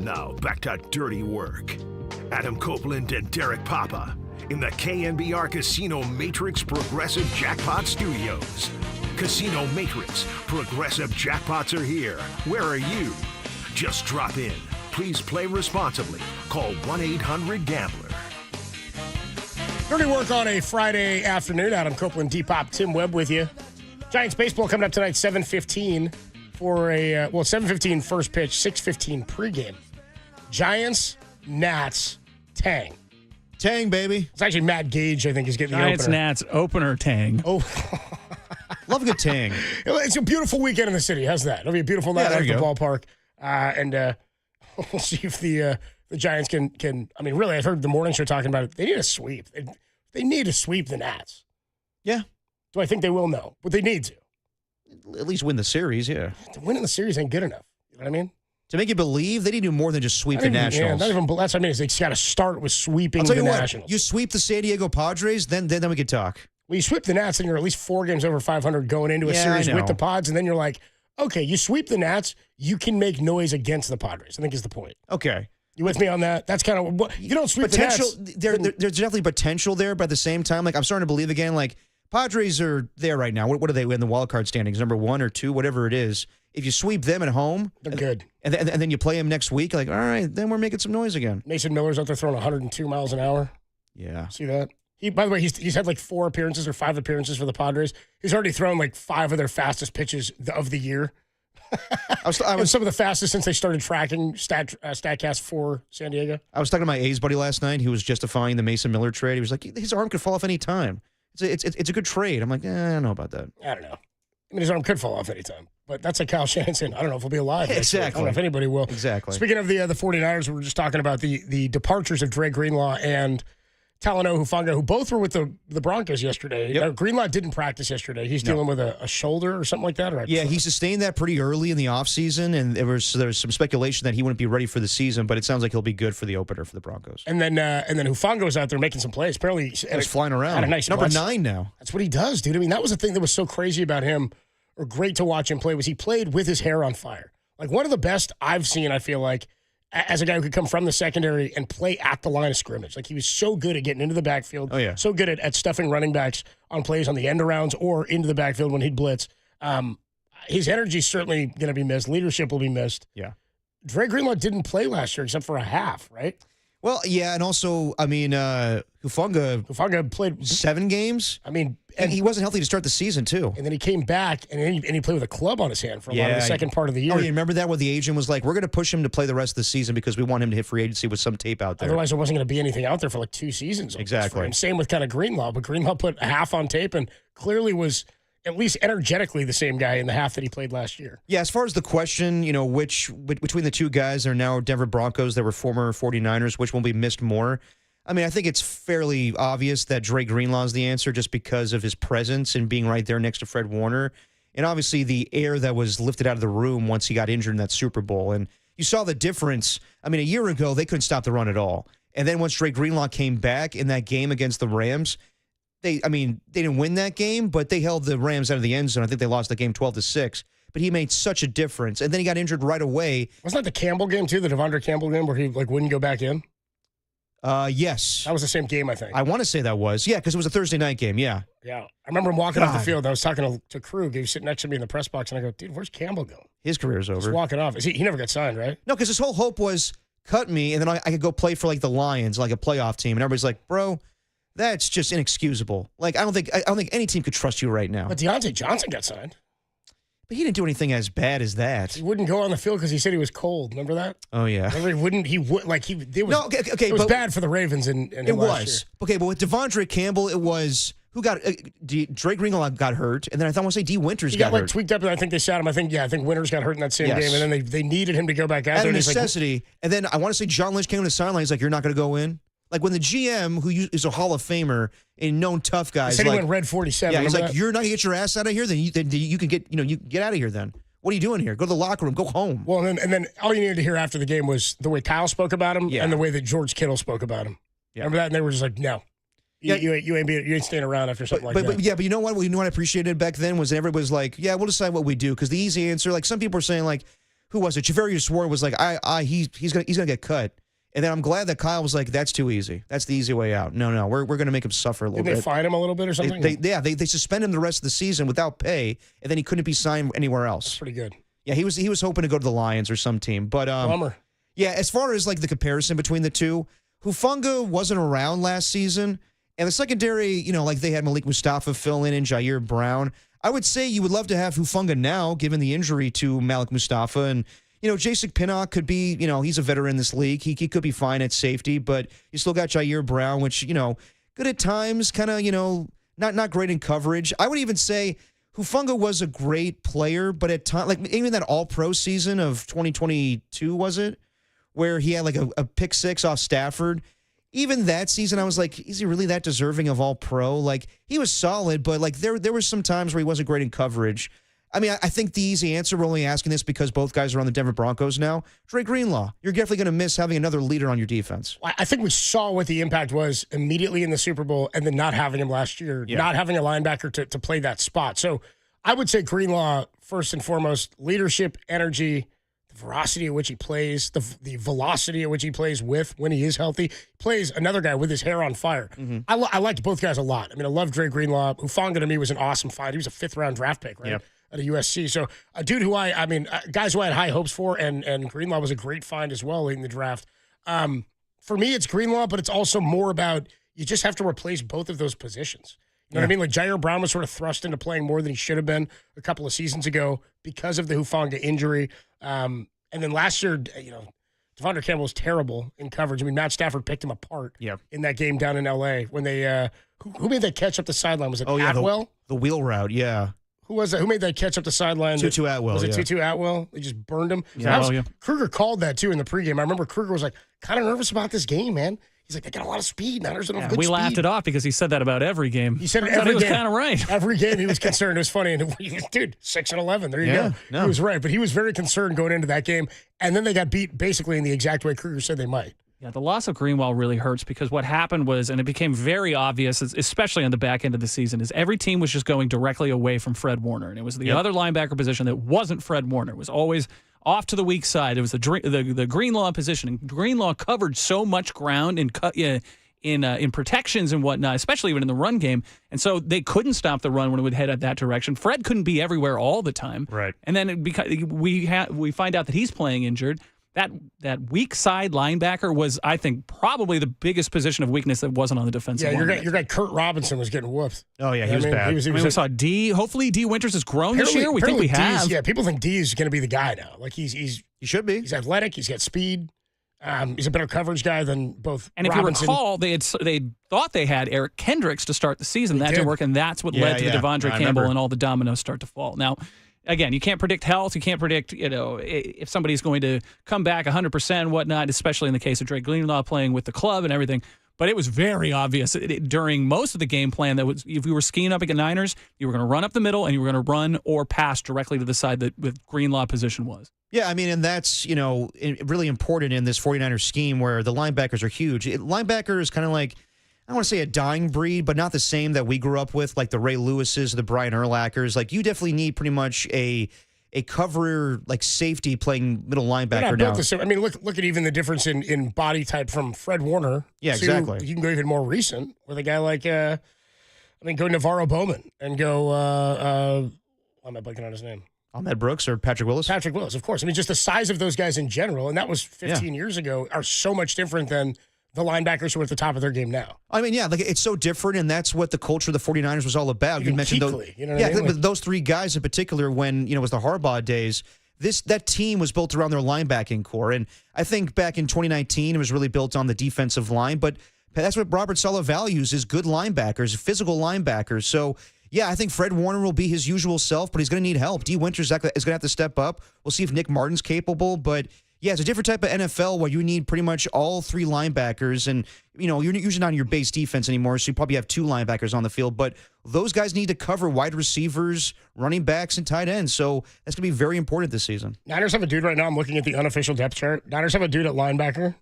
Now, back to Dirty Work. Adam Copeland and Derek Papa in the KNBR Casino Matrix Progressive Jackpot Studios. Casino Matrix, Progressive Jackpots are here. Where are you? Just drop in. Please play responsibly. Call 1-800-GAMBLER. Dirty Work on a Friday afternoon. Adam Copeland, D-Pop, Tim Webb with you. Giants baseball coming up tonight, 7:15 for a, 7:15 first pitch, 6:15 pregame. Giants, Nats, Tang. Tang, baby. It's actually Matt Gage, I think, is getting Giants, the opener. Nats, opener Tang. Oh. Love a good Tang. It's a beautiful weekend in the city. How's that? It'll be a beautiful night at the ballpark. And we'll see if the Giants can. I mean, really, I've heard the morning show talking about it. They need a sweep. They need to sweep the Nats. Yeah. Do I think they will? No. But they need to. At least win the series, yeah. To win in the series ain't good enough. You know what I mean? To make you believe, they need to do more than just sweep the Nationals. Yeah, that's what I mean. Is they got to start with sweeping the Nationals. You sweep the San Diego Padres, then we could talk. Well, you sweep the Nats, and you're at least 4 games over 500 going into a series with the Pods, and then you're like, okay, you sweep the Nats, you can make noise against the Padres, I think is the point. Okay. You with me on that? That's kind of what you don't sweep potential, the Nats. There's definitely potential there, but at the same time, like I'm starting to believe again, like Padres are there right now. What are they in the wild card standings? Number 1 or 2, whatever it is. If you sweep them at home, they're good. And then you play them next week, like, all right, then we're making some noise again. Mason Miller's out there throwing 102 miles an hour. Yeah. See that? By the way, he's had like 4 appearances or 5 appearances for the Padres. He's already thrown like 5 of their fastest pitches of the year. I was some of the fastest since they started tracking StatCast for San Diego. I was talking to my A's buddy last night. He was justifying the Mason Miller trade. He was like, his arm could fall off any time. It's a good trade. I'm like, I don't know about that. I don't know. I mean, his arm could fall off any time. But that's like Kyle Shanahan. I don't know if he'll be alive. Exactly. I don't know if anybody will. Exactly. Speaking of the 49ers, we were just talking about the departures of Dre Greenlaw and Talanoa Hufanga, who both were with the Broncos yesterday. Yep. Greenlaw didn't practice yesterday. He's dealing with a shoulder or something like that. Right? Yeah, he sustained that pretty early in the offseason, and there was some speculation that he wouldn't be ready for the season, but it sounds like he'll be good for the opener for the Broncos. And then Hufanga was out there making some plays. Apparently, he was flying around. Had a nice number 9 now. That's what he does, dude. I mean, that was the thing that was so crazy about him, or great to watch him play, was he played with his hair on fire. Like one of the best I've seen, I feel like, as a guy who could come from the secondary and play at the line of scrimmage. Like he was so good at getting into the backfield. Oh, yeah. So good at stuffing running backs on plays on the end arounds or into the backfield when he'd blitz. His energy's certainly going to be missed. Leadership will be missed. Yeah. Dre Greenlaw didn't play last year except for a half, right? Well, yeah, and also, I mean, Hufanga played 7 games. I mean, and he wasn't healthy to start the season, too. And then he came back, and he played with a club on his hand for a lot of the second part of the year. Oh, you remember that where the agent was like, we're going to push him to play the rest of the season because we want him to hit free agency with some tape out there. Otherwise, there wasn't going to be anything out there for like 2 seasons. Exactly. For him. Same with kind of Greenlaw, but Greenlaw put a half on tape and clearly was at least energetically the same guy in the half that he played last year. Yeah, as far as the question, which between the 2 guys that are now Denver Broncos that were former 49ers, which will be missed more? I mean, I think it's fairly obvious that Dre Greenlaw is the answer just because of his presence and being right there next to Fred Warner. And obviously the air that was lifted out of the room once he got injured in that Super Bowl. And you saw the difference. I mean, a year ago, they couldn't stop the run at all. And then once Dre Greenlaw came back in that game against the Rams, they didn't win that game, but they held the Rams out of the end zone. I think they lost the game 12-6. But he made such a difference. And then he got injured right away. Wasn't that the Campbell game, too, the Devondre Campbell game where he wouldn't go back in? Yes. That was the same game, I think. I want to say that was. Yeah, because it was a Thursday night game, yeah. Yeah. I remember him walking off the field. I was talking to Krug. He was sitting next to me in the press box, and I go, dude, where's Campbell going? His career's over. He's walking off. He never got signed, right? No, because his whole hope was cut me, and then I could go play for, like, the Lions, like a playoff team. And everybody's like, bro, that's just inexcusable. Like, I don't think any team could trust you right now. But Deontay Johnson got signed. But he didn't do anything as bad as that. He wouldn't go on the field because he said he was cold. Remember that? Oh, yeah. Remember it was bad for the Ravens and it was. Okay, but with Devondre Campbell, it was who got Dre Greenlaw got hurt, and then I want to say D. Winters got hurt. Tweaked up, and I think they sat him. I think Winters got hurt in that same game, and then they needed him to go back out there. Out of necessity. And then I want to say John Lynch came to the sideline. He's like, "You're not going to go in." Like when the GM, who is a Hall of Famer and known tough guy, he went red 47. Yeah, he's like, "You're not going to get your ass out of here. Then you can get you get out of here. Then what are you doing here? Go to the locker room. Go home." Well, and then all you needed to hear after the game was the way Kyle spoke about him and the way that George Kittle spoke about him. Yeah. Remember that? And they were just like, "No, you ain't staying around after something like that." But you know what? What I appreciated back then was everybody was like, "Yeah, we'll decide what we do." Because the easy answer, like some people are saying, like, who was it? Javarius Ward was like, he's gonna get cut. And then I'm glad that Kyle was like, that's too easy. That's the easy way out. No, we're going to make him suffer a little bit. Did they fine him a little bit or something? They suspended him the rest of the season without pay, and then he couldn't be signed anywhere else. That's pretty good. Yeah, he was hoping to go to the Lions or some team. But bummer. Yeah, as far as like the comparison between the two, Hufanga wasn't around last season, and the secondary, like they had Malik Mustafa fill in and Jair Brown. I would say you would love to have Hufanga now, given the injury to Malik Mustafa, and Jason Pinnock could be, he's a veteran in this league. He could be fine at safety, but you still got Jair Brown, which, good at times, kind of, not great in coverage. I would even say Hufanga was a great player, but at times, like even that All-Pro season of 2022, was it? Where he had like a pick six off Stafford. Even that season, I was like, is he really that deserving of All-Pro? Like, he was solid, but like there were some times where he wasn't great in coverage. I mean, I think the easy answer, we're only asking this because both guys are on the Denver Broncos now. Dre Greenlaw, you're definitely going to miss having another leader on your defense. I think we saw what the impact was immediately in the Super Bowl and then not having him last year, not having a linebacker to play that spot. So I would say Greenlaw, first and foremost, leadership, energy, the veracity at which he plays, the velocity at which he plays with when he is healthy. He plays another guy with his hair on fire. Mm-hmm. I liked both guys a lot. I mean, I love Dre Greenlaw. Hufanga to me was an awesome find. He was a 5th-round draft pick, right? Yep. At a USC. So a dude who guys who I had high hopes for, and Greenlaw was a great find as well late in the draft. For me, it's Greenlaw, but it's also more about you just have to replace both of those positions. You know what I mean? Like Jair Brown was sort of thrust into playing more than he should have been a couple of seasons ago because of the Hufanga injury. And then last year, Devondre Campbell was terrible in coverage. I mean, Matt Stafford picked him apart in that game down in L.A. when they who made that catch up the sideline? Was it Atwell? The wheel route, yeah. Who was that? Who made that catch up the sideline? Tutu Atwell. Was it Tutu Atwell? They just burned him. Yeah. Kruger called that, too, in the pregame. I remember Kruger was like, kind of nervous about this game, man. He's like, they got a lot of speed. Niners don't have good speed. We laughed it off because he said that about every game. He said it every game. He was kind of right. Every game he was concerned. It was funny. And dude, 6-11. There you go. No. He was right. But he was very concerned going into that game. And then they got beat basically in the exact way Kruger said they might. Yeah, the loss of Greenwell really hurts because what happened was, and it became very obvious, especially on the back end of the season, is every team was just going directly away from Fred Warner. And it was the other linebacker position that wasn't Fred Warner. It was always off to the weak side. It was the Greenlaw position. And Greenlaw covered so much ground in protections and whatnot, especially even in the run game. And so they couldn't stop the run when it would head at that direction. Fred couldn't be everywhere all the time. Right. And then we find out that he's playing injured. That weak side linebacker was, I think, probably the biggest position of weakness that wasn't on the defensive line. Yeah, your guy Kurt Robinson was getting whooped. Oh, yeah, he was bad. We saw D. Hopefully D. Winters has grown this year. We think we have. Yeah, people think D is going to be the guy now. Like he should be. He's athletic. He's got speed. He's a better coverage guy than both. And if Robinson. you recall, they thought they had Eric Kendricks to start the season. That didn't work, and that's what led to the Devondre Campbell and all the dominoes start to fall. Now, again, you can't predict health. You can't predict, if somebody's going to come back 100% and whatnot, especially in the case of Drake Greenlaw playing with the club and everything. But it was very obvious during most of the game plan that if you were skiing up against Niners, you were going to run up the middle and you were going to run or pass directly to the side that the Greenlaw position was. Yeah, I mean, and that's, really important in this 49ers scheme where the linebackers are huge. Linebacker is kind of like, I don't want to say a dying breed, but not the same that we grew up with, like the Ray Lewises, the Brian Urlachers. Like, you definitely need pretty much a cover, like safety playing middle linebacker now. I mean, look at even the difference in body type from Fred Warner. Yeah, exactly. You can go even more recent with a guy like, go Navarro Bowman and go, I'm not blanking on his name. Ahmed Brooks or Patrick Willis? Patrick Willis, of course. I mean, just the size of those guys in general, and that was 15 years ago, are so much different than the linebackers who are at the top of their game now. I mean, like it's so different, and that's what the culture of the 49ers was all about. Even you mentioned Kuechly, those, but those three guys in particular, when it was the Harbaugh days, that team was built around their linebacking core, and I think back in 2019 it was really built on the defensive line. But that's what Robert Saleh values: is good linebackers, physical linebackers. So. Yeah, I think Fred Warner will be his usual self, but he's going to need help. D. Winters is going to have to step up. We'll see if Nick Martin's capable, but. Yeah, it's a different type of NFL where you need pretty much all three linebackers, and you're usually not in your base defense anymore, so you probably have two linebackers on the field. But those guys need to cover wide receivers, running backs, and tight ends. So that's going to be very important this season. Niners have a dude right now. I'm looking at the unofficial depth chart. Niners have a dude at linebacker.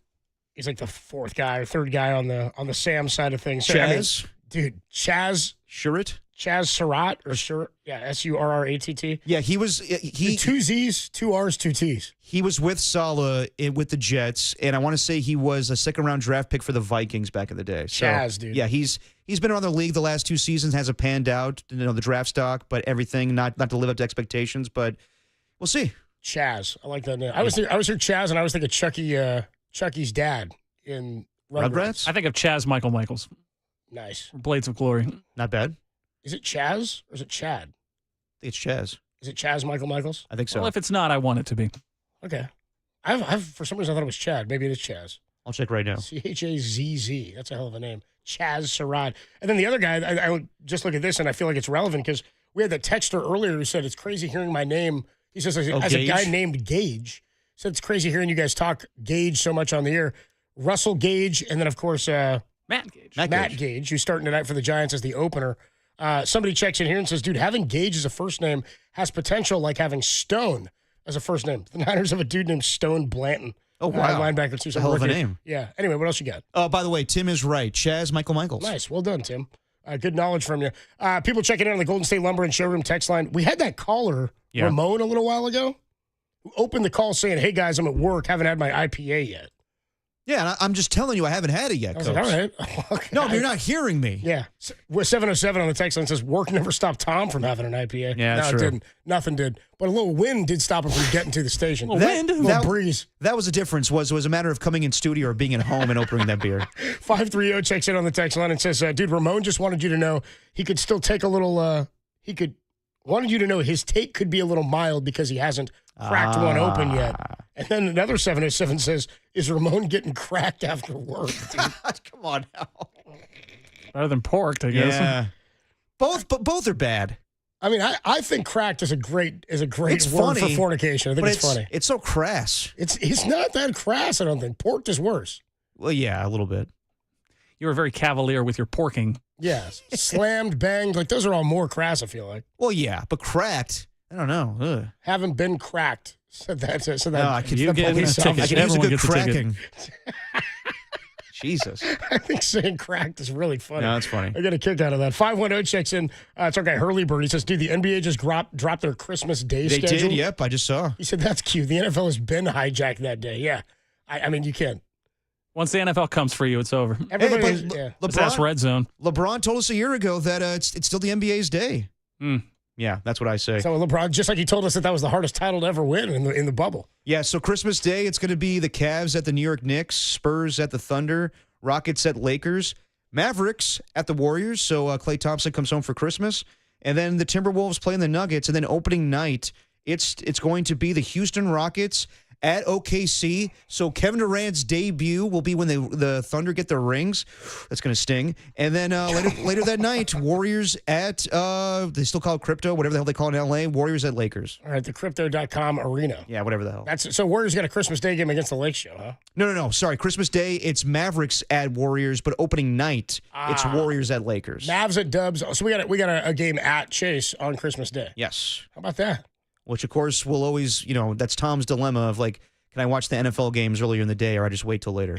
He's like the fourth guy or third guy on the Sam side of things. So, Chaz, dude, Chaz Surratt? Chaz Surratt or Surratt? Yeah, Surratt. Yeah, he was. He 2 Z's, 2 R's, 2 T's. He was with Saleh with the Jets, and I want to say he was a second-round draft pick for the Vikings back in the day. So, Chaz, dude. Yeah, he's been around the league the last 2 seasons, hasn't panned out, the draft stock, but everything not to live up to expectations. But we'll see. Chaz, I like that name. I was here Chaz, and I was thinking Chucky's dad in Rugrats. I think of Chaz Michael Michaels. Nice. Blades of Glory. Not bad. Is it Chaz or is it Chad? I think it's Chaz. Is it Chaz Michael Michaels? I think so. Well, if it's not, I want it to be. Okay. I've for some reason I thought it was Chad. Maybe it is Chaz. I'll check right now. Chazz. That's a hell of a name. Chaz Surratt. And then the other guy, I would just look at this and I feel like it's relevant because we had the texter earlier who said it's crazy hearing my name. He says, as a guy named Gage, said it's crazy hearing you guys talk Gage so much on the air. Russell Gage, and then, of course, Matt Gage. Matt Gage, who's starting tonight for the Giants as the opener. Somebody checks in here and says, dude, having Gage as a first name has potential like having Stone as a first name. The Niners have a dude named Stone Blanton. Oh, wow. Linebacker, too. That's a hell of a name. Yeah. Anyway, what else you got? By the way, Tim is right. Chaz Michael Michaels. Nice. Well done, Tim. Good knowledge from you. People checking in on the Golden State Lumber and Showroom text line. We had that caller, Ramon, a little while ago, who opened the call saying, hey, guys, I'm at work. Haven't had my IPA yet. Yeah, and I'm just telling you, I haven't had it yet, Coach. Like, all right. Okay. No, but you're not hearing me. Yeah. 707 on the text line says, work never stopped Tom from having an IPA. Yeah, that's no, it true. didn't. Nothing did. But a little wind did stop him from getting to the station. A little breeze. That was the difference. Was a matter of coming in studio or being at home and opening that beer. 530 checks in on the text line and says, dude, Ramon just wanted you to know he could still take a little, wanted you to know his take could be a little mild because he hasn't cracked one open yet. And then another 707 says, is Ramon getting cracked after work? Come on now. Better than porked, I guess. Yeah. Both are bad. I mean, I think cracked is a great It's word funny, for fornication. I think it's funny. It's so crass. It's not that crass, I don't think. Porked is worse. Well, yeah, a little bit. You were very cavalier with your porking. Yeah. Slammed, banged. Like, those are all more crass, I feel like. Well, yeah, but cracked, I don't know. Ugh. Haven't been cracked. So that No, I could you get a ticket. I could use a Everyone good gets a ticket. cracking. Jesus. I think saying cracked is really funny. No, that's funny. I get a kick out of that. 510 checks in. It's our guy Hurley Bird. He says, dude, the NBA just dropped their Christmas Day They schedule. did, yep, I just saw. He said, that's cute. The NFL has been hijacked that day. Yeah. I mean, you can't. Once the NFL comes for you, it's over. Everybody Just ask Red Zone. LeBron told us a year ago that it's still the NBA's day. Yeah, that's what I say. So LeBron, just like he told us that was the hardest title to ever win in the bubble. Yeah, so Christmas Day, it's going to be the Cavs at the New York Knicks, Spurs at the Thunder, Rockets at Lakers, Mavericks at the Warriors. So Klay Thompson comes home for Christmas. And then the Timberwolves playing the Nuggets. And then opening night, it's going to be the Houston Rockets at OKC. So Kevin Durant's debut will be when the Thunder get their rings. That's going to sting. And then later that night, Warriors at, they still call it Crypto, whatever the hell they call it in LA, Warriors at Lakers. All right, the Crypto.com arena. Yeah, whatever the hell. So Warriors got a Christmas Day game against the Lake Show, huh? No. Sorry, Christmas Day, it's Mavericks at Warriors, but opening night, it's Warriors at Lakers. Mavs at Dubs. So we got a game at Chase on Christmas Day. Yes. How about that? Which, of course, will always, that's Tom's dilemma of like, can I watch the NFL games earlier in the day or I just wait till later?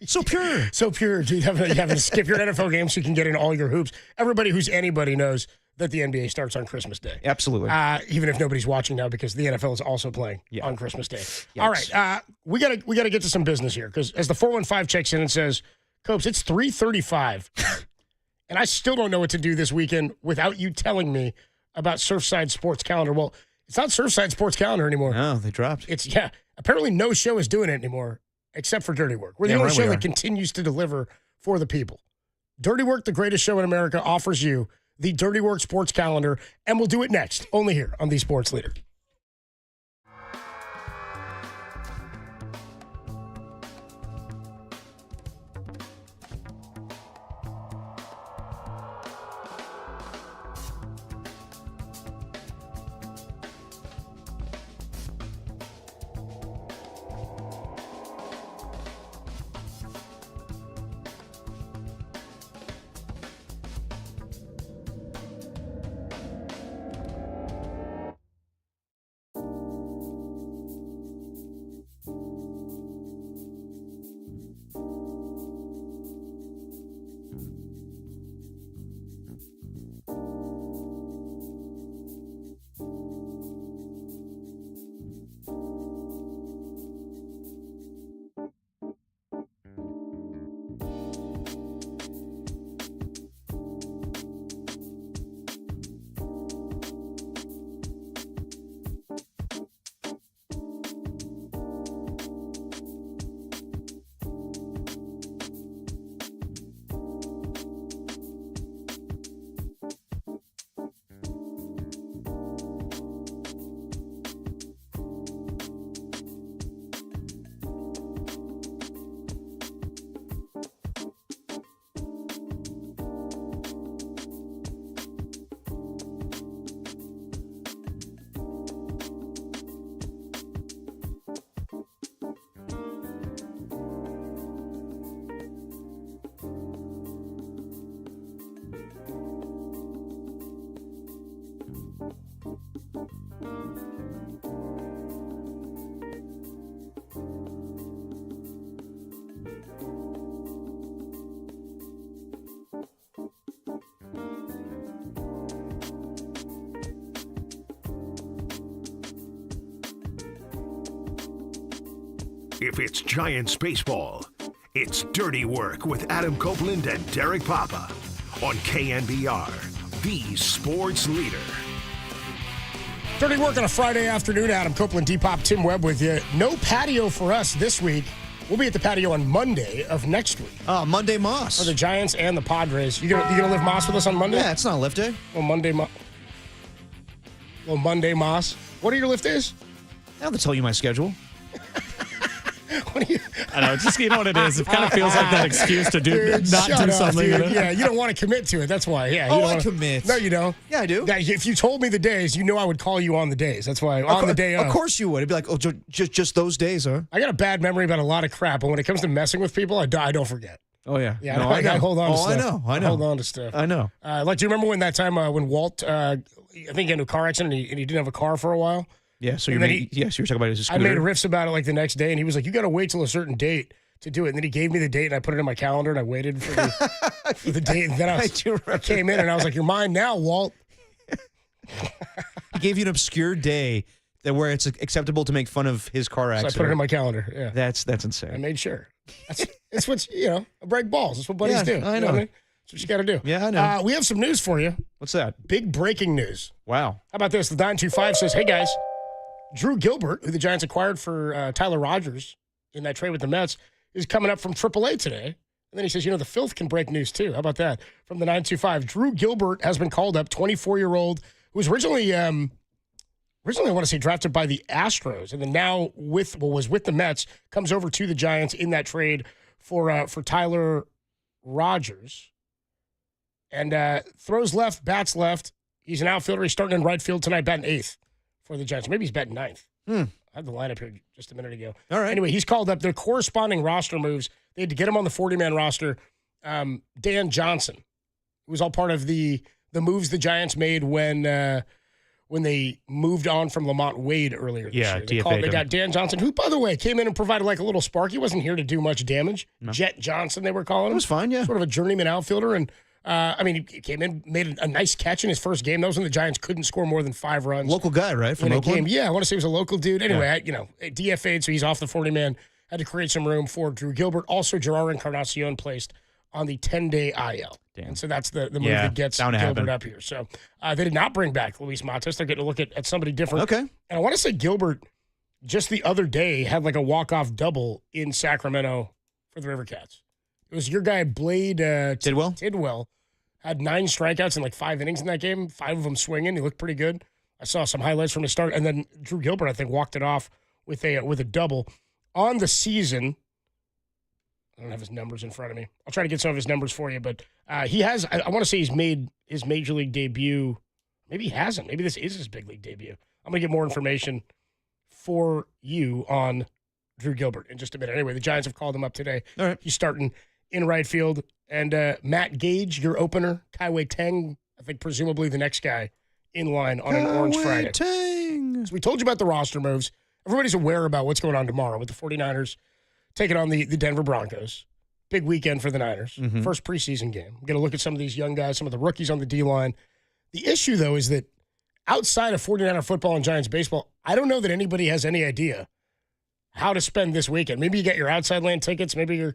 So pure. So pure, dude. You having to skip your NFL games so you can get in all your hoops. Everybody who's anybody knows that the NBA starts on Christmas Day. Absolutely. Even if nobody's watching now because the NFL is also playing on Christmas Day. Yikes. All right. We gotta get to some business here because as the 415 checks in and says, Copes, it's 3:35. And I still don't know what to do this weekend without you telling me about Surfside Sports Calendar. Well, it's not Surfside Sports Calendar anymore. No, they dropped. Apparently no show is doing it anymore except for Dirty Work. We're the only show that continues to deliver for the people. Dirty Work, the greatest show in America, offers you the Dirty Work Sports Calendar, and we'll do it next, only here on The Sports Leader. If it's Giants baseball, it's Dirty Work with Adam Copeland and Derek Papa on KNBR, the sports leader. Dirty Work on a Friday afternoon. Adam Copeland, D-Pop, Tim Webb with you. No patio for us this week. We'll be at the patio on Monday of next week. Monday Moss. For the Giants and the Padres. You gonna lift Moss with us on Monday? Yeah, it's not a lift day. Well, Monday Moss. What are your lift days? I'll have to tell you my schedule. I know, just you know what it is. It kind of feels like that excuse to not do something. Dude. Yeah, you don't want to commit to it. That's why. Yeah. You don't commit. No, you don't. Yeah, I do. If you told me the days, you know I would call you on the days. That's why on the day of. Of course you would. It'd be like, oh, just those days, huh? I got a bad memory about a lot of crap, but when it comes to messing with people, I don't forget. Oh yeah. Yeah. No, I hold on to stuff. I know. Hold on to stuff. I know. Like, do you remember when that time when Walt, I think, got into a car accident and he didn't have a car for a while? Yeah, so you were talking about his scooter. I made riffs about it like the next day, and he was like, you got to wait till a certain date to do it. And then he gave me the date, and I put it in my calendar, and I waited for the date. And then I came in, and I was like, you're mine now, Walt. He gave you an obscure day where it's acceptable to make fun of his car accident. So I put it in my calendar, yeah. That's insane. I made sure. It's what, I break balls. That's what buddies do. I know. What I mean? That's what you got to do. Yeah, I know. We have some news for you. What's that? Big breaking news. Wow. How about this? The 925 says, hey, guys. Drew Gilbert, who the Giants acquired for Tyler Rogers in that trade with the Mets, is coming up from AAA today. And then he says, the filth can break news too. How about that? From the 925, Drew Gilbert has been called up, 24-year-old, who was originally I want to say drafted by the Astros, and then now was with the Mets, comes over to the Giants in that trade for Tyler Rogers. And throws left, bats left. He's an outfielder. He's starting in right field tonight, batting eighth for the Giants. Maybe he's batting ninth. I had the lineup here just a minute ago. All right. Anyway, he's called up. Their corresponding roster moves. They had to get him on the 40-man roster. Dan Johnson, who was all part of the moves the Giants made when they moved on from Lamont Wade earlier this year. They got Dan Johnson, who, by the way, came in and provided like a little spark. He wasn't here to do much damage. No. Jet Johnson, they were calling him. It was fine, yeah. Sort of a journeyman outfielder. And he came in, made a nice catch in his first game. That was when the Giants couldn't score more than 5 runs. Local guy, right? From in a Oakland? game. Yeah, I want to say he was a local dude. Anyway, DFA'd, so he's off the 40-man. Had to create some room for Drew Gilbert. Also, Gerard Encarnacion placed on the 10-day IL. Damn. And so that's the move that gets Gilbert up here. So they did not bring back Luis Matos. They're getting to look at somebody different. Okay. And I want to say Gilbert, just the other day, had like a walk-off double in Sacramento for the River Cats. It was your guy, Blade Tidwell. Had 9 strikeouts in like 5 innings in that game, 5 of them swinging. He looked pretty good. I saw some highlights from the start. And then Drew Gilbert, I think, walked it off with a double. On the season, I don't have his numbers in front of me. I'll try to get some of his numbers for you. But he has, I want to say he's made his major league debut. Maybe he hasn't. Maybe this is his big league debut. I'm going to get more information for you on Drew Gilbert in just a minute. Anyway, the Giants have called him up today. All right. He's starting in right field. And Matt Gage, your opener, Kai-Wei Teng, I think presumably the next guy in line on an Orange Friday. Teng. So we told you about the roster moves. Everybody's aware about what's going on tomorrow with the 49ers taking on the Denver Broncos. Big weekend for the Niners. Mm-hmm. First preseason game. We're going to look at some of these young guys, some of the rookies on the D-line. The issue, though, is that outside of 49er football and Giants baseball, I don't know that anybody has any idea how to spend this weekend. Maybe you get your outside land tickets. Maybe your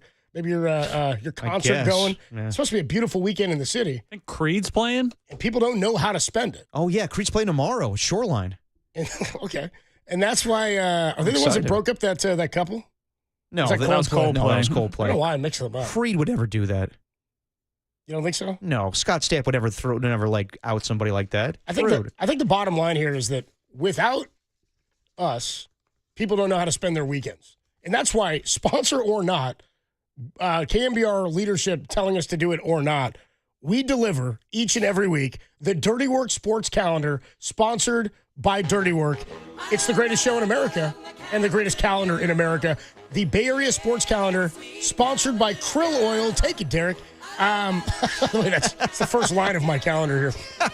concert going. Yeah. It's supposed to be a beautiful weekend in the city. I think Creed's playing. And people don't know how to spend it. Oh, yeah. Creed's playing tomorrow. Shoreline. Okay. And that's why, are they the ones that broke up that couple? No, that was Coldplay. No, that was Coldplay. I don't know why I mixed them up. Creed would never do that. You don't think so? No. Scott Stapp would never out somebody like that. I think the bottom line here is that without us, people don't know how to spend their weekends. And that's why, sponsor or not, KNBR leadership telling us to do it or not, we deliver each and every week the Dirty Work Sports Calendar, sponsored by Dirty Work. It's the greatest show in America and the greatest calendar in America. The Bay Area Sports Calendar, sponsored by Krill Oil. Take it, Derek. That's the first line of my calendar here.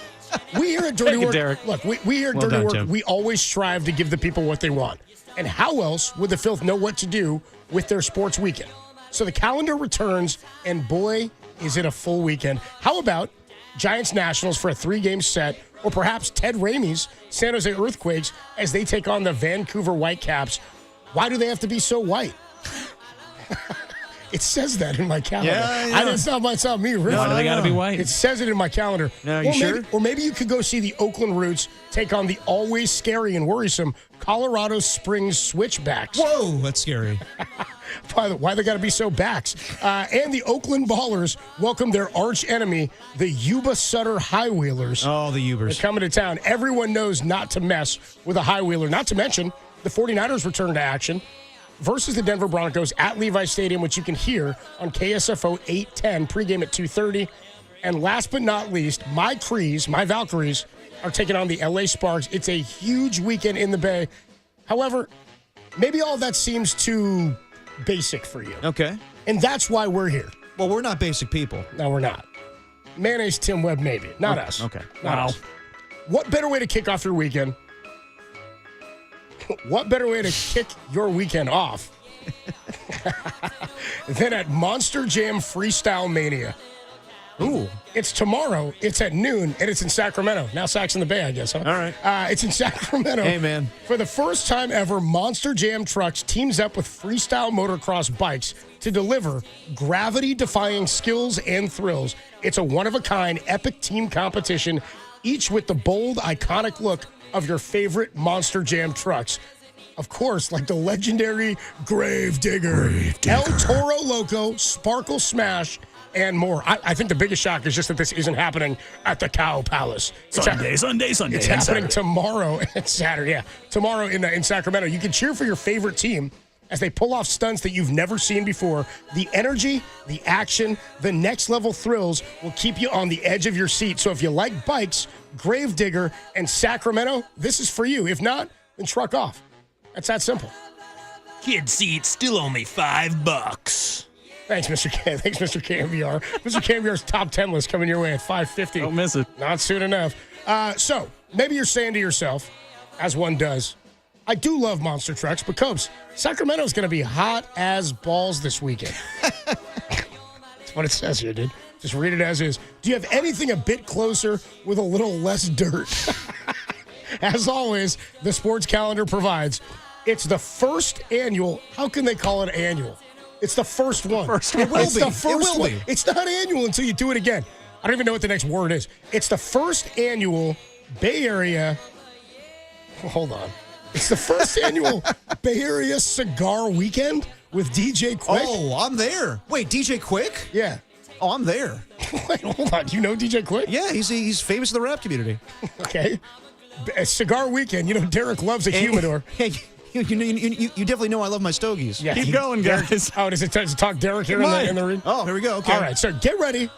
We here at Dirty Work, Derek. Look, we here at Dirty Work, Tim. We always strive to give the people what they want. And how else would the filth know what to do with their sports weekend? So the calendar returns, and boy, is it a full weekend. How about Giants Nationals for a 3-game set, or perhaps Ted Ramey's San Jose Earthquakes as they take on the Vancouver Whitecaps? Why do they have to be so white? It says that in my calendar. Yeah. It's not me, really. Why do they got to be white? It says it in my calendar. No, you sure? Maybe you could go see the Oakland Roots take on the always scary and worrisome Colorado Springs Switchbacks. Whoa, that's scary. Why they got to be so backs? And the Oakland Ballers welcome their arch enemy, the Yuba Sutter Highwheelers. Oh, the Ubers. They're coming to town. Everyone knows not to mess with a Highwheeler. Not to mention, the 49ers return to action versus the Denver Broncos at Levi Stadium, which you can hear on KSFO 810, pregame at 2:30. And last but not least, my Valkyries, are taking on the LA Sparks. It's a huge weekend in the Bay. However, maybe all that seems too basic for you. Okay. And that's why we're here. Well, we're not basic people. No, we're not. Mayonnaise Tim Webb, maybe. Not us. Okay. Not us. What better way to kick off your weekend? What better way to kick your weekend off than at Monster Jam Freestyle Mania? Ooh. It's tomorrow. It's at noon, and it's in Sacramento. Now Sacs in the Bay, I guess, huh? All right. It's in Sacramento. Hey, man. For the first time ever, Monster Jam Trucks teams up with freestyle motocross bikes to deliver gravity-defying skills and thrills. It's a one-of-a-kind epic team competition, each with the bold, iconic look of your favorite Monster Jam trucks. Of course, like the legendary Gravedigger, El Toro Loco, Sparkle Smash, and more. I think the biggest shock is just that this isn't happening at the Cow Palace. Sunday. It's happening Saturday. tomorrow and Saturday. Yeah, tomorrow in Sacramento. You can cheer for your favorite team as they pull off stunts that you've never seen before. The energy, the action, the next level thrills will keep you on the edge of your seat. So if you like bikes, Gravedigger, and Sacramento, this is for you. If not, then truck off. That's that simple. Kid seats still only $5. Thanks, Mr. K. Thanks, Mr. KNBR. Mr. KNBR's top 10 list coming your way at 5:50. Don't miss it. Not soon enough. So maybe you're saying to yourself, as one does, I do love monster trucks, but Cobes, Sacramento's going to be hot as balls this weekend. That's what it says here, dude. Just read it as is. Do you have anything a bit closer with a little less dirt? As always, the sports calendar provides. It's the first annual. How can they call it annual? It's the first one. It will be. The first It will one. be. It's not annual until you do it again. I don't even know what the next word is. It's the first annual Bay Area. Hold on. It's the first annual Bay Area Cigar Weekend with DJ Quick. Oh, I'm there. Wait, DJ Quick? Yeah. Oh, I'm there. Wait, hold on. Do you know DJ Quick? Yeah, he's famous in the rap community. Okay. A Cigar Weekend. You know, Derek loves a humidor. Hey, you definitely know I love my stogies. Yeah, Keep going, guys. Does it talk Derek here in the ring? Oh, here we go. Okay. All right, so get ready.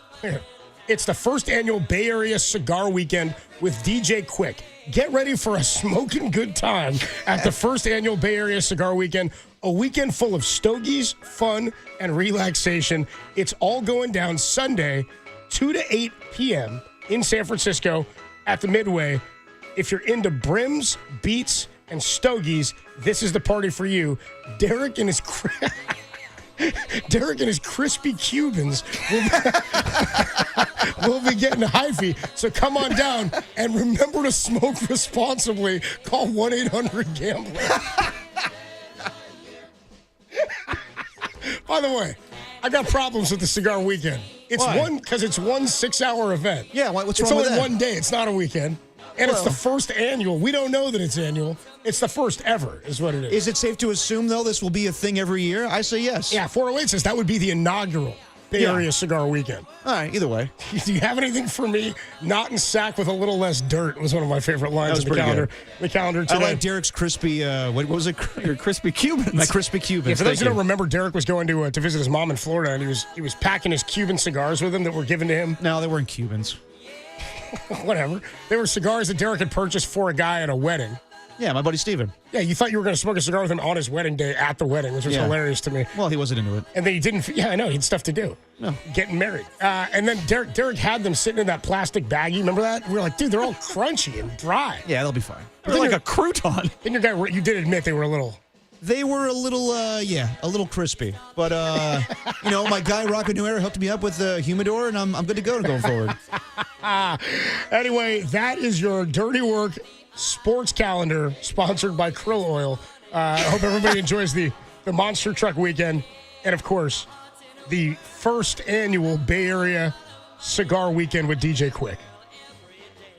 It's the first annual Bay Area Cigar Weekend with DJ Quick. Get ready for a smoking good time at the first annual Bay Area Cigar Weekend. A weekend full of stogies, fun, and relaxation. It's all going down Sunday, 2 to 8 p.m. in San Francisco at the Midway. If you're into brims, beats, and stogies, this is the party for you. Derek and his crispy Cubans will be getting hyphy. So come on down and remember to smoke responsibly. Call 1-800-GAMBLER. By the way, I got problems with the Cigar Weekend. It's Why? because it's one 6-hour event. Yeah, what's it's wrong with only that? one day. It's not a weekend. And it's the first annual. We don't know that it's annual. It's the first ever, is what it is. Is it safe to assume, though, this will be a thing every year? I say yes. Yeah, 408 says that would be the inaugural Bay Area Cigar Weekend. All right, either way. Do you have anything for me? Not in sack with a little less dirt was one of my favorite lines in the calendar. The calendar today. I like Derek's crispy, what was it? Your crispy Cubans. My crispy Cubans. Yeah, for those who don't remember, Derek was going to visit his mom in Florida, and he was packing his Cuban cigars with him that were given to him. No, they weren't Cubans. Whatever. They were cigars that Derek had purchased for a guy at a wedding. Yeah, my buddy Steven. Yeah, you thought you were going to smoke a cigar with him on his wedding day at the wedding, which was hilarious to me. Well, he wasn't into it. And then he didn't. Yeah, I know. He had stuff to do. No. Getting married. And then Derek had them sitting in that plastic baggie. Remember that? We were like, dude, they're all crunchy and dry. Yeah, they'll be fine. They're like a crouton. Then you did admit they were a little. They were a little, a little crispy. But, my guy Rocco New Era hooked me up with a humidor, and I'm good to go going forward. Anyway, that is your Dirty Work sports calendar sponsored by Krill Oil. I hope everybody enjoys the Monster Truck Weekend. And, of course, the first annual Bay Area Cigar Weekend with DJ Quick.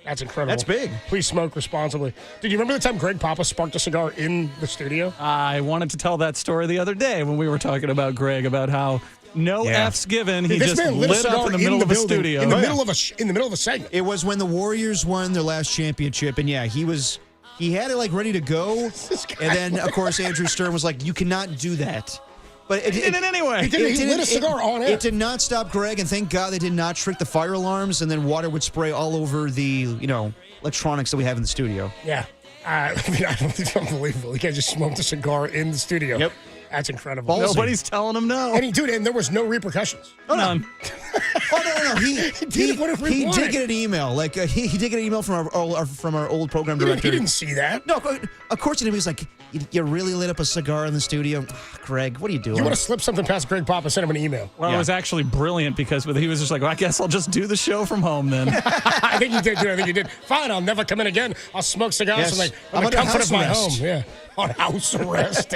That's incredible. That's big. Please smoke responsibly. Did you remember the time Greg Papa sparked a cigar in the studio? I wanted to tell that story the other day when we were talking about Greg, about how no F's given. He This just man lit up in the middle of a building, studio. in the middle of a segment. It was when the Warriors won their last championship, and he had it like ready to go, and then of course Andrew Stern was like, "You cannot do that." But he did it anyway. He lit a cigar on air. It did not stop Greg, and thank God they did not trick the fire alarms, and then water would spray all over the electronics that we have in the studio. Yeah. It's unbelievable. The guy just smoked a cigar in the studio. Yep. That's incredible. Ballsy. Nobody's telling him no. And there was no repercussions. Oh, none. No. He did get an email. Like he did get an email from our old program director. He didn't see that. No, of course he didn't. He was like, "You really lit up a cigar in the studio, Greg. What are you doing?" You want to slip something past Greg Papa? Send him an email. Well, it was actually brilliant because he was just like, well, I guess I'll just do the show from home then. I think you did. Fine, I'll never come in again. I'll smoke cigars from the comfort of my home. Yeah, on house arrest.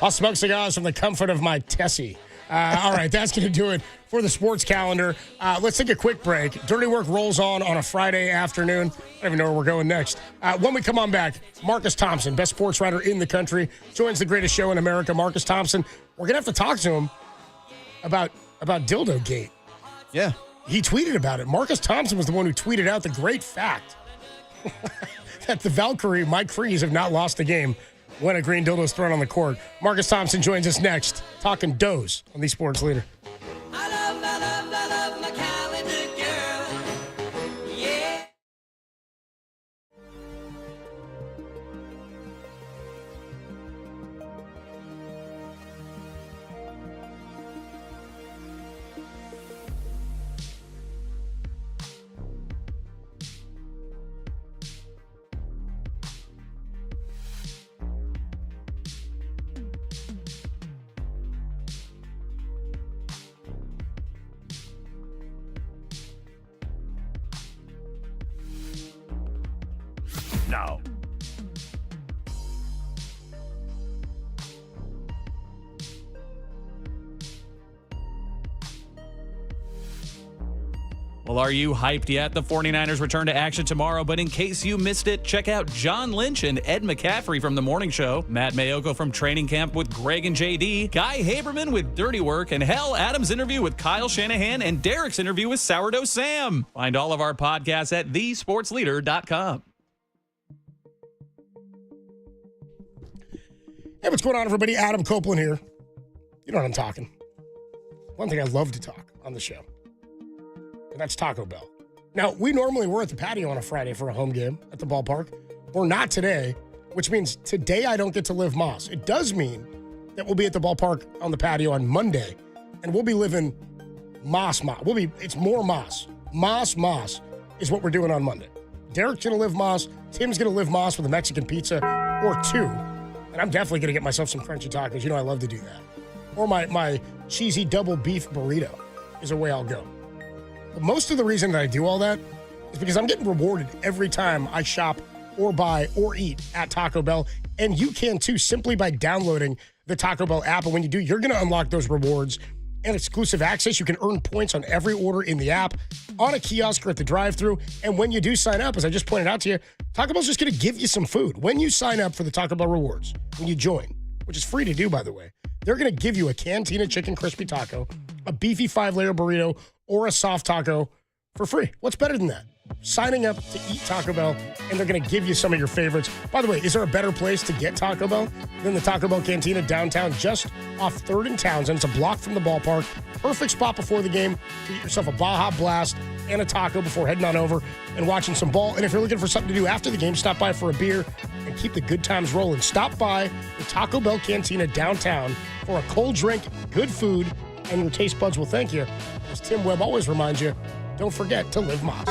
I'll smoke cigars from the comfort of my Tessie. All right, that's going to do it for the sports calendar. Let's take a quick break. Dirty Work rolls on a Friday afternoon. I don't even know where we're going next. When we come on back, Marcus Thompson, best sports writer in the country, joins the greatest show in America, Marcus Thompson. We're going to have to talk to him about Dildo Gate. Yeah. He tweeted about it. Marcus Thompson was the one who tweeted out the great fact that the Valkyrie, Mike Freeze, have not lost a game when a green dildo is thrown on the court. Marcus Thompson joins us next, talking does on the Sports Leader. I love my calendar girl. Yeah. No. Well, are you hyped yet? The 49ers return to action tomorrow, but in case you missed it, check out John Lynch and Ed McCaffrey from The Morning Show, Matt Mayoko from Training Camp with Greg and JD, Guy Haberman with Dirty Work, and Adam's interview with Kyle Shanahan, and Derek's interview with Sourdough Sam. Find all of our podcasts at thesportsleader.com. Hey, what's going on, everybody? Adam Copeland here. You know what I'm talking. One thing I love to talk on the show, and that's Taco Bell. Now, we normally were at the patio on a Friday for a home game at the ballpark. We're not today, which means today I don't get to live Moss. It does mean that we'll be at the ballpark on the patio on Monday, and we'll be living Moss. It's more Moss. Moss is what we're doing on Monday. Derek's going to live Moss. Tim's going to live Moss with a Mexican pizza or two. And I'm definitely going to get myself some crunchy tacos. You know I love to do that. Or my cheesy double beef burrito is a way I'll go. But most of the reason that I do all that is because I'm getting rewarded every time I shop or buy or eat at Taco Bell. And you can too, simply by downloading the Taco Bell app. And when you do, you're going to unlock those rewards and exclusive access. You can earn points on every order in the app, on a kiosk or at the drive-thru. And when you do sign up, as I just pointed out to you, Taco Bell's just going to give you some food. When you sign up for the Taco Bell Rewards, when you join, which is free to do, by the way, they're going to give you a Cantina Chicken Crispy Taco, a beefy 5-layer burrito, or a soft taco for free. What's better than that? Signing up to eat Taco Bell, and they're going to give you some of your favorites. By the way, is there a better place to get Taco Bell than the Taco Bell Cantina downtown, just off 3rd and Townsend? It's a block from the ballpark. Perfect spot before the game to get yourself a Baja Blast and a taco before heading on over and watching some ball. And if you're looking for something to do after the game, stop by for a beer and keep the good times rolling. Stop by the Taco Bell Cantina downtown for a cold drink, good food, and your taste buds will thank you. As Tim Webb always reminds you, don't forget to live Moss.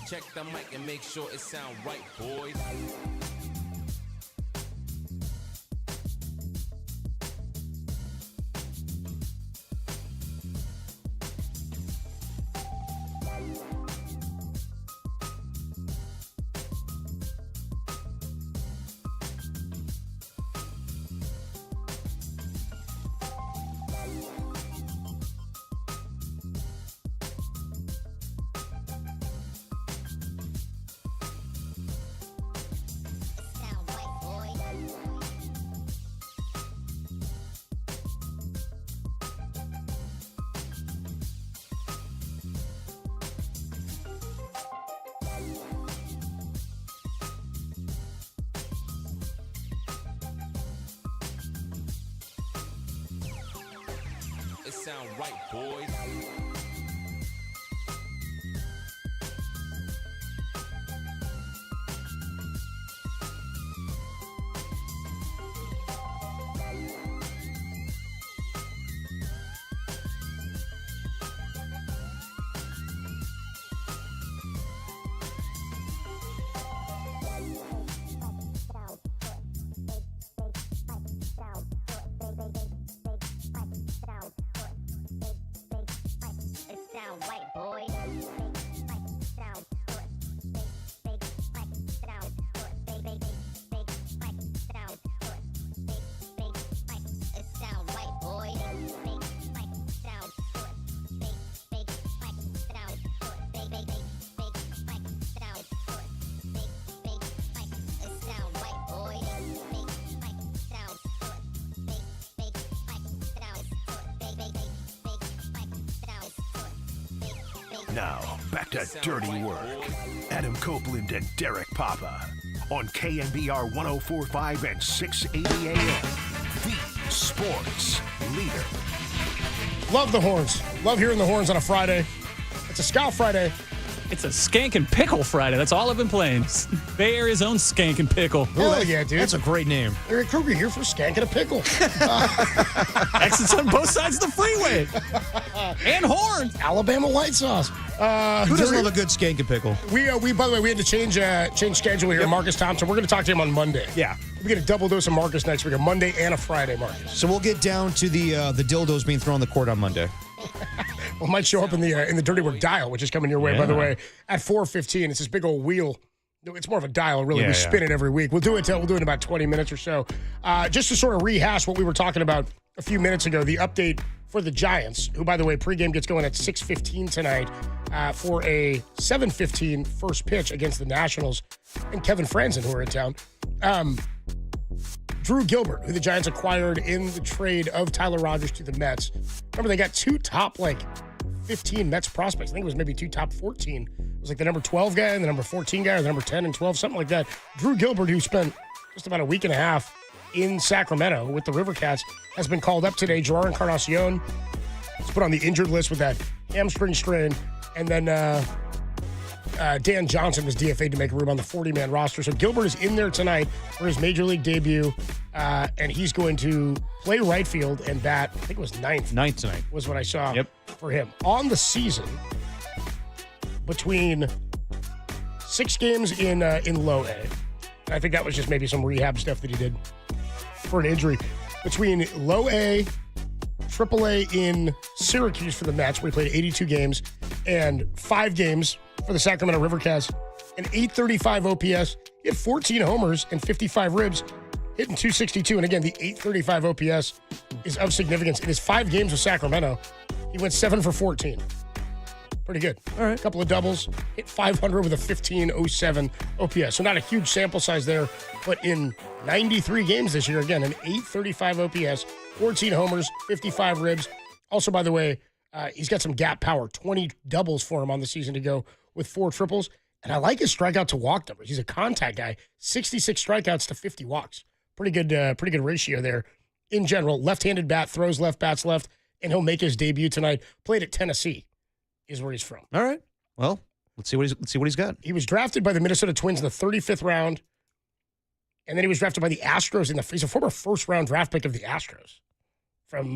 Check the mic and make sure it sound right, boys. It sound right, boys. Now, back to Dirty Work. Adam Copeland and Derek Papa on KNBR 104.5 and 680 AM. The Sports Leader. Love the horns. Love hearing the horns on a Friday. It's a Scout Friday. It's a Skank and Pickle Friday. That's all I've been playing. Bay Area's own Skank and Pickle. Hell yeah, dude. That's a great name. Eric Kruger here for Skank and a Pickle. Exits on both sides of the freeway. And horns. Alabama white sauce. Who doesn't love a good Skank and Pickle? We by the way, we had to change schedule here. Yep. Marcus Thompson. We're going to talk to him on Monday. Yeah. We get a double dose of Marcus next week, a Monday and a Friday, Marcus. So we'll get down to the dildos being thrown on the court on Monday. Well, might show up in the Dirty Work dial, which is coming your way, by the way, at 4:15. It's this big old wheel. It's more of a dial, really. We spin it every week. We'll do it in about 20 minutes or so. Just to sort of rehash what we were talking about a few minutes ago, the update for the Giants, who, by the way, pregame gets going at 6:15 tonight for a 7:15 first pitch against the Nationals and Kevin Franzen, who are in town. Drew Gilbert, who the Giants acquired in the trade of Tyler Rogers to the Mets. Remember, they got two top, 15 Mets prospects. I think it was maybe two top 14. It was the number 12 guy and the number 14 guy, or the number 10 and 12, something like that. Drew Gilbert, who spent just about a week and a half in Sacramento with the River Cats, has been called up today. Gerard Encarnacion was put on the injured list with that hamstring strain. And then Dan Johnson was DFA'd to make room on the 40-man roster. So Gilbert is in there tonight for his Major League debut, and he's going to play right field and bat, I think it was ninth. Ninth tonight. Was what I saw for him. On the season, between 6 games in low A, and I think that was just maybe some rehab stuff that he did for an injury, between low A, triple A in Syracuse for the Mets, where he played 82 games, and 5 games for the Sacramento River Cats, an 835 OPS. He had 14 homers and 55 ribs, hitting 262. And again, the 835 OPS is of significance. In his 5 games with Sacramento, he went 7 for 14. Pretty good. All right. A couple of doubles, hit 500 with a 1507 OPS. So not a huge sample size there, but in 93 games this year, again, an 835 OPS, 14 homers, 55 ribs. Also, by the way, he's got some gap power, 20 doubles for him on the season to go with 4 triples. And I like his strikeout to walk numbers. He's a contact guy, 66 strikeouts to 50 walks. Pretty good ratio there. In general, left-handed bat, throws left, bats left, and he'll make his debut tonight. Played at Tennessee is where he's from. All right. Well, let's see what he's got. He was drafted by the Minnesota Twins in the 35th round, and then he was drafted by the Astros he's a former first-round draft pick of the Astros from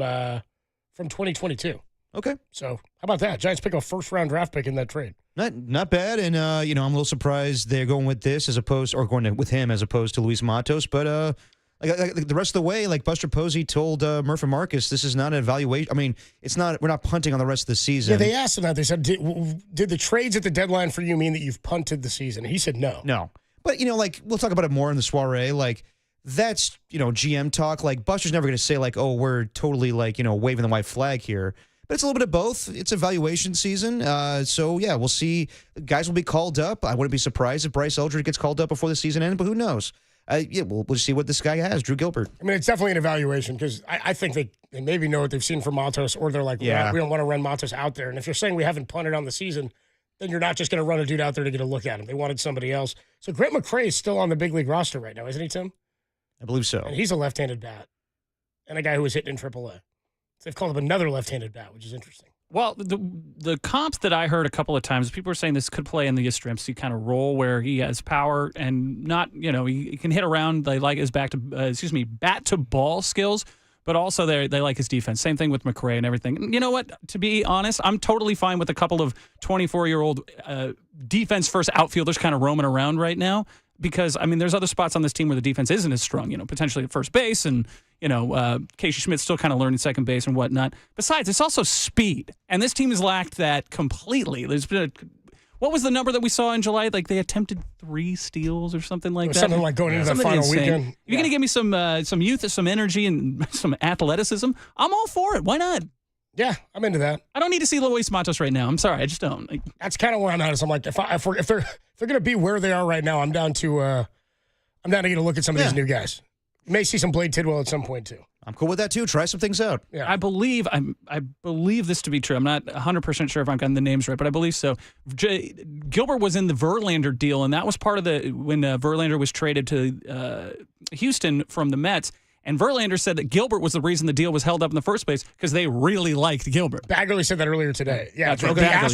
2022. Okay. So how about that? Giants pick a first-round draft pick in that trade. Not bad, and I'm a little surprised they're going with this with him as opposed to Luis Matos. But like the rest of the way, like Buster Posey told Murph and Marcus, this is not an evaluation. I mean, it's not. We're not punting on the rest of the season. Yeah, they asked him that. They said, "Did the trades at the deadline for you mean that you've punted the season?" And he said, "No, no." But we'll talk about it more in the soiree. Like that's GM talk. Like Buster's never going to say like, "Oh, we're totally waving the white flag here." But it's a little bit of both. It's evaluation season. So, yeah, we'll see. Guys will be called up. I wouldn't be surprised if Bryce Eldridge gets called up before the season ends, but who knows? We'll see what this guy has, Drew Gilbert. I mean, it's definitely an evaluation because I think they maybe know what they've seen from Matos, or they're like, we don't want to run Matos out there. And if you're saying we haven't punted on the season, then you're not just going to run a dude out there to get a look at him. They wanted somebody else. So Grant McCray is still on the big league roster right now, isn't he, Tim? I believe so. And he's a left-handed bat and a guy who was hitting in AAA. So they've called him another left-handed bat, which is interesting. Well, the comps that I heard a couple of times, people were saying this could play in the Yastrzemski kind of role where he has power and not, he can hit around. They like his bat to ball skills, but also they like his defense. Same thing with McRae and everything. You know what? To be honest, I'm totally fine with a couple of 24-year-old defense first outfielders kind of roaming around right now. Because, I mean, there's other spots on this team where the defense isn't as strong, potentially at first base, and, Casey Schmidt's still kind of learning second base and whatnot. Besides, it's also speed, and this team has lacked that completely. There's been what was the number that we saw in July? Like, they attempted 3 steals or something like that? Something like going into the final weekend. If you're going to give me some youth, some energy, and some athleticism, I'm all for it. Why not? Yeah, I'm into that. I don't need to see Luis Matos right now. I'm sorry, I just don't. That's kind of where I'm at. I'm like, if they're going to be where they are right now, I'm down to get a look at some of these new guys. You may see some Blade Tidwell at some point too. I'm cool with that too. Try some things out. Yeah. I believe this to be true. I'm not 100% sure if I've gotten the names right, but I believe so. Gilbert was in the Verlander deal, and that was part of when Verlander was traded to Houston from the Mets. And Verlander said that Gilbert was the reason the deal was held up in the first place because they really liked Gilbert. Baggerly said that earlier today. Yeah, that's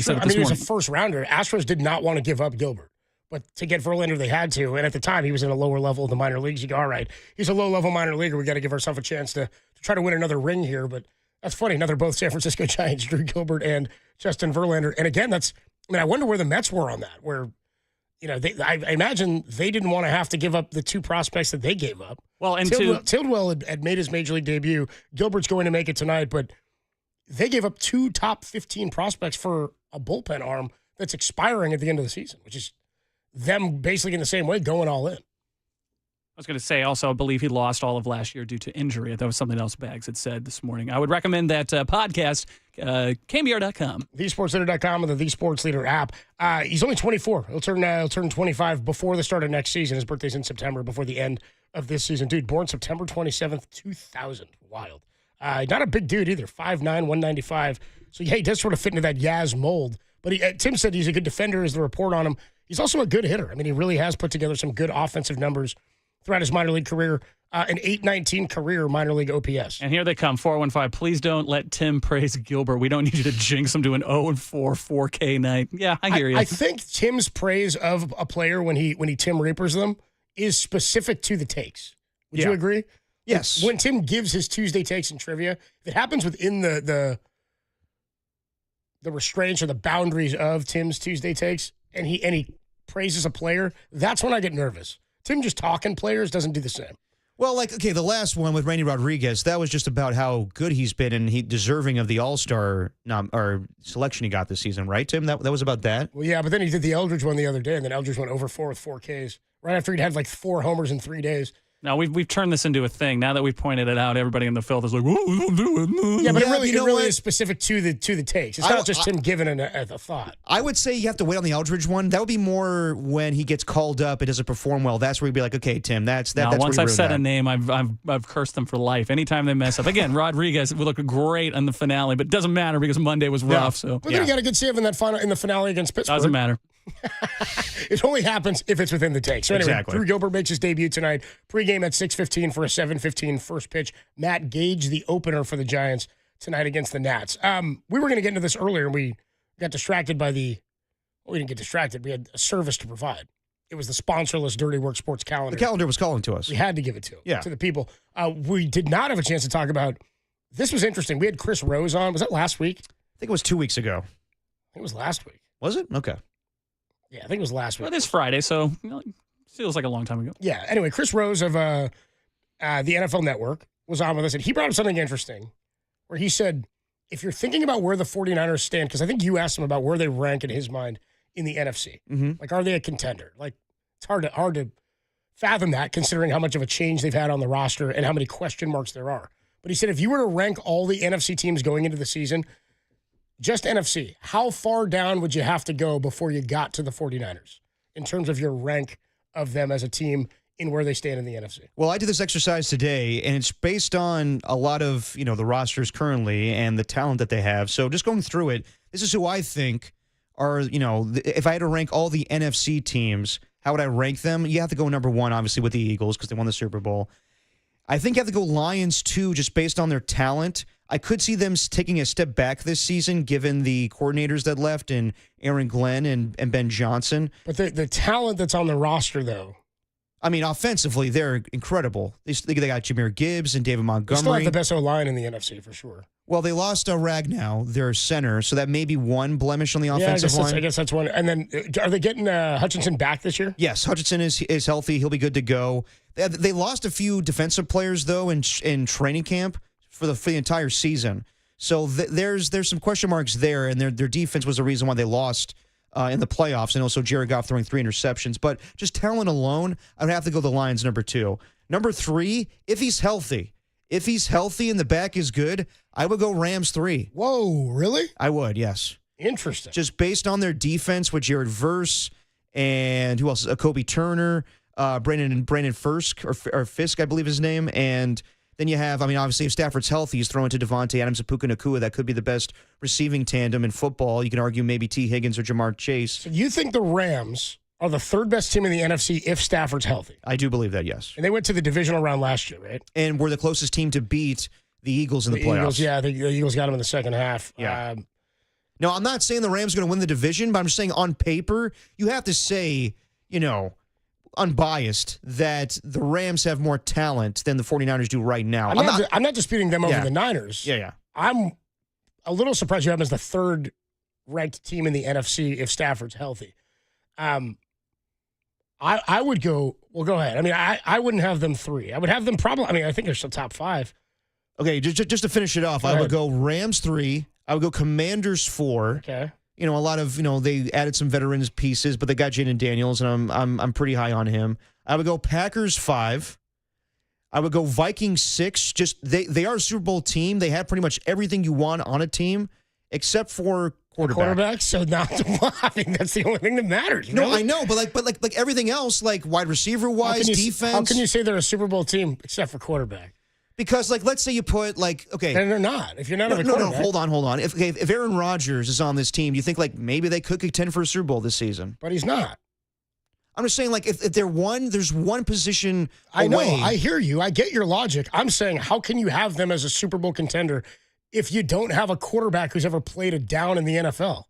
right. He was a first rounder. Astros did not want to give up Gilbert. But to get Verlander, they had to. And at the time, he was in a lower level of the minor leagues. You go, all right, he's a low-level minor leaguer. We got to give ourselves a chance to try to win another ring here. But that's funny. Now they're both San Francisco Giants, Drew Gilbert and Justin Verlander. And again, I wonder where the Mets were on that, where I imagine they didn't want to have to give up the 2 prospects that they gave up. Well, and Tidwell had made his major league debut. Gilbert's going to make it tonight, but they gave up 2 top 15 prospects for a bullpen arm that's expiring at the end of the season, which is them basically in the same way going all in. I was going to say also, I believe he lost all of last year due to injury. That was something else Bags had said this morning. I would recommend that podcast, KNBR.com. TheSportsLeader.com and the The Sports Leader app. He's only 24. He'll turn 25 before the start of next season. His birthday's in September, before the end of this season. Dude, born September 27th, 2000. Wild. Not a big dude either. 5'9", 195. So, yeah, he does sort of fit into that Yaz mold. But Tim said he's a good defender is the report on him. He's also a good hitter. I mean, he really has put together some good offensive numbers throughout his minor league career, an .819 career minor league OPS. And here they come, 415. Please don't let Tim praise Gilbert. We don't need you to jinx him to an 0-4 4K night. Yeah, I hear you. I think Tim's praise of a player when he Tim Reapers them is specific to the takes. Would you agree? Yes. When Tim gives his Tuesday takes and trivia, if it happens within the restraints or the boundaries of Tim's Tuesday takes, and he praises a player, that's when I get nervous. Tim just talking players doesn't do the same. Well, the last one with Randy Rodriguez, that was just about how good he's been and he deserving of the All-Star or selection he got this season, right, Tim? That was about that? Well, yeah, but then he did the Eldridge one the other day, and then Eldridge went over 4 with 4 Ks right after he'd had 4 homers in 3 days. Now, we've turned this into a thing. Now that we've pointed it out, everybody in the field is like, whoa, don't do it. Yeah, but it really is specific to the takes. It's not just him giving a thought. I would say you have to wait on the Eldridge one. That would be more when he gets called up and doesn't perform well. That's where you'd be like, okay, Tim, that's once where I've said a name, I've cursed them for life. Anytime they mess up. Again, Rodriguez would look great on the finale, but it doesn't matter because Monday was rough. So, but then he got a good save in the finale against Pittsburgh. Doesn't matter. It only happens if it's within the take. So anyway, exactly. Drew Gilbert makes his debut tonight. Pregame at 6:15 for a 7:15 first pitch. Matt Gage, the opener for the Giants tonight against the Nats. We were going to get into this earlier, and we got distracted by we didn't get distracted. We had a service to provide. It was the sponsorless Dirty Work Sports calendar. The calendar was calling to us. We had to give it to the people. We did not have a chance to talk about. This was interesting. We had Chris Rose on. Was that last week? I think it was 2 weeks ago. I think it was last week. Was it? Okay. Yeah, I think it was last week. Well, this Friday, so feels like a long time ago. Yeah. Anyway, Chris Rose of the NFL Network was on with us, and he brought up something interesting where he said, if you're thinking about where the 49ers stand, because I think you asked him about where they rank in his mind in the NFC. Mm-hmm. Like, are they a contender? Like, it's hard to fathom that considering how much of a change they've had on the roster and how many question marks there are. But he said if you were to rank all the NFC teams going into the season, just NFC, how far down would you have to go before you got to the 49ers in terms of your rank of them as a team in where they stand in the NFC? Well, I did this exercise today, and it's based on a lot of, the rosters currently and the talent that they have. So just going through it, this is who I think are, if I had to rank all the NFC teams, how would I rank them? You have to go number one, obviously, with the Eagles because they won the Super Bowl. I think you have to go Lions, too, just based on their talent. I could see them taking a step back this season, given the coordinators that left and Aaron Glenn and Ben Johnson. But the talent that's on the roster, though. I mean, offensively, they're incredible. They got Jahmyr Gibbs and David Montgomery. They still have the best O-line in the NFC, for sure. Well, they lost Ragnow, their center, so that may be one blemish on the offensive line. I guess that's one. And then, are they getting Hutchinson back this year? Yes, Hutchinson is healthy. He'll be good to go. They lost a few defensive players, though, in training camp for the entire season. So there's some question marks there, and their defense was the reason why they lost in the playoffs, and also Jared Goff throwing 3 interceptions. But just talent alone, I would have to go the Lions number 2. Number 3, if he's healthy and the back is good, I would go Rams 3. Whoa, really? I would, yes. Interesting. Just based on their defense with Jared Verse and who else? Kobe Turner, Brandon Fisk, I believe his name, and then you have, obviously, if Stafford's healthy, he's throwing to Devontae Adams and Puka Nacua. That could be the best receiving tandem in football. You can argue maybe T. Higgins or Jamar Chase. So you think the Rams are the third best team in the NFC if Stafford's healthy? I do believe that, yes. And they went to the divisional round last year, right? And we're the closest team to beat the Eagles in the playoffs. Eagles, yeah, the Eagles got them in the second half. Yeah. No, I'm not saying the Rams are going to win the division, but I'm just saying on paper, you have to say, unbiased, that the Rams have more talent than the 49ers do right now. I'm not disputing them over the Niners. Yeah. I'm a little surprised you have them as the third ranked team in the NFC if Stafford's healthy. I would go, well, go ahead. I wouldn't have them 3. I would have them probably, I think they're still top 5. Okay, just to finish it off, I would go Rams 3. I would go Commanders 4. Okay. A lot of, they added some veterans pieces, but they got Jaden Daniels, and I'm pretty high on him. I would go Packers 5. I would go Vikings 6. Just they are a Super Bowl team. They have pretty much everything you want on a team, except for quarterback. So now, that's the only thing that matters. No, I know, but like everything else, like wide receiver wise, defense. How can you say they're a Super Bowl team except for quarterback? Because, let's say you put, okay. And they're not. If you're not a quarterback. No, hold on. If Aaron Rodgers is on this team, do you think, maybe they could contend for a Super Bowl this season? But he's not. I'm just saying, if there's one position I know. away. I hear you. I get your logic. I'm saying, how can you have them as a Super Bowl contender if you don't have a quarterback who's ever played a down in the NFL?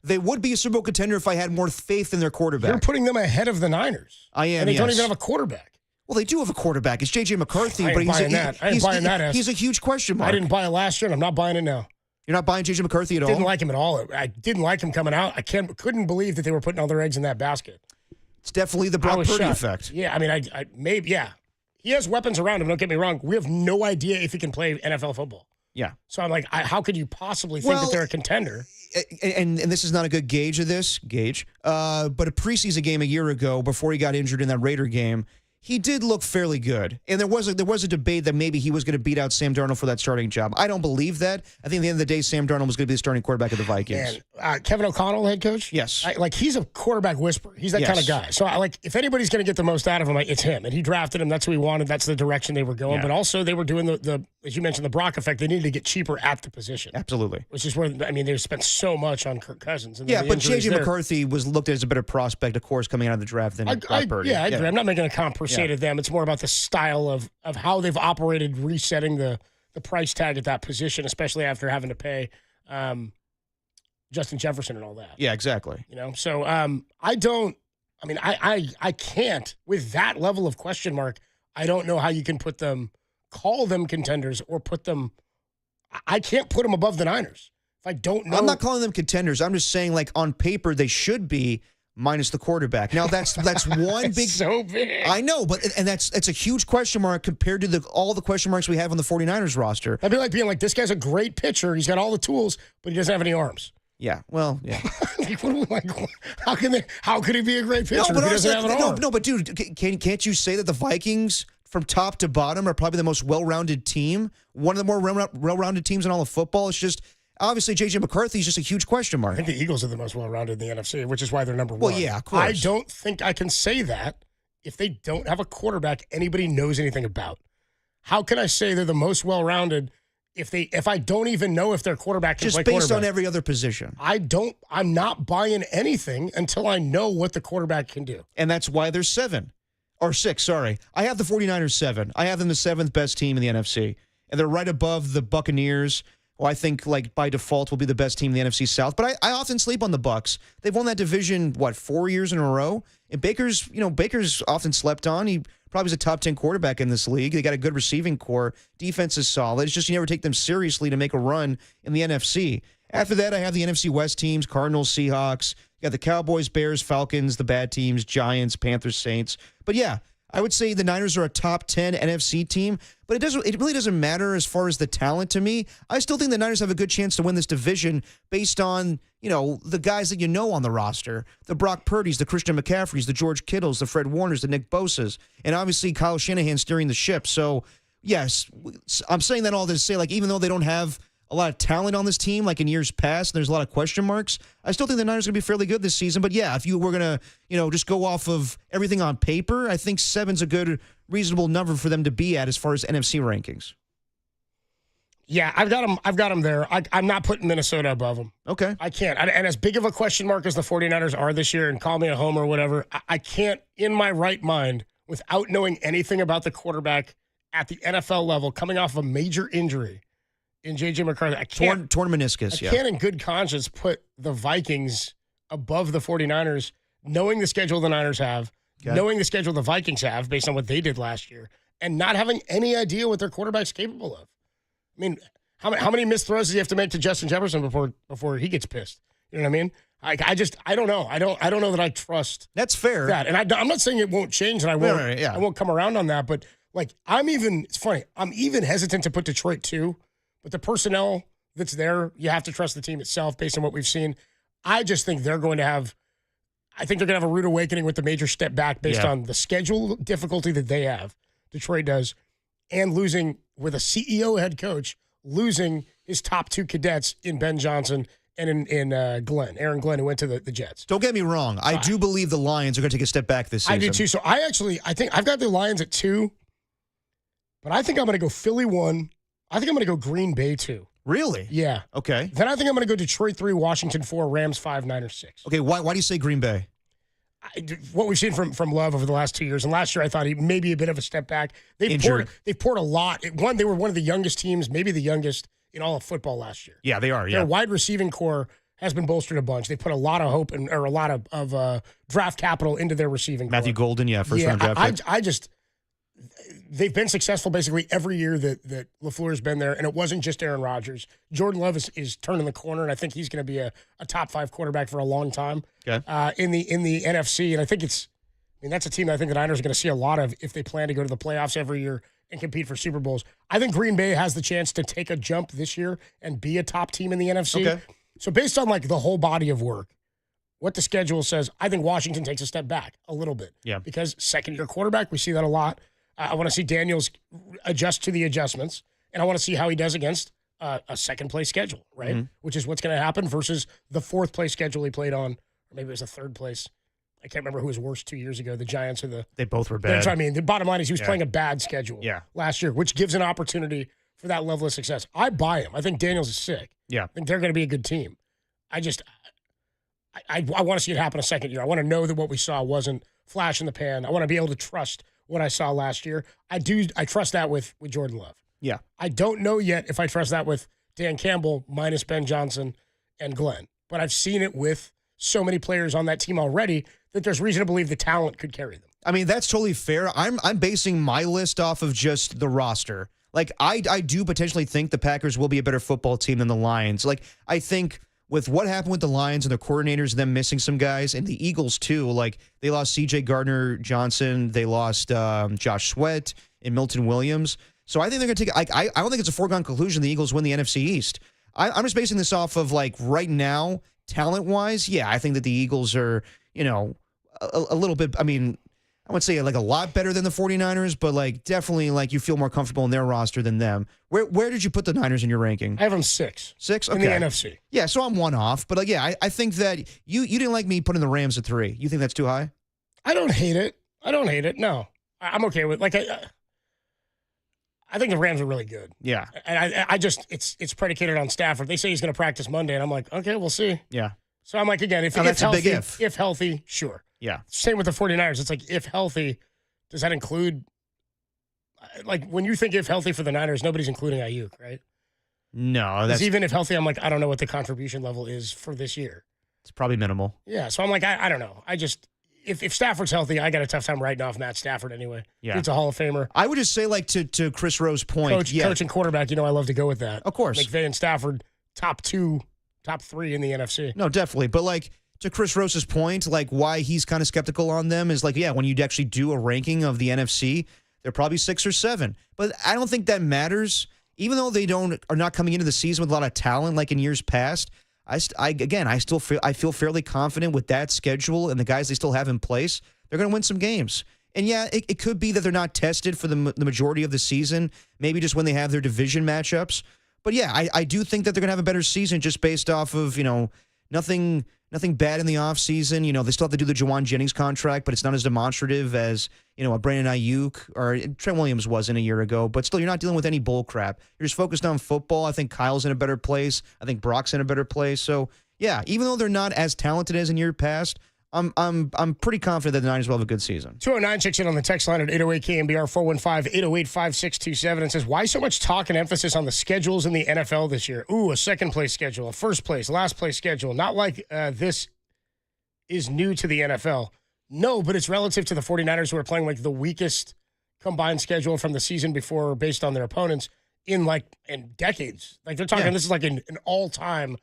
They would be a Super Bowl contender if I had more faith in their quarterback. You're putting them ahead of the Niners. I am, And they don't even have a quarterback. Well, they do have a quarterback. It's J.J. McCarthy, I ain't but buying that. I ain't buying that. He's a huge question mark. I didn't buy it last year, and I'm not buying it now. You're not buying J.J. McCarthy at all? Didn't like him at all. I didn't like him coming out. I couldn't believe that they were putting all their eggs in that basket. It's definitely the Brock Purdy effect. Yeah, maybe, yeah. He has weapons around him, don't get me wrong. We have no idea if he can play NFL football. Yeah. So I'm like, how could you possibly think that they're a contender? And this is not a good gauge of this, but a preseason game a year ago, before he got injured in that Raider game, he did look fairly good. And there was a debate that maybe he was going to beat out Sam Darnold for that starting job. I don't believe that. I think at the end of the day, Sam Darnold was going to be the starting quarterback of the Vikings. Man, Kevin O'Connell, head coach? Yes. He's a quarterback whisperer. He's that kind of guy. So, if anybody's going to get the most out of him, it's him. And he drafted him. That's who he wanted. That's the direction they were going. Yeah. But also, they were doing the as you mentioned, the Brock effect. They needed to get cheaper at the position. Absolutely. Which is where, they spent so much on Kirk Cousins. And but J.J. McCarthy was looked at as a better prospect, of course, coming out of the draft than Brock Purdy. Yeah, I agree. I'm not making a comp per se to them. It's more about the style of how they've operated, resetting the price tag at that position, especially after having to pay Justin Jefferson and all that. Yeah, exactly. So I can't, with that level of question mark, I don't know how you can call them contenders or I can't put them above the Niners. If I don't know. I'm not calling them contenders. I'm just saying, like, on paper, they should be minus the quarterback. Now, that's one big. So big. I know, but that's a huge question mark compared to all the question marks we have on the 49ers roster. That'd be like being like, this guy's a great pitcher. He's got all the tools, but he doesn't have any arms. Yeah, well, yeah. How could he be a great pitcher if he doesn't have an arm? No, but dude, can't you say that the Vikings, from top to bottom, are probably the most well-rounded team? One of the more well-rounded teams in all of football. It's just, obviously, J.J. McCarthy is just a huge question mark. I think the Eagles are the most well-rounded in the NFC, which is why they're number one. Well, yeah, of course. I don't think I can say that if they don't have a quarterback anybody knows anything about. How can I say they're the most well-rounded if I don't even know if their quarterback can play quarterback? Just based on every other position. I'm not buying anything until I know what the quarterback can do. And that's why they're 7. Or 6, sorry. I have the 49ers 7. I have them the 7th best team in the NFC. And they're right above the Buccaneers, who I think, like, by default will be the best team in the NFC South. But I often sleep on the Bucs. They've won that division, 4 years in a row? And Baker's often slept on. He probably is a top 10 quarterback in this league. They got a good receiving core. Defense is solid. It's just you never take them seriously to make a run in the NFC. After that, I have the NFC West teams, Cardinals, Seahawks. You got the Cowboys, Bears, Falcons, the bad teams, Giants, Panthers, Saints. But yeah, I would say the Niners are a top 10 NFC team, but it really doesn't matter as far as the talent to me. I still think the Niners have a good chance to win this division based on, the guys that on the roster. The Brock Purdy's, the Christian McCaffreys, the George Kittles, the Fred Warners, the Nick Bosas, and obviously Kyle Shanahan steering the ship. So, yes, I'm saying that all to say, like, even though they don't have a lot of talent on this team, like in years past, and there's a lot of question marks, I still think the Niners are going to be fairly good this season. But yeah, if you were going to, just go off of everything on paper, I think 7's a good, reasonable number for them to be at as far as NFC rankings. Yeah, I've got them there. I'm not putting Minnesota above them. Okay. I can't. And as big of a question mark as the 49ers are this year, and call me a homer or whatever, I can't, in my right mind, without knowing anything about the quarterback at the NFL level, coming off of a major injury in J.J. McCarthy, I can't. Torn meniscus, I can't in good conscience put the Vikings above the 49ers, knowing the schedule the Niners have, knowing the schedule the Vikings have based on what they did last year, and not having any idea what their quarterback's capable of. I mean, how many missed throws does he have to make to Justin Jefferson before he gets pissed? You know what I mean? I don't know. I don't know that I trust. That's fair. That, and I'm not saying it won't change, and I won't. I won't come around on that. But like, it's funny. I'm even hesitant to put Detroit too. But the personnel that's there, you have to trust the team itself based on what we've seen. I just think they're going to have. I think they're going to have a rude awakening with the major step back based on the schedule difficulty that they have. Detroit does. And losing with a CEO head coach, losing his top 2 cadets in Ben Johnson and in Aaron Glenn, who went to the Jets. Don't get me wrong. I do believe the Lions are going to take a step back this season. I do too. So I think I've got the Lions at 2, but I think I'm going to go Philly 1. I think I'm going to go Green Bay 2. Really? Yeah. Okay. Then I think I'm going to go Detroit 3, Washington 4, Rams 5, Niners 6. Okay. Why do you say Green Bay? What we've seen from Love over the last 2 years, and last year I thought he may be a bit of a step back. They've poured a lot. They were one of the youngest teams, maybe the youngest in all of football last year. Yeah, they are. Yeah, their wide receiving core has been bolstered a bunch. They put a lot of hope or a lot of draft capital into their receiving. Matthew core. Golden, first round draft pick. They've been successful basically every year that LaFleur's been there, and it wasn't just Aaron Rodgers. Jordan Love is turning the corner, and I think he's going to be a top 5 quarterback for a long time in the NFC. And I think that's a team that I think the Niners are going to see a lot of if they plan to go to the playoffs every year and compete for Super Bowls. I think Green Bay has the chance to take a jump this year and be a top team in the NFC. Okay. So based on like the whole body of work, what the schedule says, I think Washington takes a step back a little bit. Yeah. Because second-year quarterback, we see that a lot. I want to see Daniels adjust to the adjustments, and I want to see how he does against a second-place schedule, right? Mm-hmm. Which is what's going to happen versus the fourth-place schedule he played on, or maybe it was a third place. I can't remember who was worse 2 years ago, the Giants or the... They both were bad. That's what I mean. The bottom line is he was playing a bad schedule last year, which gives an opportunity for that level of success. I buy him. I think Daniels is sick. Yeah. I think they're going to be a good team. I want to see it happen a second year. I want to know that what we saw wasn't flash in the pan. I want to be able to trust what I saw last year. I trust that with Jordan Love. Yeah. I don't know yet if I trust that with Dan Campbell minus Ben Johnson and Glenn. But I've seen it with so many players on that team already that there's reason to believe the talent could carry them. I mean, that's totally fair. I'm basing my list off of just the roster. Like, I do potentially think the Packers will be a better football team than the Lions. Like, I think with what happened with the Lions and their coordinators, them missing some guys, and the Eagles too, like, they lost C.J. Gardner-Johnson, they lost Josh Sweat and Milton Williams. So I think they're going to take I don't think it's a foregone conclusion the Eagles win the NFC East. I'm just basing this off of, like, right now, talent-wise, yeah, I think that the Eagles are, a little bit, I mean, I would say, like, a lot better than the 49ers, but, like, definitely, like, you feel more comfortable in their roster than them. Where did you put the Niners in your ranking? I have them 6. 6? Okay. In the NFC. Yeah, so I'm one off. But, like, yeah, I think that you didn't like me putting the Rams at 3. You think that's too high? I don't hate it. No. I'm okay with, like, I think the Rams are really good. Yeah. And I just, it's predicated on Stafford. They say he's going to practice Monday, and I'm like, okay, we'll see. Yeah. So I'm like, again, if healthy, sure. Yeah. Same with the 49ers. It's like, if healthy, does that include, like, when you think if healthy for the Niners, nobody's including Ayuk, right? No. Because even if healthy, I'm like, I don't know what the contribution level is for this year. It's probably minimal. Yeah. So I'm like, I don't know. I just, if Stafford's healthy, I got a tough time writing off Matt Stafford anyway. Yeah. He's a Hall of Famer. I would just say, like, to Chris Rowe's point. Coach and quarterback, I love to go with that. Of course. McVay and Stafford, top 3 in the NFC. No, definitely. But, like, to Chris Rose's point, like, why he's kind of skeptical on them is, like, yeah, when you actually do a ranking of the NFC, they're probably 6 or 7. But I don't think that matters. Even though they are not coming into the season with a lot of talent like in years past, I feel fairly confident with that schedule and the guys they still have in place. They're going to win some games. And, yeah, it could be that they're not tested for the majority of the season, maybe just when they have their division matchups. But, yeah, I do think that they're going to have a better season just based off of, nothing bad in the offseason. They still have to do the Jawan Jennings contract, but it's not as demonstrative as, a Brandon Ayuk or Trent Williams wasn't a year ago. But still, you're not dealing with any bull crap. You're just focused on football. I think Kyle's in a better place. I think Brock's in a better place. So, yeah, even though they're not as talented as in year past, I'm pretty confident that the Niners will have a good season. 209 checks in on the text line at 808 KNBR 415-808-5627 and says, why so much talk and emphasis on the schedules in the NFL this year? Ooh, a second place schedule, a first place, last place schedule. Not like this is new to the NFL. No, but it's relative to the 49ers who are playing like the weakest combined schedule from the season before based on their opponents in decades. Like they're talking, This is like an all-time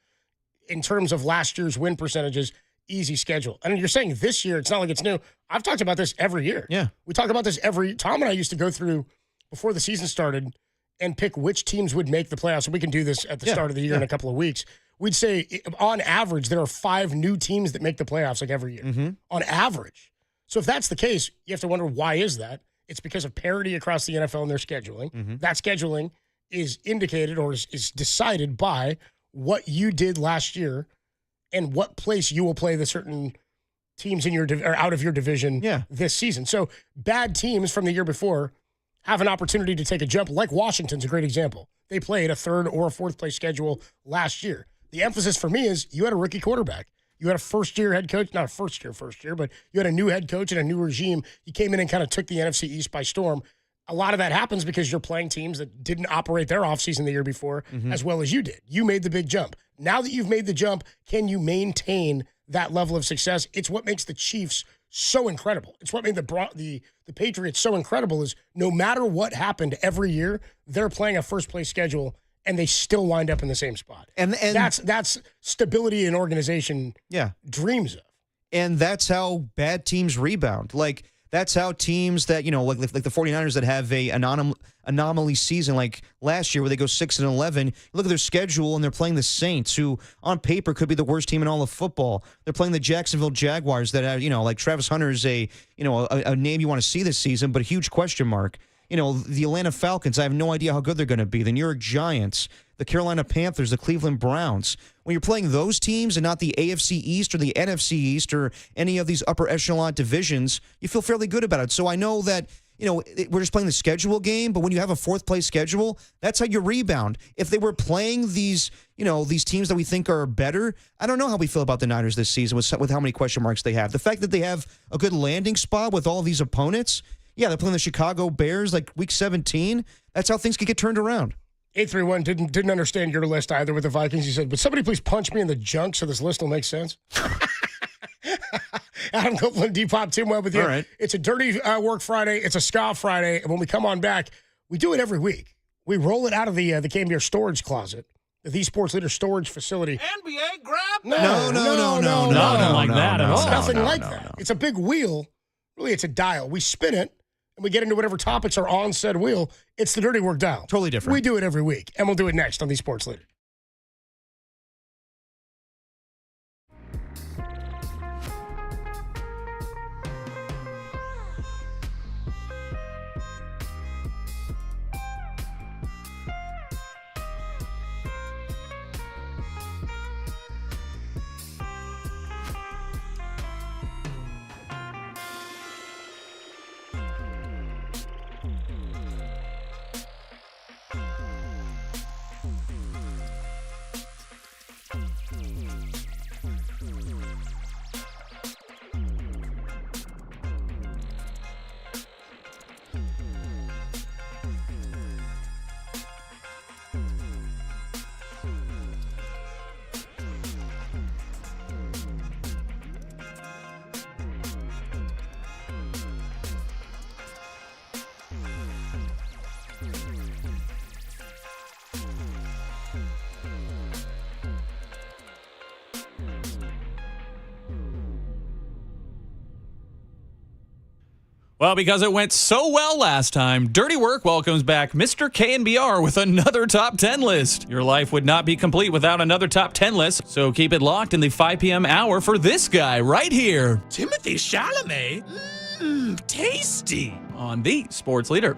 in terms of last year's win percentages. Easy schedule. And you're saying this year, it's not like it's new. I've talked about this every year. Yeah. We talk about this Tom and I used to go through before the season started and pick which teams would make the playoffs. And we can do this at the start of the year in a couple of weeks. We'd say on average, there are 5 new teams that make the playoffs like every year on average. So if that's the case, you have to wonder why is that? It's because of parity across the NFL and their scheduling. That scheduling is indicated or is decided by what you did last year and what place you will play the certain teams in your or out of your division this season. So bad teams from the year before have an opportunity to take a jump, like Washington's a great example. They played a 3rd or 4th place schedule last year. The emphasis for me is you had a rookie quarterback. You had a first-year head coach, not a first year, but you had a new head coach and a new regime. You came in and kind of took the NFC East by storm. A lot of that happens because you're playing teams that didn't operate their offseason the year before as well as you did. You made the big jump. Now that you've made the jump, can you maintain that level of success? It's what makes the Chiefs so incredible. It's what made the Patriots so incredible is no matter what happened every year, they're playing a first-place schedule, and they still wind up in the same spot. And that's stability an organization dreams of. And that's how bad teams rebound. Like, that's how teams that, like the 49ers that have a anomaly season like last year where they go 6-11, look at their schedule and they're playing the Saints, who on paper could be the worst team in all of football. They're playing the Jacksonville Jaguars that have, like Travis Hunter is a name you want to see this season, but a huge question mark. The Atlanta Falcons, I have no idea how good they're going to be. The New York Giants, the Carolina Panthers, the Cleveland Browns. When you're playing those teams and not the AFC East or the NFC East or any of these upper echelon divisions, you feel fairly good about it. So I know that, we're just playing the schedule game, but when you have a 4th place schedule, that's how you rebound. If they were playing these, these teams that we think are better, I don't know how we feel about the Niners this season with how many question marks they have. The fact that they have a good landing spot with all of these opponents, they're playing the Chicago Bears like week 17. That's how things could get turned around. 831 didn't understand your list either with the Vikings. He said, "Would somebody please punch me in the junk so this list will make sense?" Adam Copeland, Depop, Tim Webb with you. All right. It's a dirty work Friday. It's a ska Friday. And when we come on back, we do it every week. we roll it out of the KNBR storage closet, the Sports Leader storage facility. NBA grab? No. Nothing like that at all. It's nothing like that. It's a big wheel. Really, it's a dial. We spin it, and we get into whatever topics are on said wheel. It's the Dirty Work dial. Totally different. We do it every week, and we'll do it next on the Sports Leader. Well, because it went so well last time, Dirty Work welcomes back Mr. KNBR with another top 10 list. Your life would not be complete without another top 10 list, so keep it locked in the 5 p.m. hour for this guy right here. Timothy Chalamet? Tasty. On the Sports Leader.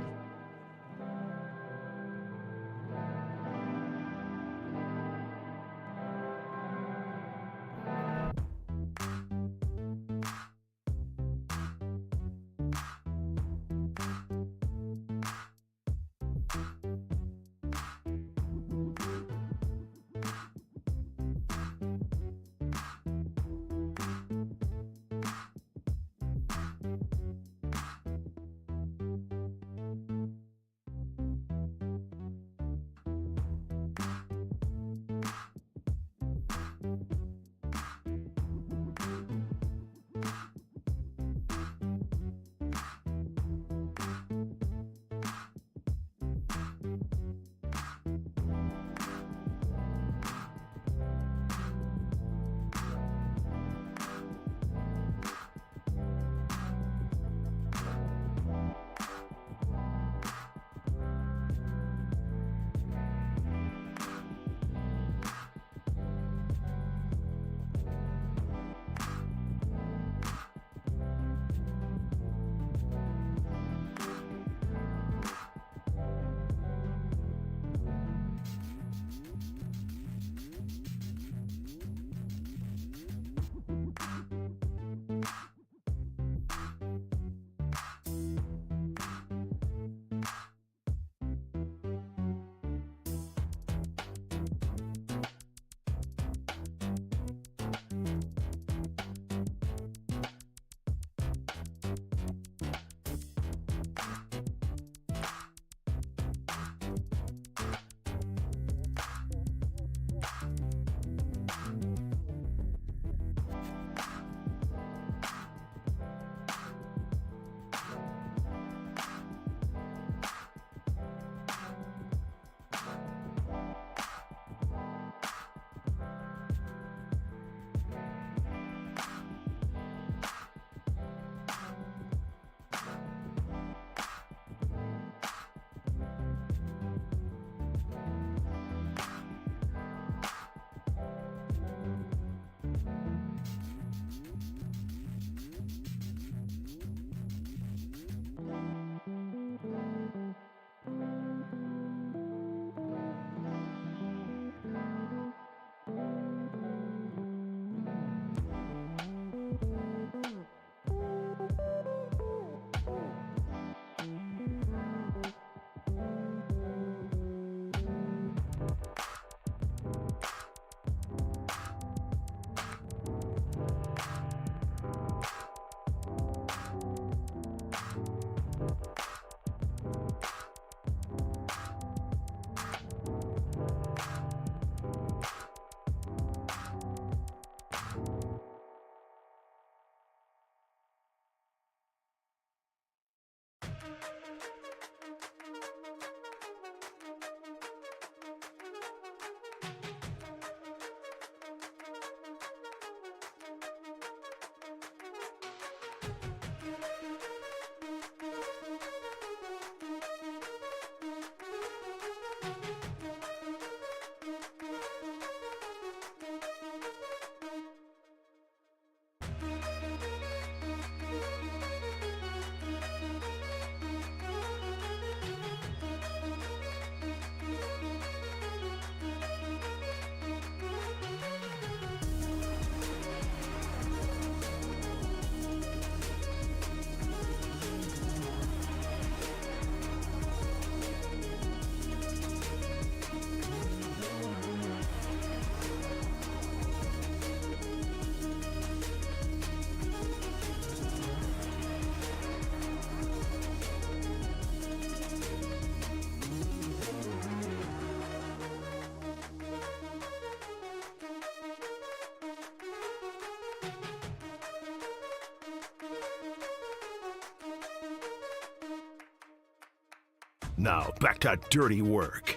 Now back to dirty work.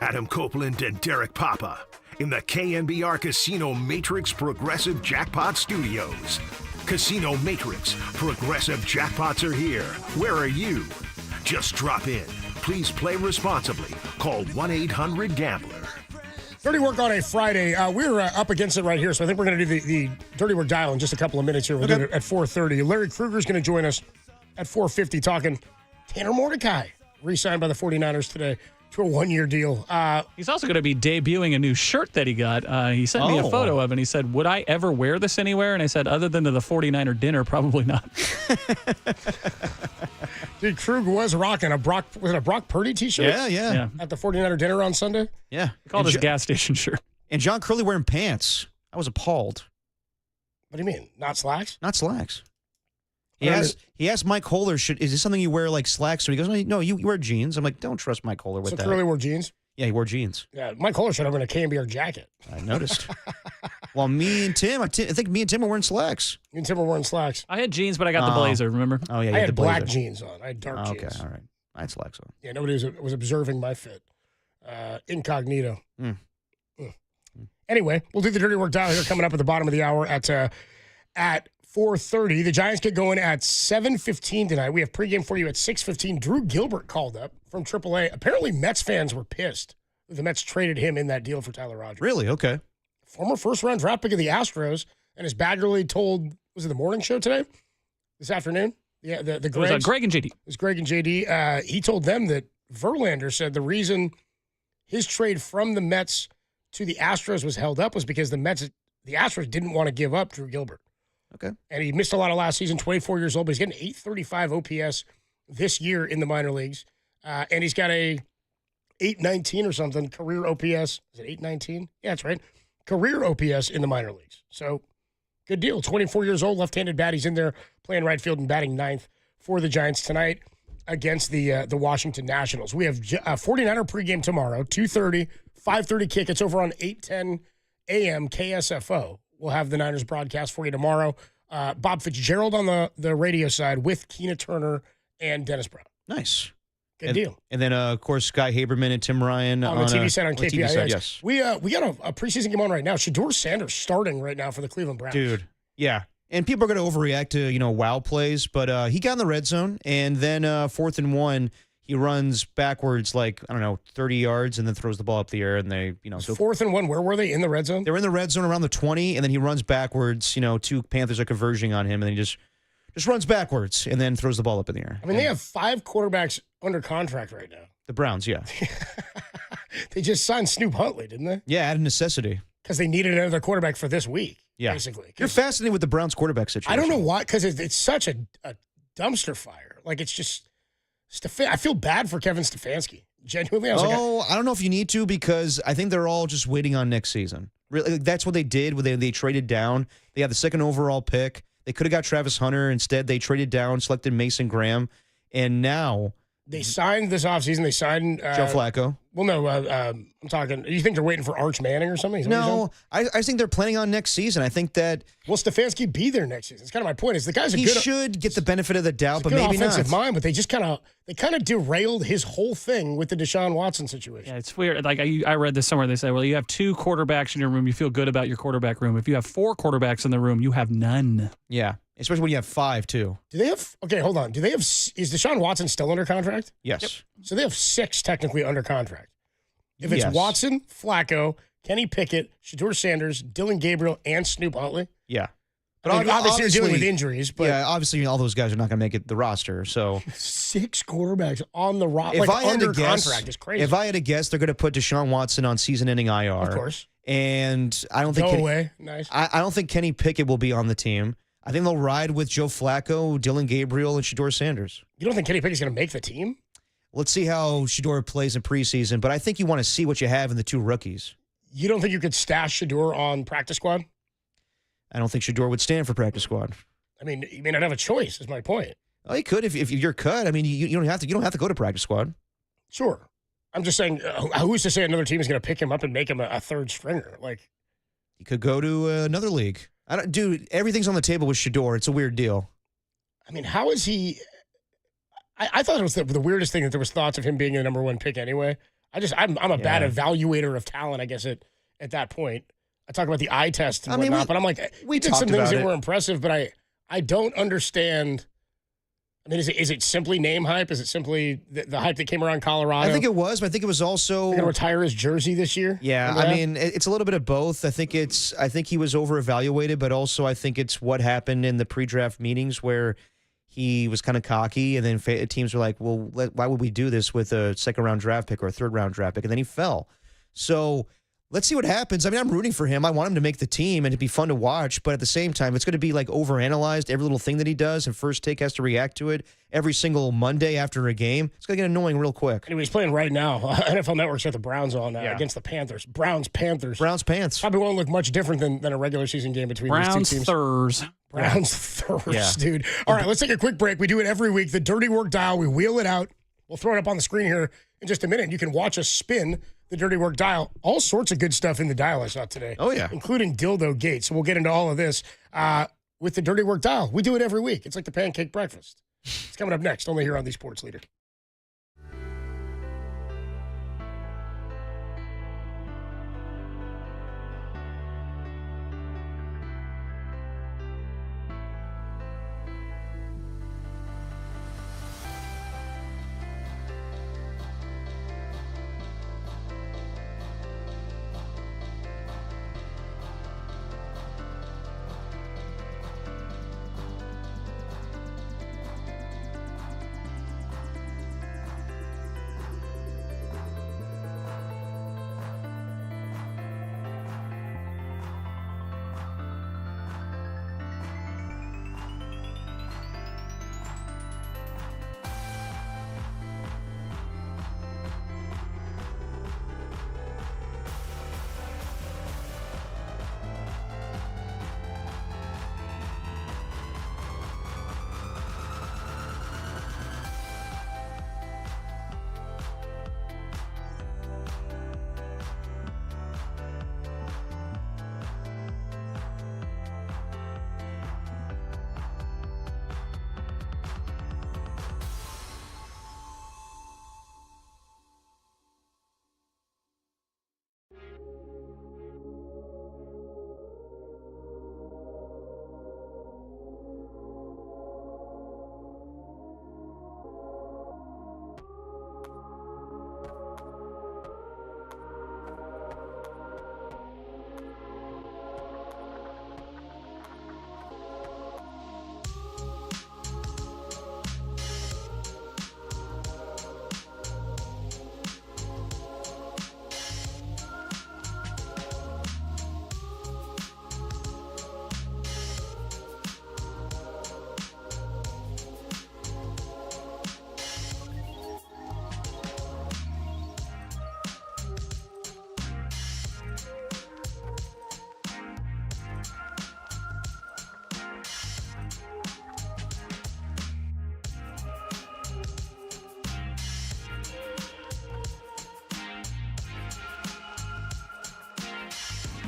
Adam Copeland and Derek Papa in the KNBR Casino Matrix Progressive Jackpot Studios. Casino Matrix Progressive Jackpots are here. Where are you? Just drop in. Please play responsibly. Call 1-800-GAMBLER. Dirty work on a Friday. We're up against it right here, so I think we're going to do the Dirty Work dial in just a couple of minutes here. We'll do it at 4:30. Larry Kruger's going to join us at 4:50 talking Tanner Mordecai, re-signed by the 49ers today to a one-year deal. He's also going to be debuting a new shirt that he got. He sent me a photo of it, and he said, would I ever wear this anywhere? And I said, other than to the 49er dinner, probably not. Dude, Krug was rocking a Brock Purdy t-shirt? Yeah. At the 49er dinner on Sunday? Yeah. He called his gas station shirt. And John Curley wearing pants. I was appalled. What do you mean? Not slacks? Not slacks. He asked Mike Kohler, is this something you wear like slacks? So he goes, no, you wear jeans. I'm like, don't trust Mike Kohler with that. So Curley wore jeans? Yeah, he wore jeans. Yeah, Mike Kohler should have been a KNBR jacket. I noticed. Well, me and Tim, I think me and Tim were wearing slacks. Me and Tim were wearing slacks. I had jeans, but I got the blazer, remember? I Oh, yeah, you had the black blazer. jeans on. I had dark jeans. Okay, all right. I had slacks on. Yeah, nobody was observing my fit. Incognito. Anyway, we'll do the Dirty Work dial here coming up at the bottom of the hour at 4:30. The Giants get going at 7:15 tonight. We have pregame for you at 6:15. Drew Gilbert called up from AAA. Apparently, Mets fans were pissed. The Mets traded him in that deal for Tyler Rogers. Really? Okay. Former first-round draft pick of the Astros, and his Baggerly told, was it the morning show today? This afternoon? Yeah, the It was Greg and JD. It was Greg and JD. He told them that Verlander said the reason his trade from the Mets to the Astros was held up was because the Astros didn't want to give up Drew Gilbert. Okay. And he missed a lot of last season, 24 years old, but he's getting 835 OPS this year in the minor leagues. And he's got a 819 or something career OPS. Is it 819? Yeah, that's right. Career OPS in the minor leagues. So good deal. 24 years old, left-handed bat. He's in there playing right field and batting ninth for the Giants tonight against the Washington Nationals. We have 49er pregame tomorrow, 2:30, 5:30 kick. It's over on 810 AM KSFO. We'll have the Niners broadcast for you tomorrow. Bob Fitzgerald on the radio side with Keena Turner and Dennis Brown. Nice. Good deal. And then, of course, Sky Haberman and Tim Ryan on the TV side on KPIX. Side, yes. We got a preseason game on right now. Shedeur Sanders starting right now for the Cleveland Browns. Dude, yeah. And people are going to overreact to, wow plays, but he got in the red zone, and then 4th and 1, he runs backwards 30 yards and then throws the ball up the air, and they, So 4th and 1, where were they? In the red zone? They were in the red zone around the 20, and then he runs backwards. Two Panthers are converging on him, and then he just runs backwards and then throws the ball up in the air. I mean, they have 5 quarterbacks under contract right now. The Browns, yeah. They just signed Snoop Huntley, didn't they? Yeah, out of necessity. Because they needed another quarterback for this week, basically. You're fascinated with the Browns quarterback situation. I don't know why, because it's such a dumpster fire. Like, it's just, I feel bad for Kevin Stefanski. Genuinely, I don't know if you need to, because I think they're all just waiting on next season. Really, that's what they did when they traded down. They had the 2nd overall pick. They could have got Travis Hunter. Instead, they traded down, selected Mason Graham, and now they signed this offseason. They signed Joe Flacco. Well, no, I'm talking. You think they're waiting for Arch Manning or something? No, I think they're planning on next season. I think that will Stefanski be there next season? It's kind of my point. Is the guy's he should get the benefit of the doubt, but maybe offensive not. mind. But they just kind of derailed his whole thing with the Deshaun Watson situation. Yeah, it's weird. Like I read this somewhere. They say, well, you have 2 quarterbacks in your room. You feel good about your quarterback room. If you have 4 quarterbacks in the room, you have none. Yeah. Especially when you have 5, too. Do they have... Okay, hold on. Is Deshaun Watson still under contract? Yes. Yep. So they have 6 technically under contract. If it's Watson, Flacco, Kenny Pickett, Shedeur Sanders, Dylan Gabriel, and Snoop Huntley. Yeah. But obviously you're dealing with injuries. But yeah, obviously all those guys are not going to make it the roster. So 6 quarterbacks on the roster, under contract is crazy. If I had to guess, they're going to put Deshaun Watson on season-ending IR. Of course. And I don't think... Nice. I don't think Kenny Pickett will be on the team. I think they'll ride with Joe Flacco, Dylan Gabriel, and Shedeur Sanders. You don't think Kenny Pickett's going to make the team? Let's see how Shedeur plays in preseason, but I think you want to see what you have in the 2 rookies. You don't think you could stash Shedeur on practice squad? I don't think Shedeur would stand for practice squad. I mean, you may not have a choice, is my point. Oh, he could if you're cut. I mean, you don't have to go to practice squad. Sure. I'm just saying, who's to say another team is going to pick him up and make him a third stringer? Like, he could go to another league. Dude, everything's on the table with Shedeur. It's a weird deal. I mean, how is he? I thought it was the weirdest thing that there was thoughts of him being the number one pick anyway. I'm a bad evaluator of talent, I guess, at that point. I talk about the eye test and whatnot, but I'm like, we did some things that were impressive, but I don't understand. I mean, is it simply name hype? Is it simply the hype that came around Colorado? I think it was, but I think it was also going to retire his jersey this year. Yeah, I mean, it's a little bit of both. I think he was over-evaluated, but also I think it's what happened in the pre-draft meetings where he was kind of cocky, and then teams were like, well, why would we do this with a second-round draft pick or a third-round draft pick? And then he fell. So let's see what happens. I mean, I'm rooting for him. I want him to make the team and it'd be fun to watch. But at the same time, it's going to be like overanalyzed. Every little thing that he does, and First Take has to react to it every single Monday after a game. It's going to get annoying real quick. Anyway, he's playing right now. NFL Network's got the Browns on against the Panthers. Browns-Panthers. Browns-Pants. Probably won't look much different than a regular season game between these two teams. Browns-Thurs, dude. All right, let's take a quick break. We do it every week. The Dirty Work Dial, we wheel it out. We'll throw it up on the screen here in just a minute. You can watch us spin the Dirty Work Dial. All sorts of good stuff in the dial I saw today. Oh, yeah. Including Dildo Gate. So we'll get into all of this with the Dirty Work Dial. We do it every week. It's like the pancake breakfast. It's coming up next, only here on the Sports Leader.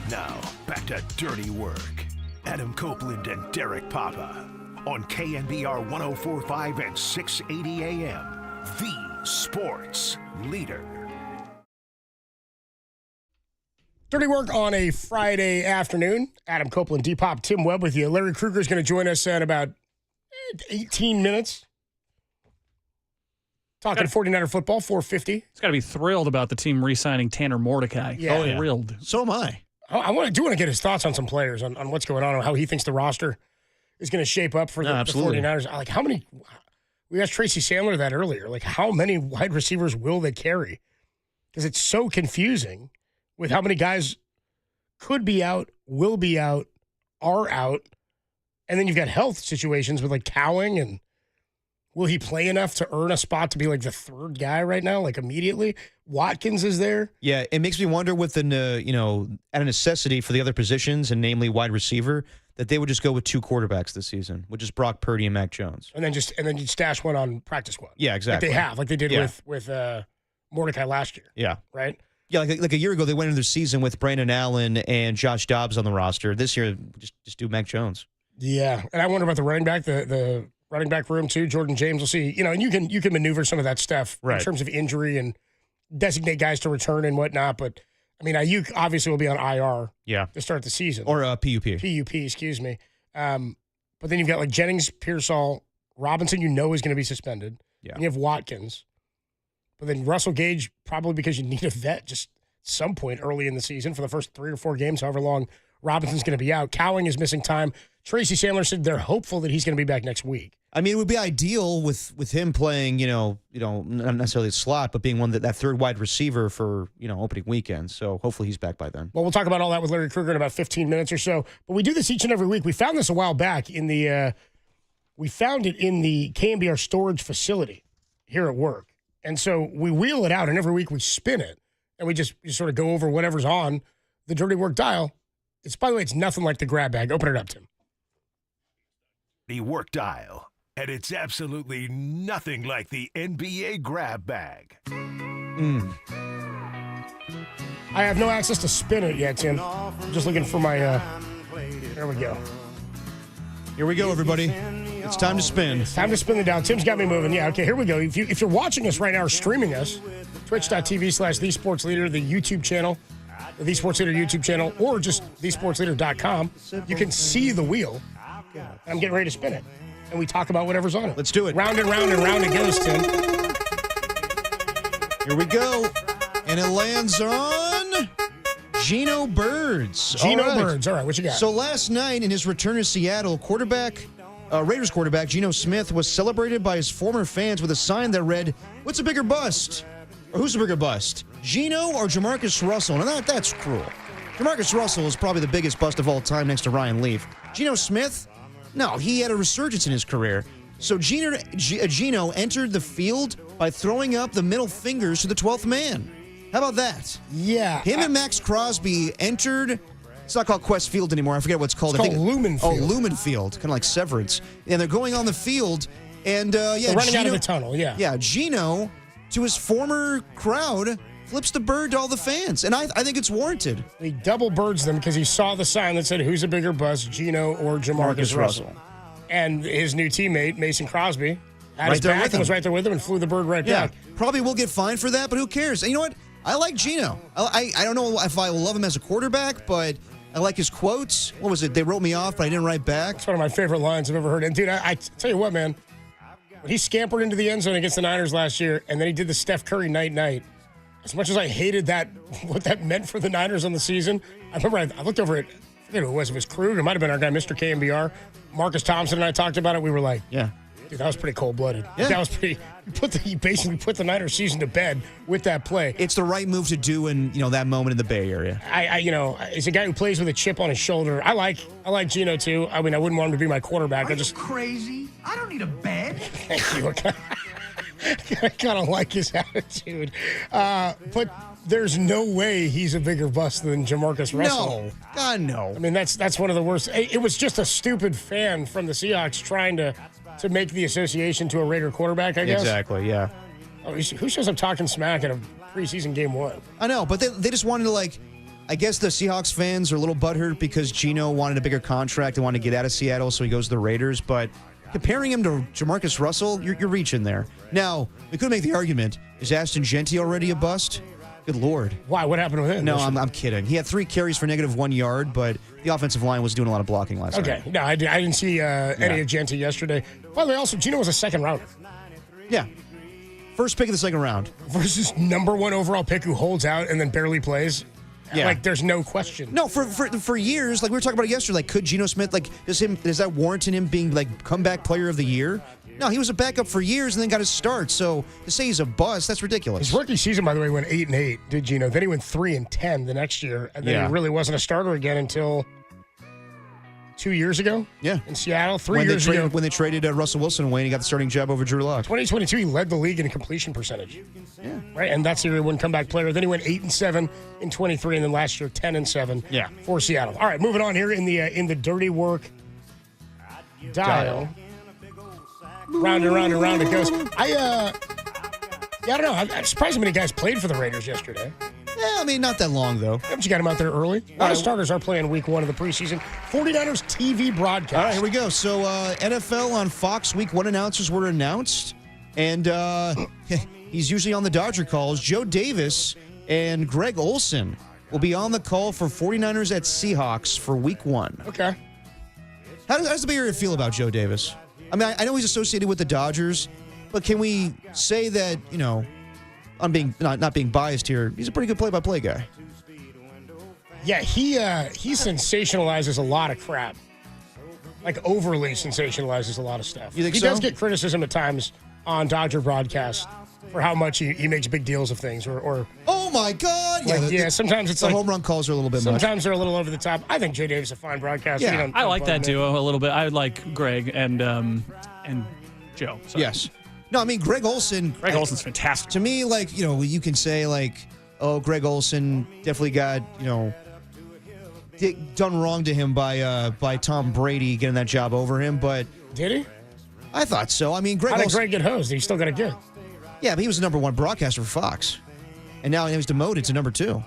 Now, back to Dirty Work. Adam Copeland and Derek Papa on KNBR 104.5 and 680 AM. The Sports Leader. Dirty Work on a Friday afternoon. Adam Copeland, D-Pop, Tim Webb with you. Larry Kruger is going to join us in about 18 minutes. Talking 49er football, 450. He's got to be thrilled about the team re-signing Tanner Mordecai. Yeah. Thrilled. So am I. I want to get his thoughts on some players, on what's going on, and how he thinks the roster is going to shape up for the 49ers. Like, how many – we asked Tracy Sandler that earlier. Like, how many wide receivers will they carry? Because it's so confusing with how many guys could be out, will be out, are out. And then you've got health situations with, like, Cowing, and will he play enough to earn a spot to be, like, the third guy right now, like, immediately? Watkins is there. Yeah, it makes me wonder with at a necessity for the other positions, and namely wide receiver, that they would just go with two quarterbacks this season, which is Brock Purdy and Mac Jones. And then you'd stash one on practice squad. Yeah, exactly. Like they did with Mordecai last year. Yeah. Right? Yeah, like a year ago, they went into the season with Brandon Allen and Josh Dobbs on the roster. This year, just do Mac Jones. Yeah, and I wonder about the running back, the running back room too. Jordan James, we'll see. And you can maneuver some of that stuff in terms of injury and designate guys to return and whatnot. But I mean, Ayuk obviously will be on IR to start the season. Or PUP. PUP, excuse me. But then you've got like Jennings, Pearsall, Robinson, is going to be suspended. Yeah. And you have Watkins. But then Russell Gage, probably because you need a vet just at some point early in the season for the first 3 or 4 games, however long Robinson's going to be out. Cowing is missing time. Tracy Sandler said they're hopeful that he's going to be back next week. I mean, it would be ideal with him playing, not necessarily a slot, but being one that third wide receiver for, opening weekend. So hopefully he's back by then. Well, we'll talk about all that with Larry Kruger in about 15 minutes or so. But we do this each and every week. We found this a while back in the KNBR storage facility here at work. And so we wheel it out, and every week we spin it, and we just sort of go over whatever's on the Dirty Work dial. By the way, it's nothing like the grab bag. Open it up, Tim. The work dial. And it's absolutely nothing like the NBA grab bag. I have no access to spin it yet, Tim. I'm just looking for my, there we go. Here we go, everybody. It's time to spin. It's time to spin the dial. Tim's got me moving. Yeah, okay, here we go. If you're watching us right now or streaming us, twitch.tv/thesportsleader, the YouTube channel, the The Sports Leader YouTube channel, or just thesportsleader.com, you can see the wheel. I'm getting ready to spin it. And we talk about whatever's on it. Let's do it. Round and round and round it goes, Tim. Here we go. And it lands on Geno Birds. Birds. All right, what you got? So last night in his return to Seattle, Raiders quarterback Geno Smith was celebrated by his former fans with a sign that read, "What's a bigger bust?" Or who's a bigger bust? Geno or Jamarcus Russell? Now that's cruel. Jamarcus Russell is probably the biggest bust of all time next to Ryan Leaf. Geno Smith? No, he had a resurgence in his career. So Geno entered the field by throwing up the middle fingers to the 12th man. How about that? Yeah. Him and Max Crosby entered. It's not called Quest Field anymore. I forget what it's called. It's called Lumen Field. Oh, Lumen Field, kind of like Severance. And they're going on the field, and they're running out of the tunnel. Yeah. Yeah, Geno, to his former crowd, flips the bird to all the fans, and I think it's warranted. He double birds them because he saw the sign that said, "Who's a bigger bust, Geno or Jamarcus Russell?" And his new temmate, Mason Crosby, had his back and was right there with him and flew the bird right back. Probably will get fined for that, but who cares? And you know what? I like Geno. I don't know if I will love him as a quarterback, but I like his quotes. What was it? They wrote me off, but I didn't write back. It's one of my favorite lines I've ever heard. And, dude, I tell you what, man. When he scampered into the end zone against the Niners last year, and then he did the Steph Curry night-night, as much as I hated that, what that meant for the Niners on the season, I remember I looked over at, I forget who it was. It was Krug. It might have been our guy, Mr. KNBR. Marcus Thompson and I talked about it. We were like, yeah. Dude, that was pretty cold-blooded. Yeah. That was pretty. He basically put the Niners season to bed with that play. It's the right move to do in that moment in the Bay Area. He's a guy who plays with a chip on his shoulder. I like Geno too. I mean, I wouldn't want him to be my quarterback. Are you crazy? I don't need a bed. Thank you. I kind of like his attitude, but there's no way he's a bigger bust than Jamarcus Russell. No, God no. I mean, that's one of the worst. It was just a stupid fan from the Seahawks trying to make the association to a Raider quarterback, I guess. Exactly, yeah. Oh, who shows up talking smack in a preseason game 1? I know, but they just wanted to, I guess the Seahawks fans are a little butthurt because Geno wanted a bigger contract and wanted to get out of Seattle, so he goes to the Raiders. But comparing him to Jamarcus Russell, you're reaching there. Now, we could make the argument, is Ashton Genty already a bust? Good Lord. Why? What happened with him? No, I'm kidding. He had 3 carries for -1 yard, but the offensive line was doing a lot of blocking last night. Okay. No, I didn't see any of Genty yesterday. By the way, also, Geno was a second rounder. Yeah. First pick of the second round. Versus #1 overall pick who holds out and then barely plays. Yeah. There's no question. No, for years, we were talking about it yesterday, could Geno Smith, does that warrant in him being, comeback player of the year? No, he was a backup for years and then got his start. So to say he's a bust, that's ridiculous. His rookie season, by the way, went 8-8, did Geno. Then he went 3-10 the next year. And then he really wasn't a starter again until 2 years ago. Yeah. In Seattle, 3 years ago. When they traded Russell Wilson away and he got the starting job over Drew Lock. 2022, he led the league in completion percentage. Yeah. Right? And that's the year he won comeback player. Then he went 8-7 in 23, and then last year 10-7 for Seattle. All right, moving on here in the Dirty Work dial. Round and round and round it goes. I don't know. I'm surprised how many guys played for the Raiders yesterday. Yeah, I mean, not that long, though. But you got him out there early. A lot of starters are playing week 1 of the preseason. 49ers TV broadcast. All right, here we go. So, NFL on Fox week 1 announcers were announced. And he's usually on the Dodger calls. Joe Davis and Greg Olson will be on the call for 49ers at Seahawks for week 1. Okay. How does the Bay Area feel about Joe Davis? I mean, I know he's associated with the Dodgers, but can we say that, I'm being not being biased here, he's a pretty good play-by-play guy? Yeah, he sensationalizes a lot of crap. Like, overly sensationalizes a lot of stuff. You think he so? does get criticism at times on Dodger broadcasts for how much he makes big deals of things. Or oh, my God! Like, sometimes it's the like... home run calls are a little bit much. Sometimes they're a little over the top. I think Jay Davis is a fine broadcaster. Yeah, I like that duo a little bit. I like Greg and Joe. So. Yes. No, I mean, Greg Olson... Greg Olson's fantastic. To me, like, you can say, like, oh, Greg Olson definitely got, done wrong to him by Tom Brady getting that job over him, but... Did he? I thought so. I mean, Greg How did Olson... Greg get hosed? He still got a good. Yeah, but he was the number 1 broadcaster for Fox. And now he was demoted to number 2.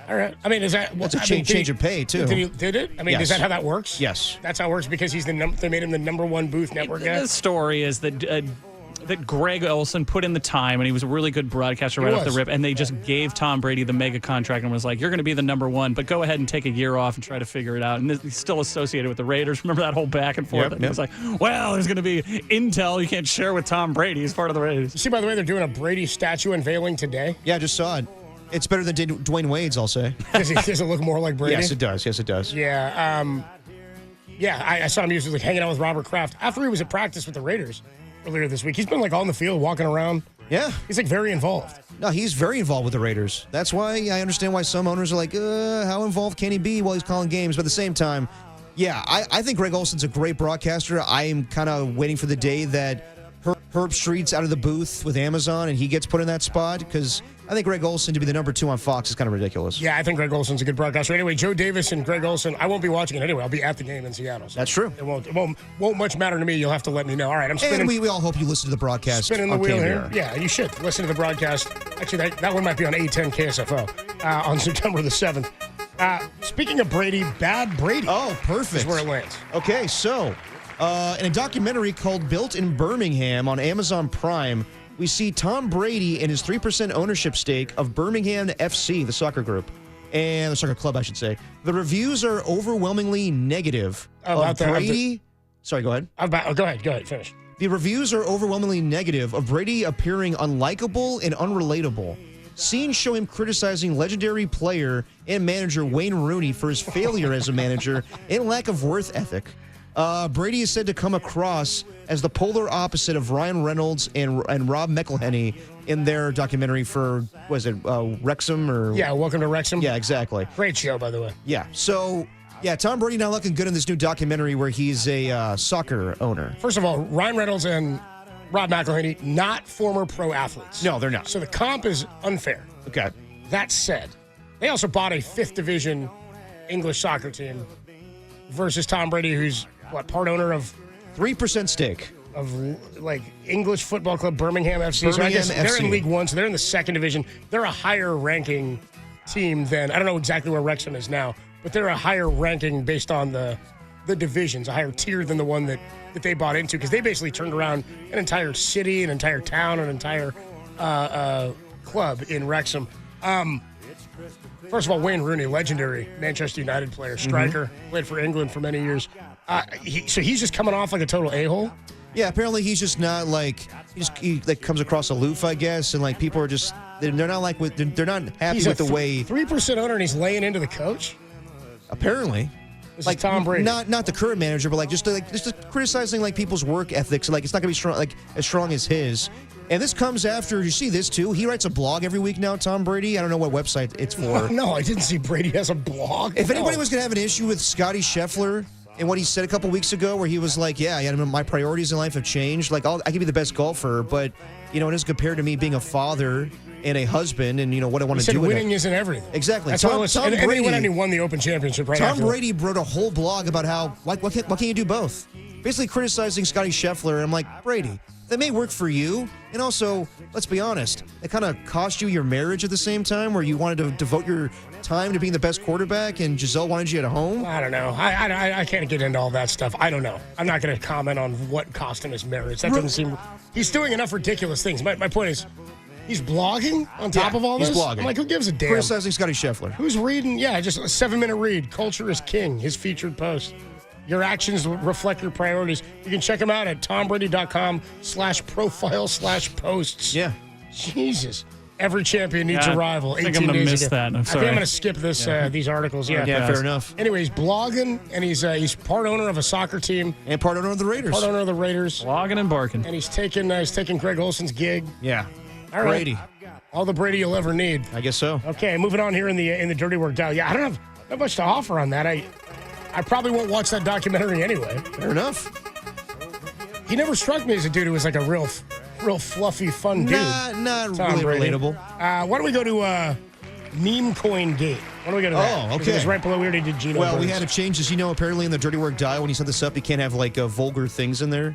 All right. I mean, is that... That's a change of pay, too. Did it? I mean, Yes. is that how that works? Yes. That's how it works because he's they made him the number 1 booth network guy? The story is that Greg Olson put in the time, and he was a really good broadcaster right off the rip, and they just gave Tom Brady the mega contract and was like, you're going to be the number 1, but go ahead and take a year off and try to figure it out. And he's still associated with the Raiders. Remember that whole back and forth? Yep. It was like, well, there's going to be intel you can't share with Tom Brady. He's part of the Raiders. You see, by the way, they're doing a Brady statue unveiling today. Yeah, I just saw it. It's better than Dwayne Wade's, I'll say. Does it look more like Brady? Yes, it does. Yes, it does. Yeah. I saw him. He was like hanging out with Robert Kraft after he was at practice with the Raiders earlier this week. He's been like on the field, walking around. Yeah. He's like very involved. No, he's very involved with the Raiders. That's why I understand why some owners are like, how involved can he be while he's calling games? But at the same time, yeah, I think Greg Olson's a great broadcaster. I am kind of waiting for the day that Herb Street's out of the booth with Amazon and he gets put in that spot because I think Greg Olson to be the number 2 on Fox is kind of ridiculous. Yeah, I think Greg Olson's a good broadcaster. Anyway, Joe Davis and Greg Olson, I won't be watching it anyway. I'll be at the game in Seattle. So that's true. It won't much matter to me. You'll have to let me know. All right, I'm spinning. And we all hope you listen to the broadcast. Spinning the on wheel KNBR. here. Yeah, you should listen to the broadcast. Actually, that one might be on 810 KSFO on September the 7th. Speaking of Brady, Bad Brady. Oh, perfect. Is where it lands. Okay, so in a documentary called Built in Birmingham on Amazon Prime, we see Tom Brady and his 3% ownership stake of Birmingham FC, the soccer group, and the soccer club, I should say. The reviews are overwhelmingly negative. Sorry, go ahead. Go ahead, finish. The reviews are overwhelmingly negative of Brady appearing unlikable and unrelatable. Scenes show him criticizing legendary player and manager Wayne Rooney for his failure as a manager and lack of worth ethic. Brady is said to come across as the polar opposite of Ryan Reynolds and Rob McElhenney in their documentary for, Wrexham? Yeah, Welcome to Wrexham. Yeah, exactly. Great show, by the way. Yeah, so, Tom Brady not looking good in this new documentary where he's a soccer owner. First of all, Ryan Reynolds and Rob McElhenney, not former pro athletes. No, they're not. So the comp is unfair. Okay. That said, they also bought a 5th division English soccer team versus Tom Brady, who's part owner of 3% stake of like English football club Birmingham FC. So I guess they're in League One, so they're in the 2nd division. They're a higher ranking team than, I don't know exactly where Wrexham is now, but they're a higher ranking based on the divisions, a higher tier than the one that they bought into, because they basically turned around an entire city, an entire town, an entire club in Wrexham. First of all, Wayne Rooney, legendary Manchester United player, striker, played for England for many years. So he's just coming off like a total a-hole? Yeah, apparently he's just not like, he comes across aloof, I guess, and like people are just, they're not happy with the way. 3% owner and he's laying into the coach? Apparently. This is Tom Brady. Not the current manager, but just criticizing like people's work ethics. Like it's not gonna be strong, like as strong as his. And this comes after, you see this too. He writes a blog every week now, Tom Brady. I don't know what website it's for. No, I didn't see Brady has a blog. If anybody was gonna have an issue with Scotty Scheffler and what he said a couple weeks ago, where he was like, my priorities in life have changed. Like I can be the best golfer, but it isn't compared to me being a father and a husband, and what I want to do. Winning isn't everything. Exactly. That's Tom Brady. And he went and he won the Open Championship right Tom after. Brady wrote a whole blog about how why can't you do both? Basically criticizing Scotty Scheffler. And I'm like, Brady, that may work for you. And also, let's be honest, it kind of cost you your marriage at the same time, where you wanted to devote your time to being the best quarterback, and Giselle wanted you at home. I don't know. I can't get into all that stuff. I don't know. I'm not going to comment on what cost him his marriage. That doesn't seem. He's doing enough ridiculous things. My point is, he's blogging on top of all this. He's blogging. I'm like, who gives a damn? Criticizing Scotty Scheffler. Who's reading? Yeah, just a 7-minute read. Culture is king. His featured post. Your actions reflect your priorities. You can check him out at tombrady.com/profile/posts. Yeah. Jesus. Every champion needs a rival. I think I'm going to miss that. I'm sorry. I think I'm going to skip this these articles. Yeah, fair enough. Anyway, he's blogging, and he's part owner of a soccer team. And part owner of the Raiders. Blogging and barking. And he's taking Greg Olson's gig. Yeah. All right. Brady. All the Brady you'll ever need. I guess so. Okay, moving on here in the Dirty Work dial. Yeah, I don't have not much to offer on that. I probably won't watch that documentary anyway. Fair enough. He never struck me as a dude who was like a real fluffy, fun dude. Not Tom really Brady. relatable. Why don't we go to Meme Coin Gate? Why don't we go to that? Oh, okay. It was right below. We already did Gino. Well, Burns. we had to change this. You know, apparently in the Dirty Work dial, when you set this up, you can't have like vulgar things in there.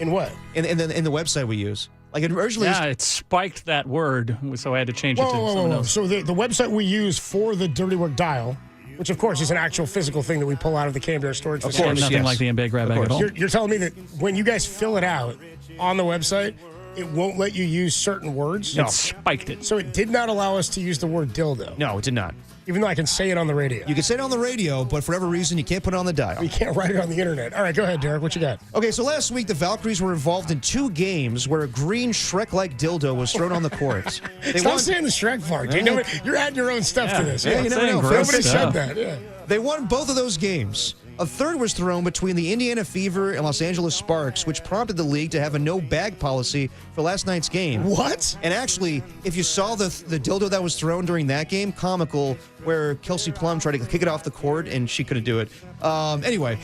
In what? In the website we use. Like it originally. Yeah, it spiked that word, so I had to change it to something else. So the website we use for the Dirty Work dial, which of course is an actual physical thing that we pull out of the KNBR storage facility. Of course, nothing like the NBA grab bag at all. You're telling me that when you guys fill it out on the website, it won't let you use certain words? No. It spiked it. So it did not allow us to use the word dildo? No, it did not. Even though I can say it on the radio? You can say it on the radio, but for whatever reason, you can't put it on the dial. You can't write it on the internet. All right, go ahead, Derek. What you got? Okay, so last week, the Valkyries were involved in 2 games where a green Shrek-like dildo was thrown on the court. Stop saying the Shrek part. You're adding your own stuff to this. Yeah, you never know. Nobody said that. Yeah. They won both of those games. A third was thrown between the Indiana Fever and Los Angeles Sparks, which prompted the league to have a no-bag policy for last night's game. What? And actually, if you saw the dildo that was thrown during that game, comical, where Kelsey Plum tried to kick it off the court and she couldn't do it. Anyway.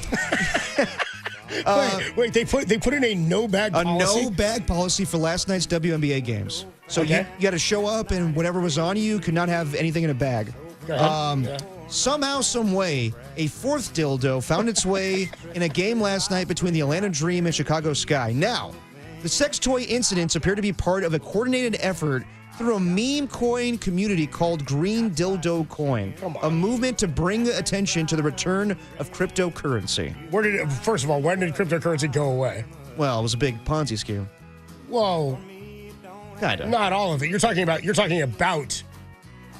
Wait, they put in a no-bag policy? A no-bag policy for last night's WNBA games. So you got to show up, and whatever was on you could not have anything in a bag. Go ahead. Somehow, some way, a fourth dildo found its way in a game last night between the Atlanta Dream and Chicago Sky. Now, the sex toy incidents appear to be part of a coordinated effort through a meme coin community called Green Dildo Coin, a movement to bring attention to the return of cryptocurrency. First of all, when did cryptocurrency go away? Well, it was a big Ponzi scheme. Whoa. Kind of. Not all of it. You're talking about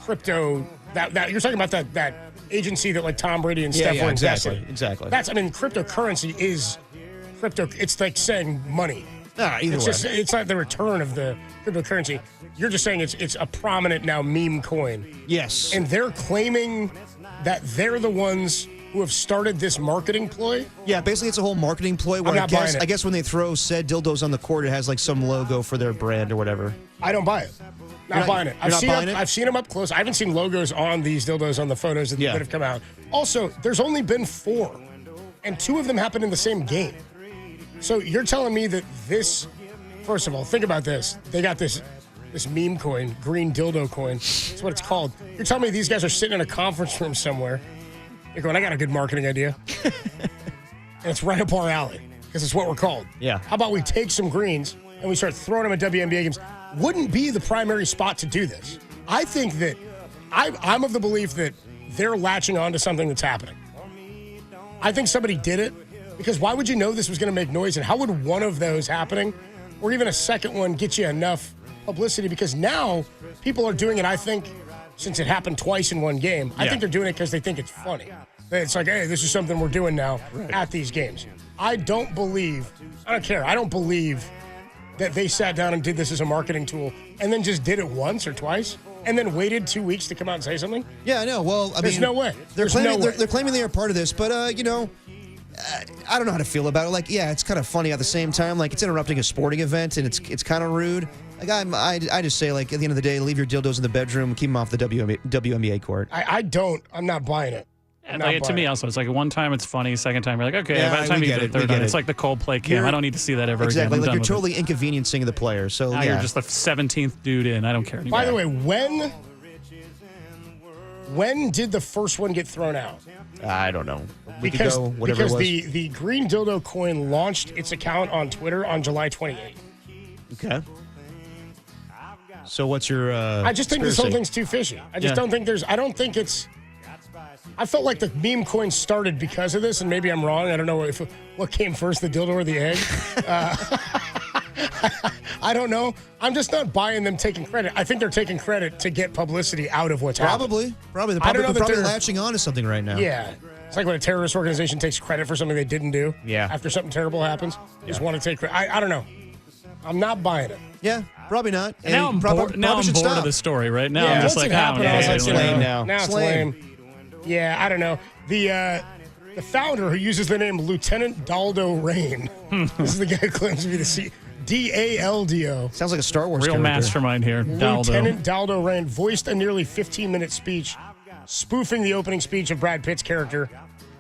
crypto. That you're talking about that agency that like Tom Brady and Steph were invested in. Exactly. Cryptocurrency is crypto. It's like saying money. Either way. It's not the return of the cryptocurrency. You're just saying it's a prominent now meme coin. Yes. And they're claiming that they're the ones who have started this marketing ploy. Yeah, basically it's a whole marketing ploy where I guess when they throw said dildos on the court, it has like some logo for their brand or whatever. I don't buy it. Not buying it. I've seen them up close. I haven't seen logos on these dildos on the photos that have come out. Also, there's only been 4, and 2 of them happened in the same game. So you're telling me that this, first of all, think about this. They got this meme coin, Green Dildo Coin. That's what it's called. You're telling me these guys are sitting in a conference room somewhere. They're going, I got a good marketing idea. And it's right up our alley, because it's what we're called. Yeah. How about we take some greens and we start throwing them at WNBA games? Wouldn't be the primary spot to do this. I think that I'm of the belief that they're latching on to something that's happening. I think somebody did it, because why would you know this was going to make noise? And how would one of those happening, or even a second one, get you enough publicity? Because now people are doing it, I think, since it happened twice in one game. I think they're doing it because they think it's funny. It's like, hey, this is something we're doing now at these games. I don't believe that they sat down and did this as a marketing tool and then just did it once or twice and then waited 2 weeks to come out and say something. Yeah, I know. Well, There's no way. They're claiming they are part of this, but I don't know how to feel about it. Like, yeah, it's kind of funny at the same time. Like, it's interrupting a sporting event, and it's kind of rude. Like, I just say, like, at the end of the day, leave your dildos in the bedroom, keep them off the WNBA court. I'm not buying it. To me, also, it's like one time it's funny, second time you're like, okay, by the time you get it, third time, it's like the Coldplay cam. I don't need to see that ever exactly. again. Like, you're totally inconveniencing the player. So now you're just the 17th dude in. I don't care anymore. By the way, when did the first one get thrown out? I don't know. Because the Green Dildo Coin launched its account on Twitter on July 28th. Okay. So what's your I just think this whole thing's too fishy. I just don't think I felt like the meme coin started because of this, and maybe I'm wrong. I don't know what came first, the dildo or the egg. I don't know. I'm just not buying them taking credit. I think they're taking credit to get publicity out of what's happening. Probably. They're probably latching on to something right now. Yeah. It's like when a terrorist organization takes credit for something they didn't do. Yeah. After something terrible happens. Just want to take credit. I don't know. I'm not buying it. Yeah, probably not. And now I'm bored of the story right now. Yeah, I'm just once like, it happened, I was like, it's lame now. Now it's lame. Yeah, I don't know. The founder who uses the name Lieutenant Daldo Rain. This is the guy who claims to be the D-A-L-D-O. Sounds like a Star Wars real character. mastermind here. Lieutenant Daldo Rain voiced a nearly 15-minute speech spoofing the opening speech of Brad Pitt's character,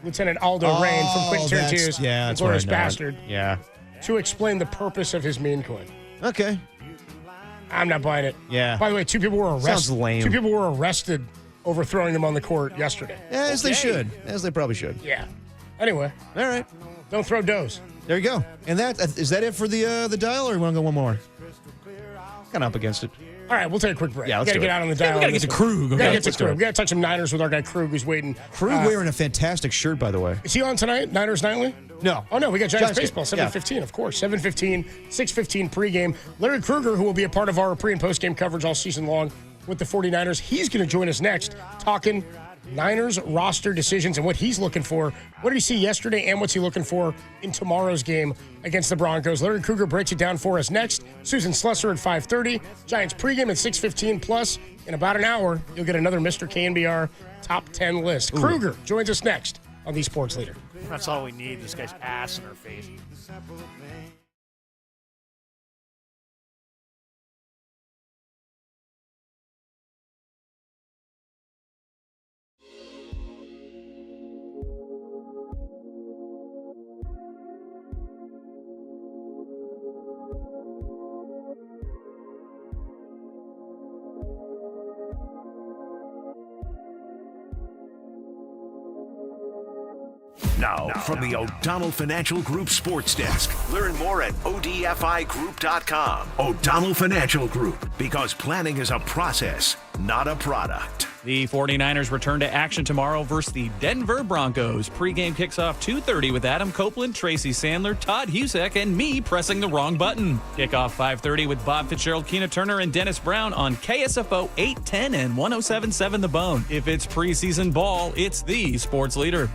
Lieutenant Aldo Rain from Quentin Tarantino's Inglourious Bastard. Yeah. To explain the purpose of his meme coin. Okay. I'm not buying it. Yeah. By the way, 2 people were arrested. Sounds lame. 2 people were arrested over throwing them on the court yesterday. As they should. As they probably should. Yeah. Anyway. All right. Don't throw doughs. There you go. And is that it for the dial, or you want to go one more? Kind of up against it. All right, we'll take a quick break. Yeah, let's we got to get out on the dial. We got to get to Krug. We got to get to Krug. We got to touch some Niners with our guy Krug, who's waiting. Krug wearing a fantastic shirt, by the way. Is he on tonight, Niners Nightly? No. Oh, no, we got Giants baseball, game. 7:15, of course. 7:15, 6:15 pregame. Larry Kruger, who will be a part of our pre- and post-game coverage all season long with the 49ers, he's going to join us next, talking Niners roster decisions and what he's looking for. What did he see yesterday and what's he looking for in tomorrow's game against the Broncos? Larry Kruger breaks it down for us next. Susan Slusser at 5:30. Giants pregame at 6:15. Plus, in about an hour, you'll get another Mr. KNBR top 10 list. Kruger joins us next on The Sports Leader. That's all we need, this guy's ass in our face. Now, from the O'Donnell Financial Group Sports Desk. Learn more at odfigroup.com. O'Donnell Financial Group, because planning is a process, not a product. The 49ers return to action tomorrow versus the Denver Broncos. Pre-game kicks off 2:30 with Adam Copeland, Tracy Sandler, Todd Husek, and me pressing the wrong button. Kickoff 5:30 with Bob Fitzgerald, Keena Turner, and Dennis Brown on KSFO 810 and 107.7 The Bone. If it's preseason ball, it's the sports leader.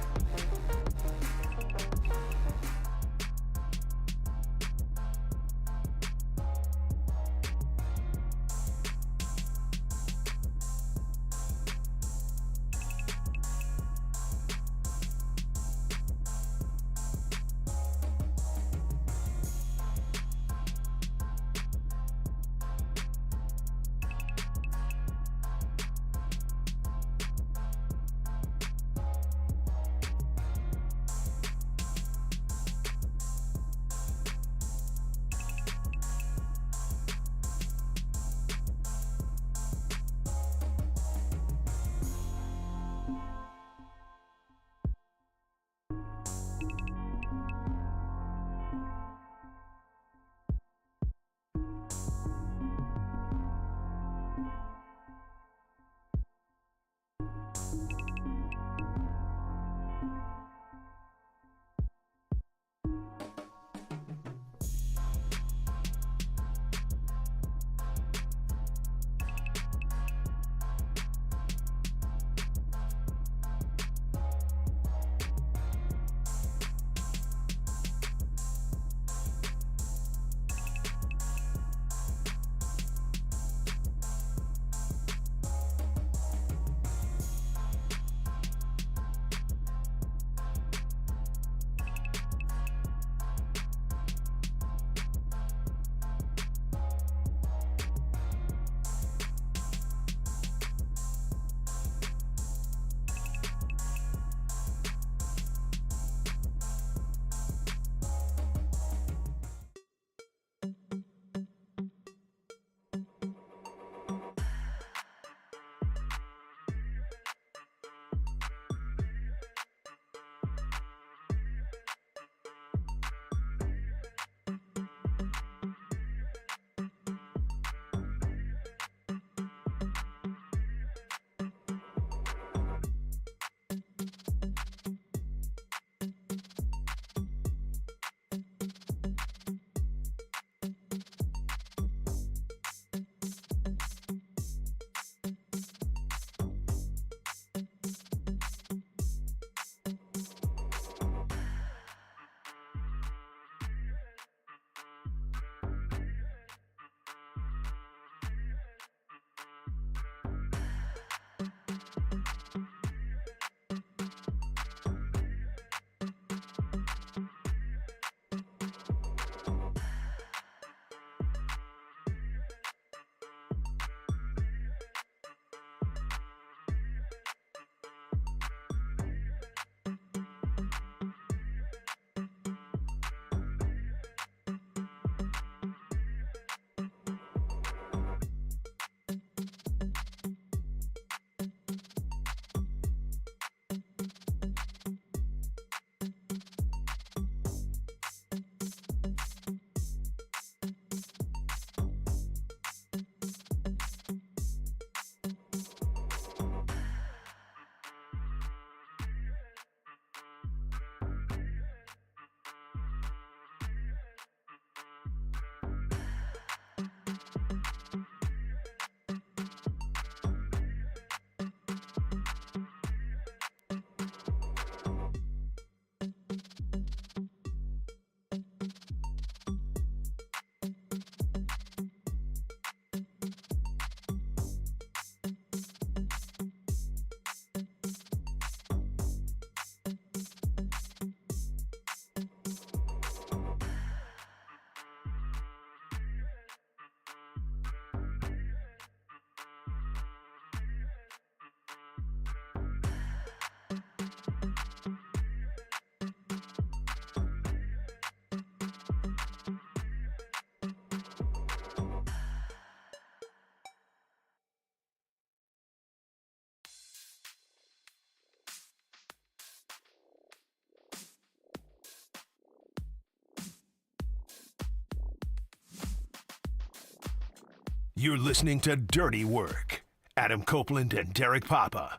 You're listening to Dirty Work. Adam Copeland and Derek Papa.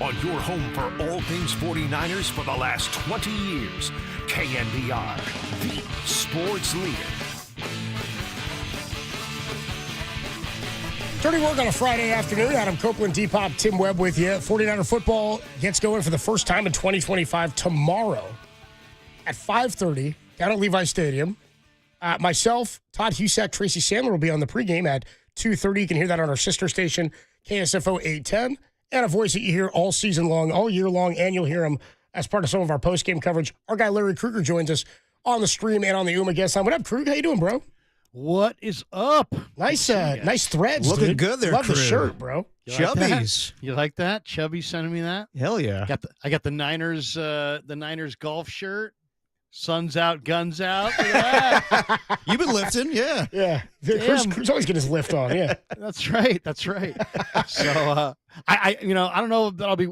On your home for all things 49ers for the last 20 years. KNBR, the sports leader. Dirty Work on a Friday afternoon. Adam Copeland, D-Pop, Tim Webb with you. 49er football gets going for the first time in 2025 tomorrow at 5:30 down at Levi Stadium. Myself, Todd Husak, Tracy Sandler will be on the pregame at 2:30. You can hear that on our sister station, KSFO 810. And a voice that you hear all season long, all year long, and you'll hear him as part of some of our post-game coverage. Our guy Larry Kruger joins us on the stream and on the UMA guest line. What up, Krug? How you doing, bro? What is up? Nice threads, Looking dude. good there, Love the Krug. shirt, bro. Chubbies. You like that? Chubby sending me that? Hell yeah. I got the Niners golf shirt. Sun's out, guns out. Look at that. You've been lifting, yeah. Yeah. Cruz always get his lift on, yeah. That's right. So I don't know that I'll be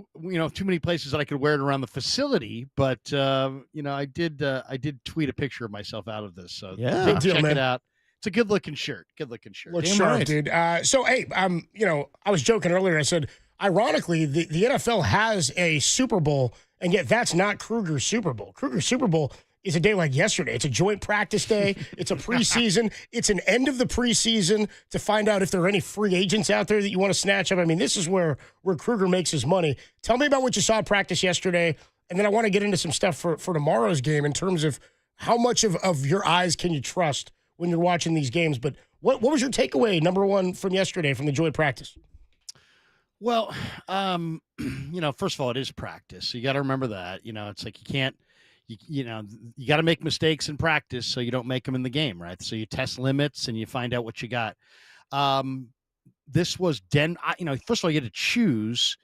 too many places that I could wear it around the facility, but I did tweet a picture of myself out of this. So yeah, big deal, check man. it out. It's a good looking shirt. Looks sharp, dude. So hey, I was joking earlier. I said, ironically, the NFL has a Super Bowl, and yet that's not Kruger's Super Bowl. Kruger's Super Bowl is a day like yesterday. It's a joint practice day. It's a preseason. It's an end of the preseason to find out if there are any free agents out there that you want to snatch up. I mean, this is where Kruger makes his money. Tell me about what you saw at practice yesterday, and then I want to get into some stuff for tomorrow's game in terms of how much of your eyes can you trust when you're watching these games. But what was your takeaway, number one, from yesterday from the joint practice? Well, first of all, it is practice. So you got to remember that. It's like you can't. You got to make mistakes in practice so you don't make them in the game, right? So you test limits and you find out what you got. This was first of all, you had to choose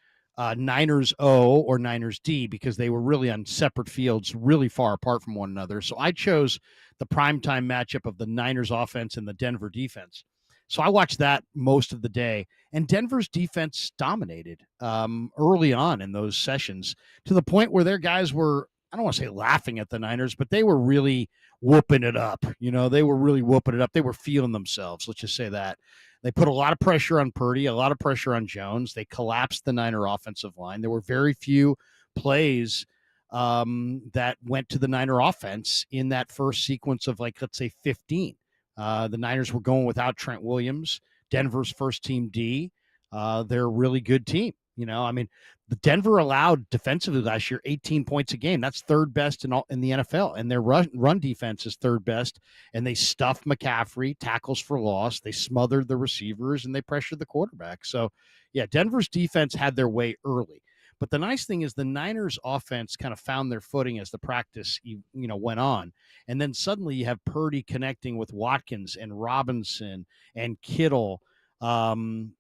Niners O or Niners D because they were really on separate fields, really far apart from one another. So I chose the primetime matchup of the Niners offense and the Denver defense. So I watched that most of the day, and Denver's defense dominated early on in those sessions to the point where their guys were, I don't want to say laughing at the Niners, but they were really whooping it up. They were really whooping it up. They were feeling themselves. Let's just say that. They put a lot of pressure on Purdy, a lot of pressure on Jones. They collapsed the Niner offensive line. There were very few plays that went to the Niner offense in that first sequence of, let's say 15. The Niners were going without Trent Williams, Denver's first team D. They're a really good team. The Denver allowed defensively last year 18 points a game. That's third best in the NFL, and their run defense is third best. And they stuffed McCaffrey, tackles for loss. They smothered the receivers, and they pressured the quarterback. So, yeah, Denver's defense had their way early. But the nice thing is the Niners offense kind of found their footing as the practice went on. And then suddenly you have Purdy connecting with Watkins and Robinson and Kittle and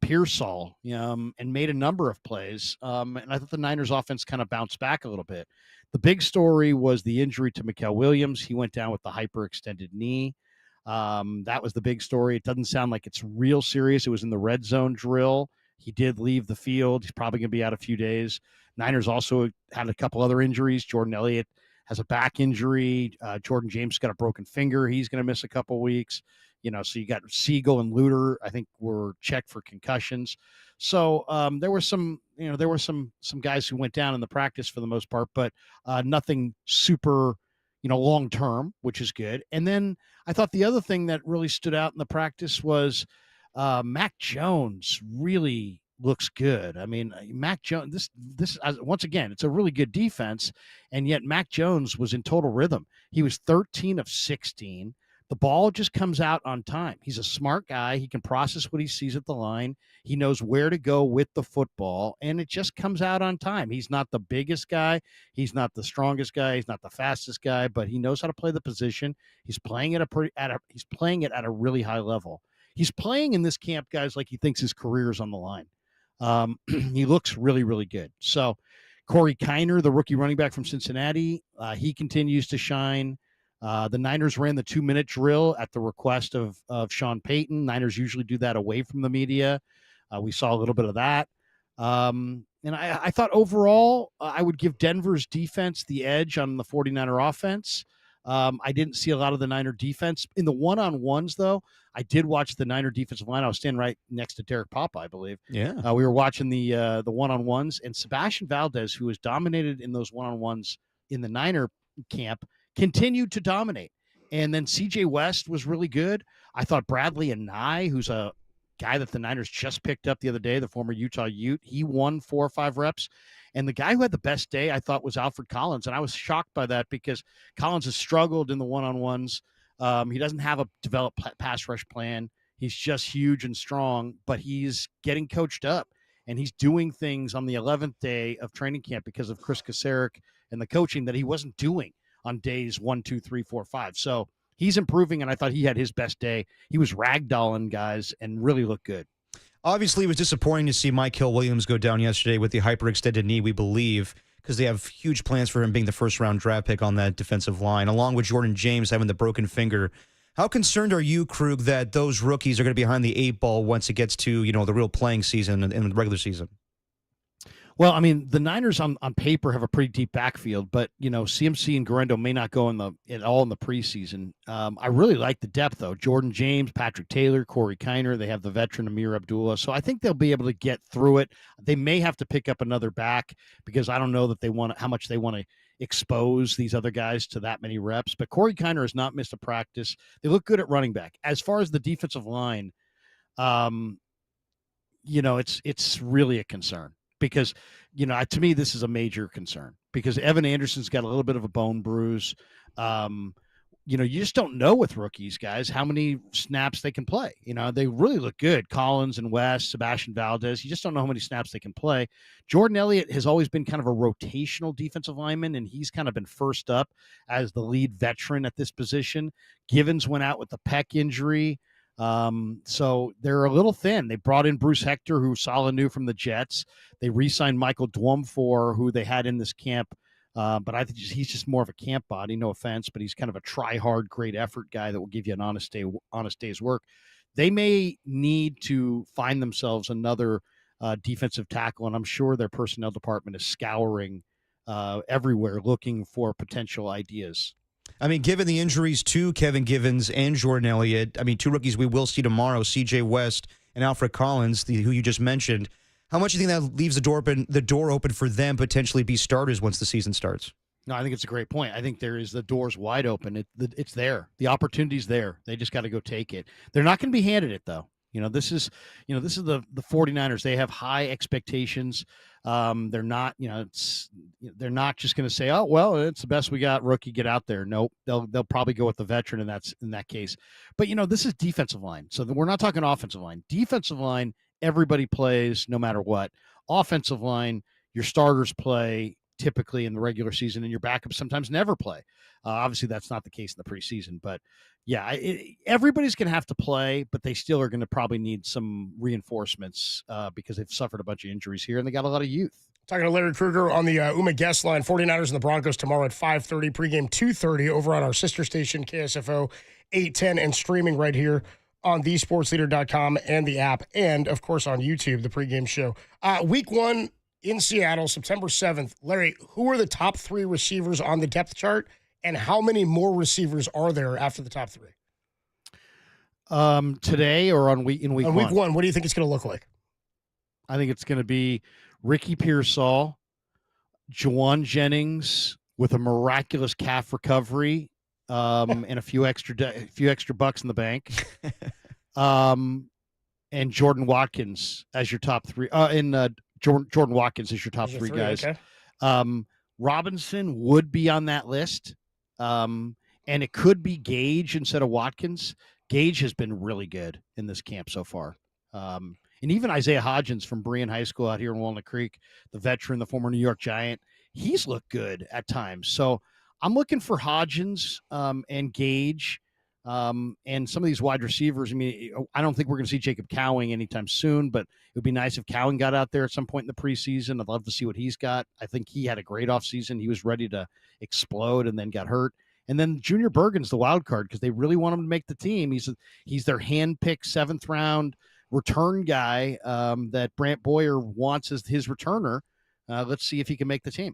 Pearsall, and made a number of plays. And I thought the Niners offense kind of bounced back a little bit. The big story was the injury to Mikael Williams. He went down with the hyperextended knee. That was the big story. It doesn't sound like it's real serious. It was in the red zone drill. He did leave the field. He's probably going to be out a few days. Niners also had a couple other injuries. Jordan Elliott has a back injury. Jordan James got a broken finger. He's going to miss a couple weeks. So you got Siegel and Luter, I think, were checked for concussions. So there were some guys who went down in the practice for the most part, but nothing super, long term, which is good. And then I thought the other thing that really stood out in the practice was Mac Jones really looks good. I mean, Mac Jones, this once again, it's a really good defense, and yet Mac Jones was in total rhythm. He was 13 of 16. The ball just comes out on time. He's a smart guy. He can process what he sees at the line. He knows where to go with the football, and it just comes out on time. He's not the biggest guy. He's not the strongest guy. He's not the fastest guy, but he knows how to play the position. He's playing it at a really high level. He's playing in this camp, guys, like he thinks his career is on the line. He looks really, really good. So Corey Kiner, the rookie running back from Cincinnati, he continues to shine. The Niners ran the 2-minute drill at the request of Sean Payton. Niners usually do that away from the media. We saw a little bit of that. And I thought overall, I would give Denver's defense the edge on the 49er offense. I didn't see a lot of the Niner defense. In the one-on-ones, though, I did watch the Niner defensive line. I was standing right next to Derek Papa, I believe. Yeah. We were watching the one-on-ones, and Sebastian Valdez, who was dominated in those one-on-ones in the Niner camp, continued to dominate. And then CJ West was really good. I thought Bradley Anae, who's a guy that the Niners just picked up the other day, the former Utah Ute, he won 4 or 5 reps. And the guy who had the best day, I thought, was Alfred Collins. And I was shocked by that because Collins has struggled in the one-on-ones. He doesn't have a developed pass rush plan. He's just huge and strong, but he's getting coached up. And he's doing things on the 11th day of training camp because of Chris Kasarik and the coaching that he wasn't doing on days 1, 2, 3, 4, 5. So he's improving, and I thought he had his best day. He was ragdolling guys and really looked good. Obviously, it was disappointing to see Mike Hill-Williams go down yesterday with the hyperextended knee, we believe, because they have huge plans for him being the first-round draft pick on that defensive line, along with Jordan James having the broken finger. How concerned are you, Krug, that those rookies are going to be behind the 8 ball once it gets to, the real playing season in the regular season? Well, I mean, the Niners on paper have a pretty deep backfield, but, CMC and Garendo may not go at all in the preseason. I really like the depth, though. Jordan James, Patrick Taylor, Corey Kiner. They have the veteran Amir Abdullah. So I think they'll be able to get through it. They may have to pick up another back because I don't know that how much they want to expose these other guys to that many reps. But Corey Kiner has not missed a practice. They look good at running back. As far as the defensive line, it's really a concern. Because, to me, this is a major concern because Evan Anderson's got a little bit of a bone bruise. You just don't know with rookies, guys, how many snaps they can play. They really look good. Collins and West, Sebastian Valdez. You just don't know how many snaps they can play. Jordan Elliott has always been kind of a rotational defensive lineman, and he's kind of been first up as the lead veteran at this position. Givens went out with the pec injury. So they're a little thin. They brought in Bruce Hector, who Saleh knew from the Jets. They re-signed Michael Dwumfor, who they had in this camp. But I think he's just more of a camp body, no offense, but he's kind of a try-hard, great effort guy that will give you an honest day's work. They may need to find themselves another defensive tackle, and I'm sure their personnel department is scouring everywhere looking for potential ideas. I mean, given the injuries to Kevin Givens and Jordan Elliott, 2 rookies we will see tomorrow, CJ West and Alfred Collins, who you just mentioned, how much do you think that leaves the door open for them potentially be starters once the season starts? No, I think it's a great point. I think the door's wide open. It's there. The opportunity's there. They just got to go take it. They're not going to be handed it, though. This is the 49ers. They have high expectations. They're not, they're not just going to say, oh, well, it's the best we got, rookie, get out there. Nope. They'll probably go with the veteran in that case. But, this is defensive line. So we're not talking offensive line. Defensive line, everybody plays no matter what. Offensive line, your starters play typically in the regular season, and your backups sometimes never play. Obviously, that's not the case in the preseason. But, yeah, everybody's going to have to play, but they still are going to probably need some reinforcements because they've suffered a bunch of injuries here, and they got a lot of youth. Talking to Larry Kruger on the Uma guest line. 49ers and the Broncos tomorrow at 5:30, pregame 2:30 over on our sister station, KSFO 810, and streaming right here on thesportsleader.com and the app, and, of course, on YouTube, the pregame show. Week 1 in Seattle, September 7th. Larry, who are the top 3 receivers on the depth chart, and how many more receivers are there after the top 3? Today or in week on 1? Week 1, what do you think it's going to look like? I think it's going to be Ricky Pearsall, Juwan Jennings with a miraculous calf recovery, and a few extra bucks in the bank, and Jordan Watkins as your top 3. Jordan Watkins is your top 3 guys. Okay. Robinson would be on that list, and it could be Gage instead of Watkins. Gage has been really good in this camp so far. And even Isaiah Hodgins from Berean High School out here in Walnut Creek, the veteran, the former New York Giant, he's looked good at times. So I'm looking for Hodgins and Gage and some of these wide receivers. I don't think we're going to see Jacob Cowing anytime soon, but it would be nice if Cowing got out there at some point in the preseason. I'd love to see what he's got. I think he had a great offseason. He was ready to explode and then got hurt. And then Junior Bergen's the wild card because they really want him to make the team. He's their hand-picked 7th round return guy that Brant Boyer wants as his returner. Let's see if he can make the team.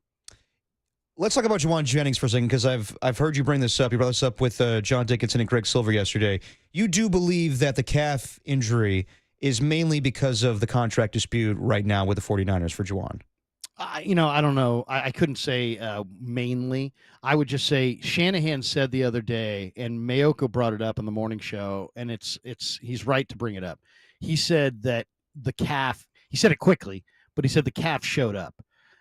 Let's talk about Juwan Jennings for a second, because I've heard you bring this up. You brought this up with John Dickinson and Greg Silver yesterday. You do believe that the calf injury is mainly because of the contract dispute right now with the 49ers for Juwan? I don't know. I couldn't say mainly. I would just say Shanahan said the other day, and Mayoko brought it up on the morning show, and he's right to bring it up. He said that the calf, he said it quickly, but he said the calf showed up.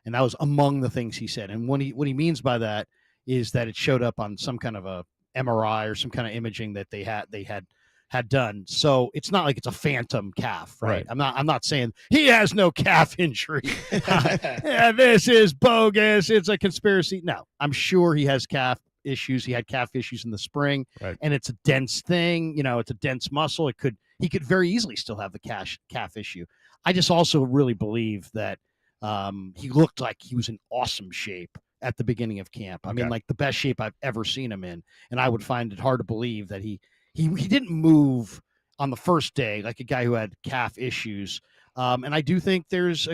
And that was among the things he said. And what he means by that is that it showed up on some kind of a MRI or some kind of imaging that they had done. So it's not like it's a phantom calf, right? I'm not saying he has no calf injury. Yeah, this is bogus. It's a conspiracy. No, I'm sure he has calf issues. He had calf issues in the spring, and it's a dense thing. It's a dense muscle. He could very easily still have the calf issue. I just also really believe that he looked like he was in awesome shape at the beginning of camp. I mean, like the best shape I've ever seen him in. And I would find it hard to believe that he didn't move on the first day like a guy who had calf issues. And I do think there's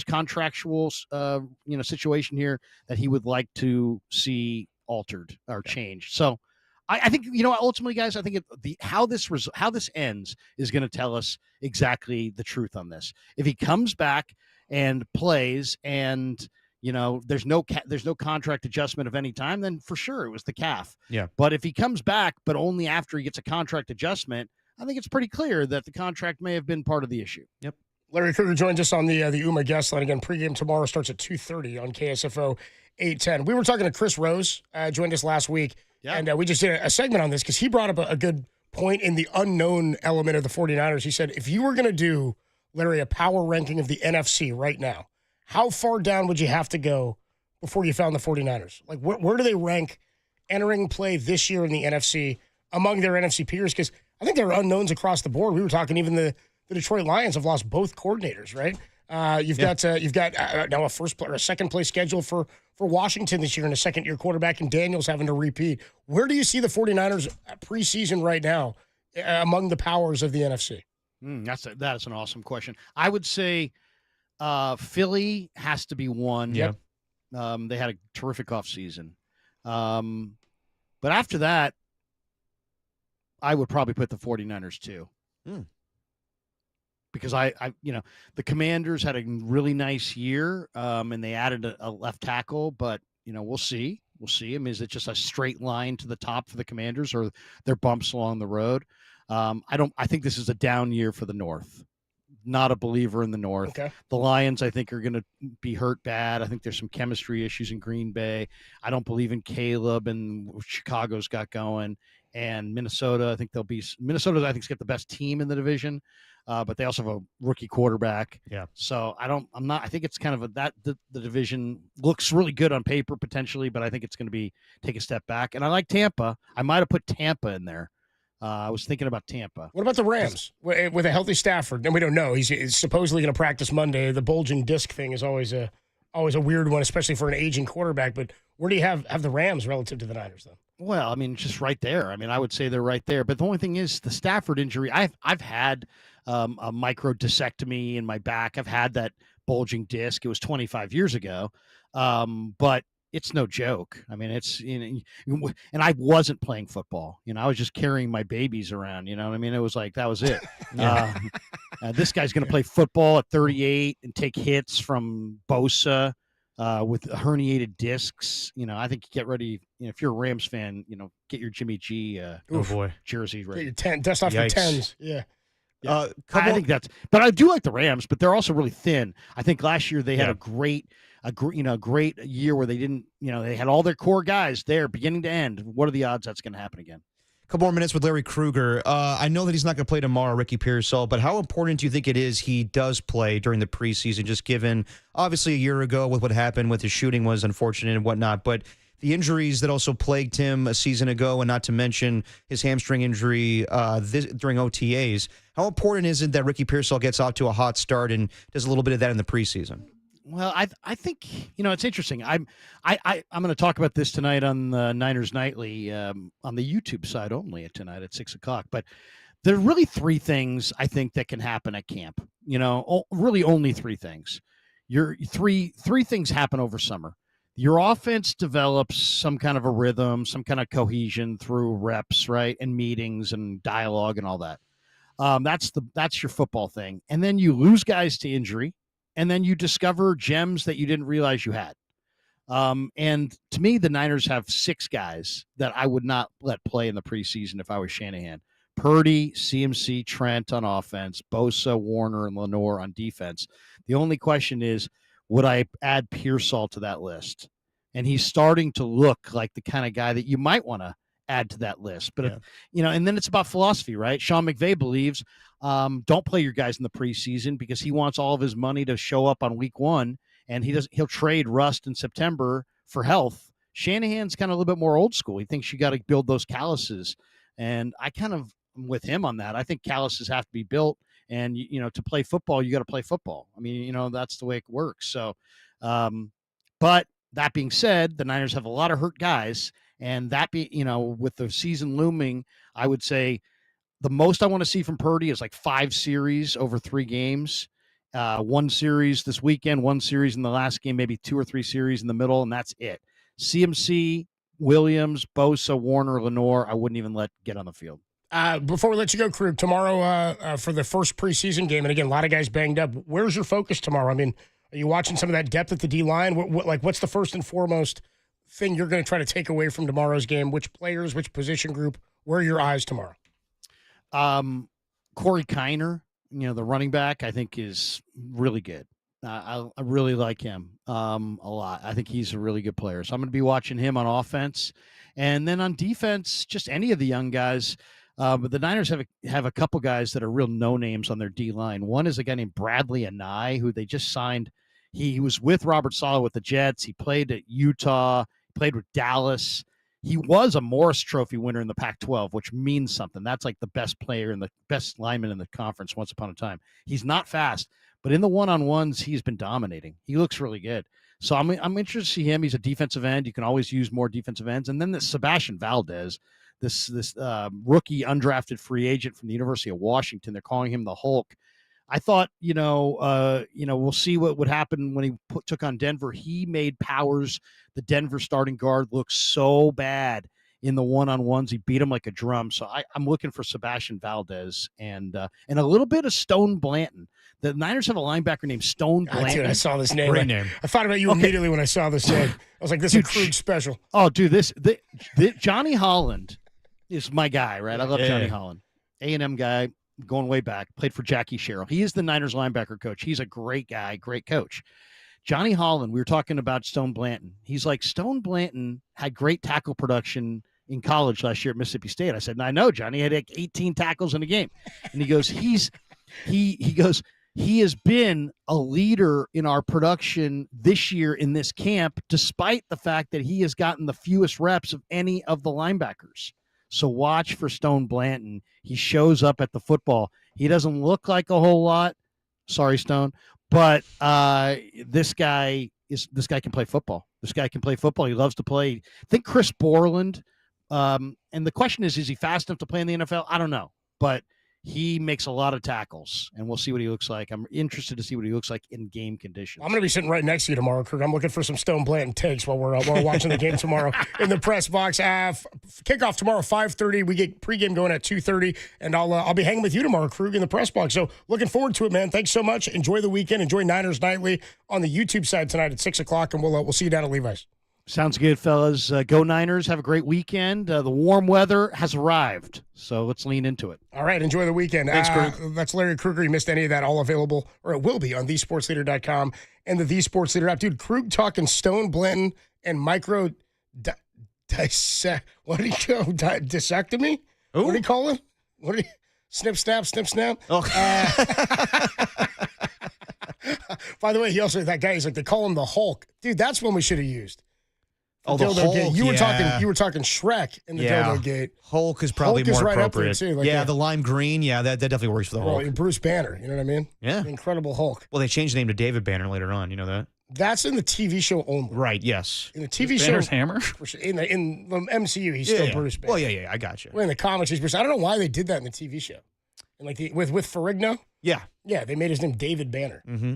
contractual, situation here that he would like to see altered or changed. So I think, ultimately, guys, I think how this ends is going to tell us exactly the truth on this. If he comes back and plays and there's no contract adjustment of any time, then for sure it was the calf. Yeah. But if he comes back, but only after he gets a contract adjustment, I think it's pretty clear that the contract may have been part of the issue. Yep. Larry Kruger joins us on the UMA guest line again. Pregame tomorrow starts at 2:30 on KSFO 810. We were talking to Chris Rose, joined us last week, and we just did a segment on this because he brought up a good point in the unknown element of the 49ers. He said, if you were going to do, Larry, a power ranking of the NFC right now, how far down would you have to go before you found the 49ers? Like, where do they rank entering play this year in the NFC among their NFC peers? Because I think there are unknowns across the board. We were talking even the Detroit Lions have lost both coordinators, right? You've got now a second place schedule for Washington this year and a second-year quarterback, and Daniels having to repeat. Where do you see the 49ers preseason right now among the powers of the NFC? That is an awesome question. I would say Philly has to be one. Yep. They had a terrific offseason. But after that, I would probably put the 49ers too. Because the Commanders had a really nice year, and they added a left tackle, but we'll see. We'll see. I mean, is it just a straight line to the top for the Commanders, or there bumps along the road? I think this is a down year for the North. Not a believer in the North. Okay. The Lions, I think, are going to be hurt bad. I think there's some chemistry issues in Green Bay. I don't believe in Caleb and what Chicago's got going. And Minnesota, I think Minnesota's got the best team in the division, but they also have a rookie quarterback. Yeah. So I think it's kind of the division looks really good on paper potentially, but I think it's going to take a step back. And I like Tampa. I might have put Tampa in there. I was thinking about Tampa. What about the Rams with a healthy Stafford? And we don't know. He's supposedly going to practice Monday. The bulging disc thing is always a weird one, especially for an aging quarterback. But where do you have the Rams relative to the Niners, though? Well, I mean, just right there. I mean, I would say they're right there. But the only thing is the Stafford injury. I've had a micro discectomy in my back. I've had that bulging disc. It was 25 years ago. But it's no joke. I mean, and I wasn't playing football. I was just carrying my babies around. You know what I mean? It was like, that was it. This guy's going to play football at 38 and take hits from Bosa with herniated discs. I think get ready. If you're a Rams fan, get your Jimmy G jersey ready. Get your dust off your 10s. Yeah. I think but I do like the Rams, but they're also really thin. I think last year they had a great year where they didn't, they had all their core guys there beginning to end. What are the odds that's going to happen again? A couple more minutes with Larry Kruger. I know that he's not going to play tomorrow, Ricky Pearsall, but how important do you think it is he does play during the preseason, just given, obviously, a year ago with what happened with his shooting was unfortunate and whatnot, but the injuries that also plagued him a season ago, and not to mention his hamstring injury during OTAs, how important is it that Ricky Pearsall gets off to a hot start and does a little bit of that in the preseason? Well, I think it's interesting. I'm going to talk about this tonight on the Niners Nightly on the YouTube side only tonight at 6:00. But there are really three things I think that can happen at camp. Really only three things. Three things happen over summer. Your offense develops some kind of a rhythm, some kind of cohesion through reps, right, and meetings and dialogue and all that. That's your football thing. And then you lose guys to injury, and then you discover gems that you didn't realize you had. And to me, the Niners have 6 guys that I would not let play in the preseason if I was Shanahan. Purdy, CMC, Trent on offense, Bosa, Warner, and Lenore on defense. The only question is, would I add Pearsall to that list? And he's starting to look like the kind of guy that you might want to add to that list. But, if, and then it's about philosophy, right? Sean McVay believes don't play your guys in the preseason because he wants all of his money to show up on week 1, and he'll trade Rust in September for health. Shanahan's kind of a little bit more old school. He thinks you got to build those calluses. And I kind of am with him on that. I think calluses have to be built. And, to play football, you got to play football. I mean, that's the way it works. So, but that being said, the Niners have a lot of hurt guys. And with the season looming, I would say the most I want to see from Purdy is like 5 series over 3 games. 1 series this weekend, 1 series in the last game, maybe 2 or 3 series in the middle, and that's it. CMC, Williams, Bosa, Warner, Lenore, I wouldn't even let get on the field. Before we let you go, Krug, tomorrow for the first preseason game, and again, a lot of guys banged up. Where's your focus tomorrow? I mean, are you watching some of that depth at the D-line? What's the first and foremost thing you're going to try to take away from tomorrow's game? Which players, which position group? Where are your eyes tomorrow? Corey Kiner, the running back, I think is really good. I really like him a lot. I think he's a really good player. So I'm going to be watching him on offense. And then on defense, just any of the young guys. But the Niners have a couple guys that are real no-names on their D-line. One is a guy named Bradley Anai, who they just signed. He was with Robert Saleh with the Jets. He played at Utah, played with Dallas. He was a Morris Trophy winner in the Pac-12, which means something. That's like the best player and the best lineman in the conference once upon a time. He's not fast, but in the one-on-ones, he's been dominating. He looks really good. So I'm interested to see him. He's a defensive end. You can always use more defensive ends. And then this Sebastian Valdez, this rookie undrafted free agent from the University of Washington. They're calling him the Hulk. I thought, we'll see what would happen when he took on Denver. He made Powers, the Denver starting guard, look so bad in the one-on-ones. He beat him like a drum. So I'm looking for Sebastian Valdez and a little bit of Stone Blanton. The Niners have a linebacker named Stone Blanton. Dude, I saw this name. Great name. I thought about you immediately when I saw this name. I was like, this is a Krug special. Oh, dude, this Johnny Holland is my guy, right? I love Johnny Holland. A&M guy, going way back, played for Jackie Sherrill. He is the Niners linebacker coach. He's a great guy, great coach. Johnny Holland, we were talking about Stone Blanton. He's like, Stone Blanton had great tackle production in college last year at Mississippi State. I said, I know, Johnny had like 18 tackles in a game. And he goes, he has been a leader in our production this year in this camp, despite the fact that he has gotten the fewest reps of any of the linebackers. So watch for Stone Blanton. He shows up at the football. He doesn't look like a whole lot. Sorry, Stone. But this guy can play football. This guy can play football. He loves to play. I think Chris Borland. And the question is he fast enough to play in the NFL? I don't know. But he makes a lot of tackles, and we'll see what he looks like. I'm interested to see what he looks like in game conditions. I'm going to be sitting right next to you tomorrow, Krug. I'm looking for some Stone Blanton takes while we're watching the game tomorrow in the press box. Kickoff tomorrow, 5:30. We get pregame going at 2:30, and I'll be hanging with you tomorrow, Krug, in the press box. So looking forward to it, man. Thanks so much. Enjoy the weekend. Enjoy Niners Nightly on the YouTube side tonight at 6 o'clock, and we'll see you down at Levi's. Sounds good, fellas. Go Niners. Have a great weekend. The warm weather has arrived, so let's lean into it. All right, enjoy the weekend. Thanks, Krug. That's Larry Kruger. You missed any of that, all available, or it will be on thesportsleader.com and the Sports Leader app. Dude, Krug talking Stone Blanton and micro what did he go? Dissectomy? Ooh. What did he call it? What did he snip, snap, snip, snap? Oh. By the way, he also, that guy, he's like, they call him the Hulk. Dude, that's one we should have used. Oh, the Hulk, Gate. You were talking Shrek in the Dildo Gate. Hulk is probably Hulk more is right appropriate. Up there too, the lime green. Yeah, that definitely works for the Hulk. Well, Bruce Banner, you know what I mean? Yeah. The Incredible Hulk. Well, they changed the name to David Banner later on. You know that? That's in the TV show only. Right, yes. In the TV show. Banner's hammer? In the MCU, he's still Bruce Banner. Well, yeah, I got you. Well, in the comics, he's Bruce. I don't know why they did that in the TV show. And like with Ferrigno? Yeah. Yeah, they made his name David Banner. Mm-hmm.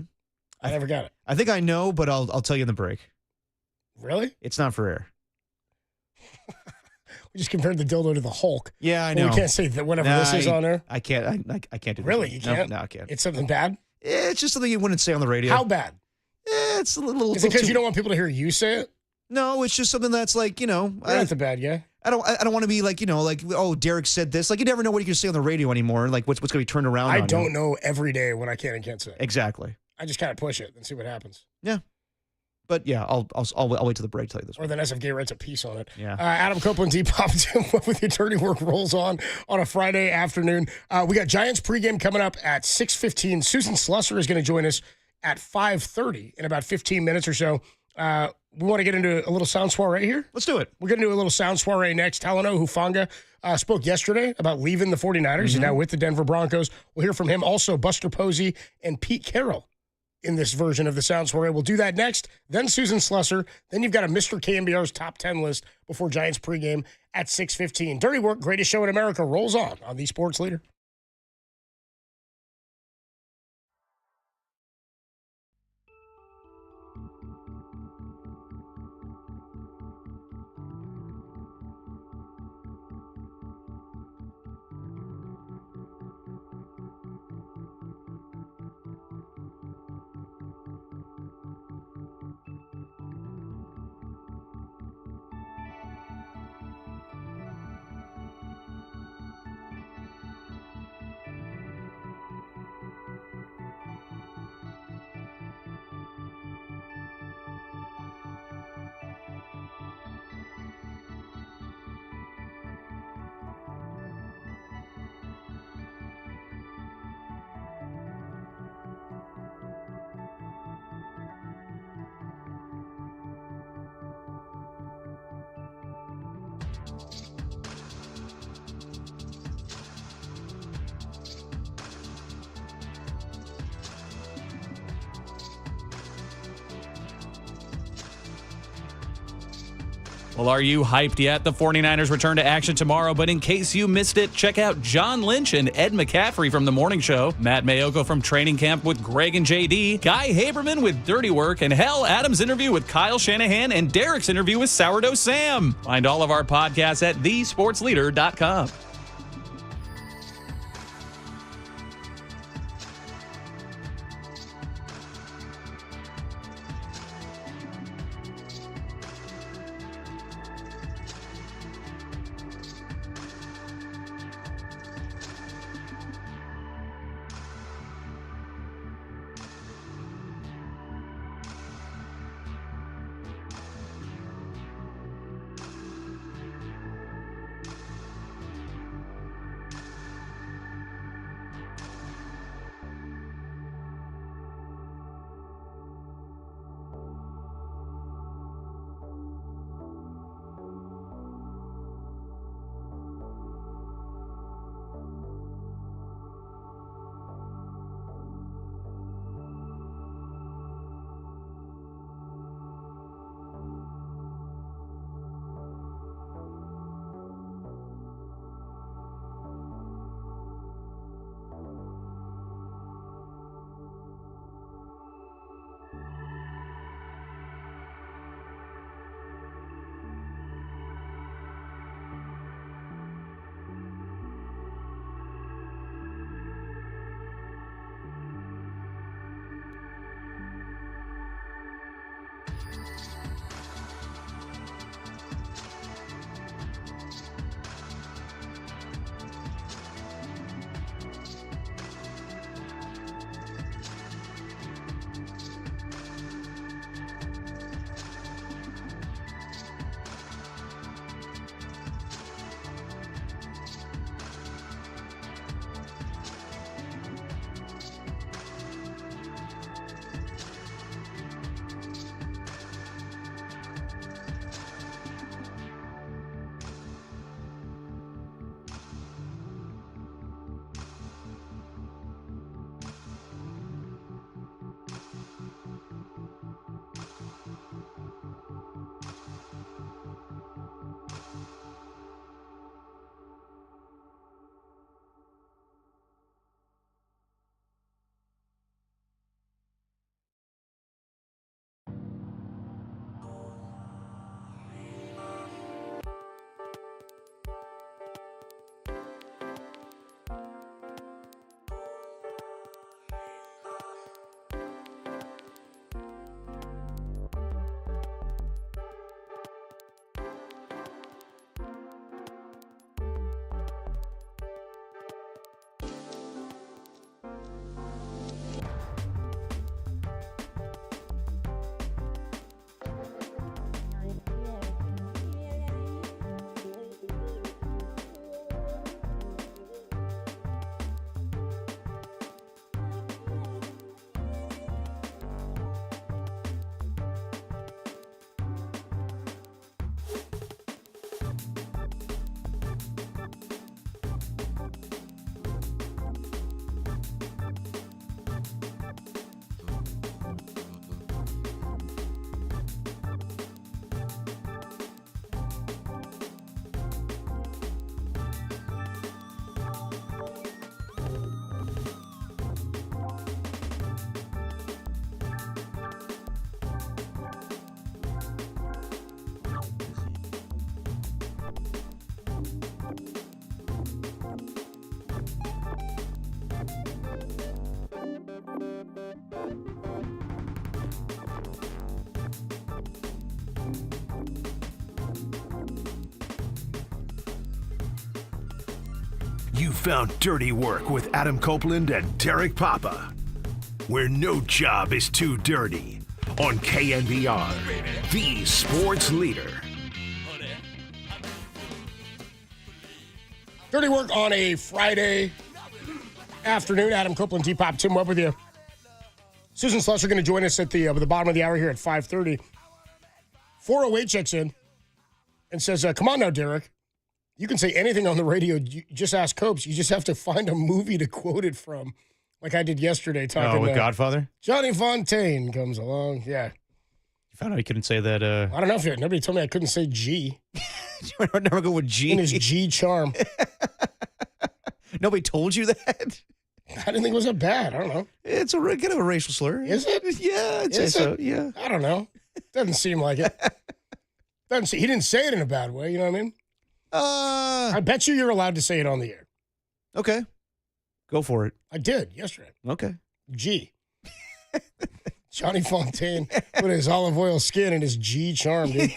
I never got it. I think I know, but I'll tell you in the break. Really? It's not for air. We just compared the dildo to the Hulk. Yeah, I Well, know. we can't say that whatever this is on there. I can't. I can't do that. Really? You can't? No, I can't. It's something bad? It's just something you wouldn't say on the radio. How bad? It's a little. Is it because you don't want people to hear you say it? No, it's just something that's like, You're not the bad guy. I don't want to be like, oh, Derek said this. Like, you never know what you can say on the radio anymore. Like, what's going to be turned around. I don't know every day what I can and can't say. Exactly. I just kind of push it and see what happens. Yeah. But yeah, I'll wait till the break to tell you this. Or then SFG writes a piece on it. Yeah. Adam Copeland, Depop with your dirty work rolls on a Friday afternoon. We got Giants pregame coming up at 6:15. Susan Slusser is going to join us at 5:30 in about 15 minutes or so. We want to get into a little sound soiree here. Let's do it. We're going to do a little sound soiree next. Talano Hufanga spoke yesterday about leaving the 49ers. He's now with the Denver Broncos. We'll hear from him. Also, Buster Posey and Pete Carroll in this version of the sound soiree. We'll do that next. Then Susan Slusser. Then you've got a Mr. KNBR's top 10 list before Giants pregame at 6:15. Dirty Work, greatest show in America, rolls on the Sports Leader. Well, are you hyped yet? The 49ers return to action tomorrow, but in case you missed it, check out John Lynch and Ed McCaffrey from The Morning Show, Matt Mayoko from Training Camp with Greg and JD, Guy Haberman with Dirty Work, and Adam's interview with Kyle Shanahan and Derek's interview with Sourdough Sam. Find all of our podcasts at thesportsleader.com. You found Dirty Work with Adam Copeland and Derek Papa, where no job is too dirty, on KNBR, the sports leader. Dirty Work on a Friday afternoon. Adam Copeland, T-Pop, Tim Webb with you. Susan Slusser going to join us at the bottom of the hour here at 5:30. 408 checks in and says, come on now, Derek. You can say anything on the radio. You just ask Copes. You just have to find a movie to quote it from, like I did yesterday. Talking with Godfather? Johnny Fontaine comes along. Yeah. You found out you couldn't say that. I don't know if nobody told me I couldn't say G. You would never go with G. In his G charm. Nobody told you that? I didn't think it was that bad. I don't know. It's a kind of a racial slur. Is it? Yeah, I'd say so. Yeah. I don't know. Doesn't seem like it. He didn't say it in a bad way. You know what I mean? I bet you're allowed to say it on the air. Okay. Go for it. I did yesterday. Okay. G. Johnny Fontaine with his olive oil skin and his G charm, dude.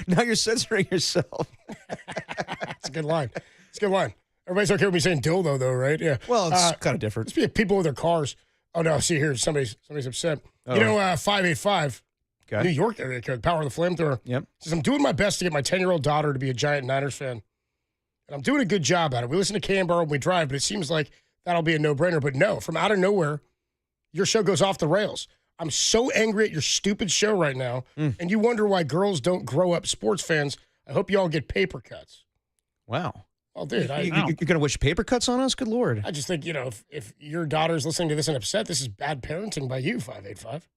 Now you're censoring yourself. That's a good line. It's a good line. Everybody's okay with me saying dildo, though, right? Yeah. Well, it's kind of different. Let's be people with their cars. Oh, no. See here. Somebody's upset. Oh. 585. Okay. New York area code, Power of the Flamethrower. Yep. Says, I'm doing my best to get my 10-year-old daughter to be a giant Niners fan. And I'm doing a good job at it. We listen to KNBR when we drive, but it seems like that'll be a no-brainer. But no, from out of nowhere, your show goes off the rails. I'm so angry at your stupid show right now, and you wonder why girls don't grow up sports fans. I hope you all get paper cuts. Wow. Well, dude, you're going to wish paper cuts on us? Good Lord. I just think, if your daughter's listening to this and upset, this is bad parenting by you, 585.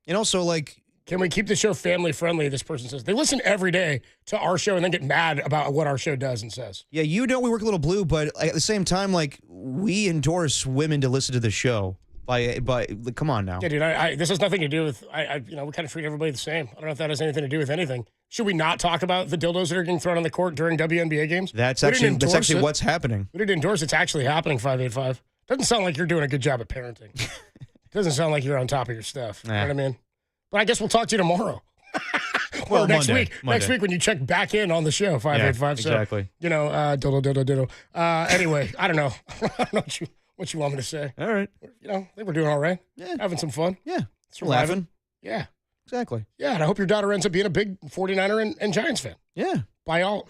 And also, like, can we keep the show family friendly? This person says they listen every day to our show and then get mad about what our show does and says. Yeah, we work a little blue, but at the same time, like, we endorse women to listen to the show. Come on now. Yeah, dude, this has nothing to do with, we kind of treat everybody the same. I don't know if that has anything to do with anything. Should we not talk about the dildos that are getting thrown on the court during WNBA games? That's actually what's happening. We didn't endorse it's actually happening, 585. Doesn't sound like you're doing a good job at parenting. Doesn't sound like you're on top of your stuff. You know what I mean? But I guess we'll talk to you tomorrow. Or next week. Next week when you check back in on the show, 585. Yeah, exactly. So, dildo. Anyway, I don't know. I don't know what you want me to say. All right. I think we're doing all right. Yeah. Having some fun. Yeah. Surviving. Laughing. Yeah. Exactly. Yeah, and I hope your daughter ends up being a big 49er and Giants fan. Yeah. By all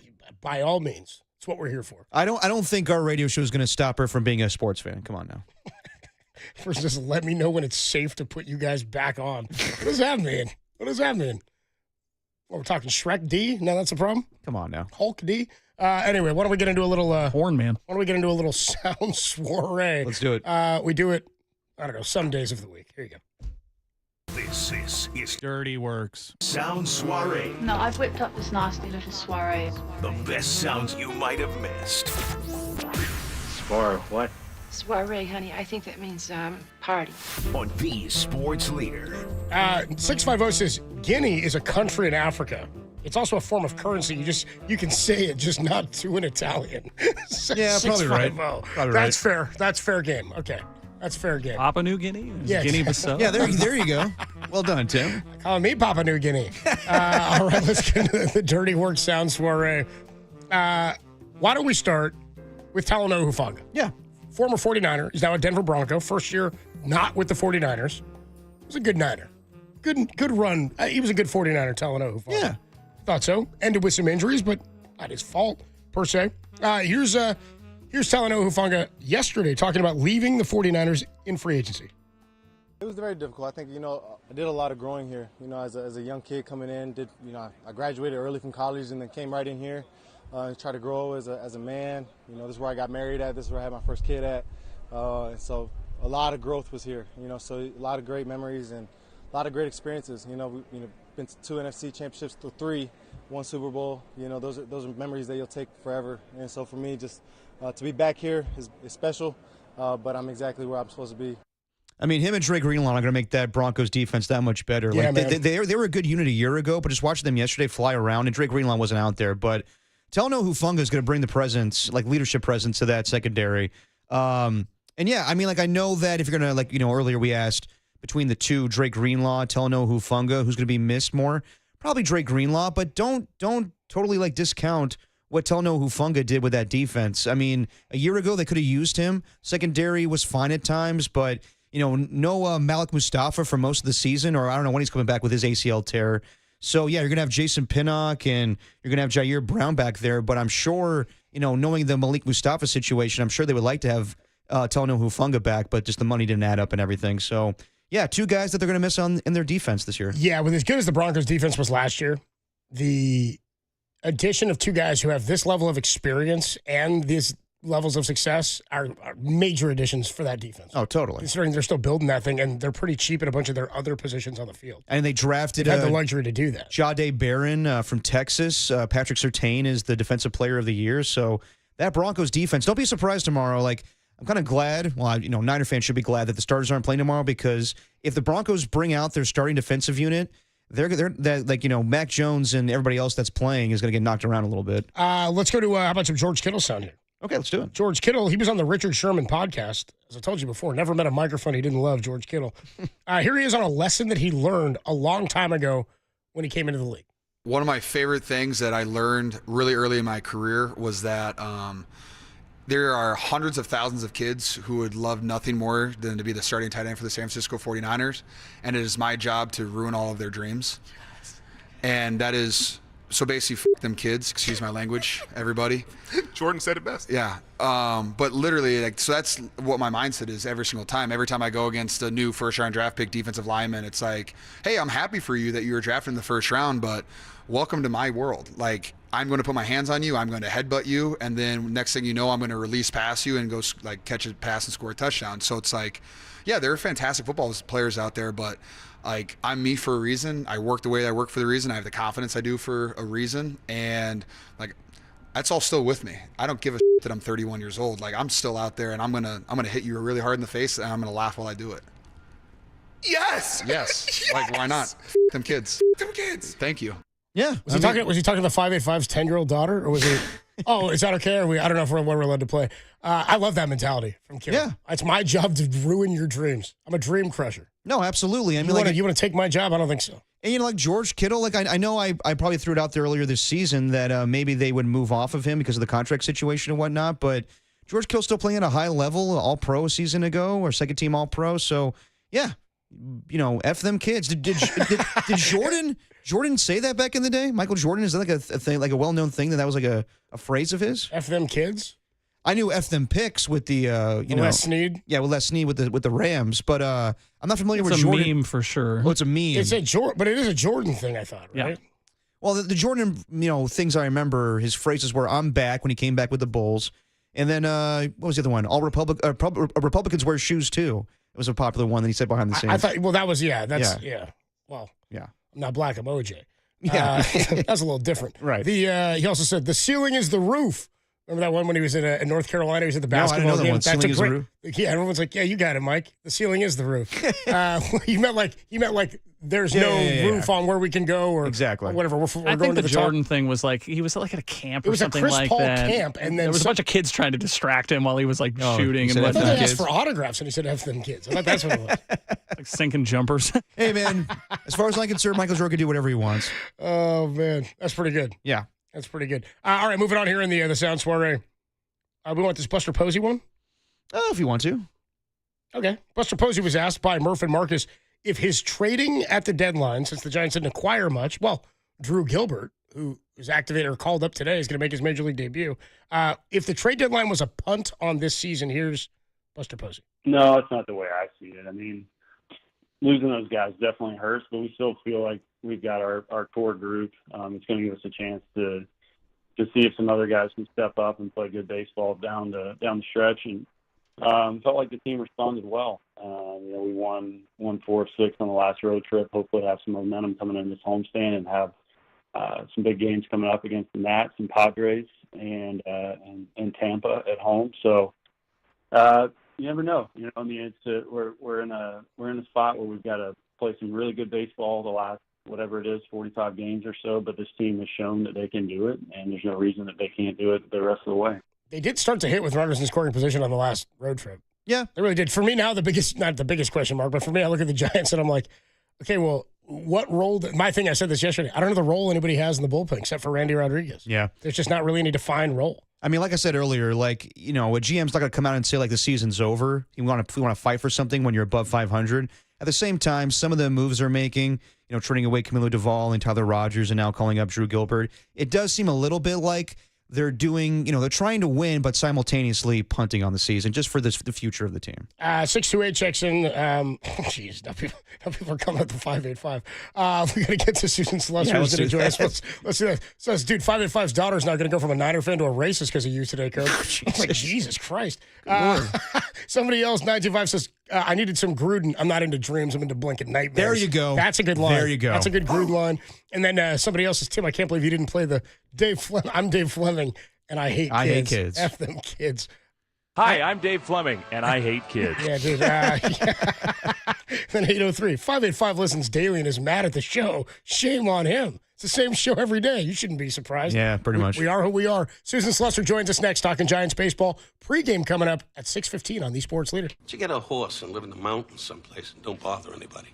means. That's what we're here for. I don't think our radio show is going to stop her from being a sports fan. Come on now. First, just let me know when it's safe to put you guys back on. What does that mean? Well, we're talking Shrek D? No, that's a problem? Come on now. Hulk D? Anyway, why don't we get into a little... Horn Man. Why don't we get into a little sound soiree? Let's do it. We do it, I don't know, some days of the week. Here you go. This is Dirty Works. Sound Soiree. No, I've whipped up this nasty little soiree. The best sounds you might have missed. What? Soiree, honey. I think that means party. On the sports leader. 650 says Guinea is a country in Africa. It's also a form of currency. You can say it, just not to an Italian. Yeah, probably right. That's fair. That's fair game. Okay. That's fair game. Papua New Guinea? Yeah, Guinea-Bissau? Yeah, there you go. Well done, Tim. Calling me Papua New Guinea. All right, let's get into the Dirty Work Sound Soiree. Why don't we start with Talanoa Hufanga? Yeah. Former 49er. He's now a Denver Bronco. First year not with the 49ers. He was a good Niner. Good run. He was a good 49er, Talanoa Hufanga. Yeah. Thought so. Ended with some injuries, but not his fault, per se. Here's Talanoa Hufanga yesterday talking about leaving the 49ers in free agency. It was very difficult. I think, I did a lot of growing here, as a young kid coming in. I graduated early from college and then came right in here. Try to grow as a man. This is where I got married at. This is where I had my first kid at. So a lot of growth was here. So a lot of great memories and a lot of great experiences. We've been to 2 NFC championships, 3, 1 Super Bowl. Those are memories that you'll take forever. And so for me, just to be back here is special. But I'm exactly where I'm supposed to be. I mean, him and Dre Greenlaw are going to make that Broncos defense that much better. Yeah, they were a good unit a year ago, but just watching them yesterday fly around, and Dre Greenlaw wasn't out there, but Talanoa Hufanga is going to bring the presence, like leadership presence, to that secondary. And yeah, I mean, like I know that if you're gonna earlier we asked between the two, Drake Greenlaw, Talanoa Hufanga, who's gonna be missed more? Probably Drake Greenlaw, but don't totally discount what Talanoa Hufanga did with that defense. I mean, a year ago they could have used him. Secondary was fine at times, but no Malik Mustafa for most of the season, or I don't know when he's coming back with his ACL tear. So yeah, you're gonna have Jason Pinnock and you're gonna have Jair Brown back there, but I'm sure, knowing the Malik Mustafa situation, I'm sure they would like to have Talanoa Hufanga back, but just the money didn't add up and everything. So yeah, two guys that they're gonna miss in their defense this year. Yeah, with as good as the Broncos defense was last year, the addition of two guys who have this level of experience and these levels of success are major additions for that defense. Oh, totally. Considering they're still building that thing, and they're pretty cheap at a bunch of their other positions on the field. And they drafted... They had the luxury to do that. Jahdae Barron from Texas. Patrick Surtain is the Defensive Player of the Year. So that Broncos defense, don't be surprised tomorrow. I'm kind of glad, Niner fans should be glad that the starters aren't playing tomorrow, because if the Broncos bring out their starting defensive unit, Mac Jones and everybody else that's playing is going to get knocked around a little bit. Let's go to how about some George Kittle sound here? Okay, let's do it. George Kittle, he was on the Richard Sherman podcast. As I told you before, never met a microphone he didn't love, George Kittle. Here he is on a lesson that he learned a long time ago when he came into the league. One of my favorite things that I learned really early in my career was that there are hundreds of thousands of kids who would love nothing more than to be the starting tight end for the San Francisco 49ers, and it is my job to ruin all of their dreams. And that is... So basically, f*** them kids. Excuse my language, everybody. Jordan said it best. Yeah. But literally, so that's what my mindset is every single time. Every time I go against a new first-round draft pick defensive lineman, it's like, hey, I'm happy for you that you were drafted in the first round, but welcome to my world. I'm going to put my hands on you. I'm going to headbutt you. And then next thing you know, I'm going to release past you and go catch a pass and score a touchdown. So it's yeah, there are fantastic football players out there, but I'm me for a reason. I work the way I work for the reason. I have the confidence I do for a reason. And that's all still with me. I don't give a shit that I'm 31 years old. I'm still out there, and I'm gonna hit you really hard in the face, and I'm gonna laugh while I do it. Yes. Yes. Yes. Why not? F*** them kids. Them kids. Thank you. Yeah. Was he talking to the 585's 10-year-old daughter, or was he? Oh, is that okay? I don't know if we're allowed to play. I love that mentality from Kittle. Yeah. It's my job to ruin your dreams. I'm a dream crusher. No, absolutely. I mean, you want to take my job? I don't think so. And George Kittle, I know I probably threw it out there earlier this season that maybe they would move off of him because of the contract situation and whatnot, but George Kittle's still playing at a high level, All-Pro a season ago, or second-team All-Pro. So, yeah, F them kids. Did Jordan say that back in the day? Michael Jordan, is that a thing, a well-known thing that was a phrase of his? F them kids? I knew F them picks with the Les Snead. Yeah, with Les Snead with the Rams, but I'm not familiar with Jordan. It's a meme for sure. Oh, it's a meme. But it is a Jordan thing, I thought, right? Yeah. Well, the Jordan, things I remember, his phrases were "I'm back" when he came back with the Bulls, and then what was the other one? Republicans wear shoes too. It was a popular one that he said behind the scenes. I thought. Well, that was yeah. Well, yeah. I'm not black. I'm OJ. Yeah, that's a little different. Right. He also said the ceiling is the roof. Remember that one when he was in North Carolina? He was at the basketball game. That's a great. Yeah, everyone's like, "Yeah, you got it, Mike. The ceiling is the roof." He meant like there's no roof on where we can go, or exactly whatever. We're I going think to the the Jordan top. thing was he was at a camp or something like like Paul that. Camp, and then there was a bunch of kids trying to distract him while he was shooting and I whatnot. thought they asked for autographs, and he said, "F them kids." I thought that's what it was. Sinking jumpers. Hey man, as far as I'm concerned, Michael Jordan can do whatever he wants. Oh man, that's pretty good. Yeah, that's pretty good. All right, moving on here in the Sound Soiree. We want this Buster Posey one? Oh, if you want to. Okay. Buster Posey was asked by Murph and Marcus if his trading at the deadline, since the Giants didn't acquire much, Drew Gilbert, who is activated or called up today, is going to make his Major League debut. If the trade deadline was a punt on this season, here's Buster Posey. No, it's not the way I see it. I mean, losing those guys definitely hurts, but we still feel like we've got our core group. It's going to give us a chance to see if some other guys can step up and play good baseball down the stretch. And felt like the team responded well. We won 4 of 6 on the last road trip. Hopefully have some momentum coming in this homestand and have some big games coming up against the Nats and Padres and Tampa at home. So you never know. I mean, we're in a spot where we've got to play some really good baseball the last, whatever it is, 45 games or so, but this team has shown that they can do it, and there's no reason that they can't do it the rest of the way. They did start to hit with runners in scoring position on the last road trip. Yeah. They really did. For me now, not the biggest question mark, but for me, I look at the Giants and I'm like, okay, well, what role? My thing, I said this yesterday, I don't know the role anybody has in the bullpen except for Randy Rodriguez. Yeah. There's just not really any defined role. I mean, like I said earlier, like, a GM's not going to come out and say, like, the season's over. We want to fight for something when you're above 500. At the same time, some of the moves they're making, trading away Camilo Duvall and Tyler Rogers and now calling up Drew Gilbert, it does seem a little bit like they're doing, they're trying to win, but simultaneously punting on the season just for the future of the team. 628 checks in. Jeez, now people are coming at the 585. We got to get to Susan Slusser. Yeah, who's going to join us. Let's do that. So, dude, 585's daughter's now going to go from a Niner fan to a racist because of you today, Coach. I'm like, Jesus Christ. Somebody else, 925, says, I needed some Gruden. I'm not into dreams. I'm into blanket nightmares. There you go. That's a good line. There you go. That's a good Gruden line. And then somebody else says, Tim, I can't believe you didn't play the Dave Fleming. I'm Dave Fleming, and I hate kids. I hate kids. F them kids. Hi, I'm Dave Fleming, and I hate kids. Yeah, dude. Then 803. 585 listens daily and is mad at the show. Shame on him. It's the same show every day. You shouldn't be surprised. Yeah, pretty much. We are who we are. Susan Slusser joins us next, talking Giants baseball. Pre-game coming up at 6:15 on the Sports Leader. You get a horse and live in the mountains someplace and don't bother anybody.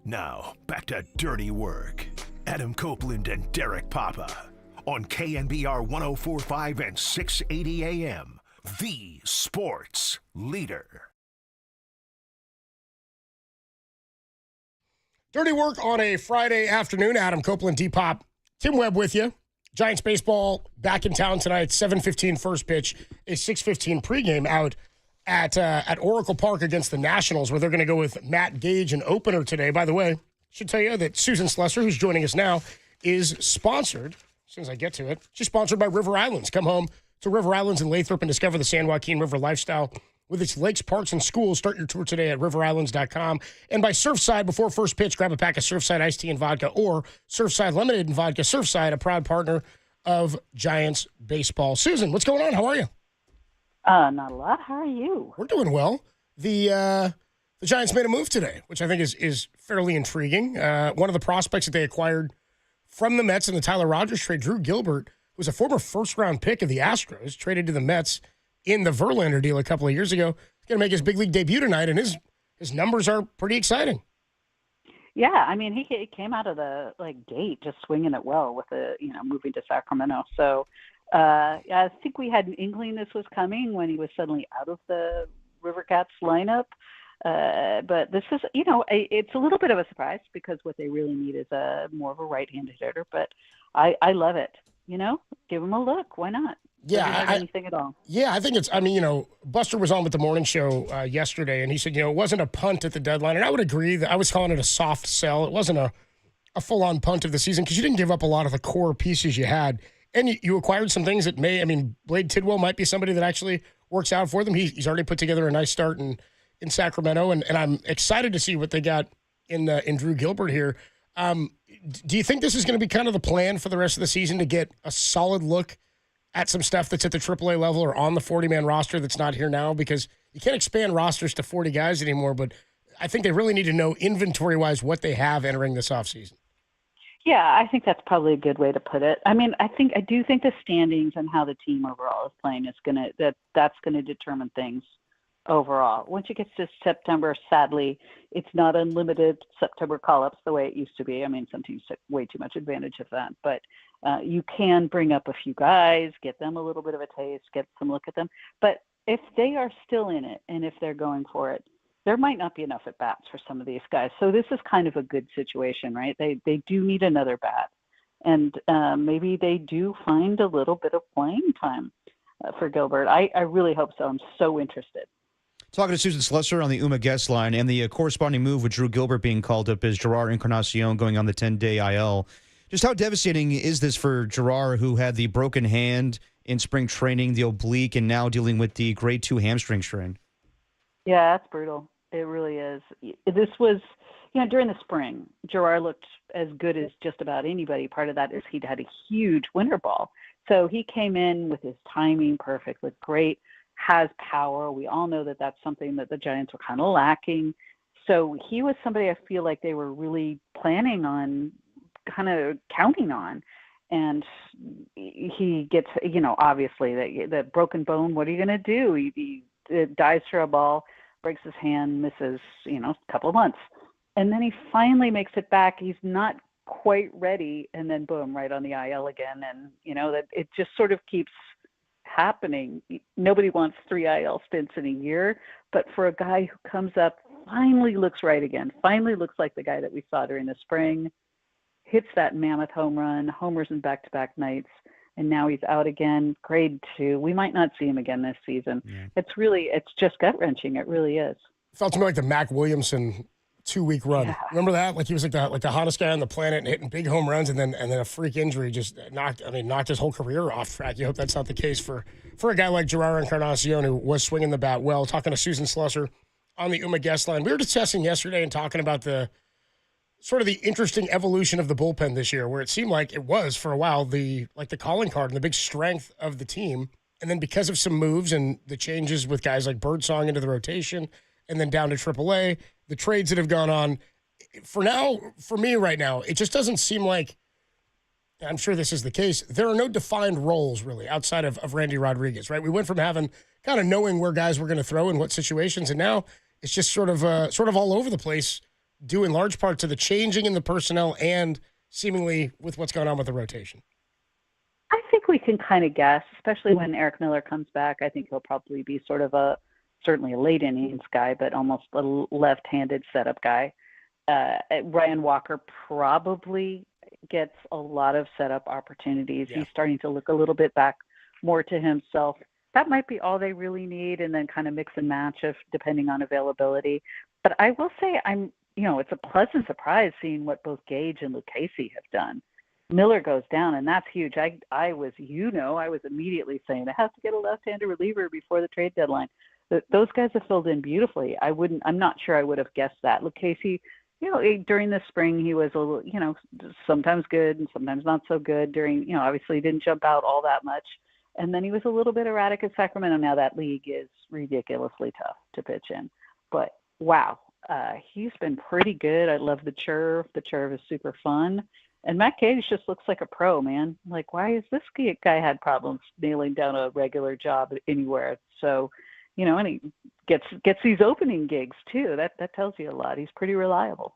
Now, back to Dirty Work. Adam Copeland and Derek Papa on KNBR 104.5 and 680 AM, the Sports Leader. Dirty Work on a Friday afternoon. Adam Copeland, D-Pop, Tim Webb with you. Giants baseball back in town tonight. 7:15 first pitch, a 6:15 pregame out at Oracle Park against the Nationals, where they're going to go with Matt Gage, an opener today. By the way, I should tell you that Susan Slusser, who's joining us now, is sponsored, as soon as I get to it, she's sponsored by River Islands. Come home to River Islands in Lathrop and discover the San Joaquin River lifestyle with its lakes, parks, and schools. Start your tour today at riverislands.com. And by Surfside, before first pitch, grab a pack of Surfside iced tea and vodka or Surfside lemonade and vodka. Surfside, a proud partner of Giants baseball. Susan, what's going on? How are you? Not a lot. How are you? We're doing well. The Giants made a move today, which I think is fairly intriguing. One of the prospects that they acquired from the Mets in the Tyler Rogers trade, Drew Gilbert, who was a former first-round pick of the Astros, traded to the Mets in the Verlander deal a couple of years ago. He's going to make his big league debut tonight, and his numbers are pretty exciting. Yeah, I mean, he came out of the gate just swinging it well with moving to Sacramento. So I think we had an inkling this was coming when he was suddenly out of the River Cats lineup. But this is, it's a little bit of a surprise because what they really need is more of a right-handed hitter. But I love it. give him a look. Why not? Yeah, anything at all. Yeah, I think it's. I mean, Buster was on with the morning show yesterday, and he said, it wasn't a punt at the deadline, and I would agree that I was calling it a soft sell. It wasn't a full-on punt of the season because you didn't give up a lot of the core pieces you had, and you acquired some things that may. I mean, Blade Tidwell might be somebody that actually works out for them. He's already put together a nice start in Sacramento, and I'm excited to see what they got in Drew Gilbert here. Do you think this is going to be kind of the plan for the rest of the season to get a solid look at some stuff that's at the AAA level or on the 40-man roster that's not here now? Because you can't expand rosters to 40 guys anymore, but I think they really need to know inventory-wise what they have entering this offseason. Yeah, I think that's probably a good way to put it. I mean, I do think the standings and how the team overall is playing is that's gonna determine things overall. Once you get to September, sadly, it's not unlimited September call-ups the way it used to be. I mean, some teams take way too much advantage of that, but you can bring up a few guys, get them a little bit of a taste, get some look at them. But if they are still in it and if they're going for it, there might not be enough at bats for some of these guys. So this is kind of a good situation, right? They do need another bat, and maybe they do find a little bit of playing time for Gilbert. I really hope so. I'm so interested. Talking to Susan Slusser on the UMA guest line, and the corresponding move with Drew Gilbert being called up is Gerard Encarnacion going on the 10-day IL. Just how devastating is this for Gerard, who had the broken hand in spring training, the oblique, and now dealing with the grade 2 hamstring strain? Yeah, that's brutal. It really is. This was, during the spring, Gerard looked as good as just about anybody. Part of that is he'd had a huge winter ball. So he came in with his timing perfect, looked great, has power. We all know that that's something that the Giants were kind of lacking. So he was somebody I feel like they were really planning on, kind of counting on. And he gets, obviously the broken bone, what are you going to do? He dives for a ball, breaks his hand, misses, a couple of months. And then he finally makes it back. He's not quite ready. And then boom, right on the IL again. And, that it just sort of keeps happening. Nobody wants 3 IL stints in a year, but for a guy who comes up, finally looks right again, finally looks like the guy that we saw during the spring, hits that mammoth home run, homers in back-to-back nights, and now he's out again, grade 2. We might not see him again this season. Yeah. It's just gut-wrenching. It really is. Felt to me like the Mac Williamson 2-week run. Yeah. Remember that? Like he was like the hottest guy on the planet and hitting big home runs, and then a freak injury just knocked his whole career off track. You hope that's not the case for a guy like Gerard Encarnacion, who was swinging the bat well. Talking to Susan Slusser on the UMA guest line. We were discussing yesterday and talking about the sort of the interesting evolution of the bullpen this year, where it seemed like it was for a while the calling card and the big strength of the team. And then because of some moves and the changes with guys like Birdsong into the rotation and then down to AAA, the trades that have gone on, for me right now, it just doesn't seem like, I'm sure this is the case, there are no defined roles really outside of Randy Rodriguez, right? We went from having kind of knowing where guys were going to throw in what situations, and now it's just sort of all over the place, due in large part to the changing in the personnel and seemingly with what's going on with the rotation. I think we can kind of guess, especially when Eric Miller comes back. I think he'll probably be sort of certainly a late innings guy, but almost a left-handed setup guy. Ryan Walker probably gets a lot of setup opportunities. Yeah. He's starting to look a little bit back more to himself. That might be all they really need, and then kind of mix and match depending on availability. But I will say it's a pleasant surprise seeing what both Gage and Lucchesi have done. Miller goes down, and that's huge. I was immediately saying I have to get a left-handed reliever before the trade deadline. Those guys have filled in beautifully. I'm not sure I would have guessed that. Lucchesi, during the spring, he was a little, sometimes good and sometimes not so good. Obviously he didn't jump out all that much. And then he was a little bit erratic at Sacramento. Now that league is ridiculously tough to pitch in. But wow, he's been pretty good. I love the Churve. The Churve is super fun. And Matt Gage just looks like a pro, man. Like, why is this guy had problems nailing down a regular job anywhere? So, and he gets these opening gigs too. That tells you a lot. He's pretty reliable.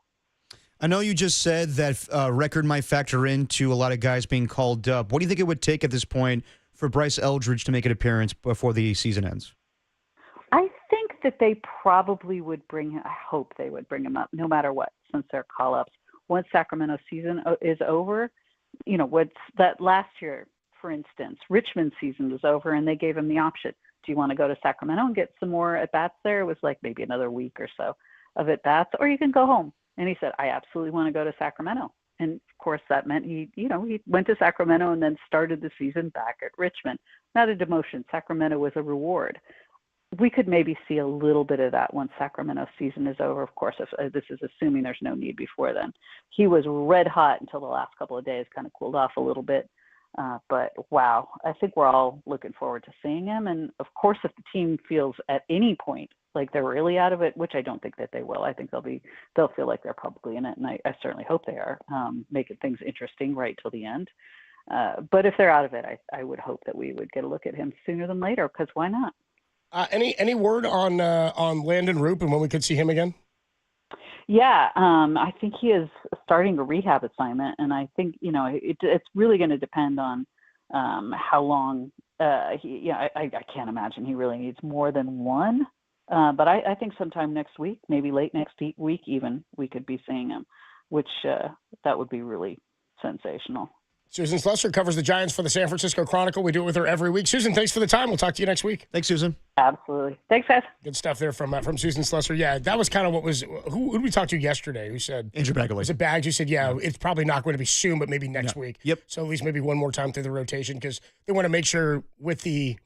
I know you just said that record might factor into a lot of guys being called up. What do you think it would take at this point for Bryce Eldridge to make an appearance before the season ends? I think that they probably would bring him. I hope they would bring him up no matter what, since they're call-ups. Once Sacramento season is over, what's that last year, for instance, Richmond's season was over and they gave him the option. Do you want to go to Sacramento and get some more at-bats there? It was like maybe another week or so of at-bats, or you can go home. And he said, I absolutely want to go to Sacramento. And of course that meant he went to Sacramento and then started the season back at Richmond. Not a demotion. Sacramento was a reward. We could maybe see a little bit of that once Sacramento's season is over. Of course, if this is assuming there's no need before then. He was red hot until the last couple of days, kind of cooled off a little bit. But wow, I think we're all looking forward to seeing him. And of course, if the team feels at any point like they're really out of it, which I don't think that they will, I think they'll feel like they're probably in it. And I certainly hope they are, making things interesting right till the end. But if they're out of it, I would hope that we would get a look at him sooner than later, because why not? Any word on Landon Roop and when we could see him again? Yeah, I think he is starting a rehab assignment, and I think it's really going to depend on how long. I can't imagine he really needs more than one, but I think sometime next week, maybe late next week, even we could be seeing him, which that would be really sensational. Susan Slusser covers the Giants for the San Francisco Chronicle. We do it with her every week. Susan, thanks for the time. We'll talk to you next week. Thanks, Susan. Absolutely. Thanks, guys. Good stuff there from Susan Slusser. Yeah, that was kind of what was. Who did we talk to yesterday? Who said Andrew Bagley? Was it Bags who said, it's probably not going to be soon, but maybe next week. Yep. So at least maybe one more time through the rotation, because they want to make sure because he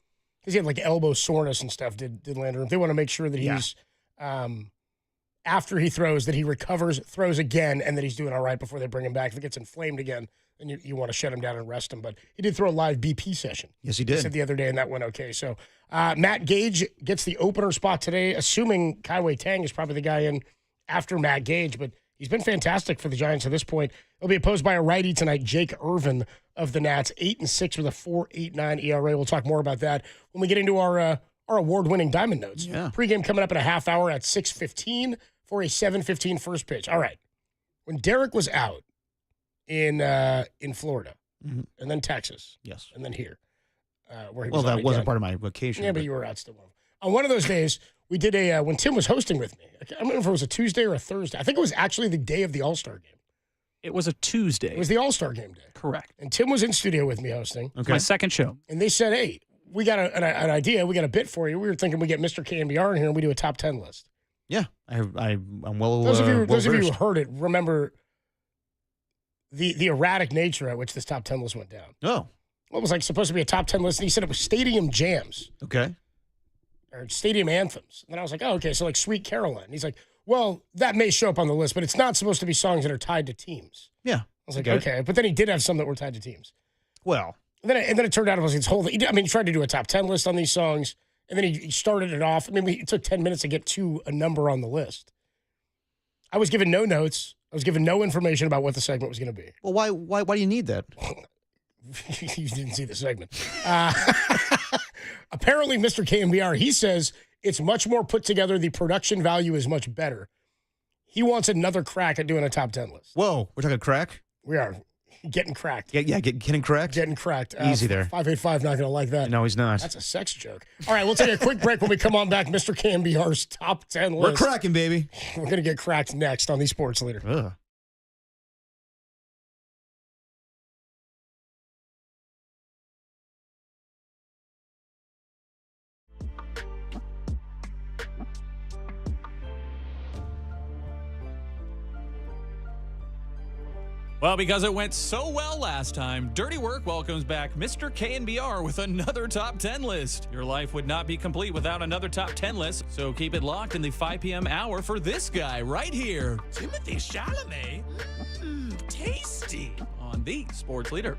had like elbow soreness and stuff. Did Landon? They want to make sure that he's after he throws, that he recovers, throws again, and that he's doing all right before they bring him back. If it gets inflamed again, then you want to shut him down and rest him. But he did throw a live BP session. Yes, he did. He said the other day, and that went okay. So Matt Gage gets the opener spot today, assuming Kaiwei Tang is probably the guy in after Matt Gage. But he's been fantastic for the Giants at this point. He'll be opposed by a righty tonight, Jake Irvin of the Nats, 8-6 with a 4.89 ERA. We'll talk more about that when we get into our award-winning Diamond Notes. Yeah. Pregame coming up in a half hour at 6:15 for a 7:15 first pitch. All right. When Derek was out in Florida, and then Texas, yes, and then here, where he was that wasn't again. part of my vacation. Yeah, but you were out still. On one of those days, we did when Tim was hosting with me. I don't remember if it was a Tuesday or a Thursday. I think it was actually the day of the All-Star game. It was a Tuesday. It was the All-Star game day. Correct. And Tim was in studio with me hosting. Okay. My second show. And they said, hey, we got an idea. We got a bit for you. We were thinking we get Mr. KNBR in here and we do a top 10 list. Yeah, I'm well. Those of you who heard it remember the erratic nature at which this top 10 list went down. Oh, What was like supposed to be a top 10 list, and he said it was stadium jams. Okay. Or stadium anthems. And then I was like, oh, okay, so like Sweet Caroline. And he's like, well, that may show up on the list, but it's not supposed to be songs that are tied to teams. Yeah. I was like, okay. But then he did have some that were tied to teams. Well. And then it turned out it was his whole thing. He tried to do a top 10 list on these songs, and then he started it off. I mean, it took 10 minutes to get to a number on the list. I was given no notes. I was given no information about what the segment was going to be. Well, why do you need that? You didn't see the segment. Apparently, Mr. KNBR, he says it's much more put together. The production value is much better. He wants another crack at doing a top 10 list. Whoa, we're talking crack? We are. Getting cracked. Yeah, getting cracked? Getting cracked. Easy there. 585, not going to like that. No, he's not. That's a sex joke. All right, we'll take a quick break. When we come on back, Mr. KNBR's top 10 list. We're cracking, baby. We're going to get cracked next on the Sports Leader. Ugh. Well, because it went so well last time, Dirty Work welcomes back Mr. KNBR with another top 10 list. Your life would not be complete without another top 10 list, so keep it locked in the 5 p.m. hour for this guy right here. Timothy Chalamet. Tasty. On the Sports Leader.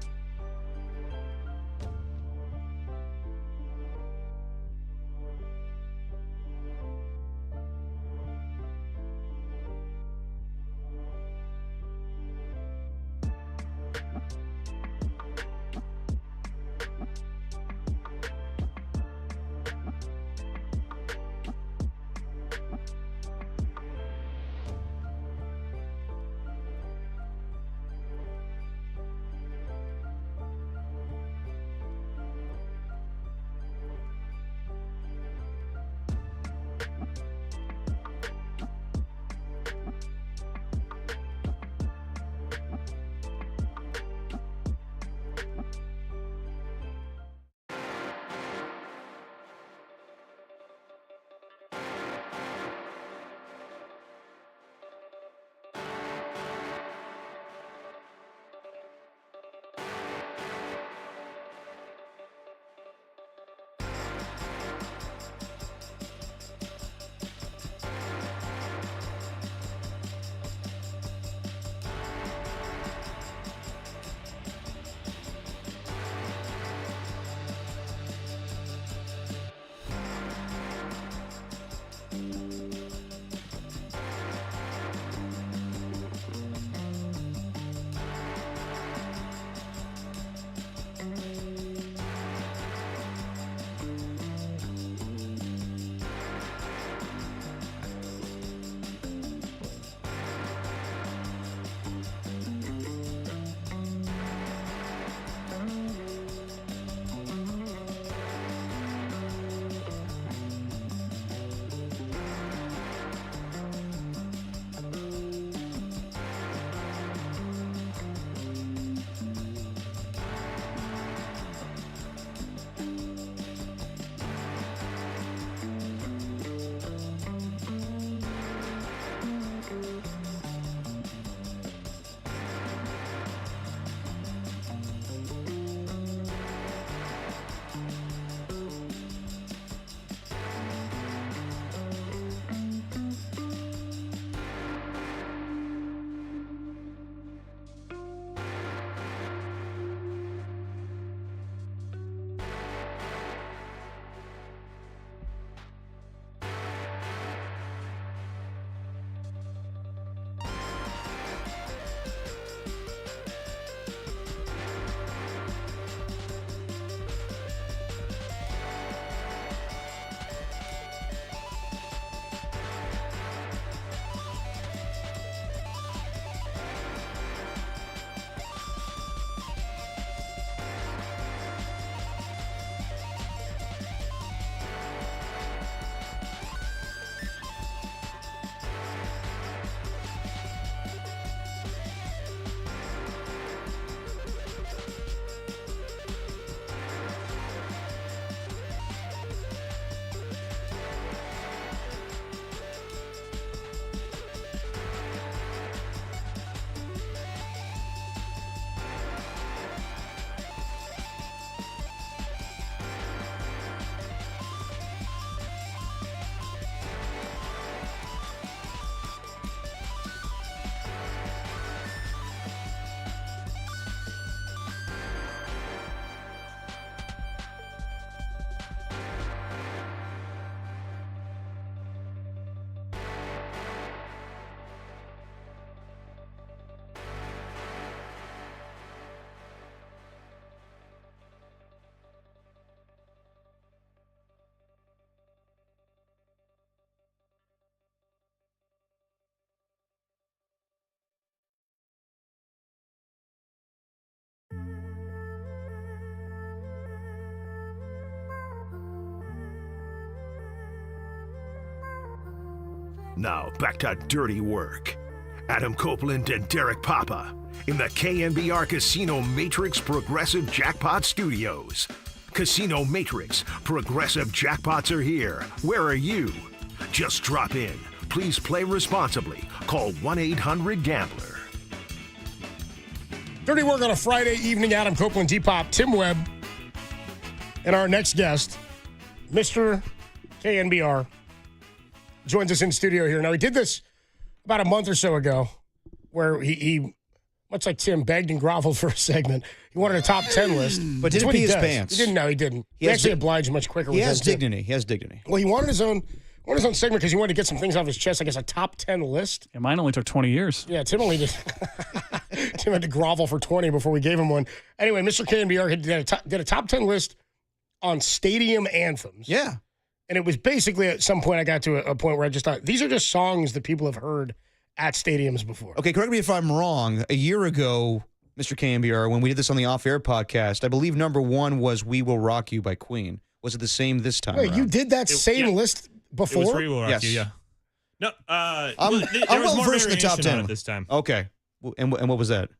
Now back to dirty work. Adam Copeland and Derek Papa in the KNBR Casino Matrix Progressive Jackpot Studios. Casino Matrix Progressive Jackpots are here. Where are you? Just drop in. Please play responsibly. Call 1-800-GAMBLER. Dirty work on a Friday evening. Adam Copeland, Depop, Tim Webb, and our next guest, Mr. KNBR, joins us in studio here. Now, he did this about a month or so ago where he much like Tim, begged and groveled for a segment. He wanted a top 10 list. But didn't pee his pants. He didn't. No, he didn't. He actually obliged much quicker. He has dignity. He has dignity. Well, he wanted his own segment because he wanted to get some things off his chest. I guess a top 10 list. Yeah, mine only took 20 years. Yeah, Tim only did. Tim had to grovel for 20 before we gave him one. Anyway, Mr. KNBR did a top 10 list on stadium anthems. Yeah. And it was basically at some point I got to a point where I just thought, these are just songs that people have heard at stadiums before. Okay, correct me if I'm wrong. A year ago, Mr. KNBR, when we did this on the off-air podcast, I believe number one was We Will Rock You by Queen. Was it the same this time Wait, around? you did that same list before? It was We Will Rock Yes. You, yeah. No, I'm there was well more versed in the top variation on 10 it this time. Okay. And what was that?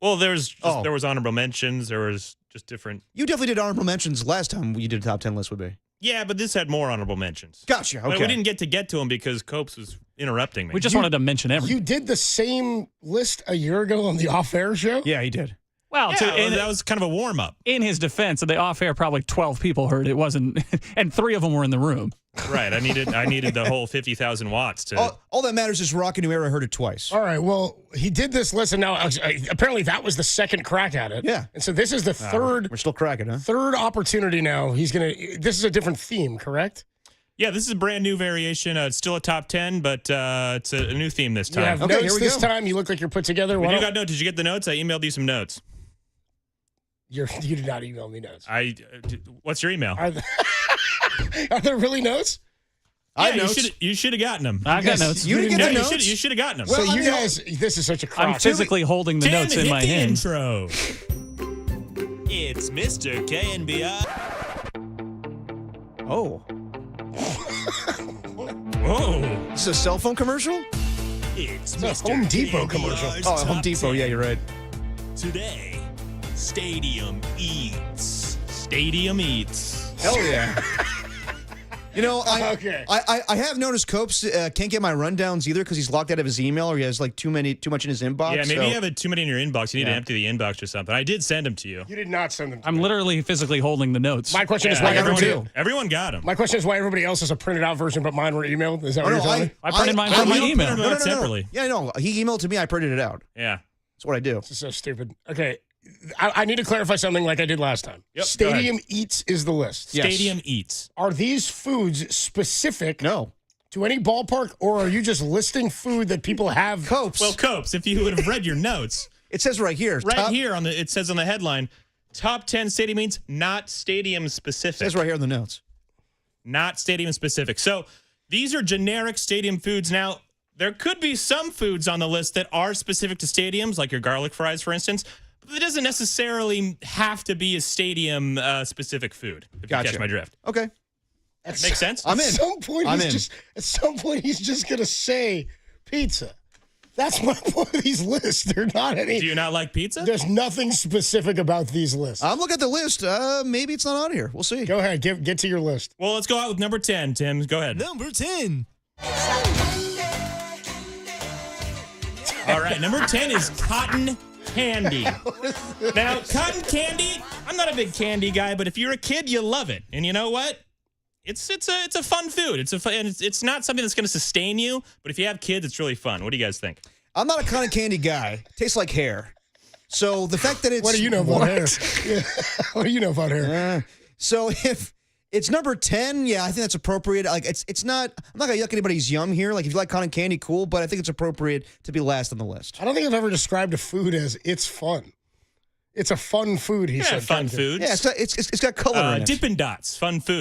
Well, there was honorable mentions. There was just different. You definitely did honorable mentions last time you did a top 10 list with me. Yeah, but this had more honorable mentions. Gotcha. Okay. But we didn't get to them because Copes was interrupting me. We just wanted to mention everything. You did the same list a year ago on the off-air show? Yeah, he did. Well, that was kind of a warm-up. In his defense, the off-air, probably 12 people heard it. Wasn't, and 3 of them were in the room. Right. I needed the whole 50,000 watts to. All that matters is Rock a New Era heard it twice. All right. Well, he did this list, and now apparently that was the second crack at it. Yeah. And so this is the third. We're still cracking, huh? Third opportunity now. This is a different theme, correct? Yeah, this is a brand new variation. It's still a top 10, but it's a new theme this time. You have notes this time. You look like you're put together. We do got notes. Did you get the notes? I emailed you some notes. You did not email me notes. What's your email? Are there really notes? Yeah, you should have gotten them. I've got notes. You didn't get the notes? You should have gotten them. Well, so you guys, this is such a crop. I'm physically holding the notes in my hand. Intro. It's Mr. KNBR. Oh. Whoa. This is a cell phone commercial? It's a Mr. Home Depot commercial. Oh, Home Depot. Yeah, you're right. Today, Stadium Eats. Stadium Eats. Hell yeah. You know, Okay. I have noticed Copes can't get my rundowns either because he's locked out of his email or he has like too much in his inbox. Yeah, maybe you have too many in your inbox. You need to empty the inbox or something. I did send them to you. You did not send them to I'm me. literally physically holding the notes. My question is why everyone got them. My question is why everybody else has a printed out version, but mine were emailed. Is that what you're telling me? I printed mine from my email. No. Separately. Yeah, no. He emailed to me. I printed it out. Yeah. That's what I do. This is so stupid. Okay. I need to clarify something like I did last time. Yep, Stadium Eats is the list. Yes. Stadium Eats. Are these foods specific No. to any ballpark, or are you just listing food that people have? Copes. Well, Copes, if you would have read your notes. It says right here. Here it says on the headline, top 10 stadium eats, not stadium specific. It says right here in the notes. Not stadium specific. So these are generic stadium foods. Now, there could be some foods on the list that are specific to stadiums, like your garlic fries, for instance. But it doesn't necessarily have to be a stadium specific food, if you catch my drift. Okay. Makes sense? I'm in. At some point, he's just going to say pizza. That's my point of these lists. They're not any. Do you not like pizza? There's nothing specific about these lists. I'm looking at the list. Maybe it's not on here. We'll see. Go ahead. Get to your list. Well, let's go out with number 10, Tim. Go ahead. Number 10. All right, number 10 is cotton candy. Now, cotton candy, I'm not a big candy guy, but if you're a kid, you love it. And you know what? It's a fun food. It's not something that's going to sustain you, but if you have kids, it's really fun. What do you guys think? I'm not a cotton candy guy. Tastes like hair. So the fact that it's What do you know about hair? Yeah. What do you know about hair? So if it's number 10, yeah, I think that's appropriate. Like it's not. I'm not gonna yuck anybody's yum here. Like if you like cotton candy, cool. But I think it's appropriate to be last on the list. I don't think I've ever described a food as it's fun. It's a fun food. He said. Fun food. Yeah, it's got color in it. Dippin' Dots, fun food.